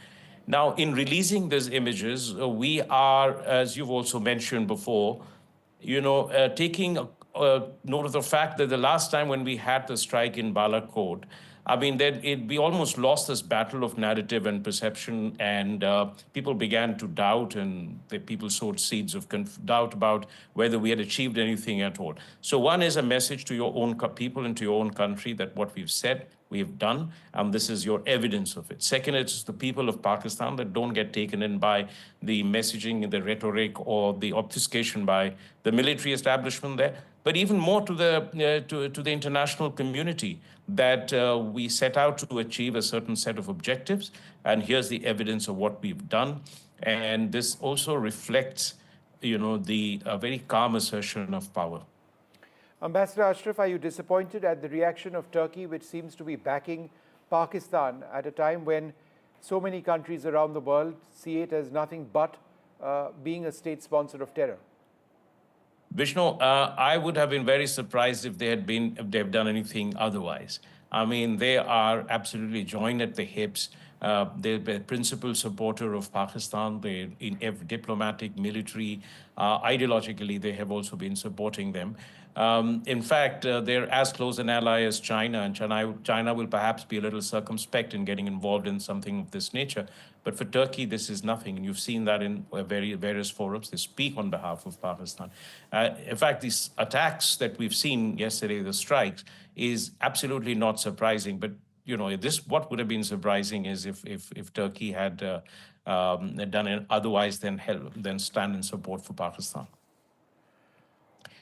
S10: Now, in releasing these images, we are, as you've also mentioned before, taking note of the fact that the last time when we had the strike in Balakot, we almost lost this battle of narrative and perception, and people began to doubt, and people sowed seeds of doubt about whether we had achieved anything at all. So one is a message to your own people and to your own country that what we've said, we have done, and this is your evidence of it. Second, it's the people of Pakistan that don't get taken in by the messaging, the rhetoric, or the obfuscation by the military establishment there. But even more to the international community, that we set out to achieve a certain set of objectives, and here's the evidence of what we've done. And this also reflects, the very calm assertion of power.
S6: Ambassador Ashraf, are you disappointed at the reaction of Turkey, which seems to be backing Pakistan at a time when so many countries around the world see it as nothing but being a state sponsor of terror?
S10: Vishnu, I would have been very surprised if they've done anything otherwise. I mean, they are absolutely joined at the hips. They're the principal supporter of Pakistan. They, in every diplomatic, military, ideologically, they have also been supporting them. In fact, they're as close an ally as China, and China will perhaps be a little circumspect in getting involved in something of this nature. But for Turkey, this is nothing, and you've seen that in various forums. They speak on behalf of Pakistan. In fact, these attacks that we've seen yesterday, the strikes, is absolutely not surprising. But what would have been surprising is if Turkey had done it otherwise than stand in support for Pakistan.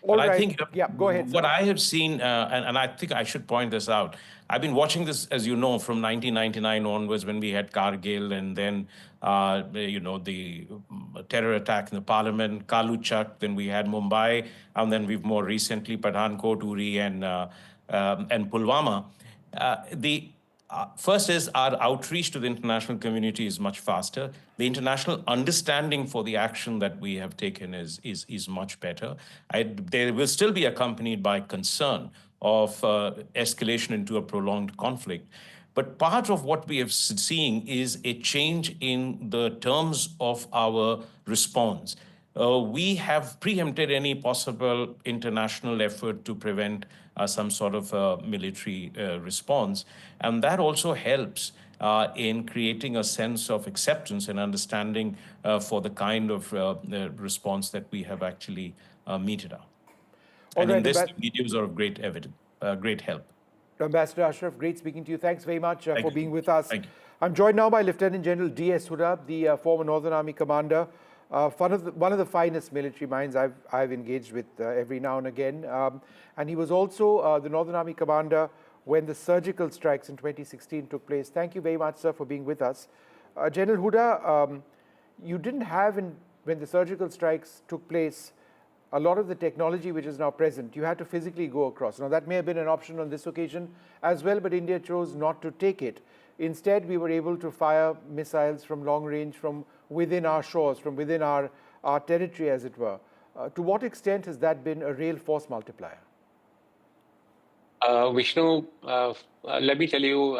S6: All
S10: but
S6: right.
S10: I think
S6: Yeah, go ahead,
S10: what
S6: sir.
S10: I have seen, and I think I should point this out, I've been watching this, as you know, from 1999 onwards when we had Kargil and then, the terror attack in the parliament, Kaluchak, then we had Mumbai, and then we've more recently Pathankot, Uri, and Pulwama. First is our outreach to the international community is much faster. The international understanding for the action that we have taken is much better. They will still be accompanied by concern of escalation into a prolonged conflict. But part of what we have seeing is a change in the terms of our response. We have preempted any possible international effort to prevent some sort of military response. And that also helps in creating a sense of acceptance and understanding for the kind of response that we have actually meted out. And in this, the videos are of great help.
S6: Ambassador Ashraf, great speaking to you. Thanks very much for being with us.
S10: Thank you.
S6: I'm joined now by Lieutenant General D.S. Huda, the former Northern Army commander, one of the finest military minds I've engaged with every now and again. And he was also the Northern Army commander when the surgical strikes in 2016 took place. Thank you very much, sir, for being with us. General Huda, you didn't have, when the surgical strikes took place, a lot of the technology which is now present. You had to physically go across. Now, that may have been an option on this occasion as well, but India chose not to take it. Instead, we were able to fire missiles from long range from within our shores, from within our territory, as it were. To what extent has that been a real force multiplier?
S16: Vishnu, let me tell you,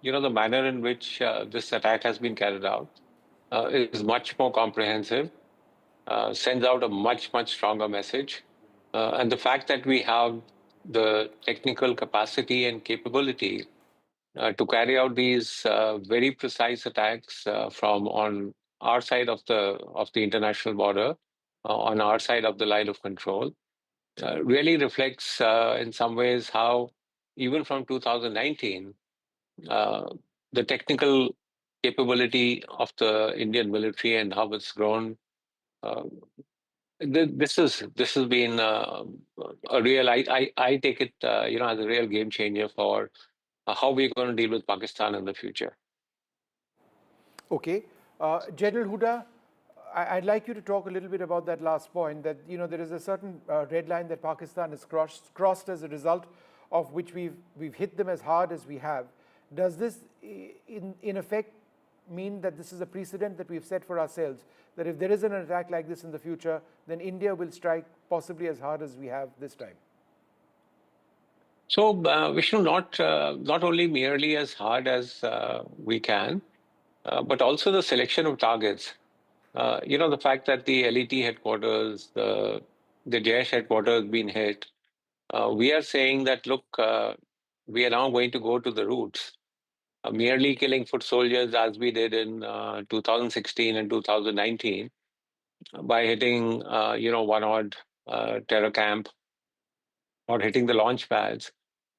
S16: the manner in which this attack has been carried out is much more comprehensive, sends out a much, much stronger message. And the fact that we have the technical capacity and capability to carry out these very precise attacks from on our side of the international border, on our side of the line of control, really reflects in some ways how even from 2019, the technical capability of the Indian military and how it's grown. This has been a real. I take it as a real game changer for how we're going to deal with Pakistan in the future.
S6: Okay, General Huda, I'd like you to talk a little bit about that last point. That there is a certain red line that Pakistan has crossed as a result of which we've hit them as hard as we have. Does this, in effect, mean that this is a precedent that we've set for ourselves, that if there is an attack like this in the future, then India will strike possibly as hard as we have this time?
S16: So, Vishnu, not only merely as hard as we can, but also the selection of targets. The fact that the LET headquarters, the Jaish headquarters been hit, we are saying that, look, we are now going to go to the roots. Merely killing foot soldiers as we did in 2016 and 2019 by hitting, one odd terror camp or hitting the launch pads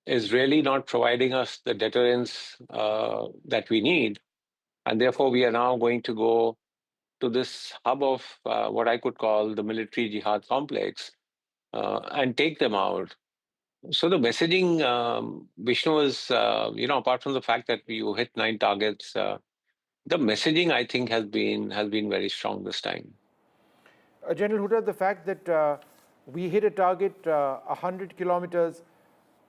S16: is really not providing us the deterrence that we need. And therefore, we are now going to go to this hub of what I could call the military jihad complex and take them out. So the messaging, Vishnu, is, apart from the fact that you hit 9 targets, the messaging, I think, has been very strong this time.
S6: General Huda, the fact that we hit a target 100 kilometers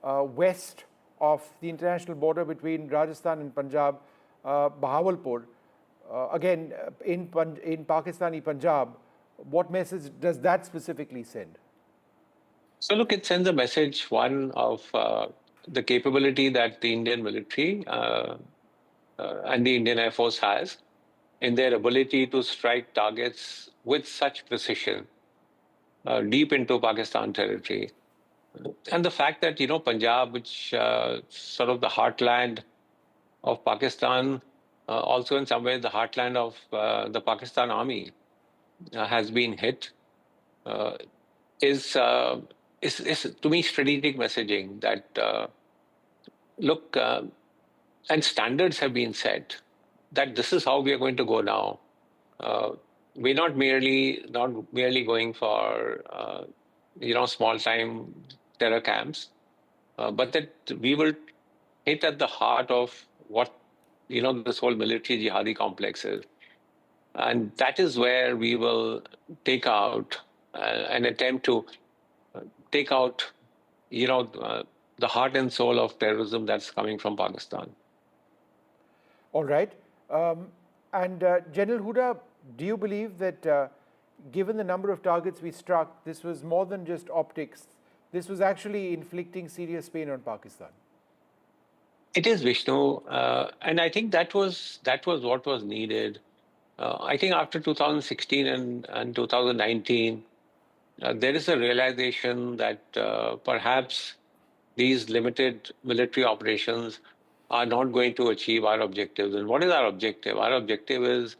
S6: west of the international border between Rajasthan and Punjab, Bahawalpur, again in Pakistani Punjab, what message does that specifically send?
S16: So look, it sends a message, one, of the capability that the Indian military and the Indian Air Force has in their ability to strike targets with such precision deep into Pakistan territory. And the fact that, Punjab, which sort of the heartland of Pakistan, also in some ways the heartland of the Pakistan army, has been hit, is to me strategic messaging that, look, and standards have been set that this is how we are going to go now. We're not merely going for small time terror camps, but that we will hit at the heart of what this whole military jihadi complex is, and that is where we will take out an attempt to take out the heart and soul of terrorism that's coming from Pakistan.
S6: All right. And General Huda, do you believe that given the number of targets we struck, this was more than just optics? This was actually inflicting serious pain on Pakistan?
S16: It is, Vishnu. And I think that was what was needed. I think after 2016 and 2019, there is a realization that perhaps these limited military operations are not going to achieve our objectives. And what is our objective? Our objective is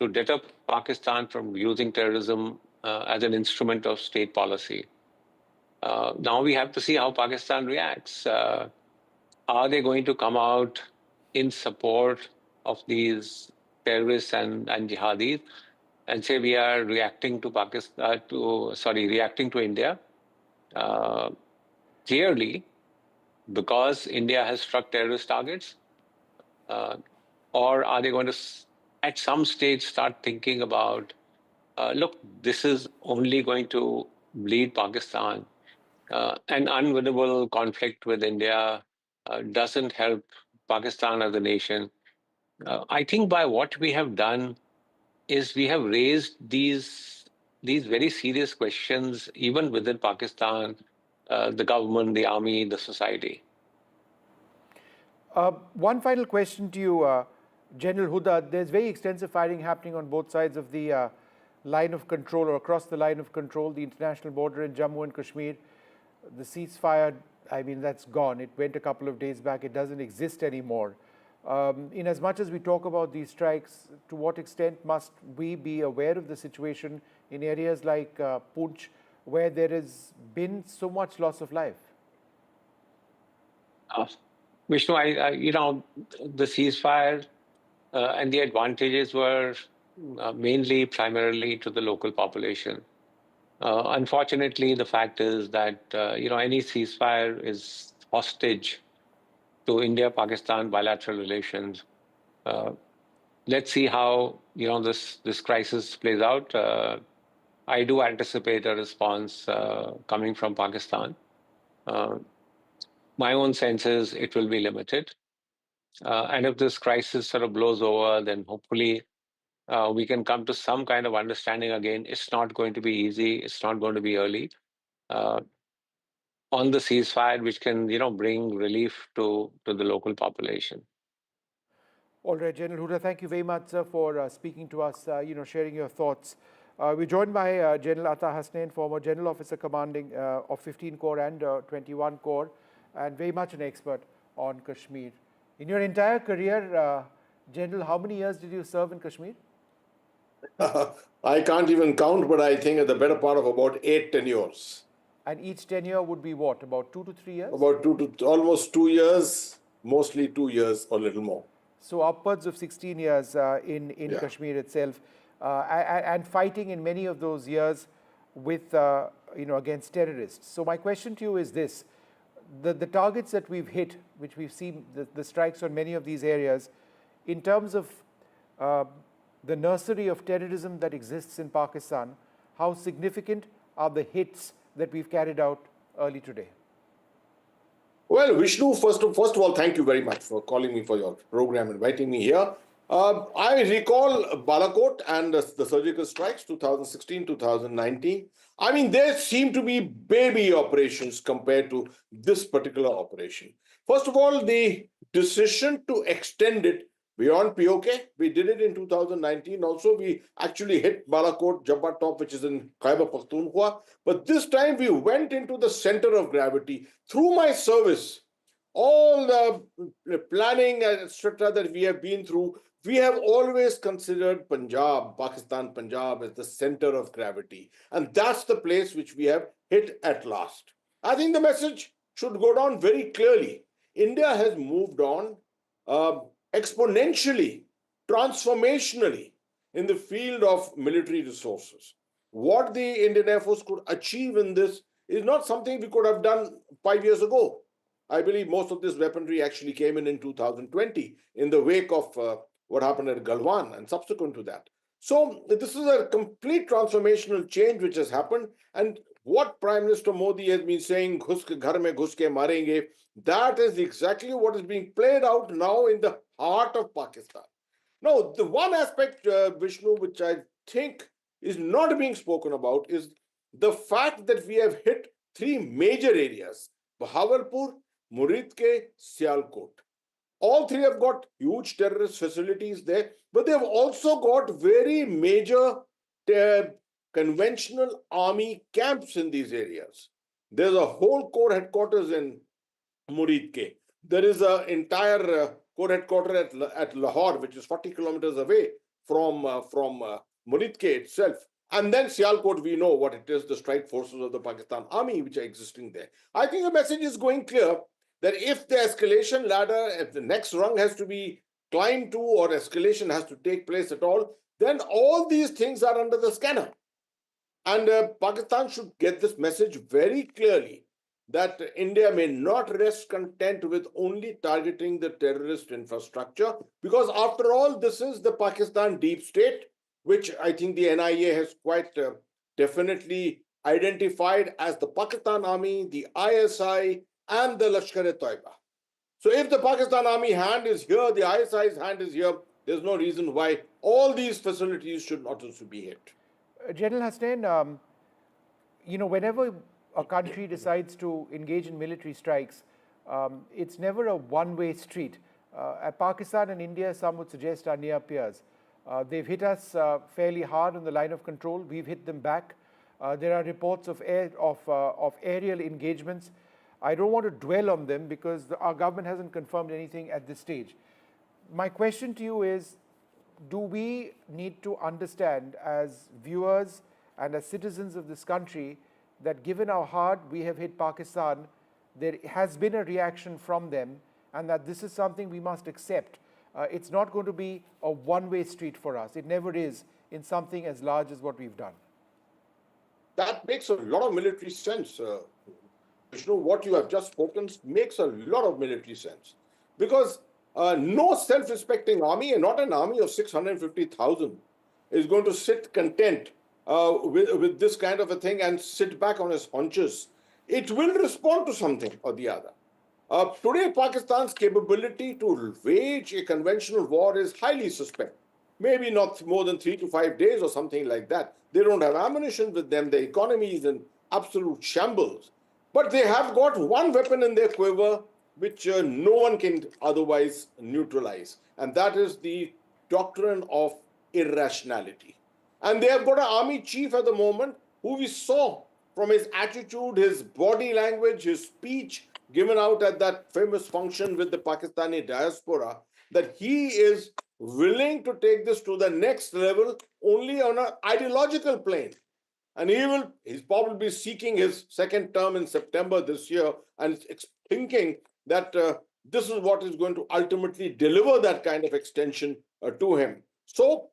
S16: to deter Pakistan from using terrorism as an instrument of state policy. Now we have to see how Pakistan reacts. Are they going to come out in support of these terrorists and jihadis and say we are reacting to reacting to India clearly because India has struck terrorist targets? Or are they going to, at some stage, start thinking about, look, this is only going to bleed Pakistan. An unwinnable conflict with India doesn't help Pakistan as a nation. I think by what we have done is we have raised these very serious questions even within Pakistan, the government, the army, the society.
S6: One final question to you, General Huda. There's very extensive fighting happening on both sides of the line of control or across the line of control, the international border in Jammu and Kashmir. The ceasefire, I mean, that's gone. It went a couple of days back. It doesn't exist anymore. In as much as we talk about these strikes, to what extent must we be aware of the situation in areas like Poonch, where there has been so much loss of life?
S16: Vishnu, the ceasefire and the advantages were primarily to the local population. Unfortunately, the fact is that any ceasefire is hostage to India-Pakistan bilateral relations. Let's see how this crisis plays out. I do anticipate a response coming from Pakistan. My own sense is it will be limited. And if this crisis sort of blows over, then hopefully we can come to some kind of understanding again. It's not going to be easy. It's not going to be early. On the ceasefire, which can, bring relief to the local population.
S6: All right, General Huda, thank you very much, sir, for speaking to us, sharing your thoughts. We're joined by General Atta Hasnain, former General Officer Commanding of 15 Corps and 21 Corps, and very much an expert on Kashmir. In your entire career, General, how many years did you serve in Kashmir?
S17: I can't even count, but I think the better part of about 8 tenures.
S6: And each tenure would be what, about 2 to 3 years?
S17: About almost 2 years, mostly 2 years or a little more.
S6: So upwards of 16 years in Kashmir itself, and fighting in many of those years with, against terrorists. So my question to you is this: the targets that we've hit, which we've seen, the strikes on many of these areas, in terms of uh, the nursery of terrorism that exists in Pakistan, how significant are the hits that we've carried out early today?
S17: Well, Vishnu, first of all, thank you very much for calling me for your program, inviting me here. I recall Balakot and the surgical strikes, 2016, 2019. I mean, they seem to be baby operations compared to this particular operation. First of all, the decision to extend it beyond POK, we did it in 2019. Also, we actually hit Balakot, Jabba Top, which is in Khyber Pakhtunkhwa. But this time we went into the center of gravity. Through my service, all the planning, etc., that we have been through, we have always considered Punjab, Pakistan, Punjab as the center of gravity. And that's the place which we have hit at last. I think the message should go down very clearly. India has moved on exponentially, transformationally in the field of military resources. What the Indian Air Force could achieve in this is not something we could have done 5 years ago. I believe most of this weaponry actually came in 2020 in the wake of what happened at Galwan and subsequent to that. So this is a complete transformational change which has happened. And what Prime Minister Modi has been saying, "Ghus ke ghar mein ghus ke marenge," that is exactly what is being played out now in the heart of Pakistan. Now, the one aspect, Vishnu, which I think is not being spoken about is the fact that we have hit three major areas: Bahawalpur, Muridke, Sialkot. All three have got huge terrorist facilities there, but they've also got very major conventional army camps in these areas. There's a whole corps headquarters in Muridke. There is an entire corps headquarters at Lahore, which is 40 kilometers away from Muridke itself. And then Sialkot, we know what it is, the strike forces of the Pakistan Army, which are existing there. I think the message is going clear that if the escalation ladder, if the next rung has to be climbed to or escalation has to take place at all, then all these things are under the scanner. And Pakistan should get this message very clearly that India may not rest content with only targeting the terrorist infrastructure, because after all, this is the Pakistan deep state, which I think the NIA has quite definitely identified as the Pakistan Army, the ISI, and the Lashkar-e-Taiba. So if the Pakistan Army hand is here, the ISI's hand is here, there's no reason why all these facilities should not also be hit.
S6: General Hasnain, whenever a country decides to engage in military strikes, it's never a one-way street. Pakistan and India, some would suggest, are near peers. They've hit us fairly hard on the line of control. We've hit them back. There are reports of aerial engagements. I don't want to dwell on them because our government hasn't confirmed anything at this stage. My question to you is, do we need to understand as viewers and as citizens of this country that given how hard we have hit Pakistan, there has been a reaction from them, and that this is something we must accept? It's not going to be a one-way street for us. It never is in something as large as what we've done.
S17: That makes a lot of military sense. Vishnu, what you have just spoken makes a lot of military sense. Because no self-respecting army, and not an army of 650,000, is going to sit content with this kind of a thing and sit back on its haunches. It will respond to something or the other. Today, Pakistan's capability to wage a conventional war is highly suspect. Maybe not more than 3 to 5 days or something like that. They don't have ammunition with them. The economy is in absolute shambles. But they have got one weapon in their quiver which no one can otherwise neutralize. And that is the doctrine of irrationality. And they have got an army chief at the moment who we saw from his attitude, his body language, his speech given out at that famous function with the Pakistani diaspora, that he is willing to take this to the next level only on an ideological plane. And he's probably seeking his second term in September this year and thinking that this is what is going to ultimately deliver that kind of extension to him. So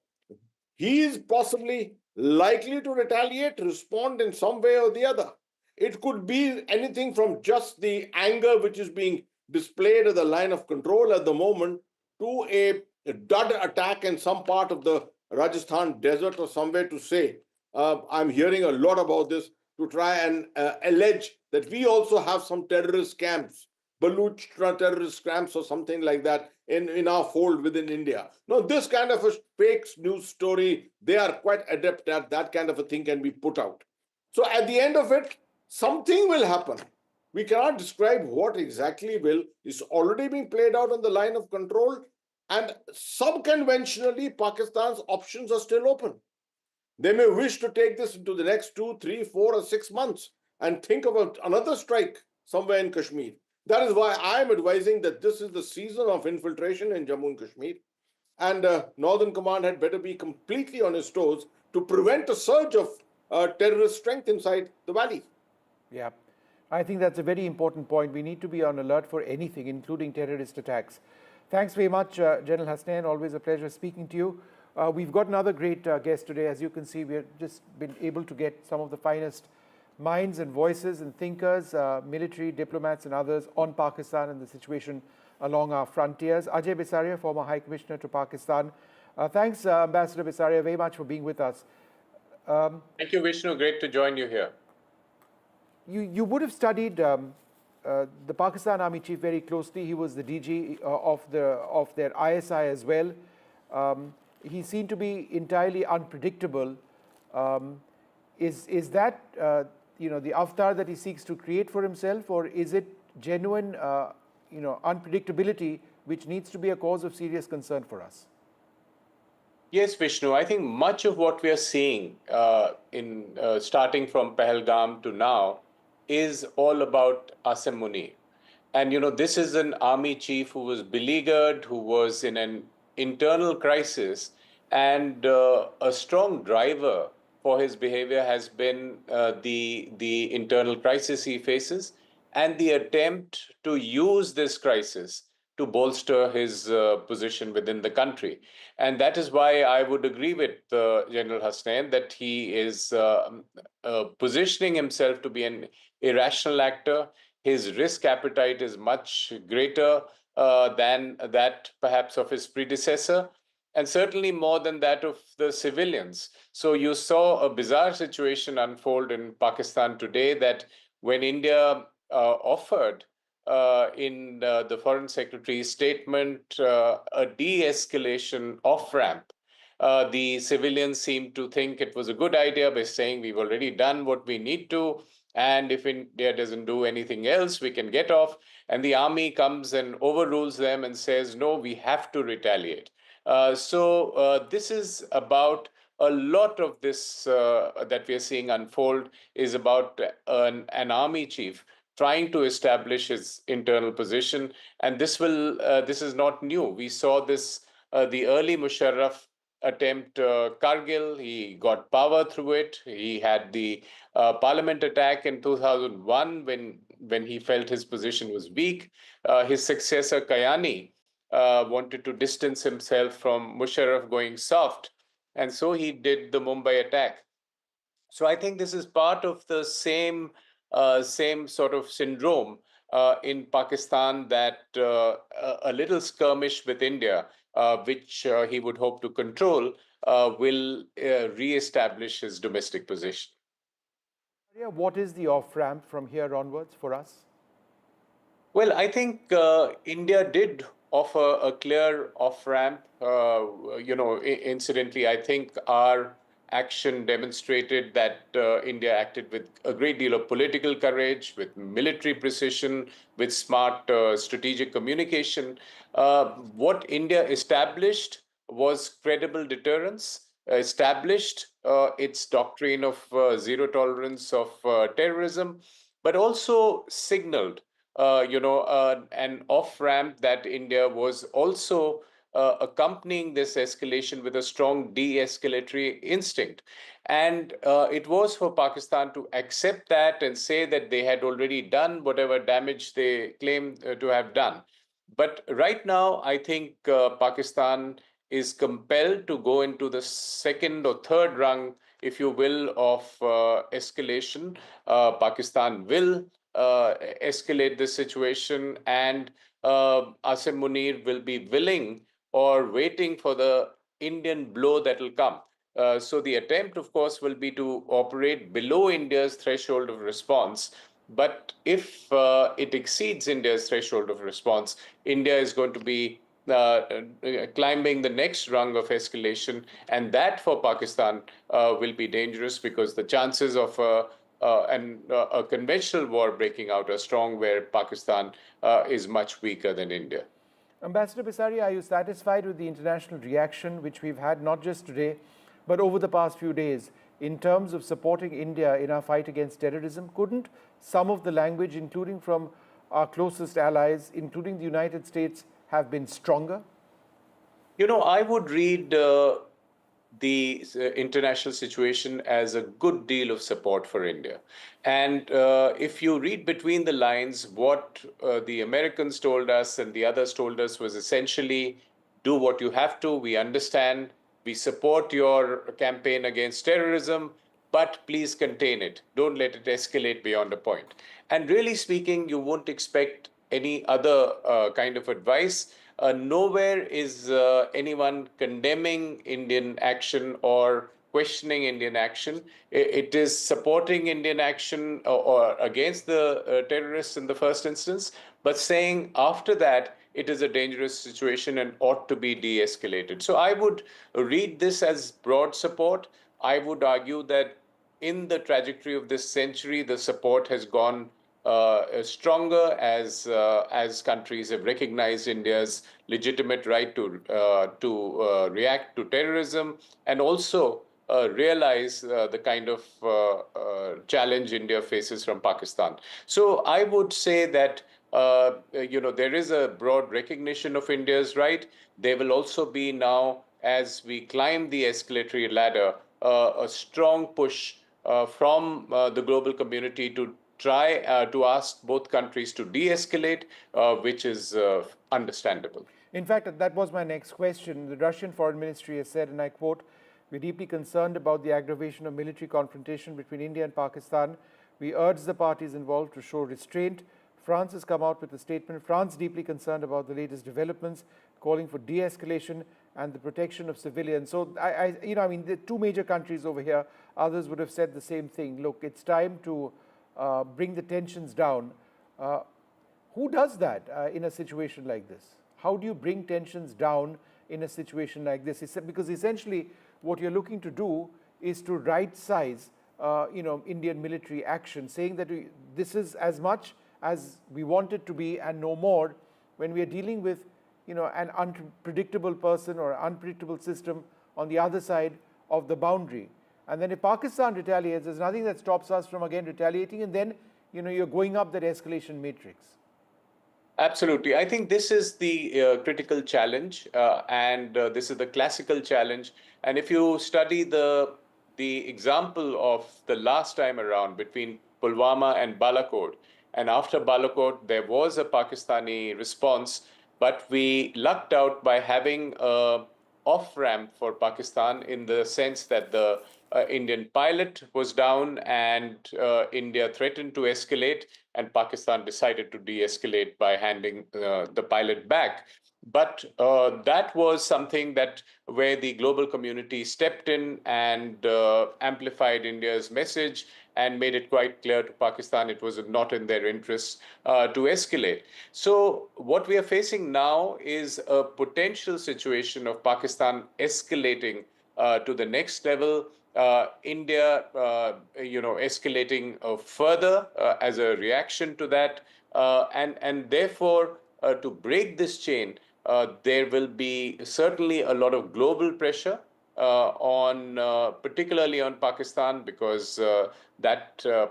S17: he is possibly likely to retaliate, respond in some way or the other. It could be anything from just the anger which is being displayed at the line of control at the moment to a dud attack in some part of the Rajasthan desert or somewhere to say, I'm hearing a lot about this, to try and allege that we also have some terrorist camps, Baluch terrorist camps or something like that in our fold within India. No, this kind of a fake news story, they are quite adept at that kind of a thing can be put out. So at the end of it, something will happen. We cannot describe what exactly will. It's already being played out on the line of control, and sub-conventionally, Pakistan's options are still open. They may wish to take this into the next 2, 3, 4, or 6 months and think about another strike somewhere in Kashmir. That is why I am advising that this is the season of infiltration in Jammu and Kashmir. And Northern Command had better be completely on its toes to prevent a surge of terrorist strength inside the valley.
S6: Yeah, I think that's a very important point. We need to be on alert for anything, including terrorist attacks. Thanks very much, General Hasnain. Always a pleasure speaking to you. We've got another great guest today. As you can see, we've just been able to get some of the finest minds and voices and thinkers, military, diplomats and others on Pakistan and the situation along our frontiers. Ajay Bisaria, former High Commissioner to Pakistan. Thanks, Ambassador Bisaria, very much for being with us.
S18: Thank you, Vishnu. Great to join you here.
S6: You would have studied the Pakistan Army Chief very closely. He was the DG of their ISI as well. He seemed to be entirely unpredictable. Is that the avatar that he seeks to create for himself, or is it genuine unpredictability which needs to be a cause of serious concern for us?
S18: Yes, Vishnu. I think much of what we are seeing starting from Pahalgam to now is all about Asim Munir. And, this is an army chief who was beleaguered, who was in an internal crisis, and a strong driver for his behavior has been the internal crisis he faces and the attempt to use this crisis to bolster his position within the country. And that is why I would agree with General Hasnain that he is positioning himself to be an irrational actor. His risk appetite is much greater than that perhaps of his predecessor, and certainly more than that of the civilians. So you saw a bizarre situation unfold in Pakistan today, that when India offered in the Foreign Secretary's statement a de-escalation off-ramp, the civilians seemed to think it was a good idea by saying we've already done what we need to, and if India doesn't do anything else, we can get off. And the army comes and overrules them and says, no, we have to retaliate. So this is about a lot of this that we are seeing unfold is about an army chief trying to establish his internal position. And this is not new. We saw this, the early Musharraf attempt, Kargil, he got power through it. He had the parliament attack in 2001 when he felt his position was weak. His successor, Kayani, wanted to distance himself from Musharraf going soft. And so he did the Mumbai attack. So I think this is part of the same sort of syndrome in Pakistan, that a little skirmish with India, which he would hope to control, will re-establish his domestic position.
S6: What is the off-ramp from here onwards for us?
S18: Well, I think India did offer a clear off-ramp. Incidentally, I think our action demonstrated that India acted with a great deal of political courage, with military precision, with smart strategic communication. What India established was credible deterrence, established its doctrine of zero tolerance of terrorism, but also signaled an off-ramp that India was also accompanying this escalation with a strong de-escalatory instinct. And it was for Pakistan to accept that and say that they had already done whatever damage they claimed to have done. But right now, I think Pakistan is compelled to go into the second or third rung, if you will, of escalation. Pakistan will escalate this situation, and Asim Munir will be willing or waiting for the Indian blow that will come. So the attempt, of course, will be to operate below India's threshold of response. But if it exceeds India's threshold of response, India is going to be climbing the next rung of escalation, and that for Pakistan will be dangerous because the chances of a conventional war breaking out are strong, where Pakistan is much weaker than India.
S6: Ambassador Pisari, are you satisfied with the international reaction which we've had not just today, but over the past few days in terms of supporting India in our fight against terrorism? Couldn't some of the language, including from our closest allies, including the United States, have been stronger?
S18: You know, I would read the international situation as a good deal of support for India. And if you read between the lines, what the Americans told us and the others told us was essentially, do what you have to. We understand. We support your campaign against terrorism, but please contain it. Don't let it escalate beyond a point. And really speaking, you won't expect any other kind of advice. Nowhere is anyone condemning Indian action or questioning Indian action. It is supporting Indian action or against the terrorists in the first instance, but saying after that it is a dangerous situation and ought to be de-escalated. So I would read this as broad support. I would argue that in the trajectory of this century, the support has gone stronger as countries have recognized India's legitimate right to react to terrorism, and also realize the kind of challenge India faces from Pakistan. So I would say that there is a broad recognition of India's right. There will also be now, as we climb the escalatory ladder, a strong push from the global community to try to ask both countries to de-escalate, which is understandable.
S6: In fact, that was my next question. The Russian Foreign Ministry has said, and I quote, "We're deeply concerned about the aggravation of military confrontation between India and Pakistan. We urge the parties involved to show restraint." France has come out with a statement. France deeply concerned about the latest developments, calling for de-escalation and the protection of civilians. So, the two major countries over here, others would have said the same thing. Look, it's time to bring the tensions down. Who does that in a situation like this? How do you bring tensions down in a situation like this? Because essentially what you're looking to do is to right-size Indian military action, saying that this is as much as we want it to be and no more, when we are dealing with an unpredictable person or unpredictable system on the other side of the boundary. And then if Pakistan retaliates, there's nothing that stops us from again retaliating, and then you're going up that escalation matrix.
S18: Absolutely. I think this is the critical challenge, and this is the classical challenge. And if you study the example of the last time around between Pulwama and Balakot, and after Balakot, there was a Pakistani response, but we lucked out by having an off-ramp for Pakistan in the sense that the Indian pilot was down and India threatened to escalate, and Pakistan decided to de-escalate by handing the pilot back. But that was something where the global community stepped in and amplified India's message and made it quite clear to Pakistan it was not in their interests to escalate. So what we are facing now is a potential situation of Pakistan escalating to the next level, India, escalating further as a reaction to that, and therefore to break this chain, there will be certainly a lot of global pressure particularly on Pakistan, because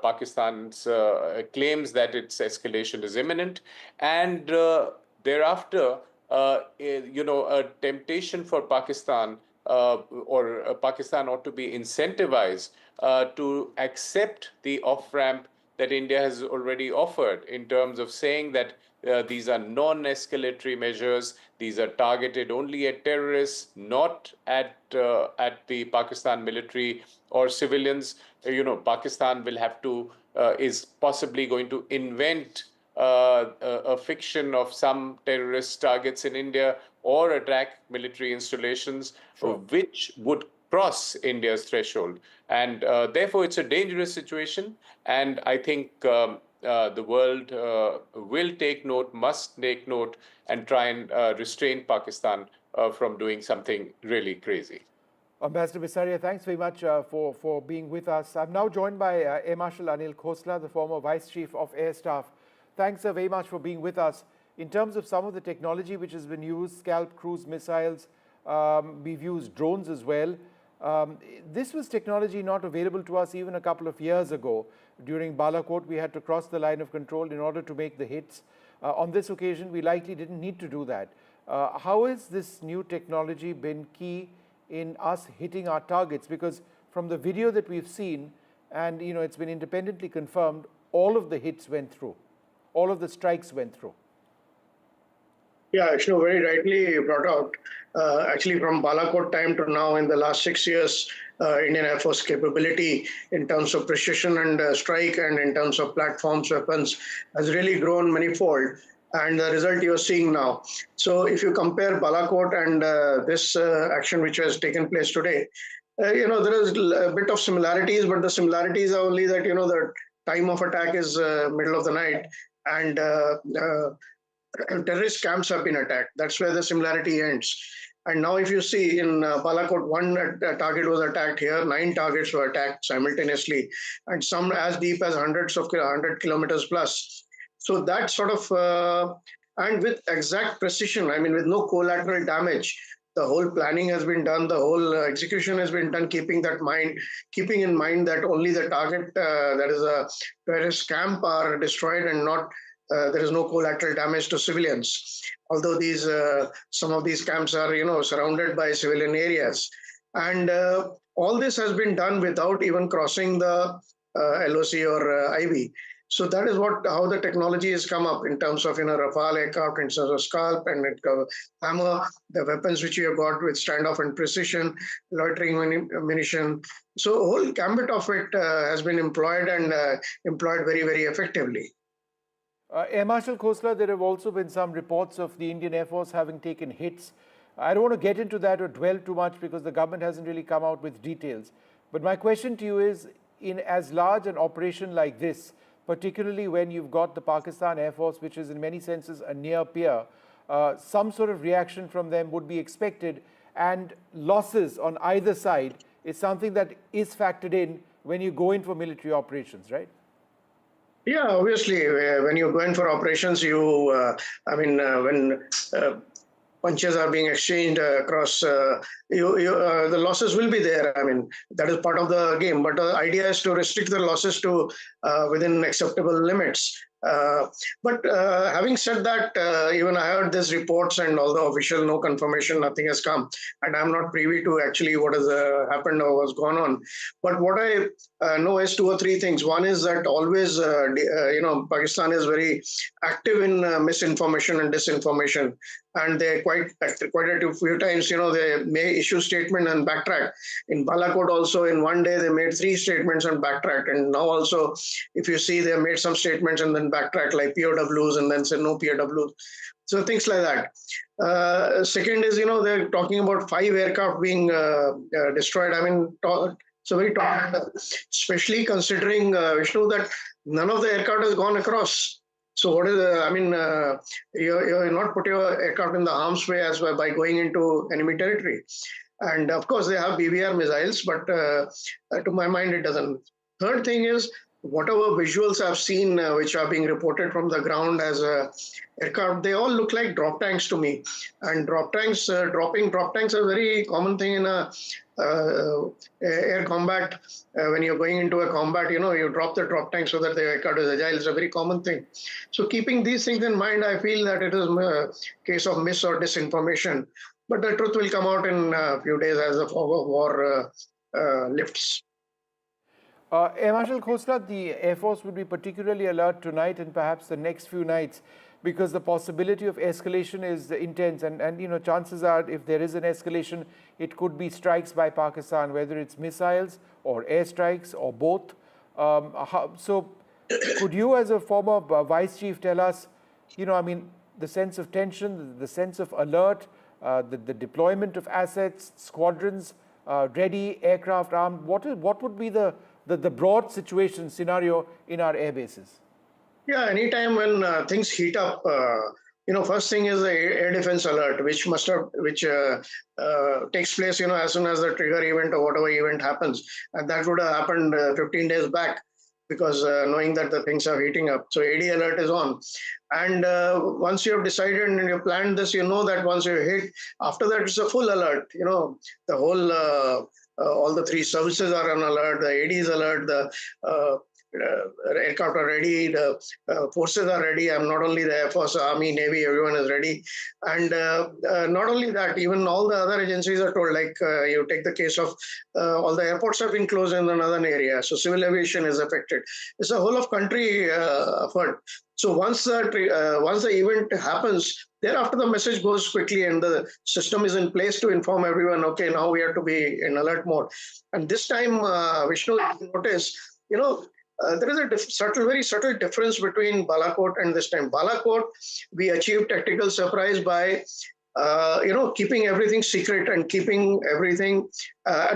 S18: Pakistan's claims that its escalation is imminent, and thereafter, a temptation for Pakistan Pakistan ought to be incentivized to accept the off-ramp that India has already offered, in terms of saying that these are non-escalatory measures. These are targeted only at terrorists, not at the Pakistan military or civilians. Pakistan will have to is possibly going to invent a fiction of some terrorist targets in India or attack military installations which would cross India's threshold. And therefore, it's a dangerous situation. And I think the world will take note, must take note, and try and restrain Pakistan from doing something really crazy.
S6: Ambassador Bisaria, thanks very much for being with us. I'm now joined by Air Marshal Anil Khosla, the former Vice Chief of Air Staff. Thanks very much for being with us. In terms of some of the technology which has been used, Scalp cruise missiles, we've used drones as well. This was technology not available to us even a couple of years ago. During Balakot, we had to cross the line of control in order to make the hits. On this occasion, we likely didn't need to do that. How has this new technology been key in us hitting our targets? Because from the video that we've seen, and it's been independently confirmed, all of the hits went through. All of the strikes went through.
S19: Yeah, Vishnu very rightly brought out. Actually, from Balakot time to now, in the last 6 years, Indian Air Force capability in terms of precision and strike and in terms of platforms, weapons, has really grown manifold. And the result you're seeing now. So if you compare Balakot and this action which has taken place today, there is a bit of similarities, but the similarities are only that, the time of attack is middle of the night, and terrorist camps have been attacked. That's where the similarity ends. And now if you see in Balakot, one target was attacked here, 9 targets were attacked simultaneously, and some as deep as 100 kilometers plus. So that sort of, and with exact precision, I mean, with no collateral damage, the whole planning has been done, the whole execution has been done, keeping in mind that only the target, that is a terrorist camp, are destroyed and not, there is no collateral damage to civilians. Although these, some of these camps are, surrounded by civilian areas. And all this has been done without even crossing the LOC or IB. So that is how the technology has come up in terms of Rafale aircraft, in terms of Scalp and Hammer, the weapons which we have got with standoff and precision, loitering munition. So a whole gambit of it has been employed and employed very, very effectively.
S6: Air Marshal Khosla, there have also been some reports of the Indian Air Force having taken hits. I don't want to get into that or dwell too much because the government hasn't really come out with details. But my question to you is, in as large an operation like this, particularly when you've got the Pakistan Air Force, which is in many senses a near peer, some sort of reaction from them would be expected, and losses on either side is something that is factored in when you go in for military operations, right?
S19: Yeah, obviously, when you go in for operations, when punches are being exchanged across, the losses will be there. I mean, that is part of the game. But the idea is to restrict the losses to within acceptable limits. But having said that, even I heard these reports, and although official no confirmation, nothing has come, and I'm not privy to actually what has happened or what's gone on. But what I know is 2 or 3 things. One is that always, Pakistan is very active in misinformation and disinformation, and they quite a few times, they may issue statement and backtrack. In Balakot also, in one day they made 3 statements and backtracked, and now also, if you see, they made some statements and then backtrack like POWs and then say no POWs. So things like that. Second is, they're talking about 5 aircraft being destroyed. I mean, so very especially considering, Vishnu, that none of the aircraft has gone across. So what is you're not put your aircraft in the harm's way as well by going into enemy territory. And of course, they have BBR missiles, but to my mind, it doesn't. Third thing is, whatever visuals I've seen, which are being reported from the ground as aircraft, they all look like drop tanks to me. And drop tanks, dropping drop tanks are a very common thing in air combat. When you're going into a combat, you drop the drop tank so that the aircraft is agile. It's a very common thing. So keeping these things in mind, I feel that it is a case of mis or disinformation. But the truth will come out in a few days as the fog of war lifts.
S6: Air Marshal Khosla, the Air Force would be particularly alert tonight and perhaps the next few nights, because the possibility of escalation is intense. And chances are, if there is an escalation, it could be strikes by Pakistan, whether it's missiles or airstrikes or both. So Could you, as a former vice chief, tell us, the sense of tension, the sense of alert, the deployment of assets, squadrons ready, aircraft armed? What would be the broad situation scenario in our air bases?
S19: Yeah, anytime when things heat up, first thing is the air defense alert, which takes place, as soon as the trigger event or whatever event happens, and that would have happened 15 days back, because knowing that the things are heating up, so AD alert is on. And once you have decided and you planned this, that once you hit, after that it's a full alert. The whole all the three services are on alert. The AD is alert. The aircraft are ready, the forces are ready. I'm not only the Air Force, Army, Navy, everyone is ready. And not only that, even all the other agencies are told, like you take the case of all the airports have been closed in the northern area, so civil aviation is affected. It's a whole of country effort. So once the event happens, thereafter the message goes quickly and the system is in place to inform everyone, okay, now we have to be in alert mode. And this time, Vishnu, you notice, there is a very subtle difference between Balakot and this time. Balakot, we achieved tactical surprise by, keeping everything secret and keeping everything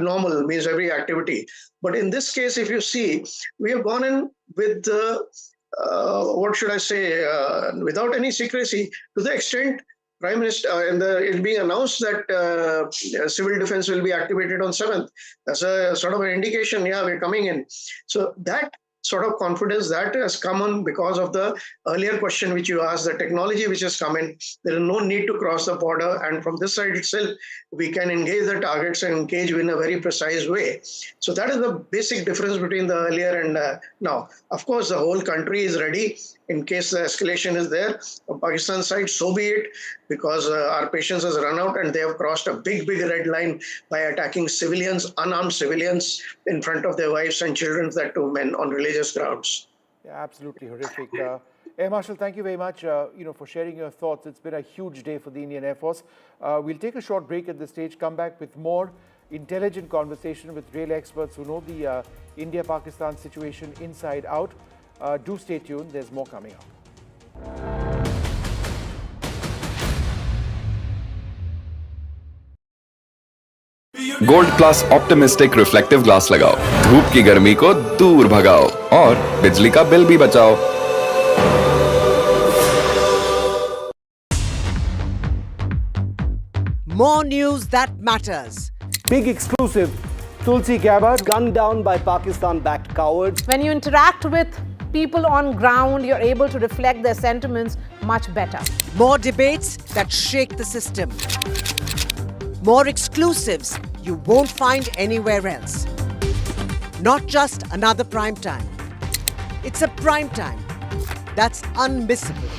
S19: normal, means every activity. But in this case, if you see, we have gone in with what should I say, without any secrecy, to the extent Prime Minister, it's being announced that civil defense will be activated on 7th. That's a sort of an indication, yeah, we're coming in. So that sort of confidence that has come on because of the earlier question which you asked, the technology which has come in. There is no need to cross the border, and from this side itself, we can engage the targets and engage in a very precise way. So that is the basic difference between the earlier and now. Of course, the whole country is ready in case the escalation is there. On Pakistan side, so be it, because our patience has run out and they have crossed a big red line by attacking civilians, unarmed civilians, in front of their wives and children, that too men, on religious grounds.
S6: Yeah, absolutely horrific. Air Marshal, thank you very much for sharing your thoughts. It's been a huge day for the Indian Air Force. We'll take a short break at this stage, come back with more intelligent conversation with real experts who know the India-Pakistan situation inside out. Do stay tuned, there's more coming up.
S7: Gold plus optimistic reflective glass लगाओ, धूप की गर्मी को दूर भगाओ और बिजली का बिल भी बचाओ।
S20: More news that matters.
S6: Big exclusive. Tulsi Gabbard
S1: gunned down by Pakistan-backed cowards.
S24: When you interact with people on ground, you're able to reflect their sentiments much better.
S20: More debates that shake the system. More exclusives you won't find anywhere else. Not just another prime time. It's a prime time that's unmissable.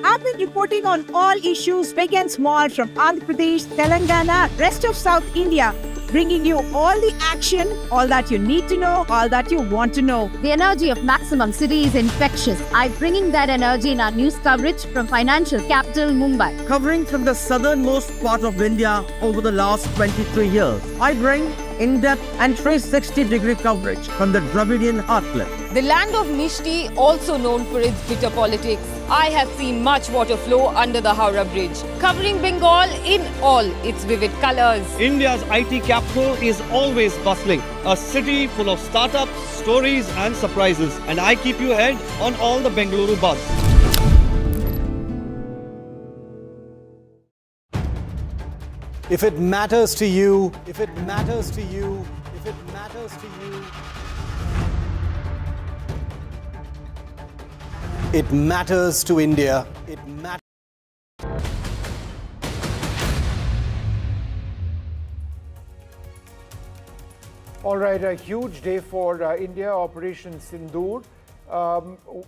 S21: I've been reporting on all issues big and small from Andhra Pradesh, Telangana, rest of South India, bringing you all the action, all that you need to know, all that you want to know.
S22: The energy of Maximum City is infectious. I'm bringing that energy in our news coverage from financial capital Mumbai.
S23: Covering from the southernmost part of India over the last 23 years, I bring in-depth and 360-degree coverage from the Dravidian heartland.
S25: The land of Mishti, also known for its bitter politics. I have seen much water flow under the Howrah Bridge, covering Bengal in all its vivid colors.
S26: India's IT capital is always bustling, a city full of startups, stories and surprises. And I keep you ahead on all the Bengaluru buzz.
S1: If it matters to you, if it matters to you, if it matters to you, it matters to India. It matters.
S6: All right, a huge day for India, Operation Sindoor.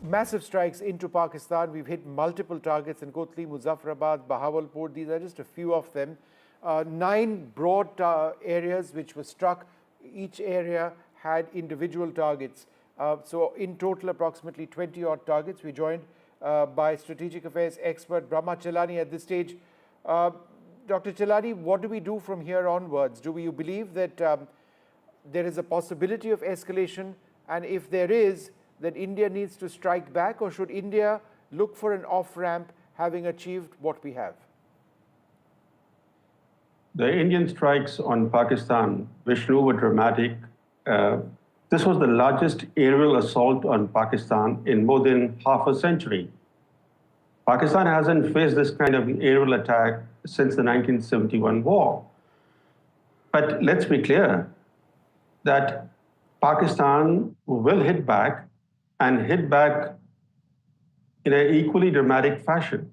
S6: Massive strikes into Pakistan. We've hit multiple targets in Kotli, Muzaffarabad, Bahawalpur. These are just a few of them. 9 broad areas which were struck. Each area had individual targets. So in total, approximately 20 odd targets. We joined by strategic affairs expert Brahma Chelani at this stage. Dr. Chelani, what do we do from here onwards? Do you believe that there is a possibility of escalation And if there is, that India needs to strike back, or should India look for an off-ramp having achieved what we have?
S2: The Indian strikes on Pakistan, Vishnu, were dramatic. This was the largest aerial assault on Pakistan in more than half a century. Pakistan hasn't faced this kind of aerial attack since the 1971 war. But let's be clear that Pakistan will hit back and hit back in an equally dramatic fashion,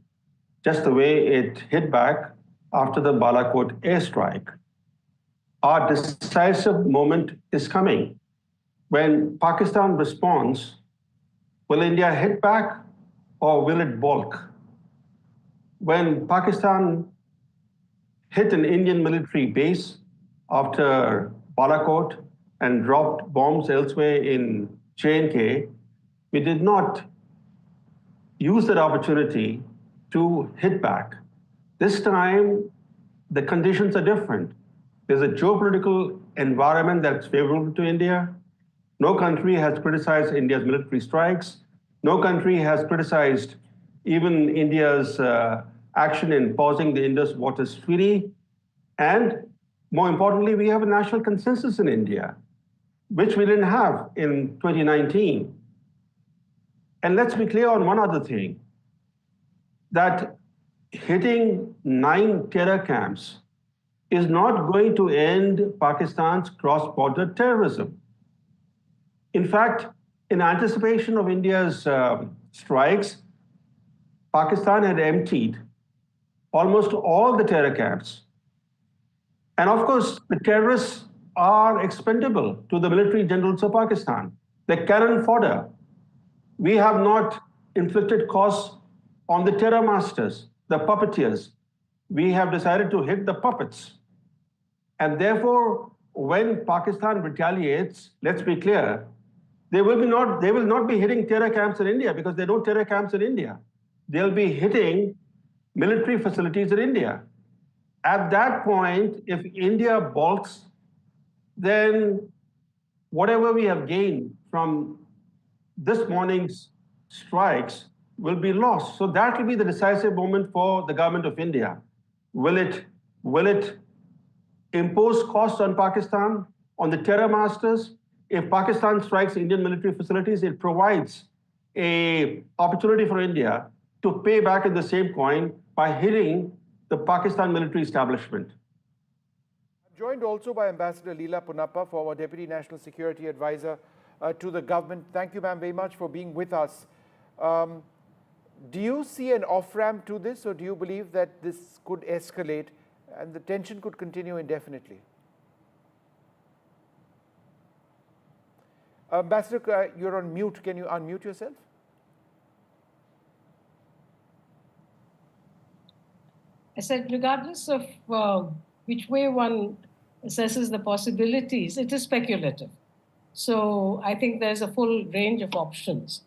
S2: just the way it hit back after the Balakot airstrike. Our decisive moment is coming. When Pakistan responds, will India hit back or will it balk? When Pakistan hit an Indian military base after Balakot and dropped bombs elsewhere in J&K, we did not use that opportunity to hit back. This time, the conditions are different. There's a geopolitical environment that's favorable to India. No country has criticized India's military strikes. No country has criticized even India's action in pausing the Indus Waters Treaty. And more importantly, we have a national consensus in India, which we didn't have in 2019. And let's be clear on one other thing, that hitting 9 terror camps is not going to end Pakistan's cross-border terrorism. In fact, in anticipation of India's strikes, Pakistan had emptied almost all the terror camps. And of course, the terrorists are expendable to the military generals of Pakistan. They're cannon fodder. We have not inflicted costs on the terror masters, the puppeteers. We have decided to hit the puppets. And therefore, when Pakistan retaliates, let's be clear, they will not be hitting terror camps in India because there are no terror camps in India. They'll be hitting military facilities in India. At that point, if India balks, then whatever we have gained from this morning's strikes will be lost. So that will be the decisive moment for the government of India. Will it impose costs on Pakistan, on the terror masters? If Pakistan strikes Indian military facilities, it provides an opportunity for India to pay back in the same coin by hitting the Pakistan military establishment.
S6: I'm joined also by Ambassador Leela Punappa, former Deputy National Security Advisor to the government. Thank you, ma'am, very much for being with us. Do you see an off-ramp to this, or do you believe that this could escalate and the tension could continue indefinitely? Ambassador, you're on mute. Can you unmute yourself?
S3: I said, regardless of which way one assesses the possibilities, it is speculative. So I think there's a full range of options.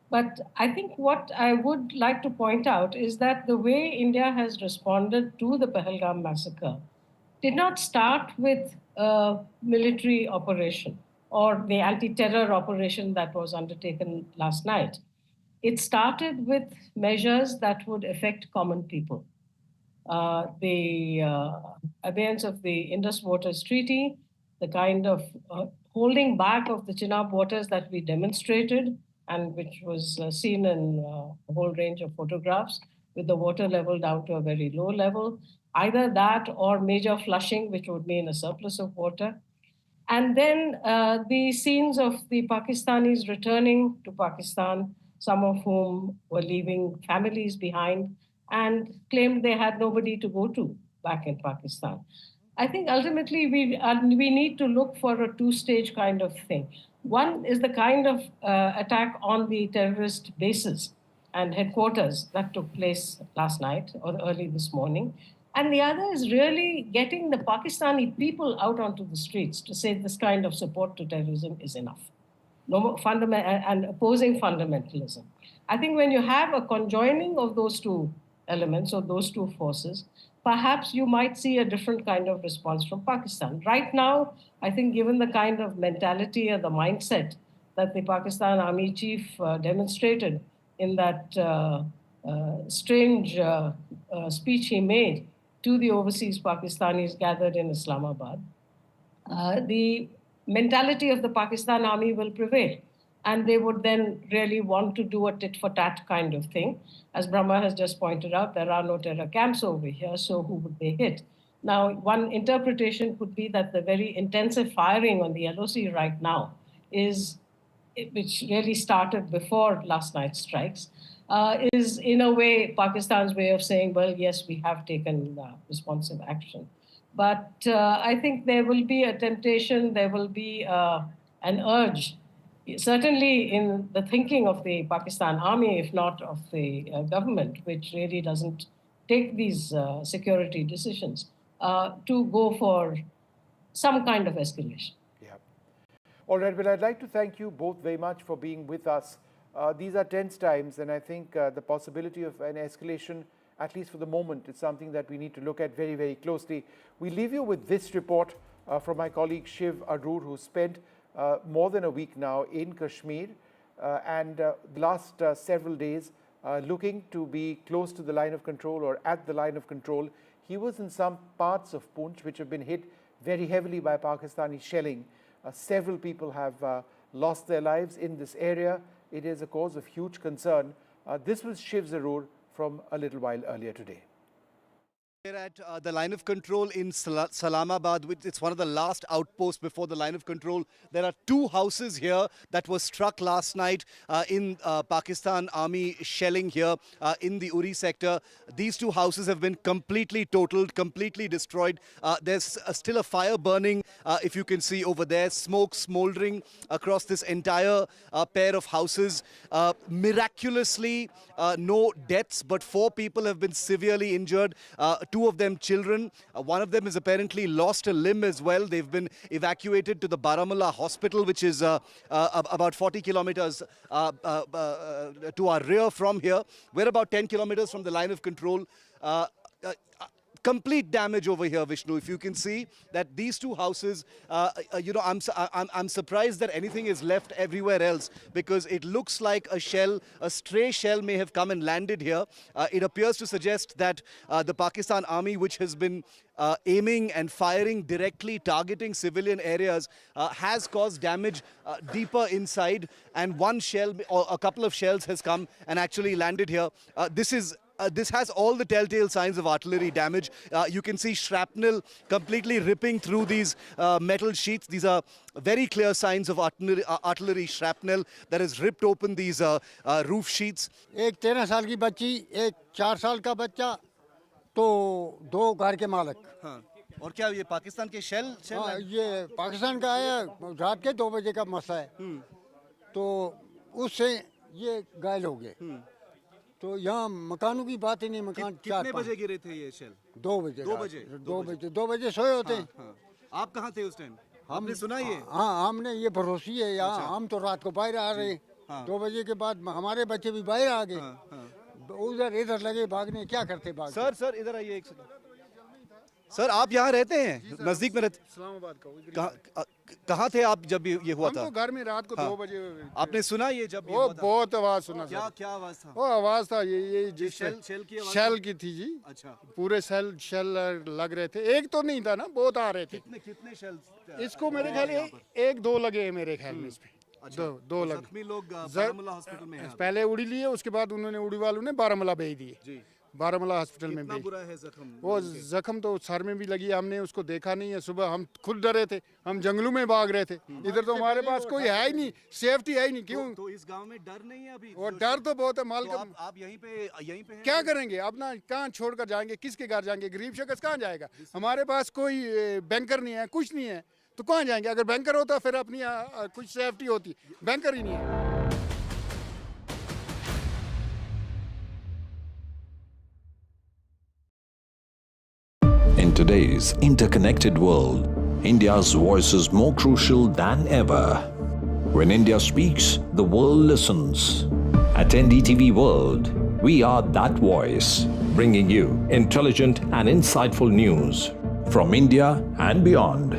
S3: But I think what I would like to point out is that the way India has responded to the Pahalgam massacre did not start with a military operation or the anti-terror operation that was undertaken last night. It started with measures that would affect common people. The abeyance of the Indus Waters Treaty, the kind of holding back of the Chenab waters that we demonstrated, and which was seen in a whole range of photographs, with the water level down to a very low level. Either that or major flushing, which would mean a surplus of water. And then the scenes of the Pakistanis returning to Pakistan, some of whom were leaving families behind and claimed they had nobody to go to back in Pakistan. I think ultimately we need to look for a two-stage kind of thing. One is the kind of attack on the terrorist bases and headquarters that took place last night or early this morning. And the other is really getting the Pakistani people out onto the streets to say this kind of support to terrorism is enough. No more and opposing fundamentalism. I think when you have a conjoining of those two elements or those two forces, perhaps you might see a different kind of response from Pakistan. Right now, I think given the kind of mentality or the mindset that the Pakistan Army chief demonstrated in that strange speech he made to the overseas Pakistanis gathered in Islamabad, the mentality of the Pakistan Army will prevail. And they would then really want to do a tit-for-tat kind of thing. As Brahma has just pointed out, there are no terror camps over here, so who would they hit? Now, one interpretation could be that the very intensive firing on the LOC right now which really started before last night's strikes, is in a way Pakistan's way of saying, well, yes, we have taken responsive action. But I think there will be a temptation, there will be an urge, certainly in the thinking of the Pakistan Army, if not of the government, which really doesn't take these security decisions, to go for some kind of escalation.
S6: All right, well, I'd like to thank you both very much for being with us. These are tense times, and I think the possibility of an escalation, at least for the moment, is something that we need to look at very, very closely. We leave you with this report from my colleague Shiv Arur, who spent more than a week now in Kashmir and the last several days looking to be close to the line of control or at the line of control. He was in some parts of Poonch which have been hit very heavily by Pakistani shelling. Several people have lost their lives in this area. It is a cause of huge concern. This was Shiv Zarur from a little while earlier today.
S1: We're at the line of control in Salamabad. It's one of the last outposts before the line of control. There are two houses here that were struck last night in Pakistan Army shelling here in the Uri sector. These two houses have been completely totaled, completely destroyed. There's still a fire burning, if you can see over there, smoke smoldering across this entire pair of houses. Miraculously, no deaths, but 4 people have been severely injured. 2 of them children. One of them has apparently lost a limb as well. They've been evacuated to the Baramulla hospital, which is about 40 kilometers to our rear from here. We're about 10 kilometers from the line of control. Complete damage over here, Vishnu. If you can see that these two houses, I'm surprised that anything is left everywhere else, because it looks like a stray shell may have come and landed here. It appears to suggest that the Pakistan Army, which has been aiming and firing directly, targeting civilian areas, has caused damage deeper inside, and one shell or a couple of shells has come and actually landed here. This has all the telltale signs of artillery damage. You can see shrapnel completely ripping through these metal sheets. These are very clear signs of artillery shrapnel that has ripped open these roof sheets.
S5: एक 13 साल की बच्ची, एक 4 साल का बच्चा, तो 2 घर के मालिक.
S1: हाँ. और क्या ये पाकिस्तान के शेल?
S5: ये पाकिस्तान का है, रात के 2 बजे का मसला है. तो उससे ये घायल हो गए. तो यहाँ मकानों की बात ही नहीं. मकान
S1: कितने बजे गिरे थे ये शेल?
S5: 2 बजे. 2 बजे सोए होते हैं.
S1: आप कहाँ थे उस टाइम? हमने सुना ये?
S5: हाँ, हमने ये भरोसी है यहाँ. हम तो रात को बाहर आ रहे. 2 बजे के बाद हमारे बच्चे भी बाहर आ गए. उधर इधर लगे भागने. क्या करते भाग?
S1: सर इधर आइए एक सेकंड. सर, आप यहाँ रहते हैं? नजदीक में रहते?
S8: इस्लामाबाद का.
S1: कहाँ थे आप जब ये हुआ था?
S8: हम तो घर में रात को 2 बजे.
S1: आपने सुना ये जब?
S8: वो बहुत आवाज सुना.
S1: क्या आवाज था?
S8: वो आवाज था ये शेल की थी जी.
S1: अच्छा.
S8: पूरे शेल लग रहे थे. एक तो नहीं था ना, बहुत आ रहे थे.
S1: कितने शेल?
S8: इसको मेरे ख्याल 1-2 लगे मेरे ख्याल में. इसमें 2 लगे.
S1: जख्मी लोग बारामुल्ला हॉस्पिटल में हैं.
S8: पहले उड़ी लिए, उसके बाद उन्होंने उड़ी वालों ने बारामुल्ला भेज दिए. बारामुल्ला हॉस्पिटल में भी.
S1: बुरा है जख्म?
S8: वो जख्म तो सर में भी लगी. हमने उसको देखा नहीं है. सुबह हम खुद डरे थे. हम जंगलों में भाग रहे थे. इधर तो हमारे पास कोई है ही नहीं, सेफ्टी है ही नहीं. क्यों?
S1: तो इस गांव में डर नहीं है अभी?
S8: वो डर तो बहुत है. माल का
S1: आप यहीं पे
S8: क्या करेंगे? अपना कहाँ छोड़कर जाएंगे? किसके घर जाएंगे? गरीब शख्स कहाँ जाएगा? हमारे पास कोई बैंकर नहीं है, कुछ नहीं है, तो कहाँ जाएंगे? अगर बैंकर होता फिर अपनी कुछ सेफ्टी होती. बैंकर ही नहीं है.
S11: In today's interconnected world, India's voice is more crucial than ever. When India speaks, the world listens. At NDTV World, we are that voice, bringing you intelligent and insightful news from India and beyond.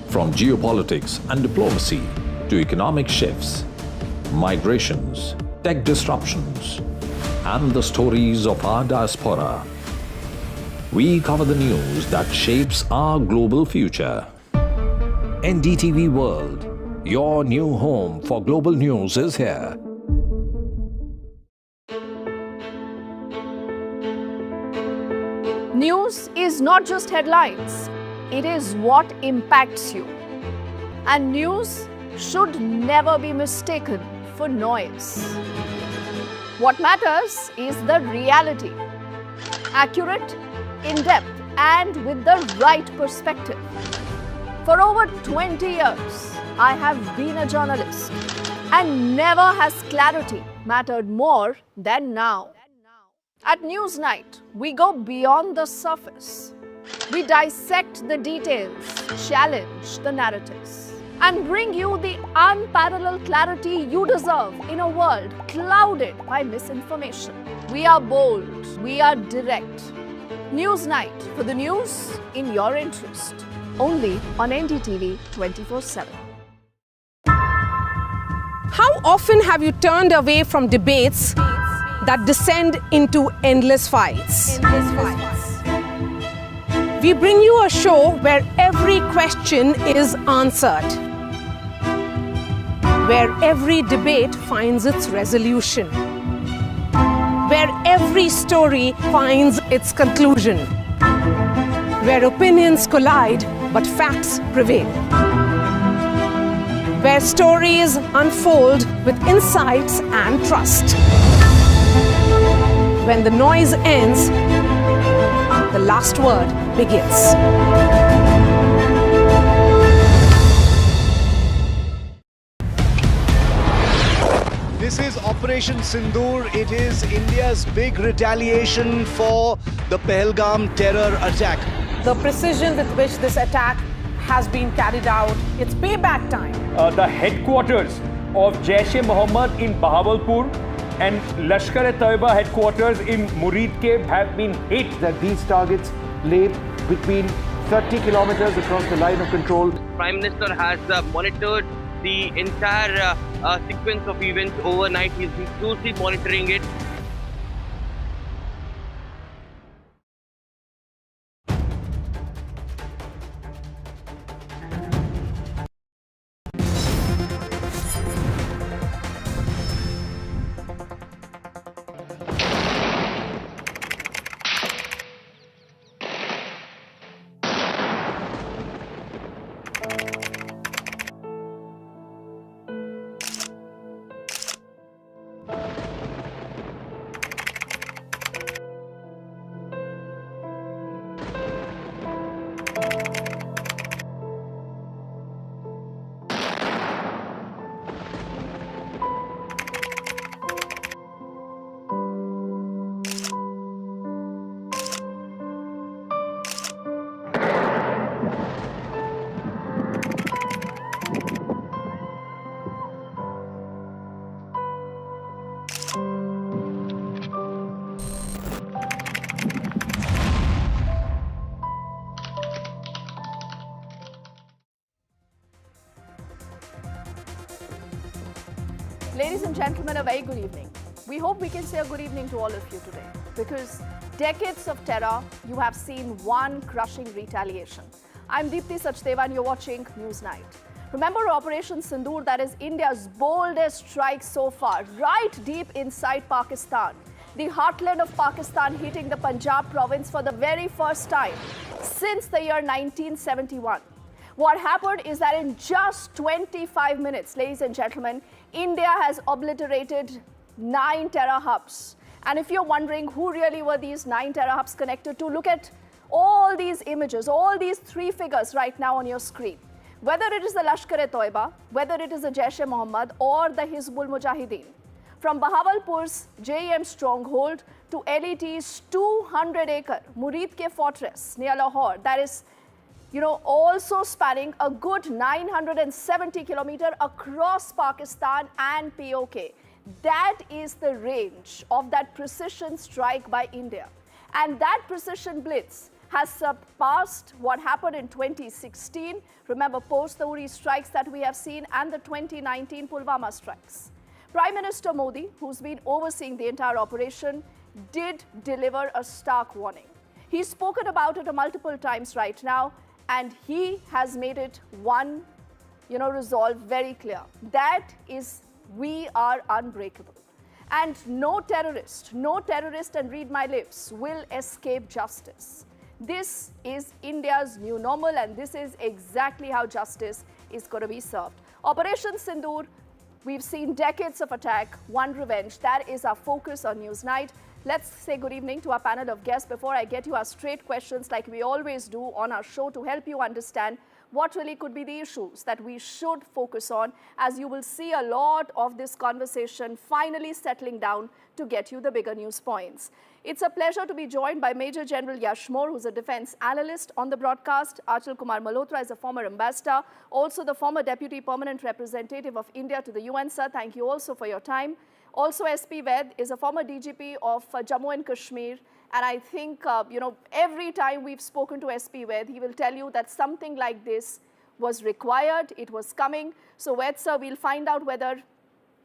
S11: From geopolitics and diplomacy to economic shifts, migrations, tech disruptions, and the stories of our diaspora. We cover the news that shapes our global future. NDTV World, your new home for global news, is here.
S22: News is not just headlines, it is what impacts you. And news should never be mistaken for noise. What matters is the reality. Accurate, in-depth, and with the right perspective. For over 20 years, I have been a journalist, and never has clarity mattered more than now. At Newsnight, we go beyond the surface. We dissect the details, challenge the narratives, and bring you the unparalleled clarity you deserve in a world clouded by misinformation. We are bold, we are direct. Newsnight, for the news in your interest. Only on NDTV 24/7.
S24: How often have you turned away from debates that descend into endless fights? We bring you a show where every question is answered, where every debate finds its resolution, where every story finds its conclusion, where opinions collide but facts prevail, where stories unfold with insights and trust. When the noise ends, the last word begins.
S1: This is Operation Sindoor. It is India's big retaliation for the Pahalgam terror attack.
S24: The precision with which this attack has been carried out, it's payback time.
S4: The headquarters of Jaish-e-Mohammed in Bahawalpur and Lashkar-e-Taiba headquarters in Muridke have been hit.
S6: That these targets lay between 30 kilometers across the line of control.
S9: Prime Minister has monitored the entire sequence of events overnight. He's been closely monitoring it.
S22: Ladies and gentlemen, a very good evening. We hope we can say a good evening to all of you today, because decades of terror, you have seen one crushing retaliation. I'm Deepthi Sachdeva and you're watching Newsnight. Remember Operation Sindoor, that is India's boldest strike so far, right deep inside Pakistan. The heartland of Pakistan hitting the Punjab province for the very first time since the year 1971. What happened is that in just 25 minutes, ladies and gentlemen, India has obliterated 9 terror hubs. And if you're wondering who really were these 9 terror hubs connected to, look at all these images, all these 3 figures right now on your screen. Whether it is the Lashkar-e-Taiba, whether it is the Jaish-e-Mohammed or the Hizbul Mujahideen. From Bahawalpur's JEM stronghold to LET's 200-acre Muridke fortress near Lahore, that is also spanning a good 970 kilometers across Pakistan and POK. That is the range of that precision strike by India. And that precision blitz has surpassed what happened in 2016. Remember, post the Uri strikes that we have seen and the 2019 Pulwama strikes. Prime Minister Modi, who's been overseeing the entire operation, did deliver a stark warning. He's spoken about it multiple times right now, and he has made it one, resolve very clear. That is, we are unbreakable. And no terrorist, and read my lips, will escape justice. This is India's new normal, and this is exactly how justice is going to be served. Operation Sindoor, we've seen decades of attack, one revenge. That is our focus on Newsnight. Let's say good evening to our panel of guests before I get you our straight questions like we always do on our show to help you understand what really could be the issues that we should focus on, as you will see a lot of this conversation finally settling down to get you the bigger news points. It's a pleasure to be joined by Major General Yash Moore, who's a defense analyst on the broadcast. Achal Kumar Malhotra is a former ambassador, also the former deputy permanent representative of India to the UN. Sir, thank you also for your time. Also, SP Ved is a former DGP of Jammu and Kashmir. And I think, every time we've spoken to SP Ved, he will tell you that something like this was required, it was coming. So, Ved, sir, we'll find out whether,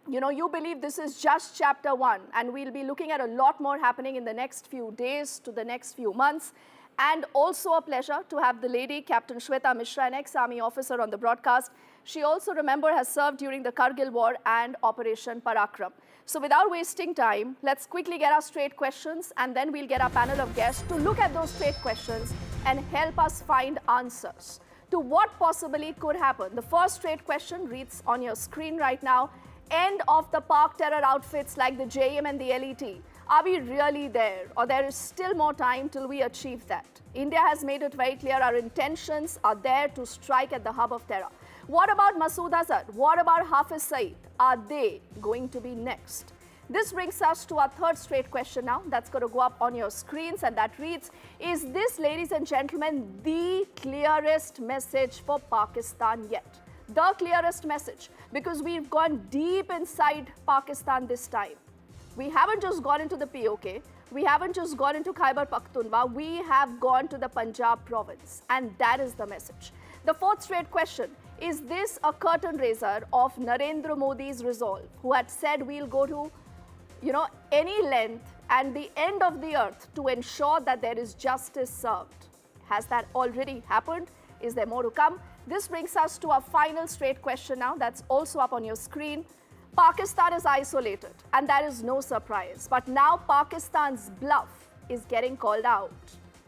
S22: you believe this is just chapter 1, and we'll be looking at a lot more happening in the next few days to the next few months. And also a pleasure to have the lady, Captain Shweta Mishra, an ex-army officer on the broadcast. She also, remember, has served during the Kargil War and Operation Parakram. So without wasting time, let's quickly get our straight questions, and then we'll get our panel of guests to look at those straight questions and help us find answers to what possibly could happen. The first straight question reads on your screen right now. End of the Pak terror outfits like the JM and the LET. Are we really there, or there is still more time till we achieve that? India has made it very clear our intentions are there to strike at the hub of terror. What about Masood Azhar? What about Hafiz Saeed? Are they going to be next? This brings us to our third straight question now. That's going to go up on your screens, and that reads, is this, ladies and gentlemen, the clearest message for Pakistan yet? The clearest message, because we've gone deep inside Pakistan this time. We haven't just gone into the POK. We haven't just gone into Khyber Pakhtunkhwa. We have gone to the Punjab province, and that is the message. The fourth straight question, is this a curtain raiser of Narendra Modi's resolve, who had said we'll go to, any length and the end of the earth to ensure that there is justice served? Has that already happened? Is there more to come? This brings us to our final straight question now. That's also up on your screen. Pakistan is isolated, and that is no surprise. But now Pakistan's bluff is getting called out.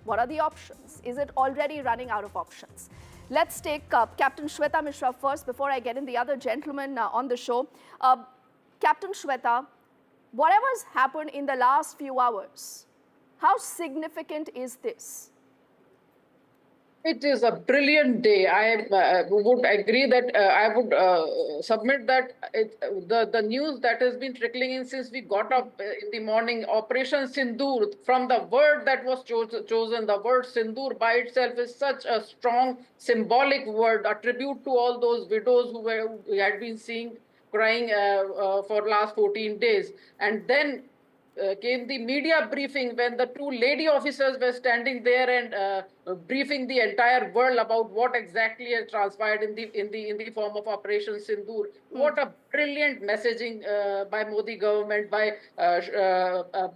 S22: What are the options? Is it already running out of options? Let's take Captain Shweta Mishra first before I get in the other gentlemen on the show. Captain Shweta, whatever's happened in the last few hours, how significant is this?
S10: It is a brilliant day. I would agree that I would submit that the news that has been trickling in since we got up in the morning, Operation Sindoor, from the word that was chosen, the word Sindoor by itself is such a strong symbolic word, a tribute to all those widows who had been seen crying for last 14 days. And then came the media briefing when the two lady officers were standing there and briefing the entire world about what exactly has transpired in the form of Operation Sindoor. What a brilliant messaging by Modi government by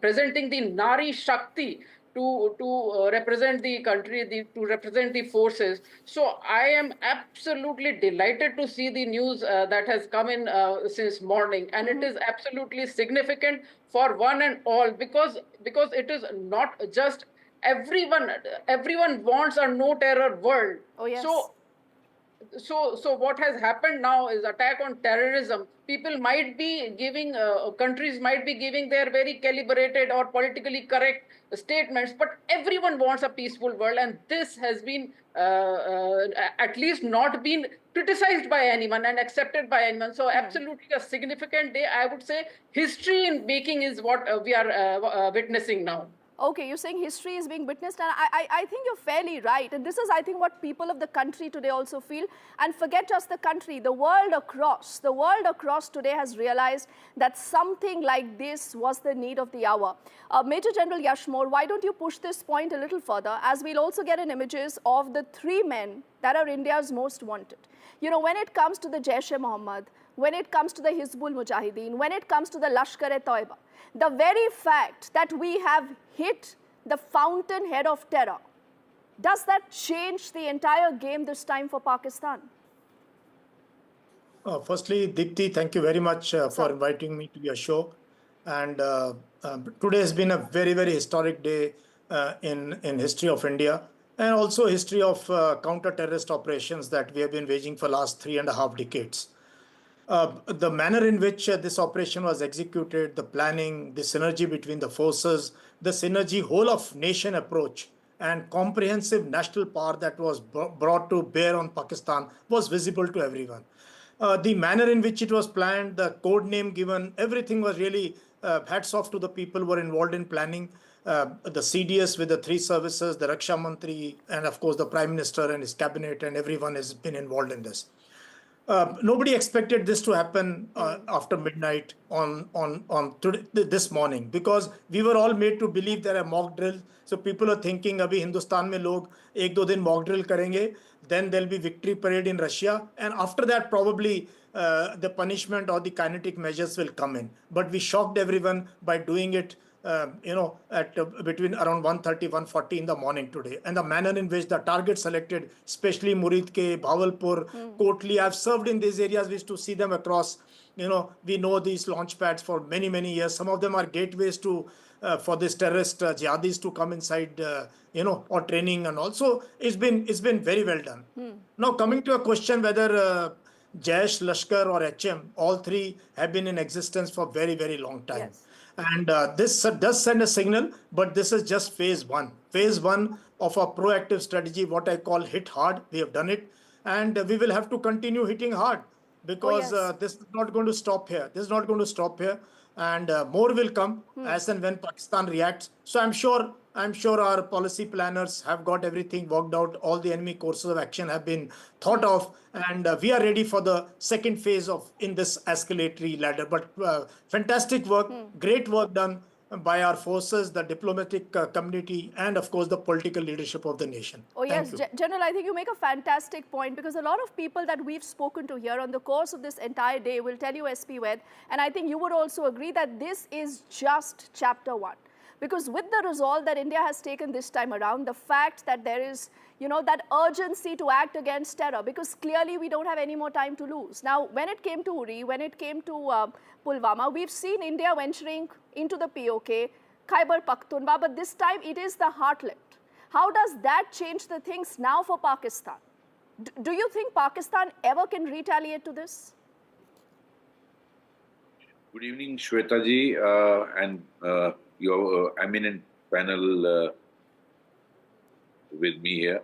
S10: presenting the Nari Shakti to represent the country, to represent the forces. So I am absolutely delighted to see the news that has come in since morning, and it is absolutely significant for one and all, because it is not just everyone wants a no terror world.
S22: Oh, yes.
S10: So what has happened now is attack on terrorism. People might be giving, countries might be giving their very calibrated or politically correct statements, but everyone wants a peaceful world, and this has been at least not been criticized by anyone and accepted by anyone. So absolutely a significant day. I would say history in making is what we are witnessing now.
S22: Okay, you're saying history is being witnessed, and I think you're fairly right. And this is, I think, what people of the country today also feel. And forget just the country, the world across today has realized that something like this was the need of the hour. Major General Yashmore, why don't you push this point a little further, as we'll also get in images of the 3 men that are India's most wanted. You know, when it comes to the Jaish-e-Mohammed, when it comes to the Hizbul Mujahideen, when it comes to the Lashkar-e-Toiba, the very fact that we have hit the fountainhead of terror, does that change the entire game this time for Pakistan?
S12: Firstly, Dipti, thank you very much for inviting me to your show. And today has been a very, very historic day in history of India, and also history of counter-terrorist operations that we have been waging for last 3.5 decades. The manner in which this operation was executed, the planning, the synergy between the forces, the synergy whole of nation approach and comprehensive national power that was brought to bear on Pakistan was visible to everyone. The manner in which it was planned, the code name given, everything was really hats off to the people who were involved in planning. The CDS with the 3 services, the Raksha Mantri, and of course the Prime Minister and his cabinet, and everyone has been involved in this. Nobody expected this to happen after midnight this morning, because we were all made to believe there are mock drills. So people are thinking, abhi Hindustan mein log 1-2 din mock drill karenge, then there'll be victory parade in Russia, and after that probably the punishment or the kinetic measures will come in. But we shocked everyone by doing it at between around 1:30, 1:40 in the morning today. And the manner in which the target selected, especially Murid ke, Bawalpur, Kotli, I've served in these areas, we used to see them across. We know these launch pads for many, many years. Some of them are gateways to for this terrorist jihadis to come inside, or training, and also it's been very well done. Now coming to a question whether Jaish, Lashkar or HM, all 3 have been in existence for very, very long time. Yes. And this does send a signal, but this is just phase 1. Phase 1 of a proactive strategy, what I call hit hard. We have done it, and we will have to continue hitting hard, because this is not going to stop here. This is not going to stop here, and more will come as and when Pakistan reacts. So I'm sure our policy planners have got everything worked out. All the enemy courses of action have been thought of, and we are ready for the second phase in this escalatory ladder. But fantastic work, great work done by our forces, the diplomatic community, and of course the political leadership of the nation.
S22: Oh yes, General, I think you make a fantastic point, because a lot of people that we've spoken to here on the course of this entire day will tell you, SP Ved, and I think you would also agree that this is just chapter 1. Because with the resolve that India has taken this time around, the fact that there is, that urgency to act against terror, because clearly we don't have any more time to lose. Now, when it came to Uri, when it came to Pulwama, we've seen India venturing into the POK, Khyber Pakhtunkhwa, but this time it is the heartland. How does that change the things now for Pakistan? Do you think Pakistan ever can retaliate to this?
S13: Good evening, Shweta ji, and your eminent panel with me here.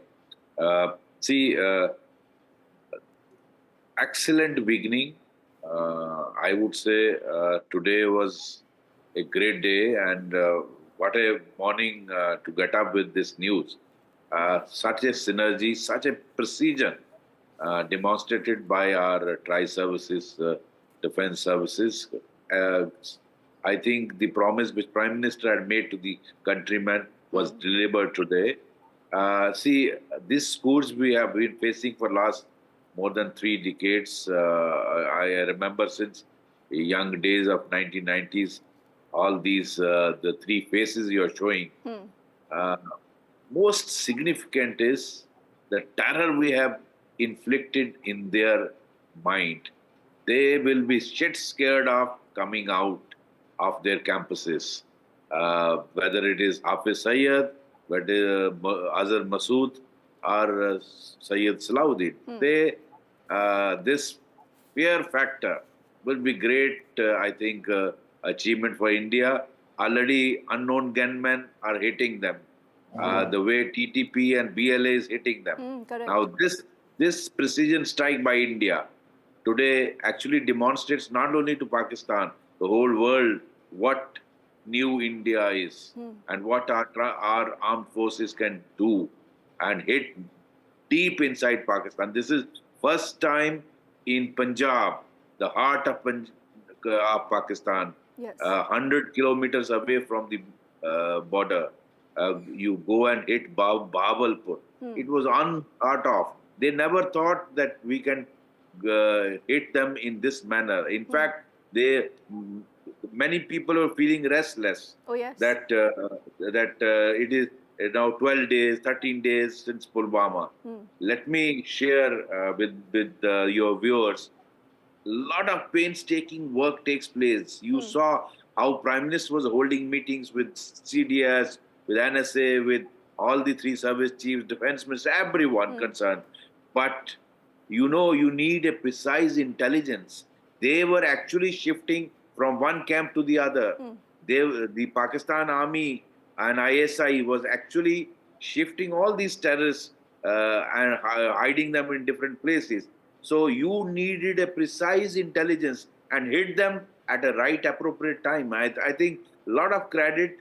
S13: Excellent beginning. I would say today was a great day, and what a morning to get up with this news. Such a synergy, such a precision demonstrated by our tri-services, defense services. I think the promise which Prime Minister had made to the countrymen was delivered today. These schools we have been facing for last more than 3 decades. I remember since young days of 1990s, all these, the 3 phases you are showing. Most significant is the terror we have inflicted in their mind. They will be shit scared of coming out of their campuses, whether it is Hafiz Sayyid, whether Azhar Masood or Sayyid Salahuddin. This fear factor will be great, I think, achievement for India. Already unknown gunmen are hitting them. The way TTP and BLA is hitting them. Now this precision strike by India today actually demonstrates not only to Pakistan, the whole world, what new India is and what our armed forces can do and hit deep inside Pakistan. This is first time in Punjab, the heart of Pakistan,
S22: Yes.
S13: 100 kilometers away from the border. You go and hit Bahawalpur. It was unthought of. They never thought that we can hit them in this manner. In fact, many people are feeling restless.
S22: Oh, yes.
S13: That it is now 12 days, 13 days since Pulwama. Let me share with your viewers. A lot of painstaking work takes place. You saw how Prime Minister was holding meetings with CDS, with NSA, with all the three service chiefs, defense minister, everyone concerned. But you know, you need a precise intelligence. They were actually shifting from one camp to the other. The Pakistan Army and ISI was actually shifting all these terrorists and hiding them in different places. So you needed a precise intelligence and hit them at a right appropriate time. I think a lot of credit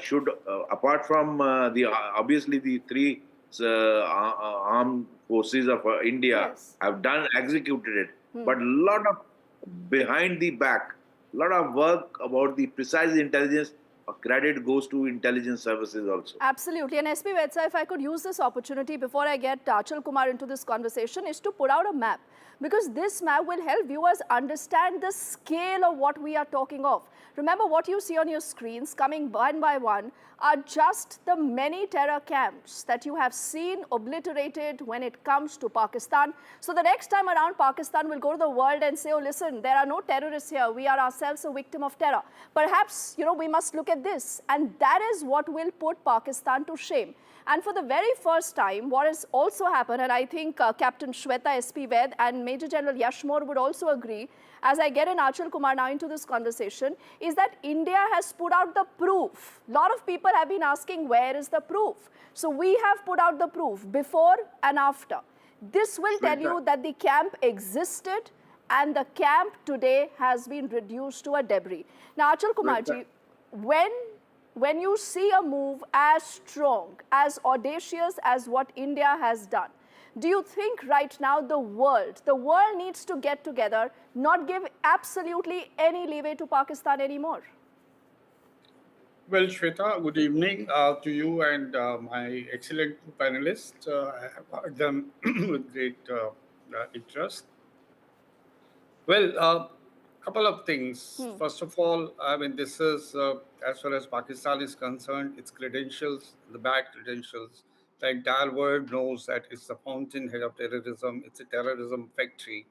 S13: should, apart from obviously the three armed forces of India have executed it, but a lot of behind the back, a lot of work about the precise intelligence. Credit goes to intelligence services also.
S22: Absolutely. And SP Vedsa, if I could use this opportunity before I get Achal Kumar into this conversation, is to put out a map. Because this map will help viewers understand the scale of what we are talking of. Remember, what you see on your screens coming one by one are just the many terror camps that you have seen obliterated when it comes to Pakistan. So the next time around, Pakistan will go to the world and say, oh, listen, there are no terrorists here. We are ourselves a victim of terror. Perhaps, we must look at this. And that is what will put Pakistan to shame. And for the very first time, what has also happened, and I think Captain Shweta SP Ved and Major General Yashmore would also agree, as I get in Achal Kumar now into this conversation, is that India has put out the proof. A lot of people have been asking, where is the proof? So we have put out the proof before and after. This will tell you that the camp existed and the camp today has been reduced to a debris. Now, Achal Kumarji, when you see a move as strong, as audacious as what India has done, do you think right now the world needs to get together, not give absolutely any leeway to Pakistan anymore?
S14: Well, Shweta, good evening to you and my excellent panelists. I have heard them with great interest. Well, couple of things. First of all, I mean, this is, as far as Pakistan is concerned, its credentials, the back credentials, the entire world knows that it's the fountainhead of terrorism. It's a terrorism factory.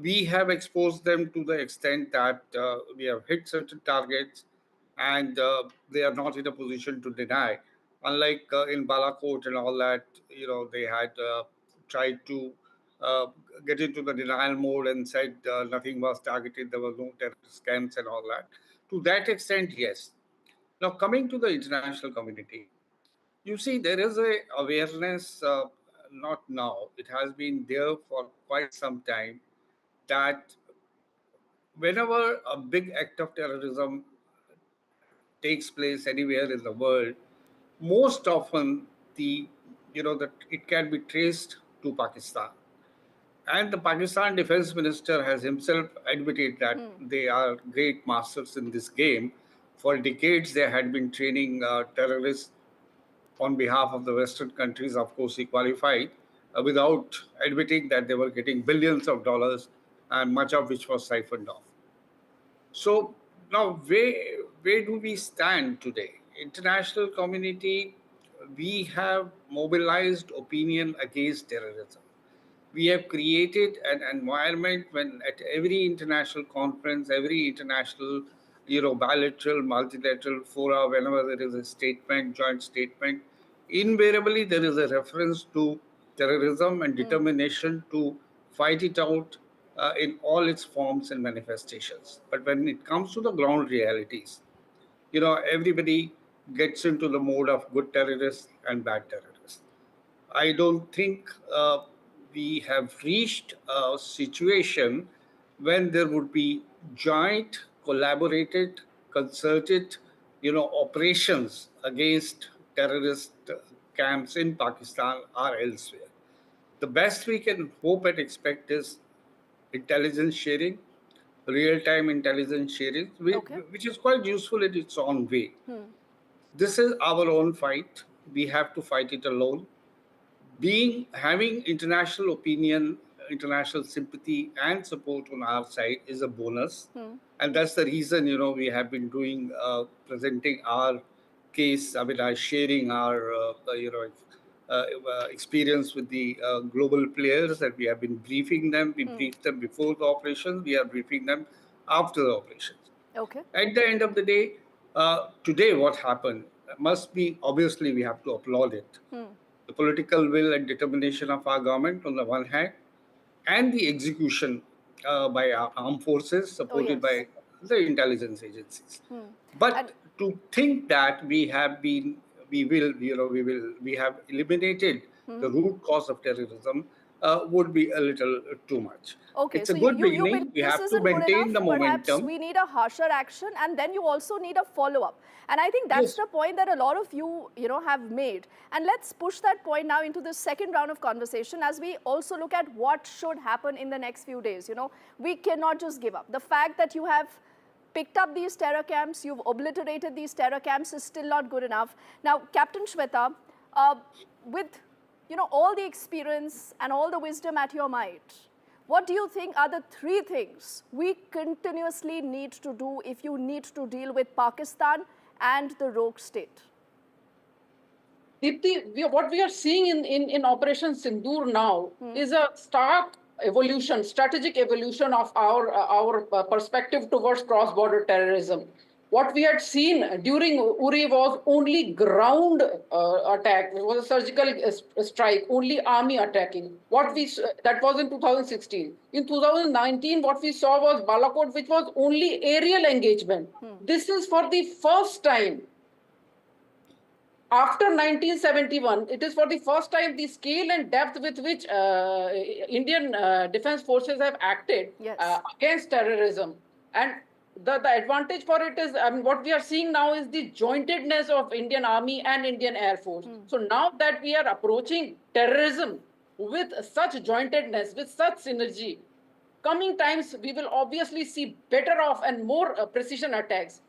S14: We have exposed them to the extent that we have hit certain targets and they are not in a position to deny. Unlike in Balakot and all that, they had tried to get into the denial mode and said nothing was targeted, there was no terrorist camps and all that. To that extent, yes. Now, coming to the international community, you see, there is a awareness, not now, it has been there for quite some time, that whenever a big act of terrorism takes place anywhere in the world, most often that it can be traced to Pakistan. And the Pakistan Defense Minister has himself admitted that they are great masters in this game. For decades, they had been training terrorists on behalf of the Western countries. Of course, he qualified without admitting that they were getting billions of dollars and much of which was siphoned off. So now, where do we stand today? International community, we have mobilized opinion against terrorism. We have created an environment when at every international conference, every international, bilateral, multilateral fora, whenever there is a statement, joint statement, invariably there is a reference to terrorism and determination to fight it out in all its forms and manifestations. But when it comes to the ground realities, everybody gets into the mode of good terrorists and bad terrorists. I don't think we have reached a situation when there would be joint, collaborated, concerted, operations against terrorist camps in Pakistan or elsewhere. The best we can hope and expect is intelligence sharing, real-time intelligence sharing, which is quite useful in its own way. This is our own fight. We have to fight it alone. Having international opinion, international sympathy and support on our side is a bonus. And that's the reason, we have been doing, presenting our case, sharing our, experience with the global players, that we have been briefing them. We briefed them before the operations. We are briefing them after the operations.
S22: Okay.
S14: At the end of the day, today what happened must be, obviously, we have to applaud it. The political will and determination of our government on the one hand, and the execution by our armed forces, supported by the intelligence agencies. But to think that we have eliminated the root cause of terrorism would be a little too much.
S22: Okay,
S14: it's
S22: so
S14: a good beginning. We
S22: this
S14: have to
S22: isn't good
S14: maintain
S22: enough.
S14: the
S22: Perhaps
S14: momentum.
S22: we need a harsher action, and then you also need a follow-up. And I think that's the point that a lot of you, have made. And let's push that point now into the second round of conversation as we also look at what should happen in the next few days. We cannot just give up. The fact that you have picked up these terror camps, you've obliterated these terror camps is still not good enough. Now, Captain Shweta, with all the experience and all the wisdom at your might, what do you think are the three things we continuously need to do if you need to deal with Pakistan and the rogue state?
S10: Deepti, what we are seeing in Operation Sindoor now is a stark evolution, strategic evolution of our perspective towards cross-border terrorism. What we had seen during Uri was only ground attack. It was a surgical strike, only army attacking. That was in 2016. In 2019, what we saw was Balakot, which was only aerial engagement. This is for the first time. After 1971, it is for the first time the scale and depth with which Indian defense forces have acted against terrorism. And the advantage for it is, what we are seeing now is the jointedness of Indian Army and Indian Air Force. So now that we are approaching terrorism with such jointedness, with such synergy, coming times we will obviously see better off and more precision attacks.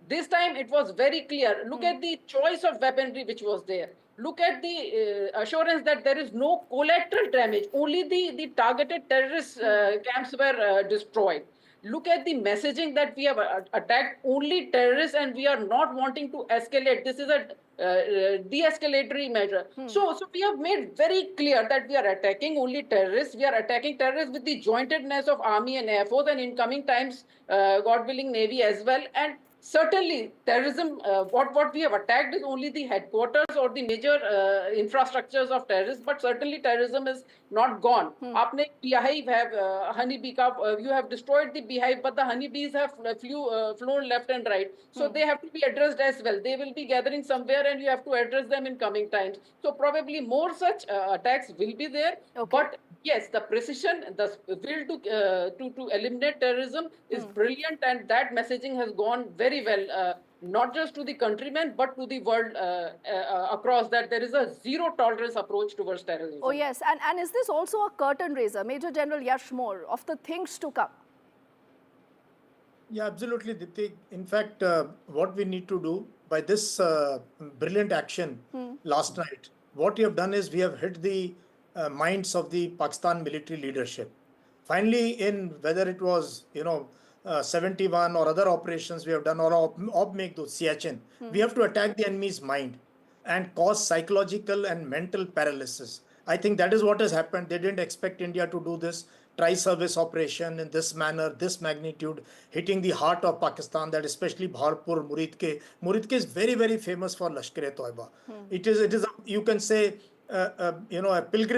S10: This time it was very clear. Look at the choice of weaponry which was there. Look at the assurance that there is no collateral damage. Only the targeted terrorist camps were destroyed. Look at the messaging that we have attacked only terrorists and we are not wanting to escalate. This is a de-escalatory measure. So we have made very clear that we are attacking only terrorists. We are attacking terrorists with the jointedness of Army and Air Force, and in coming times, God willing, Navy as well. And certainly, terrorism, what we have attacked is only the headquarters or the major infrastructures of terrorists, but certainly terrorism is not gone. Aapne beehive have honeybee, you have destroyed the beehive, but the honeybees have flown left and right. So they have to be addressed as well. They will be gathering somewhere and you have to address them in coming times. So probably more such attacks will be there. But yes, the precision, the will to eliminate terrorism is brilliant, and that messaging has gone very well, not just to the countrymen, but to the world across, that there is a zero tolerance approach towards terrorism.
S22: Oh yes, and is this also a curtain raiser, Major General Yash Moore, of the things to come?
S12: Yeah, absolutely, Dipti. In fact, what we need to do by this brilliant action last night, what we have done is we have hit the minds of the Pakistan military leadership. Finally, in whether it was 71 or other operations we have done, or Obmake those Siachen, we have to attack the enemy's mind and cause psychological and mental paralysis. I think that is what has happened. They didn't expect India to do this tri-service operation in this manner, this magnitude, hitting the heart of Pakistan, that especially Bharpur, Muridke. Muridke is very, very famous for Lashkar-e-Toiba. It is you can say, a pilgrim